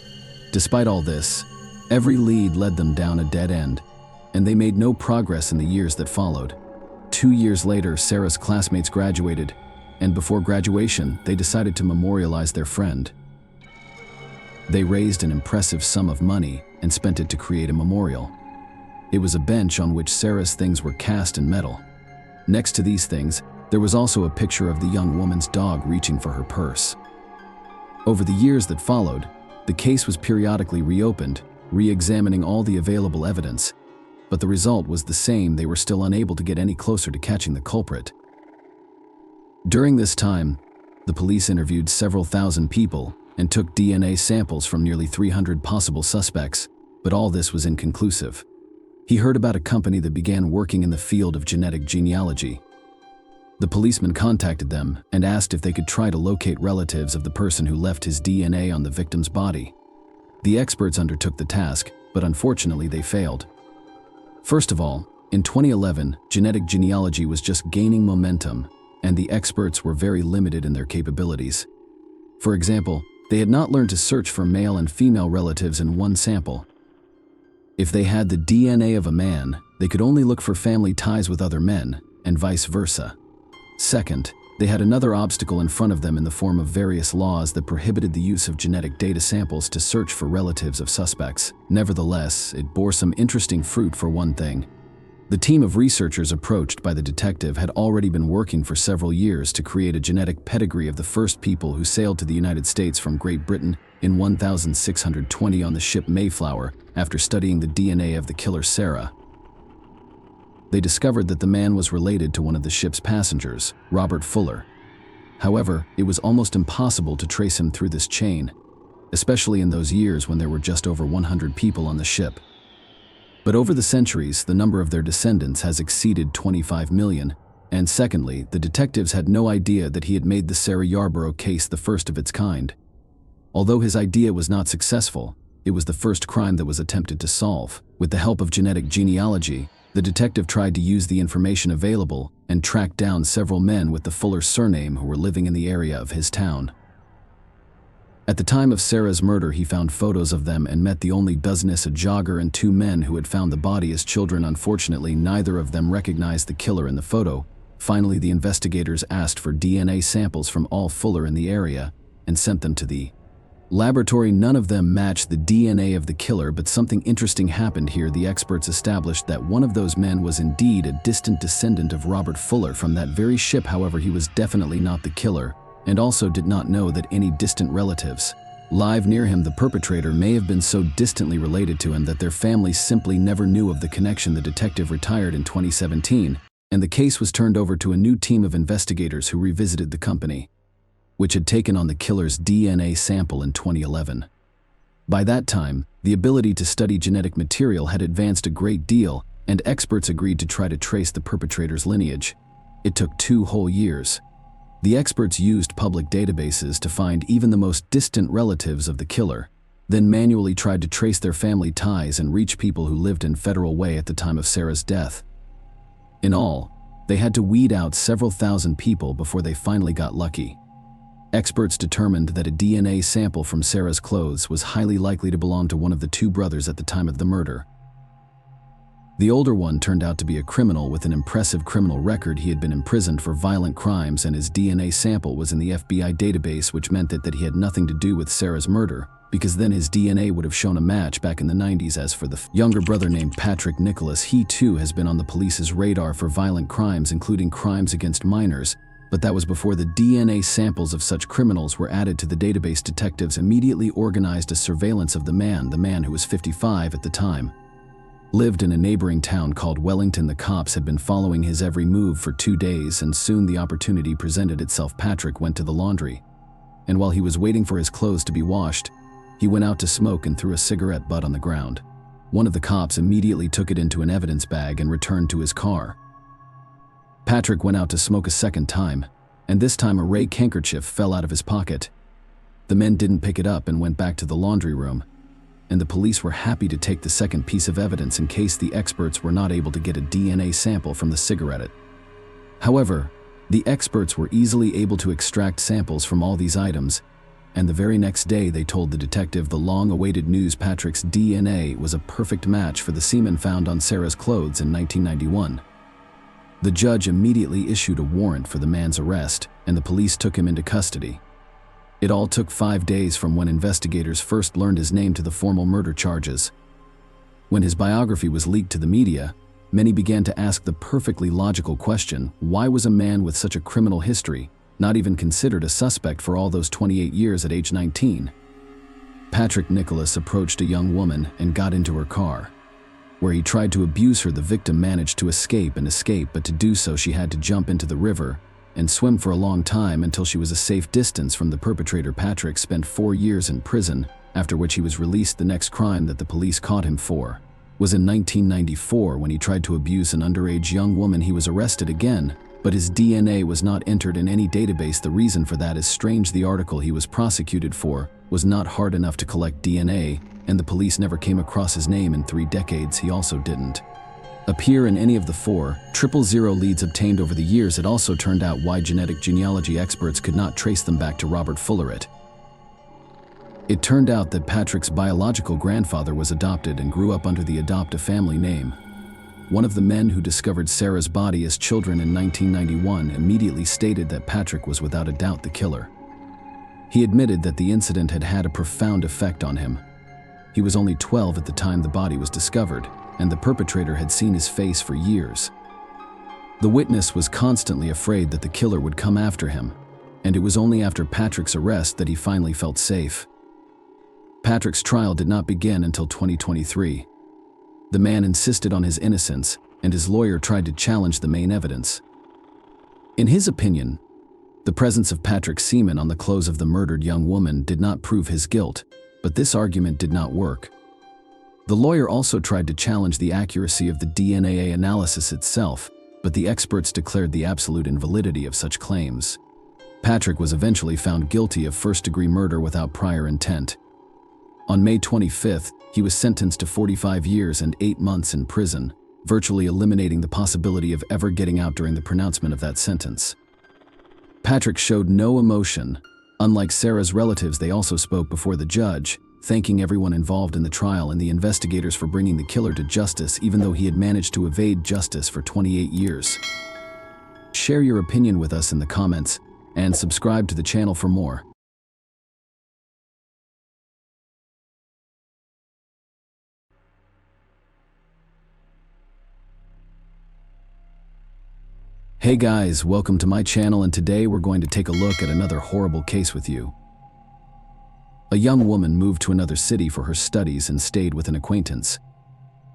Despite all this, every lead led them down a dead end, and they made no progress in the years that followed. 2 years later, Sarah's classmates graduated, and before graduation, they decided to memorialize their friend. They raised an impressive sum of money and spent it to create a memorial. It was a bench on which Sarah's things were cast in metal. Next to these things, there was also a picture of the young woman's dog reaching for her purse. Over the years that followed, the case was periodically reopened, re-examining all the available evidence, but the result was the same. They were still unable to get any closer to catching the culprit. During this time, the police interviewed several thousand people and took DNA samples from nearly 300 possible suspects, but all this was inconclusive. He heard about a company that began working in the field of genetic genealogy. The policeman contacted them and asked if they could try to locate relatives of the person who left his DNA on the victim's body. The experts undertook the task, but unfortunately they failed. First of all, in 2011, genetic genealogy was just gaining momentum, and the experts were very limited in their capabilities. For example, they had not learned to search for male and female relatives in one sample. If they had the DNA of a man, they could only look for family ties with other men, and vice versa. Second, they had another obstacle in front of them in the form of various laws that prohibited the use of genetic data samples to search for relatives of suspects. Nevertheless, it bore some interesting fruit for one thing. The team of researchers approached by the detective had already been working for several years to create a genetic pedigree of the first people who sailed to the United States from Great Britain in 1620 on the ship Mayflower after studying the DNA of the killer Sarah. They discovered that the man was related to one of the ship's passengers, Robert Fuller. However, it was almost impossible to trace him through this chain, especially in those years when there were just over 100 people on the ship. But over the centuries, the number of their descendants has exceeded 25 million, and secondly, the detectives had no idea that he had made the Sarah Yarborough case the first of its kind. Although his idea was not successful, it was the first crime that was attempted to solve. With the help of genetic genealogy, the detective tried to use the information available and tracked down several men with the Fuller surname who were living in the area of his town. At the time of Sarah's murder, he found photos of them and met the only business, a jogger and 2 men who had found the body as children. Unfortunately, neither of them recognized the killer in the photo. Finally, the investigators asked for DNA samples from all Fuller in the area and sent them to the laboratory. None of them matched the DNA of the killer, but something interesting happened here. The experts established that one of those men was indeed a distant descendant of Robert Fuller from that very ship. However, he was definitely not the killer, and also did not know that any distant relatives live near him. The perpetrator may have been so distantly related to him that their families simply never knew of the connection. The detective retired in 2017, and the case was turned over to a new team of investigators who revisited the company, which had taken on the killer's DNA sample in 2011. By that time, the ability to study genetic material had advanced a great deal, and experts agreed to try to trace the perpetrator's lineage. It took 2 whole years. The experts used public databases to find even the most distant relatives of the killer, then manually tried to trace their family ties and reach people who lived in Federal Way at the time of Sarah's death. In all, they had to weed out several thousand people before they finally got lucky. Experts determined that a DNA sample from Sarah's clothes was highly likely to belong to one of the 2 brothers at the time of the murder. The older one turned out to be a criminal with an impressive criminal record. He had been imprisoned for violent crimes, and his DNA sample was in the FBI database, which meant that he had nothing to do with Sarah's murder, because then his DNA would have shown a match back in the 90s. As for the younger brother named Patrick Nicholas, he too has been on the police's radar for violent crimes, including crimes against minors, but that was before the DNA samples of such criminals were added to the database. Detectives immediately organized a surveillance of the man who was 55 at the time, lived in a neighboring town called Wellington. The cops had been following his every move for 2 days, and soon the opportunity presented itself. Patrick went to the laundry, and while he was waiting for his clothes to be washed, he went out to smoke and threw a cigarette butt on the ground. One of the cops immediately took it into an evidence bag and returned to his car. Patrick went out to smoke a second time, and this time a rake handkerchief fell out of his pocket. The men didn't pick it up and went back to the laundry room, and the police were happy to take the second piece of evidence in case the experts were not able to get a DNA sample from the cigarette. However, the experts were easily able to extract samples from all these items, and the very next day they told the detective the long-awaited news: Patrick's DNA was a perfect match for the semen found on Sarah's clothes in 1991. The judge immediately issued a warrant for the man's arrest, and the police took him into custody. It all took 5 days from when investigators first learned his name to the formal murder charges. When his biography was leaked to the media, many began to ask the perfectly logical question: why was a man with such a criminal history not even considered a suspect for all those 28 years at age 19? Patrick Nicholas approached a young woman and got into her car. Where he tried to abuse her, the victim managed to escape, but to do so she had to jump into the river and swim for a long time until she was a safe distance from the perpetrator. Patrick spent 4 years in prison, after which he was released. The next crime that the police caught him for was in 1994 when he tried to abuse an underage young woman. He was arrested again, but his DNA was not entered in any database. The reason for that is strange. The article he was prosecuted for was not hard enough to collect DNA, and the police never came across his name in 3 decades. He also didn't appear in any of the 4,000 leads obtained over the years. It also turned out why genetic genealogy experts could not trace them back to Robert Fulleritt. It turned out that Patrick's biological grandfather was adopted and grew up under the adopt a family name. One of the men who discovered Sarah's body as children in 1991 immediately stated that Patrick was without a doubt the killer. He admitted that the incident had had a profound effect on him. He was only 12 at the time the body was discovered, and the perpetrator had seen his face for years. The witness was constantly afraid that the killer would come after him, and it was only after Patrick's arrest that he finally felt safe. Patrick's trial did not begin until 2023. The man insisted on his innocence, and his lawyer tried to challenge the main evidence. In his opinion, the presence of Patrick's semen on the clothes of the murdered young woman did not prove his guilt, but this argument did not work. The lawyer also tried to challenge the accuracy of the DNA analysis itself, but the experts declared the absolute invalidity of such claims. Patrick was eventually found guilty of first-degree murder without prior intent. On May 25th, he was sentenced to 45 years and 8 months in prison, virtually eliminating the possibility of ever getting out during the pronouncement of that sentence. Patrick showed no emotion. Unlike Sarah's relatives, they also spoke before the judge, thanking everyone involved in the trial and the investigators for bringing the killer to justice, even though he had managed to evade justice for 28 years. Share your opinion with us in the comments, and subscribe to the channel for more. Hey guys, welcome to my channel, and today we're going to take a look at another horrible case with you. A young woman moved to another city for her studies and stayed with an acquaintance.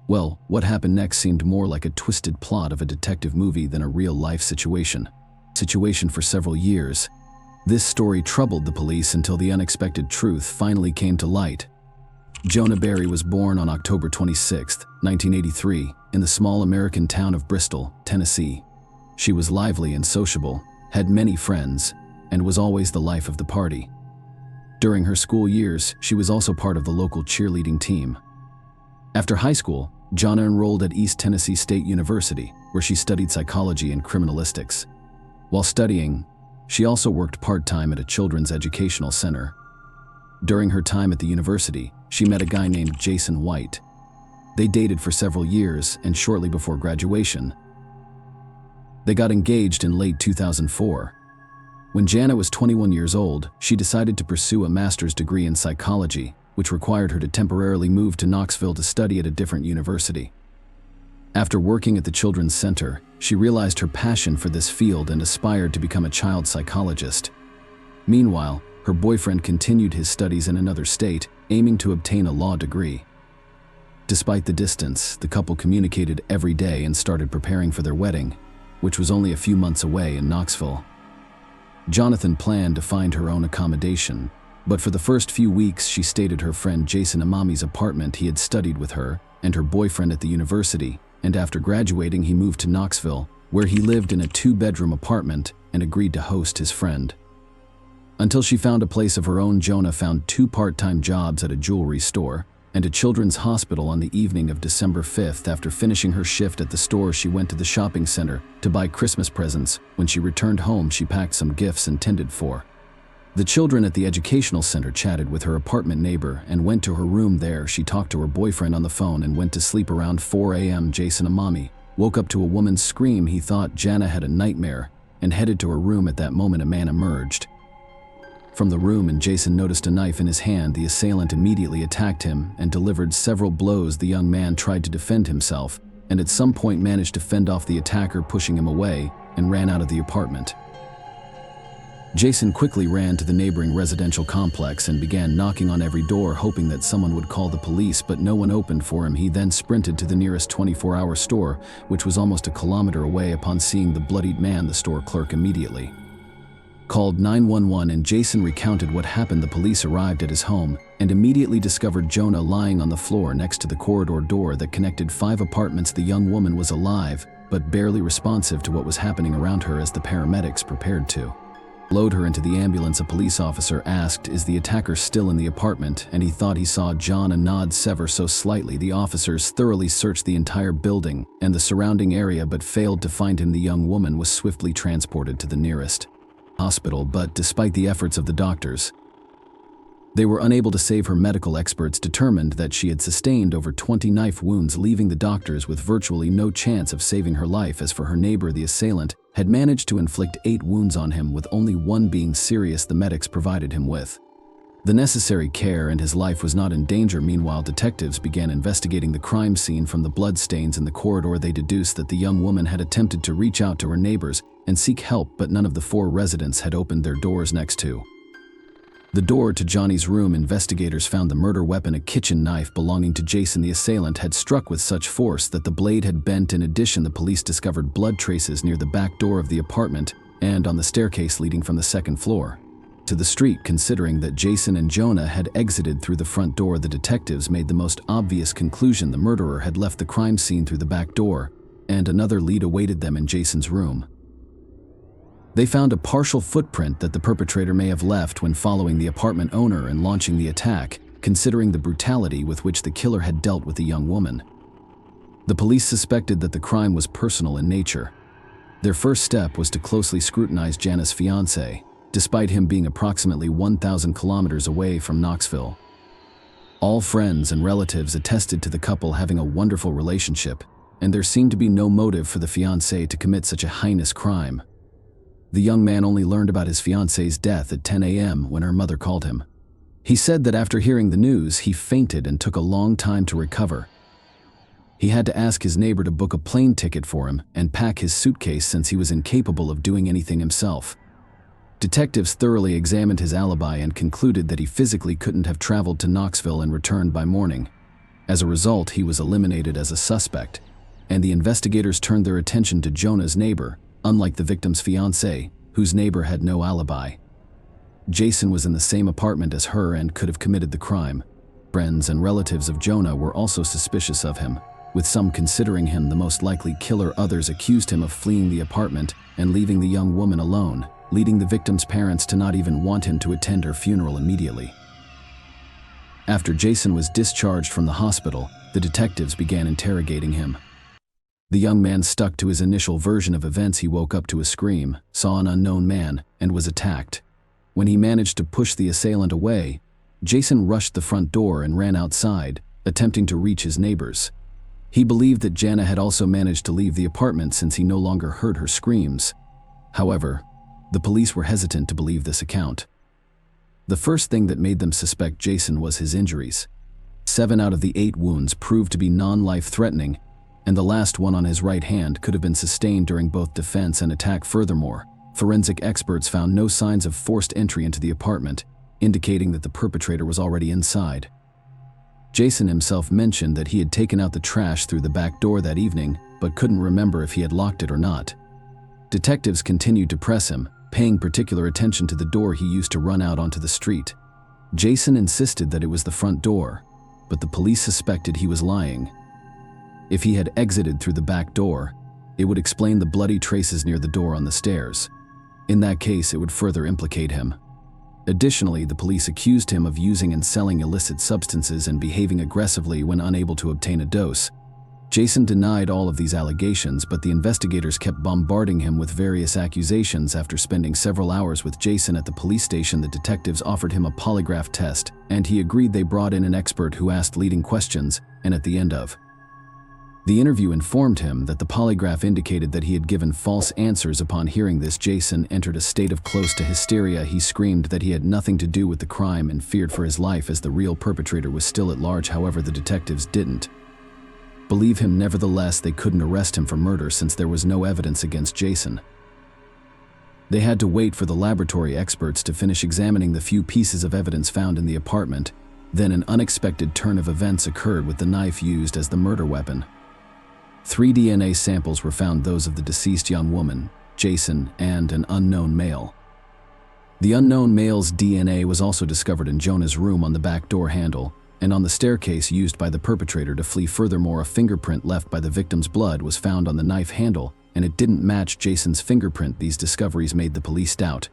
Well, what happened next seemed more like a twisted plot of a detective movie than a real-life situation. For several years. This story troubled the police until the unexpected truth finally came to light. Jonah Berry was born on October 26, 1983, in the small American town of Bristol, Tennessee. She was lively and sociable, had many friends, and was always the life of the party. During her school years, she was also part of the local cheerleading team. After high school, Jonah enrolled at East Tennessee State University, where she studied psychology and criminalistics. While studying, she also worked part-time at a children's educational center. During her time at the university, she met a guy named Jason White. They dated for several years, and shortly before graduation, they got engaged in late 2004. When Jana was 21 years old, she decided to pursue a master's degree in psychology, which required her to temporarily move to Knoxville to study at a different university. After working at the Children's Center, she realized her passion for this field and aspired to become a child psychologist. Meanwhile, her boyfriend continued his studies in another state, aiming to obtain a law degree. Despite the distance, the couple communicated every day and started preparing for their wedding, which was only a few months away in Knoxville. Jonathan planned to find her own accommodation, but for the first few weeks she stayed at her friend Jason Amami's apartment. He had studied with her and her boyfriend at the university, and after graduating he moved to Knoxville, where he lived in a 2-bedroom apartment and agreed to host his friend. Until she found a place of her own, Jonah found 2 part-time jobs at a jewelry store, and a children's hospital on the evening of December 5th. After finishing her shift at the store, she went to the shopping center to buy Christmas presents. When she returned home, she packed some gifts intended for the children at the educational center, chatted with her apartment neighbor, and went to her room. There, she talked to her boyfriend on the phone and went to sleep around 4 a.m. Jason Amami woke up to a woman's scream. He thought Jana had a nightmare and headed to her room. At that moment, a man emerged from the room and Jason noticed a knife in his hand. The assailant immediately attacked him and delivered several blows. The young man tried to defend himself and at some point managed to fend off the attacker, pushing him away, and ran out of the apartment. Jason quickly ran to the neighboring residential complex and began knocking on every door, hoping that someone would call the police, but no one opened for him. He then sprinted to the nearest 24-hour store, which was almost a kilometer away. Upon seeing the bloodied man, the store clerk immediately called 911 and Jason recounted what happened. The police arrived at his home and immediately discovered Jonah lying on the floor next to the corridor door that connected 5 apartments. The young woman was alive, but barely responsive to what was happening around her. As the paramedics prepared to load her into the ambulance, a police officer asked, "Is the attacker still in the apartment?" and he thought he saw John nod sever so slightly. The officers thoroughly searched the entire building and the surrounding area but failed to find him. The young woman was swiftly transported to the nearest hospital, but despite the efforts of the doctors, they were unable to save her. Medical experts determined that she had sustained over 20 knife wounds, leaving the doctors with virtually no chance of saving her life. As for her neighbor, the assailant had managed to inflict 8 wounds on him, with only one being serious. The medics provided him with the necessary care and his life was not in danger. Meanwhile, detectives began investigating the crime scene. From the bloodstains in the corridor, they deduced that the young woman had attempted to reach out to her neighbors and seek help, but none of the 4 residents had opened their doors. Next to the door to Johnny's room, investigators found the murder weapon, a kitchen knife belonging to Jason. The assailant had struck with such force that the blade had bent. In addition, the police discovered blood traces near the back door of the apartment and on the staircase leading from the 2nd floor to the street. Considering that Jason and Jonah had exited through the front door, the detectives made the most obvious conclusion: the murderer had left the crime scene through the back door, and another lead awaited them in Jason's room. They found a partial footprint that the perpetrator may have left when following the apartment owner and launching the attack. Considering the brutality with which the killer had dealt with the young woman, the police suspected that the crime was personal in nature. Their first step was to closely scrutinize Jana's fiancé, despite him being approximately 1,000 kilometers away from Knoxville. All friends and relatives attested to the couple having a wonderful relationship, and there seemed to be no motive for the fiancé to commit such a heinous crime. The young man only learned about his fiancée's death at 10 a.m. when her mother called him. He said that after hearing the news, he fainted and took a long time to recover. He had to ask his neighbor to book a plane ticket for him and pack his suitcase since he was incapable of doing anything himself. Detectives thoroughly examined his alibi and concluded that he physically couldn't have traveled to Knoxville and returned by morning. As a result, he was eliminated as a suspect, and the investigators turned their attention to Jonah's neighbor, unlike the victim's fiancé, whose neighbor had no alibi. Jason was in the same apartment as her and could have committed the crime. Friends and relatives of Jonah were also suspicious of him, with some considering him the most likely killer. Others accused him of fleeing the apartment and leaving the young woman alone, leading the victim's parents to not even want him to attend her funeral immediately. After Jason was discharged from the hospital, the detectives began interrogating him. The young man stuck to his initial version of events. He woke up to a scream, saw an unknown man, and was attacked. When he managed to push the assailant away, Jason rushed the front door and ran outside, attempting to reach his neighbors. He believed that Jana had also managed to leave the apartment since he no longer heard her screams. However, the police were hesitant to believe this account. The first thing that made them suspect Jason was his injuries. 7 out of the 8 wounds proved to be non-life-threatening, and the last one on his right hand could have been sustained during both defense and attack. Furthermore, forensic experts found no signs of forced entry into the apartment, indicating that the perpetrator was already inside. Jason himself mentioned that he had taken out the trash through the back door that evening, but couldn't remember if he had locked it or not. Detectives continued to press him, paying particular attention to the door he used to run out onto the street. Jason insisted that it was the front door, but the police suspected he was lying. If he had exited through the back door, it would explain the bloody traces near the door on the stairs. In that case, it would further implicate him. Additionally, the police accused him of using and selling illicit substances and behaving aggressively when unable to obtain a dose. Jason denied all of these allegations, but the investigators kept bombarding him with various accusations. After spending several hours with Jason at the police station, the detectives offered him a polygraph test, and he agreed. They brought in an expert who asked leading questions, and at the end of the interview informed him that the polygraph indicated that he had given false answers. Upon hearing this, Jason entered a state of close to hysteria. He screamed that he had nothing to do with the crime and feared for his life as the real perpetrator was still at large. However, the detectives didn't believe him. Nevertheless, they couldn't arrest him for murder since there was no evidence against Jason. They had to wait for the laboratory experts to finish examining the few pieces of evidence found in the apartment. Then an unexpected turn of events occurred with the knife used as the murder weapon. 3 DNA samples were found, those of the deceased young woman, Jason, and an unknown male. The unknown male's DNA was also discovered in Jonah's room on the back door handle and on the staircase used by the perpetrator to flee. Furthermore, a fingerprint left by the victim's blood was found on the knife handle, and it didn't match Jason's fingerprint. These discoveries made the police doubt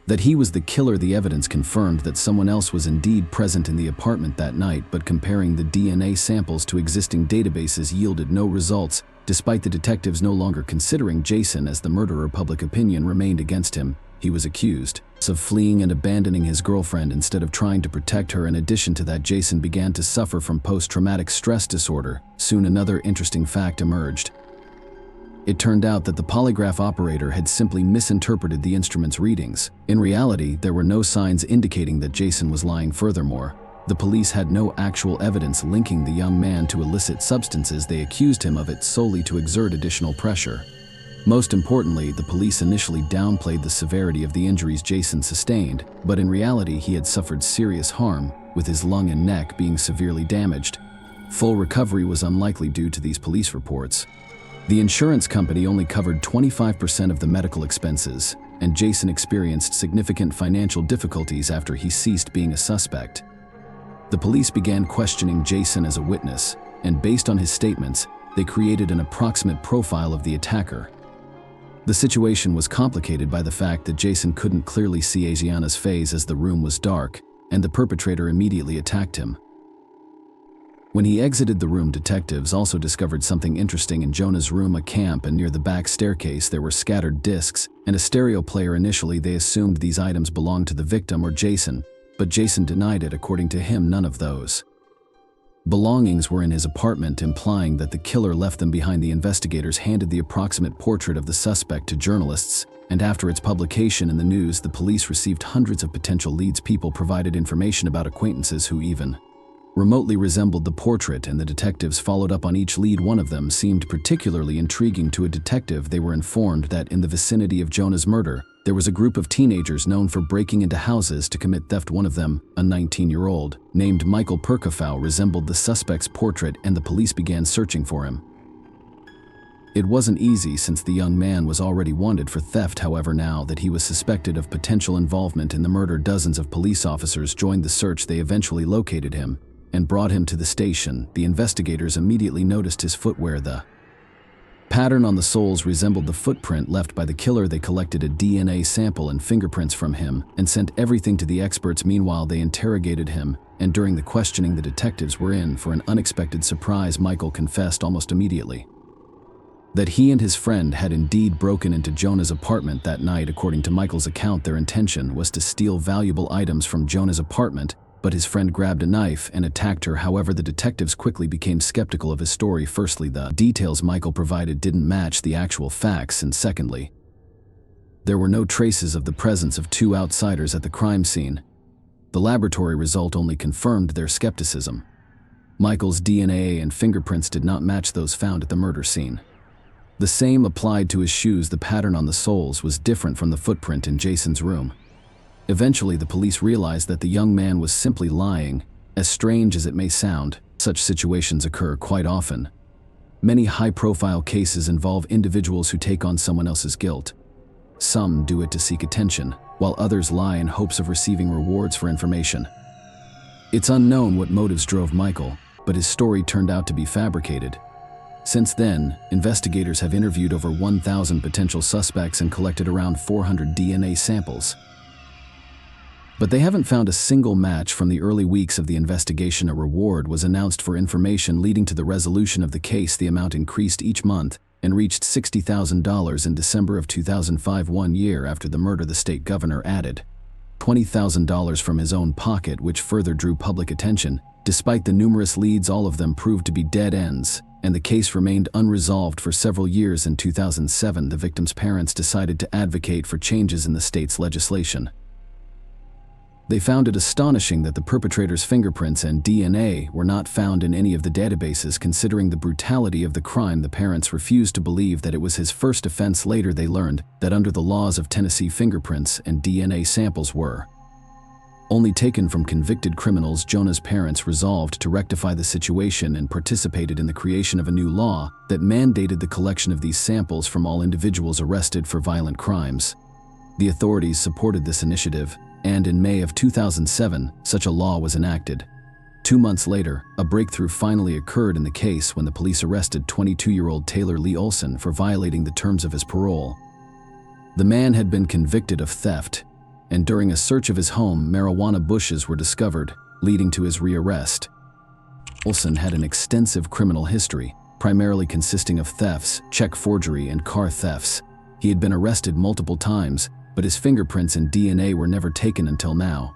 that he was the killer. The evidence confirmed that someone else was indeed present in the apartment that night, but comparing the DNA samples to existing databases yielded no results. Despite the detectives no longer considering Jason as the murderer, public opinion remained against him. He was accused of fleeing and abandoning his girlfriend instead of trying to protect her. In addition to that, Jason began to suffer from post-traumatic stress disorder. Soon another interesting fact emerged. It turned out that the polygraph operator had simply misinterpreted the instrument's readings. In reality, there were no signs indicating that Jason was lying. Furthermore, the police had no actual evidence linking the young man to illicit substances. They accused him of it solely to exert additional pressure. Most importantly, the police initially downplayed the severity of the injuries Jason sustained, but in reality he had suffered serious harm, with his lung and neck being severely damaged. Full recovery was unlikely due to these police reports. The insurance company only covered 25% of the medical expenses, and Jason experienced significant financial difficulties after he ceased being a suspect. The police began questioning Jason as a witness, and based on his statements, they created an approximate profile of the attacker. The situation was complicated by the fact that Jason couldn't clearly see Asiana's face as the room was dark, and the perpetrator immediately attacked him. When he exited the room, detectives also discovered something interesting in Jonah's room: a camp, and near the back staircase there were scattered discs and a stereo player. Initially they assumed these items belonged to the victim or Jason, but Jason denied it. According to him, none of those belongings were in his apartment, implying that the killer left them behind. The investigators handed the approximate portrait of the suspect to journalists, and after its publication in the news, the police received hundreds of potential leads. People provided information about acquaintances who even remotely resembled the portrait, and the detectives followed up on each lead. One of them seemed particularly intriguing to a detective. They were informed that in the vicinity of Jonah's murder, there was a group of teenagers known for breaking into houses to commit theft. One of them, a 19-year-old named Michael Perkofow, resembled the suspect's portrait, and the police began searching for him. It wasn't easy since the young man was already wanted for theft. However, now that he was suspected of potential involvement in the murder, dozens of police officers joined the search. They eventually located him and brought him to the station. The investigators immediately noticed his footwear. The pattern on the soles resembled the footprint left by the killer. They collected a DNA sample and fingerprints from him and sent everything to the experts. Meanwhile, they interrogated him, and during the questioning, the detectives were in for an unexpected surprise. Michael confessed almost immediately that he and his friend had indeed broken into Jonah's apartment that night. According to Michael's account, their intention was to steal valuable items from Jonah's apartment, but his friend grabbed a knife and attacked her. However, the detectives quickly became skeptical of his story. Firstly, the details Michael provided didn't match the actual facts, and secondly, there were no traces of the presence of 2 outsiders at the crime scene. The laboratory result only confirmed their skepticism. Michael's DNA and fingerprints did not match those found at the murder scene. The same applied to his shoes. The pattern on the soles was different from the footprint in Jason's room. Eventually, the police realized that the young man was simply lying. As strange as it may sound, such situations occur quite often. Many high-profile cases involve individuals who take on someone else's guilt. Some do it to seek attention, while others lie in hopes of receiving rewards for information. It's unknown what motives drove Michael, but his story turned out to be fabricated. Since then, investigators have interviewed over 1,000 potential suspects and collected around 400 DNA samples. But they haven't found a single match. From the early weeks of the investigation, a reward was announced for information leading to the resolution of the case. The amount increased each month and reached $60,000 in December of 2005, 1 year after the murder. The state governor added $20,000 from his own pocket, which further drew public attention. Despite the numerous leads, all of them proved to be dead ends, and the case remained unresolved for several years. In 2007, the victim's parents decided to advocate for changes in the state's legislation. They found it astonishing that the perpetrator's fingerprints and DNA were not found in any of the databases. Considering the brutality of the crime, the parents refused to believe that it was his first offense. Later, they learned that under the laws of Tennessee, fingerprints and DNA samples were only taken from convicted criminals. Jonah's parents resolved to rectify the situation and participated in the creation of a new law that mandated the collection of these samples from all individuals arrested for violent crimes. The authorities supported this initiative, and in May of 2007, such a law was enacted. 2 months later, a breakthrough finally occurred in the case when the police arrested 22-year-old Taylor Lee Olson for violating the terms of his parole. The man had been convicted of theft, and during a search of his home, marijuana bushes were discovered, leading to his rearrest. Olson had an extensive criminal history, primarily consisting of thefts, check forgery, and car thefts. He had been arrested multiple times, but his fingerprints and DNA were never taken until now.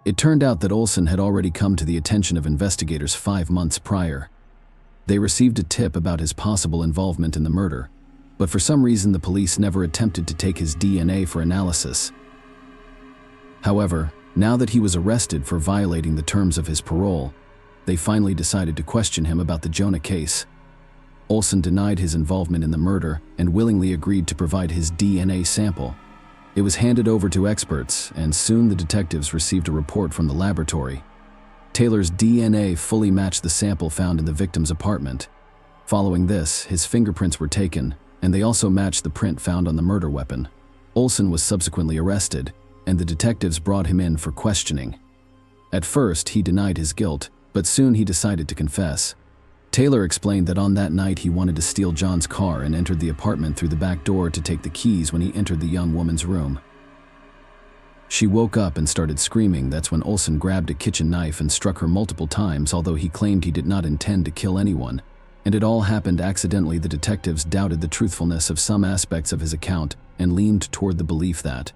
It turned out that Olson had already come to the attention of investigators 5 months prior. They received a tip about his possible involvement in the murder, but for some reason the police never attempted to take his DNA for analysis. However, now that he was arrested for violating the terms of his parole, they finally decided to question him about the Jonah case. Olson denied his involvement in the murder and willingly agreed to provide his DNA sample. It was handed over to experts, and soon the detectives received a report from the laboratory. Taylor's DNA fully matched the sample found in the victim's apartment. Following this, his fingerprints were taken, and they also matched the print found on the murder weapon. Olson was subsequently arrested, and the detectives brought him in for questioning. At first, he denied his guilt, but soon he decided to confess. Taylor explained that on that night he wanted to steal John's car and entered the apartment through the back door to take the keys when he entered the young woman's room. She woke up and started screaming. That's when Olson grabbed a kitchen knife and struck her multiple times, although he claimed he did not intend to kill anyone. And it all happened accidentally. The detectives doubted the truthfulness of some aspects of his account and leaned toward the belief that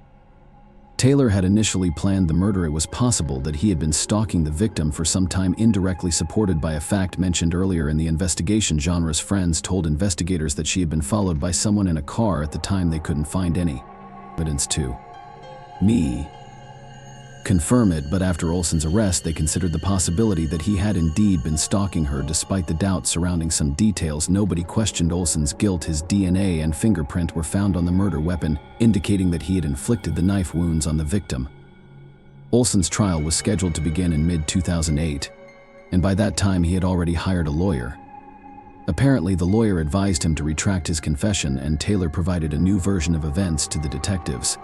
Taylor had initially planned the murder. It was possible that he had been stalking the victim for some time, indirectly supported by a fact mentioned earlier in the investigation. Genre's friends told investigators that she had been followed by someone in a car. At the time, they couldn't find any evidence to confirm it, but after Olson's arrest, they considered the possibility that he had indeed been stalking her. Despite the doubt surrounding some details, nobody questioned Olson's guilt. His DNA and fingerprint were found on the murder weapon, indicating that he had inflicted the knife wounds on the victim. Olson's trial was scheduled to begin in mid-2008, and by that time he had already hired a lawyer. Apparently, the lawyer advised him to retract his confession, and Taylor provided a new version of events to the detectives.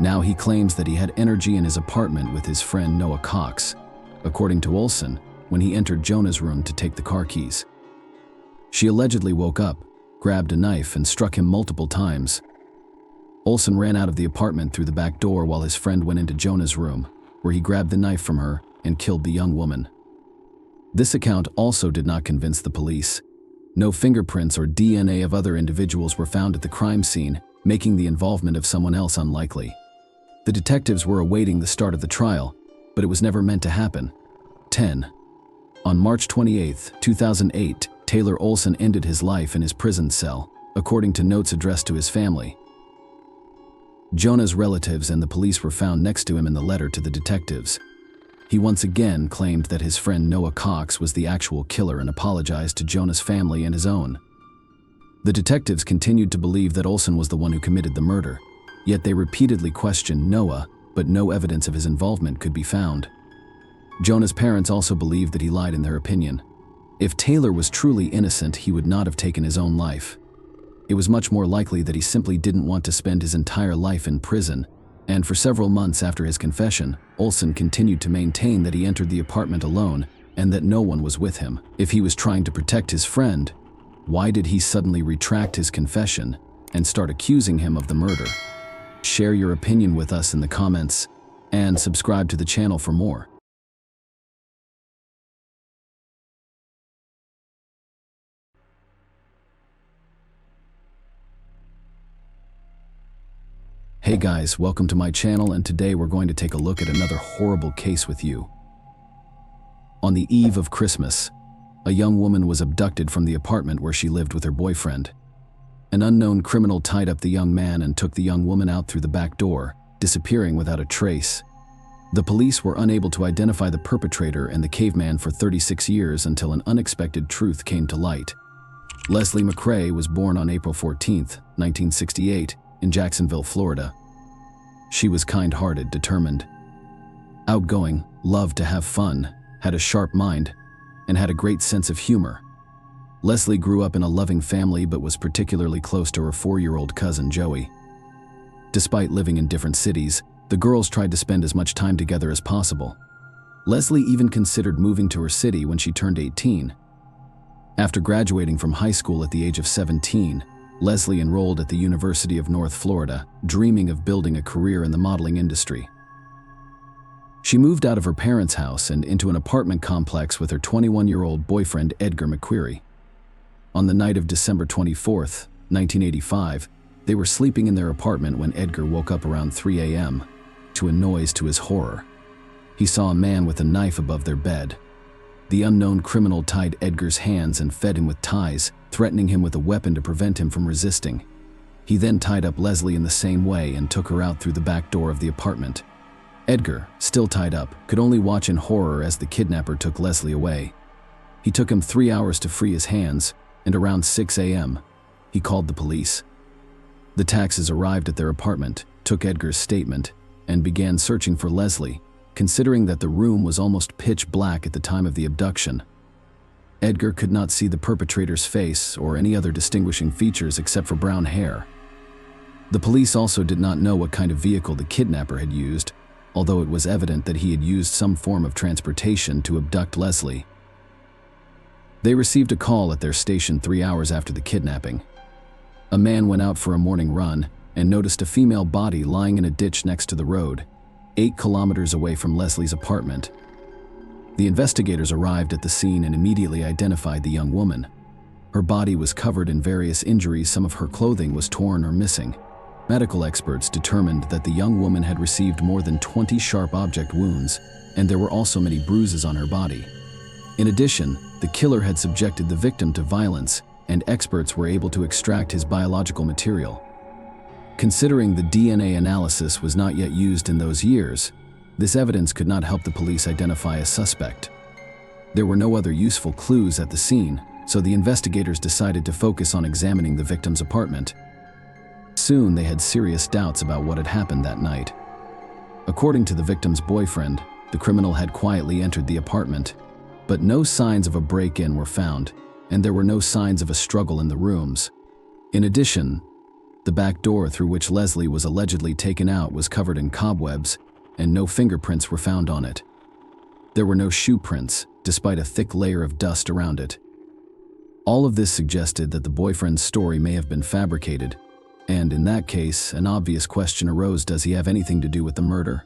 Now he claims that he had energy in his apartment with his friend Noah Cox, according to Olson, when he entered Jonah's room to take the car keys. She allegedly woke up, grabbed a knife, and struck him multiple times. Olson ran out of the apartment through the back door while his friend went into Jonah's room, where he grabbed the knife from her and killed the young woman. This account also did not convince the police. No fingerprints or DNA of other individuals were found at the crime scene, making the involvement of someone else unlikely. The detectives were awaiting the start of the trial, but it was never meant to happen. 10. On March 28, 2008, Taylor Olson ended his life in his prison cell, according to notes addressed to his family. Jonah's relatives and the police were found next to him in the letter to the detectives. He once again claimed that his friend Noah Cox was the actual killer and apologized to Jonah's family and his own. The detectives continued to believe that Olson was the one who committed the murder, yet they repeatedly questioned Noah, but no evidence of his involvement could be found. Jonah's parents also believed that he lied in their opinion. If Taylor was truly innocent, he would not have taken his own life. It was much more likely that he simply didn't want to spend his entire life in prison, and for several months after his confession, Olson continued to maintain that he entered the apartment alone and that no one was with him. If he was trying to protect his friend, why did he suddenly retract his confession and start accusing him of the murder? Share your opinion with us in the comments, and subscribe to the channel for more. Hey guys, welcome to my channel, and today we're going to take a look at another horrible case with you. On the eve of Christmas, a young woman was abducted from the apartment where she lived with her boyfriend. An unknown criminal tied up the young man and took the young woman out through the back door, disappearing without a trace. The police were unable to identify the perpetrator and the caveman for 36 years until an unexpected truth came to light. Leslie McCrae was born on April 14, 1968, in Jacksonville, Florida. She was kind-hearted, determined, outgoing, loved to have fun, had a sharp mind, and had a great sense of humor. Leslie grew up in a loving family but was particularly close to her 4-year-old cousin Joey. Despite living in different cities, the girls tried to spend as much time together as possible. Leslie even considered moving to her city when she turned 18. After graduating from high school at the age of 17, Leslie enrolled at the University of North Florida, dreaming of building a career in the modeling industry. She moved out of her parents' house and into an apartment complex with her 21-year-old boyfriend Edgar McQuarrie. On the night of December 24, 1985, they were sleeping in their apartment when Edgar woke up around 3 a.m. to a noise to his horror. He saw a man with a knife above their bed. The unknown criminal tied Edgar's hands and fed him with ties, threatening him with a weapon to prevent him from resisting. He then tied up Leslie in the same way and took her out through the back door of the apartment. Edgar, still tied up, could only watch in horror as the kidnapper took Leslie away. He took him 3 hours to free his hands, and around 6 a.m., he called the police. The taxis arrived at their apartment, took Edgar's statement, and began searching for Leslie, considering that the room was almost pitch black at the time of the abduction. Edgar could not see the perpetrator's face or any other distinguishing features except for brown hair. The police also did not know what kind of vehicle the kidnapper had used, although it was evident that he had used some form of transportation to abduct Leslie. They received a call at their station 3 hours after the kidnapping. A man went out for a morning run and noticed a female body lying in a ditch next to the road, 8 kilometers away from Leslie's apartment. The investigators arrived at the scene and immediately identified the young woman. Her body was covered in various injuries. Some of her clothing was torn or missing. Medical experts determined that the young woman had received more than 20 sharp object wounds, and there were also many bruises on her body. In addition, the killer had subjected the victim to violence, and experts were able to extract his biological material. Considering the DNA analysis was not yet used in those years, this evidence could not help the police identify a suspect. There were no other useful clues at the scene, so the investigators decided to focus on examining the victim's apartment. Soon they had serious doubts about what had happened that night. According to the victim's boyfriend, the criminal had quietly entered the apartment, but no signs of a break-in were found, and there were no signs of a struggle in the rooms. In addition, the back door through which Leslie was allegedly taken out was covered in cobwebs, and no fingerprints were found on it. There were no shoe prints, despite a thick layer of dust around it. All of this suggested that the boyfriend's story may have been fabricated, and in that case, an obvious question arose: does he have anything to do with the murder?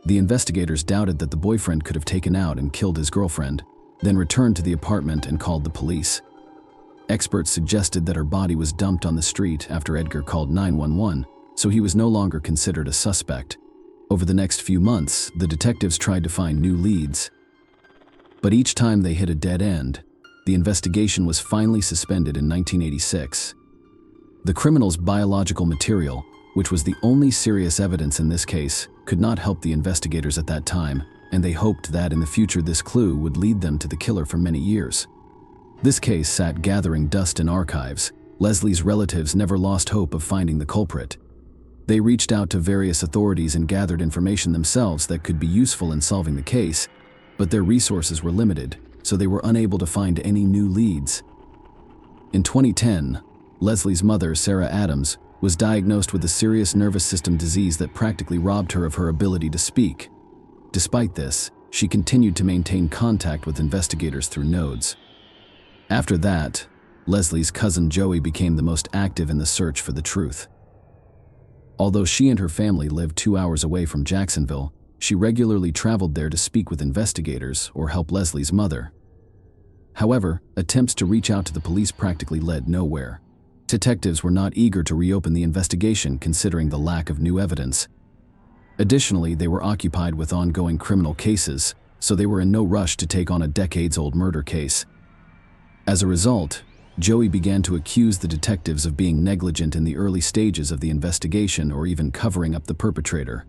The investigators doubted that the boyfriend could have taken out and killed his girlfriend, then returned to the apartment and called the police. Experts suggested that her body was dumped on the street after Edgar called 911, so he was no longer considered a suspect. Over the next few months, the detectives tried to find new leads. But each time they hit a dead end, the investigation was finally suspended in 1986. The criminal's biological material, which was the only serious evidence in this case, could not help the investigators at that time, and they hoped that in the future this clue would lead them to the killer for many years. This case sat gathering dust in archives. Leslie's relatives never lost hope of finding the culprit. They reached out to various authorities and gathered information themselves that could be useful in solving the case, but their resources were limited, so they were unable to find any new leads. In 2010, Leslie's mother, Sarah Adams, was diagnosed with a serious nervous system disease that practically robbed her of her ability to speak. Despite this, she continued to maintain contact with investigators through nodes. After that, Leslie's cousin Joey became the most active in the search for the truth. Although she and her family lived 2 hours away from Jacksonville, she regularly traveled there to speak with investigators or help Leslie's mother. However, attempts to reach out to the police practically led nowhere. Detectives were not eager to reopen the investigation considering the lack of new evidence. Additionally, they were occupied with ongoing criminal cases, so they were in no rush to take on a decades-old murder case. As a result, Joey began to accuse the detectives of being negligent in the early stages of the investigation or even covering up the perpetrator.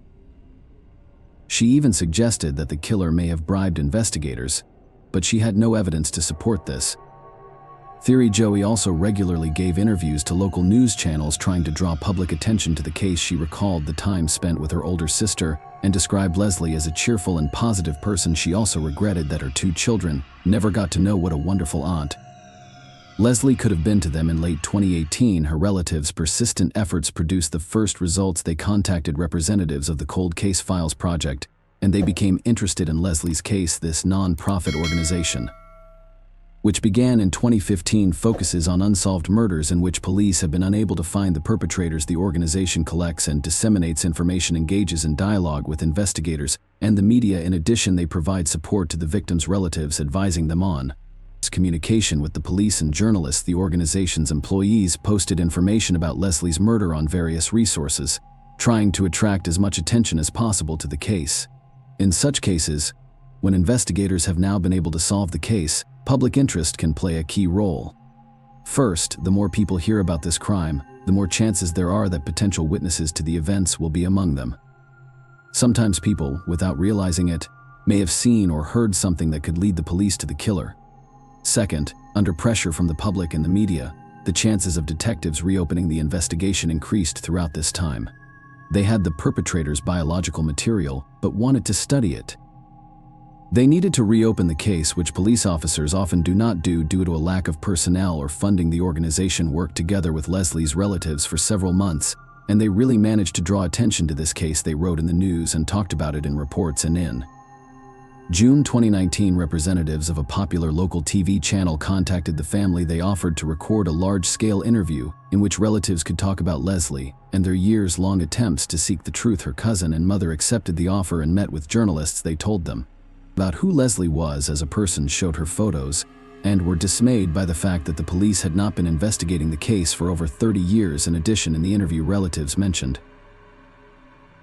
She even suggested that the killer may have bribed investigators, but she had no evidence to support this. Theory Joey also regularly gave interviews to local news channels trying to draw public attention to the case. She recalled the time spent with her older sister and described Leslie as a cheerful and positive person. She also regretted that her 2 children never got to know what a wonderful aunt Leslie could have been to them. In late 2018, her relatives' persistent efforts produced the first results. They contacted representatives of the Cold Case Files Project, and they became interested in Leslie's case. This non-profit organization, which began in 2015, focuses on unsolved murders in which police have been unable to find the perpetrators. The organization collects and disseminates information, engages in dialogue with investigators and the media. In addition, they provide support to the victims' relatives, advising them on communication with the police and journalists. The organization's employees posted information about Leslie's murder on various resources, trying to attract as much attention as possible to the case. In such cases, when investigators have now been able to solve the case, public interest can play a key role. First, the more people hear about this crime, the more chances there are that potential witnesses to the events will be among them. Sometimes people, without realizing it, may have seen or heard something that could lead the police to the killer. Second, under pressure from the public and the media, the chances of detectives reopening the investigation increased throughout this time. They had the perpetrator's biological material, but wanted to study it. They needed to reopen the case, which police officers often do not do due to a lack of personnel or funding. The organization worked together with Leslie's relatives for several months, and they really managed to draw attention to this case. They wrote in the news and talked about it in reports. And in June 2019, representatives of a popular local TV channel contacted the family. They offered to record a large-scale interview in which relatives could talk about Leslie and their years-long attempts to seek the truth. Her cousin and mother accepted the offer and met with journalists. They told them about who Leslie was as a person, showed her photos, and were dismayed by the fact that the police had not been investigating the case for over 30 years. In addition, in the interview, relatives mentioned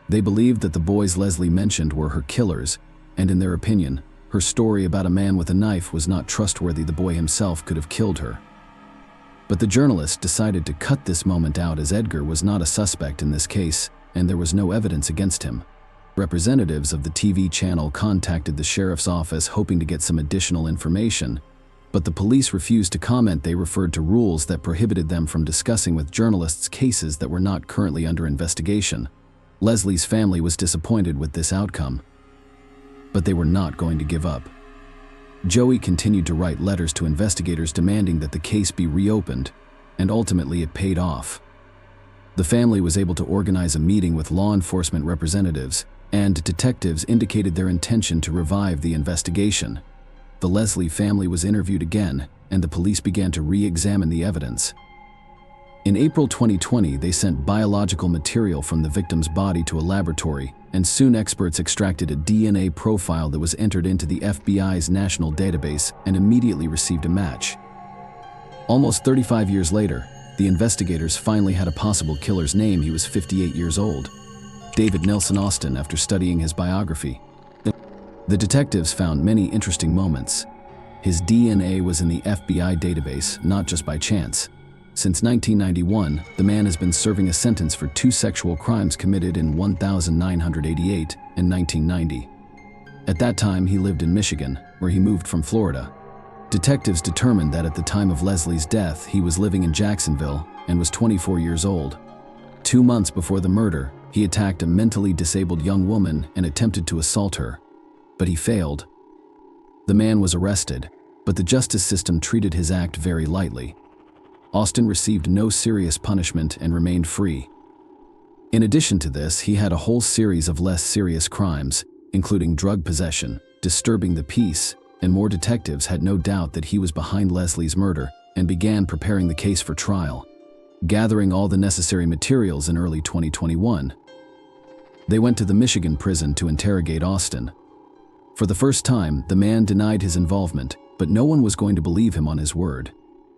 they believed that the boys Leslie mentioned were her killers, and in their opinion, her story about a man with a knife was not trustworthy. The boy himself could have killed her. But the journalist decided to cut this moment out, as Edgar was not a suspect in this case, and there was no evidence against him. Representatives of the TV channel contacted the sheriff's office hoping to get some additional information, but the police refused to comment. They referred to rules that prohibited them from discussing with journalists cases that were not currently under investigation. Leslie's family was disappointed with this outcome, but they were not going to give up. Joey continued to write letters to investigators demanding that the case be reopened, and ultimately it paid off. The family was able to organize a meeting with law enforcement representatives, and detectives indicated their intention to revive the investigation. The Leslie family was interviewed again, and the police began to re-examine the evidence. In April 2020, they sent biological material from the victim's body to a laboratory, and soon experts extracted a DNA profile that was entered into the FBI's national database and immediately received a match. Almost 35 years later, the investigators finally had a possible killer's name. He was 58 years old, David Nelson Austin. After studying his biography, the detectives found many interesting moments. His DNA was in the FBI database, not just by chance. Since 1991, the man has been serving a sentence for 2 sexual crimes committed in 1988 and 1990. At that time, he lived in Michigan, where he moved from Florida. Detectives determined that at the time of Leslie's death, he was living in Jacksonville and was 24 years old. 2 months before the murder, he attacked a mentally disabled young woman and attempted to assault her, but he failed. The man was arrested, but the justice system treated his act very lightly. Austin received no serious punishment and remained free. In addition to this, he had a whole series of less serious crimes, including drug possession, disturbing the peace, and more. Detectives had no doubt that he was behind Leslie's murder and began preparing the case for trial. gathering all the necessary materials in early 2021. They went to the Michigan prison to interrogate Austin. For the first time, the man denied his involvement, but no one was going to believe him on his word.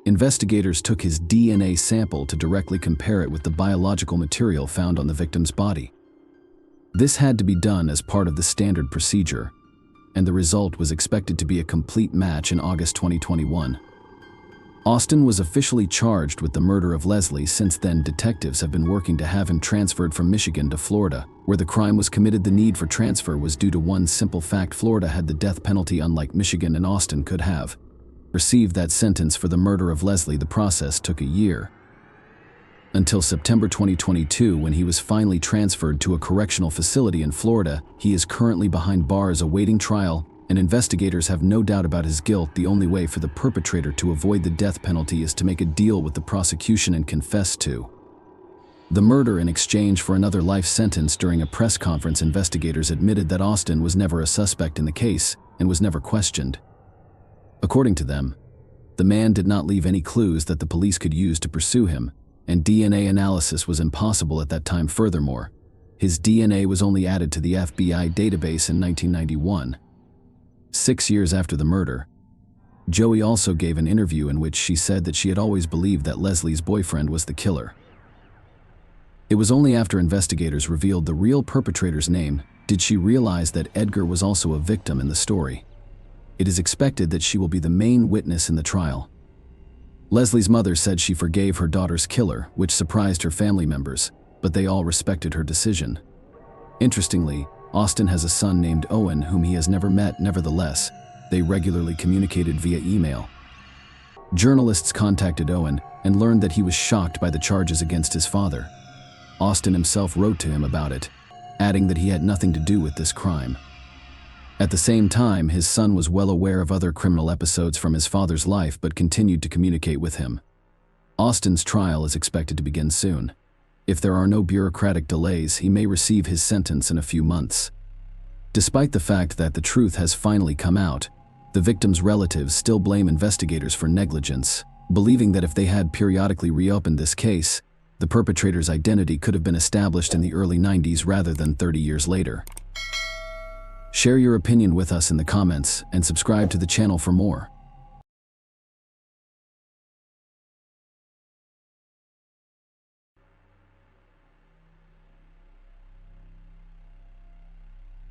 Investigators took his DNA sample to directly compare it with the biological material found on the victim's body. This had to be done as part of the standard procedure, and the result was expected to be a complete match in August 2021. Austin was officially charged with the murder of Leslie. Since then, detectives have been working to have him transferred from Michigan to Florida, where the crime was committed. The need for transfer was due to one simple fact: Florida had the death penalty, unlike Michigan, and Austin could have received that sentence for the murder of Leslie. The process took a year, until September 2022, when he was finally transferred to a correctional facility in Florida. He is currently behind bars awaiting trial, and investigators have no doubt about his guilt. The only way for the perpetrator to avoid the death penalty is to make a deal with the prosecution and confess to the murder in exchange for another life sentence. During a press conference, investigators admitted that Austin was never a suspect in the case and was never questioned. According to them, the man did not leave any clues that the police could use to pursue him, and DNA analysis was impossible at that time. Furthermore, his DNA was only added to the FBI database in 1991. 6 years after the murder, Joey also gave an interview in which she said that she had always believed that Leslie's boyfriend was the killer. It was only after investigators revealed the real perpetrator's name did she realize that Edgar was also a victim in the story. It is expected that she will be the main witness in the trial. Leslie's mother said she forgave her daughter's killer, which surprised her family members, but they all respected her decision. Interestingly, Austin has a son named Owen whom he has never met. Nevertheless, they regularly communicated via email. Journalists contacted Owen and learned that he was shocked by the charges against his father. Austin himself wrote to him about it, adding that he had nothing to do with this crime. At the same time, his son was well aware of other criminal episodes from his father's life but continued to communicate with him. Austin's trial is expected to begin soon. If there are no bureaucratic delays, he may receive his sentence in a few months. Despite the fact that the truth has finally come out, the victim's relatives still blame investigators for negligence, believing that if they had periodically reopened this case, the perpetrator's identity could have been established in the early 90s rather than 30 years later. Share your opinion with us in the comments and subscribe to the channel for more.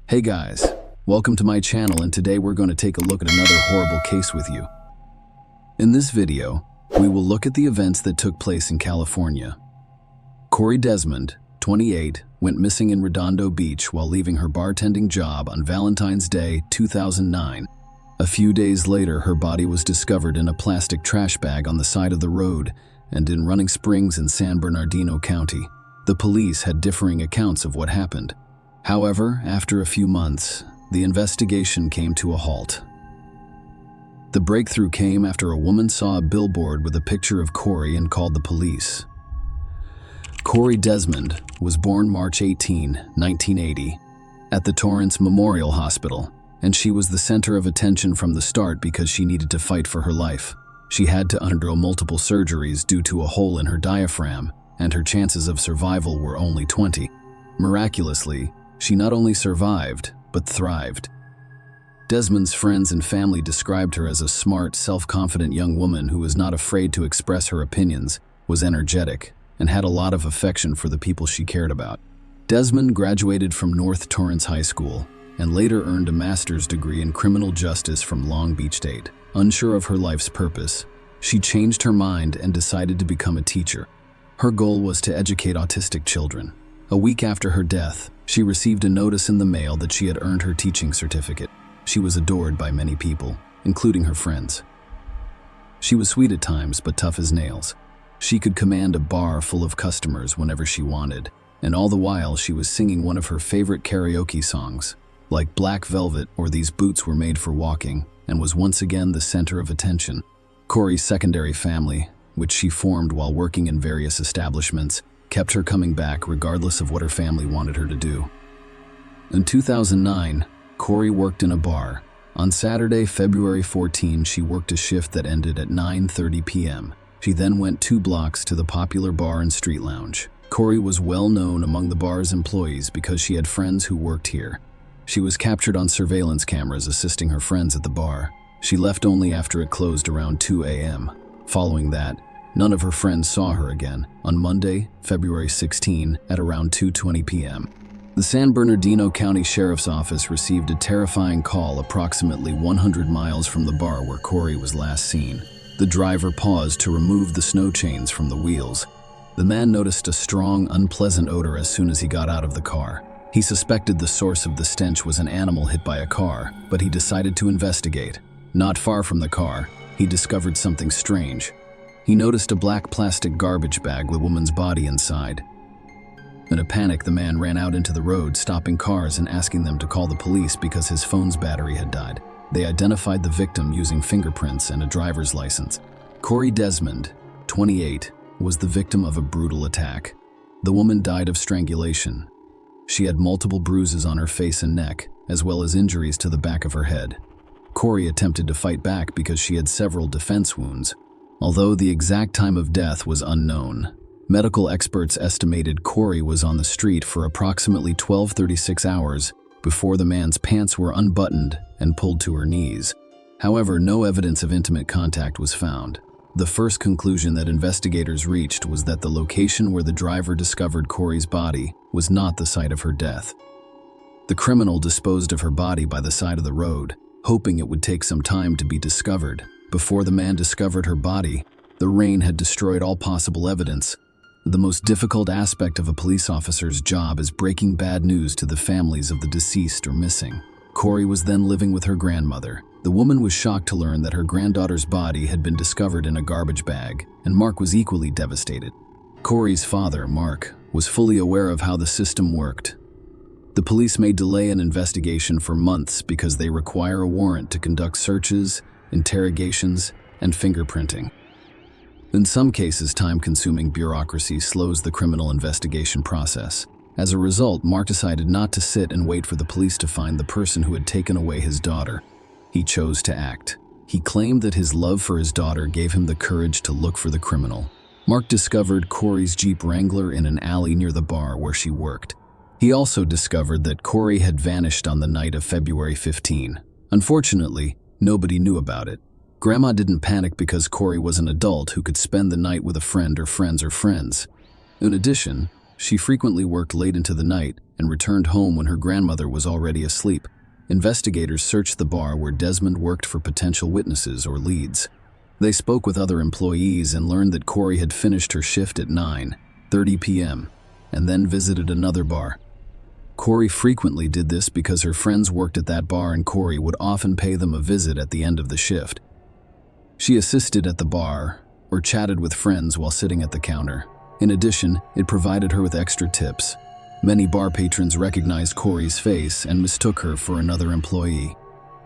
Hey guys, welcome to my channel, and today we're going to take a look at another horrible case with you. In this video, we will look at the events that took place in California. Corey Desmond, 28, went missing in Redondo Beach while leaving her bartending job on Valentine's Day, 2009. A few days later, her body was discovered in a plastic trash bag on the side of the road and in Running Springs in San Bernardino County. The police had differing accounts of what happened. However, after a few months, the investigation came to a halt. The breakthrough came after a woman saw a billboard with a picture of Corey and called the police. Corey Desmond was born March 18, 1980, at the Torrance Memorial Hospital, and she was the center of attention from the start because she needed to fight for her life. She had to undergo multiple surgeries due to a hole in her diaphragm, and her chances of survival were only 20. Miraculously, she not only survived, but thrived. Desmond's friends and family described her as a smart, self-confident young woman who was not afraid to express her opinions, was energetic, and had a lot of affection for the people she cared about. Desmond graduated from North Torrance High School and later earned a master's degree in criminal justice from Long Beach State. Unsure of her life's purpose, she changed her mind and decided to become a teacher. Her goal was to educate autistic children. A week after her death, she received a notice in the mail that she had earned her teaching certificate. She was adored by many people, including her friends. She was sweet at times, but tough as nails. She could command a bar full of customers whenever she wanted, and all the while she was singing one of her favorite karaoke songs, like Black Velvet or These Boots Were Made for Walking, and was once again the center of attention. Corey's secondary family, which she formed while working in various establishments, kept her coming back regardless of what her family wanted her to do. In 2009, Corey worked in a bar. On Saturday, February 14, she worked a shift that ended at 9:30 p.m. She then went 2 blocks to the popular bar and street lounge. Corey was well known among the bar's employees because she had friends who worked here. She was captured on surveillance cameras assisting her friends at the bar. She left only after it closed around 2 a.m. Following that, none of her friends saw her again on Monday, February 16, at around 2:20 p.m. The San Bernardino County Sheriff's Office received a terrifying call approximately 100 miles from the bar where Corey was last seen. The driver paused to remove the snow chains from the wheels. The man noticed a strong, unpleasant odor as soon as he got out of the car. He suspected the source of the stench was an animal hit by a car, but he decided to investigate. Not far from the car, he discovered something strange. He noticed a black plastic garbage bag with a woman's body inside. In a panic, the man ran out into the road, stopping cars and asking them to call the police because his phone's battery had died. They identified the victim using fingerprints and a driver's license. Corey Desmond, 28, was the victim of a brutal attack. The woman died of strangulation. She had multiple bruises on her face and neck, as well as injuries to the back of her head. Corey attempted to fight back because she had several defense wounds. Although the exact time of death was unknown, medical experts estimated Corey was on the street for approximately 12-36 hours before the man's pants were unbuttoned and pulled to her knees. However, no evidence of intimate contact was found. The first conclusion that investigators reached was that the location where the driver discovered Corey's body was not the site of her death. The criminal disposed of her body by the side of the road, hoping it would take some time to be discovered. Before the man discovered her body, the rain had destroyed all possible evidence. The most difficult aspect of a police officer's job is breaking bad news to the families of the deceased or missing. Corey was then living with her grandmother. The woman was shocked to learn that her granddaughter's body had been discovered in a garbage bag, and Mark was equally devastated. Corey's father, Mark, was fully aware of how the system worked. The police may delay an investigation for months because they require a warrant to conduct searches, interrogations, and fingerprinting. In some cases, time-consuming bureaucracy slows the criminal investigation process. As a result, Mark decided not to sit and wait for the police to find the person who had taken away his daughter. He chose to act. He claimed that his love for his daughter gave him the courage to look for the criminal. Mark discovered Corey's Jeep Wrangler in an alley near the bar where she worked. He also discovered that Corey had vanished on the night of February 15. Unfortunately, nobody knew about it. Grandma didn't panic because Corey was an adult who could spend the night with a friend or friends. In addition, she frequently worked late into the night and returned home when her grandmother was already asleep. Investigators searched the bar where Desmond worked for potential witnesses or leads. They spoke with other employees and learned that Corey had finished her shift at 9:30 p.m. and then visited another bar. Corey frequently did this because her friends worked at that bar and Corey would often pay them a visit at the end of the shift. She assisted at the bar or chatted with friends while sitting at the counter. In addition, it provided her with extra tips. Many bar patrons recognized Corey's face and mistook her for another employee.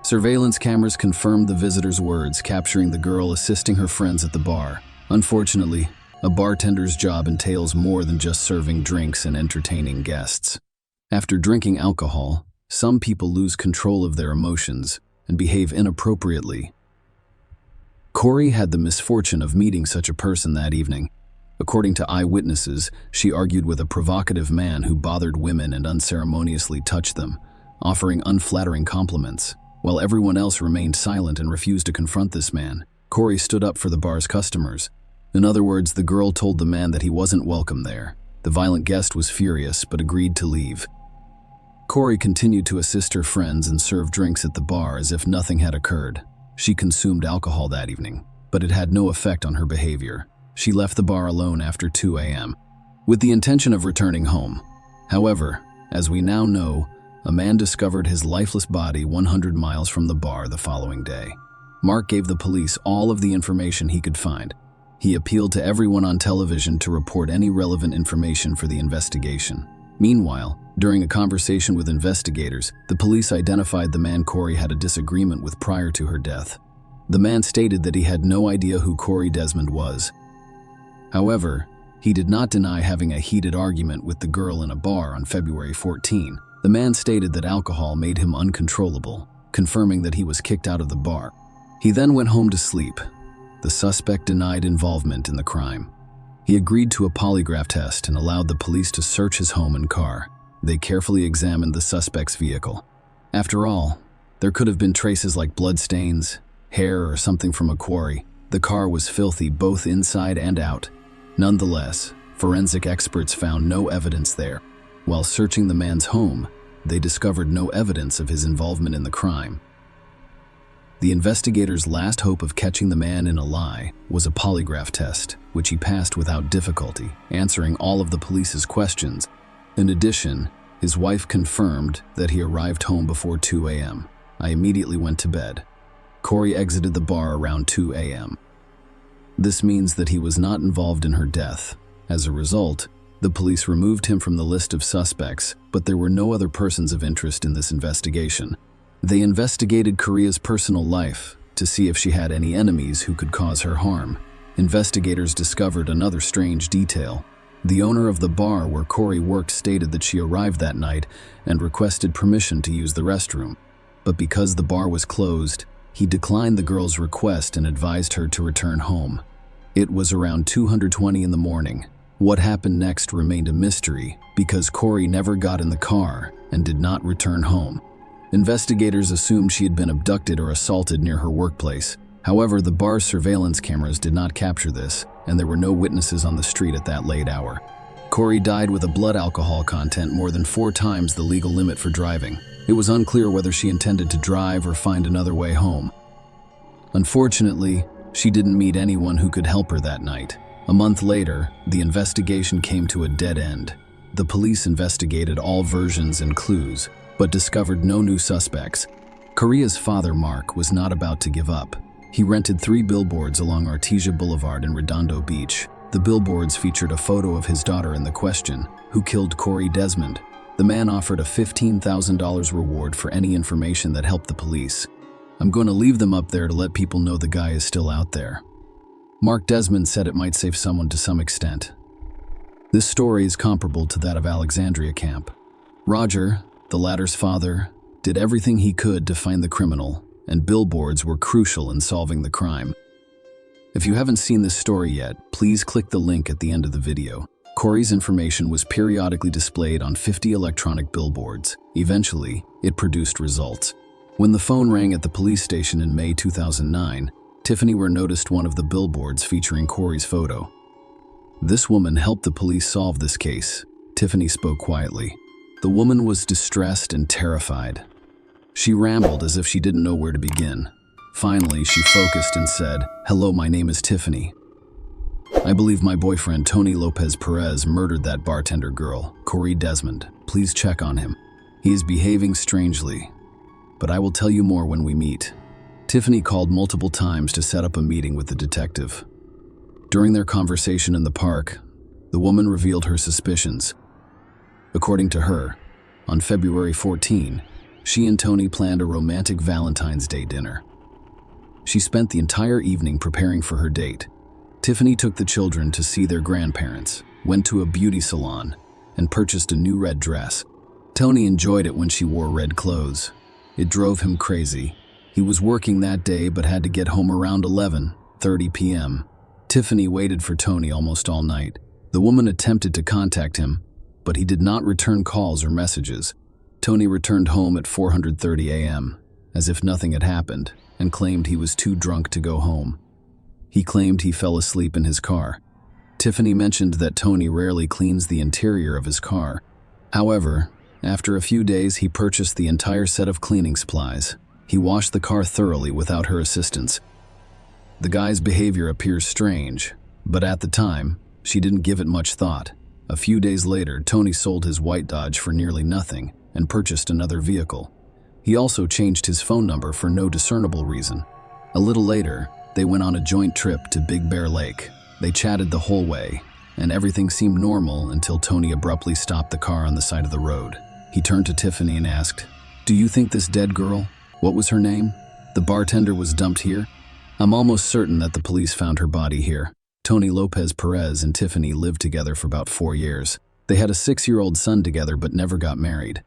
Surveillance cameras confirmed the visitor's words, capturing the girl assisting her friends at the bar. Unfortunately, a bartender's job entails more than just serving drinks and entertaining guests. After drinking alcohol, some people lose control of their emotions and behave inappropriately. Corey had the misfortune of meeting such a person that evening. According to eyewitnesses, she argued with a provocative man who bothered women and unceremoniously touched them, offering unflattering compliments. While everyone else remained silent and refused to confront this man, Corey stood up for the bar's customers. In other words, the girl told the man that he wasn't welcome there. The violent guest was furious but agreed to leave. Corey continued to assist her friends and serve drinks at the bar as if nothing had occurred. She consumed alcohol that evening, but it had no effect on her behavior. She left the bar alone after 2 a.m. with the intention of returning home. However, as we now know, a man discovered his lifeless body 100 miles from the bar the following day. Mark gave the police all of the information he could find. He appealed to everyone on television to report any relevant information for the investigation. Meanwhile, during a conversation with investigators, the police identified the man Corey had a disagreement with prior to her death. The man stated that he had no idea who Corey Desmond was. However, he did not deny having a heated argument with the girl in a bar on February 14. The man stated that alcohol made him uncontrollable, confirming that he was kicked out of the bar. He then went home to sleep. the suspect denied involvement in the crime. He agreed to a polygraph test and allowed the police to search his home and car. They carefully examined the suspect's vehicle. After all, there could have been traces like bloodstains, hair, or something from a quarry. The car was filthy both inside and out. Nonetheless, forensic experts found no evidence there. While searching the man's home, they discovered no evidence of his involvement in the crime. The investigators' last hope of catching the man in a lie was a polygraph test, which he passed without difficulty, answering all of the police's questions. In addition, his wife confirmed that he arrived home before 2 a.m. I immediately went to bed. Corey exited the bar around 2 a.m. This means that he was not involved in her death. As a result, the police removed him from the list of suspects, but there were no other persons of interest in this investigation. They investigated Korea's personal life to see if she had any enemies who could cause her harm. Investigators discovered another strange detail. The owner of the bar where Corey worked stated that she arrived that night and requested permission to use the restroom. But because the bar was closed, he declined the girl's request and advised her to return home. It was around 2:20 in the morning. What happened next remained a mystery because Corey never got in the car and did not return home. Investigators assumed she had been abducted or assaulted near her workplace. However, the bar's surveillance cameras did not capture this, and there were no witnesses on the street at that late hour. Corey died with a blood alcohol content more than 4 times the legal limit for driving. It was unclear whether she intended to drive or find another way home. Unfortunately, she didn't meet anyone who could help her that night. A month later, the investigation came to a dead end. The police investigated all versions and clues, but discovered no new suspects. Korea's father, Mark, was not about to give up. He rented 3 billboards along Artesia Boulevard in Redondo Beach. The billboards featured a photo of his daughter in the question, who killed Corey Desmond. The man offered a $15,000 reward for any information that helped the police. I'm going to leave them up there to let people know the guy is still out there. Mark Desmond said it might save someone to some extent. This story is comparable to that of Alexandria Camp. Roger, the latter's father, did everything he could to find the criminal, and billboards were crucial in solving the crime. If you haven't seen this story yet, please click the link at the end of the video. Corey's information was periodically displayed on 50 electronic billboards. Eventually, it produced results. When the phone rang at the police station in May 2009, Tiffany noticed one of the billboards featuring Corey's photo. This woman helped the police solve this case. Tiffany spoke quietly. The woman was distressed and terrified. She rambled as if she didn't know where to begin. Finally, she focused and said, "Hello, my name is Tiffany. I believe my boyfriend, Tony Lopez Perez, murdered that bartender girl, Corey Desmond. Please check on him. He is behaving strangely, but I will tell you more when we meet." Tiffany called multiple times to set up a meeting with the detective. During their conversation in the park, the woman revealed her suspicions. According to her, on February 14, she and Tony planned a romantic Valentine's Day dinner. She spent the entire evening preparing for her date. Tiffany took the children to see their grandparents, went to a beauty salon, and purchased a new red dress. Tony enjoyed it when she wore red clothes. It drove him crazy. He was working that day but had to get home around 11:30 p.m. Tiffany waited for Tony almost all night. The woman attempted to contact him, but he did not return calls or messages. Tony returned home at 4:30 a.m., as if nothing had happened, and claimed he was too drunk to go home. He claimed he fell asleep in his car. Tiffany mentioned that Tony rarely cleans the interior of his car. However, after a few days, he purchased the entire set of cleaning supplies. He washed the car thoroughly without her assistance. The guy's behavior appears strange, but at the time, she didn't give it much thought. A few days later, Tony sold his white Dodge for nearly nothing and purchased another vehicle. He also changed his phone number for no discernible reason. A little later, they went on a joint trip to Big Bear Lake. They chatted the whole way, and everything seemed normal until Tony abruptly stopped the car on the side of the road. He turned to Tiffany and asked, "Do you think this dead girl, what was her name, the bartender, was dumped here? I'm almost certain that the police found her body here." Tony Lopez Perez and Tiffany lived together for about 4 years. They had a 6-year-old son together but never got married.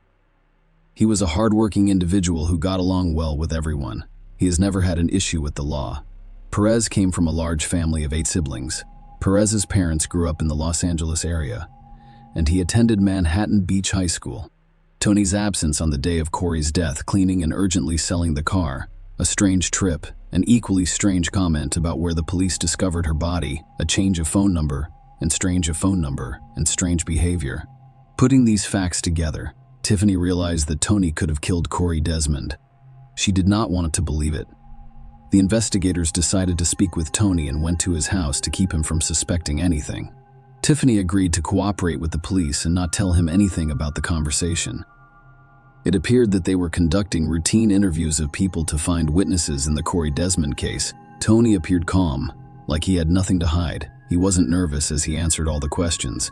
He was a hardworking individual who got along well with everyone. He has never had an issue with the law. Perez came from a large family of 8 siblings. Perez's parents grew up in the Los Angeles area, and he attended Manhattan Beach High School. Tony's absence on the day of Corey's death, cleaning and urgently selling the car, a strange trip, an equally strange comment about where the police discovered her body, a change of phone number, and strange behavior. Putting these facts together, Tiffany realized that Tony could have killed Corey Desmond. She did not want to believe it. The investigators decided to speak with Tony and went to his house to keep him from suspecting anything. Tiffany agreed to cooperate with the police and not tell him anything about the conversation. It appeared that they were conducting routine interviews of people to find witnesses in the Corey Desmond case. Tony appeared calm, like he had nothing to hide. He wasn't nervous as he answered all the questions.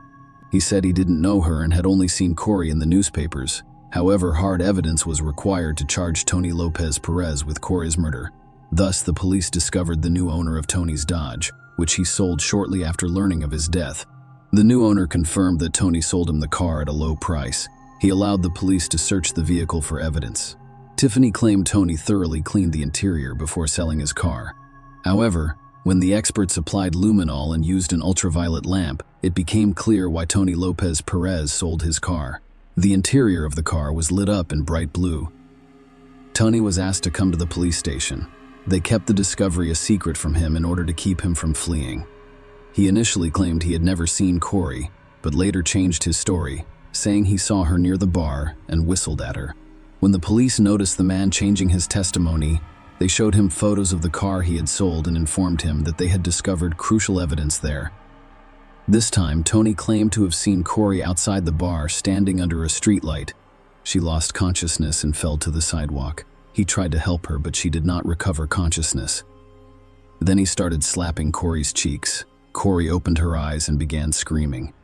He said he didn't know her and had only seen Corey in the newspapers. However, hard evidence was required to charge Tony Lopez Perez with Corey's murder. Thus, the police discovered the new owner of Tony's Dodge, which he sold shortly after learning of his death. The new owner confirmed that Tony sold him the car at a low price. He allowed the police to search the vehicle for evidence. Tiffany claimed Tony thoroughly cleaned the interior before selling his car. However, when the experts applied luminol and used an ultraviolet lamp, it became clear why Tony Lopez Perez sold his car. The interior of the car was lit up in bright blue. Tony was asked to come to the police station. They kept the discovery a secret from him in order to keep him from fleeing. He initially claimed he had never seen Corey, but later changed his story, saying he saw her near the bar and whistled at her. When the police noticed the man changing his testimony, they showed him photos of the car he had sold and informed him that they had discovered crucial evidence there. This time, Tony claimed to have seen Corey outside the bar standing under a streetlight. She lost consciousness and fell to the sidewalk. He tried to help her, but she did not recover consciousness. Then he started slapping Corey's cheeks. Corey opened her eyes and began screaming.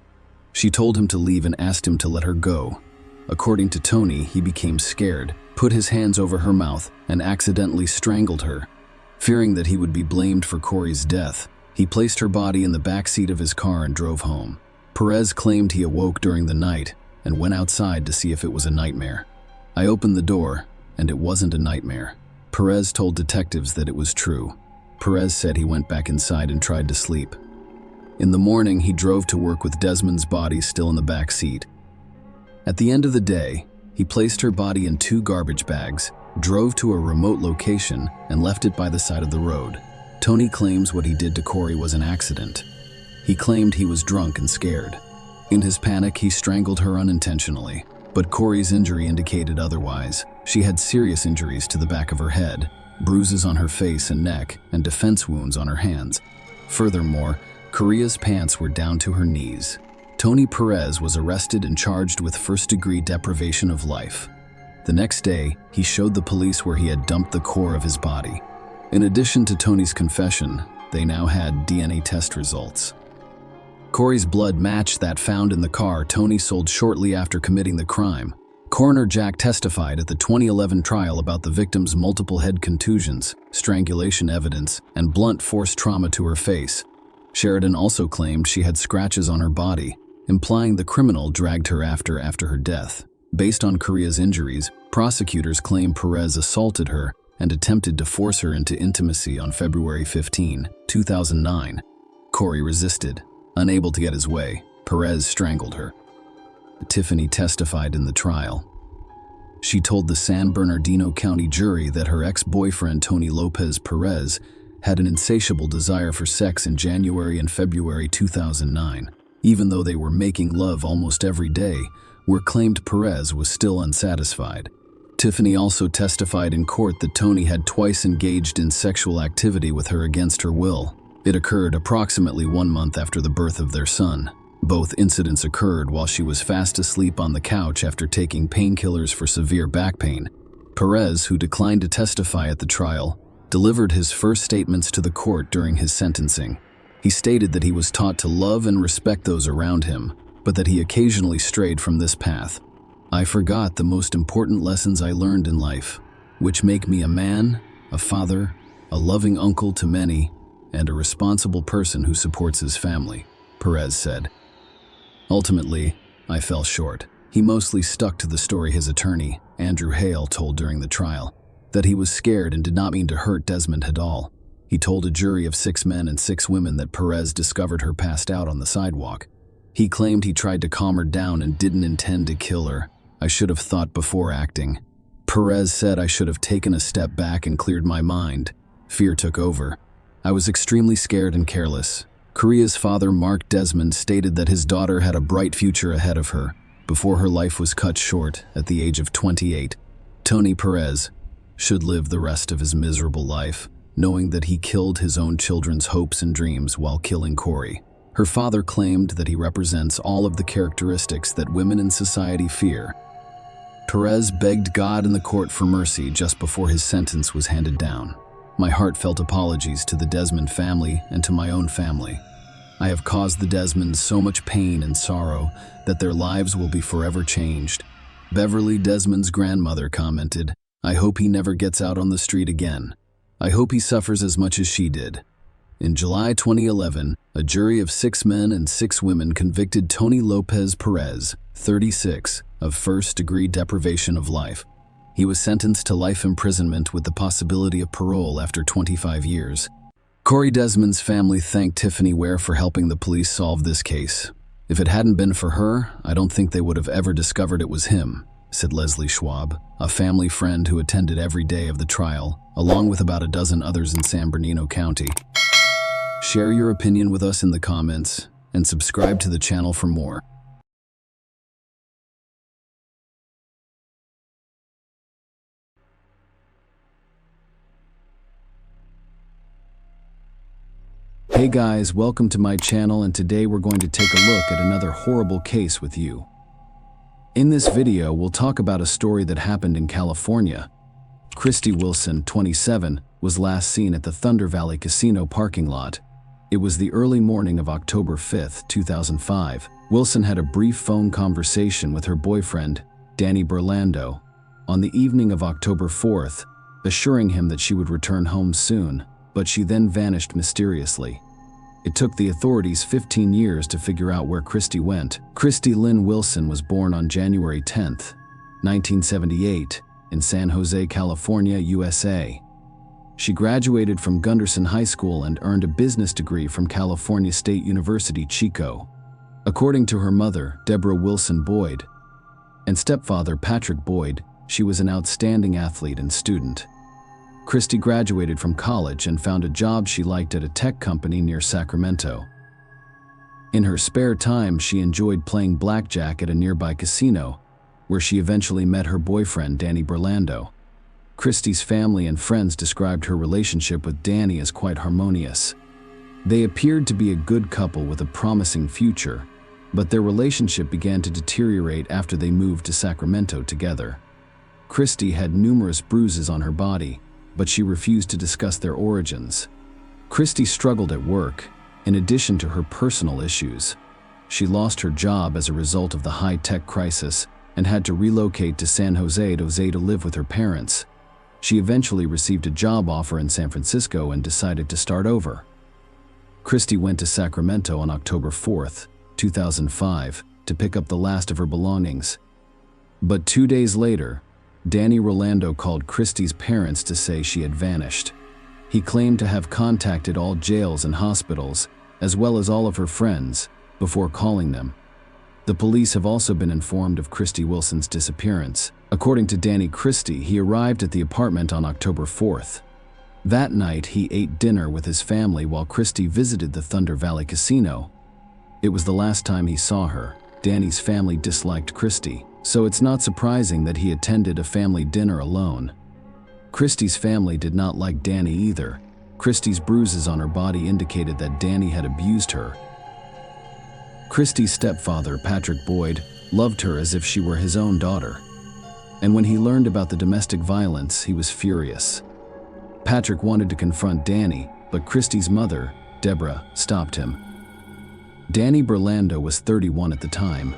She told him to leave and asked him to let her go. According to Tony, he became scared, put his hands over her mouth, and accidentally strangled her. Fearing that he would be blamed for Corey's death, he placed her body in the back seat of his car and drove home. Perez claimed he awoke during the night and went outside to see if it was a nightmare. I opened the door, and it wasn't a nightmare. Perez told detectives that it was true. Perez said he went back inside and tried to sleep. In the morning, he drove to work with Desmond's body still in the back seat. At the end of the day, he placed her body in 2 garbage bags, drove to a remote location, and left it by the side of the road. Tony claims what he did to Corey was an accident. He claimed he was drunk and scared. In his panic, he strangled her unintentionally, but Corey's injury indicated otherwise. She had serious injuries to the back of her head, bruises on her face and neck, and defense wounds on her hands. Furthermore, Correa's pants were down to her knees. Tony Perez was arrested and charged with first-degree deprivation of life. The next day, he showed the police where he had dumped the core of his body. In addition to Tony's confession, they now had DNA test results. Corey's blood matched that found in the car Tony sold shortly after committing the crime. Coroner Jack testified at the 2011 trial about the victim's multiple head contusions, strangulation evidence, and blunt force trauma to her face. Sheridan also claimed she had scratches on her body, implying the criminal dragged her after her death. Based on Correa's injuries, prosecutors claim Perez assaulted her and attempted to force her into intimacy on February 15, 2009. Corey resisted. Unable to get his way, Perez strangled her. Tiffany testified in the trial. She told the San Bernardino County jury that her ex-boyfriend Tony Lopez Perez had an insatiable desire for sex in January and February 2009. Even though they were making love almost every day, where claimed Perez was still unsatisfied. Tiffany also testified in court that Tony had twice engaged in sexual activity with her against her will. It occurred approximately 1 month after the birth of their son. Both incidents occurred while she was fast asleep on the couch after taking painkillers for severe back pain. Perez, who declined to testify at the trial, delivered his first statements to the court during his sentencing. He stated that he was taught to love and respect those around him, but that he occasionally strayed from this path. I forgot the most important lessons I learned in life, which make me a man, a father, a loving uncle to many, and a responsible person who supports his family, Perez said. Ultimately, I fell short. He mostly stuck to the story his attorney, Andrew Hale, told during the trial, that he was scared and did not mean to hurt Desmond at all. He told a jury of 6 men and 6 women that Perez discovered her passed out on the sidewalk. He claimed he tried to calm her down and didn't intend to kill her. "I should have thought before acting." Perez said, "I should have taken a step back and cleared my mind. Fear took over. I was extremely scared and careless." Korea's father, Mark Desmond, stated that his daughter had a bright future ahead of her before her life was cut short at the age of 28. Tony Perez should live the rest of his miserable life, knowing that he killed his own children's hopes and dreams while killing Corey. Her father claimed that he represents all of the characteristics that women in society fear. Perez begged God in the court for mercy just before his sentence was handed down. "My heartfelt apologies to the Desmond family and to my own family. I have caused the Desmonds so much pain and sorrow that their lives will be forever changed." Beverly Desmond's grandmother commented, "I hope he never gets out on the street again. I hope he suffers as much as she did." In July 2011, a jury of 6 men and 6 women convicted Tony Lopez Perez, 36, of first-degree deprivation of life. He was sentenced to life imprisonment with the possibility of parole after 25 years. Corey Desmond's family thanked Tiffany Ware for helping the police solve this case. "If it hadn't been for her, I don't think they would have ever discovered it was him," said Leslie Schwab, a family friend who attended every day of the trial, along with about a dozen others in San Bernardino County. Share your opinion with us in the comments and subscribe to the channel for more. Hey guys, welcome to my channel, and today we're going to take a look at another horrible case with you. In this video, we'll talk about a story that happened in California. Christy Wilson, 27, was last seen at the Thunder Valley Casino parking lot. It was the early morning of October 5, 2005. Wilson had a brief phone conversation with her boyfriend, Danny Burlando, on the evening of October 4th, assuring him that she would return home soon, but she then vanished mysteriously. It took the authorities 15 years to figure out where Christy went. Christy Lynn Wilson was born on January 10, 1978, in San Jose, California, USA. She graduated from Gunderson High School and earned a business degree from California State University, Chico. According to her mother, Deborah Wilson Boyd, and stepfather, Patrick Boyd, she was an outstanding athlete and student. Christy graduated from college and found a job she liked at a tech company near Sacramento. In her spare time, she enjoyed playing blackjack at a nearby casino, where she eventually met her boyfriend, Danny Burlando. Christy's family and friends described her relationship with Danny as quite harmonious. They appeared to be a good couple with a promising future, but their relationship began to deteriorate after they moved to Sacramento together. Christy had numerous bruises on her body, but she refused to discuss their origins. Christy struggled at work, in addition to her personal issues. She lost her job as a result of the high-tech crisis and had to relocate to San Jose to live with her parents. She eventually received a job offer in San Francisco and decided to start over. Christy went to Sacramento on October 4th, 2005, to pick up the last of her belongings. But 2 days later, Danny Rolando called Christy's parents to say she had vanished. He claimed to have contacted all jails and hospitals, as well as all of her friends, before calling them. The police have also been informed of Christy Wilson's disappearance. According to Danny Christie, he arrived at the apartment on October 4th. That night, he ate dinner with his family while Christy visited the Thunder Valley Casino. It was the last time he saw her. Danny's family disliked Christy, so it's not surprising that he attended a family dinner alone. Christy's family did not like Danny either. Christy's bruises on her body indicated that Danny had abused her. Christy's stepfather, Patrick Boyd, loved her as if she were his own daughter. And when he learned about the domestic violence, he was furious. Patrick wanted to confront Danny, but Christy's mother, Deborah, stopped him. Danny Burlando was 31 at the time.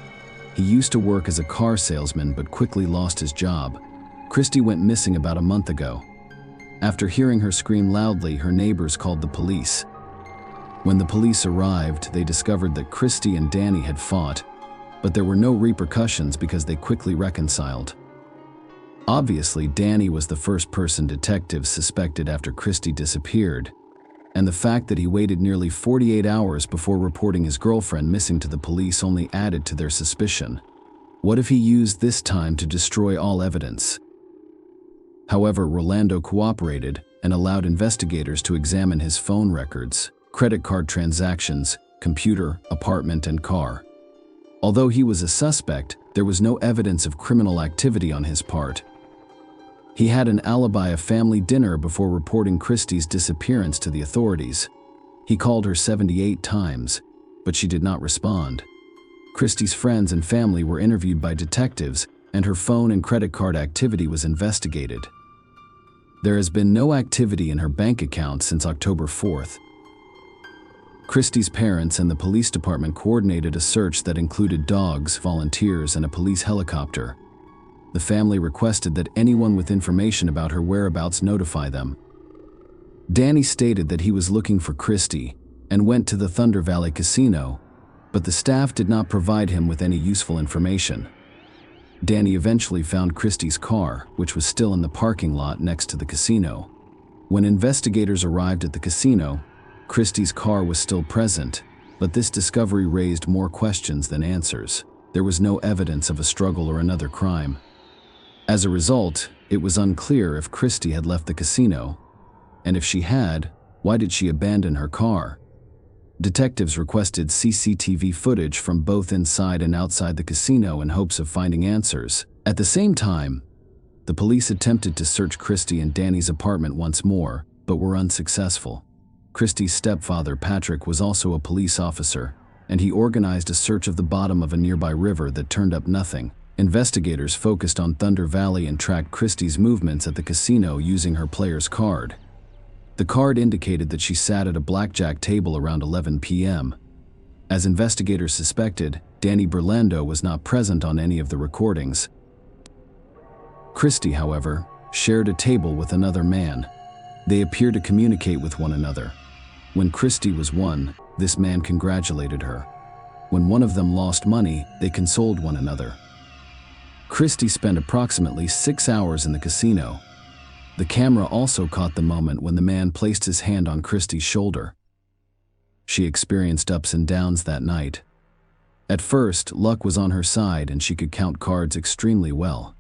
He used to work as a car salesman but quickly lost his job. Christy went missing about a month ago. After hearing her scream loudly, her neighbors called the police. When the police arrived, they discovered that Christy and Danny had fought, but there were no repercussions because they quickly reconciled. Obviously, Danny was the first person detectives suspected after Christy disappeared, and the fact that he waited nearly 48 hours before reporting his girlfriend missing to the police only added to their suspicion. What if he used this time to destroy all evidence? However, Rolando cooperated and allowed investigators to examine his phone records, credit card transactions, computer, apartment, and car. Although he was a suspect, there was no evidence of criminal activity on his part. He had an alibi of family dinner before reporting Christie's disappearance to the authorities. He called her 78 times, but she did not respond. Christie's friends and family were interviewed by detectives, and her phone and credit card activity was investigated. There has been no activity in her bank account since October 4th. Christie's parents and the police department coordinated a search that included dogs, volunteers, and a police helicopter. The family requested that anyone with information about her whereabouts notify them. Danny stated that he was looking for Christie and went to the Thunder Valley Casino, but the staff did not provide him with any useful information. Danny eventually found Christie's car, which was still in the parking lot next to the casino. When investigators arrived at the casino, Christie's car was still present, but this discovery raised more questions than answers. There was no evidence of a struggle or another crime. As a result, it was unclear if Christie had left the casino, and if she had, why did she abandon her car? Detectives requested CCTV footage from both inside and outside the casino in hopes of finding answers. At the same time, the police attempted to search Christie and Danny's apartment once more, but were unsuccessful. Christie's stepfather, Patrick, was also a police officer, and he organized a search of the bottom of a nearby river that turned up nothing. Investigators focused on Thunder Valley and tracked Christie's movements at the casino using her player's card. The card indicated that she sat at a blackjack table around 11 p.m. As investigators suspected, Danny Burlando was not present on any of the recordings. Christie, however, shared a table with another man. They appeared to communicate with one another. When Christie was won, this man congratulated her. When one of them lost money, they consoled one another. Christie spent approximately 6 hours in the casino. The camera also caught the moment when the man placed his hand on Christie's shoulder. She experienced ups and downs that night. At first, luck was on her side and she could count cards extremely well.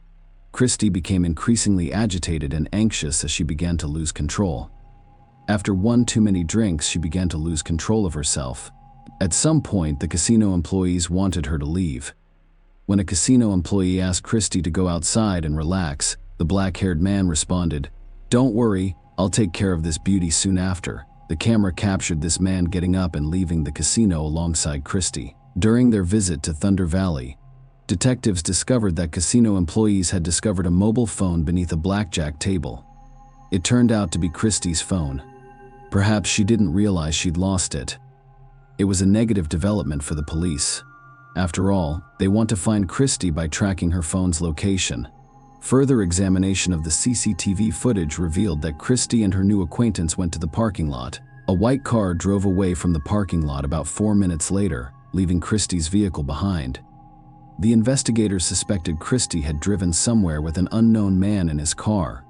Christie became increasingly agitated and anxious as she began to lose control. After one too many drinks, she began to lose control of herself. At some point, the casino employees wanted her to leave. When a casino employee asked Christie to go outside and relax, the black-haired man responded, "Don't worry, I'll take care of this beauty soon after." The camera captured this man getting up and leaving the casino alongside Christie. During their visit to Thunder Valley, detectives discovered that casino employees had discovered a mobile phone beneath a blackjack table. It turned out to be Christie's phone. Perhaps she didn't realize she'd lost it. It was a negative development for the police. After all, they want to find Christie by tracking her phone's location. Further examination of the CCTV footage revealed that Christie and her new acquaintance went to the parking lot. A white car drove away from the parking lot about 4 minutes later, leaving Christie's vehicle behind. The investigators suspected Christie had driven somewhere with an unknown man in his car.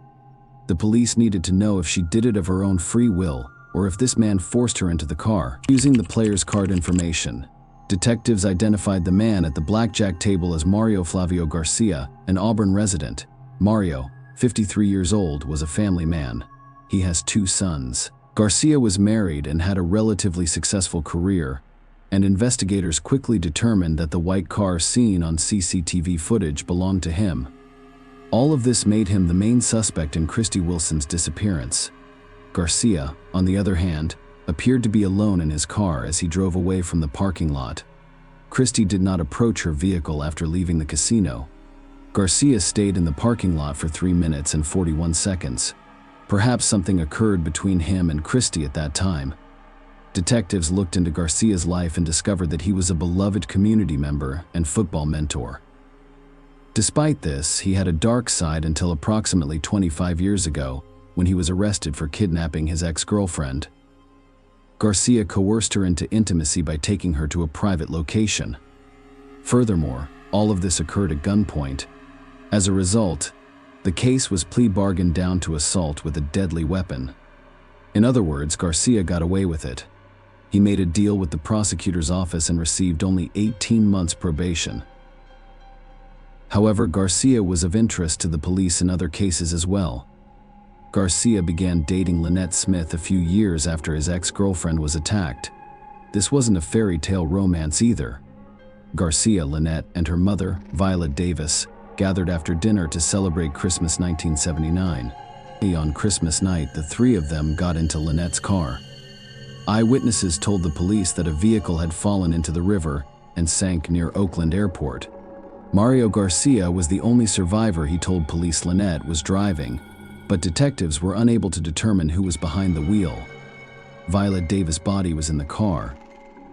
The police needed to know if she did it of her own free will, or if this man forced her into the car. Using the player's card information, detectives identified the man at the blackjack table as Mario Flavio Garcia, an Auburn resident. Mario, 53 years old, was a family man. He has 2 sons. Garcia was married and had a relatively successful career, and investigators quickly determined that the white car seen on CCTV footage belonged to him. All of this made him the main suspect in Christie Wilson's disappearance. Garcia, on the other hand, appeared to be alone in his car as he drove away from the parking lot. Christie did not approach her vehicle after leaving the casino. Garcia stayed in the parking lot for 3 minutes and 41 seconds. Perhaps something occurred between him and Christie at that time. Detectives looked into Garcia's life and discovered that he was a beloved community member and football mentor. Despite this, he had a dark side until approximately 25 years ago, when he was arrested for kidnapping his ex-girlfriend. Garcia coerced her into intimacy by taking her to a private location. Furthermore, all of this occurred at gunpoint. As a result, the case was plea bargained down to assault with a deadly weapon. In other words, Garcia got away with it. He made a deal with the prosecutor's office and received only 18 months probation. However, Garcia was of interest to the police in other cases as well. Garcia began dating Lynette Smith a few years after his ex-girlfriend was attacked. This wasn't a fairy tale romance either. Garcia, Lynette, and her mother, Violet Davis, gathered after dinner to celebrate Christmas 1979. On Christmas night, the three of them got into Lynette's car. Eyewitnesses told the police that a vehicle had fallen into the river and sank near Oakland Airport. Mario Garcia was the only survivor. He told police Lynette was driving, but detectives were unable to determine who was behind the wheel. Violet Davis' body was in the car.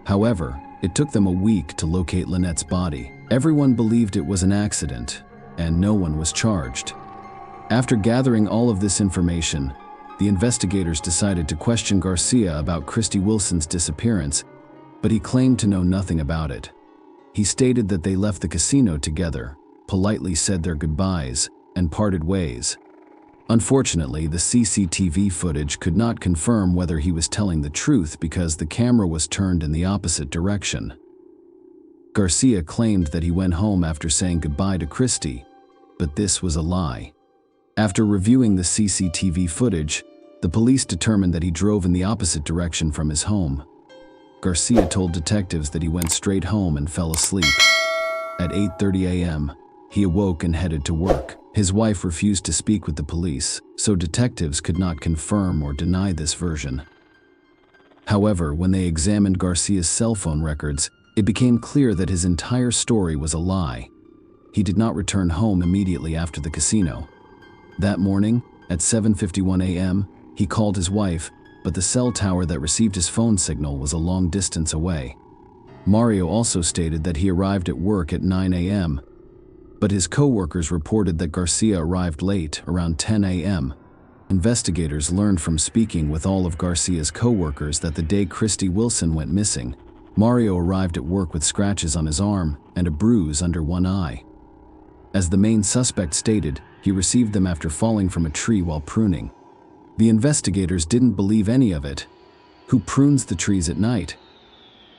However, it took them a week to locate Lynette's body. Everyone believed it was an accident, and no one was charged. After gathering all of this information, the investigators decided to question Garcia about Christy Wilson's disappearance, but he claimed to know nothing about it. He stated that they left the casino together, politely said their goodbyes, and parted ways. Unfortunately, the CCTV footage could not confirm whether he was telling the truth because the camera was turned in the opposite direction. Garcia claimed that he went home after saying goodbye to Christy, but this was a lie. After reviewing the CCTV footage, the police determined that he drove in the opposite direction from his home. Garcia told detectives that he went straight home and fell asleep. At 8:30 a.m., he awoke and headed to work. His wife refused to speak with the police, so detectives could not confirm or deny this version. However, when they examined Garcia's cell phone records, it became clear that his entire story was a lie. He did not return home immediately after the casino. That morning, at 7:51 a.m., he called his wife, but the cell tower that received his phone signal was a long distance away. Mario also stated that he arrived at work at 9 a.m., but his co-workers reported that Garcia arrived late, around 10 a.m. Investigators learned from speaking with all of Garcia's co-workers that the day Christy Wilson went missing, Mario arrived at work with scratches on his arm and a bruise under one eye. As the main suspect stated, he received them after falling from a tree while pruning. The investigators didn't believe any of it. Who prunes the trees at night?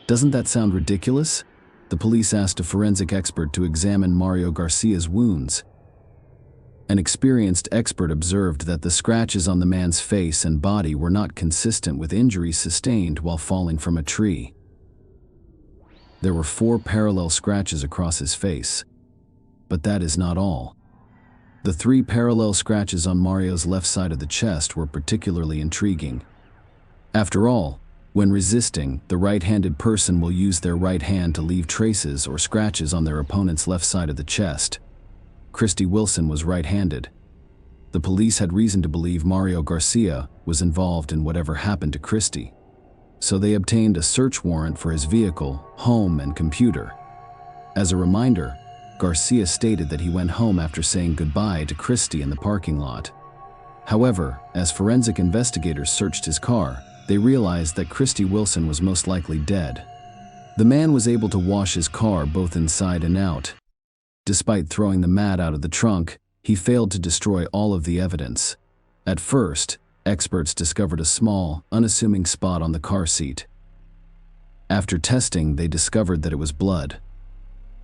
Doesn't that sound ridiculous? The police asked a forensic expert to examine Mario Garcia's wounds. An experienced expert observed that the scratches on the man's face and body were not consistent with injuries sustained while falling from a tree. There were 4 parallel scratches across his face. But that is not all. The 3 parallel scratches on Mario's left side of the chest were particularly intriguing. After all, when resisting, the right-handed person will use their right hand to leave traces or scratches on their opponent's left side of the chest. Christy Wilson was right-handed. The police had reason to believe Mario Garcia was involved in whatever happened to Christy, so they obtained a search warrant for his vehicle, home, and computer. As a reminder, Garcia stated that he went home after saying goodbye to Christy in the parking lot. However, as forensic investigators searched his car, they realized that Christy Wilson was most likely dead. The man was able to wash his car both inside and out. Despite throwing the mat out of the trunk, he failed to destroy all of the evidence. At first, experts discovered a small, unassuming spot on the car seat. After testing, they discovered that it was blood.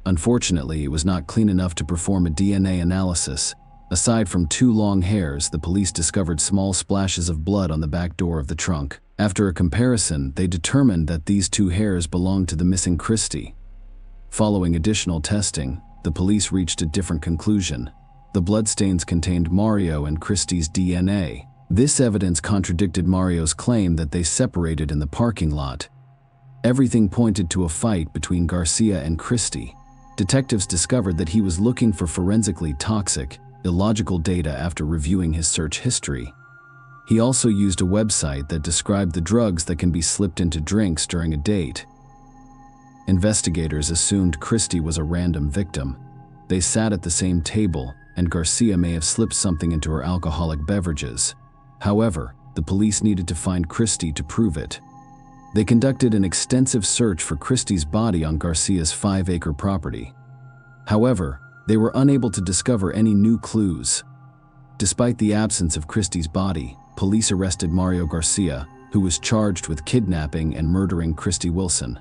Unfortunately, it was not clean enough to perform a DNA analysis. Aside from 2 long hairs, the police discovered small splashes of blood on the back door of the trunk. After a comparison, they determined that these 2 hairs belonged to the missing Christy. Following additional testing, the police reached a different conclusion. The bloodstains contained Mario and Christy's DNA. This evidence contradicted Mario's claim that they separated in the parking lot. Everything pointed to a fight between Garcia and Christy. Detectives discovered that he was looking for forensically toxic, illogical data after reviewing his search history. He also used a website that described the drugs that can be slipped into drinks during a date. Investigators assumed Christy was a random victim. They sat at the same table, and Garcia may have slipped something into her alcoholic beverages. However, the police needed to find Christy to prove it. They conducted an extensive search for Christy's body on Garcia's 5-acre property. However, they were unable to discover any new clues. Despite the absence of Christy's body, police arrested Mario Garcia, who was charged with kidnapping and murdering Christy Wilson.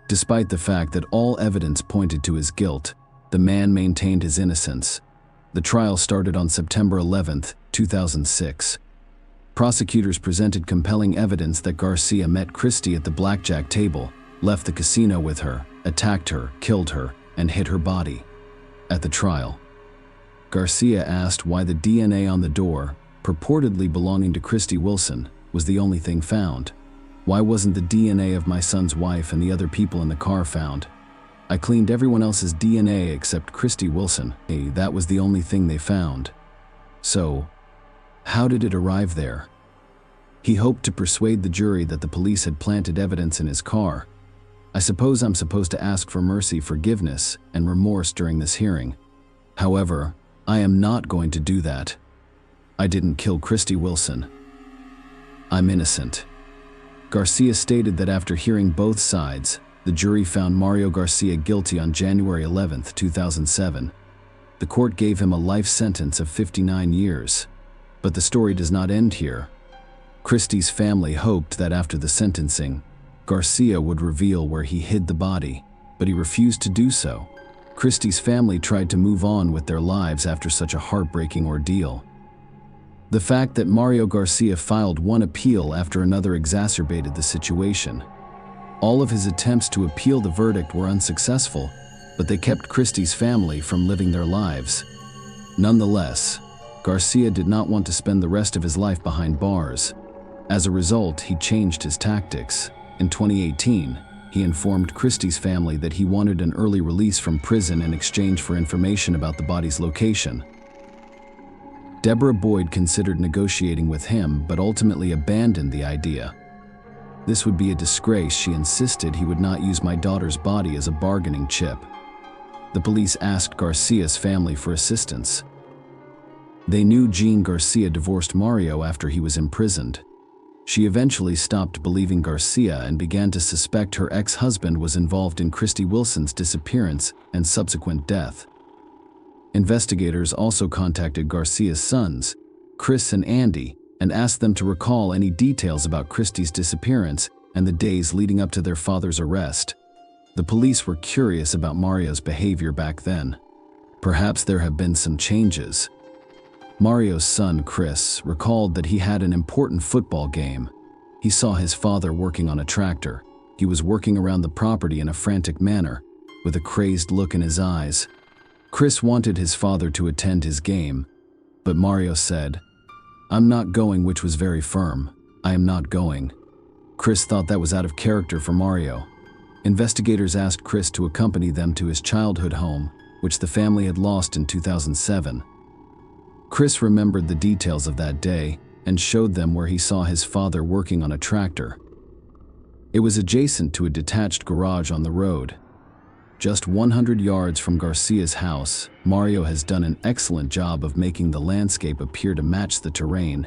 Despite the fact that all evidence pointed to his guilt, the man maintained his innocence. The trial started on September 11, 2006. Prosecutors presented compelling evidence that Garcia met Christy at the blackjack table, left the casino with her, attacked her, killed her, and hid her body. At the trial, Garcia asked why the DNA on the door, purportedly belonging to Christy Wilson, was the only thing found. Why wasn't the DNA of my son's wife and the other people in the car found? I cleaned everyone else's DNA except Christy Wilson. Hey, that was the only thing they found. So, how did it arrive there? He hoped to persuade the jury that the police had planted evidence in his car. I suppose I'm supposed to ask for mercy, forgiveness, and remorse during this hearing. However, I am not going to do that. I didn't kill Christy Wilson. I'm innocent. Garcia stated that after hearing both sides, the jury found Mario Garcia guilty on January 11, 2007. The court gave him a life sentence of 59 years. But the story does not end here. Christy's family hoped that after the sentencing, Garcia would reveal where he hid the body, but he refused to do so. Christy's family tried to move on with their lives after such a heartbreaking ordeal. The fact that Mario Garcia filed one appeal after another exacerbated the situation. All of his attempts to appeal the verdict were unsuccessful, but they kept Christy's family from living their lives. Nonetheless, Garcia did not want to spend the rest of his life behind bars. As a result, he changed his tactics. In 2018, he informed Christy's family that he wanted an early release from prison in exchange for information about the body's location. Deborah Boyd considered negotiating with him, but ultimately abandoned the idea. This would be a disgrace. She insisted he would not use my daughter's body as a bargaining chip. The police asked Garcia's family for assistance. They knew Jean Garcia divorced Mario after he was imprisoned. She eventually stopped believing Garcia and began to suspect her ex-husband was involved in Christy Wilson's disappearance and subsequent death. Investigators also contacted Garcia's sons, Chris and Andy, and asked them to recall any details about Christy's disappearance and the days leading up to their father's arrest. The police were curious about Mario's behavior back then. Perhaps there have been some changes. Mario's son, Chris, recalled that he had an important football game. He saw his father working on a tractor. He was working around the property in a frantic manner, with a crazed look in his eyes. Chris wanted his father to attend his game, but Mario said, "I'm not going," which was very firm. "I am not going." Chris thought that was out of character for Mario. Investigators asked Chris to accompany them to his childhood home, which the family had lost in 2007. Chris remembered the details of that day and showed them where he saw his father working on a tractor. It was adjacent to a detached garage on the road. Just 100 yards from Garcia's house, Mario has done an excellent job of making the landscape appear to match the terrain.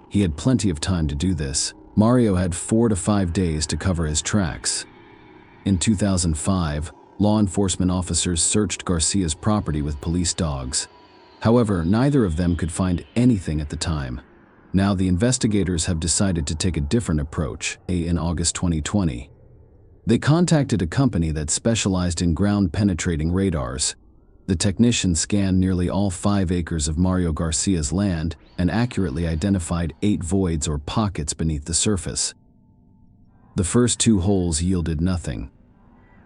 He had plenty of time to do this. Mario had 4 to 5 days to cover his tracks. In 2005, law enforcement officers searched Garcia's property with police dogs. However, neither of them could find anything at the time. Now the investigators have decided to take a different approach. In August 2020, they contacted a company that specialized in ground-penetrating radars. The technicians scanned nearly all 5 acres of Mario Garcia's land and accurately identified 8 voids or pockets beneath the surface. The first 2 holes yielded nothing.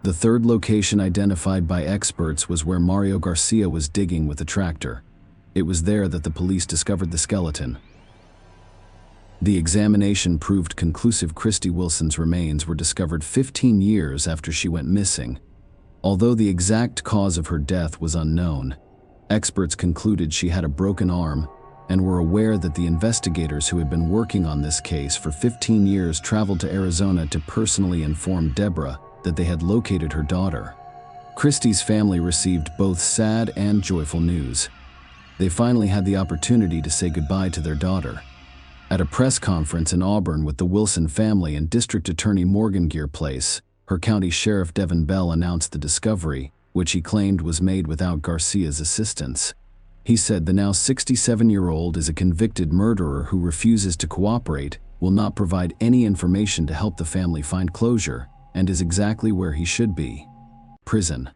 The third location identified by experts was where Mario Garcia was digging with a tractor. It was there that the police discovered the skeleton. The examination proved conclusive. Christy Wilson's remains were discovered 15 years after she went missing. Although the exact cause of her death was unknown, experts concluded she had a broken arm and were aware that the investigators who had been working on this case for 15 years traveled to Arizona to personally inform Deborah that they had located her daughter. Christy's family received both sad and joyful news. They finally had the opportunity to say goodbye to their daughter. At a press conference in Auburn with the Wilson family and District Attorney Morgan Gear Place, her County Sheriff Devin Bell announced the discovery, which he claimed was made without Garcia's assistance. He said the now 67-year-old is a convicted murderer who refuses to cooperate, will not provide any information to help the family find closure, and is exactly where he should be: prison.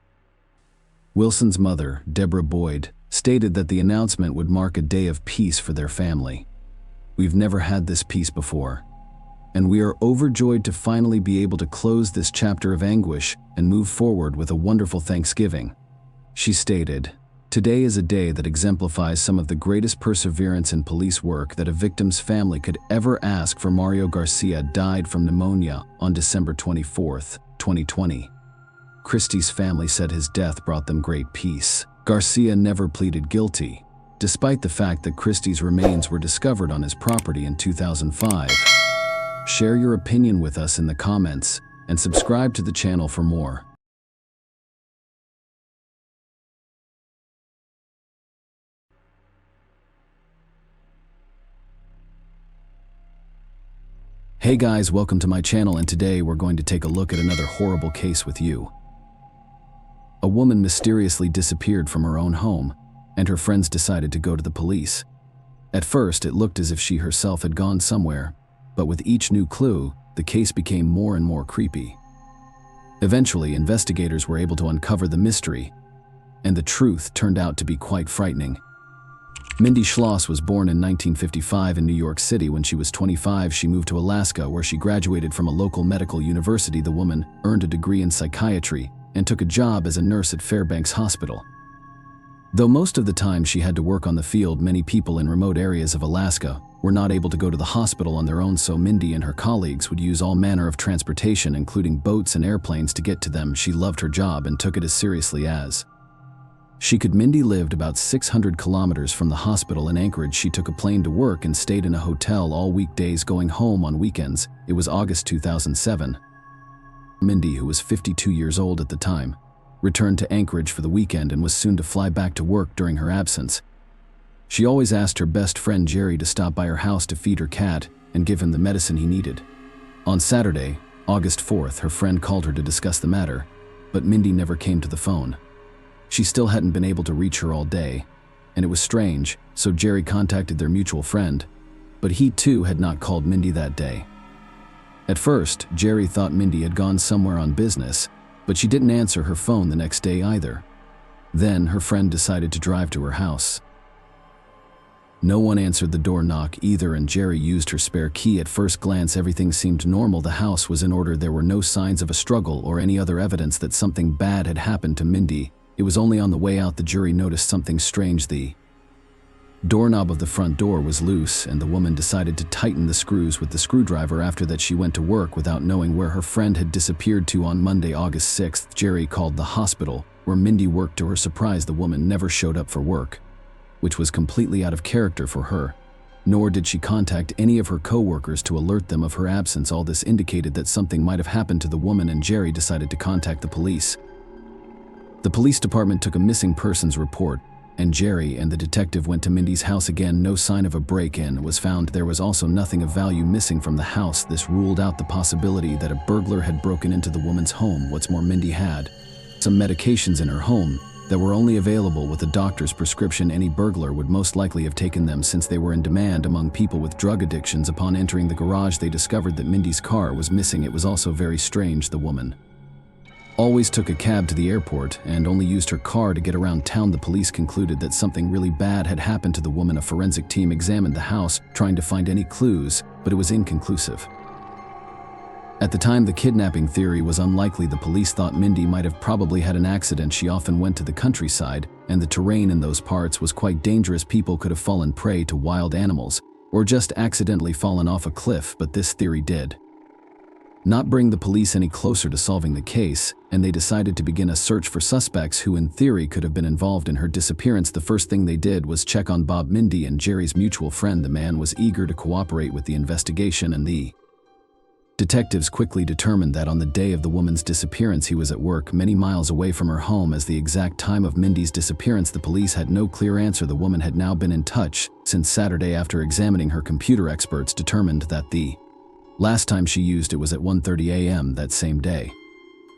Wilson's mother, Deborah Boyd, stated that the announcement would mark a day of peace for their family. "We've never had this peace before, and we are overjoyed to finally be able to close this chapter of anguish and move forward with a wonderful Thanksgiving," she stated. "Today is a day that exemplifies some of the greatest perseverance in police work that a victim's family could ever ask for." Mario Garcia died from pneumonia on December 24, 2020. Christie's family said his death brought them great peace. Garcia never pleaded guilty, despite the fact that Christie's remains were discovered on his property in 2005. Share your opinion with us in the comments and subscribe to the channel for more. Hey guys, welcome to my channel, and today we're going to take a look at another horrible case with you. A woman mysteriously disappeared from her own home, and her friends decided to go to the police. At first, it looked as if she herself had gone somewhere, but with each new clue, the case became more and more creepy. Eventually, investigators were able to uncover the mystery, and the truth turned out to be quite frightening. Mindy Schloss was born in 1955 in New York City. When she was 25, she moved to Alaska, where she graduated from a local medical university. The woman earned a degree in psychiatry and took a job as a nurse at Fairbanks Hospital. Though most of the time she had to work on the field, many people in remote areas of Alaska were not able to go to the hospital on their own, so Mindy and her colleagues would use all manner of transportation, including boats and airplanes, to get to them. She loved her job and took it as seriously as she could. Mindy lived about 600 kilometers from the hospital in Anchorage. She took a plane to work and stayed in a hotel all weekdays, going home on weekends. It was August 2007. Mindy, who was 52 years old at the time, returned to Anchorage for the weekend and was soon to fly back to work during her absence. She always asked her best friend Jerry to stop by her house to feed her cat and give him the medicine he needed. On Saturday, August 4th, her friend called her to discuss the matter, but Mindy never came to the phone. She still hadn't been able to reach her all day, and it was strange, so Jerry contacted their mutual friend, but he too had not called Mindy that day. At first, Jerry thought Mindy had gone somewhere on business, but she didn't answer her phone the next day either. Then her friend decided to drive to her house. No one answered the door knock either, and Jerry used her spare key. At first glance, everything seemed normal. The house was in order. There were no signs of a struggle or any other evidence that something bad had happened to Mindy. It was only on the way out the jury noticed something strange. The doorknob of the front door was loose, and the woman decided to tighten the screws with the screwdriver. After that, she went to work without knowing where her friend had disappeared to. On Monday, August 6th, Jerry called the hospital where Mindy worked. To her surprise, the woman never showed up for work, which was completely out of character for her, nor did she contact any of her co-workers to alert them of her absence. All this indicated that something might have happened to the woman, and Jerry decided to contact the police. The police department took a missing persons report, and Jerry and the detective went to Mindy's house again. No sign of a break-in was found. There was also nothing of value missing from the house. This ruled out the possibility that a burglar had broken into the woman's home. What's more, Mindy had some medications in her home that were only available with a doctor's prescription. Any burglar would most likely have taken them, since they were in demand among people with drug addictions. Upon entering the garage, they discovered that Mindy's car was missing. It was also very strange. The woman always took a cab to the airport and only used her car to get around town. The police concluded that something really bad had happened to the woman. A forensic team examined the house, trying to find any clues, but it was inconclusive. At the time, the kidnapping theory was unlikely. The police thought Mindy might have probably had an accident. She often went to the countryside, and the terrain in those parts was quite dangerous. People could have fallen prey to wild animals, or just accidentally fallen off a cliff, but this theory did not bring the police any closer to solving the case, and they decided to begin a search for suspects who in theory could have been involved in her disappearance. The first thing they did was check on Bob, Mindy and Jerry's mutual friend. The man was eager to cooperate with the investigation, and the detectives quickly determined that on the day of the woman's disappearance, he was at work many miles away from her home. As the exact time of Mindy's disappearance, the police had no clear answer. The woman had now been in touch since Saturday. After examining her computer, experts determined that the last time she used it was at 1:30 a.m. that same day.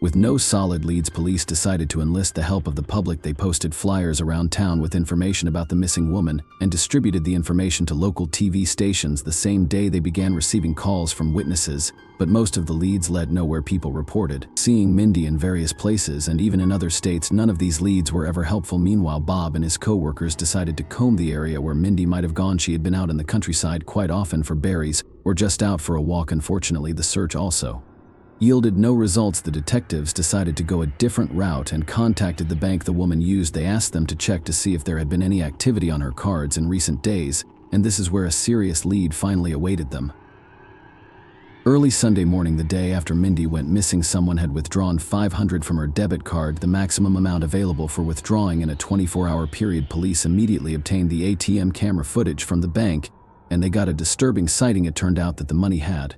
With no solid leads, police decided to enlist the help of the public. They posted flyers around town with information about the missing woman and distributed the information to local TV stations. The same day, they began receiving calls from witnesses, but most of the leads led nowhere. People reported seeing Mindy in various places and even in other states. None of these leads were ever helpful. Meanwhile, Bob and his co-workers decided to comb the area where Mindy might have gone. She had been out in the countryside quite often for berries or just out for a walk. Unfortunately, the search also yielded no results. The detectives decided to go a different route and contacted the bank the woman used. They asked them to check to see if there had been any activity on her cards in recent days, and this is where a serious lead finally awaited them. Early Sunday morning, the day after Mindy went missing, someone had withdrawn $500 from her debit card, the maximum amount available for withdrawing in a 24-hour period. Police immediately obtained the ATM camera footage from the bank, and they got a disturbing sighting. It turned out that the money had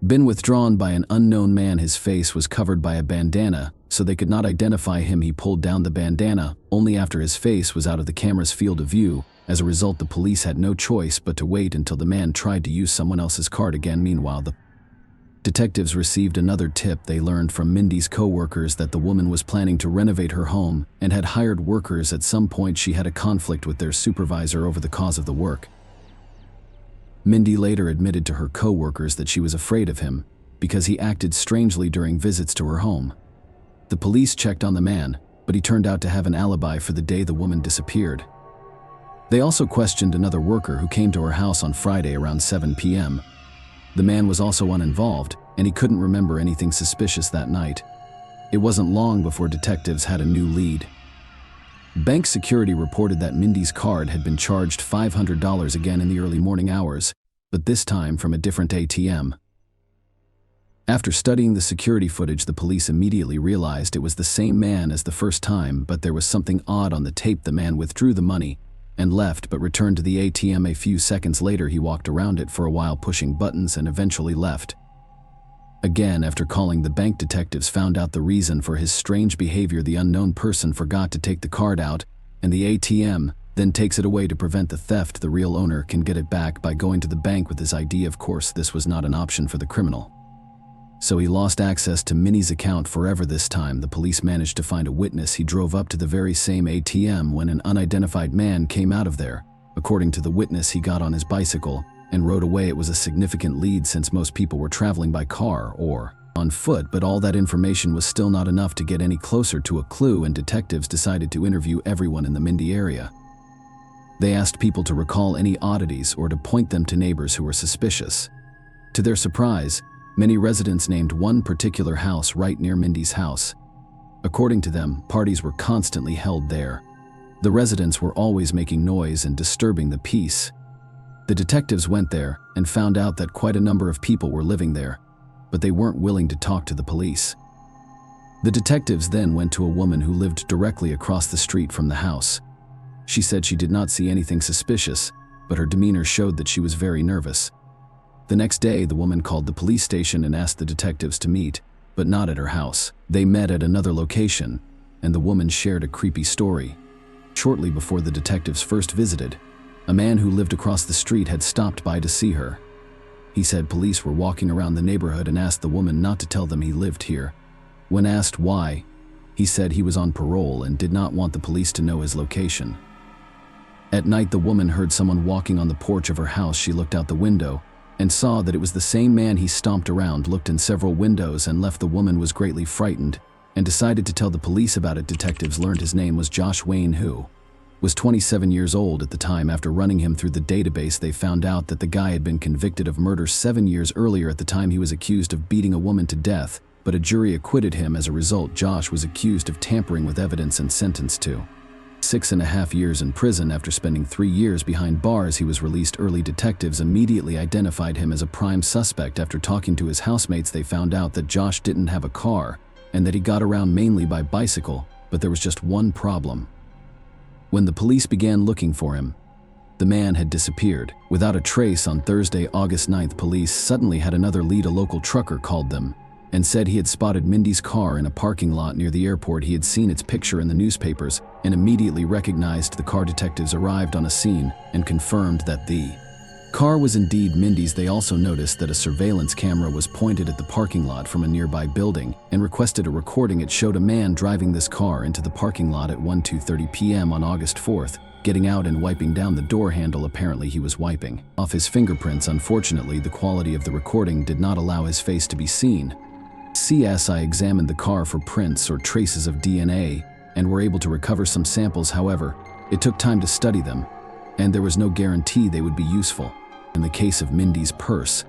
been withdrawn by an unknown man. His face was covered by a bandana, so they could not identify him. He pulled down the bandana only after his face was out of the camera's field of view. As a result, the police had no choice but to wait until the man tried to use someone else's card again. Meanwhile, the detectives received another tip. They learned from Mindy's co-workers that the woman was planning to renovate her home and had hired workers. At some point, she had a conflict with their supervisor over the cause of the work. Mindy later admitted to her co-workers that she was afraid of him because he acted strangely during visits to her home. The police checked on the man, but he turned out to have an alibi for the day the woman disappeared. They also questioned another worker who came to her house on Friday around 7 p.m. The man was also uninvolved, and he couldn't remember anything suspicious that night. It wasn't long before detectives had a new lead. Bank security reported that Mindy's card had been charged $500 again in the early morning hours, but this time from a different ATM. After studying the security footage, the police immediately realized it was the same man as the first time, but there was something odd on the tape. The man withdrew the money and left, but returned to the ATM a few seconds later. He walked around it for a while, pushing buttons, and eventually left. Again, after calling the bank, detectives found out the reason for his strange behavior. The unknown person forgot to take the card out, and the ATM then takes it away to prevent the theft. The real owner can get it back by going to the bank with his ID. Of course, this was not an option for the criminal, so he lost access to Minnie's account forever. This time, the police managed to find a witness. He drove up to the very same ATM when an unidentified man came out of there. According to the witness, he got on his bicycle and rode away. It was a significant lead since most people were traveling by car or on foot, but all that information was still not enough to get any closer to a clue, and detectives decided to interview everyone in the Mindy area. They asked people to recall any oddities or to point them to neighbors who were suspicious. To their surprise, many residents named one particular house right near Mindy's house. According to them, parties were constantly held there. The residents were always making noise and disturbing the peace. The detectives went there and found out that quite a number of people were living there, but they weren't willing to talk to the police. The detectives then went to a woman who lived directly across the street from the house. She said she did not see anything suspicious, but her demeanor showed that she was very nervous. The next day, the woman called the police station and asked the detectives to meet, but not at her house. They met at another location, and the woman shared a creepy story. Shortly before the detectives first visited, a man who lived across the street had stopped by to see her. He said police were walking around the neighborhood and asked the woman not to tell them he lived here. When asked why, he said he was on parole and did not want the police to know his location. At night, the woman heard someone walking on the porch of her house. She looked out the window and saw that it was the same man. He stomped around, looked in several windows, and left. The woman was greatly frightened and decided to tell the police about it. Detectives learned his name was Josh Wayne, who was 27 years old at the time. After running him through the database, they found out that the guy had been convicted of murder 7 years earlier. At the time, he was accused of beating a woman to death, but a jury acquitted him. As a result, Josh was accused of tampering with evidence and sentenced to 6.5 years in prison. After spending 3 years behind bars, he was released early. Detectives immediately identified him as a prime suspect. After talking to his housemates, they found out that Josh didn't have a car and that he got around mainly by bicycle, but there was just one problem. When the police began looking for him, the man had disappeared without a trace. On Thursday, August 9th, police suddenly had another lead. A local trucker called them and said he had spotted Mindy's car in a parking lot near the airport. He had seen its picture in the newspapers and immediately recognized the car. Detectives arrived on a scene and confirmed that the car was indeed Mindy's. They also noticed that a surveillance camera was pointed at the parking lot from a nearby building and requested a recording. It showed a man driving this car into the parking lot at 2:30 p.m. on August 4th, getting out and wiping down the door handle. Apparently he was wiping off his fingerprints. Unfortunately, the quality of the recording did not allow his face to be seen. CSI examined the car for prints or traces of DNA and were able to recover some samples. However, it took time to study them, and there was no guarantee they would be useful. In the case of Mindy's purse,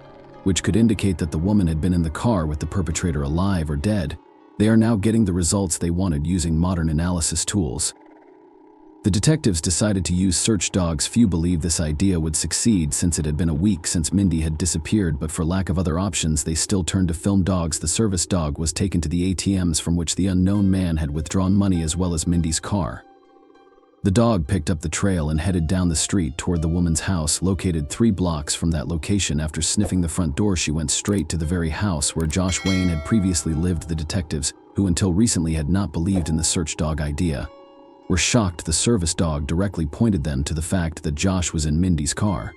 which could indicate that the woman had been in the car with the perpetrator alive or dead, they are now getting the results they wanted using modern analysis tools. The detectives decided to use search dogs. Few believed this idea would succeed since it had been a week since Mindy had disappeared, but for lack of other options, they still turned to film dogs. The service dog was taken to the ATMs from which the unknown man had withdrawn money, as well as Mindy's car. The dog picked up the trail and headed down the street toward the woman's house, located 3 blocks from that location. After sniffing the front door, she went straight to the very house where Josh Wayne had previously lived. The detectives, who until recently had not believed in the search dog idea, were shocked. The service dog directly pointed them to the fact that Josh was in Mindy's car,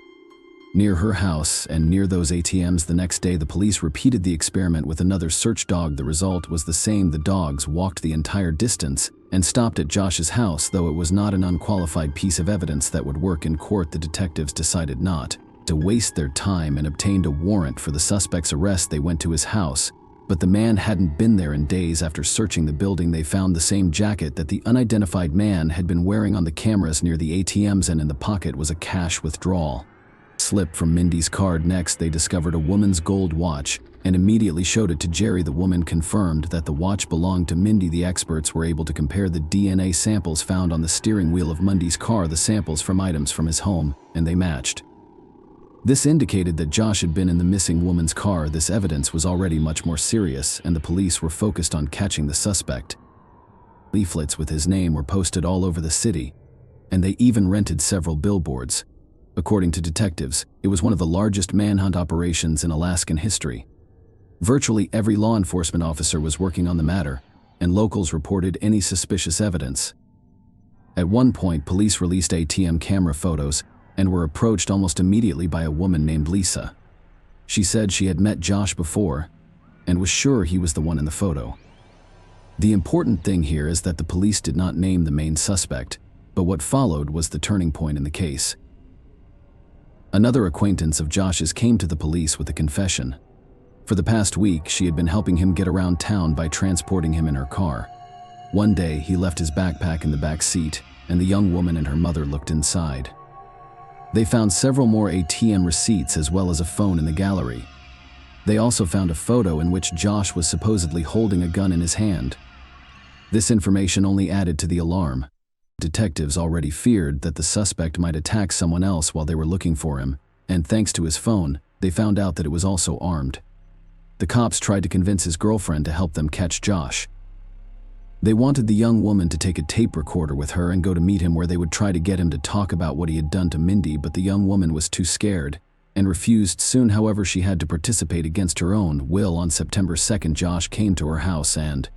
near her house and near those ATMs. The next day, the police repeated the experiment with another search dog. The result was the same. The dogs walked the entire distance and stopped at Josh's house. Though it was not an unqualified piece of evidence that would work in court, the detectives decided not to waste their time and obtained a warrant for the suspect's arrest. They went to his house, but the man hadn't been there in days. After searching the building, they found the same jacket that the unidentified man had been wearing on the cameras near the ATMs, and in the pocket was a cash withdrawal slip from Mindy's card. Next, they discovered a woman's gold watch and immediately showed it to Jerry. The woman confirmed that the watch belonged to Mindy. The experts were able to compare the DNA samples found on the steering wheel of Mindy's car, the samples from items from his home, and they matched. This indicated that Josh had been in the missing woman's car. This evidence was already much more serious, and the police were focused on catching the suspect. Leaflets with his name were posted all over the city, and they even rented several billboards. According to detectives, it was one of the largest manhunt operations in Alaskan history. Virtually every law enforcement officer was working on the matter, and locals reported any suspicious evidence. At one point, police released ATM camera photos and were approached almost immediately by a woman named Lisa. She said she had met Josh before and was sure he was the one in the photo. The important thing here is that the police did not name the main suspect, but what followed was the turning point in the case. Another acquaintance of Josh's came to the police with a confession. For the past week, she had been helping him get around town by transporting him in her car. One day, he left his backpack in the back seat, and the young woman and her mother looked inside. They found several more ATM receipts as well as a phone in the gallery. They also found a photo in which Josh was supposedly holding a gun in his hand. This information only added to the alarm. Detectives already feared that the suspect might attack someone else while they were looking for him, and thanks to his phone, they found out that it was also armed. The cops tried to convince his girlfriend to help them catch Josh. They wanted the young woman to take a tape recorder with her and go to meet him, where they would try to get him to talk about what he had done to Mindy, but the young woman was too scared and refused. Soon, however, she had to participate against her own will. On September 2nd, Josh came to her house and,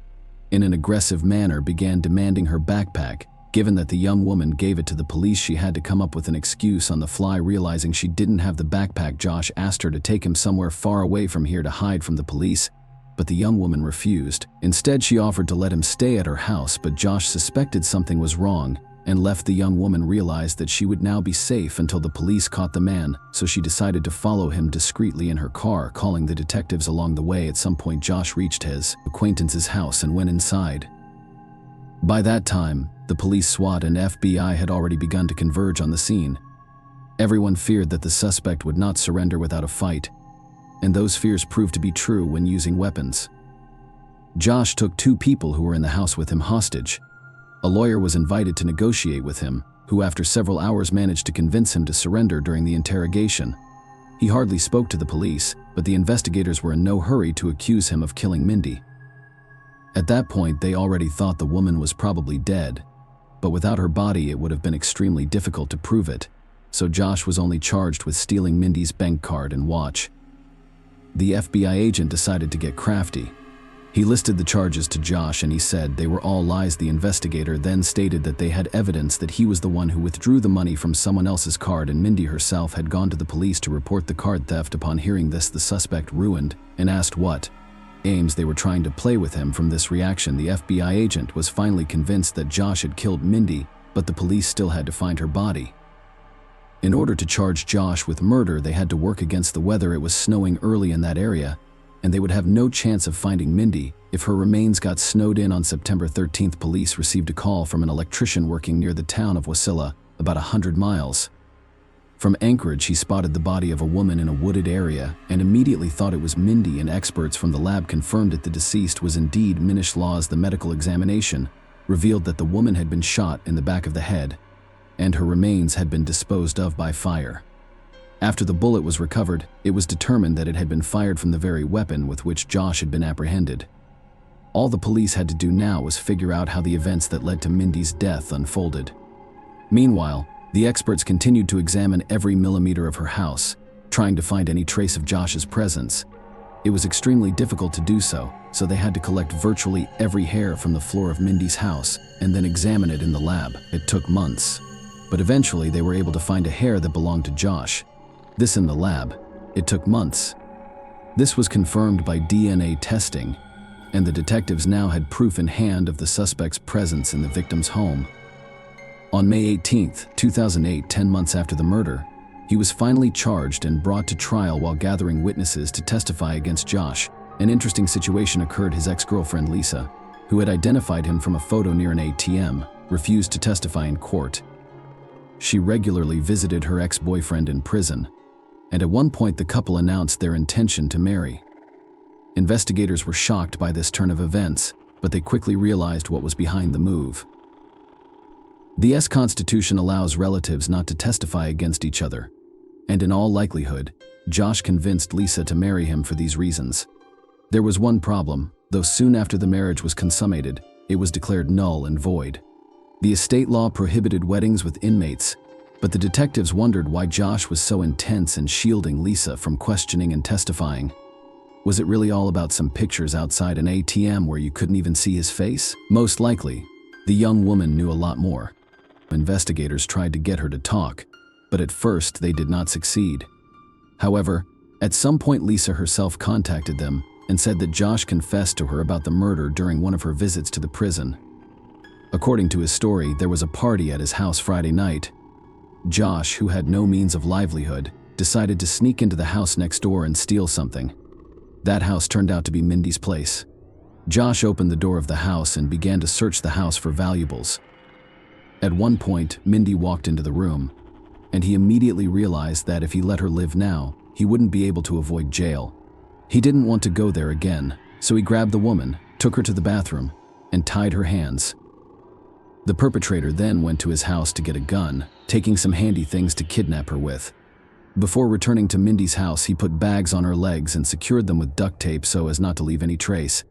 in an aggressive manner, began demanding her backpack. Given that the young woman gave it to the police, she had to come up with an excuse on the fly. Realizing she didn't have the backpack, Josh asked her to take him somewhere far away from here to hide from the police, but the young woman refused. Instead, she offered to let him stay at her house, but Josh suspected something was wrong and left. The young woman realized that she would now be safe until the police caught the man, so she decided to follow him discreetly in her car, calling the detectives along the way. At some point, Josh reached his acquaintance's house and went inside. By that time, the police, SWAT, and FBI had already begun to converge on the scene. Everyone feared that the suspect would not surrender without a fight, and those fears proved to be true when using weapons. Josh took 2 people who were in the house with him hostage. A lawyer was invited to negotiate with him, who after several hours managed to convince him to surrender during the interrogation. He hardly spoke to the police, but the investigators were in no hurry to accuse him of killing Mindy. At that point, they already thought the woman was probably dead, but without her body it would have been extremely difficult to prove it, so Josh was only charged with stealing Mindy's bank card and watch. The FBI agent decided to get crafty. He listed the charges to Josh and he said they were all lies. The investigator then stated that they had evidence that he was the one who withdrew the money from someone else's card and Mindy herself had gone to the police to report the card theft. Upon hearing this, the suspect ruined and asked what games they were trying to play with him. From this reaction, the FBI agent was finally convinced that Josh had killed Mindy, but the police still had to find her body. In order to charge Josh with murder, they had to work against the weather. It was snowing early in that area, and they would have no chance of finding Mindy if her remains got snowed in. On September 13th, police received a call from an electrician working near the town of Wasilla, about 100 miles from Anchorage. He spotted the body of a woman in a wooded area and immediately thought it was Mindy, and experts from the lab confirmed it. The deceased was indeed Minish Laws. The medical examination revealed that the woman had been shot in the back of the head, and her remains had been disposed of by fire. After the bullet was recovered, it was determined that it had been fired from the very weapon with which Josh had been apprehended. All the police had to do now was figure out how the events that led to Mindy's death unfolded. Meanwhile, the experts continued to examine every millimeter of her house, trying to find any trace of Josh's presence. It was extremely difficult to do so they had to collect virtually every hair from the floor of Mindy's house and then examine it in the lab. It took months, but eventually they were able to find a hair that belonged to Josh. This in the lab. It took months. This was confirmed by DNA testing, and the detectives now had proof in hand of the suspect's presence in the victim's home. On May 18, 2008, 10 months after the murder, he was finally charged and brought to trial while gathering witnesses to testify against Josh. An interesting situation occurred. His ex-girlfriend Lisa, who had identified him from a photo near an ATM, refused to testify in court. She regularly visited her ex-boyfriend in prison, and at one point the couple announced their intention to marry. Investigators were shocked by this turn of events, but they quickly realized what was behind the move. The U.S. Constitution allows relatives not to testify against each other, and in all likelihood, Josh convinced Lisa to marry him for these reasons. There was one problem, though soon after the marriage was consummated, it was declared null and void. The estate law prohibited weddings with inmates, but the detectives wondered why Josh was so intense in shielding Lisa from questioning and testifying. Was it really all about some pictures outside an ATM where you couldn't even see his face? Most likely, the young woman knew a lot more. Investigators tried to get her to talk, but at first they did not succeed. However, at some point Lisa herself contacted them and said that Josh confessed to her about the murder during one of her visits to the prison. According to his story, there was a party at his house Friday night. Josh, who had no means of livelihood, decided to sneak into the house next door and steal something. That house turned out to be Mindy's place. Josh opened the door of the house and began to search the house for valuables. At one point, Mindy walked into the room, and he immediately realized that if he let her live now, he wouldn't be able to avoid jail. He didn't want to go there again, so he grabbed the woman, took her to the bathroom, and tied her hands. The perpetrator then went to his house to get a gun, taking some handy things to kidnap her with. Before returning to Mindy's house, he put bags on her legs and secured them with duct tape so as not to leave any trace.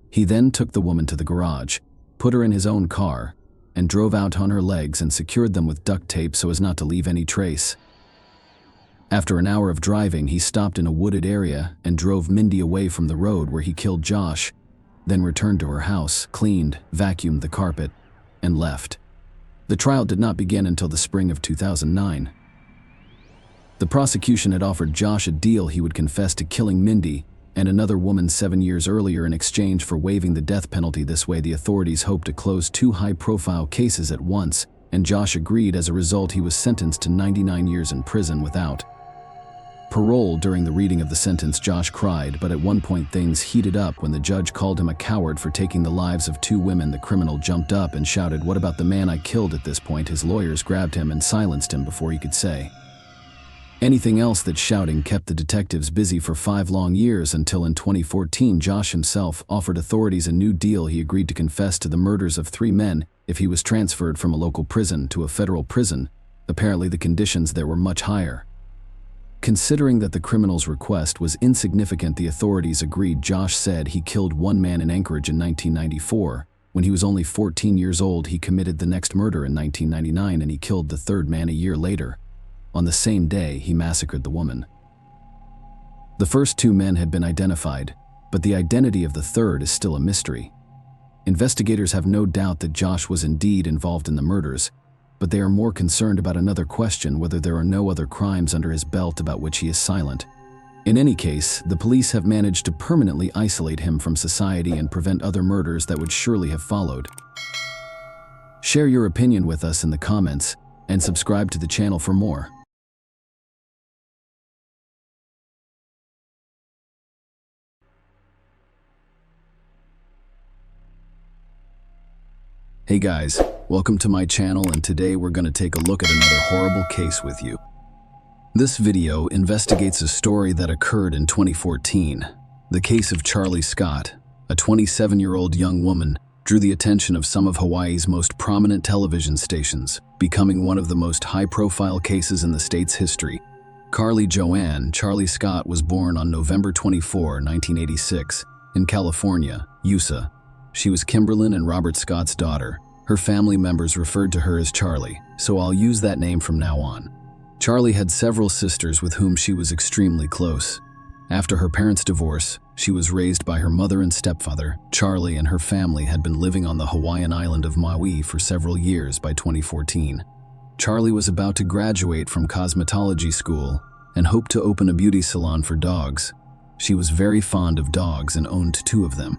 He then took the woman to the garage, put her in his own car, and drove out on her legs and secured them with duct tape so as not to leave any trace. After an hour of driving, he stopped in a wooded area and drove Mindy away from the road where he killed Josh, then returned to her house, cleaned, vacuumed the carpet, and left. The trial did not begin until the spring of 2009. The prosecution had offered Josh a deal. He would confess to killing Mindy and another woman 7 years earlier in exchange for waiving the death penalty. This way, the authorities hoped to close two high-profile cases at once, and Josh agreed. As a result, he was sentenced to 99 years in prison without parole. During the reading of the sentence, Josh cried, but at one point things heated up when the judge called him a coward for taking the lives of two women. The criminal jumped up and shouted, "What about the man I killed?" At this point, his lawyers grabbed him and silenced him before he could say anything else. That shouting kept the detectives busy for 5 long years until in 2014, Josh himself offered authorities a new deal. He agreed to confess to the murders of 3 men if he was transferred from a local prison to a federal prison. Apparently, the conditions there were much higher. Considering that the criminal's request was insignificant, the authorities agreed. Josh said he killed one man in Anchorage in 1994. When he was only 14 years old, he committed the next murder in 1999, and he killed the 3rd man a year later. On the same day, he massacred the woman. The first 2 men had been identified. but the identity of the third is still a mystery. Investigators have no doubt that Josh was indeed involved in the murders, but they are more concerned about another question: whether there are no other crimes under his belt about which he is silent. In any case, the police have managed to permanently isolate him from society and prevent other murders that would surely have followed. Share your opinion with us in the comments and subscribe to the channel for more. Hey guys, welcome to my channel, and today we're going to take a look at another horrible case with you. This video investigates a story that occurred in 2014. The case of Charlie Scott, a 27-year-old young woman, drew the attention of some of Hawaii's most prominent television stations, becoming one of the most high-profile cases in the state's history. Carly Joanne Charlie Scott was born on November 24, 1986, in California, USA. She was Kimberlyn and Robert Scott's daughter. Her family members referred to her as Charlie, so I'll use that name from now on. Charlie had several sisters with whom she was extremely close. After her parents' divorce, she was raised by her mother and stepfather. Charlie and her family had been living on the Hawaiian island of Maui for several years by 2014. Charlie was about to graduate from cosmetology school and hoped to open a beauty salon for dogs. She was very fond of dogs and owned 2 of them.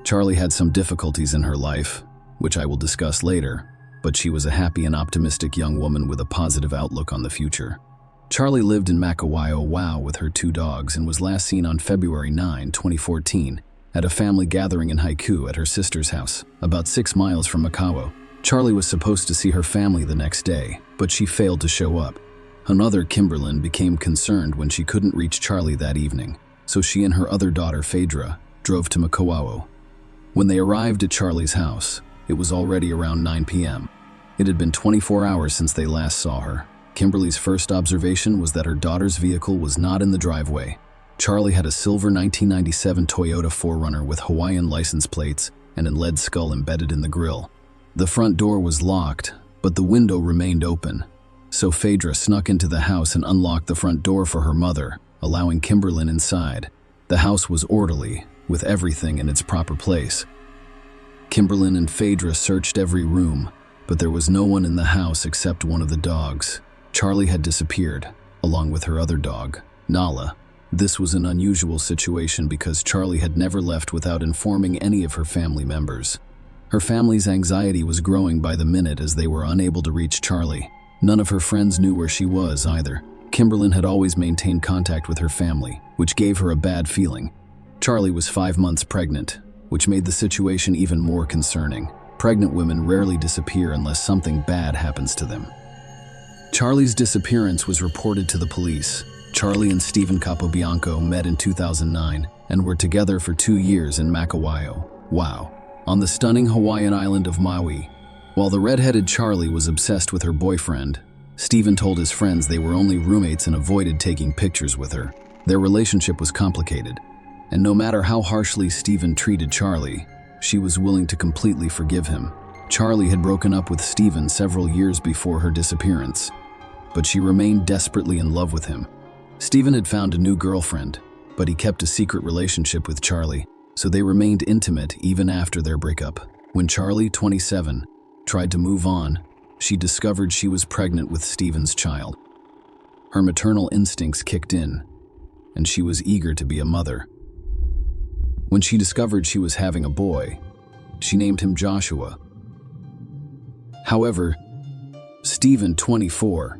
Charlie had some difficulties in her life, which I will discuss later, but she was a happy and optimistic young woman with a positive outlook on the future. Charlie lived in Makawao, Oahu with her 2 dogs and was last seen on February 9, 2014, at a family gathering in Haiku at her sister's house, about 6 miles from Makawao. Charlie was supposed to see her family the next day, but she failed to show up. Her mother, Kimberlyn, became concerned when she couldn't reach Charlie that evening, so she and her other daughter, Phaedra, drove to Makawao. When they arrived at Charlie's house, it was already around 9 p.m. It had been 24 hours since they last saw her. Kimberly's first observation was that her daughter's vehicle was not in the driveway. Charlie had a silver 1997 Toyota 4Runner with Hawaiian license plates and a lead skull embedded in the grille. The front door was locked, but the window remained open. So Phaedra snuck into the house and unlocked the front door for her mother, allowing Kimberlyn inside. The house was orderly, with everything in its proper place. Kimberlyn and Phaedra searched every room, but there was no one in the house except one of the dogs. Charlie had disappeared, along with her other dog, Nala. This was an unusual situation because Charlie had never left without informing any of her family members. Her family's anxiety was growing by the minute as they were unable to reach Charlie. None of her friends knew where she was either. Kimberlyn had always maintained contact with her family, which gave her a bad feeling. Charlie was 5 months pregnant, which made the situation even more concerning. Pregnant women rarely disappear unless something bad happens to them. Charlie's disappearance was reported to the police. Charlie and Stephen Capobianco met in 2009 and were together for 2 years in Makawao, Oahu, on the stunning Hawaiian island of Maui. While the red-headed Charlie was obsessed with her boyfriend, Stephen told his friends they were only roommates and avoided taking pictures with her. Their relationship was complicated, and no matter how harshly Stephen treated Charlie, she was willing to completely forgive him. Charlie had broken up with Stephen several years before her disappearance, but she remained desperately in love with him. Stephen had found a new girlfriend, but he kept a secret relationship with Charlie, so they remained intimate even after their breakup. When Charlie, 27, tried to move on, she discovered she was pregnant with Stephen's child. Her maternal instincts kicked in, and she was eager to be a mother. When she discovered she was having a boy, she named him Joshua. However, Stephen, 24,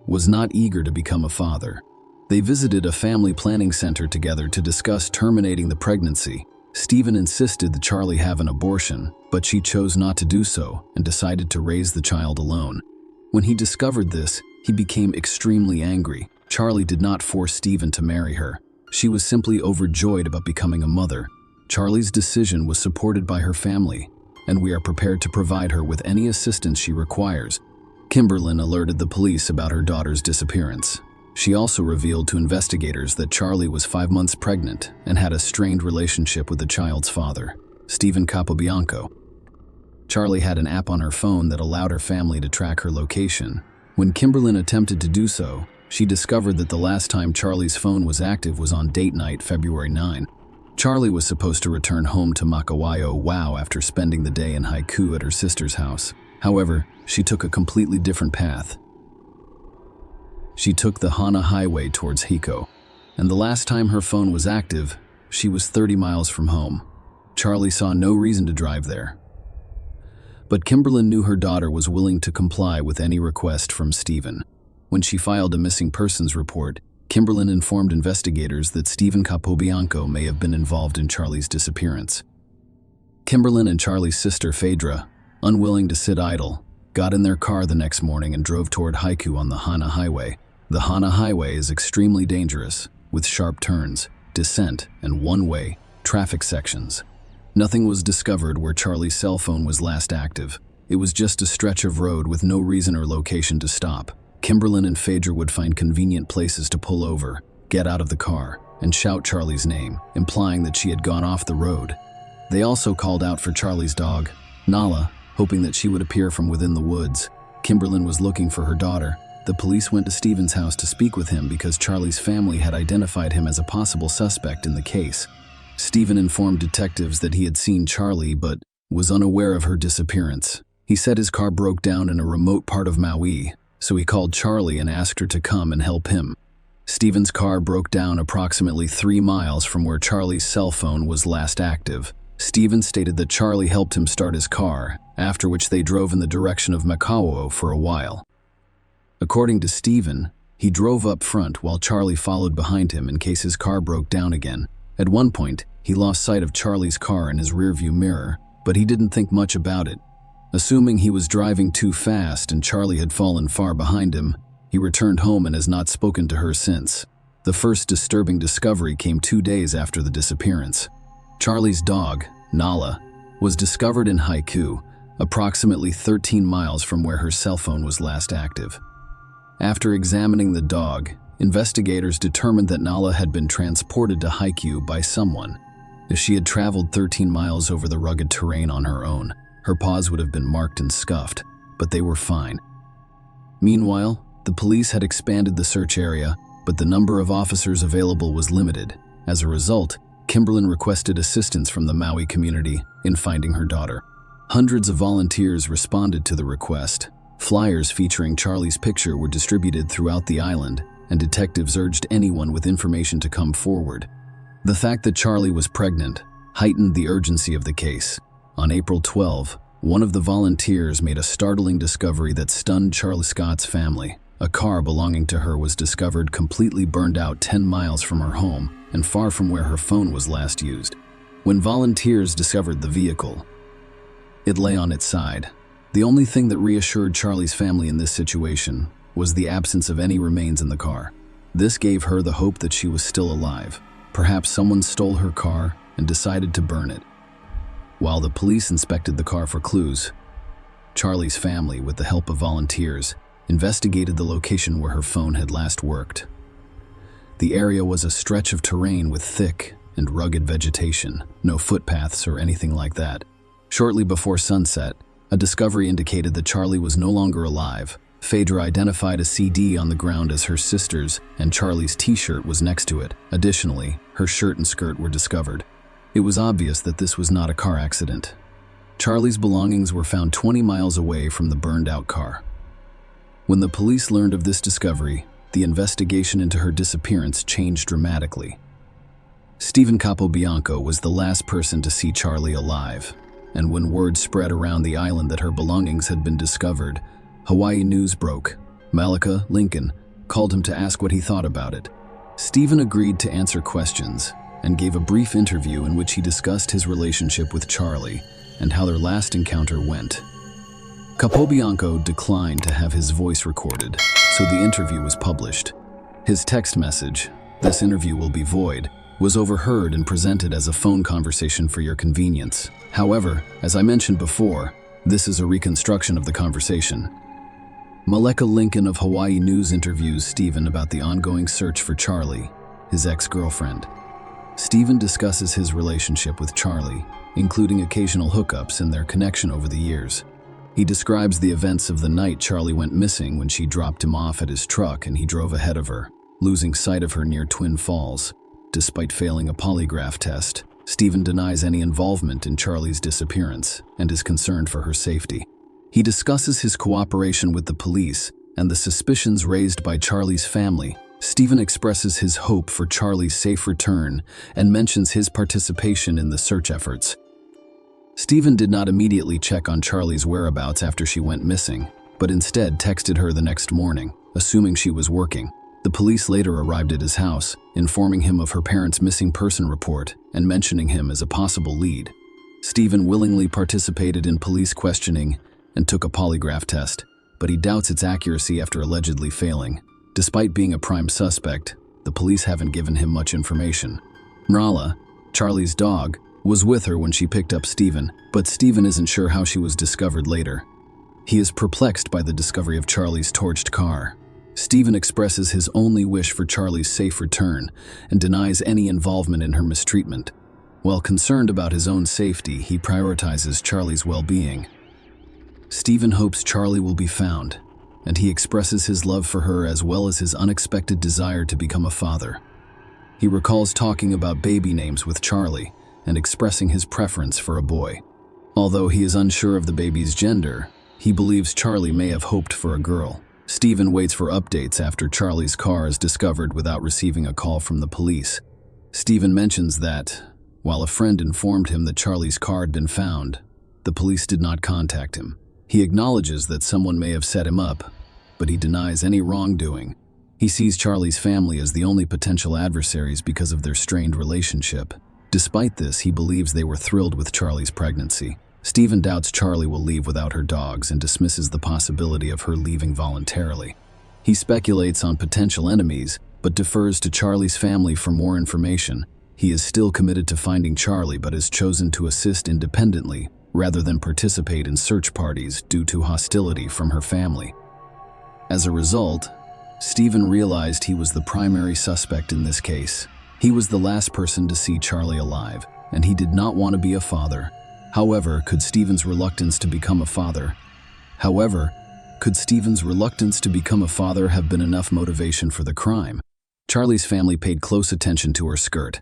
was not eager to become a father. They visited a family planning center together to discuss terminating the pregnancy. Stephen insisted that Charlie have an abortion, but she chose not to do so and decided to raise the child alone. When he discovered this, he became extremely angry. Charlie did not force Stephen to marry her. She was simply overjoyed about becoming a mother. Charlie's decision was supported by her family, and we are prepared to provide her with any assistance she requires. Kimberlyn alerted the police about her daughter's disappearance. She also revealed to investigators that Charlie was 5 months pregnant and had a strained relationship with the child's father, Stephen Capobianco. Charlie had an app on her phone that allowed her family to track her location. When Kimberlyn attempted to do so, she discovered that the last time Charlie's phone was active was on date night, February 9. Charlie was supposed to return home to Makawayo Wow after spending the day in Haiku at her sister's house. However, she took a completely different path. She took the Hana Highway towards Hiko, and the last time her phone was active, she was 30 miles from home. Charlie saw no reason to drive there. But Kimberlyn knew her daughter was willing to comply with any request from Stephen. When she filed a missing persons report, Kimberlyn informed investigators that Stephen Capobianco may have been involved in Charlie's disappearance. Kimberlyn and Charlie's sister Phaedra, unwilling to sit idle, got in their car the next morning and drove toward Haiku on the Hana Highway. The Hana Highway is extremely dangerous, with sharp turns, descent, and one-way traffic sections. Nothing was discovered where Charlie's cell phone was last active. It was just a stretch of road with no reason or location to stop. Kimberlyn and Phaedra would find convenient places to pull over, get out of the car, and shout Charlie's name, implying that she had gone off the road. They also called out for Charlie's dog, Nala, hoping that she would appear from within the woods. Kimberlyn was looking for her daughter. The police went to Stephen's house to speak with him because Charlie's family had identified him as a possible suspect in the case. Stephen informed detectives that he had seen Charlie but was unaware of her disappearance. He said his car broke down in a remote part of Maui, so he called Charlie and asked her to come and help him. Stephen's car broke down approximately 3 miles from where Charlie's cell phone was last active. Stephen stated that Charlie helped him start his car, after which they drove in the direction of Makawo for a while. According to Stephen, he drove up front while Charlie followed behind him in case his car broke down again. At one point, he lost sight of Charlie's car in his rearview mirror, but he didn't think much about it. Assuming he was driving too fast and Charlie had fallen far behind him, he returned home and has not spoken to her since. The first disturbing discovery came 2 days after the disappearance. Charlie's dog, Nala, was discovered in Haiku, approximately 13 miles from where her cell phone was last active. After examining the dog, investigators determined that Nala had been transported to Haiku by someone. If she had traveled 13 miles over the rugged terrain on her own, her paws would have been marked and scuffed, but they were fine. Meanwhile, the police had expanded the search area, but the number of officers available was limited. As a result, Kimberlyn requested assistance from the Maui community in finding her daughter. Hundreds of volunteers responded to the request. Flyers featuring Charlie's picture were distributed throughout the island, and detectives urged anyone with information to come forward. The fact that Charlie was pregnant heightened the urgency of the case. On April 12, one of the volunteers made a startling discovery that stunned Charlie Scott's family. A car belonging to her was discovered completely burned out 10 miles from her home and far from where her phone was last used. When volunteers discovered the vehicle, it lay on its side. The only thing that reassured Charlie's family in this situation was the absence of any remains in the car. This gave her the hope that she was still alive. Perhaps someone stole her car and decided to burn it. While the police inspected the car for clues, Charlie's family, with the help of volunteers, investigated the location where her phone had last worked. The area was a stretch of terrain with thick and rugged vegetation, no footpaths or anything like that. Shortly before sunset, a discovery indicated that Charlie was no longer alive. Phaedra identified a CD on the ground as her sister's, and Charlie's t-shirt was next to it. Additionally, her shirt and skirt were discovered. It was obvious that this was not a car accident. Charlie's belongings were found 20 miles away from the burned-out car. When the police learned of this discovery, the investigation into her disappearance changed dramatically. Stephen Capobianco was the last person to see Charlie alive, and when word spread around the island that her belongings had been discovered, Hawaii news broke. Malika Lincoln called him to ask what he thought about it. Stephen agreed to answer questions and gave a brief interview in which he discussed his relationship with Charlie and how their last encounter went. Capobianco declined to have his voice recorded, so the interview was published. His text message, "This interview will be void," was overheard and presented as a phone conversation for your convenience. However, as I mentioned before, this is a reconstruction of the conversation. Malika Lincoln of Hawaii News interviews Stephen about the ongoing search for Charlie, his ex-girlfriend. Stephen discusses his relationship with Charlie, including occasional hookups and their connection over the years. He describes the events of the night Charlie went missing when she dropped him off at his truck and he drove ahead of her, losing sight of her near Twin Falls. Despite failing a polygraph test, Stephen denies any involvement in Charlie's disappearance and is concerned for her safety. He discusses his cooperation with the police and the suspicions raised by Charlie's family. Stephen expresses his hope for Charlie's safe return and mentions his participation in the search efforts. Stephen did not immediately check on Charlie's whereabouts after she went missing, but instead texted her the next morning, assuming she was working. The police later arrived at his house, informing him of her parents' missing person report and mentioning him as a possible lead. Stephen willingly participated in police questioning and took a polygraph test, but he doubts its accuracy after allegedly failing. Despite being a prime suspect, the police haven't given him much information. Nrala, Charlie's dog, was with her when she picked up Stephen, but Stephen isn't sure how she was discovered later. He is perplexed by the discovery of Charlie's torched car. Stephen expresses his only wish for Charlie's safe return and denies any involvement in her mistreatment. While concerned about his own safety, he prioritizes Charlie's well-being. Stephen hopes Charlie will be found, and he expresses his love for her as well as his unexpected desire to become a father. He recalls talking about baby names with Charlie and expressing his preference for a boy. Although he is unsure of the baby's gender, he believes Charlie may have hoped for a girl. Stephen waits for updates after Charlie's car is discovered without receiving a call from the police. Stephen mentions that, while a friend informed him that Charlie's car had been found, the police did not contact him. He acknowledges that someone may have set him up, but he denies any wrongdoing. He sees Charlie's family as the only potential adversaries because of their strained relationship. Despite this, he believes they were thrilled with Charlie's pregnancy. Stephen doubts Charlie will leave without her dogs and dismisses the possibility of her leaving voluntarily. He speculates on potential enemies, but defers to Charlie's family for more information. He is still committed to finding Charlie but has chosen to assist independently rather than participate in search parties due to hostility from her family. As a result, Stephen realized he was the primary suspect in this case. He was the last person to see Charlie alive, and he did not want to be a father. However, could Stephen's reluctance to become a father have been enough motivation for the crime? Charlie's family paid close attention to her skirt.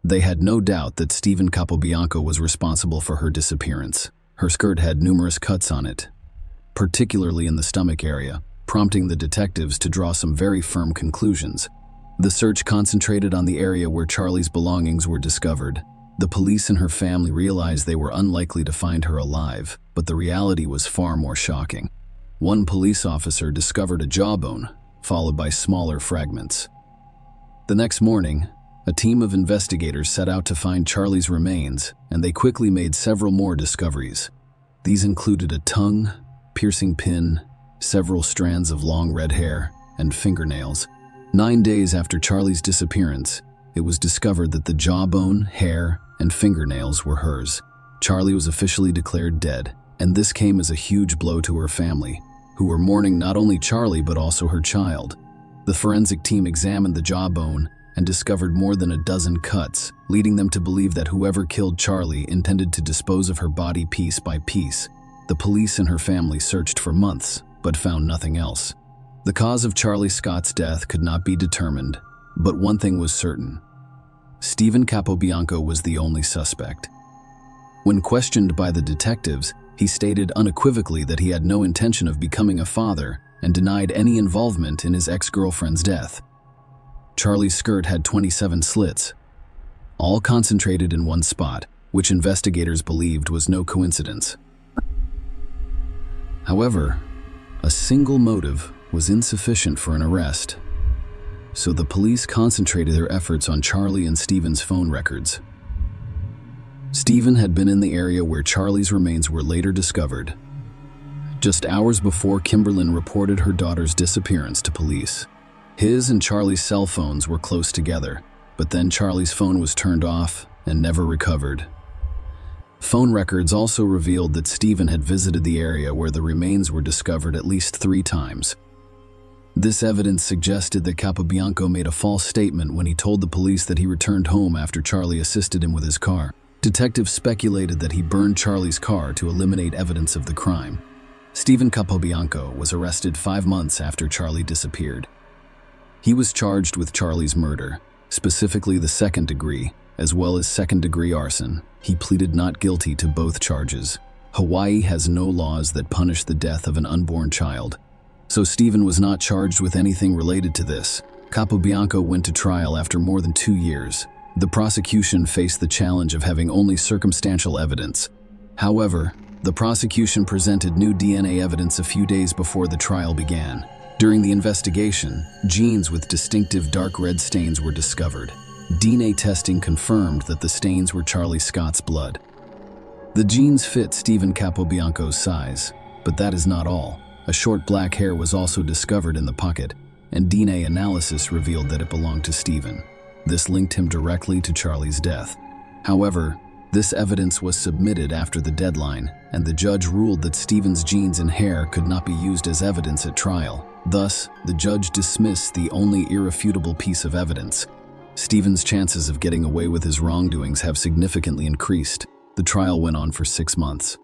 They had no doubt that Stephen Capobianco was responsible for her disappearance. Her skirt had numerous cuts on it, particularly in the stomach area, prompting the detectives to draw some very firm conclusions. The search concentrated on the area where Charlie's belongings were discovered. The police and her family realized they were unlikely to find her alive, but the reality was far more shocking. One police officer discovered a jawbone, followed by smaller fragments. The next morning, a team of investigators set out to find Charlie's remains, and they quickly made several more discoveries. These included a tongue, piercing pin, several strands of long red hair, and fingernails. 9 days after Charlie's disappearance, it was discovered that the jawbone, hair, and fingernails were hers. Charlie was officially declared dead, and this came as a huge blow to her family, who were mourning not only Charlie but also her child. The forensic team examined the jawbone and discovered more than a dozen cuts, leading them to believe that whoever killed Charlie intended to dispose of her body piece by piece. The police and her family searched for months, but found nothing else. The cause of Charlie Scott's death could not be determined, but one thing was certain: Stephen Capobianco was the only suspect. When questioned by the detectives, he stated unequivocally that he had no intention of becoming a father and denied any involvement in his ex-girlfriend's death. Charlie's skirt had 27 slits, all concentrated in one spot, which investigators believed was no coincidence. However, a single motive was insufficient for an arrest, so the police concentrated their efforts on Charlie and Stephen's phone records. Stephen had been in the area where Charlie's remains were later discovered, just hours before Kimberlyn reported her daughter's disappearance to police. His and Charlie's cell phones were close together, but then Charlie's phone was turned off and never recovered. Phone records also revealed that Stephen had visited the area where the remains were discovered at least 3 times. This evidence suggested that Capobianco made a false statement when he told the police that he returned home after Charlie assisted him with his car. Detectives speculated that he burned Charlie's car to eliminate evidence of the crime. Stephen Capobianco was arrested 5 months after Charlie disappeared. He was charged with Charlie's murder, specifically the second degree, as well as second-degree arson. He pleaded not guilty to both charges. Hawaii has no laws that punish the death of an unborn child, so Stephen was not charged with anything related to this. Capobianco went to trial after more than 2 years. The prosecution faced the challenge of having only circumstantial evidence. However, the prosecution presented new DNA evidence a few days before the trial began. During the investigation, genes with distinctive dark red stains were discovered. DNA testing confirmed that the stains were Charlie Scott's blood. The genes fit Stephen Capobianco's size, but that is not all. A short black hair was also discovered in the pocket, and DNA analysis revealed that it belonged to Stephen. This linked him directly to Charlie's death. However, this evidence was submitted after the deadline, and the judge ruled that Stephen's genes and hair could not be used as evidence at trial. Thus, the judge dismissed the only irrefutable piece of evidence. Stephen's chances of getting away with his wrongdoings have significantly increased. The trial went on for 6 months.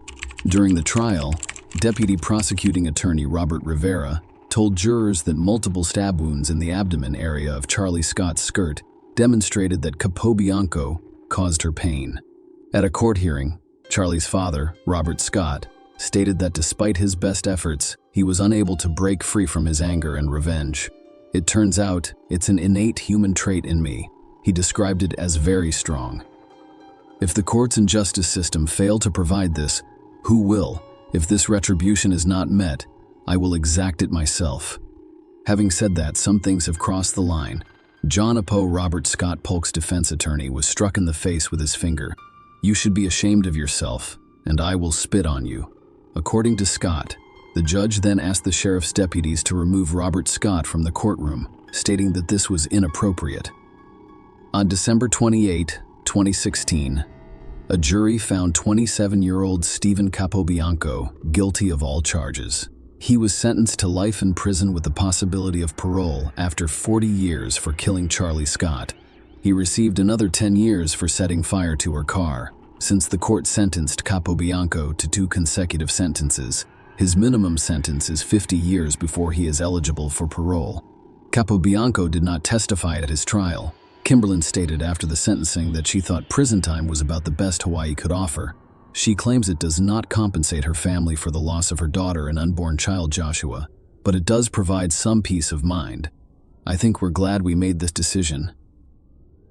During the trial, Deputy Prosecuting Attorney Robert Rivera told jurors that multiple stab wounds in the abdomen area of Charlie Scott's skirt demonstrated that Capobianco caused her pain. At a court hearing, Charlie's father, Robert Scott, stated that despite his best efforts, he was unable to break free from his anger and revenge. It turns out it's an innate human trait in me. He described it as very strong. If the courts and justice system fail to provide this, who will? If this retribution is not met, I will exact it myself. Having said that, some things have crossed the line. John Apo, Robert Scott Polk's defense attorney, was struck in the face with his finger. "You should be ashamed of yourself, and I will spit on you." According to Scott, the judge then asked the sheriff's deputies to remove Robert Scott from the courtroom, stating that this was inappropriate. On December 28, 2016, a jury found 27-year-old Stephen Capobianco guilty of all charges. He was sentenced to life in prison with the possibility of parole after 40 years for killing Charlie Scott. He received another 10 years for setting fire to her car. Since the court sentenced Capobianco to 2 consecutive sentences, his minimum sentence is 50 years before he is eligible for parole. Capobianco did not testify at his trial. Kimberlyn stated after the sentencing that she thought prison time was about the best Hawaii could offer. She claims it does not compensate her family for the loss of her daughter and unborn child Joshua, but it does provide some peace of mind. "I think we're glad we made this decision,"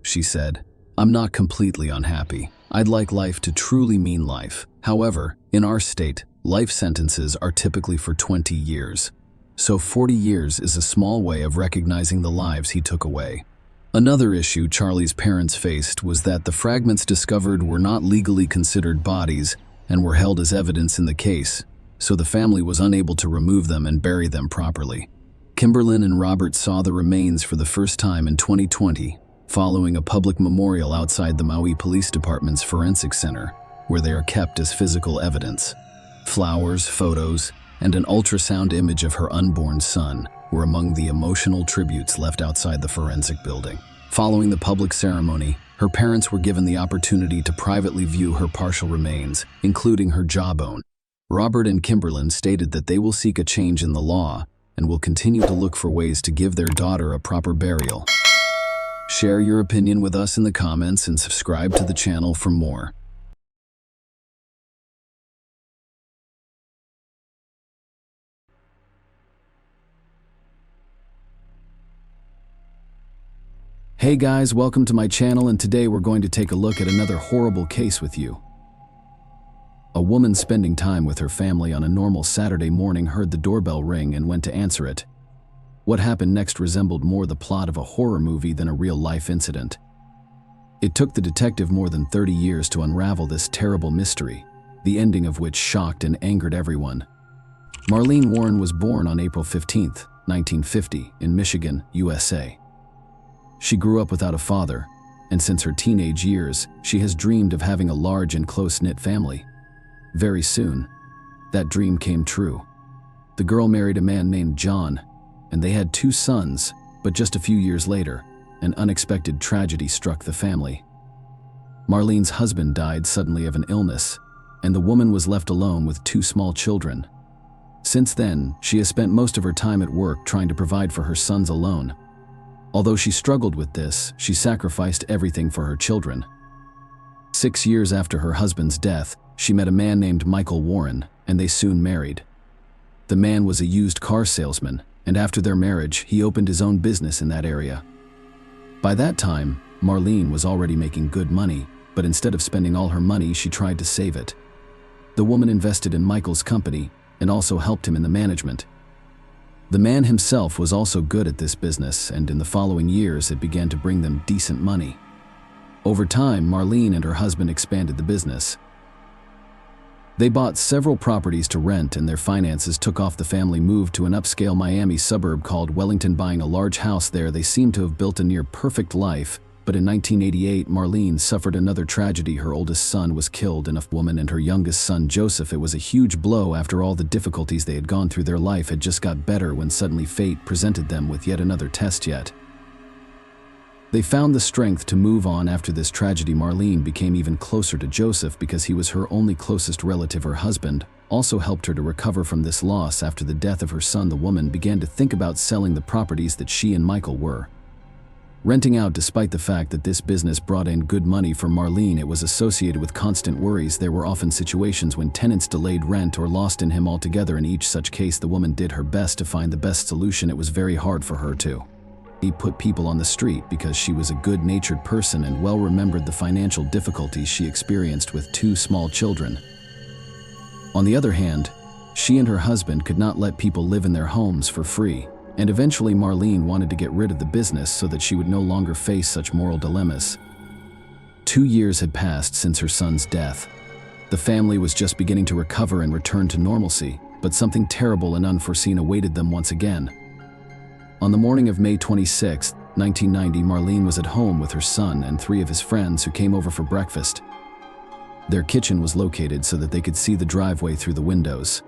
she said. "I'm not completely unhappy. I'd like life to truly mean life. However, in our state, life sentences are typically for 20 years. So 40 years is a small way of recognizing the lives he took away." Another issue Charlie's parents faced was that the fragments discovered were not legally considered bodies and were held as evidence in the case, so the family was unable to remove them and bury them properly. Kimberlyn and Robert saw the remains for the first time in 2020, following a public memorial outside the Maui Police Department's Forensic Center, where they are kept as physical evidence. Flowers, photos, and an ultrasound image of her unborn son were among the emotional tributes left outside the forensic building. Following the public ceremony, her parents were given the opportunity to privately view her partial remains, including her jawbone. Robert and Kimberlyn stated that they will seek a change in the law and will continue to look for ways to give their daughter a proper burial. Share your opinion with us in the comments and subscribe to the channel for more. Hey guys, welcome to my channel, and today we're going to take a look at another horrible case with you. A woman spending time with her family on a normal Saturday morning heard the doorbell ring and went to answer it. What happened next resembled more the plot of a horror movie than a real-life incident. It took the detective more than 30 years to unravel this terrible mystery, the ending of which shocked and angered everyone. Marlene Warren was born on April 15, 1950, in Michigan, USA. She grew up without a father, and since her teenage years, she has dreamed of having a large and close-knit family. Very soon, that dream came true. The girl married a man named John, and they had 2 sons, but just a few years later, an unexpected tragedy struck the family. Marlene's husband died suddenly of an illness, and the woman was left alone with 2 small children. Since then, she has spent most of her time at work trying to provide for her sons alone. Although she struggled with this, she sacrificed everything for her children. 6 years after her husband's death, she met a man named Michael Warren, and they soon married. The man was a used car salesman, and after their marriage, he opened his own business in that area. By that time, Marlene was already making good money, but instead of spending all her money, she tried to save it. The woman invested in Michael's company and also helped him in the management. The man himself was also good at this business, and in the following years, it began to bring them decent money. Over time, Marlene and her husband expanded the business. They bought several properties to rent, and their finances took off. The family moved to an upscale Miami suburb called Wellington. Buying a large house there, they seemed to have built a near-perfect life. But in 1988, Marlene suffered another tragedy. Her oldest son was killed, and a woman and her youngest son, Joseph. It was a huge blow. After all the difficulties they had gone through, their life had just got better when suddenly fate presented them with yet another test. They found the strength to move on after this tragedy. Marlene became even closer to Joseph because he was her only closest relative. Her husband also helped her to recover from this loss. After the death of her son, the woman began to think about selling the properties that she and Michael were renting out. Despite the fact that this business brought in good money for Marlene, it was associated with constant worries. There were often situations when tenants delayed rent or lost in him altogether. In each such case, the woman did her best to find the best solution. It was very hard for her to put people on the street because she was a good-natured person and well remembered the financial difficulties she experienced with 2 small children. On the other hand, she and her husband could not let people live in their homes for free, and eventually Marlene wanted to get rid of the business so that she would no longer face such moral dilemmas. 2 years had passed since her son's death. The family was just beginning to recover and return to normalcy, but something terrible and unforeseen awaited them once again. On the morning of May 26, 1990, Marlene was at home with her son and 3 of his friends who came over for breakfast. Their kitchen was located so that they could see the driveway through the windows.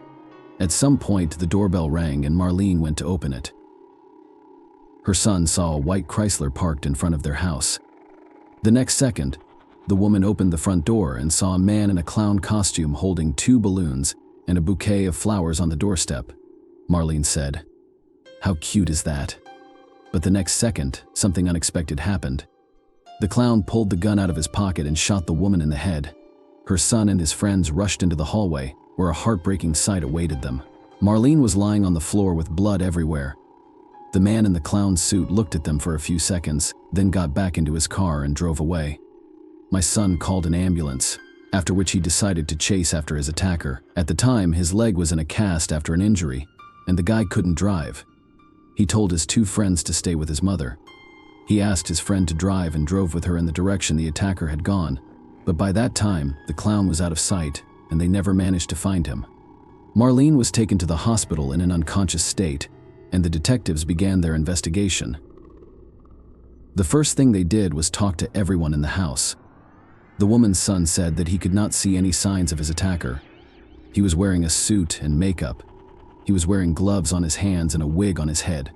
At some point, the doorbell rang and Marlene went to open it. Her son saw a white Chrysler parked in front of their house. The next second, the woman opened the front door and saw a man in a clown costume holding 2 balloons and a bouquet of flowers on the doorstep. Marlene said, "How cute is that?" But the next second, something unexpected happened. The clown pulled the gun out of his pocket and shot the woman in the head. Her son and his friends rushed into the hallway, where a heartbreaking sight awaited them. Marlene was lying on the floor with blood everywhere. The man in the clown suit looked at them for a few seconds, then got back into his car and drove away. My son called an ambulance, after which he decided to chase after his attacker. At the time, his leg was in a cast after an injury, and the guy couldn't drive. He told his 2 friends to stay with his mother. He asked his friend to drive and drove with her in the direction the attacker had gone, but by that time, the clown was out of sight, and they never managed to find him. Marlene was taken to the hospital in an unconscious state, and the detectives began their investigation. The first thing they did was talk to everyone in the house. The woman's son said that he could not see any signs of his attacker. He was wearing a suit and makeup. He was wearing gloves on his hands and a wig on his head.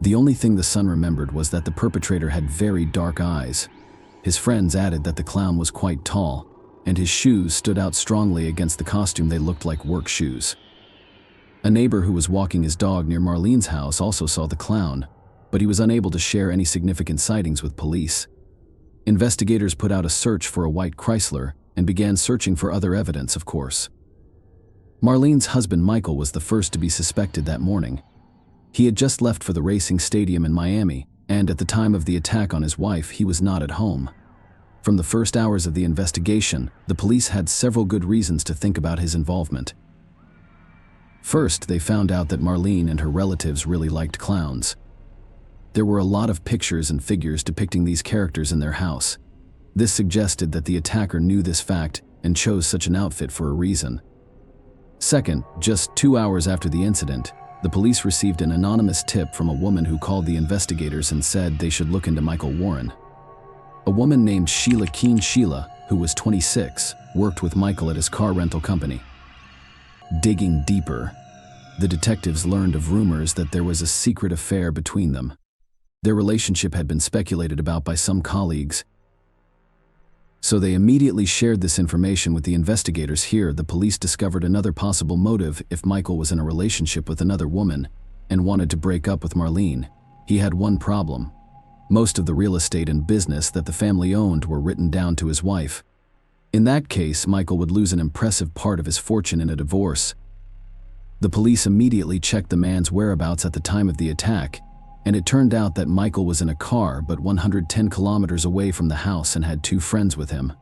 The only thing the son remembered was that the perpetrator had very dark eyes. His friends added that the clown was quite tall, and his shoes stood out strongly against the costume. They looked like work shoes. A neighbor who was walking his dog near Marlene's house also saw the clown, but he was unable to share any significant sightings with police. Investigators put out a search for a white Chrysler and began searching for other evidence, of course. Marlene's husband Michael was the first to be suspected that morning. He had just left for the racing stadium in Miami, and at the time of the attack on his wife, he was not at home. From the first hours of the investigation, the police had several good reasons to think about his involvement. First, they found out that Marlene and her relatives really liked clowns. There were a lot of pictures and figures depicting these characters in their house. This suggested that the attacker knew this fact and chose such an outfit for a reason. Second, just 2 hours after the incident, the police received an anonymous tip from a woman who called the investigators and said they should look into Michael Warren. A woman named Sheila Keen. Sheila, who was 26, worked with Michael at his car rental company. Digging deeper, the detectives learned of rumors that there was a secret affair between them. Their relationship had been speculated about by some colleagues, so they immediately shared this information with the investigators. Here, the police discovered another possible motive. If Michael was in a relationship with another woman and wanted to break up with Marlene, He had one problem. Most of the real estate and business that the family owned were written down to his wife. In that case, Michael would lose an impressive part of his fortune in a divorce. The police immediately checked the man's whereabouts at the time of the attack, and it turned out that Michael was in a car but 110 kilometers away from the house and had 2 friends with him.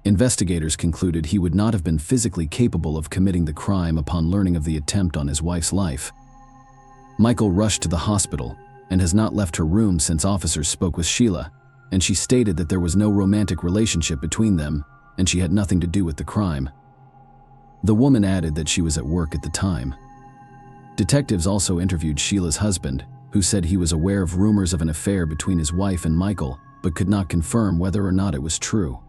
Investigators concluded he would not have been physically capable of committing the crime upon learning of the attempt on his wife's life. Michael rushed to the hospital and has not left her room since officers spoke with Sheila, and she stated that there was no romantic relationship between them and she had nothing to do with the crime. The woman added that she was at work at the time. Detectives also interviewed Sheila's husband, who said he was aware of rumors of an affair between his wife and Michael, but could not confirm whether or not it was true.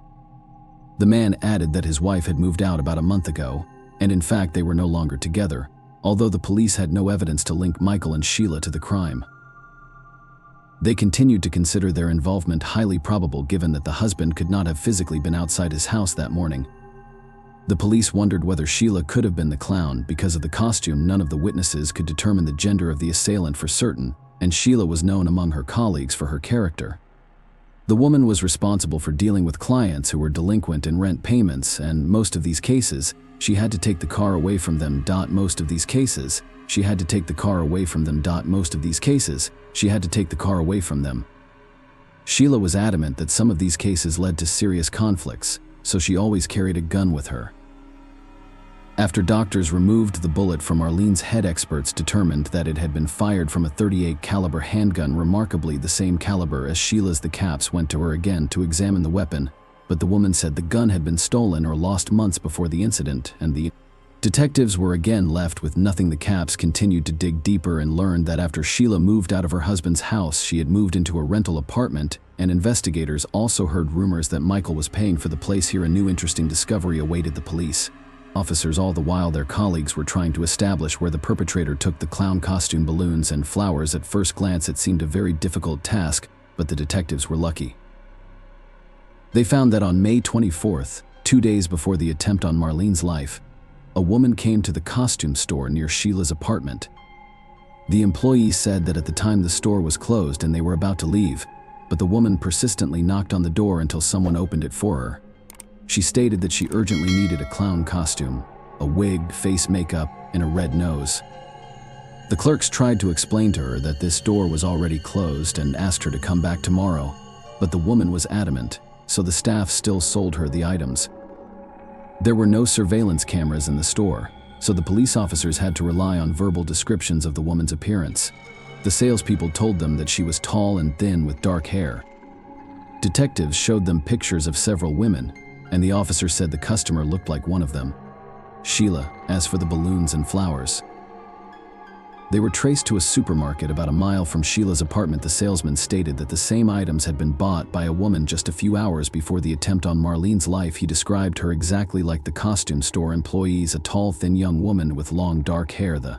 The man added that his wife had moved out about a month ago, and in fact they were no longer together, although the police had no evidence to link Michael and Sheila to the crime. They continued to consider their involvement highly probable given that the husband could not have physically been outside his house that morning. The police wondered whether Sheila could have been the clown. Because of the costume, none of the witnesses could determine the gender of the assailant for certain, and Sheila was known among her colleagues for her character. The woman was responsible for dealing with clients who were delinquent in rent payments, and most of these cases, she had to take the car away from them. Most of these cases, she had to take the car away from them. Most of these cases, she had to take the car away from them. Sheila was adamant that some of these cases led to serious conflicts, so she always carried a gun with her. After doctors removed the bullet from Arlene's head, experts determined that it had been fired from a .38 caliber handgun, remarkably the same caliber as Sheila's. The cops went to her again to examine the weapon, but the woman said the gun had been stolen or lost months before the incident, and the detectives were again left with nothing. The cops continued to dig deeper and learned that after Sheila moved out of her husband's house, she had moved into a rental apartment, and investigators also heard rumors that Michael was paying for the place. Here, a new interesting discovery awaited the police officers. All the while, their colleagues were trying to establish where the perpetrator took the clown costume, balloons, and flowers. At first glance, it seemed a very difficult task, but the detectives were lucky. They found that on May 24th, 2 days before the attempt on Marlene's life, a woman came to the costume store near Sheila's apartment. The employee said that at the time the store was closed and they were about to leave, but the woman persistently knocked on the door until someone opened it for her. She stated that she urgently needed a clown costume, a wig, face makeup, and a red nose. The clerks tried to explain to her that this store was already closed and asked her to come back tomorrow, but the woman was adamant, so the staff still sold her the items. There were no surveillance cameras in the store, so the police officers had to rely on verbal descriptions of the woman's appearance. The salespeople told them that she was tall and thin with dark hair. Detectives showed them pictures of several women, and the officer said the customer looked like one of them, Sheila. As for the balloons and flowers, they were traced to a supermarket about a mile from Sheila's apartment. The salesman stated that the same items had been bought by a woman just a few hours before the attempt on Marlene's life. He described her exactly like the costume store employees, a tall, thin young woman with long dark hair. The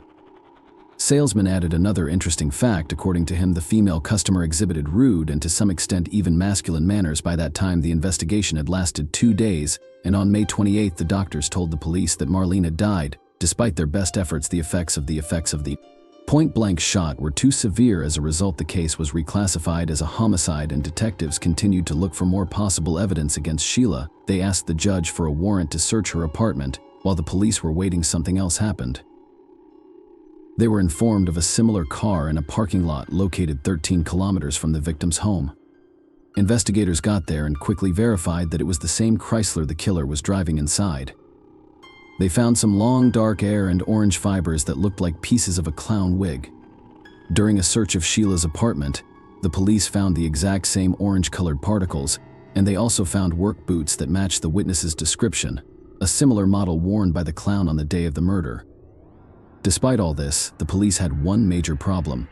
salesman added another interesting fact. According to him, the female customer exhibited rude and to some extent even masculine manners. By that time, the investigation had lasted 2 days, and on May 28th, the doctors told the police that Marlene had died. Despite their best efforts, the effects of the point-blank shot were too severe. As a result, the case was reclassified as a homicide, and detectives continued to look for more possible evidence against Sheila. They asked the judge for a warrant to search her apartment. While the police were waiting, something else happened. They were informed of a similar car in a parking lot located 13 kilometers from the victim's home. Investigators got there and quickly verified that it was the same Chrysler the killer was driving inside. They found some long dark hair and orange fibers that looked like pieces of a clown wig. During a search of Sheila's apartment, the police found the exact same orange-colored particles, and they also found work boots that matched the witness's description, a similar model worn by the clown on the day of the murder. Despite all this, the police had one major problem.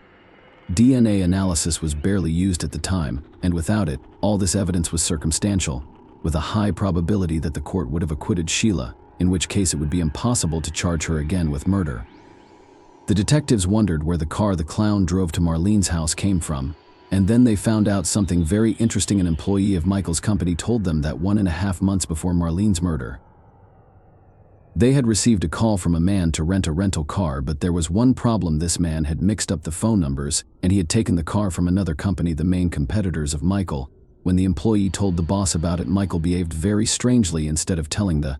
DNA analysis was barely used at the time, and without it, all this evidence was circumstantial, with a high probability that the court would have acquitted Sheila, in which case it would be impossible to charge her again with murder. The detectives wondered where the car the clown drove to Marlene's house came from, and then they found out something very interesting. An employee of Michael's company told them that 1.5 months before Marlene's murder, They had received a call from a man to rent a rental car, but there was one problem. This man had mixed up the phone numbers, and he had taken the car from another company, the main competitors of Michael. When the employee told the boss about it, Michael behaved very strangely. Instead of telling the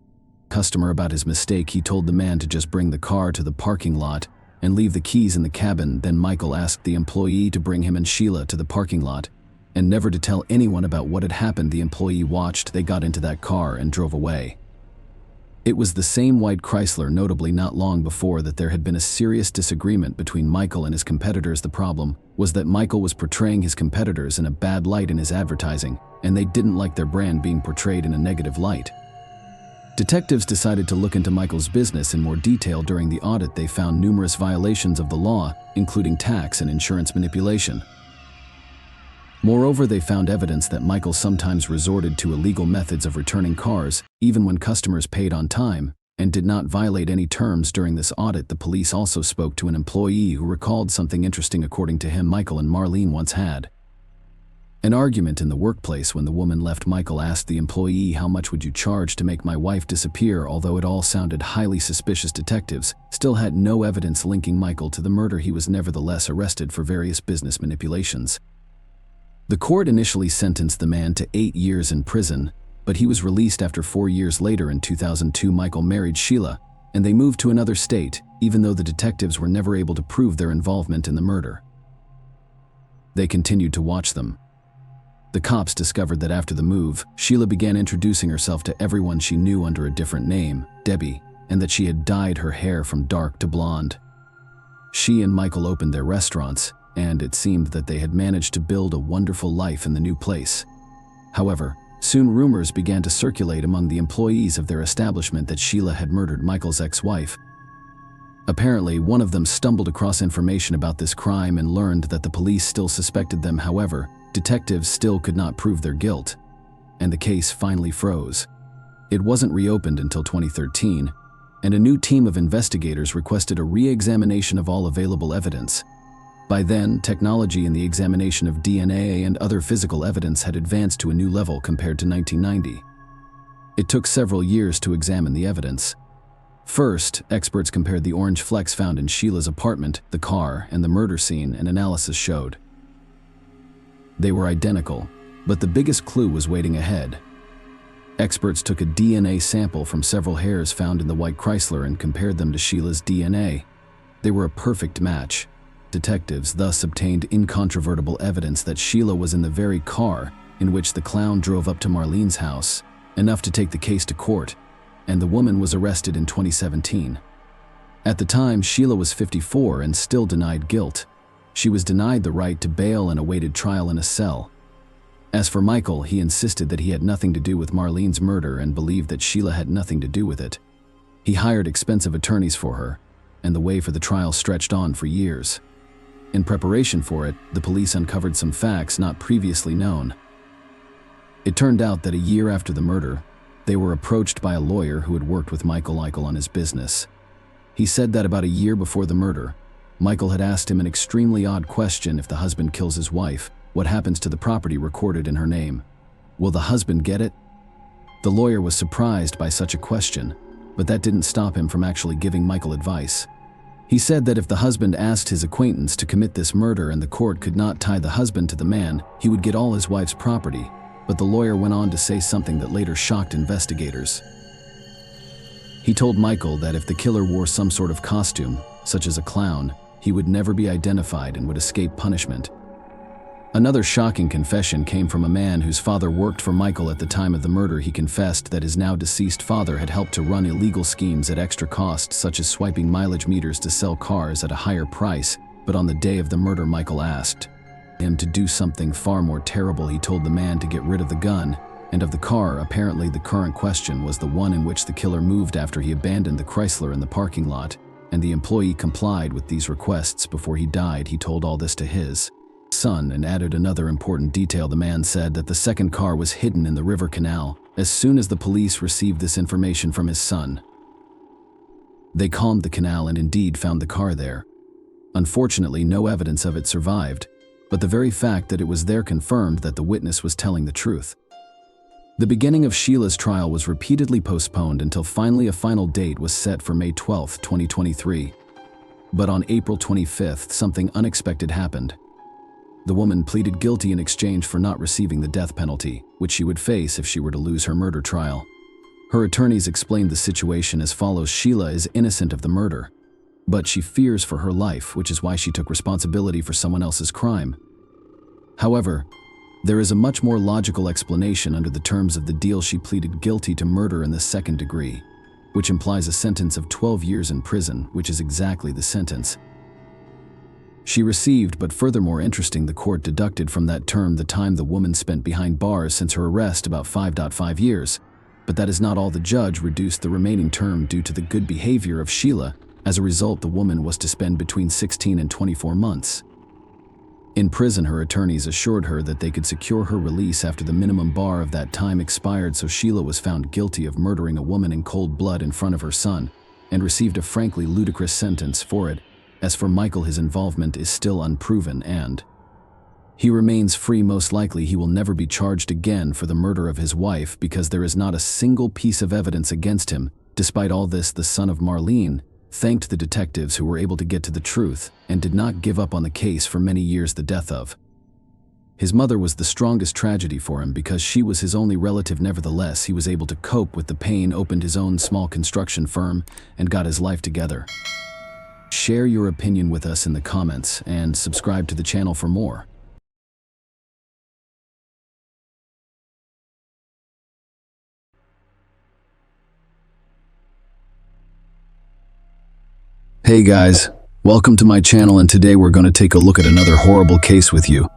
customer about his mistake, he told the man to just bring the car to the parking lot and leave the keys in the cabin. Then Michael asked the employee to bring him and Sheila to the parking lot and never to tell anyone about what had happened. The employee watched. They got into that car and drove away. It was the same white Chrysler. Notably, not long before that, there had been a serious disagreement between Michael and his competitors. The problem was that Michael was portraying his competitors in a bad light in his advertising, and they didn't like their brand being portrayed in a negative light. Detectives decided to look into Michael's business in more detail. During the audit, they found numerous violations of the law, including tax and insurance manipulation. Moreover, they found evidence that Michael sometimes resorted to illegal methods of returning cars, even when customers paid on time, and did not violate any terms. During this audit, the police also spoke to an employee who recalled something interesting. According to him, Michael and Marlene once had an argument in the workplace. When the woman left, Michael asked the employee, "How much would you charge to make my wife disappear?" Although it all sounded highly suspicious, detectives still had no evidence linking Michael to the murder. He was nevertheless arrested for various business manipulations. The court initially sentenced the man to 8 years in prison, but he was released after 4 years later. In 2002, Michael married Sheila, and they moved to another state, even though the detectives were never able to prove their involvement in the murder. They continued to watch them. The cops discovered that after the move, Sheila began introducing herself to everyone she knew under a different name, Debbie, and that she had dyed her hair from dark to blonde. She and Michael opened their restaurants, and it seemed that they had managed to build a wonderful life in the new place. However, soon rumors began to circulate among the employees of their establishment that Sheila had murdered Michael's ex-wife. Apparently, one of them stumbled across information about this crime and learned that the police still suspected them. However, detectives still could not prove their guilt, and the case finally froze. It wasn't reopened until 2013, and a new team of investigators requested a re-examination of all available evidence. By then, technology in the examination of DNA and other physical evidence had advanced to a new level compared to 1990. It took several years to examine the evidence. First, experts compared the orange flecks found in Sheila's apartment, the car, and the murder scene, and analysis showed they were identical, but the biggest clue was waiting ahead. Experts took a DNA sample from several hairs found in the white Chrysler and compared them to Sheila's DNA. They were a perfect match. Detectives thus obtained incontrovertible evidence that Sheila was in the very car in which the clown drove up to Marlene's house, enough to take the case to court, and the woman was arrested in 2017. At the time, Sheila was 54 and still denied guilt. She was denied the right to bail and awaited trial in a cell. As for Michael, he insisted that he had nothing to do with Marlene's murder and believed that Sheila had nothing to do with it. He hired expensive attorneys for her, and the way for the trial stretched on for years. In preparation for it, the police uncovered some facts not previously known. It turned out that a year after the murder, they were approached by a lawyer who had worked with Michael on his business. He said that about a year before the murder, Michael had asked him an extremely odd question: if the husband kills his wife, what happens to the property recorded in her name? Will the husband get it? The lawyer was surprised by such a question, but that didn't stop him from actually giving Michael advice. He said that if the husband asked his acquaintance to commit this murder and the court could not tie the husband to the man, he would get all his wife's property. But the lawyer went on to say something that later shocked investigators. He told Michael that if the killer wore some sort of costume, such as a clown, he would never be identified and would escape punishment. Another shocking confession came from a man whose father worked for Michael at the time of the murder. He confessed that his now deceased father had helped to run illegal schemes at extra cost, such as swiping mileage meters to sell cars at a higher price. But on the day of the murder, Michael asked him to do something far more terrible. He told the man to get rid of the gun and of the car. Apparently, the current question was the one in which the killer moved after he abandoned the Chrysler in the parking lot, and the employee complied with these requests before he died. He told all this to his son and added another important detail. The man said that the second car was hidden in the river canal. As soon as the police received this information from his son, they combed the canal and indeed found the car there. Unfortunately, no evidence of it survived, but the very fact that it was there confirmed that the witness was telling the truth. The beginning of Sheila's trial was repeatedly postponed until finally a final date was set for May 12, 2023. But on April 25th, something unexpected happened. The woman pleaded guilty in exchange for not receiving the death penalty, which she would face if she were to lose her murder trial. Her attorneys explained the situation as follows: Sheila is innocent of the murder, but she fears for her life, which is why she took responsibility for someone else's crime. However, there is a much more logical explanation under the terms of the deal. She pleaded guilty to murder in the second degree, which implies a sentence of 12 years in prison, which is exactly the sentence she received. But furthermore interesting, the court deducted from that term the time the woman spent behind bars since her arrest, about 5.5 years. But that is not all. The judge reduced the remaining term due to the good behavior of Sheila. As a result, the woman was to spend between 16 and 24 months in prison. Her attorneys assured her that they could secure her release after the minimum bar of that time expired. So Sheila was found guilty of murdering a woman in cold blood in front of her son, and received a frankly ludicrous sentence for it. As for Michael, his involvement is still unproven and he remains free. Most likely he will never be charged again for the murder of his wife because there is not a single piece of evidence against him. Despite all this, the son of Marlene thanked the detectives who were able to get to the truth and did not give up on the case for many years. The death of his mother was the strongest tragedy for him because she was his only relative. Nevertheless, he was able to cope with the pain, opened his own small construction firm, and got his life together. Share your opinion with us in the comments and subscribe to the channel for more. Hey guys, welcome to my channel, and today we're going to take a look at another horrible case with you.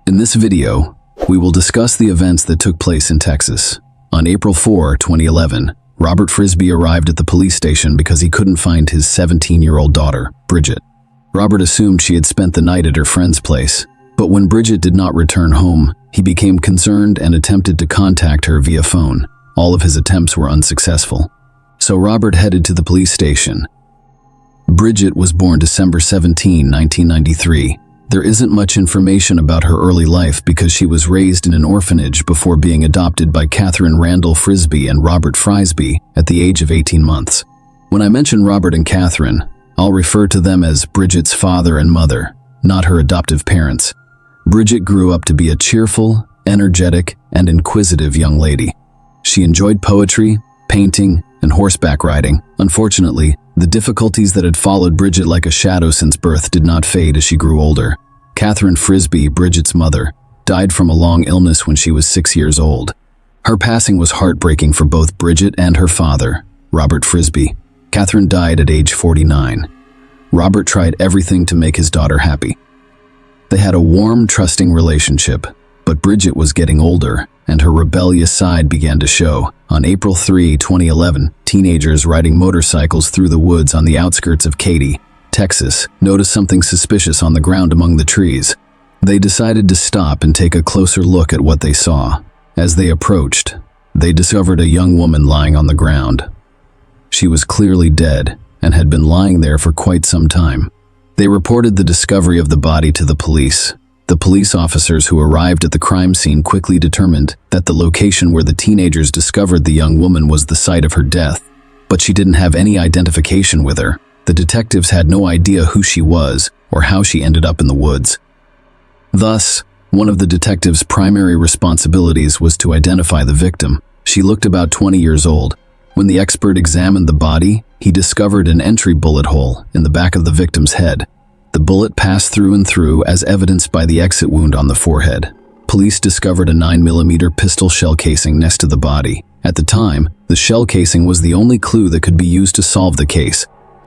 In this video, we will discuss the events that took place in Texas. On April 4, 2011, Robert Frisbee arrived at the police station because he couldn't find his 17-year-old daughter, Bridget. Robert assumed she had spent the night at her friend's place, but when Bridget did not return home, he became concerned and attempted to contact her via phone. All of his attempts were unsuccessful, so Robert headed to the police station. Bridget was born December 17, 1993. There isn't much information about her early life because she was raised in an orphanage before being adopted by Catherine Randall Frisbee and Robert Frisbee at the age of 18 months. When I mention Robert and Catherine, I'll refer to them as Bridget's father and mother, not her adoptive parents. Bridget grew up to be a cheerful, energetic, and inquisitive young lady. She enjoyed poetry, painting, and horseback riding. Unfortunately, the difficulties that had followed Bridget like a shadow since birth did not fade as she grew older. Catherine Frisbee, Bridget's mother, died from a long illness when she was 6 years old. Her passing was heartbreaking for both Bridget and her father, Robert Frisbee. Catherine died at age 49. Robert tried everything to make his daughter happy. They had a warm, trusting relationship, but Bridget was getting older, and her rebellious side began to show. On April 3, 2011, teenagers riding motorcycles through the woods on the outskirts of Katy, Texas, noticed something suspicious on the ground among the trees. They decided to stop and take a closer look at what they saw. As they approached, they discovered a young woman lying on the ground. She was clearly dead and had been lying there for quite some time. They reported the discovery of the body to the police. The police officers who arrived at the crime scene quickly determined that the location where the teenagers discovered the young woman was the site of her death, but she didn't have any identification with her. The detectives had no idea who she was or how she ended up in the woods. Thus, one of the detectives' primary responsibilities was to identify the victim. She looked about 20 years old. When the expert examined the body, he discovered an entry bullet hole in the back of the victim's head. The bullet passed through and through, as evidenced by the exit wound on the forehead. Police discovered a 9mm pistol shell casing next to the body. At the time, the shell casing was the only clue that could be used to solve the case.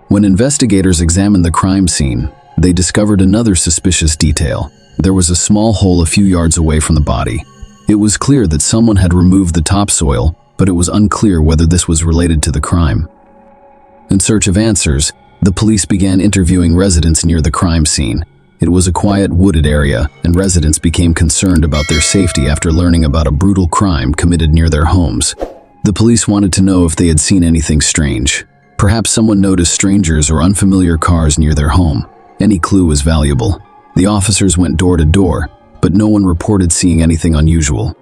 When investigators examined the crime scene, they discovered another suspicious detail. There was a small hole a few yards away from the body. It was clear that someone had removed the topsoil, but it was unclear whether this was related to the crime. In search of answers, the police began interviewing residents near the crime scene. It was a quiet, wooded area, and residents became concerned about their safety after learning about a brutal crime committed near their homes. The police wanted to know if they had seen anything strange. Perhaps someone noticed strangers or unfamiliar cars near their home. Any clue was valuable. The officers went door to door, but no one reported seeing anything unusual.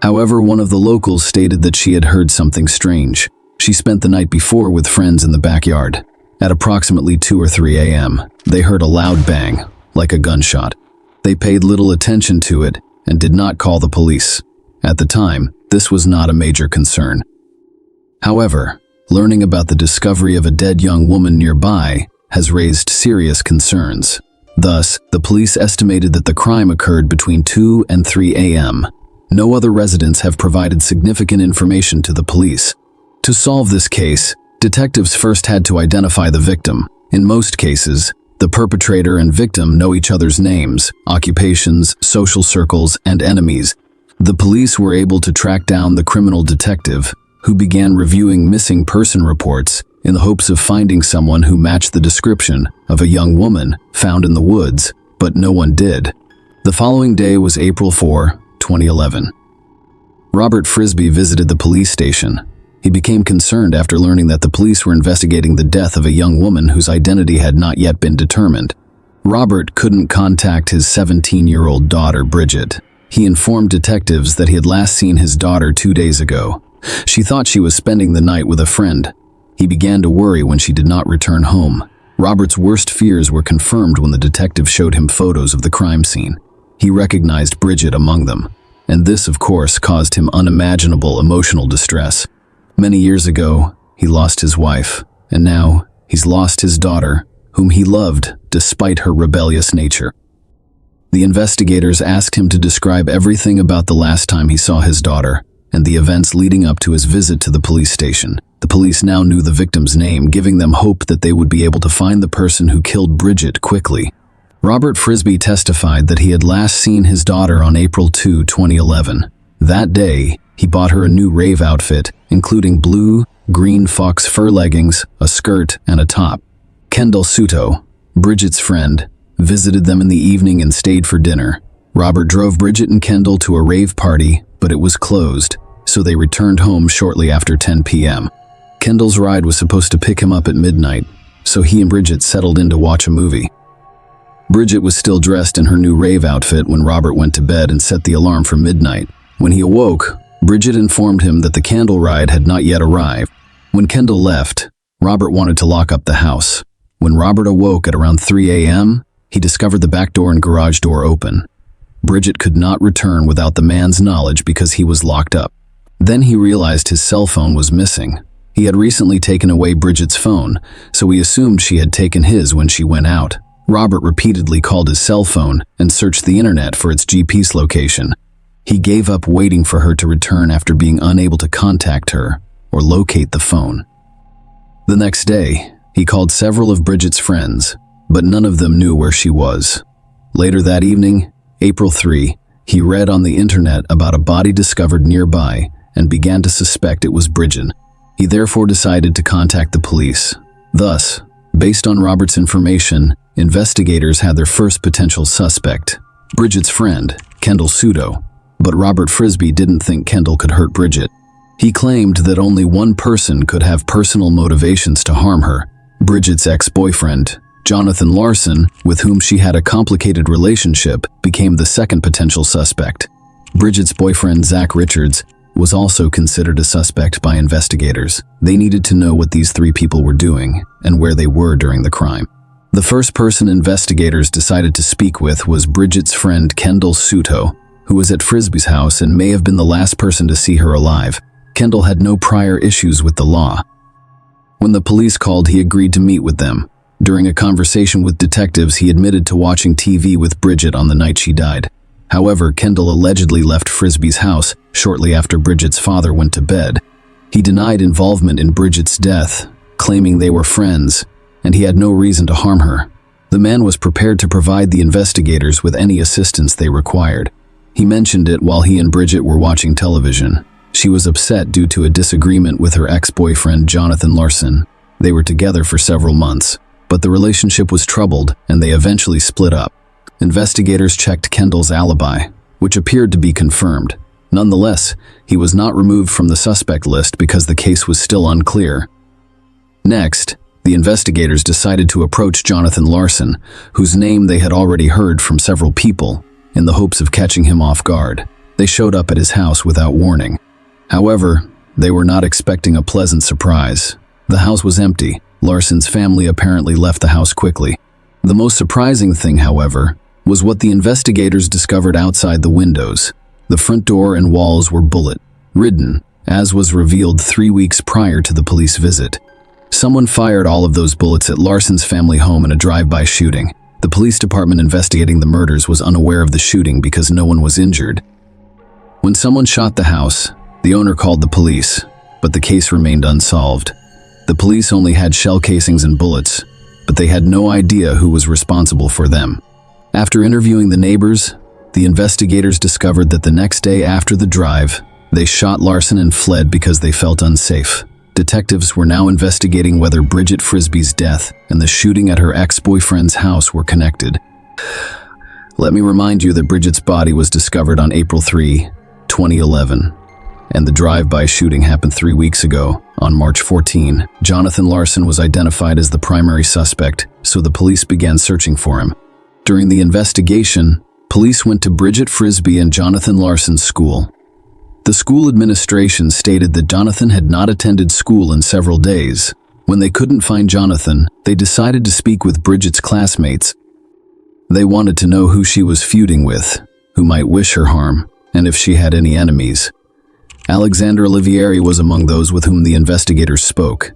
However, one of the locals stated that she had heard something strange. She spent the night before with friends in the backyard. At approximately 2 or 3 a.m., they heard a loud bang, like a gunshot. They paid little attention to it and did not call the police. At the time, this was not a major concern. However, learning about the discovery of a dead young woman nearby has raised serious concerns. Thus, the police estimated that the crime occurred between 2 and 3 a.m. No other residents have provided significant information to the police. To solve this case, detectives first had to identify the victim. In most cases, the perpetrator and victim know each other's names, occupations, social circles, and enemies. The police were able to track down the criminal detective, who began reviewing missing person reports in the hopes of finding someone who matched the description of a young woman found in the woods, but no one did. The following day was April 4, 2011. Robert Frisby visited the police station. He became concerned after learning that the police were investigating the death of a young woman whose identity had not yet been determined. Robert couldn't contact his 17-year-old daughter, Bridget. He informed detectives that he had last seen his daughter 2 days ago. She thought she was spending the night with a friend. He began to worry when she did not return home. Robert's worst fears were confirmed when the detective showed him photos of the crime scene. He recognized Bridget among them, and this, of course, caused him unimaginable emotional distress. Many years ago, he lost his wife, and now he's lost his daughter, whom he loved despite her rebellious nature. The investigators asked him to describe everything about the last time he saw his daughter and the events leading up to his visit to the police station. The police now knew the victim's name, giving them hope that they would be able to find the person who killed Bridget quickly. Robert Frisby testified that he had last seen his daughter on April 2, 2011. That day, he bought her a new rave outfit, including blue, green fox fur leggings, a skirt, and a top. Kendall Suto, Bridget's friend, visited them in the evening and stayed for dinner. Robert drove Bridget and Kendall to a rave party, but it was closed, so they returned home shortly after 10 p.m. Kendall's ride was supposed to pick him up at midnight, so he and Bridget settled in to watch a movie. Bridget was still dressed in her new rave outfit when Robert went to bed and set the alarm for midnight. When he awoke, Bridget informed him that the candle ride had not yet arrived. When Kendall left, Robert wanted to lock up the house. When Robert awoke at around 3 a.m., he discovered the back door and garage door open. Bridget could not return without the man's knowledge because he was locked up. Then he realized his cell phone was missing. He had recently taken away Bridget's phone, so he assumed she had taken his when she went out. Robert repeatedly called his cell phone and searched the internet for its GPS location. He gave up waiting for her to return after being unable to contact her or locate the phone. The next day, he called several of Bridget's friends, but none of them knew where she was. Later that evening, April 3, he read on the internet about a body discovered nearby and began to suspect it was Bridget. He therefore decided to contact the police. Thus, based on Robert's information, investigators had their first potential suspect, Bridget's friend, Kendall Suto. But Robert Frisby didn't think Kendall could hurt Bridget. He claimed that only one person could have personal motivations to harm her, Bridget's ex-boyfriend, Jonathan Larson, with whom she had a complicated relationship, became the second potential suspect. Bridget's boyfriend, Zach Richards, was also considered a suspect by investigators. They needed to know what these three people were doing and where they were during the crime. The first person investigators decided to speak with was Bridget's friend, Kendall Suto, who was at Frisby's house and may have been the last person to see her alive. Kendall had no prior issues with the law. When the police called, he agreed to meet with them. During a conversation with detectives, he admitted to watching TV with Bridget on the night she died. However, Kendall allegedly left Frisby's house shortly after Bridget's father went to bed. He denied involvement in Bridget's death, claiming they were friends, and he had no reason to harm her. The man was prepared to provide the investigators with any assistance they required. He mentioned it while he and Bridget were watching television. She was upset due to a disagreement with her ex-boyfriend, Jonathan Larson. They were together for several months, but the relationship was troubled and they eventually split up. Investigators checked Kendall's alibi, which appeared to be confirmed. Nonetheless, he was not removed from the suspect list because the case was still unclear. Next, the investigators decided to approach Jonathan Larson, whose name they had already heard from several people, in the hopes of catching him off guard. They showed up at his house without warning. However, they were not expecting a pleasant surprise. The house was empty. Larson's family apparently left the house quickly. The most surprising thing, however, was what the investigators discovered outside the windows. The front door and walls were bullet-ridden, as was revealed 3 weeks prior to the police visit. Someone fired all of those bullets at Larson's family home in a drive-by shooting. The police department investigating the murders was unaware of the shooting because no one was injured. When someone shot the house, the owner called the police, but the case remained unsolved. The police only had shell casings and bullets, but they had no idea who was responsible for them. After interviewing the neighbors, the investigators discovered that the next day after the drive, they shot Larson and fled because they felt unsafe. Detectives were now investigating whether Bridget Frisbee's death and the shooting at her ex-boyfriend's house were connected. Let me remind you that Bridget's body was discovered on April 3, 2011, and the drive-by shooting happened 3 weeks ago. On March 14, Jonathan Larson was identified as the primary suspect, so the police began searching for him. During the investigation, police went to Bridget Frisbee and Jonathan Larson's school. The school administration stated that Jonathan had not attended school in several days. When they couldn't find Jonathan, they decided to speak with Bridget's classmates. They wanted to know who she was feuding with, who might wish her harm, and if she had any enemies. Alexander Olivieri was among those with whom the investigators spoke.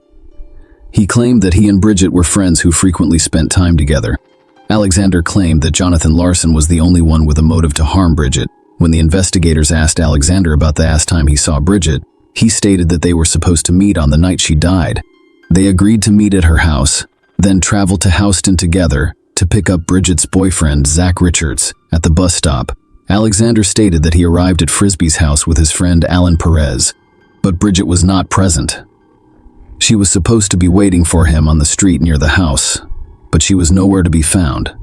He claimed that he and Bridget were friends who frequently spent time together. Alexander claimed that Jonathan Larson was the only one with a motive to harm Bridget. When the investigators asked Alexander about the last time he saw Bridget, he stated that they were supposed to meet on the night she died. They agreed to meet at her house, then travel to Houston together to pick up Bridget's boyfriend, Zach Richards, at the bus stop. Alexander stated that he arrived at Frisbee's house with his friend Alan Perez, but Bridget was not present. She was supposed to be waiting for him on the street near the house, but she was nowhere to be found.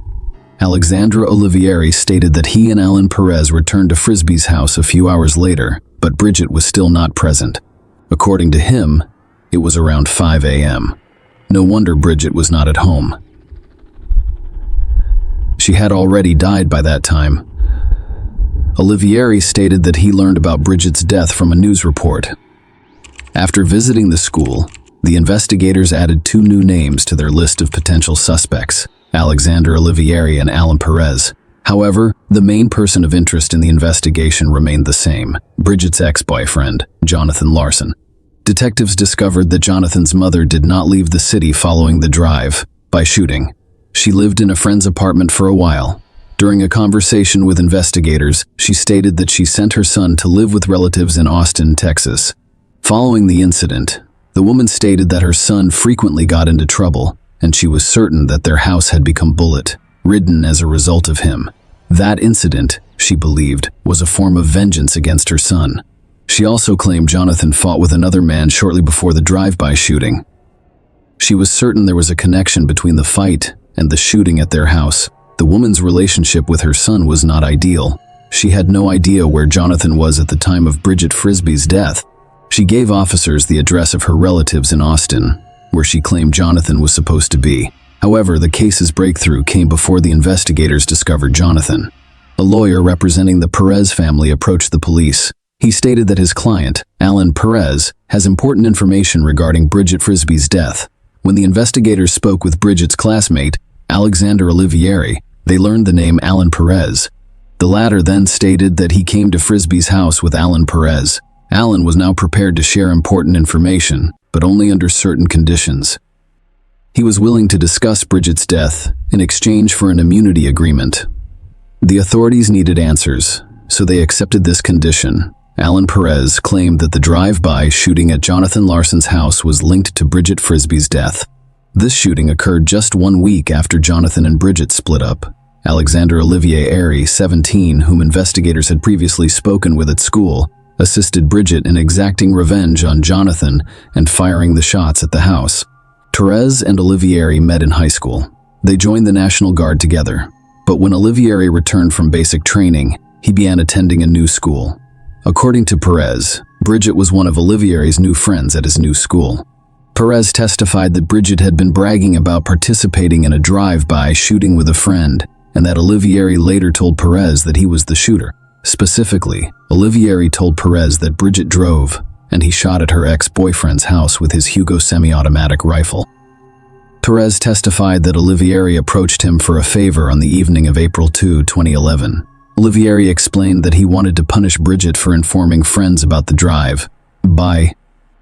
Alexandra Olivieri stated that he and Alan Perez returned to Frisbee's house a few hours later, but Bridget was still not present. According to him, it was around 5 a.m. No wonder Bridget was not at home. She had already died by that time. Olivieri stated that he learned about Bridget's death from a news report. After visiting the school, the investigators added 2 new names to their list of potential suspects: Alexander Olivieri and Alan Perez. However, the main person of interest in the investigation remained the same: Bridget's ex-boyfriend, Jonathan Larson. Detectives discovered that Jonathan's mother did not leave the city following the drive-by shooting. She lived in a friend's apartment for a while. During a conversation with investigators, she stated that she sent her son to live with relatives in Austin, Texas. Following the incident, the woman stated that her son frequently got into trouble, and she was certain that their house had become bullet-ridden as a result of him. That incident, she believed, was a form of vengeance against her son. She also claimed Jonathan fought with another man shortly before the drive-by shooting. She was certain there was a connection between the fight and the shooting at their house. The woman's relationship with her son was not ideal. She had no idea where Jonathan was at the time of Bridget Frisbee's death. She gave officers the address of her relatives in Austin, where she claimed Jonathan was supposed to be. However, the case's breakthrough came before the investigators discovered Jonathan. A lawyer representing the Perez family approached the police. He stated that his client, Alan Perez, has important information regarding Bridget Frisbee's death. When the investigators spoke with Bridget's classmate, Alexander Olivieri, they learned the name Alan Perez. The latter then stated that he came to Frisbee's house with Alan Perez. Alan was now prepared to share important information, but only under certain conditions. He was willing to discuss Bridget's death in exchange for an immunity agreement. The authorities needed answers, so they accepted this condition. Alan Perez claimed that the drive-by shooting at Jonathan Larson's house was linked to Bridget Frisbee's death. This shooting occurred just 1 week after Jonathan and Bridget split up. Alexander Olivieri, 17, whom investigators had previously spoken with at school, assisted Bridget in exacting revenge on Jonathan and firing the shots at the house. Perez and Olivieri met in high school. They joined the National Guard together, but when Olivieri returned from basic training, he began attending a new school. According to Perez, Bridget was one of Olivieri's new friends at his new school. Perez testified that Bridget had been bragging about participating in a drive-by shooting with a friend, and that Olivieri later told Perez that he was the shooter. Specifically, Olivieri told Perez that Bridget drove, and he shot at her ex-boyfriend's house with his Hugo semi-automatic rifle. Perez testified that Olivieri approached him for a favor on the evening of April 2, 2011. Olivieri explained that he wanted to punish Bridget for informing friends about the drive.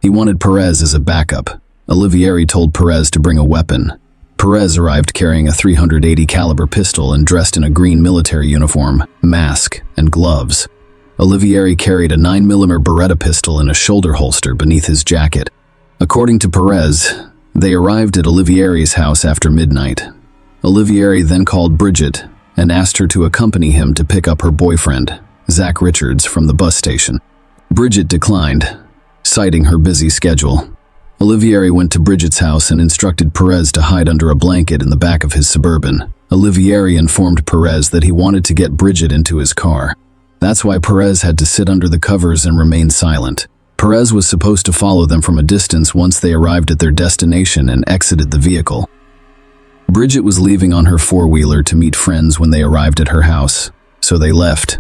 He wanted Perez as a backup. Olivieri told Perez to bring a weapon. Perez arrived carrying a .380 caliber pistol and dressed in a green military uniform, mask, and gloves. Olivieri carried a 9mm Beretta pistol in a shoulder holster beneath his jacket. According to Perez, they arrived at Olivieri's house after midnight. Olivieri then called Bridget and asked her to accompany him to pick up her boyfriend, Zach Richards, from the bus station. Bridget declined, citing her busy schedule. Olivieri went to Bridget's house and instructed Perez to hide under a blanket in the back of his Suburban. Olivieri informed Perez that he wanted to get Bridget into his car. That's why Perez had to sit under the covers and remain silent. Perez was supposed to follow them from a distance once they arrived at their destination and exited the vehicle. Bridget was leaving on her four-wheeler to meet friends when they arrived at her house, so they left.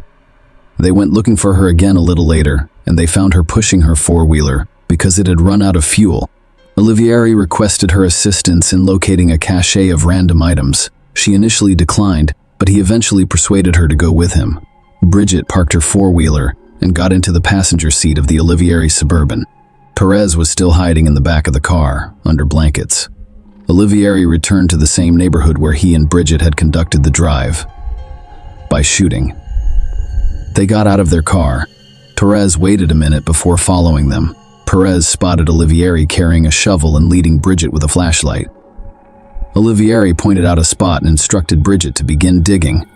They went looking for her again a little later, and they found her pushing her four-wheeler because it had run out of fuel. Olivieri requested her assistance in locating a cache of random items. She initially declined, but he eventually persuaded her to go with him. Bridget parked her four-wheeler and got into the passenger seat of the Olivieri Suburban. Perez was still hiding in the back of the car, under blankets. Olivieri returned to the same neighborhood where he and Bridget had conducted the drive by shooting. They got out of their car. Perez waited a minute before following them. Perez spotted Olivieri carrying a shovel and leading Bridget with a flashlight. Olivieri pointed out a spot and instructed Bridget to begin digging.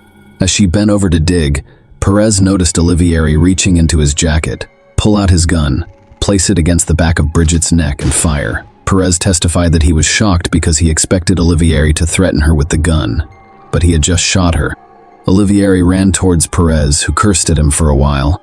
As she bent over to dig, Perez noticed Olivieri reaching into his jacket, pull out his gun, place it against the back of Bridget's neck and fire. Perez testified that he was shocked because he expected Olivieri to threaten her with the gun, but he had just shot her. Olivieri ran towards Perez, who cursed at him for a while.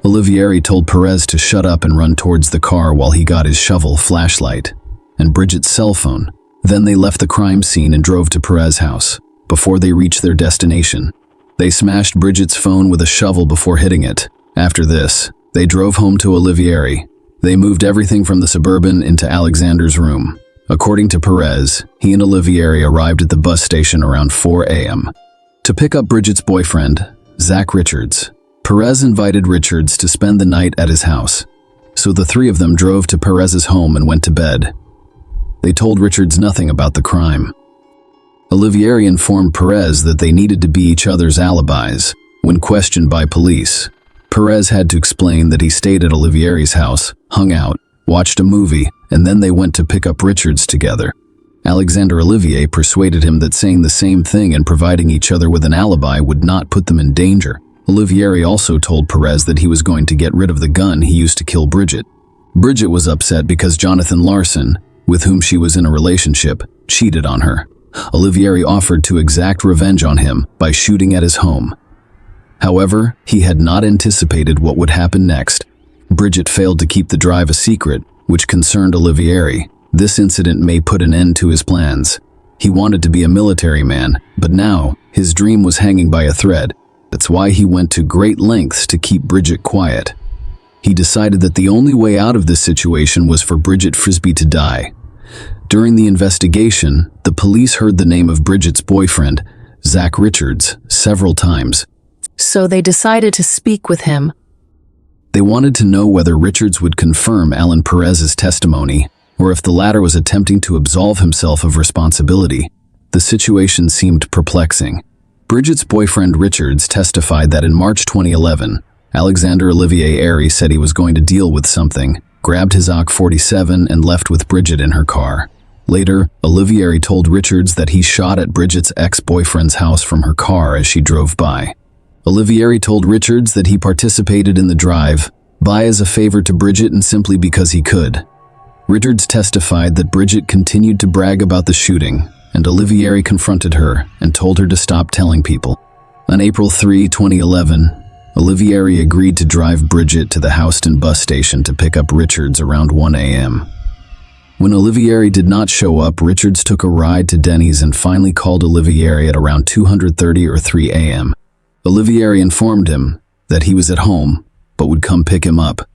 Olivieri told Perez to shut up and run towards the car while he got his shovel, flashlight, and Bridget's cell phone. Then they left the crime scene and drove to Perez's house. Before they reached their destination, they smashed Bridget's phone with a shovel before hitting it. After this, they drove home to Olivieri. They moved everything from the Suburban into Alexander's room. According to Perez, he and Olivieri arrived at the bus station around 4 a.m. to pick up Bridget's boyfriend, Zach Richards. Perez invited Richards to spend the night at his house, so the three of them drove to Perez's home and went to bed. They told Richards nothing about the crime. Olivieri informed Perez that they needed to be each other's alibis. When questioned by police, Perez had to explain that he stayed at Olivieri's house, hung out, watched a movie, and then they went to pick up Richards together. Alexander Olivier persuaded him that saying the same thing and providing each other with an alibi would not put them in danger. Olivieri also told Perez that he was going to get rid of the gun he used to kill Bridget. Bridget was upset because Jonathan Larson, with whom she was in a relationship, cheated on her. Olivieri offered to exact revenge on him by shooting at his home. However, he had not anticipated what would happen next. Bridget failed to keep the drive a secret, which concerned Olivieri. This incident may put an end to his plans. He wanted to be a military man, but now his dream was hanging by a thread. That's why he went to great lengths to keep Bridget quiet. He decided that the only way out of this situation was for Bridget Frisbee to die. During the investigation, the police heard the name of Bridget's boyfriend, Zach Richards, several times. So they decided to speak with him. They wanted to know whether Richards would confirm Alan Perez's testimony, or if the latter was attempting to absolve himself of responsibility. The situation seemed perplexing. Bridget's boyfriend Richards testified that in March 2011, Alexander Olivier Airy said he was going to deal with something, grabbed his AK-47 and left with Bridget in her car. Later, Olivier told Richards that he shot at Bridget's ex-boyfriend's house from her car as she drove by. Olivier told Richards that he participated in the drive-by as a favor to Bridget and simply because he could. Richards testified that Bridget continued to brag about the shooting, and Olivier confronted her and told her to stop telling people. On April 3, 2011, Olivier agreed to drive Bridget to the Houston bus station to pick up Richards around 1 a.m. When Olivier did not show up, Richards took a ride to Denny's and finally called Olivier at around 2:30 or 3 a.m. Olivier informed him that he was at home, but would come pick him up.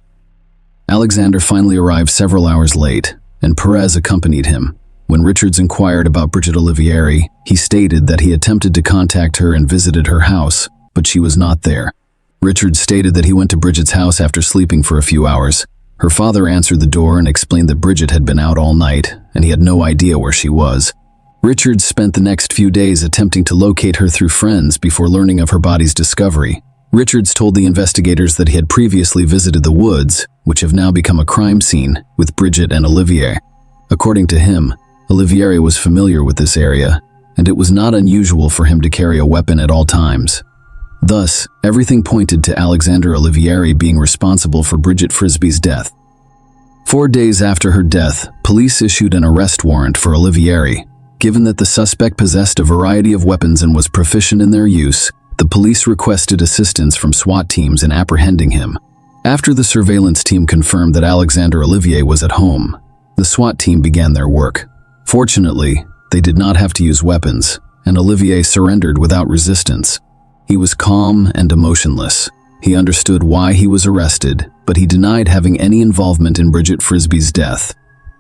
Alexander finally arrived several hours late, and Perez accompanied him. When Richards inquired about Bridget Olivieri, he stated that he attempted to contact her and visited her house, but she was not there. Richards stated that he went to Bridget's house after sleeping for a few hours. Her father answered the door and explained that Bridget had been out all night, and he had no idea where she was. Richards spent the next few days attempting to locate her through friends before learning of her body's discovery. Richards told the investigators that he had previously visited the woods, which have now become a crime scene, with Bridget and Olivier. According to him, Olivieri was familiar with this area, and it was not unusual for him to carry a weapon at all times. Thus, everything pointed to Alexander Olivieri being responsible for Bridget Frisbee's death. 4 days after her death, police issued an arrest warrant for Olivieri. Given that the suspect possessed a variety of weapons and was proficient in their use, the police requested assistance from SWAT teams in apprehending him. After the surveillance team confirmed that Alexander Olivier was at home, the SWAT team began their work. Fortunately, they did not have to use weapons, and Olivier surrendered without resistance. He was calm and emotionless. He understood why he was arrested, but he denied having any involvement in Bridget Frisbee's death.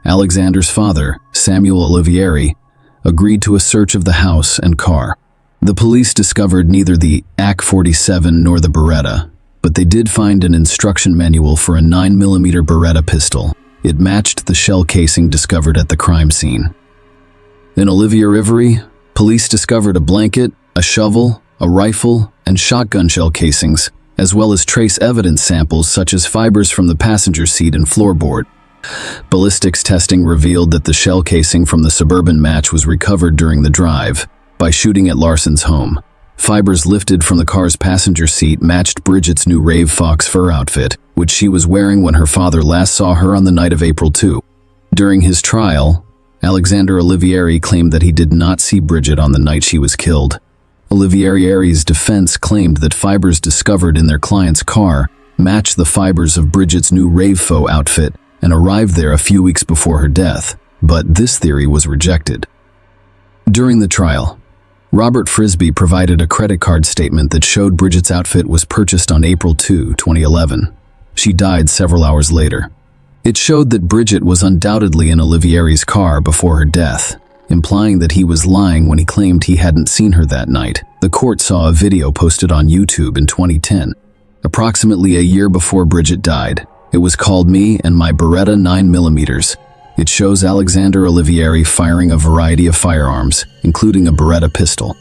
Alexander's father, Samuel Olivieri, agreed to a search of the house and car. The police discovered neither the AK-47 nor the Beretta, but they did find an instruction manual for a 9mm Beretta pistol. It matched the shell casing discovered at the crime scene. In Olivier-Ivory, police discovered a blanket, a shovel, a rifle, and shotgun shell casings, as well as trace evidence samples such as fibers from the passenger seat and floorboard. Ballistics testing revealed that the shell casing from the Suburban match was recovered during the drive by shooting at Larson's home. Fibers lifted from the car's passenger seat matched Bridget's new Rave Fox fur outfit, which she was wearing when her father last saw her on the night of April 2. During his trial, Alexander Olivieri claimed that he did not see Bridget on the night she was killed. Olivieri's defense claimed that fibers discovered in their client's car matched the fibers of Bridget's new Rave Fox outfit and arrived there a few weeks before her death, but this theory was rejected. During the trial, Robert Frisbee provided a credit card statement that showed Bridget's outfit was purchased on April 2, 2011. She died several hours later. It showed that Bridget was undoubtedly in Olivieri's car before her death, implying that he was lying when he claimed he hadn't seen her that night. The court saw a video posted on YouTube in 2010, approximately a year before Bridget died. It was called Me and My Beretta 9mm. It shows Alexander Olivieri firing a variety of firearms, including a Beretta pistol.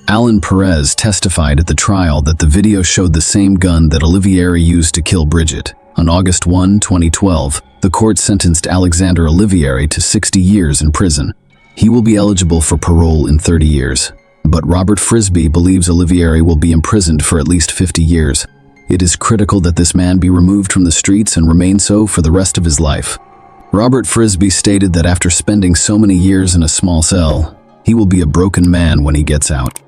Alan Perez testified at the trial that the video showed the same gun that Olivieri used to kill Bridget. On August 1, 2012, the court sentenced Alexander Olivieri to 60 years in prison. He will be eligible for parole in 30 years, but Robert Frisbee believes Olivieri will be imprisoned for at least 50 years. It is critical that this man be removed from the streets and remain so for the rest of his life. Robert Frisbee stated that after spending so many years in a small cell, he will be a broken man when he gets out.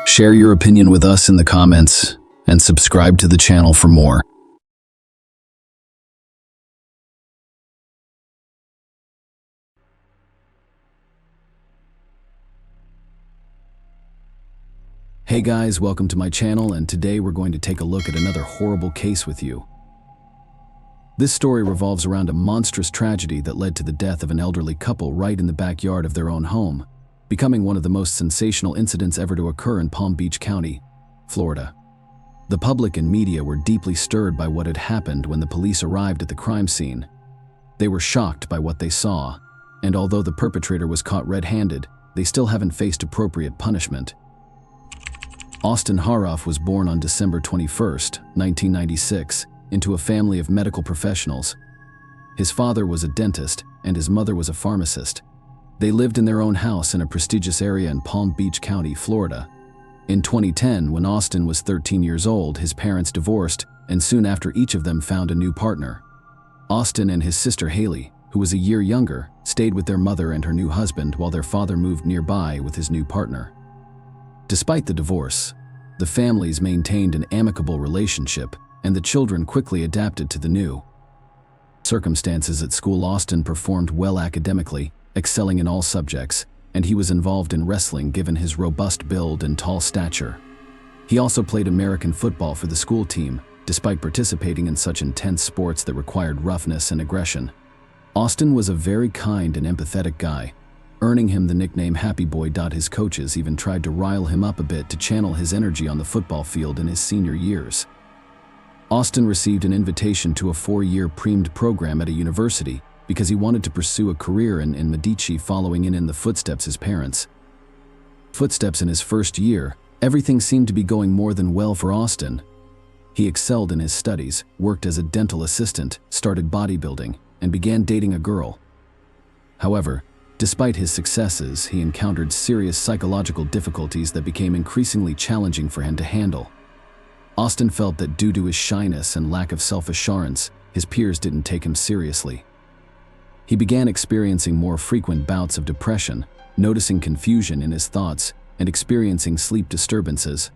Share your opinion with us in the comments and subscribe to the channel for more. Hey guys, welcome to my channel, and today we're going to take a look at another horrible case with you. This story revolves around a monstrous tragedy that led to the death of an elderly couple right in the backyard of their own home, becoming one of the most sensational incidents ever to occur in Palm Beach County, Florida. The public and media were deeply stirred by what had happened when the police arrived at the crime scene. They were shocked by what they saw, and although the perpetrator was caught red-handed, they still haven't faced appropriate punishment. Austin Haroff was born on December 21, 1996, into a family of medical professionals. His father was a dentist, and his mother was a pharmacist. They lived in their own house in a prestigious area in Palm Beach County, Florida. In 2010, when Austin was 13 years old, his parents divorced, and soon after each of them found a new partner. Austin and his sister Haley, who was a year younger, stayed with their mother and her new husband while their father moved nearby with his new partner. Despite the divorce, the families maintained an amicable relationship, and the children quickly adapted to the new circumstances at school. Austin performed well academically, excelling in all subjects, and he was involved in wrestling given his robust build and tall stature. He also played American football for the school team, despite participating in such intense sports that required roughness and aggression. Austin was a very kind and empathetic guy, earning him the nickname Happy Boy. His coaches even tried to rile him up a bit to channel his energy on the football field in his senior years. Austin received an invitation to a 4-year premed program at a university because he wanted to pursue a career in Medici, following in the footsteps his parents. In his first year, everything seemed to be going more than well for Austin. He excelled in his studies, worked as a dental assistant, started bodybuilding, and began dating a girl. However, despite his successes, he encountered serious psychological difficulties that became increasingly challenging for him to handle. Austin felt that due to his shyness and lack of self-assurance, his peers didn't take him seriously. He began experiencing more frequent bouts of depression, noticing confusion in his thoughts, and experiencing sleep disturbances.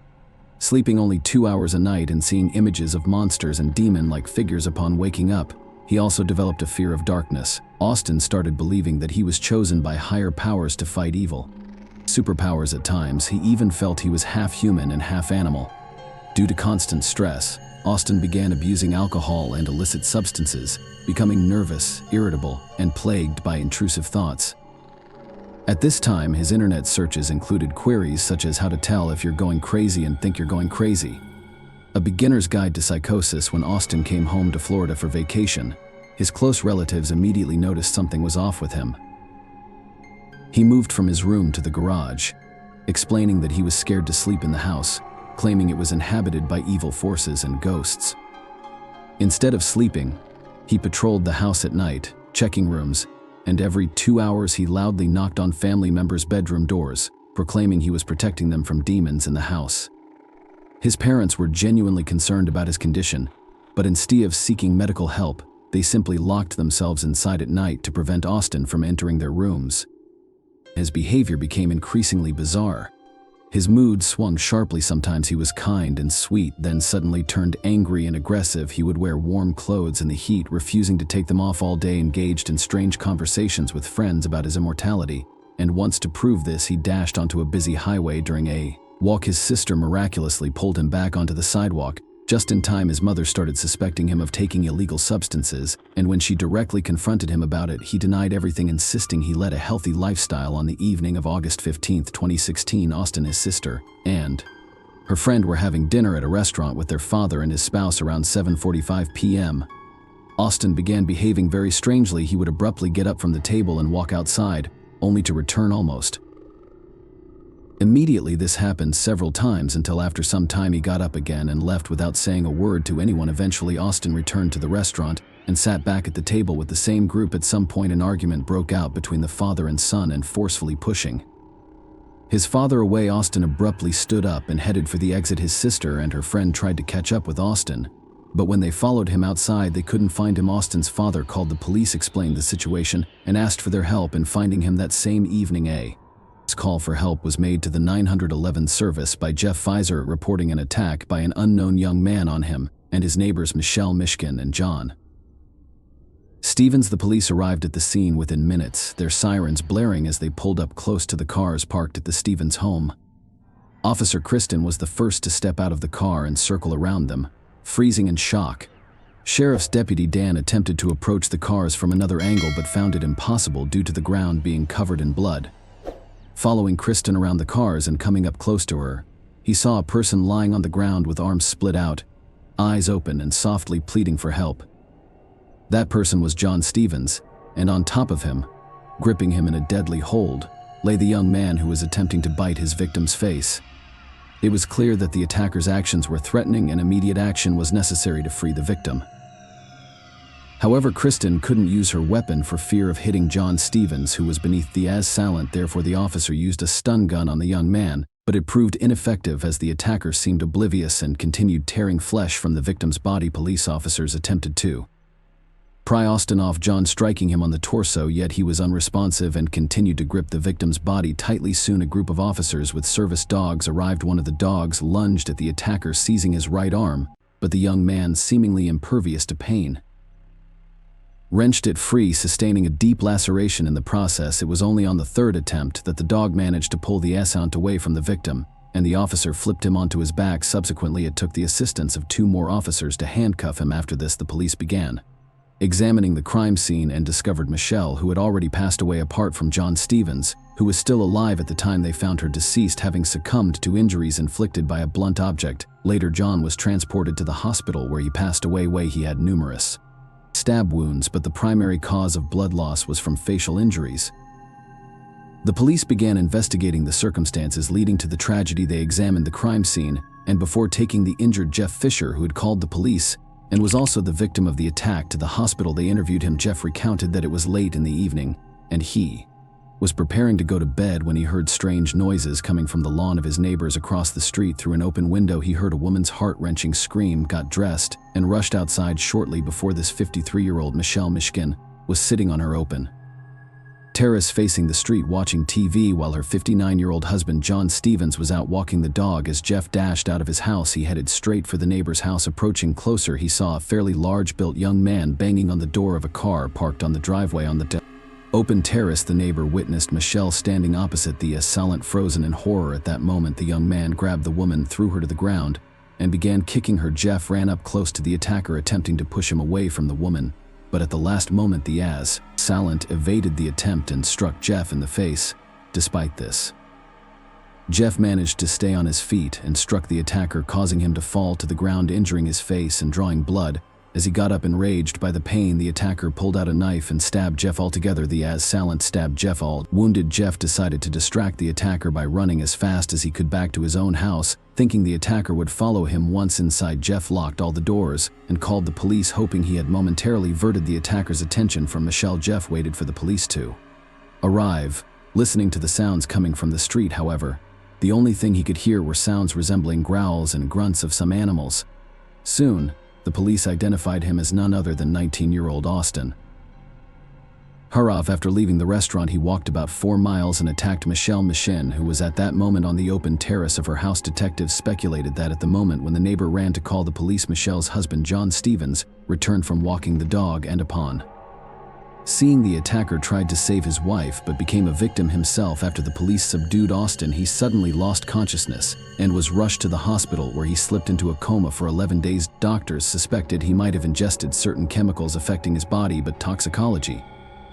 Sleeping only 2 hours a night and seeing images of monsters and demon-like figures upon waking up, he also developed a fear of darkness. Austin started believing that he was chosen by higher powers to fight evil. Superpowers at times. He even felt he was half human and half animal. Due to constant stress, Austin began abusing alcohol and illicit substances, becoming nervous, irritable, and plagued by intrusive thoughts. At this time, his internet searches included queries such as how to tell if you're going crazy and think you're going crazy. A beginner's guide to psychosis. When Austin came home to Florida for vacation, his close relatives immediately noticed something was off with him. He moved from his room to the garage, explaining that he was scared to sleep in the house, claiming it was inhabited by evil forces and ghosts. Instead of sleeping, he patrolled the house at night, checking rooms, and every 2 hours he loudly knocked on family members' bedroom doors, proclaiming he was protecting them from demons in the house. His parents were genuinely concerned about his condition, but instead of seeking medical help, they simply locked themselves inside at night to prevent Austin from entering their rooms. His behavior became increasingly bizarre. His mood swung sharply. Sometimes he was kind and sweet, then suddenly turned angry and aggressive. He would wear warm clothes in the heat, refusing to take them off all day, engaged in strange conversations with friends about his immortality, and once to prove this, he dashed onto a busy highway during a walk. His sister miraculously pulled him back onto the sidewalk. Just in time, his mother started suspecting him of taking illegal substances, and when she directly confronted him about it, he denied everything, insisting he led a healthy lifestyle. On the evening of August 15, 2016, Austin, his sister, and her friend were having dinner at a restaurant with their father and his spouse around 7:45 p.m. Austin began behaving very strangely. He would abruptly get up from the table and walk outside, only to return almost immediately. This happened several times until after some time he got up again and left without saying a word to anyone. Eventually, Austin returned to the restaurant and sat back at the table with the same group. At some point, an argument broke out between the father and son, and forcefully pushing his father away, Austin abruptly stood up and headed for the exit. His sister and her friend tried to catch up with Austin, but when they followed him outside, they couldn't find him. Austin's father called the police, explained the situation, and asked for their help in finding him. That same evening, a call for help was made to the 911 service by Jeff Pfizer, reporting an attack by an unknown young man on him and his neighbors Michelle Mishkin and John Stevens. The police arrived at the scene within minutes, their sirens blaring as they pulled up close to the cars parked at the Stevens home. Officer Kristen was the first to step out of the car and circle around them, freezing in shock. Sheriff's Deputy Dan attempted to approach the cars from another angle but found it impossible due to the ground being covered in blood. Following Kristen around the cars and coming up close to her, he saw a person lying on the ground with arms split out, eyes open and softly pleading for help. That person was John Stevens, and on top of him, gripping him in a deadly hold, lay the young man who was attempting to bite his victim's face. It was clear that the attacker's actions were threatening and immediate action was necessary to free the victim. However, Kristen couldn't use her weapon for fear of hitting John Stevens, who was beneath the assailant. Therefore, the officer used a stun gun on the young man, but it proved ineffective as the attacker seemed oblivious and continued tearing flesh from the victim's body. Police officers attempted to pry Austin off John, striking him on the torso, yet he was unresponsive and continued to grip the victim's body tightly. Soon, a group of officers with service dogs arrived. One of the dogs lunged at the attacker, seizing his right arm, but the young man, seemingly impervious to pain, wrenched it free, sustaining a deep laceration in the process. It was only on the third attempt that the dog managed to pull the assailant away from the victim and the officer flipped him onto his back. Subsequently, it took the assistance of 2 more officers to handcuff him. After this, the police began examining the crime scene and discovered Michelle, who had already passed away, apart from John Stevens, who was still alive at the time they found her deceased, having succumbed to injuries inflicted by a blunt object. Later, John was transported to the hospital where he passed away. He had numerous stab wounds, but the primary cause of blood loss was from facial injuries. The police began investigating the circumstances leading to the tragedy. They examined the crime scene, and before taking the injured Jeff Fisher, who had called the police and was also the victim of the attack, to the hospital, they interviewed him. Jeff recounted that it was late in the evening, and he was preparing to go to bed when he heard strange noises coming from the lawn of his neighbors across the street. Through an open window, he heard a woman's heart-wrenching scream, got dressed, and rushed outside. Shortly before this, 53-year-old Michelle Mishkin was sitting on her open terrace facing the street watching TV, while her 59-year-old husband John Stevens was out walking the dog. As Jeff dashed out of his house, he headed straight for the neighbor's house. Approaching closer, he saw a fairly large-built young man banging on the door of a car parked on the driveway on the open terrace. The neighbor witnessed Michelle standing opposite the assailant, frozen in horror. At that moment, the young man grabbed the woman, threw her to the ground, and began kicking her. Jeff ran up close to the attacker, attempting to push him away from the woman, but at the last moment, the assailant evaded the attempt and struck Jeff in the face. Despite this, Jeff managed to stay on his feet and struck the attacker, causing him to fall to the ground, injuring his face and drawing blood. As he got up, enraged by the pain, the attacker pulled out a knife and stabbed Jeff. Altogether, the assailant stabbed Jeff. Wounded, Jeff decided to distract the attacker by running as fast as he could back to his own house, thinking the attacker would follow him. Once inside, Jeff locked all the doors and called the police, hoping he had momentarily diverted the attacker's attention from Michelle. Jeff waited for the police to arrive, listening to the sounds coming from the street. However, the only thing he could hear were sounds resembling growls and grunts of some animals. Soon, the police identified him as none other than 19-year-old Austin Harov. After leaving the restaurant, he walked about 4 miles and attacked Michelle Mishkin, who was at that moment on the open terrace of her house. Detectives speculated that at the moment when the neighbor ran to call the police, Michelle's husband John Stevens returned from walking the dog, and upon seeing the attacker, tried to save his wife but became a victim himself. After the police subdued Austin, he suddenly lost consciousness and was rushed to the hospital, where he slipped into a coma for 11 days. Doctors suspected he might have ingested certain chemicals affecting his body, but toxicology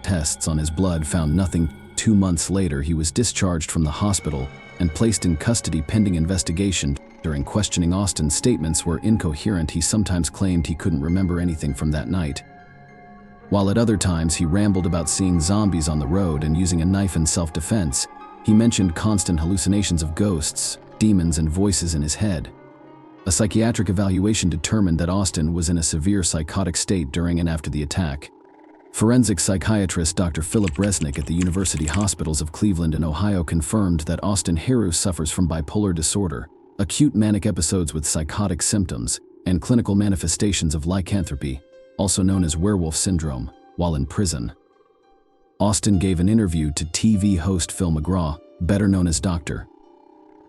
tests on his blood found nothing. 2 months later, he was discharged from the hospital and placed in custody pending investigation. During questioning, Austin's statements were incoherent. He sometimes claimed he couldn't remember anything from that night, while at other times he rambled about seeing zombies on the road and using a knife in self-defense. He mentioned constant hallucinations of ghosts, demons, and voices in his head. A psychiatric evaluation determined that Austin was in a severe psychotic state during and after the attack. Forensic psychiatrist Dr. Philip Resnick at the University Hospitals of Cleveland and Ohio confirmed that Austin Harrow suffers from bipolar disorder, acute manic episodes with psychotic symptoms, and clinical manifestations of lycanthropy, also known as werewolf syndrome, while in prison. Austin gave an interview to TV host Phil McGraw, better known as Dr.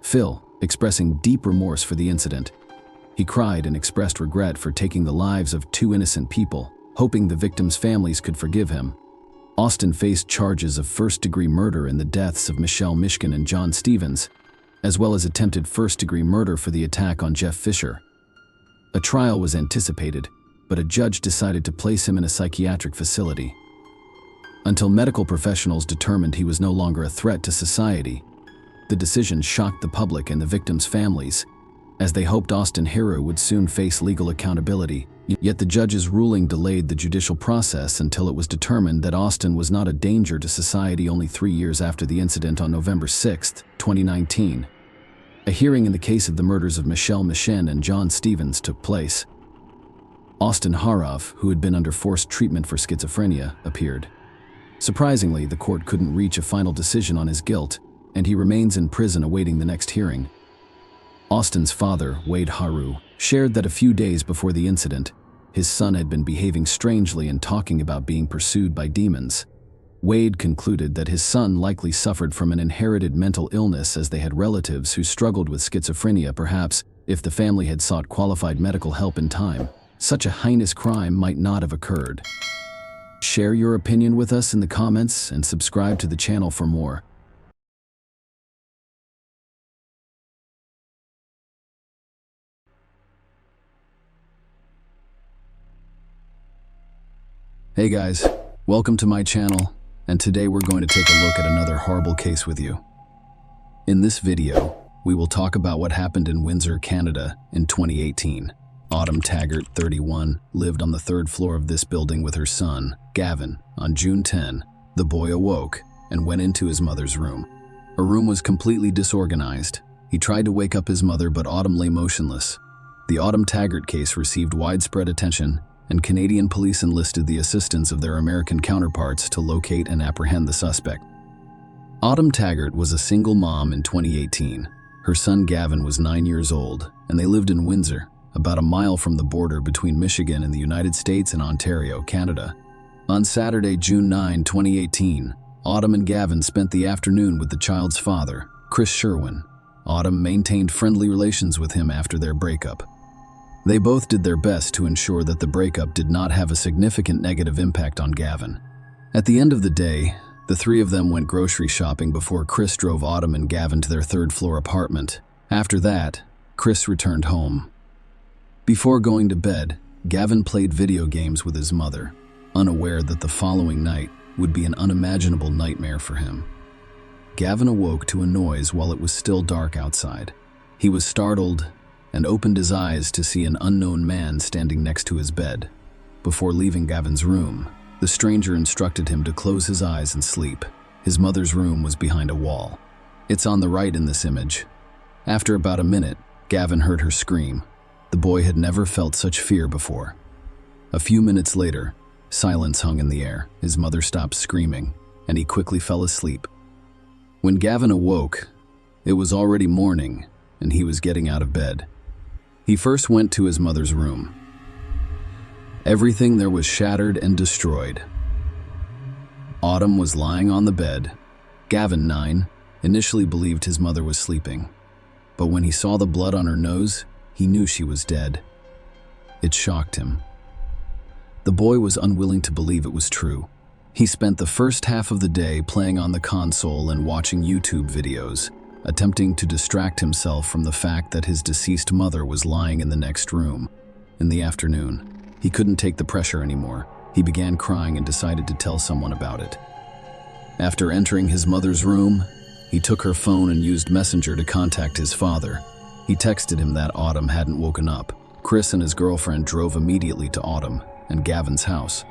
Phil, expressing deep remorse for the incident. He cried and expressed regret for taking the lives of 2 innocent people, hoping the victims' families could forgive him. Austin faced charges of first-degree murder in the deaths of Michelle Mishkin and John Stevens, as well as attempted first-degree murder for the attack on Jeff Fisher. A trial was anticipated, but a judge decided to place him in a psychiatric facility until medical professionals determined he was no longer a threat to society. The decision shocked the public and the victims' families, as they hoped Austin Harrow would soon face legal accountability. Yet the judge's ruling delayed the judicial process until it was determined that Austin was not a danger to society. Only 3 years after the incident, on November 6, 2019, a hearing in the case of the murders of Michelle Mishkin and John Stevens took place. Austin Harov, who had been under forced treatment for schizophrenia, appeared. Surprisingly, the court couldn't reach a final decision on his guilt, and he remains in prison awaiting the next hearing. Austin's father, Wade Harrow, shared that a few days before the incident, his son had been behaving strangely and talking about being pursued by demons. Wade concluded that his son likely suffered from an inherited mental illness, as they had relatives who struggled with schizophrenia. Perhaps, if the family had sought qualified medical help in time, such a heinous crime might not have occurred. Share your opinion with us in the comments and subscribe to the channel for more. Hey guys, welcome to my channel, and today we're going to take a look at another horrible case with you. In this video, we will talk about what happened in Windsor, Canada in 2018. Autumn Taggart, 31, lived on the third floor of this building with her son, Gavin. On June 10, the boy awoke and went into his mother's room. Her room was completely disorganized. He tried to wake up his mother, but Autumn lay motionless. The Autumn Taggart case received widespread attention, and Canadian police enlisted the assistance of their American counterparts to locate and apprehend the suspect. Autumn Taggart was a single mom in 2018. Her son Gavin was 9 years old, and they lived in Windsor, about a mile from the border between Michigan and the United States and Ontario, Canada. On Saturday, June 9, 2018, Autumn and Gavin spent the afternoon with the child's father, Chris Sherwin. Autumn maintained friendly relations with him after their breakup. They both did their best to ensure that the breakup did not have a significant negative impact on Gavin. At the end of the day, the three of them went grocery shopping before Chris drove Autumn and Gavin to their third-floor apartment. After that, Chris returned home. Before going to bed, Gavin played video games with his mother, unaware that the following night would be an unimaginable nightmare for him. Gavin awoke to a noise while it was still dark outside. He was startled and opened his eyes to see an unknown man standing next to his bed. Before leaving Gavin's room, the stranger instructed him to close his eyes and sleep. His mother's room was behind a wall. It's on the right in this image. After about a minute, Gavin heard her scream. The boy had never felt such fear before. A few minutes later, silence hung in the air. His mother stopped screaming, and he quickly fell asleep. When Gavin awoke, it was already morning, and he was getting out of bed. He first went to his mother's room. Everything there was shattered and destroyed. Autumn was lying on the bed. Gavin, 9, initially believed his mother was sleeping, but when he saw the blood on her nose, he knew she was dead. It shocked him. The boy was unwilling to believe it was true. He spent the first half of the day playing on the console and watching YouTube videos, attempting to distract himself from the fact that his deceased mother was lying in the next room. In the afternoon, he couldn't take the pressure anymore. He began crying and decided to tell someone about it. After entering his mother's room, he took her phone and used Messenger to contact his father. He texted him that Autumn hadn't woken up. Chris and his girlfriend drove immediately to Autumn and Gavin's house.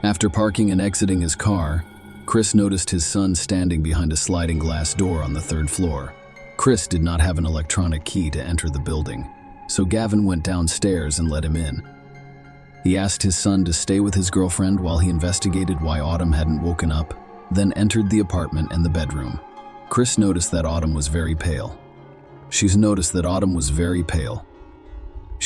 After parking and exiting his car, Chris noticed his son standing behind a sliding glass door on the third floor. Chris did not have an electronic key to enter the building, so Gavin went downstairs and let him in. He asked his son to stay with his girlfriend while he investigated why Autumn hadn't woken up, then entered the apartment and the bedroom. Chris noticed that Autumn was very pale. She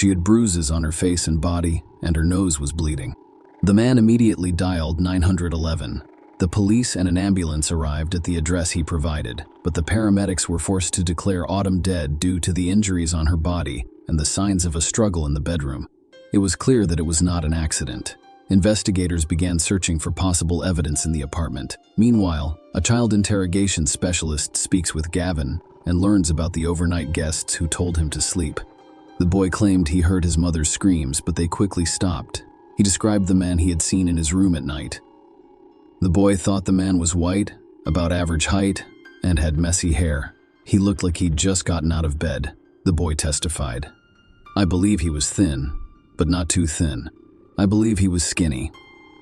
had bruises on her face and body, and her nose was bleeding. The man immediately dialed 911. The police and an ambulance arrived at the address he provided, but the paramedics were forced to declare Autumn dead due to the injuries on her body and the signs of a struggle in the bedroom. It was clear that it was not an accident. Investigators began searching for possible evidence in the apartment. Meanwhile, a child interrogation specialist speaks with Gavin and learns about the overnight guests who told him to sleep. The boy claimed he heard his mother's screams, but they quickly stopped. He described the man he had seen in his room at night. The boy thought the man was white, about average height, and had messy hair. He looked like he'd just gotten out of bed, the boy testified. I believe he was thin, but not too thin. I believe he was skinny.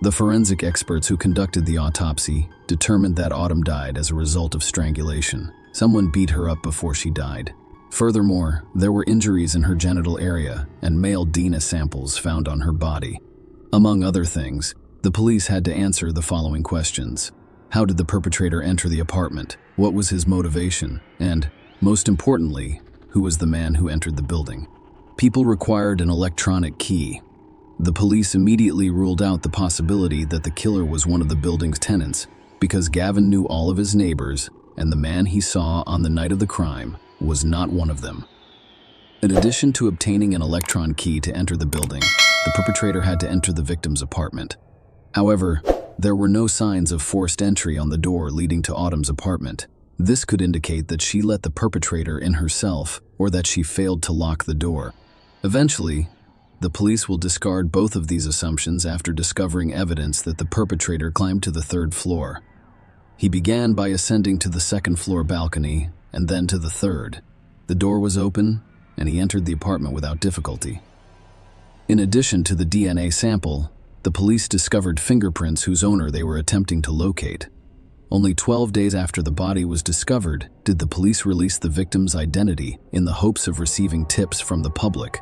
The forensic experts who conducted the autopsy determined that Autumn died as a result of strangulation. Someone beat her up before she died. Furthermore, there were injuries in her genital area and male DNA samples found on her body. Among other things, the police had to answer the following questions. How did the perpetrator enter the apartment? What was his motivation? And, most importantly, who was the man who entered the building? People required an electronic key. The police immediately ruled out the possibility that the killer was one of the building's tenants because Gavin knew all of his neighbors, and the man he saw on the night of the crime was not one of them. In addition to obtaining an electron key to enter the building, the perpetrator had to enter the victim's apartment. However, there were no signs of forced entry on the door leading to Autumn's apartment. This could indicate that she let the perpetrator in herself or that she failed to lock the door. Eventually, The police will discard both of these assumptions after discovering evidence that the perpetrator climbed to the third floor. He began by ascending to the second-floor balcony and then to the third. The door was open, and he entered the apartment without difficulty. In addition to the DNA sample, the police discovered fingerprints whose owner they were attempting to locate. Only 12 days after the body was discovered did the police release the victim's identity in the hopes of receiving tips from the public.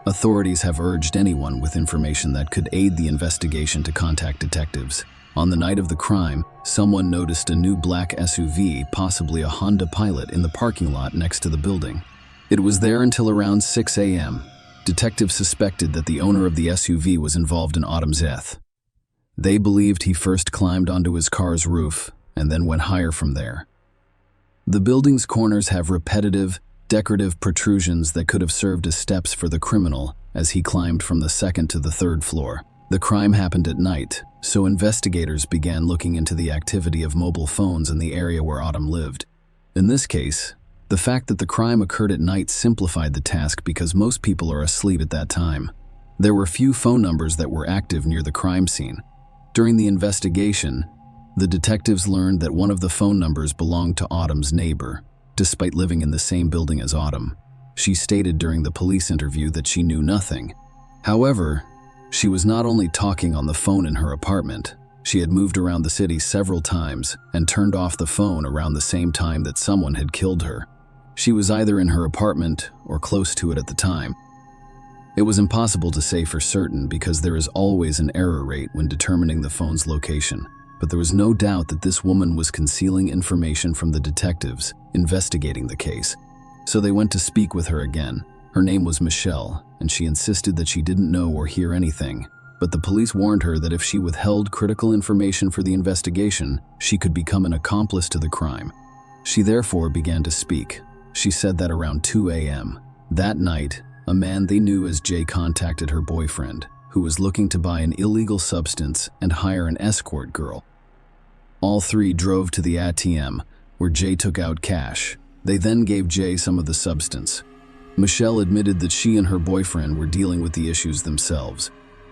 Authorities have urged anyone with information that could aid the investigation to contact detectives. On the night of the crime, someone noticed a new black SUV, possibly a Honda Pilot, in the parking lot next to the building. It was there until around 6 a.m. Detectives suspected that the owner of the SUV was involved in Autumn's death. They believed he first climbed onto his car's roof and then went higher from there. The building's corners have repetitive, decorative protrusions that could have served as steps for the criminal as he climbed from the second to the third floor. The crime happened at night, so investigators began looking into the activity of mobile phones in the area where Autumn lived. In this case, the fact that the crime occurred at night simplified the task because most people are asleep at that time. There were few phone numbers that were active near the crime scene. During the investigation, the detectives learned that one of the phone numbers belonged to Autumn's neighbor. Despite living in the same building as Autumn, she stated during the police interview that she knew nothing. However, she was not only talking on the phone in her apartment, she had moved around the city several times and turned off the phone around the same time that someone had killed her. She was either in her apartment or close to it at the time. It was impossible to say for certain because there is always an error rate when determining the phone's location, but there was no doubt that this woman was concealing information from the detectives investigating the case. So they went to speak with her again. Her name was Michelle, and she insisted that she didn't know or hear anything. But the police warned her that if she withheld critical information for the investigation, she could become an accomplice to the crime. She therefore began to speak. She said that around 2 a.m. that night, a man they knew as Jay contacted her boyfriend, who was looking to buy an illegal substance and hire an escort girl. All three drove to the ATM, where Jay took out cash. They then gave Jay some of the substance. Michelle admitted that she and her boyfriend were dealing with the issues themselves.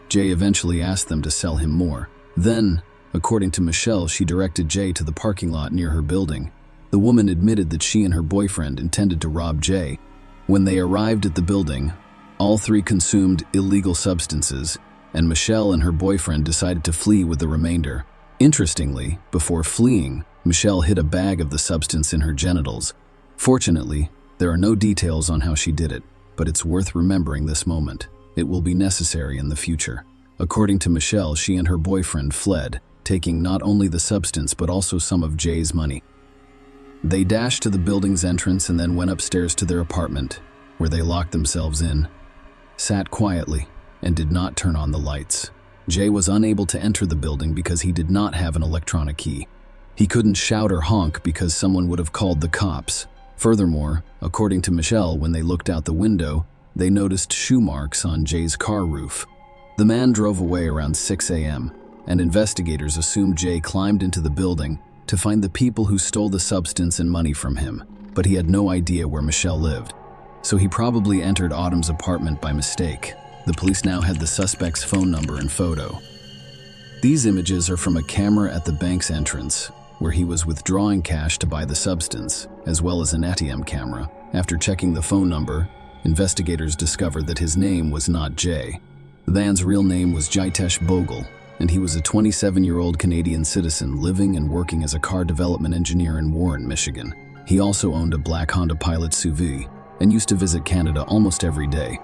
Jay eventually asked them to sell him more. Then, according to Michelle, she directed Jay to the parking lot near her building. The woman admitted that she and her boyfriend intended to rob Jay. When they arrived at the building, all three consumed illegal substances, and Michelle and her boyfriend decided to flee with the remainder. Interestingly, before fleeing, Michelle hid a bag of the substance in her genitals. Fortunately, there are no details on how she did it, but it's worth remembering this moment. It will be necessary in the future. According to Michelle, she and her boyfriend fled, taking not only the substance but also some of Jay's money. They dashed to the building's entrance and then went upstairs to their apartment, where they locked themselves in, sat quietly, and did not turn on the lights. Jay was unable to enter the building because he did not have an electronic key. He couldn't shout or honk because someone would have called the cops. Furthermore, according to Michelle, when they looked out the window, they noticed shoe marks on Jay's car roof. The man drove away around 6 a.m., and investigators assumed Jay climbed into the building to find the people who stole the substance and money from him, but he had no idea where Michelle lived. So he probably entered Autumn's apartment by mistake. The police now had the suspect's phone number and photo. These images are from a camera at the bank's entrance, where he was withdrawing cash to buy the substance, as well as an ATM camera. After checking the phone number, investigators discovered that his name was not Jay. The man's real name was Jitesh Bogle, and he was a 27-year-old Canadian citizen living and working as a car development engineer in Warren, Michigan. He also owned a black Honda Pilot SUV and used to visit Canada almost every day.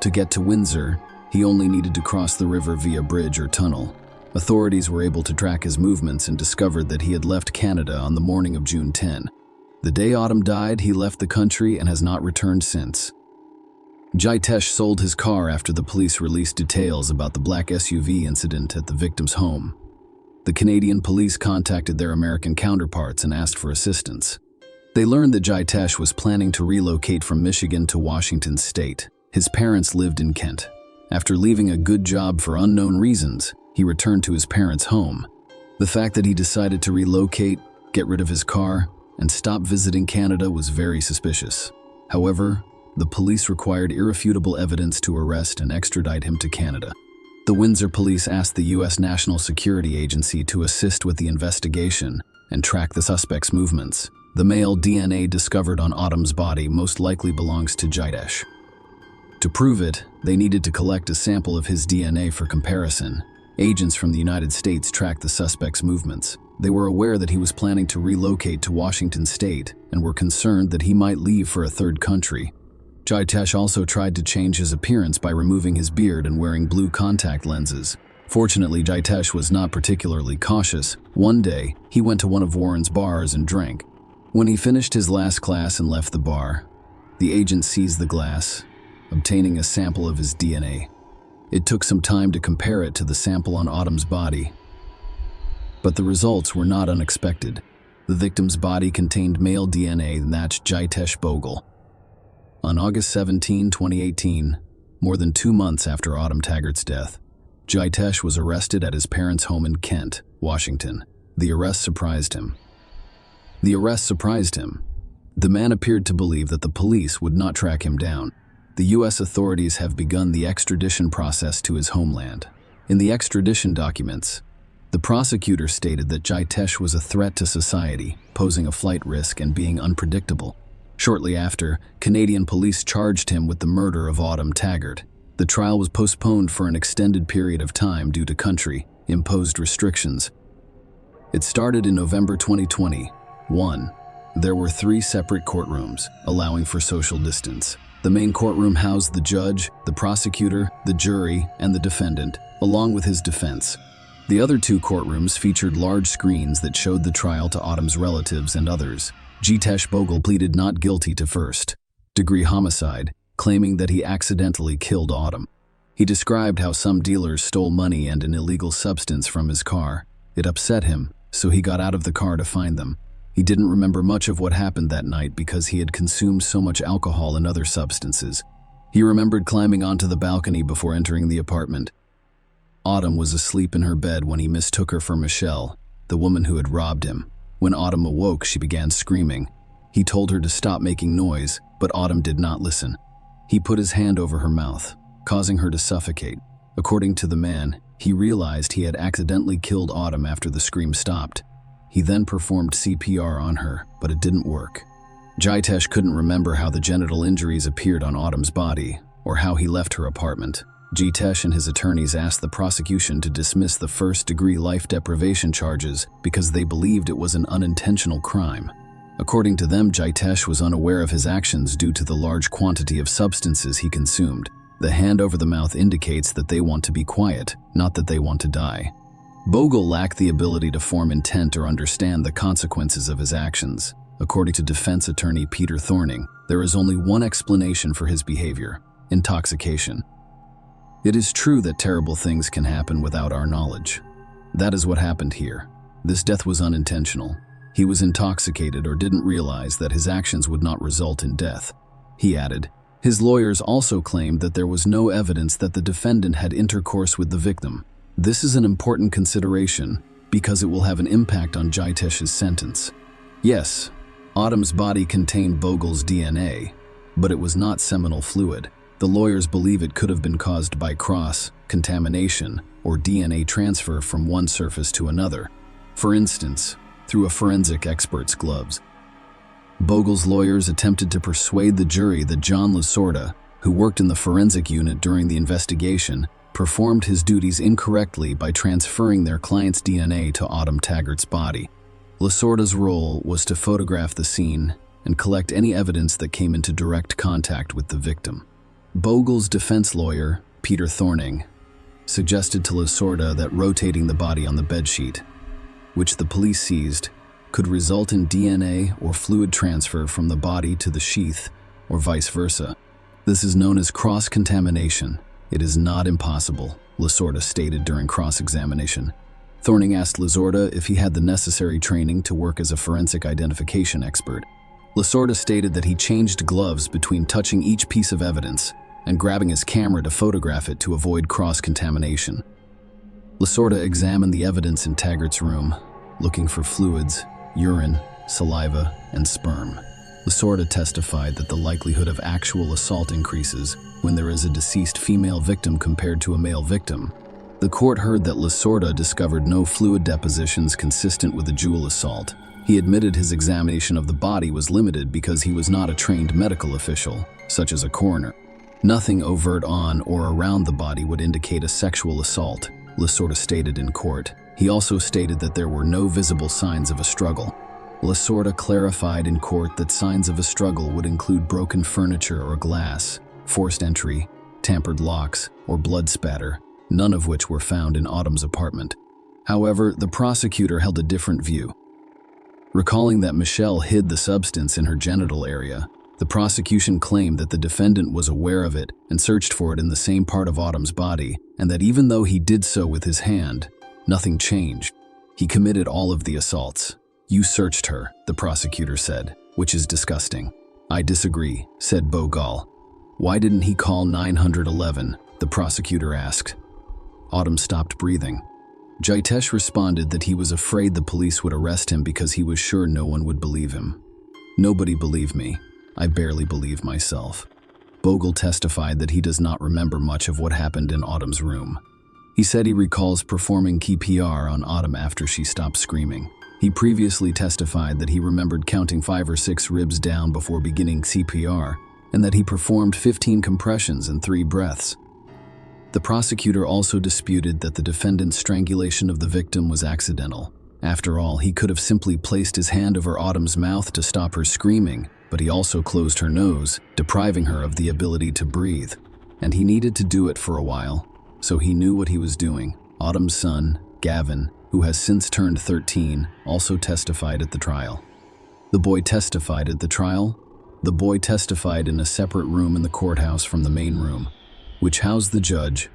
To get to Windsor, he only needed to cross the river via bridge or tunnel. Authorities were able to track his movements and discovered that he had left Canada on the morning of June 10. The day Autumn died, he left the country and has not returned since. Jitesh sold his car after the police released details about the black SUV incident at the victim's home. The Canadian police contacted their American counterparts and asked for assistance. They learned that Jitesh was planning to relocate from Michigan to Washington State. His parents lived in Kent. After leaving a good job for unknown reasons, he returned to his parents' home. The fact that he decided to relocate, get rid of his car, and stop visiting Canada was very suspicious. However, The police required irrefutable evidence to arrest and extradite him to Canada. The Windsor police asked the U.S. National Security Agency to assist with the investigation and track the suspect's movements. The male DNA discovered on Autumn's body most likely belongs to Jitesh. To prove it, they needed to collect a sample of his DNA for comparison. Agents from the United States tracked the suspect's movements. They were aware that he was planning to relocate to Washington State and were concerned that he might leave for a third country. Jitesh also tried to change his appearance by removing his beard and wearing blue contact lenses. Fortunately, Jitesh was not particularly cautious. One day, he went to one of Warren's bars and drank. When he finished his last glass and left the bar, the agent seized the glass, obtaining a sample of his DNA. It took some time to compare it to the sample on Autumn's body, but the results were not unexpected. The victim's body contained male DNA that matched Jitesh Bogle. On August 17, 2018, more than 2 months after Autumn Taggart's death, Jitesh was arrested at his parents' home in Kent, Washington. The arrest surprised him. The man appeared to believe that the police would not track him down. The U.S. authorities have begun the extradition process to his homeland. In the extradition documents, the prosecutor stated that Jitesh was a threat to society, posing a flight risk and being unpredictable. Shortly after, Canadian police charged him with the murder of Autumn Taggart. The trial was postponed for an extended period of time due to country-imposed restrictions. It started in November 2021. There were 3 separate courtrooms, allowing for social distance. The main courtroom housed the judge, the prosecutor, the jury, and the defendant, along with his defense. The other 2 courtrooms featured large screens that showed the trial to Autumn's relatives and others. Jitesh Bogle pleaded not guilty to first-degree homicide, claiming that he accidentally killed Autumn. He described how some dealers stole money and an illegal substance from his car. It upset him, so he got out of the car to find them. He didn't remember much of what happened that night because he had consumed so much alcohol and other substances. He remembered climbing onto the balcony before entering the apartment. Autumn was asleep in her bed when he mistook her for Michelle, the woman who had robbed him. When Autumn awoke, she began screaming. He told her to stop making noise, but Autumn did not listen. He put his hand over her mouth, causing her to suffocate. According to the man, he realized he had accidentally killed Autumn after the scream stopped. He then performed CPR on her, but it didn't work. Jitesh couldn't remember how the genital injuries appeared on Autumn's body, or how he left her apartment. Jitesh and his attorneys asked the prosecution to dismiss the first-degree life deprivation charges because they believed it was an unintentional crime. According to them, Jitesh was unaware of his actions due to the large quantity of substances he consumed. The hand over the mouth indicates that they want to be quiet, not that they want to die. Bogle lacked the ability to form intent or understand the consequences of his actions. According to defense attorney Peter Thorning, there is only one explanation for his behavior: intoxication. It is true that terrible things can happen without our knowledge. That is what happened here. This death was unintentional. He was intoxicated or didn't realize that his actions would not result in death. He added, his lawyers also claimed that there was no evidence that the defendant had intercourse with the victim. This is an important consideration because it will have an impact on Jitesh's sentence. Yes, Autumn's body contained Bogle's DNA, but it was not seminal fluid. The lawyers believe it could have been caused by cross-contamination or DNA transfer from one surface to another. For instance, through a forensic expert's gloves. Bogle's lawyers attempted to persuade the jury that John Lasorda, who worked in the forensic unit during the investigation, performed his duties incorrectly by transferring their client's DNA to Autumn Taggart's body. Lasorda's role was to photograph the scene and collect any evidence that came into direct contact with the victim. Bogle's defense lawyer, Peter Thorning, suggested to Lasorda that rotating the body on the bedsheet, which the police seized, could result in DNA or fluid transfer from the body to the sheath, or vice versa. This is known as cross-contamination. It is not impossible, Lasorda stated during cross-examination. Thorning asked Lasorda if he had the necessary training to work as a forensic identification expert. Lasorda stated that he changed gloves between touching each piece of evidence and grabbing his camera to photograph it to avoid cross-contamination. Lasorda examined the evidence in Taggart's room, looking for fluids, urine, saliva, and sperm. Lasorda testified that the likelihood of actual assault increases when there is a deceased female victim compared to a male victim. The court heard that Lasorda discovered no fluid depositions consistent with a jewel assault. He admitted his examination of the body was limited because he was not a trained medical official, such as a coroner. Nothing overt on or around the body would indicate a sexual assault, Lasorda stated in court. He also stated that there were no visible signs of a struggle. Lasorda clarified in court that signs of a struggle would include broken furniture or glass, forced entry, tampered locks, or blood spatter, none of which were found in Autumn's apartment. However, the prosecutor held a different view. Recalling that Michelle hid the substance in her genital area, the prosecution claimed that the defendant was aware of it and searched for it in the same part of Autumn's body, and that even though he did so with his hand, nothing changed. He committed all of the assaults. "You searched her," the prosecutor said, "which is disgusting." "I disagree," said Bogal. "Why didn't he call 911? The prosecutor asked. Autumn stopped breathing. Jitesh responded that he was afraid the police would arrest him because he was sure no one would believe him. "Nobody believed me. I barely believe myself." Bogle testified that he does not remember much of what happened in Autumn's room. He said he recalls performing CPR on Autumn after she stopped screaming. He previously testified that he remembered counting 5 or 6 ribs down before beginning CPR, and that he performed 15 compressions and 3 breaths. The prosecutor also disputed that the defendant's strangulation of the victim was accidental. After all, he could have simply placed his hand over Autumn's mouth to stop her screaming, but he also closed her nose, depriving her of the ability to breathe. And he needed to do it for a while, so he knew what he was doing. Autumn's son, Gavin, who has since turned 13, also testified at the trial. The boy testified at the trial? The boy testified in a separate room in the courthouse from the main room, which housed the judge,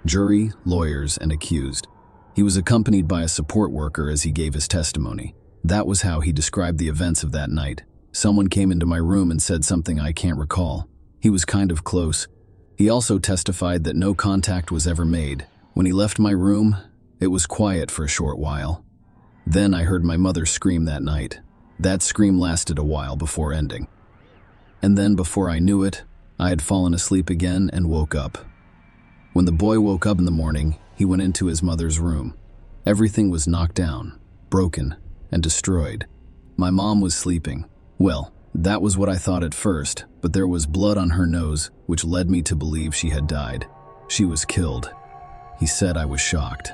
jury, lawyers, and accused. He was accompanied by a support worker as he gave his testimony. That was how he described the events of that night. "Someone came into my room and said something I can't recall. He was kind of close." He also testified that no contact was ever made. "When he left my room, it was quiet for a short while. Then I heard my mother scream that night. That scream lasted a while before ending. And then before I knew it, I had fallen asleep again and woke up. When the boy woke up in the morning, he went into his mother's room. Everything was knocked down, broken, and destroyed. My mom was sleeping. Well, that was what I thought at first, but there was blood on her nose, which led me to believe she had died. She was killed." He said I was shocked.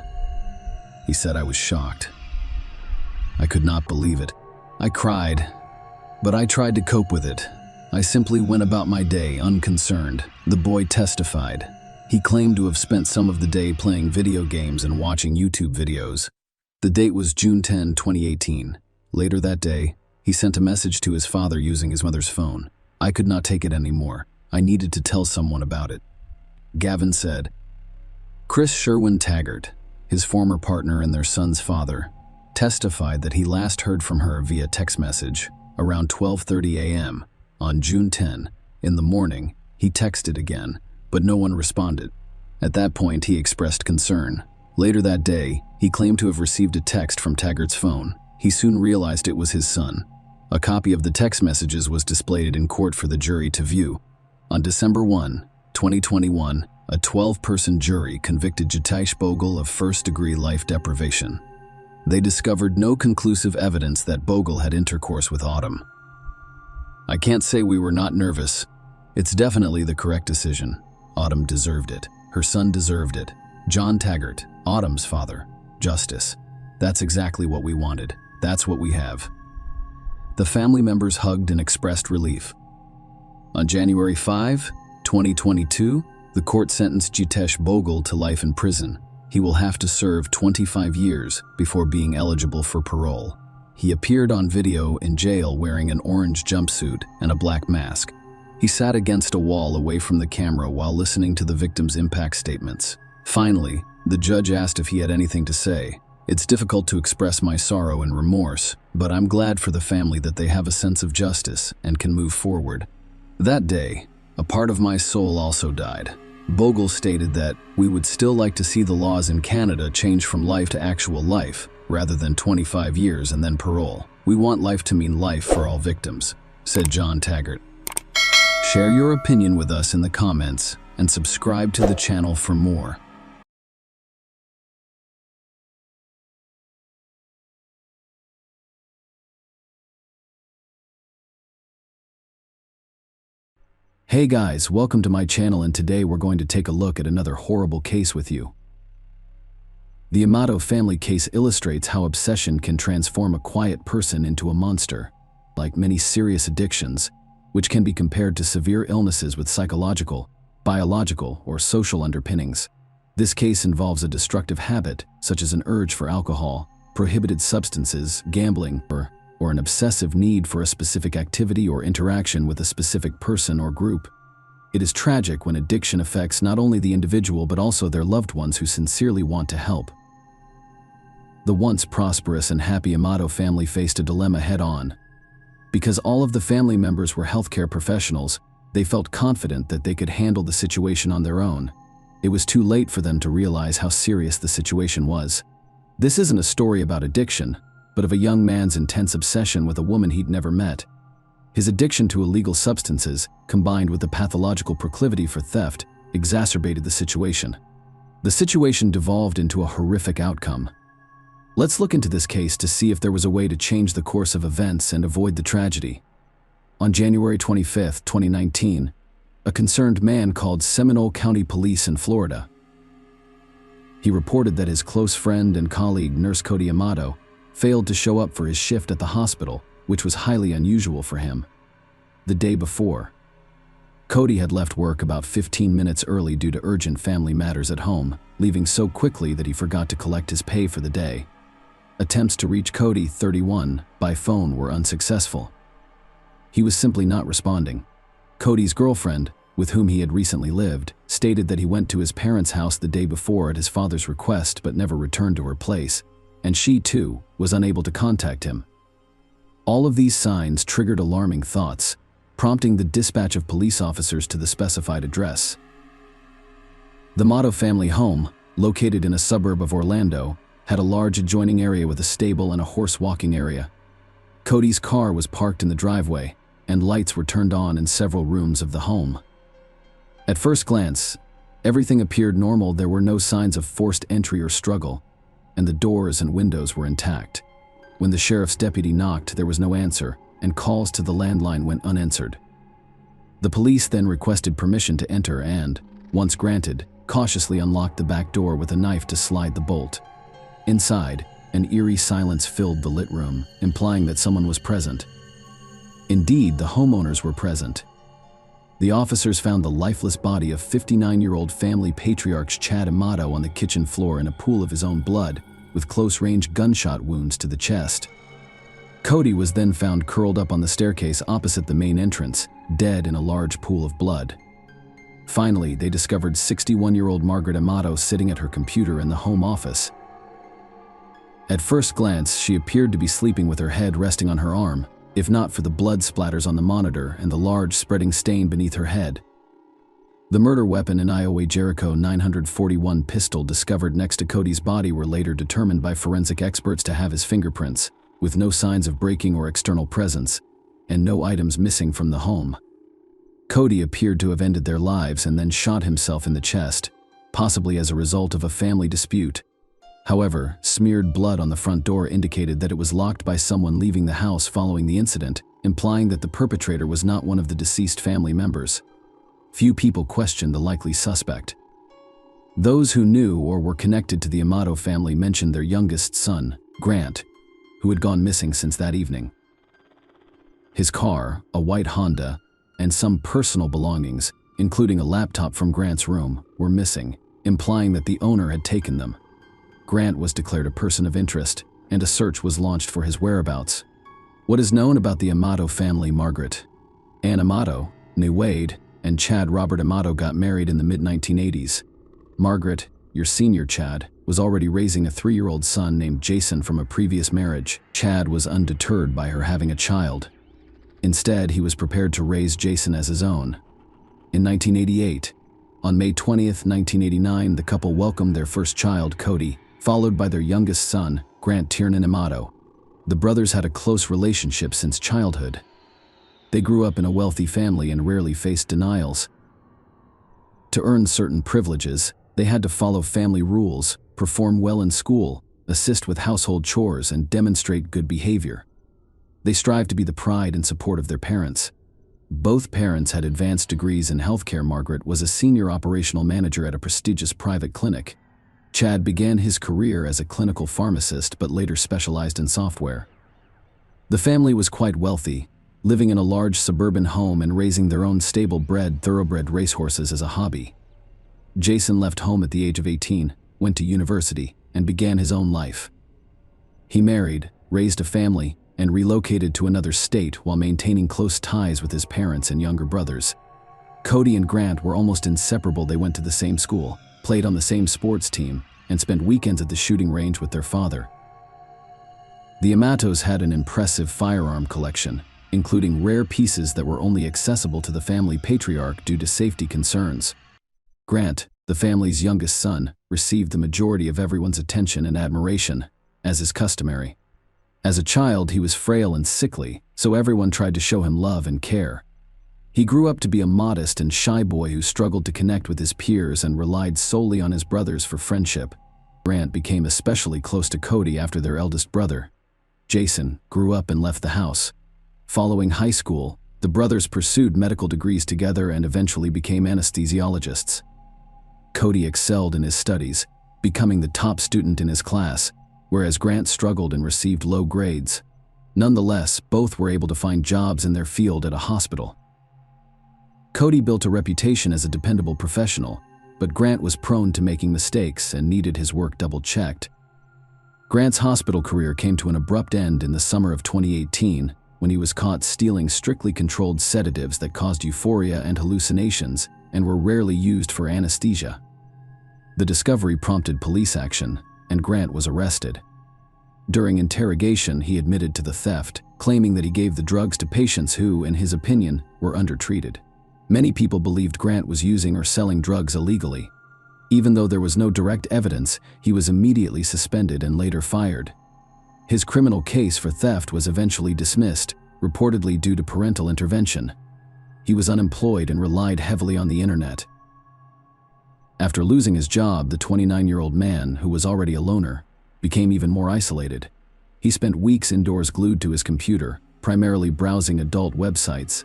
I could not believe it. I cried, but I tried to cope with it. I simply went about my day unconcerned. The boy testified. He claimed to have spent some of the day playing video games and watching YouTube videos. The date was June 10, 2018. Later that day, he sent a message to his father using his mother's phone. "I could not take it anymore. I needed to tell someone about it." Gavin said. Chris Sherwin Taggart, his former partner and their son's father, testified that he last heard from her via text message around 12:30 a.m. on June 10. In the morning, he texted again, but no one responded. At that point, he expressed concern. Later that day, he claimed to have received a text from Taggart's phone. He soon realized it was his son. A copy of the text messages was displayed in court for the jury to view. On December 1, 2021, a 12-person jury convicted Jitesh Bogle of first-degree life deprivation. They discovered no conclusive evidence that Bogle had intercourse with Autumn. "I can't say we were not nervous. It's definitely the correct decision. Autumn deserved it. Her son deserved it. John Taggart, Autumn's father. Justice. That's exactly what we wanted. That's what we have." The family members hugged and expressed relief. On January 5, 2022, the court sentenced Jitesh Bogle to life in prison. He will have to serve 25 years before being eligible for parole. He appeared on video in jail wearing an orange jumpsuit and a black mask. He sat against a wall away from the camera while listening to the victim's impact statements. Finally, the judge asked if he had anything to say. "It's difficult to express my sorrow and remorse, but I'm glad for the family that they have a sense of justice and can move forward." That day, a part of my soul also died. Bogle stated that we would still like to see the laws in Canada change from life to actual life, rather than 25 years and then parole. "We want life to mean life for all victims." said John Taggart. Share your opinion with us in the comments and subscribe to the channel for more. Hey guys, welcome to my channel, and today we're going to take a look at another horrible case with you. The Amato family case illustrates how obsession can transform a quiet person into a monster. Like many serious addictions, which can be compared to severe illnesses with psychological, biological, or social underpinnings, this case involves a destructive habit, such as an urge for alcohol, prohibited substances, gambling, or an obsessive need for a specific activity or interaction with a specific person or group. It is tragic when addiction affects not only the individual but also their loved ones who sincerely want to help. The once prosperous and happy Amato family faced a dilemma head-on. Because all of the family members were healthcare professionals, they felt confident that they could handle the situation on their own. It was too late for them to realize how serious the situation was. This isn't a story about addiction, but of a young man's intense obsession with a woman he'd never met. His addiction to illegal substances, combined with the pathological proclivity for theft, exacerbated the situation. The situation devolved into a horrific outcome. Let's look into this case to see if there was a way to change the course of events and avoid the tragedy. On January 25, 2019, a concerned man called Seminole County Police in Florida. He reported that his close friend and colleague, Nurse Cody Amato, failed to show up for his shift at the hospital, which was highly unusual for him. The day before, Cody had left work about 15 minutes early due to urgent family matters at home, leaving so quickly that he forgot to collect his pay for the day. Attempts to reach Cody, 31, by phone were unsuccessful. He was simply not responding. Cody's girlfriend, with whom he had recently lived, stated that he went to his parents' house the day before at his father's request but never returned to her place, and she, too, was unable to contact him. All of these signs triggered alarming thoughts, prompting the dispatch of police officers to the specified address. The Amato family home, located in a suburb of Orlando, had a large adjoining area with a stable and a horse walking area. Cody's car was parked in the driveway, and lights were turned on in several rooms of the home. At first glance, everything appeared normal. There were no signs of forced entry or struggle, and the doors and windows were intact. When the sheriff's deputy knocked, there was no answer, and calls to the landline went unanswered. The police then requested permission to enter and, once granted, cautiously unlocked the back door with a knife to slide the bolt. Inside, an eerie silence filled the lit room, implying that someone was present. Indeed, the homeowners were present. The officers found the lifeless body of 59-year-old family patriarch Chad Amato on the kitchen floor in a pool of his own blood, with close-range gunshot wounds to the chest. Cody was then found curled up on the staircase opposite the main entrance, dead in a large pool of blood. Finally, they discovered 61-year-old Margaret Amato sitting at her computer in the home office. At first glance, she appeared to be sleeping with her head resting on her arm, if not for the blood splatters on the monitor and the large spreading stain beneath her head. The murder weapon and Iowa Jericho 941 pistol discovered next to Cody's body were later determined by forensic experts to have his fingerprints, with no signs of breaking or external presence, and no items missing from the home. Cody appeared to have ended their lives and then shot himself in the chest, possibly as a result of a family dispute. However, smeared blood on the front door indicated that it was locked by someone leaving the house following the incident, implying that the perpetrator was not one of the deceased family members. Few people questioned the likely suspect. Those who knew or were connected to the Amato family mentioned their youngest son, Grant, who had gone missing since that evening. His car, a white Honda, and some personal belongings, including a laptop from Grant's room, were missing, implying that the owner had taken them. Grant was declared a person of interest, and a search was launched for his whereabouts. What is known about the Amato family? Margaret Ann Amato, née Wade, and Chad Robert Amato got married in the mid-1980s. Margaret, your senior Chad, was already raising a 3-year-old son named Jason from a previous marriage. Chad was undeterred by her having a child. Instead, he was prepared to raise Jason as his own. In 1988, on May 20th, 1989, the couple welcomed their first child, Cody, followed by their youngest son, Grant Tiernan Amato. The brothers had a close relationship since childhood. They grew up in a wealthy family and rarely faced denials. To earn certain privileges, they had to follow family rules, perform well in school, assist with household chores, and demonstrate good behavior. They strived to be the pride and support of their parents. Both parents had advanced degrees in healthcare. Margaret was a senior operational manager at a prestigious private clinic. Chad began his career as a clinical pharmacist but later specialized in software. The family was quite wealthy, living in a large suburban home and raising their own stable-bred, thoroughbred racehorses as a hobby. Jason left home at the age of 18, went to university, and began his own life. He married, raised a family, and relocated to another state while maintaining close ties with his parents and younger brothers. Cody and Grant were almost inseparable. They went to the same school, played on the same sports team, and spent weekends at the shooting range with their father. The Amatos had an impressive firearm collection, including rare pieces that were only accessible to the family patriarch due to safety concerns. Grant, the family's youngest son, received the majority of everyone's attention and admiration, as is customary. As a child, he was frail and sickly, so everyone tried to show him love and care. He grew up to be a modest and shy boy who struggled to connect with his peers and relied solely on his brothers for friendship. Grant became especially close to Cody after their eldest brother, Jason, grew up and left the house. Following high school, the brothers pursued medical degrees together and eventually became anesthesiologists. Cody excelled in his studies, becoming the top student in his class, whereas Grant struggled and received low grades. Nonetheless, both were able to find jobs in their field at a hospital. Cody built a reputation as a dependable professional, but Grant was prone to making mistakes and needed his work double-checked. Grant's hospital career came to an abrupt end in the summer of 2018 when he was caught stealing strictly controlled sedatives that caused euphoria and hallucinations and were rarely used for anesthesia. The discovery prompted police action, and Grant was arrested. During interrogation, he admitted to the theft, claiming that he gave the drugs to patients who, in his opinion, were undertreated. Many people believed Grant was using or selling drugs illegally. Even though there was no direct evidence, he was immediately suspended and later fired. His criminal case for theft was eventually dismissed, reportedly due to parental intervention. He was unemployed and relied heavily on the internet. After losing his job, the 29-year-old man, who was already a loner, became even more isolated. He spent weeks indoors glued to his computer, primarily browsing adult websites.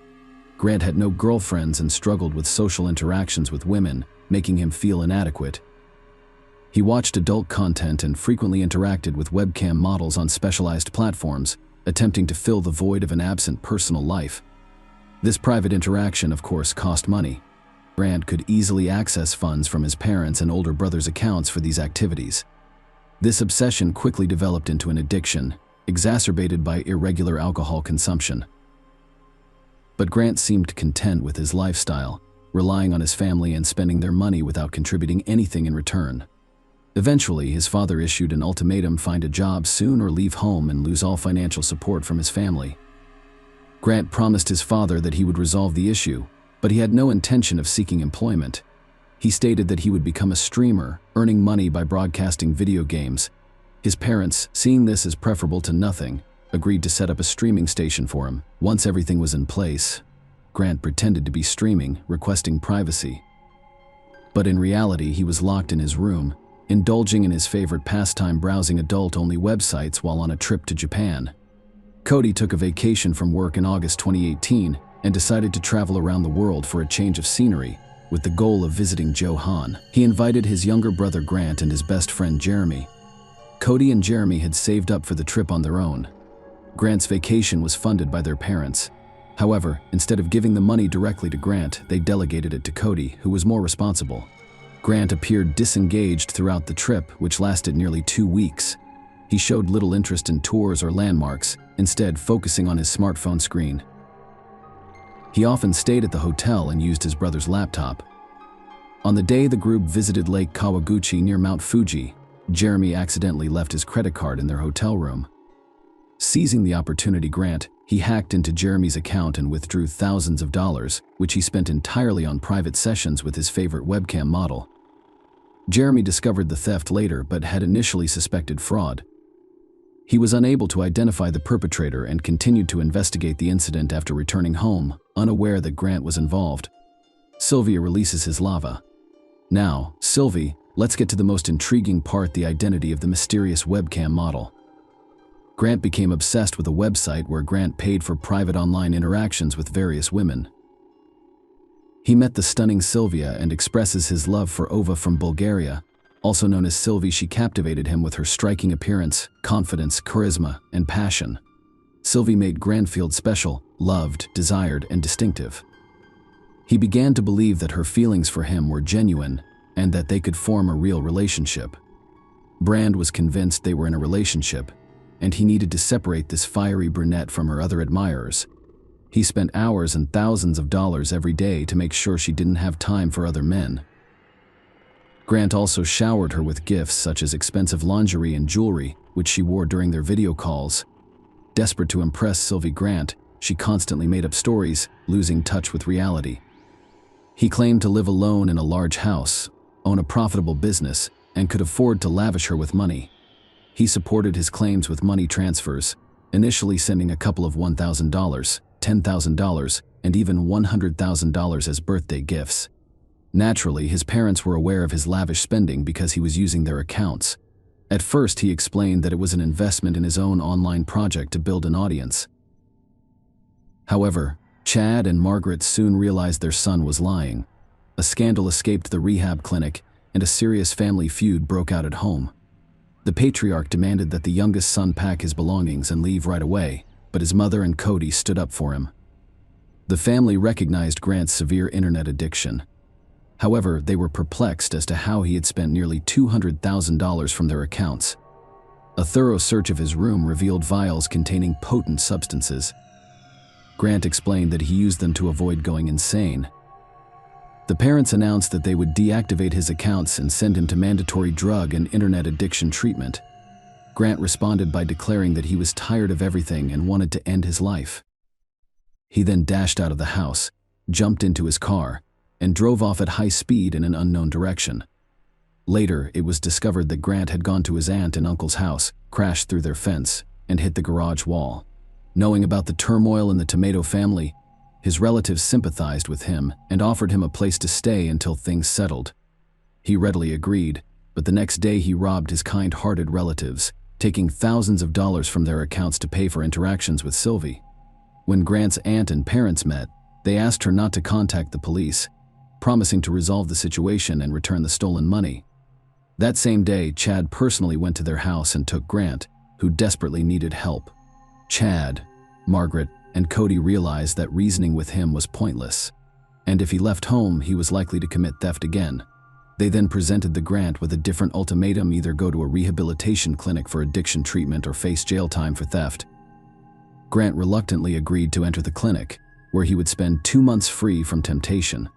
Grant had no girlfriends and struggled with social interactions with women, making him feel inadequate. He watched adult content and frequently interacted with webcam models on specialized platforms, attempting to fill the void of an absent personal life. This private interaction, of course, cost money. Grant could easily access funds from his parents' and older brother's accounts for these activities. This obsession quickly developed into an addiction, exacerbated by irregular alcohol consumption. But Grant seemed content with his lifestyle, relying on his family and spending their money without contributing anything in return. Eventually, his father issued an ultimatum: find a job soon or leave home and lose all financial support from his family. Grant promised his father that he would resolve the issue, but he had no intention of seeking employment. He stated that he would become a streamer, earning money by broadcasting video games. His parents, seeing this as preferable to nothing, agreed to set up a streaming station for him. Once everything was in place, Grant pretended to be streaming, requesting privacy. But in reality, he was locked in his room, indulging in his favorite pastime, browsing adult-only websites while on a trip to Japan. Cody took a vacation from work in August 2018 and decided to travel around the world for a change of scenery, with the goal of visiting Johan. He invited his younger brother Grant and his best friend Jeremy. Cody and Jeremy had saved up for the trip on their own. Grant's vacation was funded by their parents. However, instead of giving the money directly to Grant, they delegated it to Cody, who was more responsible. Grant appeared disengaged throughout the trip, which lasted nearly 2 weeks. He showed little interest in tours or landmarks, instead focusing on his smartphone screen. He often stayed at the hotel and used his brother's laptop. On the day the group visited Lake Kawaguchi near Mount Fuji, Jeremy accidentally left his credit card in their hotel room. Seizing the opportunity, he hacked into Jeremy's account and withdrew thousands of dollars, which he spent entirely on private sessions with his favorite webcam model. Jeremy discovered the theft later but had initially suspected fraud. He was unable to identify the perpetrator and continued to investigate the incident after returning home, unaware that Grant was involved. Sylvia releases his lava. Now, Sylvie, let's get to the most intriguing part: the identity of the mysterious webcam model. Grant became obsessed with a website where Grant paid for private online interactions with various women. He met the stunning Sylvia and expresses his love for Ova from Bulgaria. Also known as Sylvie, she captivated him with her striking appearance, confidence, charisma, and passion. Sylvie made Grant feel special, loved, desired, and distinctive. He began to believe that her feelings for him were genuine and that they could form a real relationship. Brand was convinced they were in a relationship, and he needed to separate this fiery brunette from her other admirers. He spent hours and thousands of dollars every day to make sure she didn't have time for other men. Grant also showered her with gifts such as expensive lingerie and jewelry, which she wore during their video calls. Desperate to impress Sylvie Grant, she constantly made up stories, losing touch with reality. He claimed to live alone in a large house, own a profitable business, and could afford to lavish her with money. He supported his claims with money transfers, initially sending a couple of $1,000, $10,000, and even $100,000 as birthday gifts. Naturally, his parents were aware of his lavish spending because he was using their accounts. At first, he explained that it was an investment in his own online project to build an audience. However, Chad and Margaret soon realized their son was lying. A scandal escaped the rehab clinic, and a serious family feud broke out at home. The patriarch demanded that the youngest son pack his belongings and leave right away, but his mother and Cody stood up for him. The family recognized Grant's severe internet addiction. However, they were perplexed as to how he had spent nearly $200,000 from their accounts. A thorough search of his room revealed vials containing potent substances. Grant explained that he used them to avoid going insane. The parents announced that they would deactivate his accounts and send him to mandatory drug and internet addiction treatment. Grant responded by declaring that he was tired of everything and wanted to end his life. He then dashed out of the house, jumped into his car, and drove off at high speed in an unknown direction. Later, it was discovered that Grant had gone to his aunt and uncle's house, crashed through their fence, and hit the garage wall. Knowing about the turmoil in the Tomato family, his relatives sympathized with him and offered him a place to stay until things settled. He readily agreed, but the next day he robbed his kind-hearted relatives, taking thousands of dollars from their accounts to pay for interactions with Sylvie. When Grant's aunt and parents met, they asked her not to contact the police, promising to resolve the situation and return the stolen money. That same day, Chad personally went to their house and took Grant, who desperately needed help. Chad, Margaret, and Cody realized that reasoning with him was pointless, and if he left home, he was likely to commit theft again. They then presented the Grant with a different ultimatum: either go to a rehabilitation clinic for addiction treatment or face jail time for theft. Grant reluctantly agreed to enter the clinic, where he would spend 2 months free from temptation.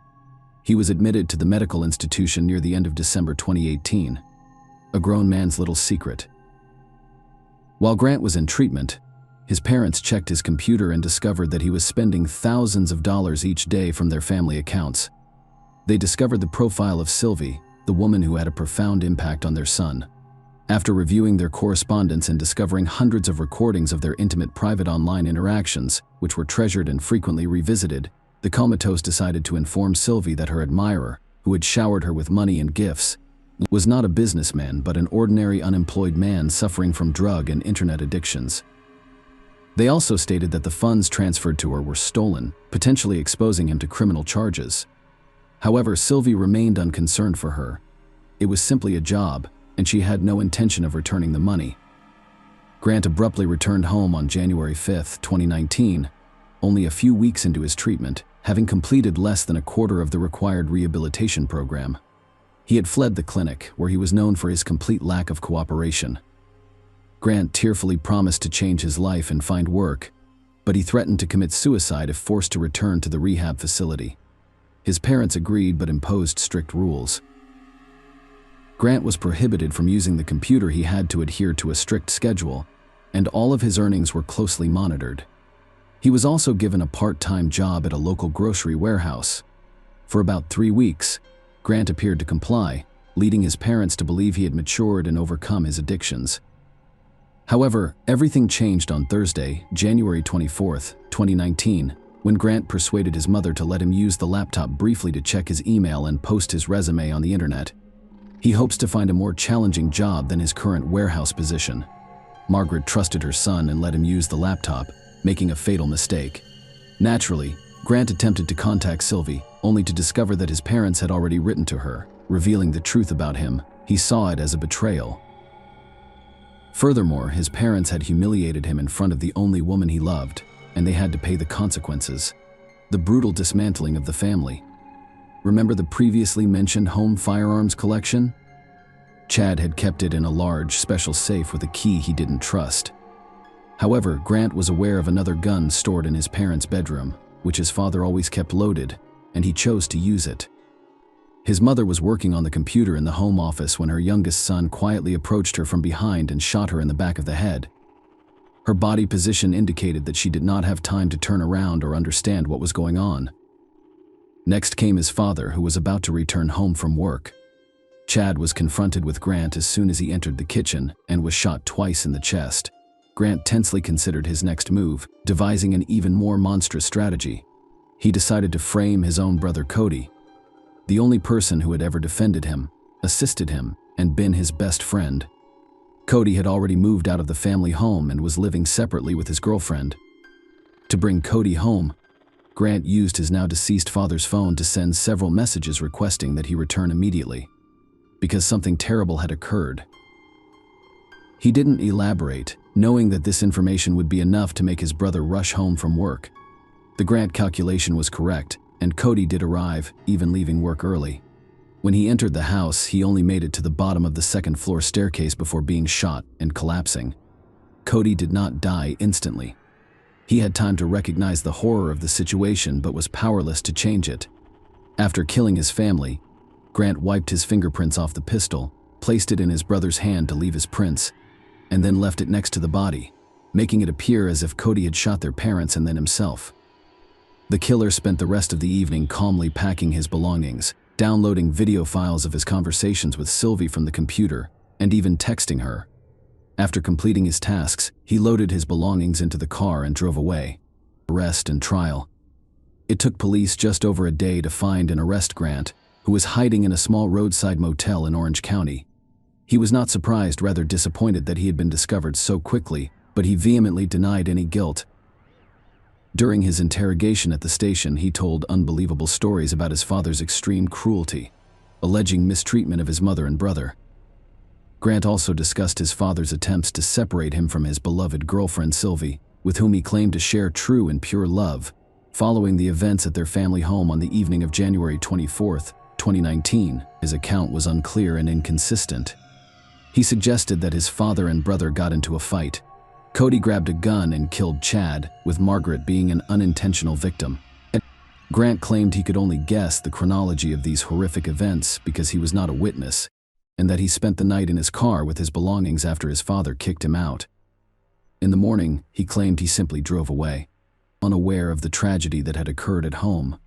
He was admitted to the medical institution near the end of December 2018, a grown man's little secret. While Grant was in treatment, his parents checked his computer and discovered that he was spending thousands of dollars each day from their family accounts. They discovered the profile of Sylvie, the woman who had a profound impact on their son. After reviewing their correspondence and discovering hundreds of recordings of their intimate private online interactions, which were treasured and frequently revisited, the comatose decided to inform Sylvie that her admirer, who had showered her with money and gifts, was not a businessman but an ordinary unemployed man suffering from drug and internet addictions. They also stated that the funds transferred to her were stolen, potentially exposing him to criminal charges. However, Sylvie remained unconcerned for her. It was simply a job, and she had no intention of returning the money. Grant abruptly returned home on January 5, 2019, only a few weeks into his treatment, having completed less than a quarter of the required rehabilitation program. He had fled the clinic, where he was known for his complete lack of cooperation. Grant tearfully promised to change his life and find work, but he threatened to commit suicide if forced to return to the rehab facility. His parents agreed but imposed strict rules. Grant was prohibited from using the computer. He had to adhere to a strict schedule, and all of his earnings were closely monitored. He was also given a part-time job at a local grocery warehouse. For about 3 weeks, Grant appeared to comply, leading his parents to believe he had matured and overcome his addictions. However, everything changed on Thursday, January 24th, 2019, when Grant persuaded his mother to let him use the laptop briefly to check his email and post his resume on the internet. He hopes to find a more challenging job than his current warehouse position. Margaret trusted her son and let him use the laptop, making a fatal mistake. Naturally, Grant attempted to contact Sylvie, only to discover that his parents had already written to her, revealing the truth about him. He saw it as a betrayal. Furthermore, his parents had humiliated him in front of the only woman he loved, and they had to pay the consequences. The brutal dismantling of the family. Remember the previously mentioned home firearms collection? Chad had kept it in a large, special safe with a key he didn't trust. However, Grant was aware of another gun stored in his parents' bedroom, which his father always kept loaded, and he chose to use it. His mother was working on the computer in the home office when her youngest son quietly approached her from behind and shot her in the back of the head. Her body position indicated that she did not have time to turn around or understand what was going on. Next came his father, who was about to return home from work. Chad was confronted with Grant as soon as he entered the kitchen and was shot twice in the chest. Grant tensely considered his next move, devising an even more monstrous strategy. He decided to frame his own brother Cody, the only person who had ever defended him, assisted him, and been his best friend. Cody had already moved out of the family home and was living separately with his girlfriend. To bring Cody home, Grant used his now deceased father's phone to send several messages requesting that he return immediately, because something terrible had occurred. He didn't elaborate, knowing that this information would be enough to make his brother rush home from work. The Grant calculation was correct, and Cody did arrive, even leaving work early. When he entered the house, he only made it to the bottom of the second-floor staircase before being shot and collapsing. Cody did not die instantly. He had time to recognize the horror of the situation but was powerless to change it. After killing his family, Grant wiped his fingerprints off the pistol, placed it in his brother's hand to leave his prints, and then left it next to the body, making it appear as if Cody had shot their parents and then himself. The killer spent the rest of the evening calmly packing his belongings, downloading video files of his conversations with Sylvie from the computer, and even texting her. After completing his tasks, he loaded his belongings into the car and drove away. Arrest and trial. It took police just over a day to find and arrest Grant, who was hiding in a small roadside motel in Orange County. He was not surprised, rather disappointed that he had been discovered so quickly, but he vehemently denied any guilt. During his interrogation at the station, he told unbelievable stories about his father's extreme cruelty, alleging mistreatment of his mother and brother. Grant also discussed his father's attempts to separate him from his beloved girlfriend Sylvie, with whom he claimed to share true and pure love, following the events at their family home on the evening of January 24th, 2019. His account was unclear and inconsistent. He suggested that his father and brother got into a fight. Cody grabbed a gun and killed Chad, with Margaret being an unintentional victim. Grant claimed he could only guess the chronology of these horrific events because he was not a witness, and that he spent the night in his car with his belongings after his father kicked him out. In the morning, he claimed he simply drove away, unaware of the tragedy that had occurred at home.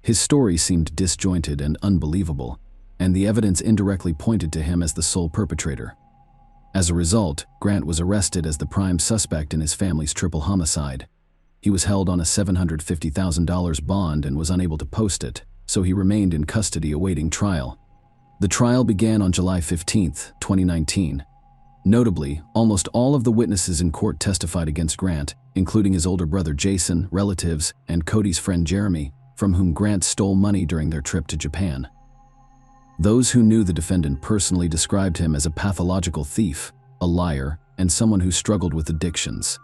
His story seemed disjointed and unbelievable, and the evidence indirectly pointed to him as the sole perpetrator. As a result, Grant was arrested as the prime suspect in his family's triple homicide. He was held on a $750,000 bond and was unable to post it, so he remained in custody awaiting trial. The trial began on July 15, 2019. Notably, almost all of the witnesses in court testified against Grant, including his older brother Jason, relatives, and Cody's friend Jeremy, from whom Grant stole money during their trip to Japan. Those who knew the defendant personally described him as a pathological thief, a liar, and someone who struggled with addictions.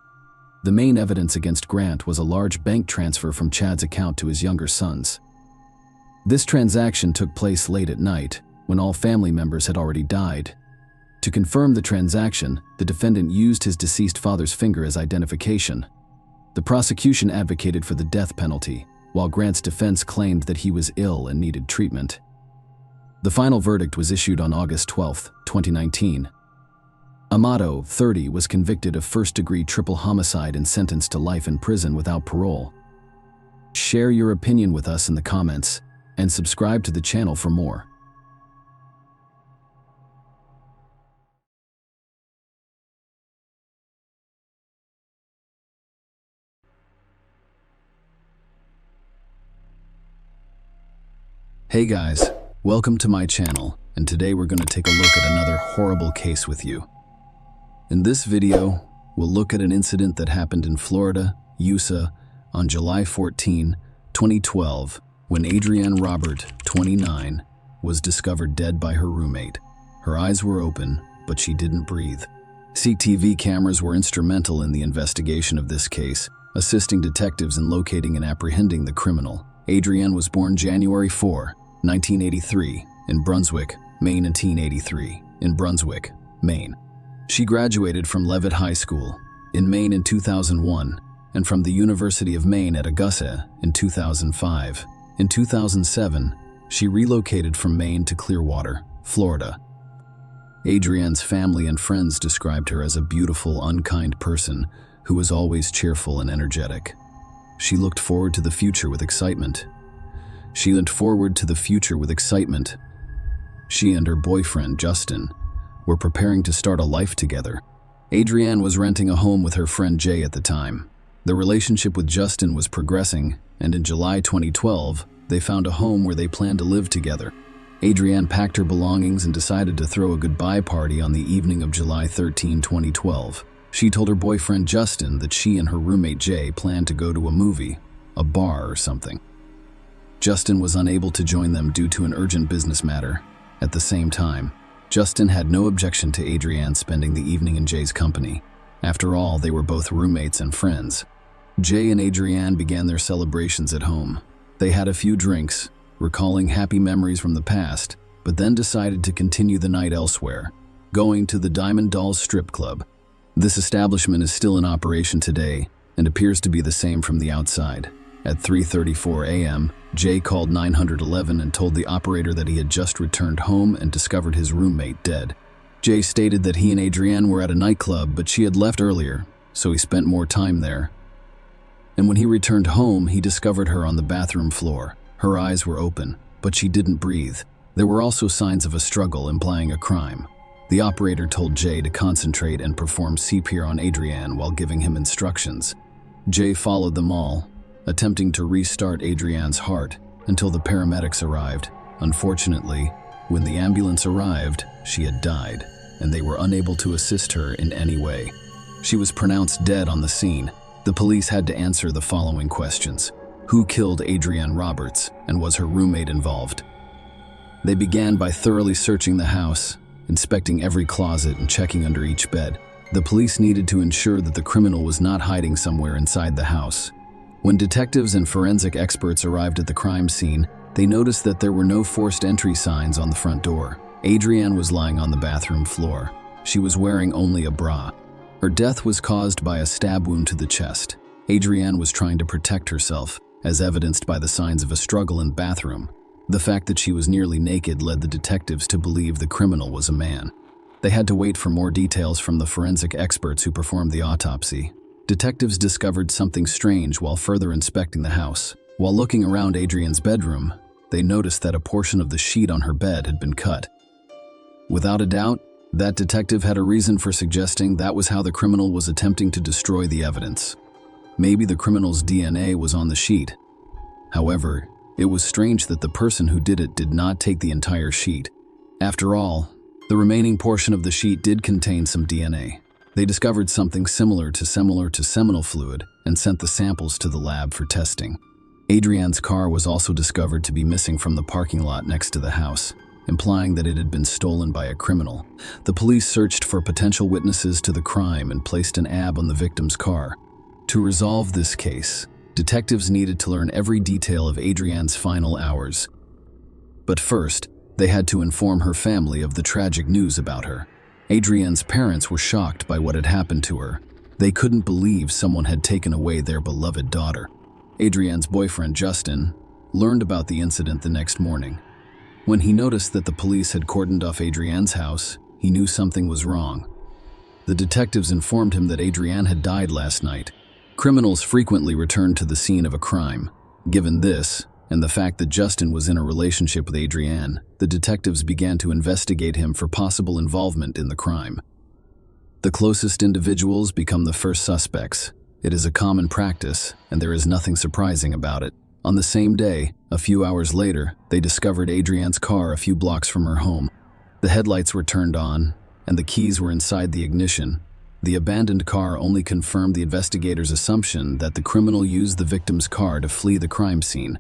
The main evidence against Grant was a large bank transfer from Chad's account to his younger sons. This transaction took place late at night, when all family members had already died. To confirm the transaction, the defendant used his deceased father's finger as identification. The prosecution advocated for the death penalty, while Grant's defense claimed that he was ill and needed treatment. The final verdict was issued on August 12, 2019. Amato, 30, was convicted of first-degree triple homicide and sentenced to life in prison without parole. Share your opinion with us in the comments, and subscribe to the channel for more. Hey guys, welcome to my channel, and today we're going to take a look at another horrible case with you. In this video, we'll look at an incident that happened in Florida, USA, on July 14, 2012, when Adrienne Robert, 29, was discovered dead by her roommate. Her eyes were open, but she didn't breathe. CCTV cameras were instrumental in the investigation of this case, assisting detectives in locating and apprehending the criminal. Adrienne was born January 4, 1983, in Brunswick, Maine, and 1983, in Brunswick, Maine. She graduated from Leavitt High School in Maine in 2001 and from the University of Maine at Augusta in 2005. In 2007, she relocated from Maine to Clearwater, Florida. Adrienne's family and friends described her as a beautiful, unkind person who was always cheerful and energetic. She looked forward to the future with excitement. She and her boyfriend, Justin, were preparing to start a life together. Adrienne was renting a home with her friend Jay at the time. The relationship with Justin was progressing, and in July 2012, they found a home where they planned to live together. Adrienne packed her belongings and decided to throw a goodbye party on the evening of July 13, 2012. She told her boyfriend Justin that she and her roommate Jay planned to go to a movie, a bar or something. Justin was unable to join them due to an urgent business matter. At the same time, Justin had no objection to Adrienne spending the evening in Jay's company. After all, they were both roommates and friends. Jay and Adrienne began their celebrations at home. They had a few drinks, recalling happy memories from the past, but then decided to continue the night elsewhere, going to the Diamond Dolls strip club. This establishment is still in operation today and appears to be the same from the outside. At 3:34 a.m., Jay called 911 and told the operator that he had just returned home and discovered his roommate dead. Jay stated that he and Adrienne were at a nightclub, but she had left earlier, so he spent more time there. And when he returned home, he discovered her on the bathroom floor. Her eyes were open, but she didn't breathe. There were also signs of a struggle, implying a crime. The operator told Jay to concentrate and perform CPR on Adrienne while giving him instructions. Jay followed them all, attempting to restart Adrienne's heart until the paramedics arrived. Unfortunately, when the ambulance arrived, she had died, and they were unable to assist her in any way. She was pronounced dead on the scene. The police had to answer the following questions. Who killed Adrienne Roberts, and was her roommate involved? They began by thoroughly searching the house, inspecting every closet and checking under each bed. The police needed to ensure that the criminal was not hiding somewhere inside the house. When detectives and forensic experts arrived at the crime scene, they noticed that there were no forced entry signs on the front door. Adrienne was lying on the bathroom floor. She was wearing only a bra. Her death was caused by a stab wound to the chest. Adrienne was trying to protect herself, as evidenced by the signs of a struggle in the bathroom. The fact that she was nearly naked led the detectives to believe the criminal was a man. They had to wait for more details from the forensic experts who performed the autopsy. Detectives discovered something strange while further inspecting the house. While looking around Adrienne's bedroom, they noticed that a portion of the sheet on her bed had been cut. Without a doubt, that detective had a reason for suggesting that was how the criminal was attempting to destroy the evidence. Maybe the criminal's DNA was on the sheet. However, it was strange that the person who did it did not take the entire sheet. After all, the remaining portion of the sheet did contain some DNA. They discovered something similar to seminal fluid and sent the samples to the lab for testing. Adrienne's car was also discovered to be missing from the parking lot next to the house, implying that it had been stolen by a criminal. The police searched for potential witnesses to the crime and placed an ad on the victim's car. To resolve this case, detectives needed to learn every detail of Adrienne's final hours. But first, they had to inform her family of the tragic news about her. Adrienne's parents were shocked by what had happened to her. They couldn't believe someone had taken away their beloved daughter. Adrienne's boyfriend, Justin, learned about the incident the next morning. When he noticed that the police had cordoned off Adrienne's house, he knew something was wrong. The detectives informed him that Adrienne had died last night. Criminals frequently returned to the scene of a crime. Given this, and the fact that Justin was in a relationship with Adrienne, the detectives began to investigate him for possible involvement in the crime. The closest individuals become the first suspects. It is a common practice, and there is nothing surprising about it. On the same day, A few hours later, they discovered Adrianne's car a few blocks from her home. The headlights were turned on, and the keys were inside the ignition. The abandoned car only confirmed the investigators' assumption that the criminal used the victim's car to flee the crime scene.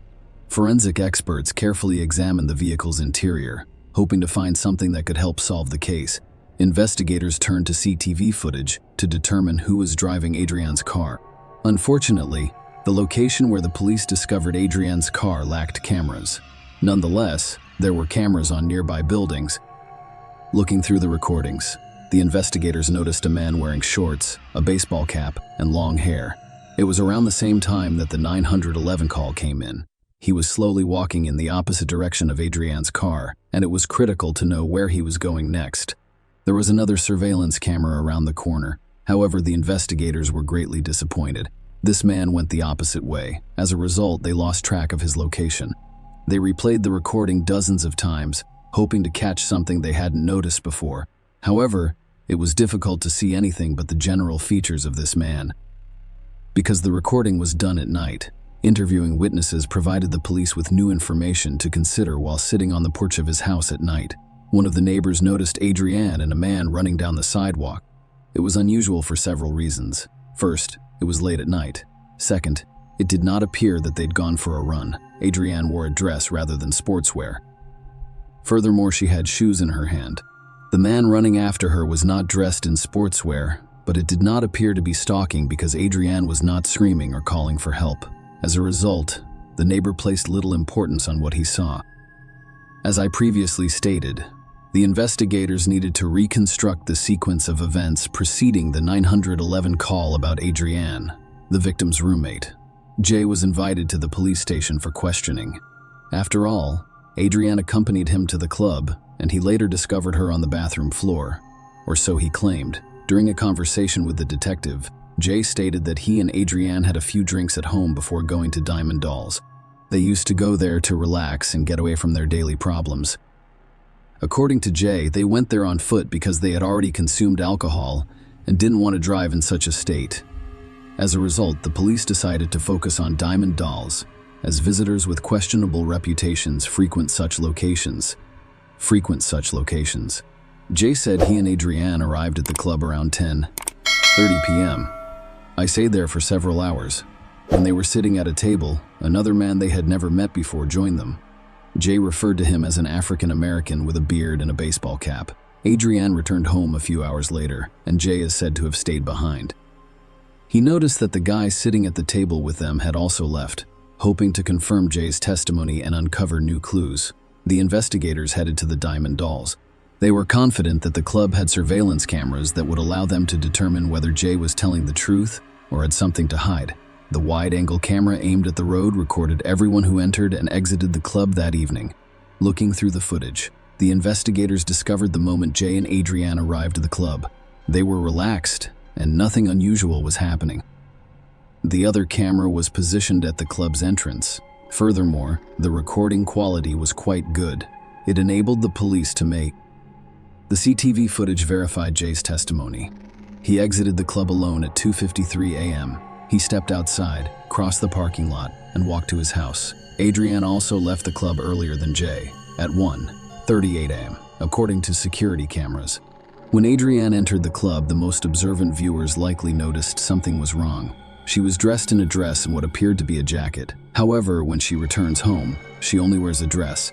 Forensic experts carefully examined the vehicle's interior, hoping to find something that could help solve the case. Investigators turned to CCTV footage to determine who was driving Adrianne's car. Unfortunately, the location where the police discovered Adrianne's car lacked cameras. Nonetheless, there were cameras on nearby buildings. Looking through the recordings, the investigators noticed a man wearing shorts, a baseball cap, and long hair. It was around the same time that the 911 call came in. He was slowly walking in the opposite direction of Adrianne's car, and it was critical to know where he was going next. There was another surveillance camera around the corner. However, the investigators were greatly disappointed. This man went the opposite way. As a result, they lost track of his location. They replayed the recording dozens of times, hoping to catch something they hadn't noticed before. However, it was difficult to see anything but the general features of this man. Because the recording was done at night, interviewing witnesses provided the police with new information to consider while sitting on the porch of his house at night. One of the neighbors noticed Adrianne and a man running down the sidewalk. It was unusual for several reasons. First, it was late at night. Second, it did not appear that they'd gone for a run. Adrianne wore a dress rather than sportswear. Furthermore, she had shoes in her hand. The man running after her was not dressed in sportswear, but it did not appear to be stalking because Adrianne was not screaming or calling for help. As a result, the neighbor placed little importance on what he saw. As I previously stated, the investigators needed to reconstruct the sequence of events preceding the 911 call about Adrianne, the victim's roommate. Jay was invited to the police station for questioning. After all, Adrianne accompanied him to the club, and he later discovered her on the bathroom floor, or so he claimed. During a conversation with the detective, Jay stated that he and Adrianne had a few drinks at home before going to Diamond Dolls. They used to go there to relax and get away from their daily problems. According to Jay, they went there on foot because they had already consumed alcohol and didn't want to drive in such a state. As a result, the police decided to focus on Diamond Dolls, as visitors with questionable reputations frequent such locations. Jay said he and Adrianne arrived at the club around 10:30 p.m. I stayed there for several hours. When they were sitting at a table, another man they had never met before joined them. Jay referred to him as an African American with a beard and a baseball cap. Adrianne returned home a few hours later, and Jay is said to have stayed behind. He noticed that the guy sitting at the table with them had also left. Hoping to confirm Jay's testimony and uncover new clues, the investigators headed to the Diamond Dolls. They were confident that the club had surveillance cameras that would allow them to determine whether Jay was telling the truth or had something to hide. The wide-angle camera aimed at the road recorded everyone who entered and exited the club that evening. Looking through the footage, the investigators discovered the moment Jay and Adrianne arrived at the club. They were relaxed, and nothing unusual was happening. The other camera was positioned at the club's entrance. Furthermore, the recording quality was quite good. It enabled the police to make. The CCTV footage verified Jay's testimony. He exited the club alone at 2:53 a.m. He stepped outside, crossed the parking lot, and walked to his house. Adrianne also left the club earlier than Jay, at 1:38 a.m., according to security cameras. When Adrianne entered the club, the most observant viewers likely noticed something was wrong. She was dressed in a dress and what appeared to be a jacket. However, when she returns home, she only wears a dress.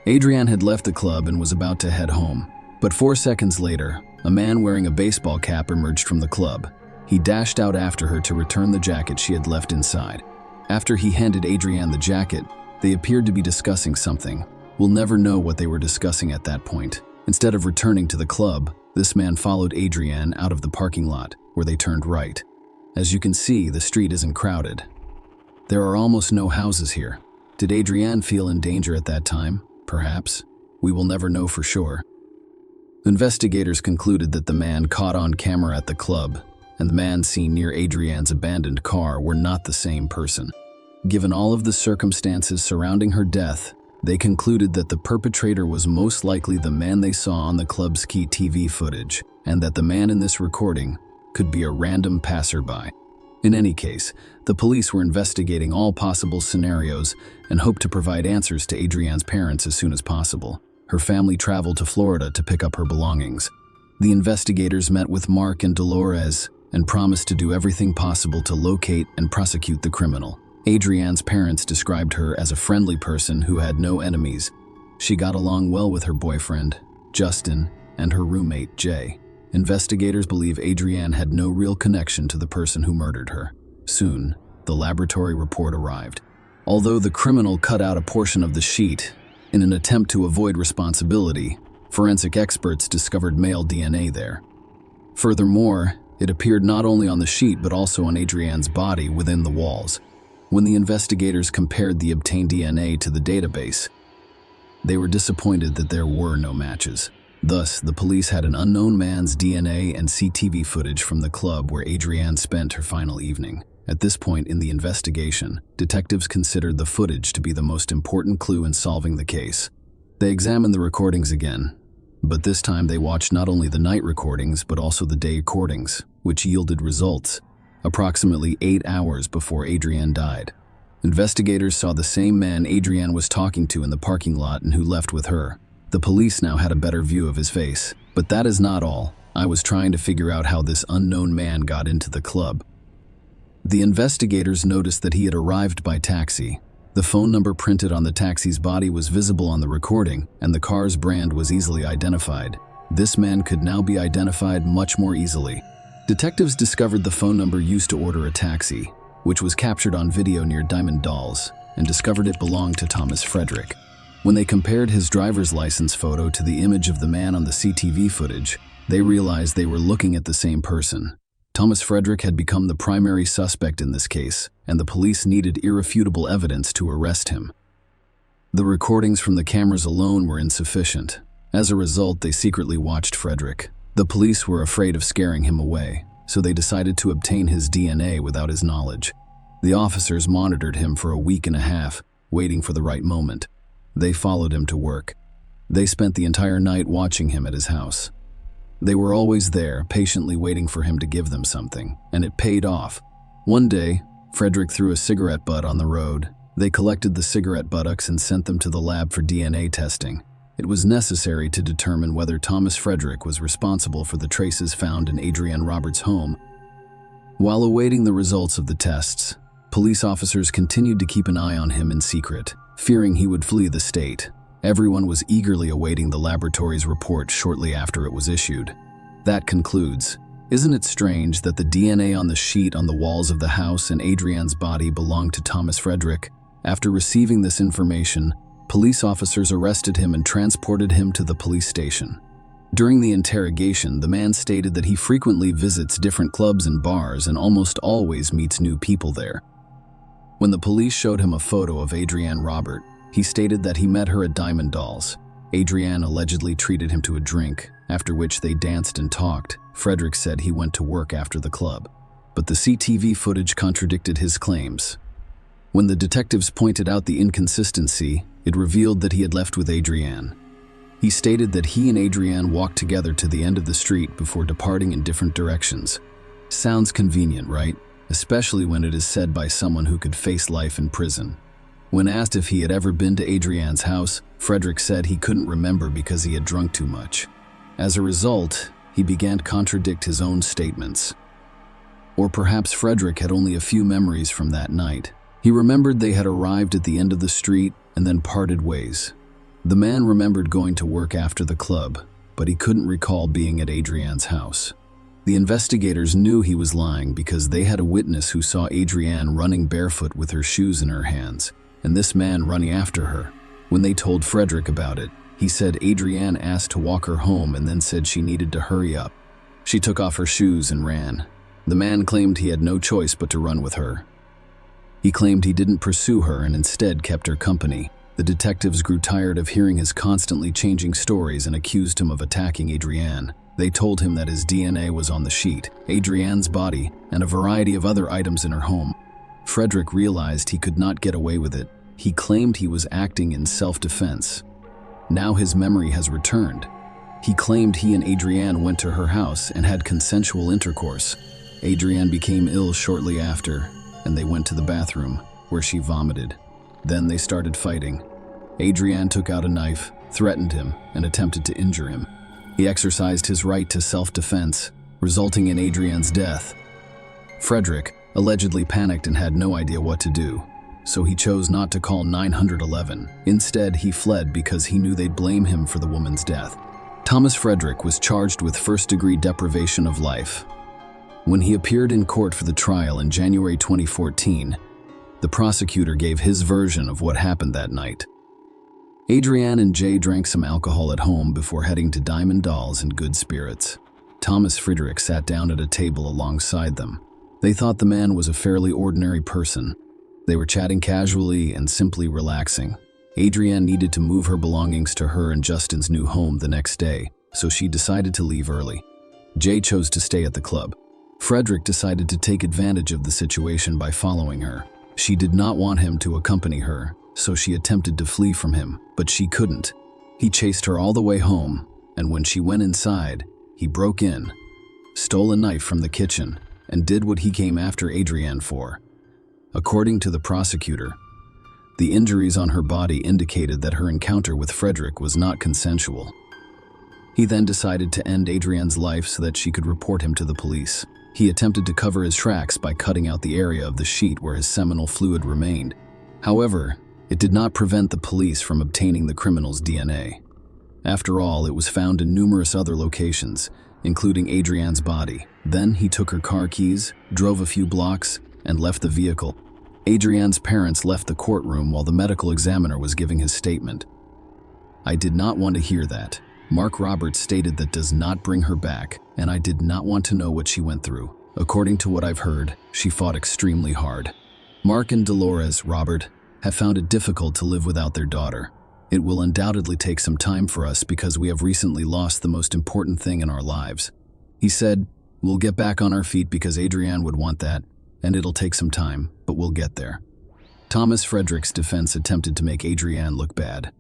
Adrianne had left the club and was about to head home. But 4 seconds later, a man wearing a baseball cap emerged from the club. He dashed out after her to return the jacket she had left inside. After he handed Adrianne the jacket, they appeared to be discussing something. We'll never know what they were discussing at that point. Instead of returning to the club, this man followed Adrianne out of the parking lot, where they turned right. As you can see, the street isn't crowded. There are almost no houses here. Did Adrianne feel in danger at that time? Perhaps. We will never know for sure. Investigators concluded that the man caught on camera at the club and the man seen near Adrianne's abandoned car were not the same person. Given all of the circumstances surrounding her death, they concluded that the perpetrator was most likely the man they saw on the club's key TV footage, and that the man in this recording could be a random passerby. In any case, the police were investigating all possible scenarios and hoped to provide answers to Adrienne's parents as soon as possible. Her family traveled to Florida to pick up her belongings. The investigators met with Mark and Dolores and promised to do everything possible to locate and prosecute the criminal. Adrienne's parents described her as a friendly person who had no enemies. She got along well with her boyfriend, Justin, and her roommate, Jay. Investigators believe Adrienne had no real connection to the person who murdered her. Soon, the laboratory report arrived. Although the criminal cut out a portion of the sheet, in an attempt to avoid responsibility, forensic experts discovered male DNA there. Furthermore, it appeared not only on the sheet but also on Adrienne's body within the walls. When the investigators compared the obtained DNA to the database, they were disappointed that there were no matches. Thus, the police had an unknown man's DNA and CCTV footage from the club where Adrienne spent her final evening. At this point in the investigation, detectives considered the footage to be the most important clue in solving the case. They examined the recordings again, but this time they watched not only the night recordings but also the day recordings, which yielded results approximately 8 hours before Adrienne died. Investigators saw the same man Adrienne was talking to in the parking lot and who left with her. The police now had a better view of his face. But that is not all. I was trying to figure out how this unknown man got into the club. The investigators noticed that he had arrived by taxi. The phone number printed on the taxi's body was visible on the recording, and the car's brand was easily identified. This man could now be identified much more easily. Detectives discovered the phone number used to order a taxi, which was captured on video near Diamond Dolls, and discovered it belonged to Thomas Frederick. When they compared his driver's license photo to the image of the man on the CCTV footage, they realized they were looking at the same person. Thomas Frederick had become the primary suspect in this case, and the police needed irrefutable evidence to arrest him. The recordings from the cameras alone were insufficient. As a result, they secretly watched Frederick. The police were afraid of scaring him away, so they decided to obtain his DNA without his knowledge. The officers monitored him for a week and a half, waiting for the right moment. They followed him to work. They spent the entire night watching him at his house. They were always there, patiently waiting for him to give them something, and it paid off. One day, Frederick threw a cigarette butt on the road. They collected the cigarette buttocks and sent them to the lab for DNA testing. It was necessary to determine whether Thomas Frederick was responsible for the traces found in Adrienne Roberts' home. While awaiting the results of the tests, police officers continued to keep an eye on him in secret, fearing he would flee the state. Everyone was eagerly awaiting the laboratory's report shortly after it was issued. That concludes. Isn't it strange that the DNA on the sheet on the walls of the house and Adrienne's body belonged to Thomas Frederick? After receiving this information, police officers arrested him and transported him to the police station. During the interrogation, the man stated that he frequently visits different clubs and bars and almost always meets new people there. When the police showed him a photo of Adrienne Robert, he stated that he met her at Diamond Dolls. Adrienne allegedly treated him to a drink, after which they danced and talked. Frederick said he went to work after the club, but the CCTV footage contradicted his claims. When the detectives pointed out the inconsistency, it revealed that he had left with Adrienne. He stated that he and Adrienne walked together to the end of the street before departing in different directions. Sounds convenient, right? Especially when it is said by someone who could face life in prison. When asked if he had ever been to Adrienne's house, Frederick said he couldn't remember because he had drunk too much. As a result, he began to contradict his own statements. Or perhaps Frederick had only a few memories from that night. He remembered they had arrived at the end of the street and then parted ways. The man remembered going to work after the club, but he couldn't recall being at Adrienne's house. The investigators knew he was lying because they had a witness who saw Adrienne running barefoot with her shoes in her hands, and this man running after her. When they told Frederick about it, he said Adrienne asked to walk her home and then said she needed to hurry up. She took off her shoes and ran. The man claimed he had no choice but to run with her. He claimed he didn't pursue her and instead kept her company. The detectives grew tired of hearing his constantly changing stories and accused him of attacking Adrienne. They told him that his DNA was on the sheet, Adrienne's body, and a variety of other items in her home. Frederick realized he could not get away with it. He claimed he was acting in self-defense. Now his memory has returned. He claimed he and Adrienne went to her house and had consensual intercourse. Adrienne became ill shortly after, and they went to the bathroom, where she vomited. Then they started fighting. Adrienne took out a knife, threatened him, and attempted to injure him. He exercised his right to self-defense, resulting in Adrienne's death. Frederick allegedly panicked and had no idea what to do, so he chose not to call 911. Instead, he fled because he knew they'd blame him for the woman's death. Thomas Frederick was charged with first-degree deprivation of life. When he appeared in court for the trial in January 2014, the prosecutor gave his version of what happened that night. Adrienne and Jay drank some alcohol at home before heading to Diamond Dolls in good spirits. Thomas Frederick sat down at a table alongside them. They thought the man was a fairly ordinary person. They were chatting casually and simply relaxing. Adrienne needed to move her belongings to her and Justin's new home the next day, so she decided to leave early. Jay chose to stay at the club. Frederick decided to take advantage of the situation by following her. She did not want him to accompany her, so she attempted to flee from him, but she couldn't. He chased her all the way home, and when she went inside, he broke in, stole a knife from the kitchen, and did what he came after Adrienne for. According to the prosecutor, the injuries on her body indicated that her encounter with Frederick was not consensual. He then decided to end Adrienne's life so that she could report him to the police. He attempted to cover his tracks by cutting out the area of the sheet where his seminal fluid remained. However, it did not prevent the police from obtaining the criminal's DNA. After all, it was found in numerous other locations, including Adrienne's body. Then he took her car keys, drove a few blocks, and left the vehicle. Adrienne's parents left the courtroom while the medical examiner was giving his statement. "I did not want to hear that. Mark Roberts stated that does not bring her back, and I did not want to know what she went through. According to what I've heard, she fought extremely hard. Mark and Dolores, Robert, have found it difficult to live without their daughter. It will undoubtedly take some time for us because we have recently lost the most important thing in our lives." He said, "We'll get back on our feet because Adrienne would want that, and it'll take some time, but we'll get there." Thomas Frederick's defense attempted to make Adrienne look bad.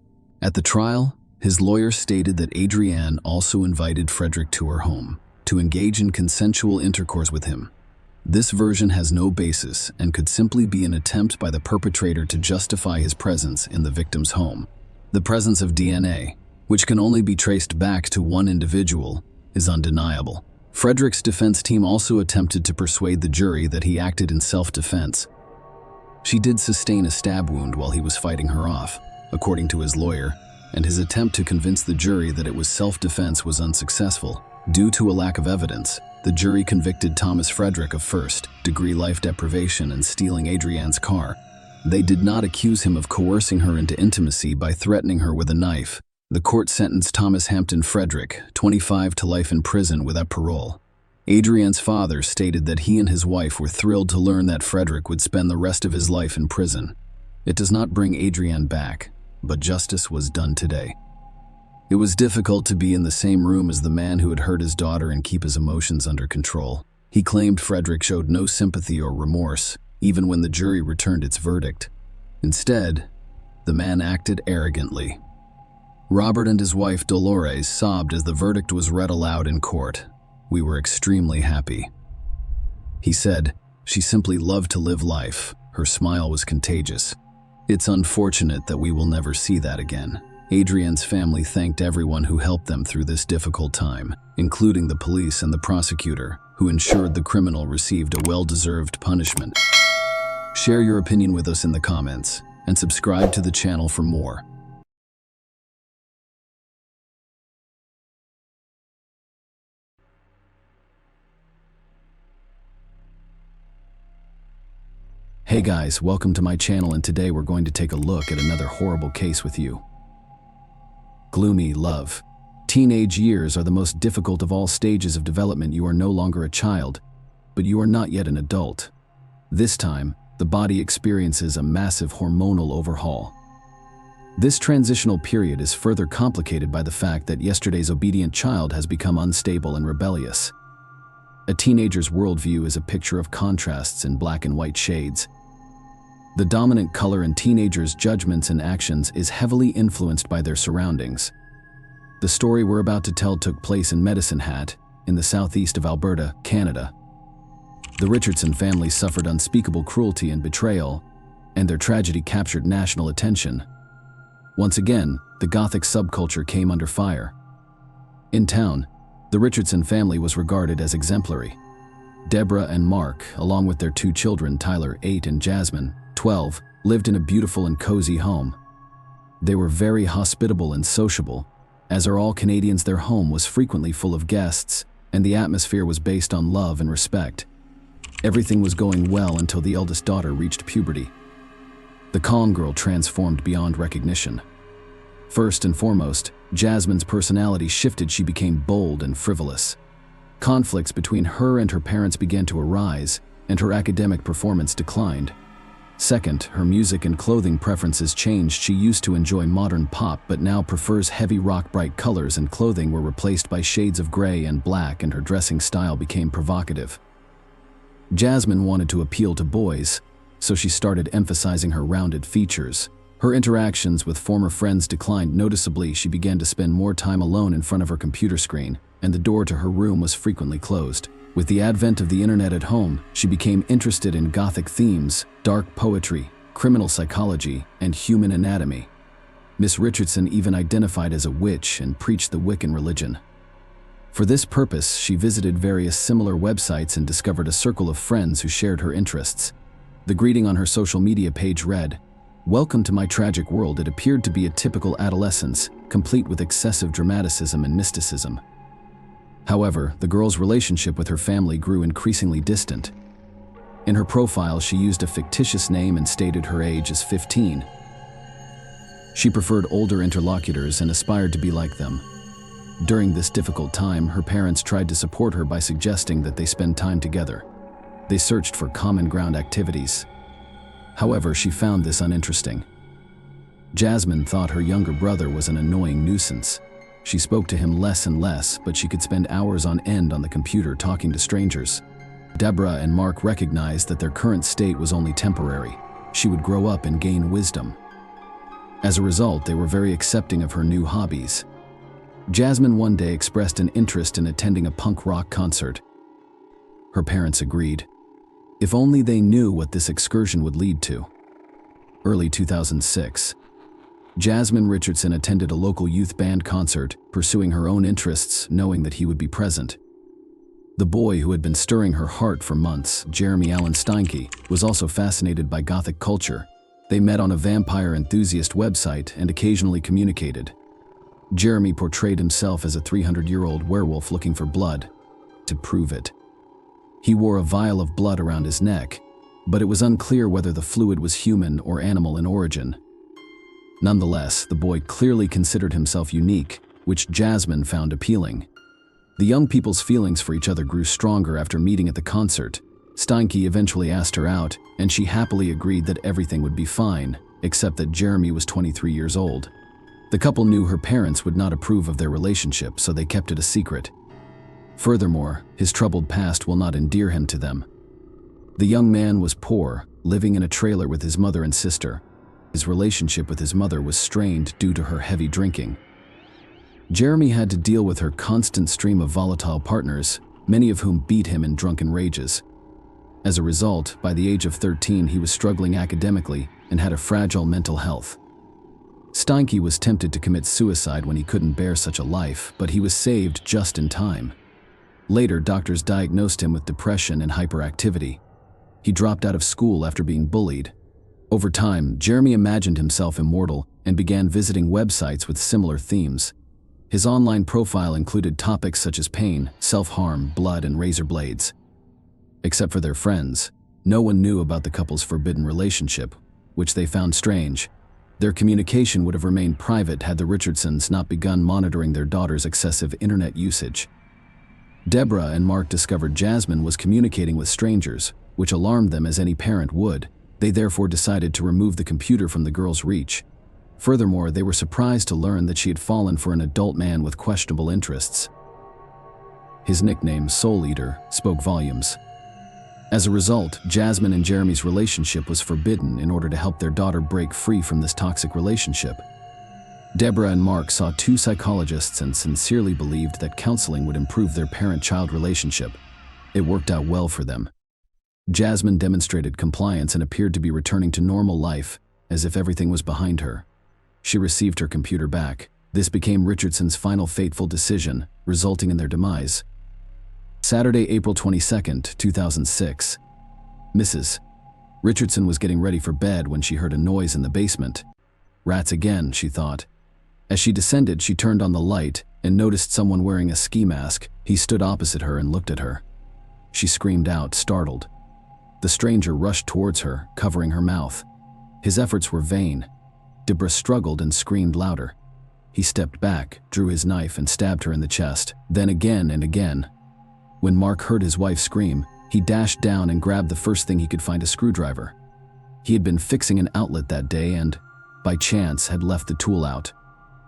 At the trial, his lawyer stated that Adrienne also invited Frederick to her home to engage in consensual intercourse with him. This version has no basis and could simply be an attempt by the perpetrator to justify his presence in the victim's home. The presence of DNA, which can only be traced back to one individual, is undeniable. Frederick's defense team also attempted to persuade the jury that he acted in self-defense. She did sustain a stab wound while he was fighting her off, according to his lawyer, and his attempt to convince the jury that it was self-defense was unsuccessful. Due to a lack of evidence, the jury convicted Thomas Frederick of first-degree life deprivation and stealing Adrienne's car. They did not accuse him of coercing her into intimacy by threatening her with a knife. The court sentenced Thomas Hampton Frederick, 25, to life in prison without parole. Adrienne's father stated that he and his wife were thrilled to learn that Frederick would spend the rest of his life in prison. It does not bring Adrienne back, but justice was done today. It was difficult to be in the same room as the man who had hurt his daughter and keep his emotions under control. He claimed Frederick showed no sympathy or remorse, even when the jury returned its verdict. Instead, the man acted arrogantly. Robert and his wife Dolores sobbed as the verdict was read aloud in court. "We were extremely happy." He said, "She simply loved to live life. Her smile was contagious. It's unfortunate that we will never see that again." Adrienne's family thanked everyone who helped them through this difficult time, including the police and the prosecutor, who ensured the criminal received a well-deserved punishment. Share your opinion with us in the comments, and subscribe to the channel for more. Hey guys, welcome to my channel, and today we're going to take a look at another horrible case with you. Gloomy love. Teenage years are the most difficult of all stages of development. You are no longer a child, but you are not yet an adult. This time, the body experiences a massive hormonal overhaul. This transitional period is further complicated by the fact that yesterday's obedient child has become unstable and rebellious. A teenager's worldview is a picture of contrasts in black and white shades. The dominant color in teenagers' judgments and actions is heavily influenced by their surroundings. The story we're about to tell took place in Medicine Hat, in the southeast of Alberta, Canada. The Richardson family suffered unspeakable cruelty and betrayal, and their tragedy captured national attention. Once again, the Gothic subculture came under fire. In town, the Richardson family was regarded as exemplary. Deborah and Mark, along with their two children, Tyler, 8, and Jasmine, 12, lived in a beautiful and cozy home. They were very hospitable and sociable. As are all Canadians, their home was frequently full of guests, and the atmosphere was based on love and respect. Everything was going well until the eldest daughter reached puberty. The calm girl transformed beyond recognition. First and foremost, Jasmine's personality shifted. She became bold and frivolous. Conflicts between her and her parents began to arise, and her academic performance declined. Second, her music and clothing preferences changed. She used to enjoy modern pop, but now prefers heavy rock. Bright colors and clothing were replaced by shades of gray and black, and her dressing style became provocative. Jasmine wanted to appeal to boys, so she started emphasizing her rounded features. Her interactions with former friends declined noticeably. She began to spend more time alone in front of her computer screen, and the door to her room was frequently closed. With the advent of the internet at home, she became interested in Gothic themes, dark poetry, criminal psychology, and human anatomy. Miss Richardson even identified as a witch and preached the Wiccan religion. For this purpose, she visited various similar websites and discovered a circle of friends who shared her interests. The greeting on her social media page read, "Welcome to my tragic world." It appeared to be a typical adolescence, complete with excessive dramaticism and mysticism. However, the girl's relationship with her family grew increasingly distant. In her profile, she used a fictitious name and stated her age as 15. She preferred older interlocutors and aspired to be like them. During this difficult time, her parents tried to support her by suggesting that they spend time together. They searched for common ground activities. However, she found this uninteresting. Jasmine thought her younger brother was an annoying nuisance. She spoke to him less and less, but she could spend hours on end on the computer talking to strangers. Deborah and Mark recognized that their current state was only temporary. She would grow up and gain wisdom. As a result, they were very accepting of her new hobbies. Jasmine one day expressed an interest in attending a punk rock concert. Her parents agreed. If only they knew what this excursion would lead to. Early 2006. Jasmine Richardson attended a local youth band concert, pursuing her own interests, knowing that he would be present. The boy who had been stirring her heart for months, Jeremy Allen Steinke, was also fascinated by Gothic culture. They met on a vampire enthusiast website and occasionally communicated. Jeremy portrayed himself as a 300-year-old werewolf looking for blood. To prove it, he wore a vial of blood around his neck, but it was unclear whether the fluid was human or animal in origin. Nonetheless, the boy clearly considered himself unique, which Jasmine found appealing. The young people's feelings for each other grew stronger after meeting at the concert. Steinke eventually asked her out, and she happily agreed that everything would be fine, except that Jeremy was 23 years old. The couple knew her parents would not approve of their relationship, so they kept it a secret. Furthermore, his troubled past will not endear him to them. The young man was poor, living in a trailer with his mother and sister. His relationship with his mother was strained due to her heavy drinking. Jeremy had to deal with her constant stream of volatile partners, many of whom beat him in drunken rages. As a result, by the age of 13, he was struggling academically and had a fragile mental health. Steinke was tempted to commit suicide when he couldn't bear such a life, but he was saved just in time. Later, doctors diagnosed him with depression and hyperactivity. He dropped out of school after being bullied. Over time, Jeremy imagined himself immortal and began visiting websites with similar themes. His online profile included topics such as pain, self-harm, blood, and razor blades. Except for their friends, no one knew about the couple's forbidden relationship, which they found strange. Their communication would have remained private had the Richardsons not begun monitoring their daughter's excessive internet usage. Deborah and Mark discovered Jasmine was communicating with strangers, which alarmed them as any parent would. They therefore decided to remove the computer from the girl's reach. Furthermore, they were surprised to learn that she had fallen for an adult man with questionable interests. His nickname, Soul Eater, spoke volumes. As a result, Jasmine and Jeremy's relationship was forbidden in order to help their daughter break free from this toxic relationship. Deborah and Mark saw two psychologists and sincerely believed that counseling would improve their parent-child relationship. It worked out well for them. Jasmine demonstrated compliance and appeared to be returning to normal life, as if everything was behind her. She received her computer back. This became Richardson's final fateful decision, resulting in their demise. Saturday, April 22, 2006. Mrs. Richardson was getting ready for bed when she heard a noise in the basement. Rats again, she thought. As she descended, she turned on the light and noticed someone wearing a ski mask. He stood opposite her and looked at her. She screamed out, startled. The stranger rushed towards her, covering her mouth. His efforts were vain. Deborah struggled and screamed louder. He stepped back, drew his knife, and stabbed her in the chest, then again and again. When Mark heard his wife scream, he dashed down and grabbed the first thing he could find, a screwdriver. He had been fixing an outlet that day and, by chance, had left the tool out.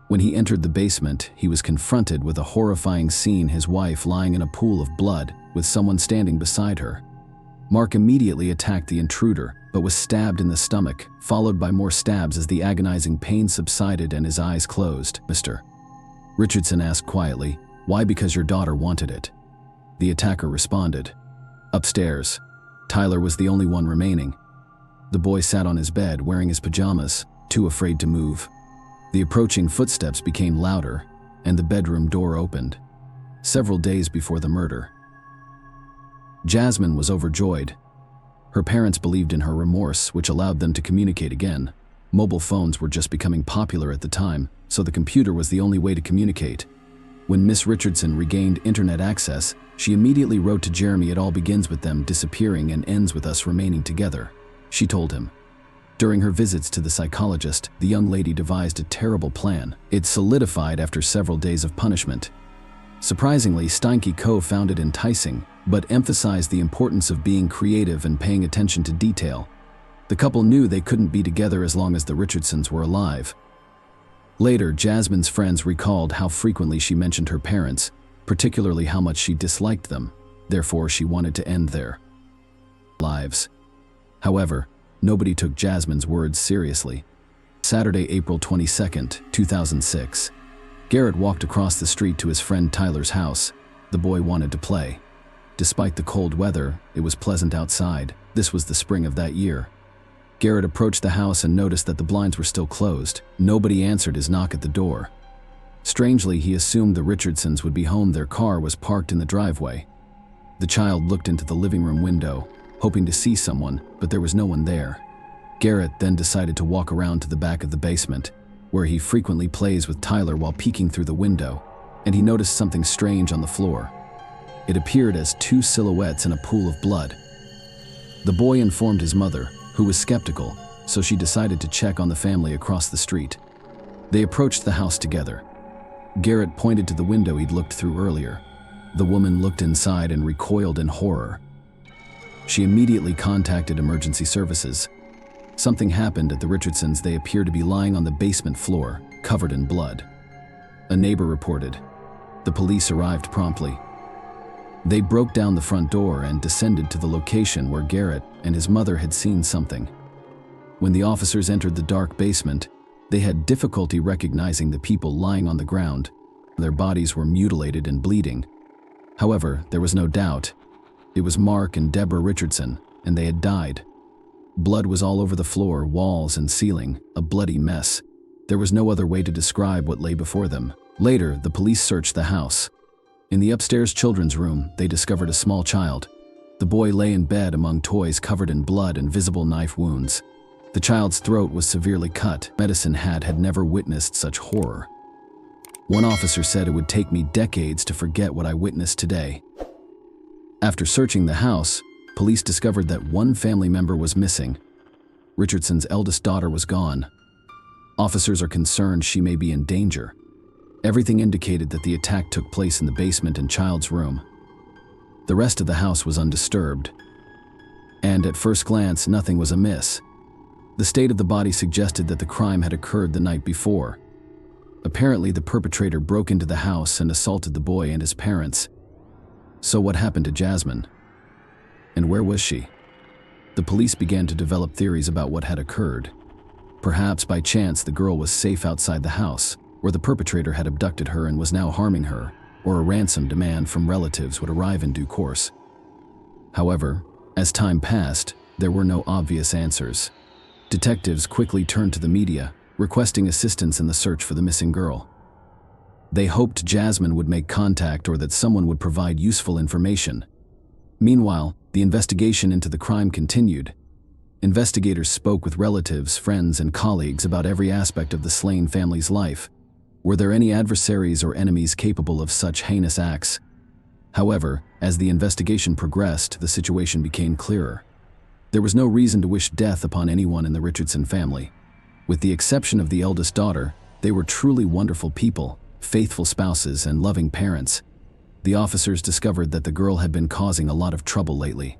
When he entered the basement, he was confronted with a horrifying scene: his wife lying in a pool of blood, with someone standing beside her. Mark immediately attacked the intruder, but was stabbed in the stomach, followed by more stabs as the agonizing pain subsided and his eyes closed. "Mr. Richardson asked quietly, "Why? Because your daughter wanted it." The attacker responded. Upstairs, Tyler was the only one remaining. The boy sat on his bed wearing his pajamas, too afraid to move. The approaching footsteps became louder, and the bedroom door opened. Several days before the murder. Jasmine was overjoyed. Her parents believed in her remorse, which allowed them to communicate again. Mobile phones were just becoming popular at the time, so the computer was the only way to communicate. When Miss Richardson regained internet access, she immediately wrote to Jeremy, "It all begins with them disappearing and ends with us remaining together," she told him. During her visits to the psychologist, the young lady devised a terrible plan. It solidified after several days of punishment. Surprisingly, Steinke Co. found it enticing, but emphasized the importance of being creative and paying attention to detail. The couple knew they couldn't be together as long as the Richardsons were alive. Later, Jasmine's friends recalled how frequently she mentioned her parents, particularly how much she disliked them. Therefore, she wanted to end their lives. However, nobody took Jasmine's words seriously. Saturday, April 22, 2006. Garrett walked across the street to his friend Tyler's house. The boy wanted to play. Despite the cold weather, it was pleasant outside. This was the spring of that year. Garrett approached the house and noticed that the blinds were still closed. Nobody answered his knock at the door. Strangely, he assumed the Richardsons would be home. Their car was parked in the driveway. The child looked into the living room window, hoping to see someone, but there was no one there. Garrett then decided to walk around to the back of the basement, where he frequently plays with Tyler, while peeking through the window, and he noticed something strange on the floor. It appeared as two silhouettes in a pool of blood. The boy informed his mother, who was skeptical, so she decided to check on the family across the street. They approached the house together. Garrett pointed to the window he'd looked through earlier. The woman looked inside and recoiled in horror. She immediately contacted emergency services. Something happened at the Richardsons. They appeared to be lying on the basement floor, covered in blood. A neighbor reported. The police arrived promptly. They broke down the front door and descended to the location where Garrett and his mother had seen something. When the officers entered the dark basement, they had difficulty recognizing the people lying on the ground. Their bodies were mutilated and bleeding. However, there was no doubt. It was Mark and Deborah Richardson, and they had died. Blood was all over the floor, walls, and ceiling, a bloody mess. There was no other way to describe what lay before them. Later, the police searched the house. In the upstairs children's room, they discovered a small child. The boy lay in bed among toys covered in blood and visible knife wounds. The child's throat was severely cut. Medicine had never witnessed such horror. One officer said, "It would take me decades to forget what I witnessed today." After searching the house, police discovered that one family member was missing. Richardson's eldest daughter was gone. Officers are concerned she may be in danger. Everything indicated that the attack took place in the basement and child's room. The rest of the house was undisturbed. And at first glance, nothing was amiss. The state of the body suggested that the crime had occurred the night before. Apparently, the perpetrator broke into the house and assaulted the boy and his parents. So what happened to Jasmine? And where was she? The police began to develop theories about what had occurred. Perhaps by chance the girl was safe outside the house, or the perpetrator had abducted her and was now harming her, or a ransom demand from relatives would arrive in due course. However, As time passed, there were no obvious answers. Detectives quickly turned to the media, requesting assistance in the search for the missing girl. They hoped Jasmine would make contact or that someone would provide useful information. Meanwhile, the investigation into the crime continued. Investigators spoke with relatives, friends, and colleagues about every aspect of the slain family's life. Were there any adversaries or enemies capable of such heinous acts? However, as the investigation progressed, the situation became clearer. There was no reason to wish death upon anyone in the Richardson family. With the exception of the eldest daughter, they were truly wonderful people, faithful spouses, and loving parents. The officers discovered that the girl had been causing a lot of trouble lately.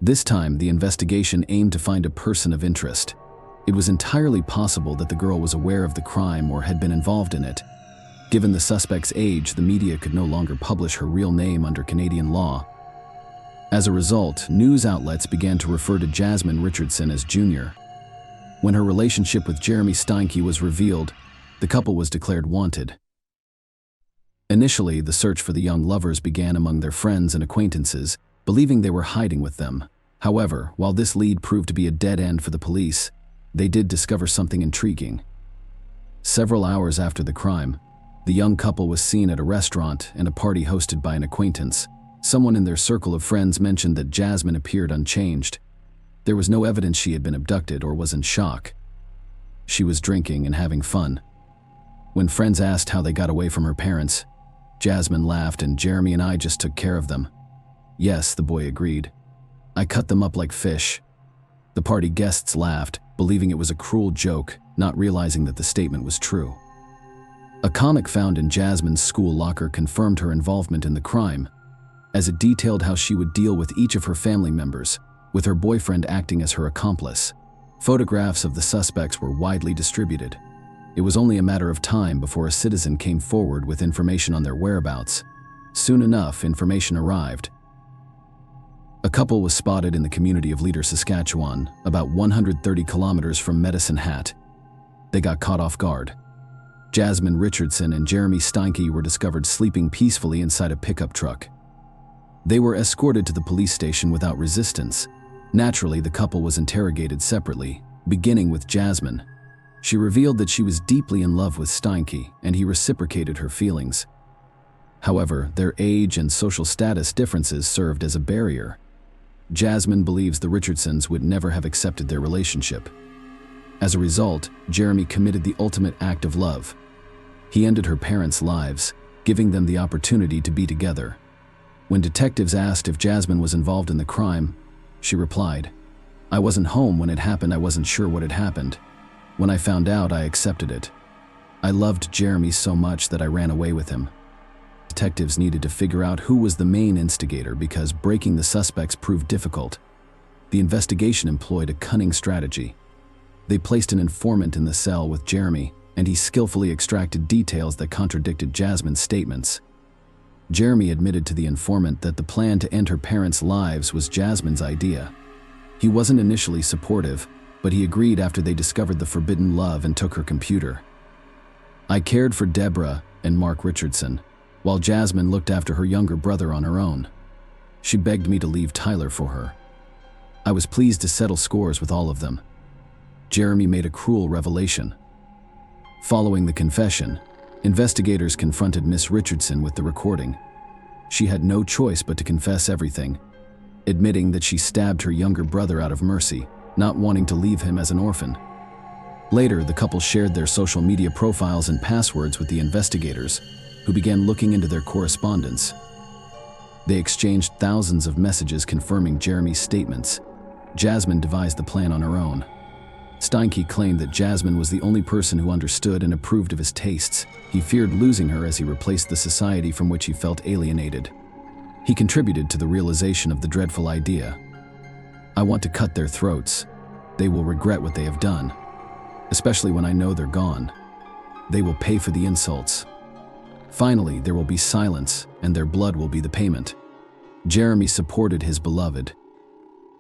This time, the investigation aimed to find a person of interest. It was entirely possible that the girl was aware of the crime or had been involved in it. Given the suspect's age, the media could no longer publish her real name under Canadian law. As a result, news outlets began to refer to Jasmine Richardson as Jr. When her relationship with Jeremy Steinke was revealed, the couple was declared wanted. Initially, the search for the young lovers began among their friends and acquaintances, believing they were hiding with them. However, while this lead proved to be a dead end for the police, they did discover something intriguing. Several hours after the crime, the young couple was seen at a restaurant and a party hosted by an acquaintance. Someone in their circle of friends mentioned that Jasmine appeared unchanged. There was no evidence she had been abducted or was in shock. She was drinking and having fun. When friends asked how they got away from her parents, Jasmine laughed and Jeremy and I just took care of them. Yes, the boy agreed. I cut them up like fish. The party guests laughed, believing it was a cruel joke, not realizing that the statement was true. A comic found in Jasmine's school locker confirmed her involvement in the crime, as it detailed how she would deal with each of her family members, with her boyfriend acting as her accomplice. Photographs of the suspects were widely distributed. It was only a matter of time before a citizen came forward with information on their whereabouts. Soon enough, information arrived. A couple was spotted in the community of Leader, Saskatchewan, about 130 kilometers from Medicine Hat. They got caught off guard. Jasmine Richardson and Jeremy Steinke were discovered sleeping peacefully inside a pickup truck. They were escorted to the police station without resistance. Naturally, the couple was interrogated separately, beginning with Jasmine. She revealed that she was deeply in love with Steinke, and he reciprocated her feelings. However, their age and social status differences served as a barrier. Jasmine believes the Richardsons would never have accepted their relationship. As a result, Jeremy committed the ultimate act of love. He ended her parents' lives, giving them the opportunity to be together. When detectives asked if Jasmine was involved in the crime, she replied, "I wasn't home when it happened. I wasn't sure what had happened. When I found out, I accepted it. I loved Jeremy so much that I ran away with him." Detectives needed to figure out who was the main instigator because breaking the suspects proved difficult. The investigation employed a cunning strategy. They placed an informant in the cell with Jeremy, and he skillfully extracted details that contradicted Jasmine's statements. Jeremy admitted to the informant that the plan to end her parents' lives was Jasmine's idea. He wasn't initially supportive, but he agreed after they discovered the forbidden love and took her computer. I cared for Deborah and Mark Richardson, while Jasmine looked after her younger brother on her own. She begged me to leave Tyler for her. I was pleased to settle scores with all of them. Jeremy made a cruel revelation. Following the confession, investigators confronted Miss Richardson with the recording. She had no choice but to confess everything, admitting that she stabbed her younger brother out of mercy, not wanting to leave him as an orphan. Later, the couple shared their social media profiles and passwords with the investigators, who began looking into their correspondence. They exchanged thousands of messages confirming Jeremy's statements. Jasmine devised the plan on her own. Steinke claimed that Jasmine was the only person who understood and approved of his tastes. He feared losing her as he replaced the society from which he felt alienated. He contributed to the realization of the dreadful idea. "I want to cut their throats. They will regret what they have done, especially when I know they're gone. They will pay for the insults. Finally, there will be silence, and their blood will be the payment." Jeremy supported his beloved.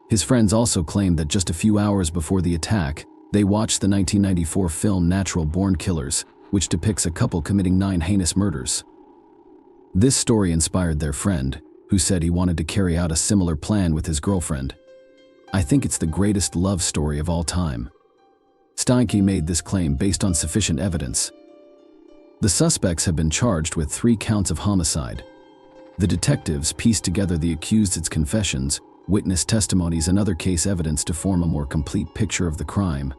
His friends also claimed that just a few hours before the attack, they watched the 1994 film Natural Born Killers, which depicts a couple committing 9 heinous murders. This story inspired their friend, who said he wanted to carry out a similar plan with his girlfriend. "I think it's the greatest love story of all time." Steinke made this claim based on sufficient evidence. The suspects have been charged with 3 counts of homicide. The detectives pieced together the accused's confessions, witness testimonies, and other case evidence to form a more complete picture of the crime.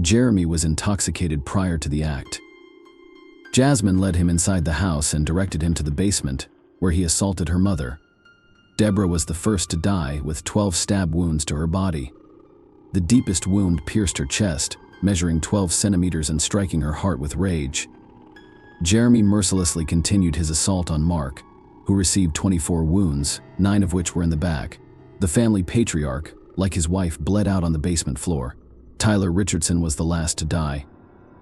Jeremy was intoxicated prior to the act. Jasmine led him inside the house and directed him to the basement, where he assaulted her mother. Deborah was the first to die, with 12 stab wounds to her body. The deepest wound pierced her chest, measuring 12 centimeters and striking her heart with rage. Jeremy mercilessly continued his assault on Mark, who received 24 wounds, 9 of which were in the back. The family patriarch, like his wife, bled out on the basement floor. Tyler Richardson was the last to die.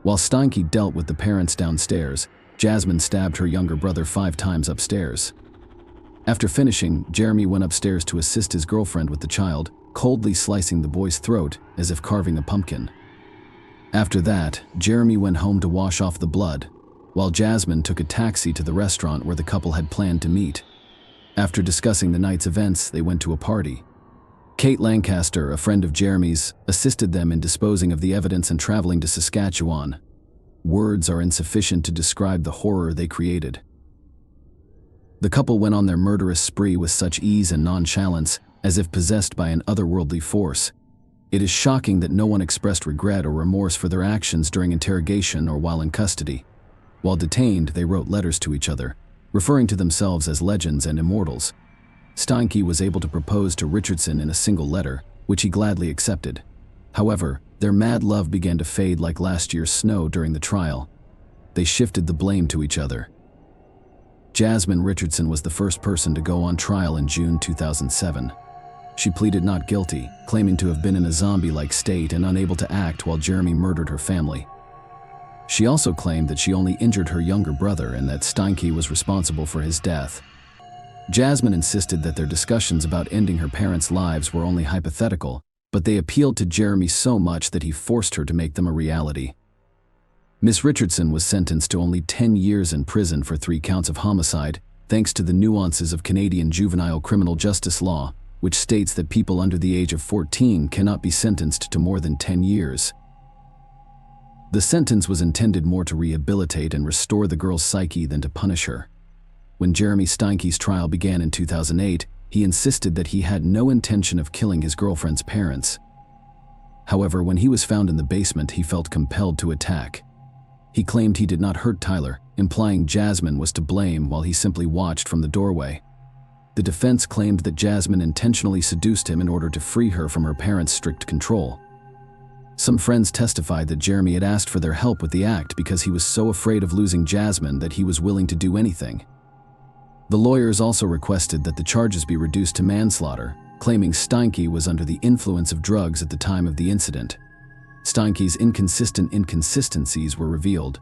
While Steinke dealt with the parents downstairs, Jasmine stabbed her younger brother 5 times upstairs. After finishing, Jeremy went upstairs to assist his girlfriend with the child, coldly slicing the boy's throat as if carving a pumpkin. After that, Jeremy went home to wash off the blood, while Jasmine took a taxi to the restaurant where the couple had planned to meet. After discussing the night's events, they went to a party. Kate Lancaster, a friend of Jeremy's, assisted them in disposing of the evidence and traveling to Saskatchewan. Words are insufficient to describe the horror they created. The couple went on their murderous spree with such ease and nonchalance, as if possessed by an otherworldly force. It is shocking that no one expressed regret or remorse for their actions during interrogation or while in custody. While detained, they wrote letters to each other, referring to themselves as legends and immortals. Steinke was able to propose to Richardson in a single letter, which he gladly accepted. However, their mad love began to fade like last year's snow during the trial. They shifted the blame to each other. Jasmine Richardson was the first person to go on trial in June 2007. She pleaded not guilty, claiming to have been in a zombie-like state and unable to act while Jeremy murdered her family. She also claimed that she only injured her younger brother and that Steinke was responsible for his death. Jasmine insisted that their discussions about ending her parents' lives were only hypothetical, but they appealed to Jeremy so much that he forced her to make them a reality. Miss Richardson was sentenced to only 10 years in prison for 3 counts of homicide, thanks to the nuances of Canadian juvenile criminal justice law, which states that people under the age of 14 cannot be sentenced to more than 10 years. The sentence was intended more to rehabilitate and restore the girl's psyche than to punish her. When Jeremy Steinke's trial began in 2008, he insisted that he had no intention of killing his girlfriend's parents. However, when he was found in the basement, he felt compelled to attack. He claimed he did not hurt Tyler, implying Jasmine was to blame while he simply watched from the doorway. The defense claimed that Jasmine intentionally seduced him in order to free her from her parents' strict control. Some friends testified that Jeremy had asked for their help with the act because he was so afraid of losing Jasmine that he was willing to do anything. The lawyers also requested that the charges be reduced to manslaughter, claiming Steinke was under the influence of drugs at the time of the incident. Steinke's inconsistent inconsistencies were revealed.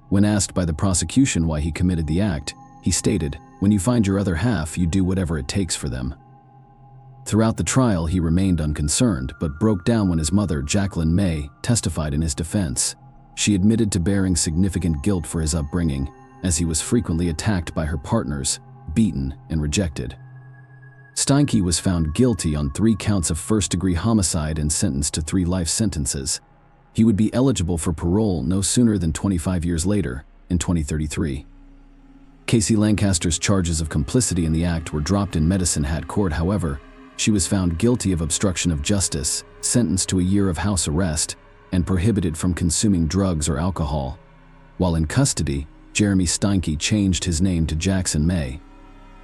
When asked by the prosecution why he committed the act, he stated, "When you find your other half, you do whatever it takes for them." Throughout the trial, he remained unconcerned, but broke down when his mother, Jacqueline May, testified in his defense. She admitted to bearing significant guilt for his upbringing, as he was frequently attacked by her partners, beaten, and rejected. Steinke was found guilty on 3 counts of first-degree homicide and sentenced to 3 life sentences. He would be eligible for parole no sooner than 25 years later, in 2033. Casey Lancaster's charges of complicity in the act were dropped in Medicine Hat Court. However, she was found guilty of obstruction of justice, sentenced to a year of house arrest, and prohibited from consuming drugs or alcohol. While in custody, Jeremy Steinke changed his name to Jackson May.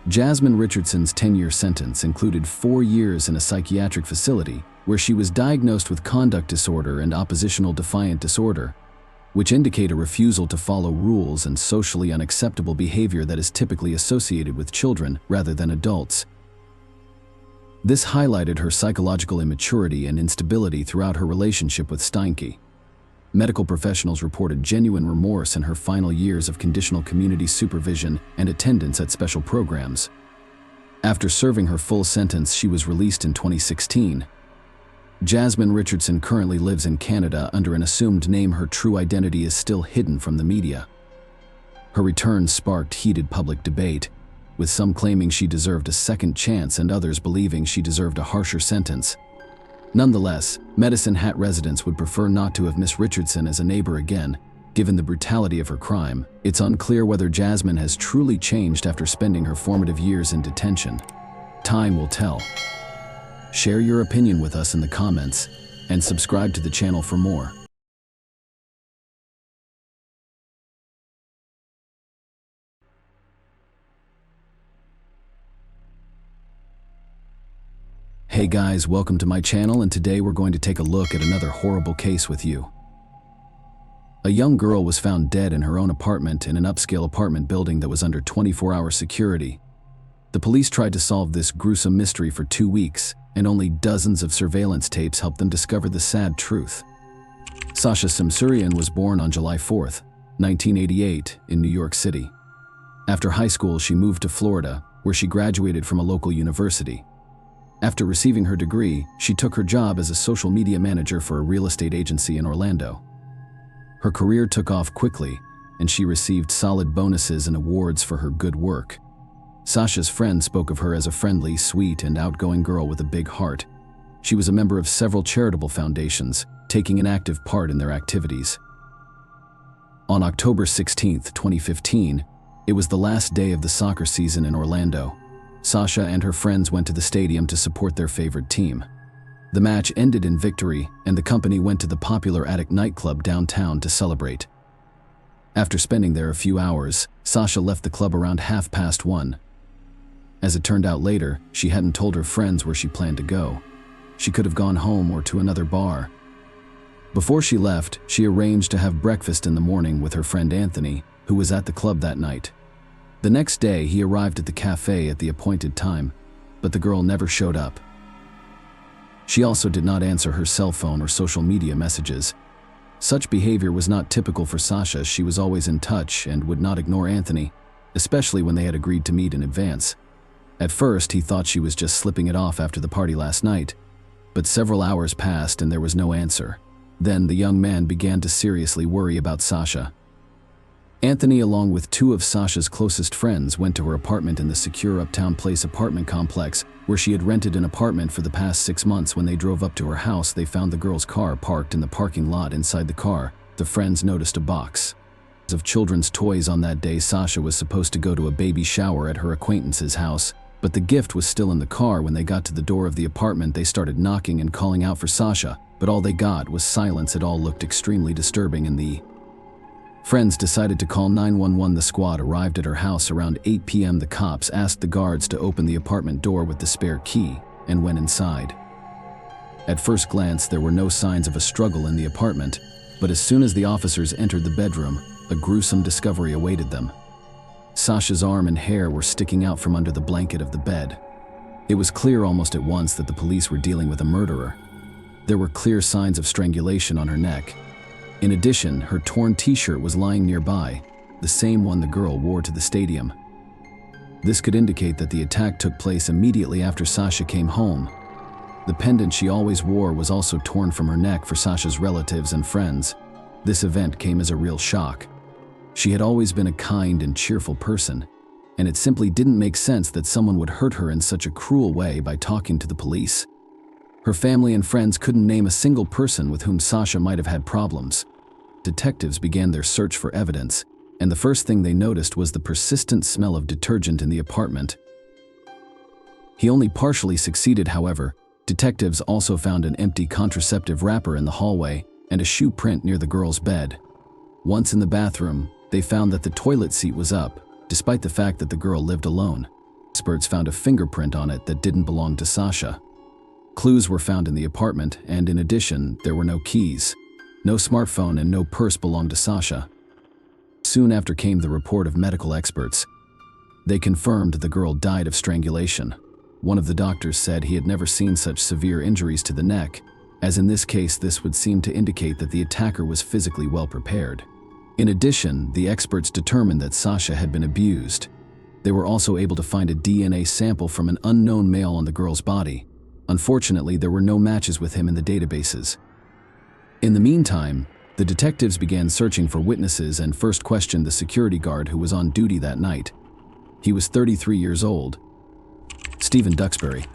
Jasmine Richardson's 10-year sentence included 4 years in a psychiatric facility where she was diagnosed with conduct disorder and oppositional defiant disorder, which indicate a refusal to follow rules and socially unacceptable behavior that is typically associated with children rather than adults. This highlighted her psychological immaturity and instability throughout her relationship with Steinke. Medical professionals reported genuine remorse in her final years of conditional community supervision and attendance at special programs. After serving her full sentence, she was released in 2016. Jasmine Richardson currently lives in Canada under an assumed name. Her true identity is still hidden from the media. Her return sparked heated public debate, with some claiming she deserved a second chance and others believing she deserved a harsher sentence. Nonetheless, Medicine Hat residents would prefer not to have Miss Richardson as a neighbor again. Given the brutality of her crime, it's unclear whether Jasmine has truly changed after spending her formative years in detention. Time will tell. Share your opinion with us in the comments and subscribe to the channel for more. Hey guys, welcome to my channel, and today we're going to take a look at another horrible case with you. A young girl was found dead in her own apartment in an upscale apartment building that was under 24-hour security. The police tried to solve this gruesome mystery for 2 weeks, and only dozens of surveillance tapes helped them discover the sad truth. Sasha Simsurian was born on July 4, 1988, in New York City. After high school, she moved to Florida, where she graduated from a local university. After receiving her degree, she took her job as a social media manager for a real estate agency in Orlando. Her career took off quickly, and she received solid bonuses and awards for her good work. Sasha's friends spoke of her as a friendly, sweet, and outgoing girl with a big heart. She was a member of several charitable foundations, taking an active part in their activities. On October 16, 2015, it was the last day of the soccer season in Orlando. Sasha and her friends went to the stadium to support their favorite team. The match ended in victory, and the company went to the popular Attic nightclub downtown to celebrate. After spending there a few hours, Sasha left the club around 1:30. As it turned out later, she hadn't told her friends where she planned to go. She could have gone home or to another bar. Before she left, she arranged to have breakfast in the morning with her friend Anthony, who was at the club that night. The next day, he arrived at the cafe at the appointed time, but the girl never showed up. She also did not answer her cell phone or social media messages. Such behavior was not typical for Sasha. She was always in touch and would not ignore Anthony, especially when they had agreed to meet in advance. At first, he thought she was just slipping it off after the party last night, but several hours passed and there was no answer. Then the young man began to seriously worry about Sasha. Anthony, along with 2 of Sasha's closest friends, went to her apartment in the secure Uptown Place apartment complex, where she had rented an apartment for the past 6 months. When they drove up to her house, they found the girl's car parked in the parking lot. Inside the car, the friends noticed a box of children's toys. On that day, Sasha was supposed to go to a baby shower at her acquaintance's house, but the gift was still in the car. When they got to the door of the apartment, they started knocking and calling out for Sasha, but all they got was silence. It all looked extremely disturbing, and the friends decided to call 911. The squad arrived at her house around 8 p.m. The cops asked the guards to open the apartment door with the spare key and went inside. At first glance, there were no signs of a struggle in the apartment, but as soon as the officers entered the bedroom, a gruesome discovery awaited them. Sasha's arm and hair were sticking out from under the blanket of the bed. It was clear almost at once that the police were dealing with a murderer. There were clear signs of strangulation on her neck. In addition, her torn t-shirt was lying nearby, the same one the girl wore to the stadium. This could indicate that the attack took place immediately after Sasha came home. The pendant she always wore was also torn from her neck for Sasha's relatives and friends. This event came as a real shock. She had always been a kind and cheerful person, and it simply didn't make sense that someone would hurt her in such a cruel way by talking to the police. Her family and friends couldn't name a single person with whom Sasha might have had problems. Detectives began their search for evidence, and the first thing they noticed was the persistent smell of detergent in the apartment. He only partially succeeded, however. Detectives also found an empty contraceptive wrapper in the hallway and a shoe print near the girl's bed. Once in the bathroom, they found that the toilet seat was up, despite the fact that the girl lived alone. Experts found a fingerprint on it that didn't belong to Sasha. Clues were found in the apartment, and in addition, there were no keys. No smartphone and no purse belonged to Sasha. Soon after came the report of medical experts. They confirmed the girl died of strangulation. One of the doctors said he had never seen such severe injuries to the neck, as in this case this would seem to indicate that the attacker was physically well prepared. In addition, the experts determined that Sasha had been abused. They were also able to find a DNA sample from an unknown male on the girl's body. Unfortunately, there were no matches with him in the databases. In the meantime, the detectives began searching for witnesses and first questioned the security guard who was on duty that night. He was 33 years old. Stephen Duxbury,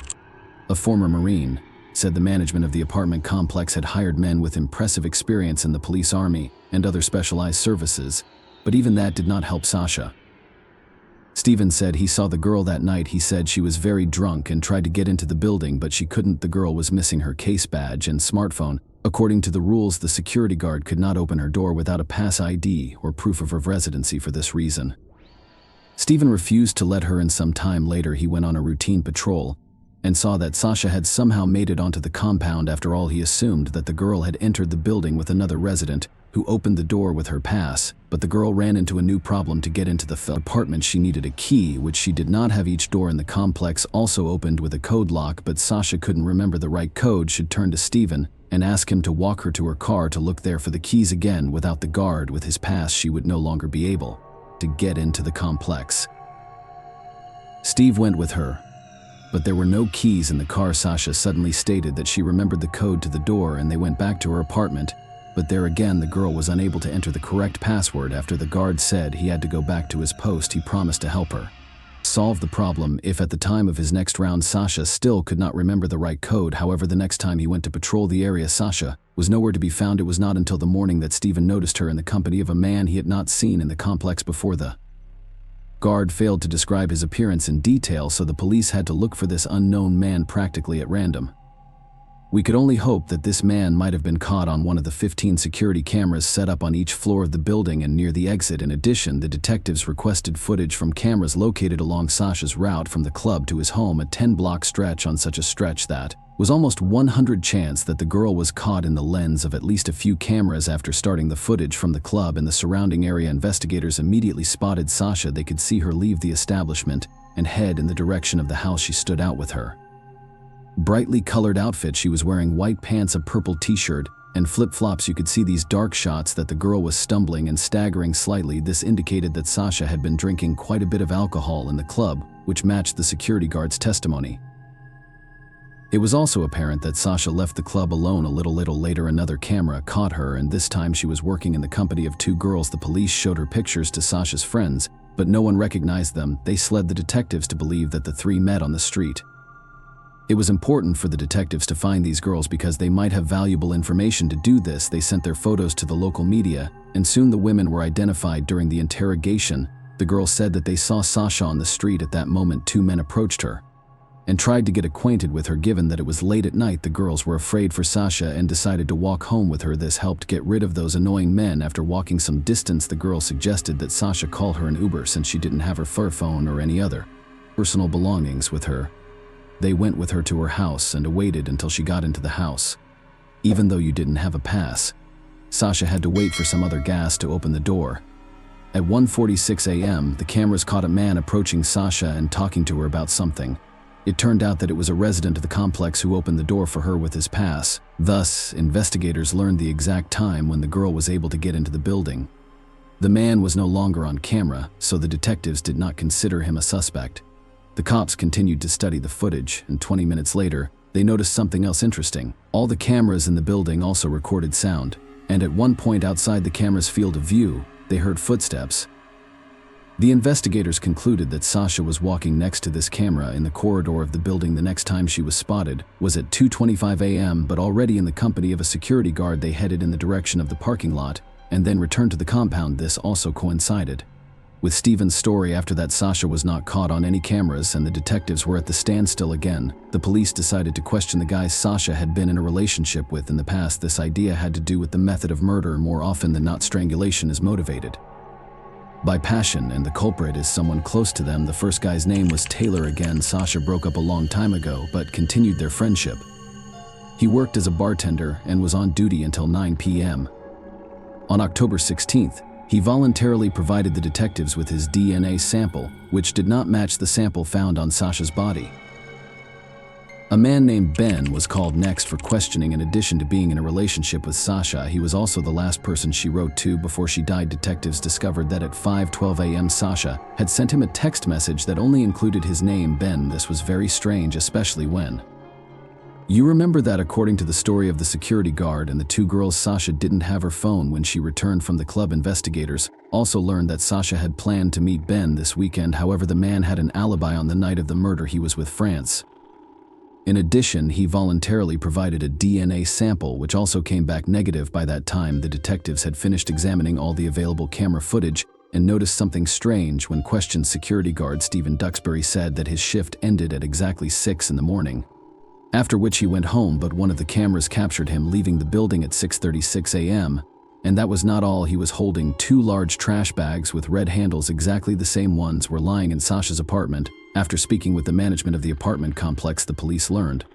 a former Marine, said the management of the apartment complex had hired men with impressive experience in the police army and other specialized services, but even that did not help Sasha. Stephen said he saw the girl that night. He said she was very drunk and tried to get into the building, but she couldn't. The girl was missing her case badge and smartphone. According to the rules, the security guard could not open her door without a pass ID or proof of her residency for this reason. Stephen refused to let her in. Some time later, he went on a routine patrol and saw that Sasha had somehow made it onto the compound. After all, he assumed that the girl had entered the building with another resident who opened the door with her pass, but the girl ran into a new problem. To get into the apartment, she needed a key, which she did not have. Each door in the complex also opened with a code lock, but Sasha couldn't remember the right code. She'd turn to Stephen and ask him to walk her to her car to look there for the keys again. Without the guard with his pass, she would no longer be able to get into the complex. Steve went with her, but there were no keys in the car. Sasha suddenly stated that she remembered the code to the door, and they went back to her apartment. But there again, the girl was unable to enter the correct password. After the guard said he had to go back to his post, he promised to help her solve the problem if at the time of his next round Sasha still could not remember the right code. However, the next time he went to patrol the area, Sasha was nowhere to be found. It was not until the morning that Stephen noticed her in the company of a man he had not seen in the complex before. The guard failed to describe his appearance in detail, so the police had to look for this unknown man practically at random. We could only hope that this man might have been caught on one of the 15 security cameras set up on each floor of the building and near the exit. In addition, the detectives requested footage from cameras located along Sasha's route from the club to his home, a 10-block stretch. On such a stretch, that was almost 100% chance that the girl was caught in the lens of at least a few cameras. After starting the footage from the club and the surrounding area, investigators immediately spotted Sasha. They could see her leave the establishment and head in the direction of the house. She stood out with her brightly colored outfit. She was wearing white pants, a purple t-shirt, and flip-flops. You could see these dark shots that the girl was stumbling and staggering slightly. This indicated that Sasha had been drinking quite a bit of alcohol in the club, which matched the security guard's testimony. It was also apparent that Sasha left the club alone a little later. Another camera caught her, and this time she was working in the company of two girls. The police showed her pictures to Sasha's friends, but no one recognized them. They led the detectives to believe that the three met on the street. It was important for the detectives to find these girls because they might have valuable information. To do this, they sent their photos to the local media, and soon the women were identified. During the interrogation, the girls said that they saw Sasha on the street. At that moment, two men approached her and tried to get acquainted with her. Given that it was late at night, the girls were afraid for Sasha and decided to walk home with her. This helped get rid of those annoying men. After walking some distance, the girl suggested that Sasha call her an Uber since she didn't have her phone or any other personal belongings with her. They went with her to her house and waited until she got into the house. Even though you didn't have a pass, Sasha had to wait for some other gas to open the door. At 1:46 a.m., the cameras caught a man approaching Sasha and talking to her about something. It turned out that it was a resident of the complex who opened the door for her with his pass. Thus, investigators learned the exact time when the girl was able to get into the building. The man was no longer on camera, so the detectives did not consider him a suspect. The cops continued to study the footage, and 20 minutes later, they noticed something else interesting. All the cameras in the building also recorded sound, and at one point outside the camera's field of view, they heard footsteps. The investigators concluded that Sasha was walking next to this camera in the corridor of the building. The next time she was spotted was at 2:25 a.m., but already in the company of a security guard. They headed in the direction of the parking lot and then returned to the compound. This also coincided with Stephen's story. After that, Sasha was not caught on any cameras and the detectives were at the standstill again. The police decided to question the guys Sasha had been in a relationship with in the past. This idea had to do with the method of murder. More often than not, strangulation is motivated by passion, and the culprit is someone close to them. The first guy's name was Taylor. Again, Sasha broke up a long time ago, but continued their friendship. He worked as a bartender and was on duty until 9 p.m. On October 16th, he voluntarily provided the detectives with his DNA sample, which did not match the sample found on Sasha's body. A man named Ben was called next for questioning. In addition to being in a relationship with Sasha, he was also the last person she wrote to before she died. Detectives discovered that at 5:12 a.m. Sasha had sent him a text message that only included his name, Ben. This was very strange, especially when You remember that according to the story of the security guard and the two girls, Sasha didn't have her phone when she returned from the club. Investigators also learned that Sasha had planned to meet Ben this weekend. However, the man had an alibi on the night of the murder. He was with France. In addition, he voluntarily provided a DNA sample, which also came back negative. By that time, the detectives had finished examining all the available camera footage and noticed something strange. When questioned, security guard Stephen Duxbury said that his shift ended at exactly 6 in the morning. After which he went home, but one of the cameras captured him leaving the building at 6:36 a.m. And that was not all. He was holding 2 large trash bags with red handles. Exactly the same ones were lying in Sasha's apartment. After speaking with the management of the apartment complex, the police learned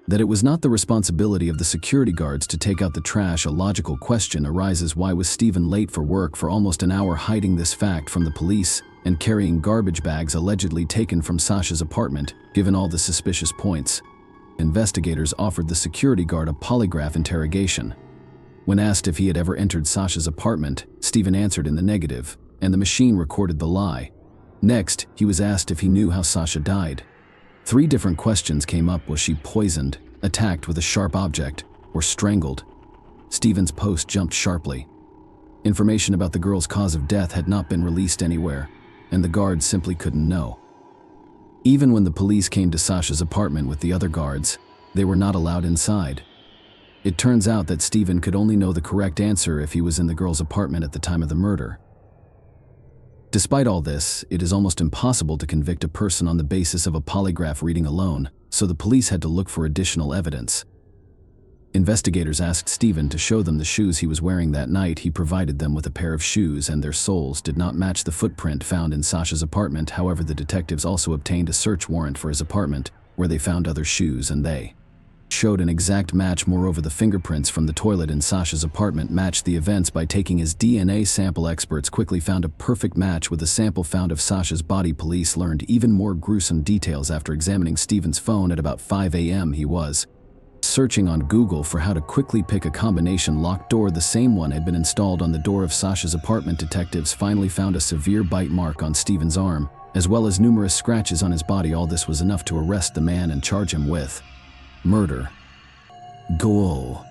that it was not the responsibility of the security guards to take out the trash. A logical question arises: why was Stephen late for work for almost an hour, hiding this fact from the police and carrying garbage bags allegedly taken from Sasha's apartment? Given all the suspicious points, investigators offered the security guard a polygraph interrogation. When asked if he had ever entered Sasha's apartment, Stephen answered in the negative, and the machine recorded the lie. Next, he was asked if he knew how Sasha died. 3 different questions came up: was she poisoned, attacked with a sharp object, or strangled? Stephen's post jumped sharply. Information about the girl's cause of death had not been released anywhere, and the guards simply couldn't know. Even when the police came to Sasha's apartment with the other guards, they were not allowed inside. It turns out that Stephen could only know the correct answer if he was in the girl's apartment at the time of the murder. Despite all this, it is almost impossible to convict a person on the basis of a polygraph reading alone, so the police had to look for additional evidence. Investigators asked Stephen to show them the shoes he was wearing that night. He provided them with a pair of shoes, and their soles did not match the footprint found in Sasha's apartment. However, the detectives also obtained a search warrant for his apartment, where they found other shoes, and they showed an exact match. Moreover, the fingerprints from the toilet in Sasha's apartment matched the events. By taking his DNA sample, experts quickly found a perfect match with the sample found of Sasha's body. Police learned even more gruesome details after examining Stephen's phone at about 5 a.m. He was searching on Google for how to quickly pick a combination locked door. The same one had been installed on the door of Sasha's apartment. Detectives finally found a severe bite mark on Stephen's arm, as well as numerous scratches on his body. All this was enough to arrest the man and charge him with murder. Goal.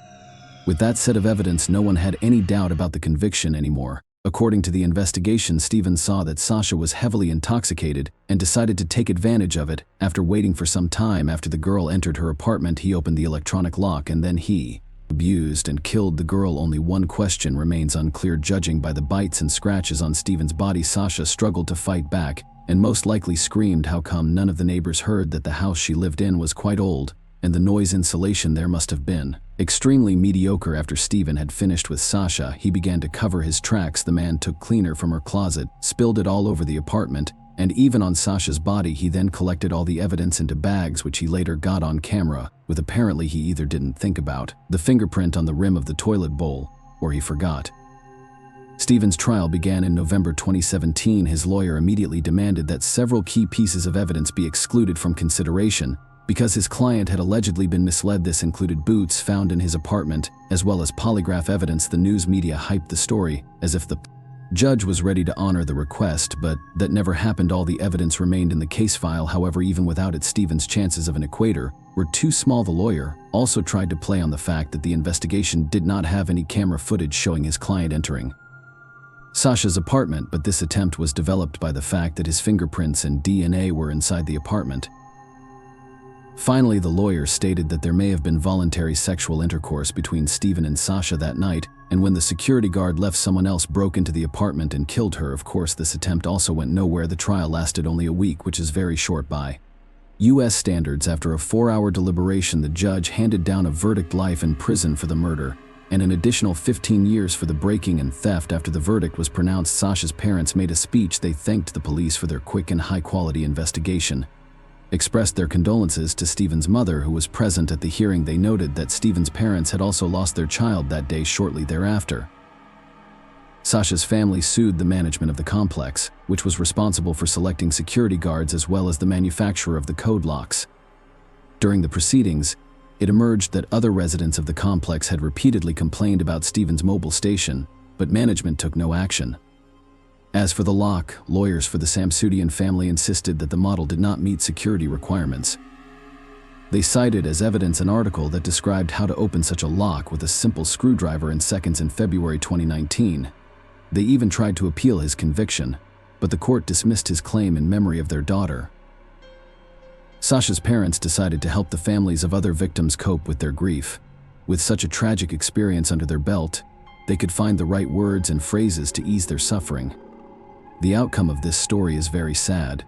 With that set of evidence, no one had any doubt about the conviction anymore. According to the investigation, Stephen saw that Sasha was heavily intoxicated and decided to take advantage of it. After waiting for some time after the girl entered her apartment, he opened the electronic lock and then he abused and killed the girl. Only one question remains unclear. Judging by the bites and scratches on Stephen's body, Sasha struggled to fight back and most likely screamed. How come none of the neighbors heard that the house she lived in was quite old, and the noise insulation there must have been extremely mediocre? After Stephen had finished with Sasha, he began to cover his tracks. The man took cleaner from her closet, spilled it all over the apartment, and even on Sasha's body. He then collected all the evidence into bags, which he later got on camera, with apparently he either didn't think about the fingerprint on the rim of the toilet bowl, or he forgot. Stephen's trial began in November 2017. His lawyer immediately demanded that several key pieces of evidence be excluded from consideration, because his client had allegedly been misled. This included boots found in his apartment, as well as polygraph evidence. The news media hyped the story as if the judge was ready to honor the request, but that never happened. All the evidence remained in the case file. However, even without it, Stephen's chances of an acquittal were too small. The lawyer also tried to play on the fact that the investigation did not have any camera footage showing his client entering Sasha's apartment, but this attempt was developed by the fact that his fingerprints and DNA were inside the apartment. Finally, the lawyer stated that there may have been voluntary sexual intercourse between Stephen and Sasha that night, and when the security guard left, someone else broke into the apartment and killed her. Of course, this attempt also went nowhere. The trial lasted only a week, which is very short by U.S. standards. After a 4-hour deliberation, the judge handed down a verdict: life in prison for the murder, and an additional 15 years for the breaking and theft. After the verdict was pronounced, Sasha's parents made a speech. They thanked the police for their quick and high-quality investigation, expressed their condolences to Stephen's mother, who was present at the hearing. They noted that Stephen's parents had also lost their child that day. Shortly thereafter, Sasha's family sued the management of the complex, which was responsible for selecting security guards as well as the manufacturer of the code locks. During the proceedings, it emerged that other residents of the complex had repeatedly complained about Stephen's mobile station, but management took no action. As for the lock, lawyers for the Samsudian family insisted that the model did not meet security requirements. They cited as evidence an article that described how to open such a lock with a simple screwdriver in seconds in February 2019. They even tried to appeal his conviction, but the court dismissed his claim in memory of their daughter. Sasha's parents decided to help the families of other victims cope with their grief. With such a tragic experience under their belt, they could find the right words and phrases to ease their suffering. The outcome of this story is very sad.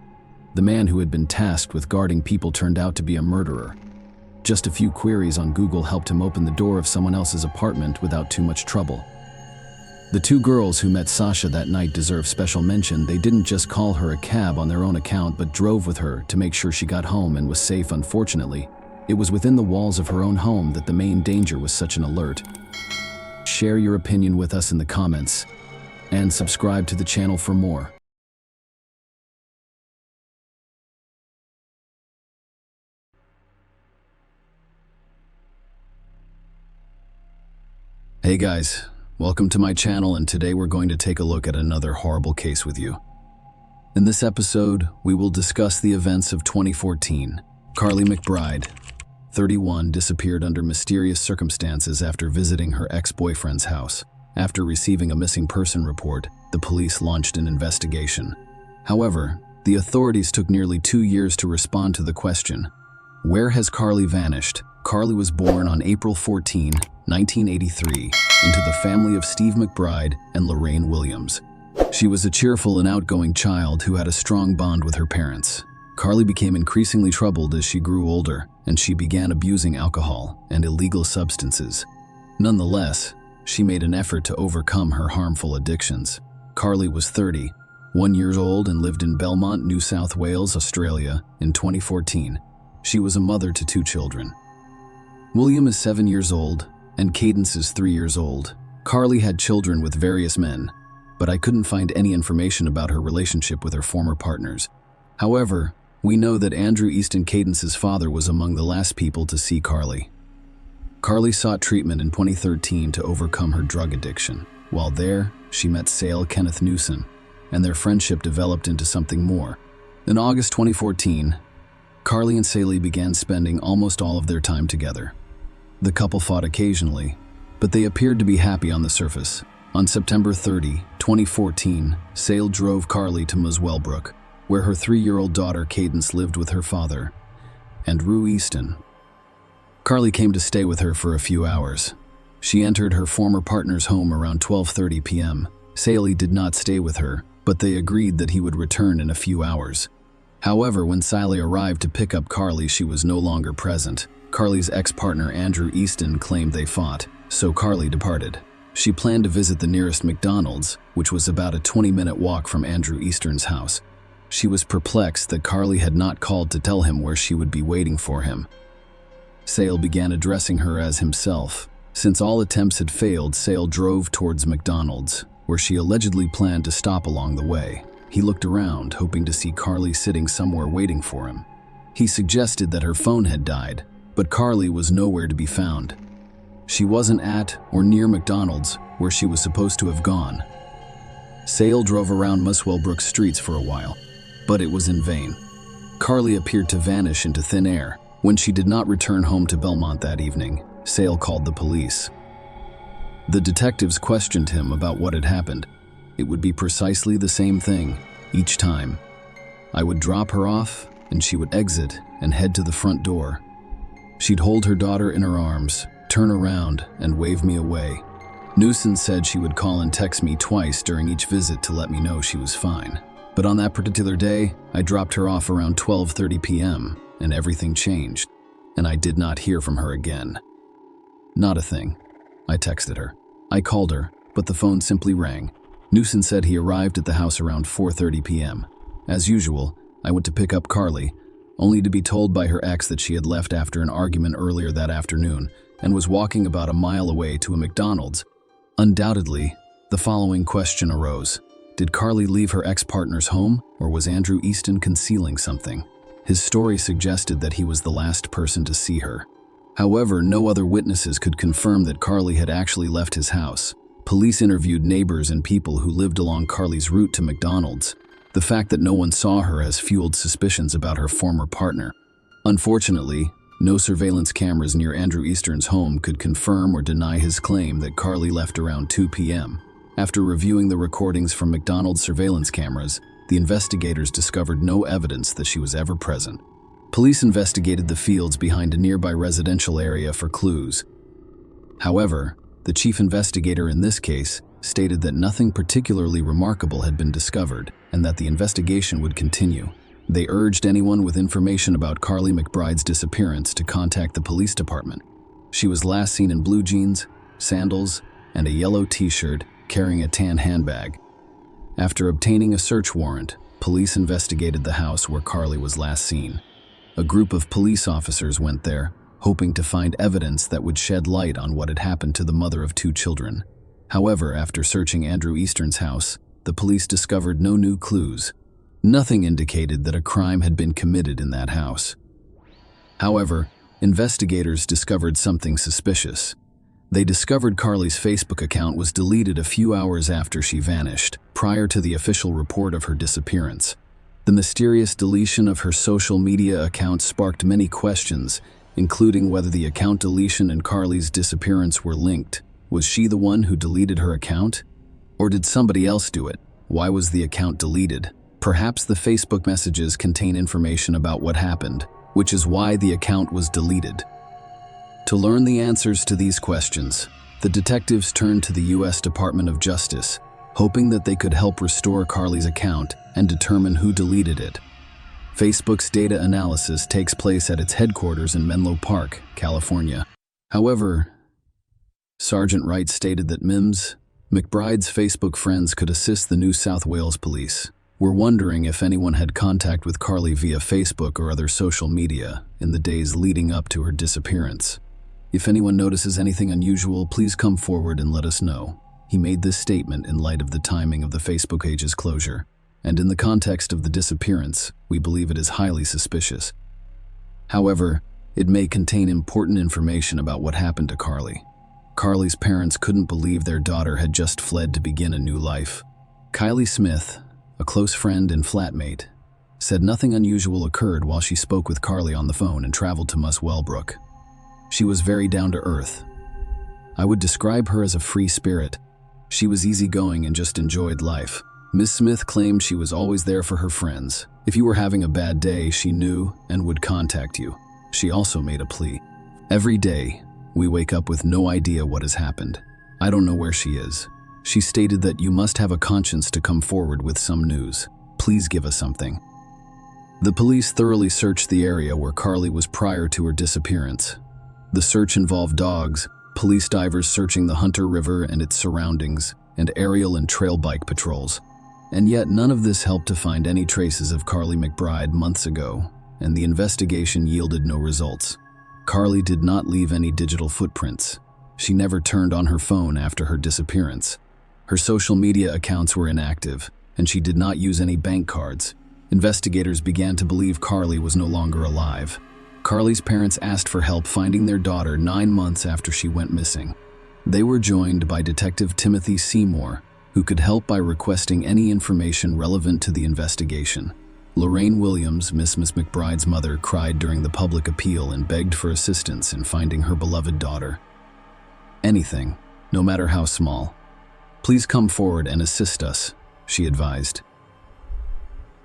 The man who had been tasked with guarding people turned out to be a murderer. Just a few queries on Google helped him open the door of someone else's apartment without too much trouble. The two girls who met Sasha that night deserve special mention. They didn't just call her a cab on their own account, but drove with her to make sure she got home and was safe. Unfortunately, it was within the walls of her own home that the main danger was such an alert. Share your opinion with us in the comments, and subscribe to the channel for more. Hey guys, welcome to my channel, and today we're going to take a look at another horrible case with you. In this episode, we will discuss the events of 2014. Carly McBride, 31, disappeared under mysterious circumstances after visiting her ex-boyfriend's house. After receiving a missing person report, the police launched an investigation. However, the authorities took nearly 2 years to respond to the question, where has Carly vanished? Carly was born on April 14, 1983, into the family of Steve McBride and Lorraine Williams. She was a cheerful and outgoing child who had a strong bond with her parents. Carly became increasingly troubled as she grew older, and she began abusing alcohol and illegal substances. Nonetheless, she made an effort to overcome her harmful addictions. Carly was 31 years old and lived in Belmont, New South Wales, Australia, in 2014. She was a mother to 2 children. William is 7 years old, and Cadence is 3 years old. Carly had children with various men, but I couldn't find any information about her relationship with her former partners. However, we know that Andrew Easton, Cadence's father, was among the last people to see Carly. Carly sought treatment in 2013 to overcome her drug addiction. While there, she met Sale Kenneth Newson, and their friendship developed into something more. In August 2014, Carly and Sale began spending almost all of their time together. The couple fought occasionally, but they appeared to be happy on the surface. On September 30, 2014, Sale drove Carly to Muswellbrook, where her 3-year-old daughter Cadence lived with her father, Andrew Easton. Carly came to stay with her for a few hours. She entered her former partner's home around 12:30 p.m. Sale did not stay with her, but they agreed that he would return in a few hours. However, when Sale arrived to pick up Carly, she was no longer present. Carly's ex-partner Andrew Easton claimed they fought, so Carly departed. She planned to visit the nearest McDonald's, which was about a 20-minute walk from Andrew Easton's house. She was perplexed that Carly had not called to tell him where she would be waiting for him. Sale began addressing her as himself. Since all attempts had failed, Sale drove towards McDonald's, where she allegedly planned to stop along the way. He looked around, hoping to see Carly sitting somewhere waiting for him. He suggested that her phone had died, but Carly was nowhere to be found. She wasn't at or near McDonald's, where she was supposed to have gone. Sale drove around Muswellbrook streets for a while, but it was in vain. Carly appeared to vanish into thin air. When she did not return home to Belmont that evening, Sale called the police. The detectives questioned him about what had happened. It would be precisely the same thing each time. I would drop her off, and she would exit and head to the front door. She'd hold her daughter in her arms, turn around, and wave me away. Newson said she would call and text me twice during each visit to let me know she was fine. But on that particular day, I dropped her off around 12:30 p.m., and everything changed, and I did not hear from her again. Not a thing. I texted her. I called her, but the phone simply rang. Newson said he arrived at the house around 4:30 p.m. As usual, I went to pick up Carly, only to be told by her ex that she had left after an argument earlier that afternoon and was walking about a mile away to a McDonald's. Undoubtedly, the following question arose. Did Carly leave her ex-partner's home, or was Andrew Easton concealing something? His story suggested that he was the last person to see her. However, no other witnesses could confirm that Carly had actually left his house. Police interviewed neighbors and people who lived along Carly's route to McDonald's. The fact that no one saw her has fueled suspicions about her former partner. Unfortunately, No surveillance cameras near Andrew Eastern's home could confirm or deny his claim that Carly left around 2 p.m. After reviewing the recordings from McDonald's surveillance cameras, the investigators discovered no evidence that she was ever present. Police investigated the fields behind a nearby residential area for clues. However, the chief investigator in this case stated that nothing particularly remarkable had been discovered and that the investigation would continue. They urged anyone with information about Carly McBride's disappearance to contact the police department. She was last seen in blue jeans, sandals, and a yellow t-shirt, carrying a tan handbag. After obtaining a search warrant, police investigated the house where Carly was last seen. A group of police officers went there, hoping to find evidence that would shed light on what had happened to the mother of 2 children. However, after searching Andrew Eastern's house, the police discovered no new clues. Nothing indicated that a crime had been committed in that house. However, investigators discovered something suspicious. They discovered Carly's Facebook account was deleted a few hours after she vanished, prior to the official report of her disappearance. The mysterious deletion of her social media account sparked many questions, including whether the account deletion and Carly's disappearance were linked. Was she the one who deleted her account? Or did somebody else do it? Why was the account deleted? Perhaps the Facebook messages contain information about what happened, which is why the account was deleted. To learn the answers to these questions, the detectives turned to the U.S. Department of Justice, hoping that they could help restore Carly's account and determine who deleted it. Facebook's data analysis takes place at its headquarters in Menlo Park, California. However, Sergeant Wright stated that McBride's Facebook friends could assist the New South Wales police. We're wondering if anyone had contact with Carly via Facebook or other social media in the days leading up to her disappearance. If anyone notices anything unusual, please come forward and let us know. He made this statement in light of the timing of the Facebook page's closure, and in the context of the disappearance, we believe it is highly suspicious. However, it may contain important information about what happened to Carly. Carly's parents couldn't believe their daughter had just fled to begin a new life. Kylie Smith, a close friend and flatmate, said nothing unusual occurred while she spoke with Carly on the phone and traveled to Muswellbrook. She was very down to earth. I would describe her as a free spirit. She was easygoing and just enjoyed life. Ms. Smith claimed she was always there for her friends. If you were having a bad day, she knew and would contact you. She also made a plea. Every day, we wake up with no idea what has happened. I don't know where she is. She stated that you must have a conscience to come forward with some news. Please give us something. The police thoroughly searched the area where Carly was prior to her disappearance. The search involved dogs, police divers searching the Hunter River and its surroundings, and aerial and trail bike patrols. And yet none of this helped to find any traces of Carly McBride months ago, and the investigation yielded no results. Carly did not leave any digital footprints. She never turned on her phone after her disappearance. Her social media accounts were inactive, and she did not use any bank cards. Investigators began to believe Carly was no longer alive. Carly's parents asked for help finding their daughter 9 months after she went missing. They were joined by Detective Timothy Seymour, who could help by requesting any information relevant to the investigation. Lorraine Williams, Miss McBride's mother, cried during the public appeal and begged for assistance in finding her beloved daughter. Anything, no matter how small. Please come forward and assist us, she advised.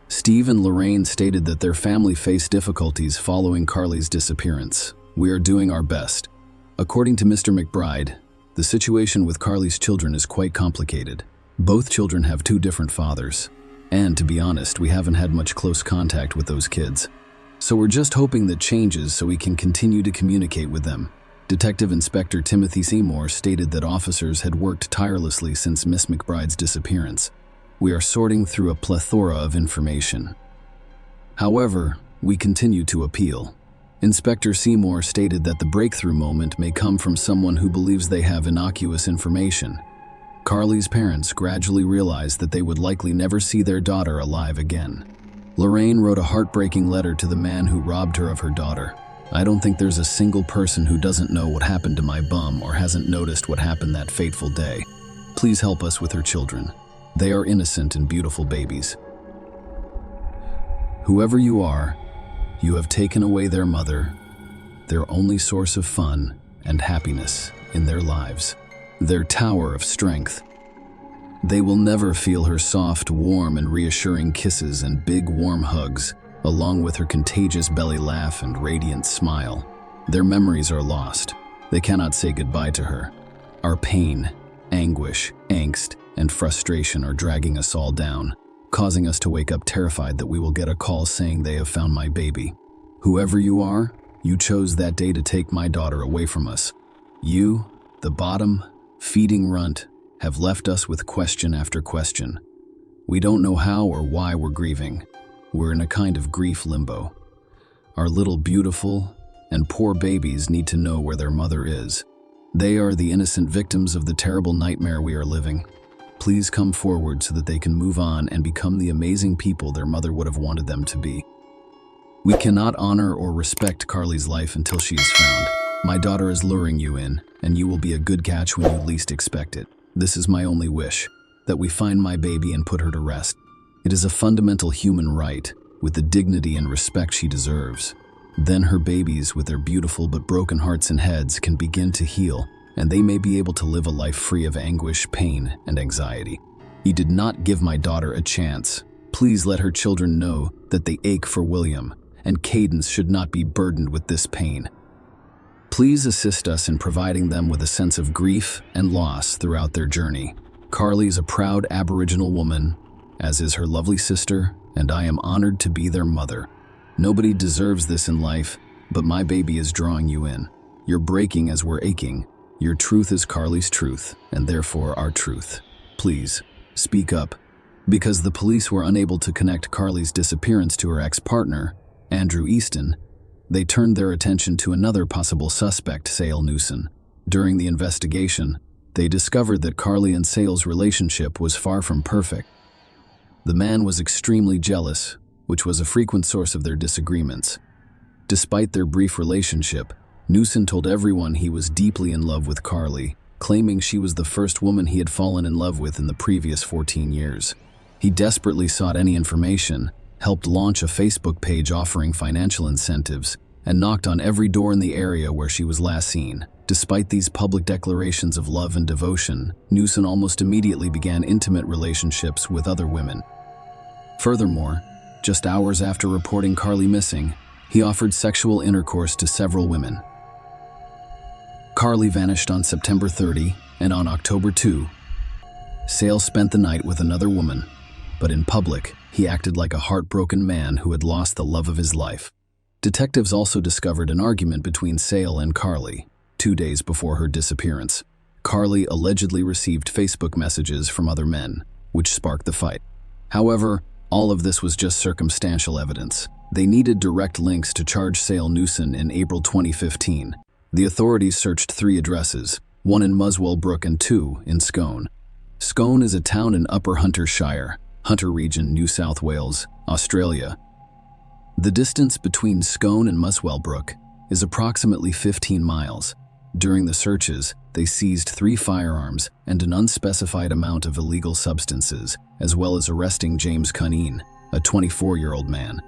Steve and Lorraine stated that their family faced difficulties following Carly's disappearance. We are doing our best. According to Mr. McBride, the situation with Carly's children is quite complicated. Both children have 2 different fathers. And to be honest, we haven't had much close contact with those kids. So we're just hoping that changes so we can continue to communicate with them. Detective Inspector Timothy Seymour stated that officers had worked tirelessly since Miss McBride's disappearance. We are sorting through a plethora of information. However, we continue to appeal. Inspector Seymour stated that the breakthrough moment may come from someone who believes they have innocuous information. Carly's parents gradually realized that they would likely never see their daughter alive again. Lorraine wrote a heartbreaking letter to the man who robbed her of her daughter. I don't think there's a single person who doesn't know what happened to my bum or hasn't noticed what happened that fateful day. Please help us with her children. They are innocent and beautiful babies. Whoever you are, you have taken away their mother, their only source of fun and happiness in their lives, their tower of strength. They will never feel her soft, warm, and reassuring kisses and big, warm hugs, along with her contagious belly laugh and radiant smile. Their memories are lost. They cannot say goodbye to her. Our pain, anguish, angst, and frustration are dragging us all down, causing us to wake up terrified that we will get a call saying they have found my baby. Whoever you are, you chose that day to take my daughter away from us. You, the bottom, feeding runt, have left us with question after question. We don't know how or why we're grieving. We're in a kind of grief limbo. Our little beautiful and poor babies need to know where their mother is. They are the innocent victims of the terrible nightmare we are living. Please come forward so that they can move on and become the amazing people their mother would have wanted them to be. We cannot honor or respect Carly's life until she is found. My daughter is luring you in, and you will be a good catch when you least expect it. This is my only wish, that we find my baby and put her to rest. It is a fundamental human right, with the dignity and respect she deserves. Then her babies, with their beautiful but broken hearts and heads, can begin to heal, and they may be able to live a life free of anguish, pain, and anxiety. You did not give my daughter a chance. Please let her children know that they ache for William, and Cadence should not be burdened with this pain. Please assist us in providing them with a sense of grief and loss throughout their journey. Carly is a proud Aboriginal woman, as is her lovely sister, and I am honored to be their mother. Nobody deserves this in life, but my baby is drawing you in. You're breaking as we're aching. Your truth is Carly's truth, and therefore our truth. Please, speak up. Because the police were unable to connect Carly's disappearance to her ex-partner, Andrew Easton, they turned their attention to another possible suspect, Sale Newson. During the investigation, they discovered that Carly and Sale's relationship was far from perfect. The man was extremely jealous, which was a frequent source of their disagreements. Despite their brief relationship, Newson told everyone he was deeply in love with Carly, claiming she was the first woman he had fallen in love with in the previous 14 years. He desperately sought any information, helped launch a Facebook page offering financial incentives, and knocked on every door in the area where she was last seen. Despite these public declarations of love and devotion, Newson almost immediately began intimate relationships with other women. Furthermore, just hours after reporting Carly missing, he offered sexual intercourse to several women. Carly vanished on September 30, and on October 2, Sale spent the night with another woman, but in public, he acted like a heartbroken man who had lost the love of his life. Detectives also discovered an argument between Sale and Carly 2 days before her disappearance. Carly allegedly received Facebook messages from other men, which sparked the fight. However, all of this was just circumstantial evidence. They needed direct links to charge Sale Newson in April 2015. The authorities searched 3 addresses, 1 in Muswell Brook and 2 in Scone. Scone is a town in Upper Hunter Shire, Hunter Region, New South Wales, Australia. The distance between Scone and Muswell Brook is approximately 15 miles. During the searches, they seized 3 firearms and an unspecified amount of illegal substances, as well as arresting James Cunneen, a 24-year-old man.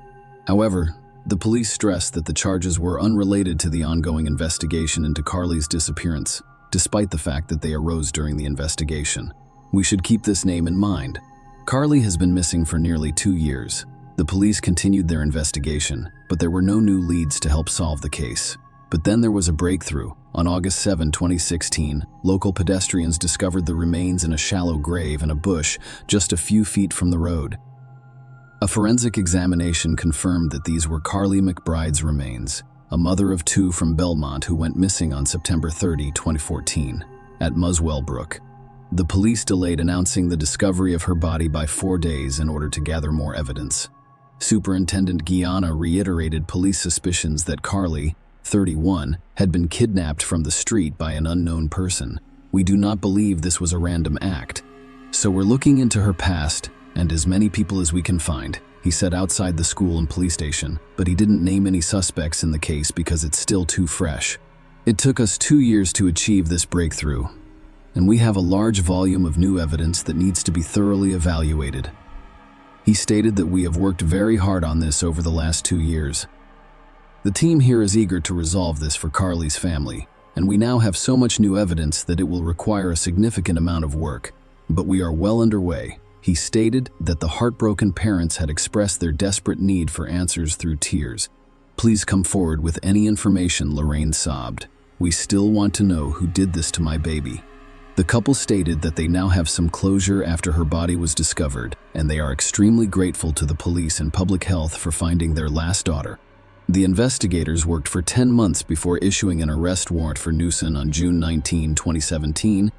However, the police stressed that the charges were unrelated to the ongoing investigation into Carly's disappearance, despite the fact that they arose during the investigation. We should keep this name in mind. Carly has been missing for nearly 2 years. The police continued their investigation, but there were no new leads to help solve the case. But then there was a breakthrough. On August 7, 2016, local pedestrians discovered the remains in a shallow grave in a bush just a few feet from the road. A forensic examination confirmed that these were Carly McBride's remains, a mother of 2 from Belmont who went missing on September 30, 2014, at Muswell Brook. The police delayed announcing the discovery of her body by 4 days in order to gather more evidence. Superintendent Guiana reiterated police suspicions that Carly, 31, had been kidnapped from the street by an unknown person. We do not believe this was a random act. So we're looking into her past and as many people as we can find, he said outside the school and police station, but he didn't name any suspects in the case because it's still too fresh. It took us 2 years to achieve this breakthrough, and we have a large volume of new evidence that needs to be thoroughly evaluated. He stated that we have worked very hard on this over the last 2 years. The team here is eager to resolve this for Carly's family, and we now have so much new evidence that it will require a significant amount of work. But we are well underway. He stated that the heartbroken parents had expressed their desperate need for answers through tears. "Please come forward with any information," Lorraine sobbed. "We still want to know who did this to my baby." The couple stated that they now have some closure after her body was discovered, and they are extremely grateful to the police and public health for finding their last daughter. The investigators worked for 10 months before issuing an arrest warrant for Newson on June 19, 2017.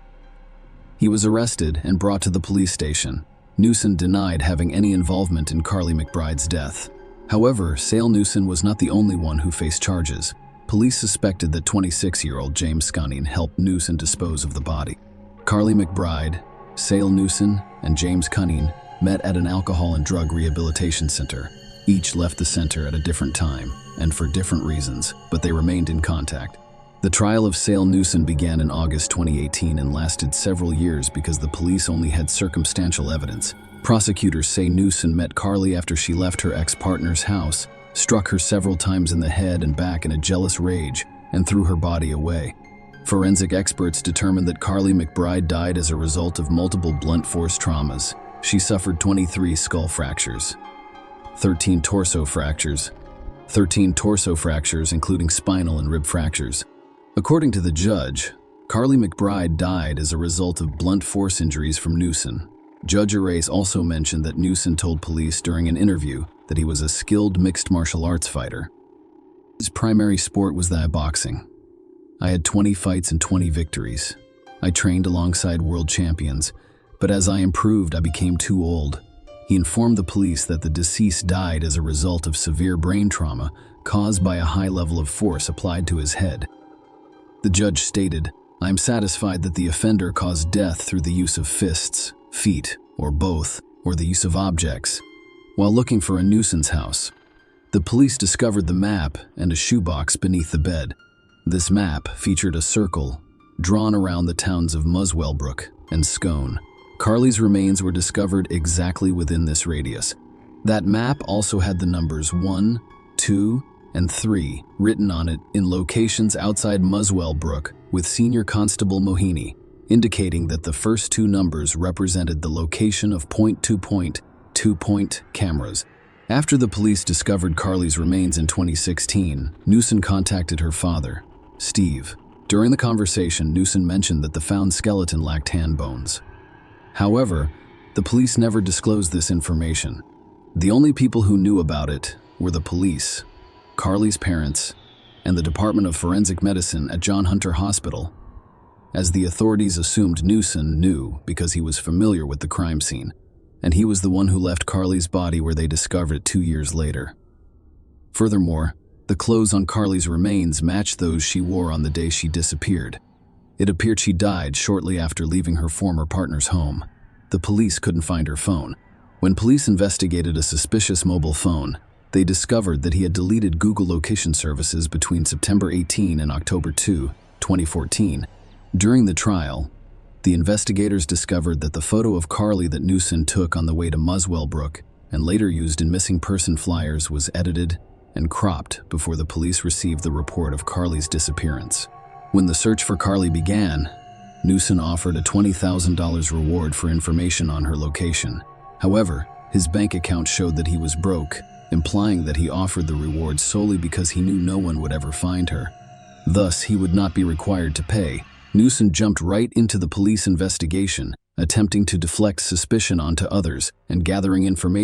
He was arrested and brought to the police station. Newson denied having any involvement in Carly McBride's death. However, Sale Newson was not the only one who faced charges. Police suspected that 26-year-old James Cunning helped Newson dispose of the body. Carly McBride, Sale Newson, and James Cunning met at an alcohol and drug rehabilitation center. Each left the center at a different time and for different reasons, but they remained in contact. The trial of Sale Newson began in August 2018 and lasted several years because the police only had circumstantial evidence. Prosecutors say Newson met Carly after she left her ex-partner's house, struck her several times in the head and back in a jealous rage, and threw her body away. Forensic experts determined that Carly McBride died as a result of multiple blunt force traumas. She suffered 23 skull fractures, 13 torso fractures, including spinal and rib fractures. According to the judge, Carly McBride died as a result of blunt force injuries from Newson. Judge Arraes also mentioned that Newson told police during an interview that he was a skilled mixed martial arts fighter. His primary sport was that of boxing. "I had 20 fights and 20 victories. I trained alongside world champions, but as I improved, I became too old." He informed the police that the deceased died as a result of severe brain trauma caused by a high level of force applied to his head. The judge stated, "I am satisfied that the offender caused death through the use of fists, feet, or both, or the use of objects." While looking for a Newson's house, the police discovered the map and a shoebox beneath the bed. This map featured a circle drawn around the towns of Muswellbrook and Scone. Carly's remains were discovered exactly within this radius. That map also had the numbers 1, 2, and 3 written on it in locations outside Muswellbrook with Senior Constable Mohini, indicating that the first two numbers represented the location of point-to-point, two-point cameras. After the police discovered Carly's remains in 2016, Newson contacted her father, Steve. During the conversation, Newson mentioned that the found skeleton lacked hand bones. However, the police never disclosed this information. The only people who knew about it were the police, Carly's parents, and the Department of Forensic Medicine at John Hunter Hospital, as the authorities assumed Newson knew because he was familiar with the crime scene, and he was the one who left Carly's body where they discovered it 2 years later. Furthermore, the clothes on Carly's remains matched those she wore on the day she disappeared. It appeared she died shortly after leaving her former partner's home. The police couldn't find her phone. When police investigated a suspicious mobile phone, they discovered that he had deleted Google location services between September 18 and October 2, 2014. During the trial, the investigators discovered that the photo of Carly that Newson took on the way to Muswellbrook and later used in missing person flyers was edited and cropped before the police received the report of Carly's disappearance. When the search for Carly began, Newson offered a $20,000 reward for information on her location. However, his bank account showed that he was broke, implying that he offered the reward solely because he knew no one would ever find her. Thus, he would not be required to pay. Newson jumped right into the police investigation, attempting to deflect suspicion onto others and gathering information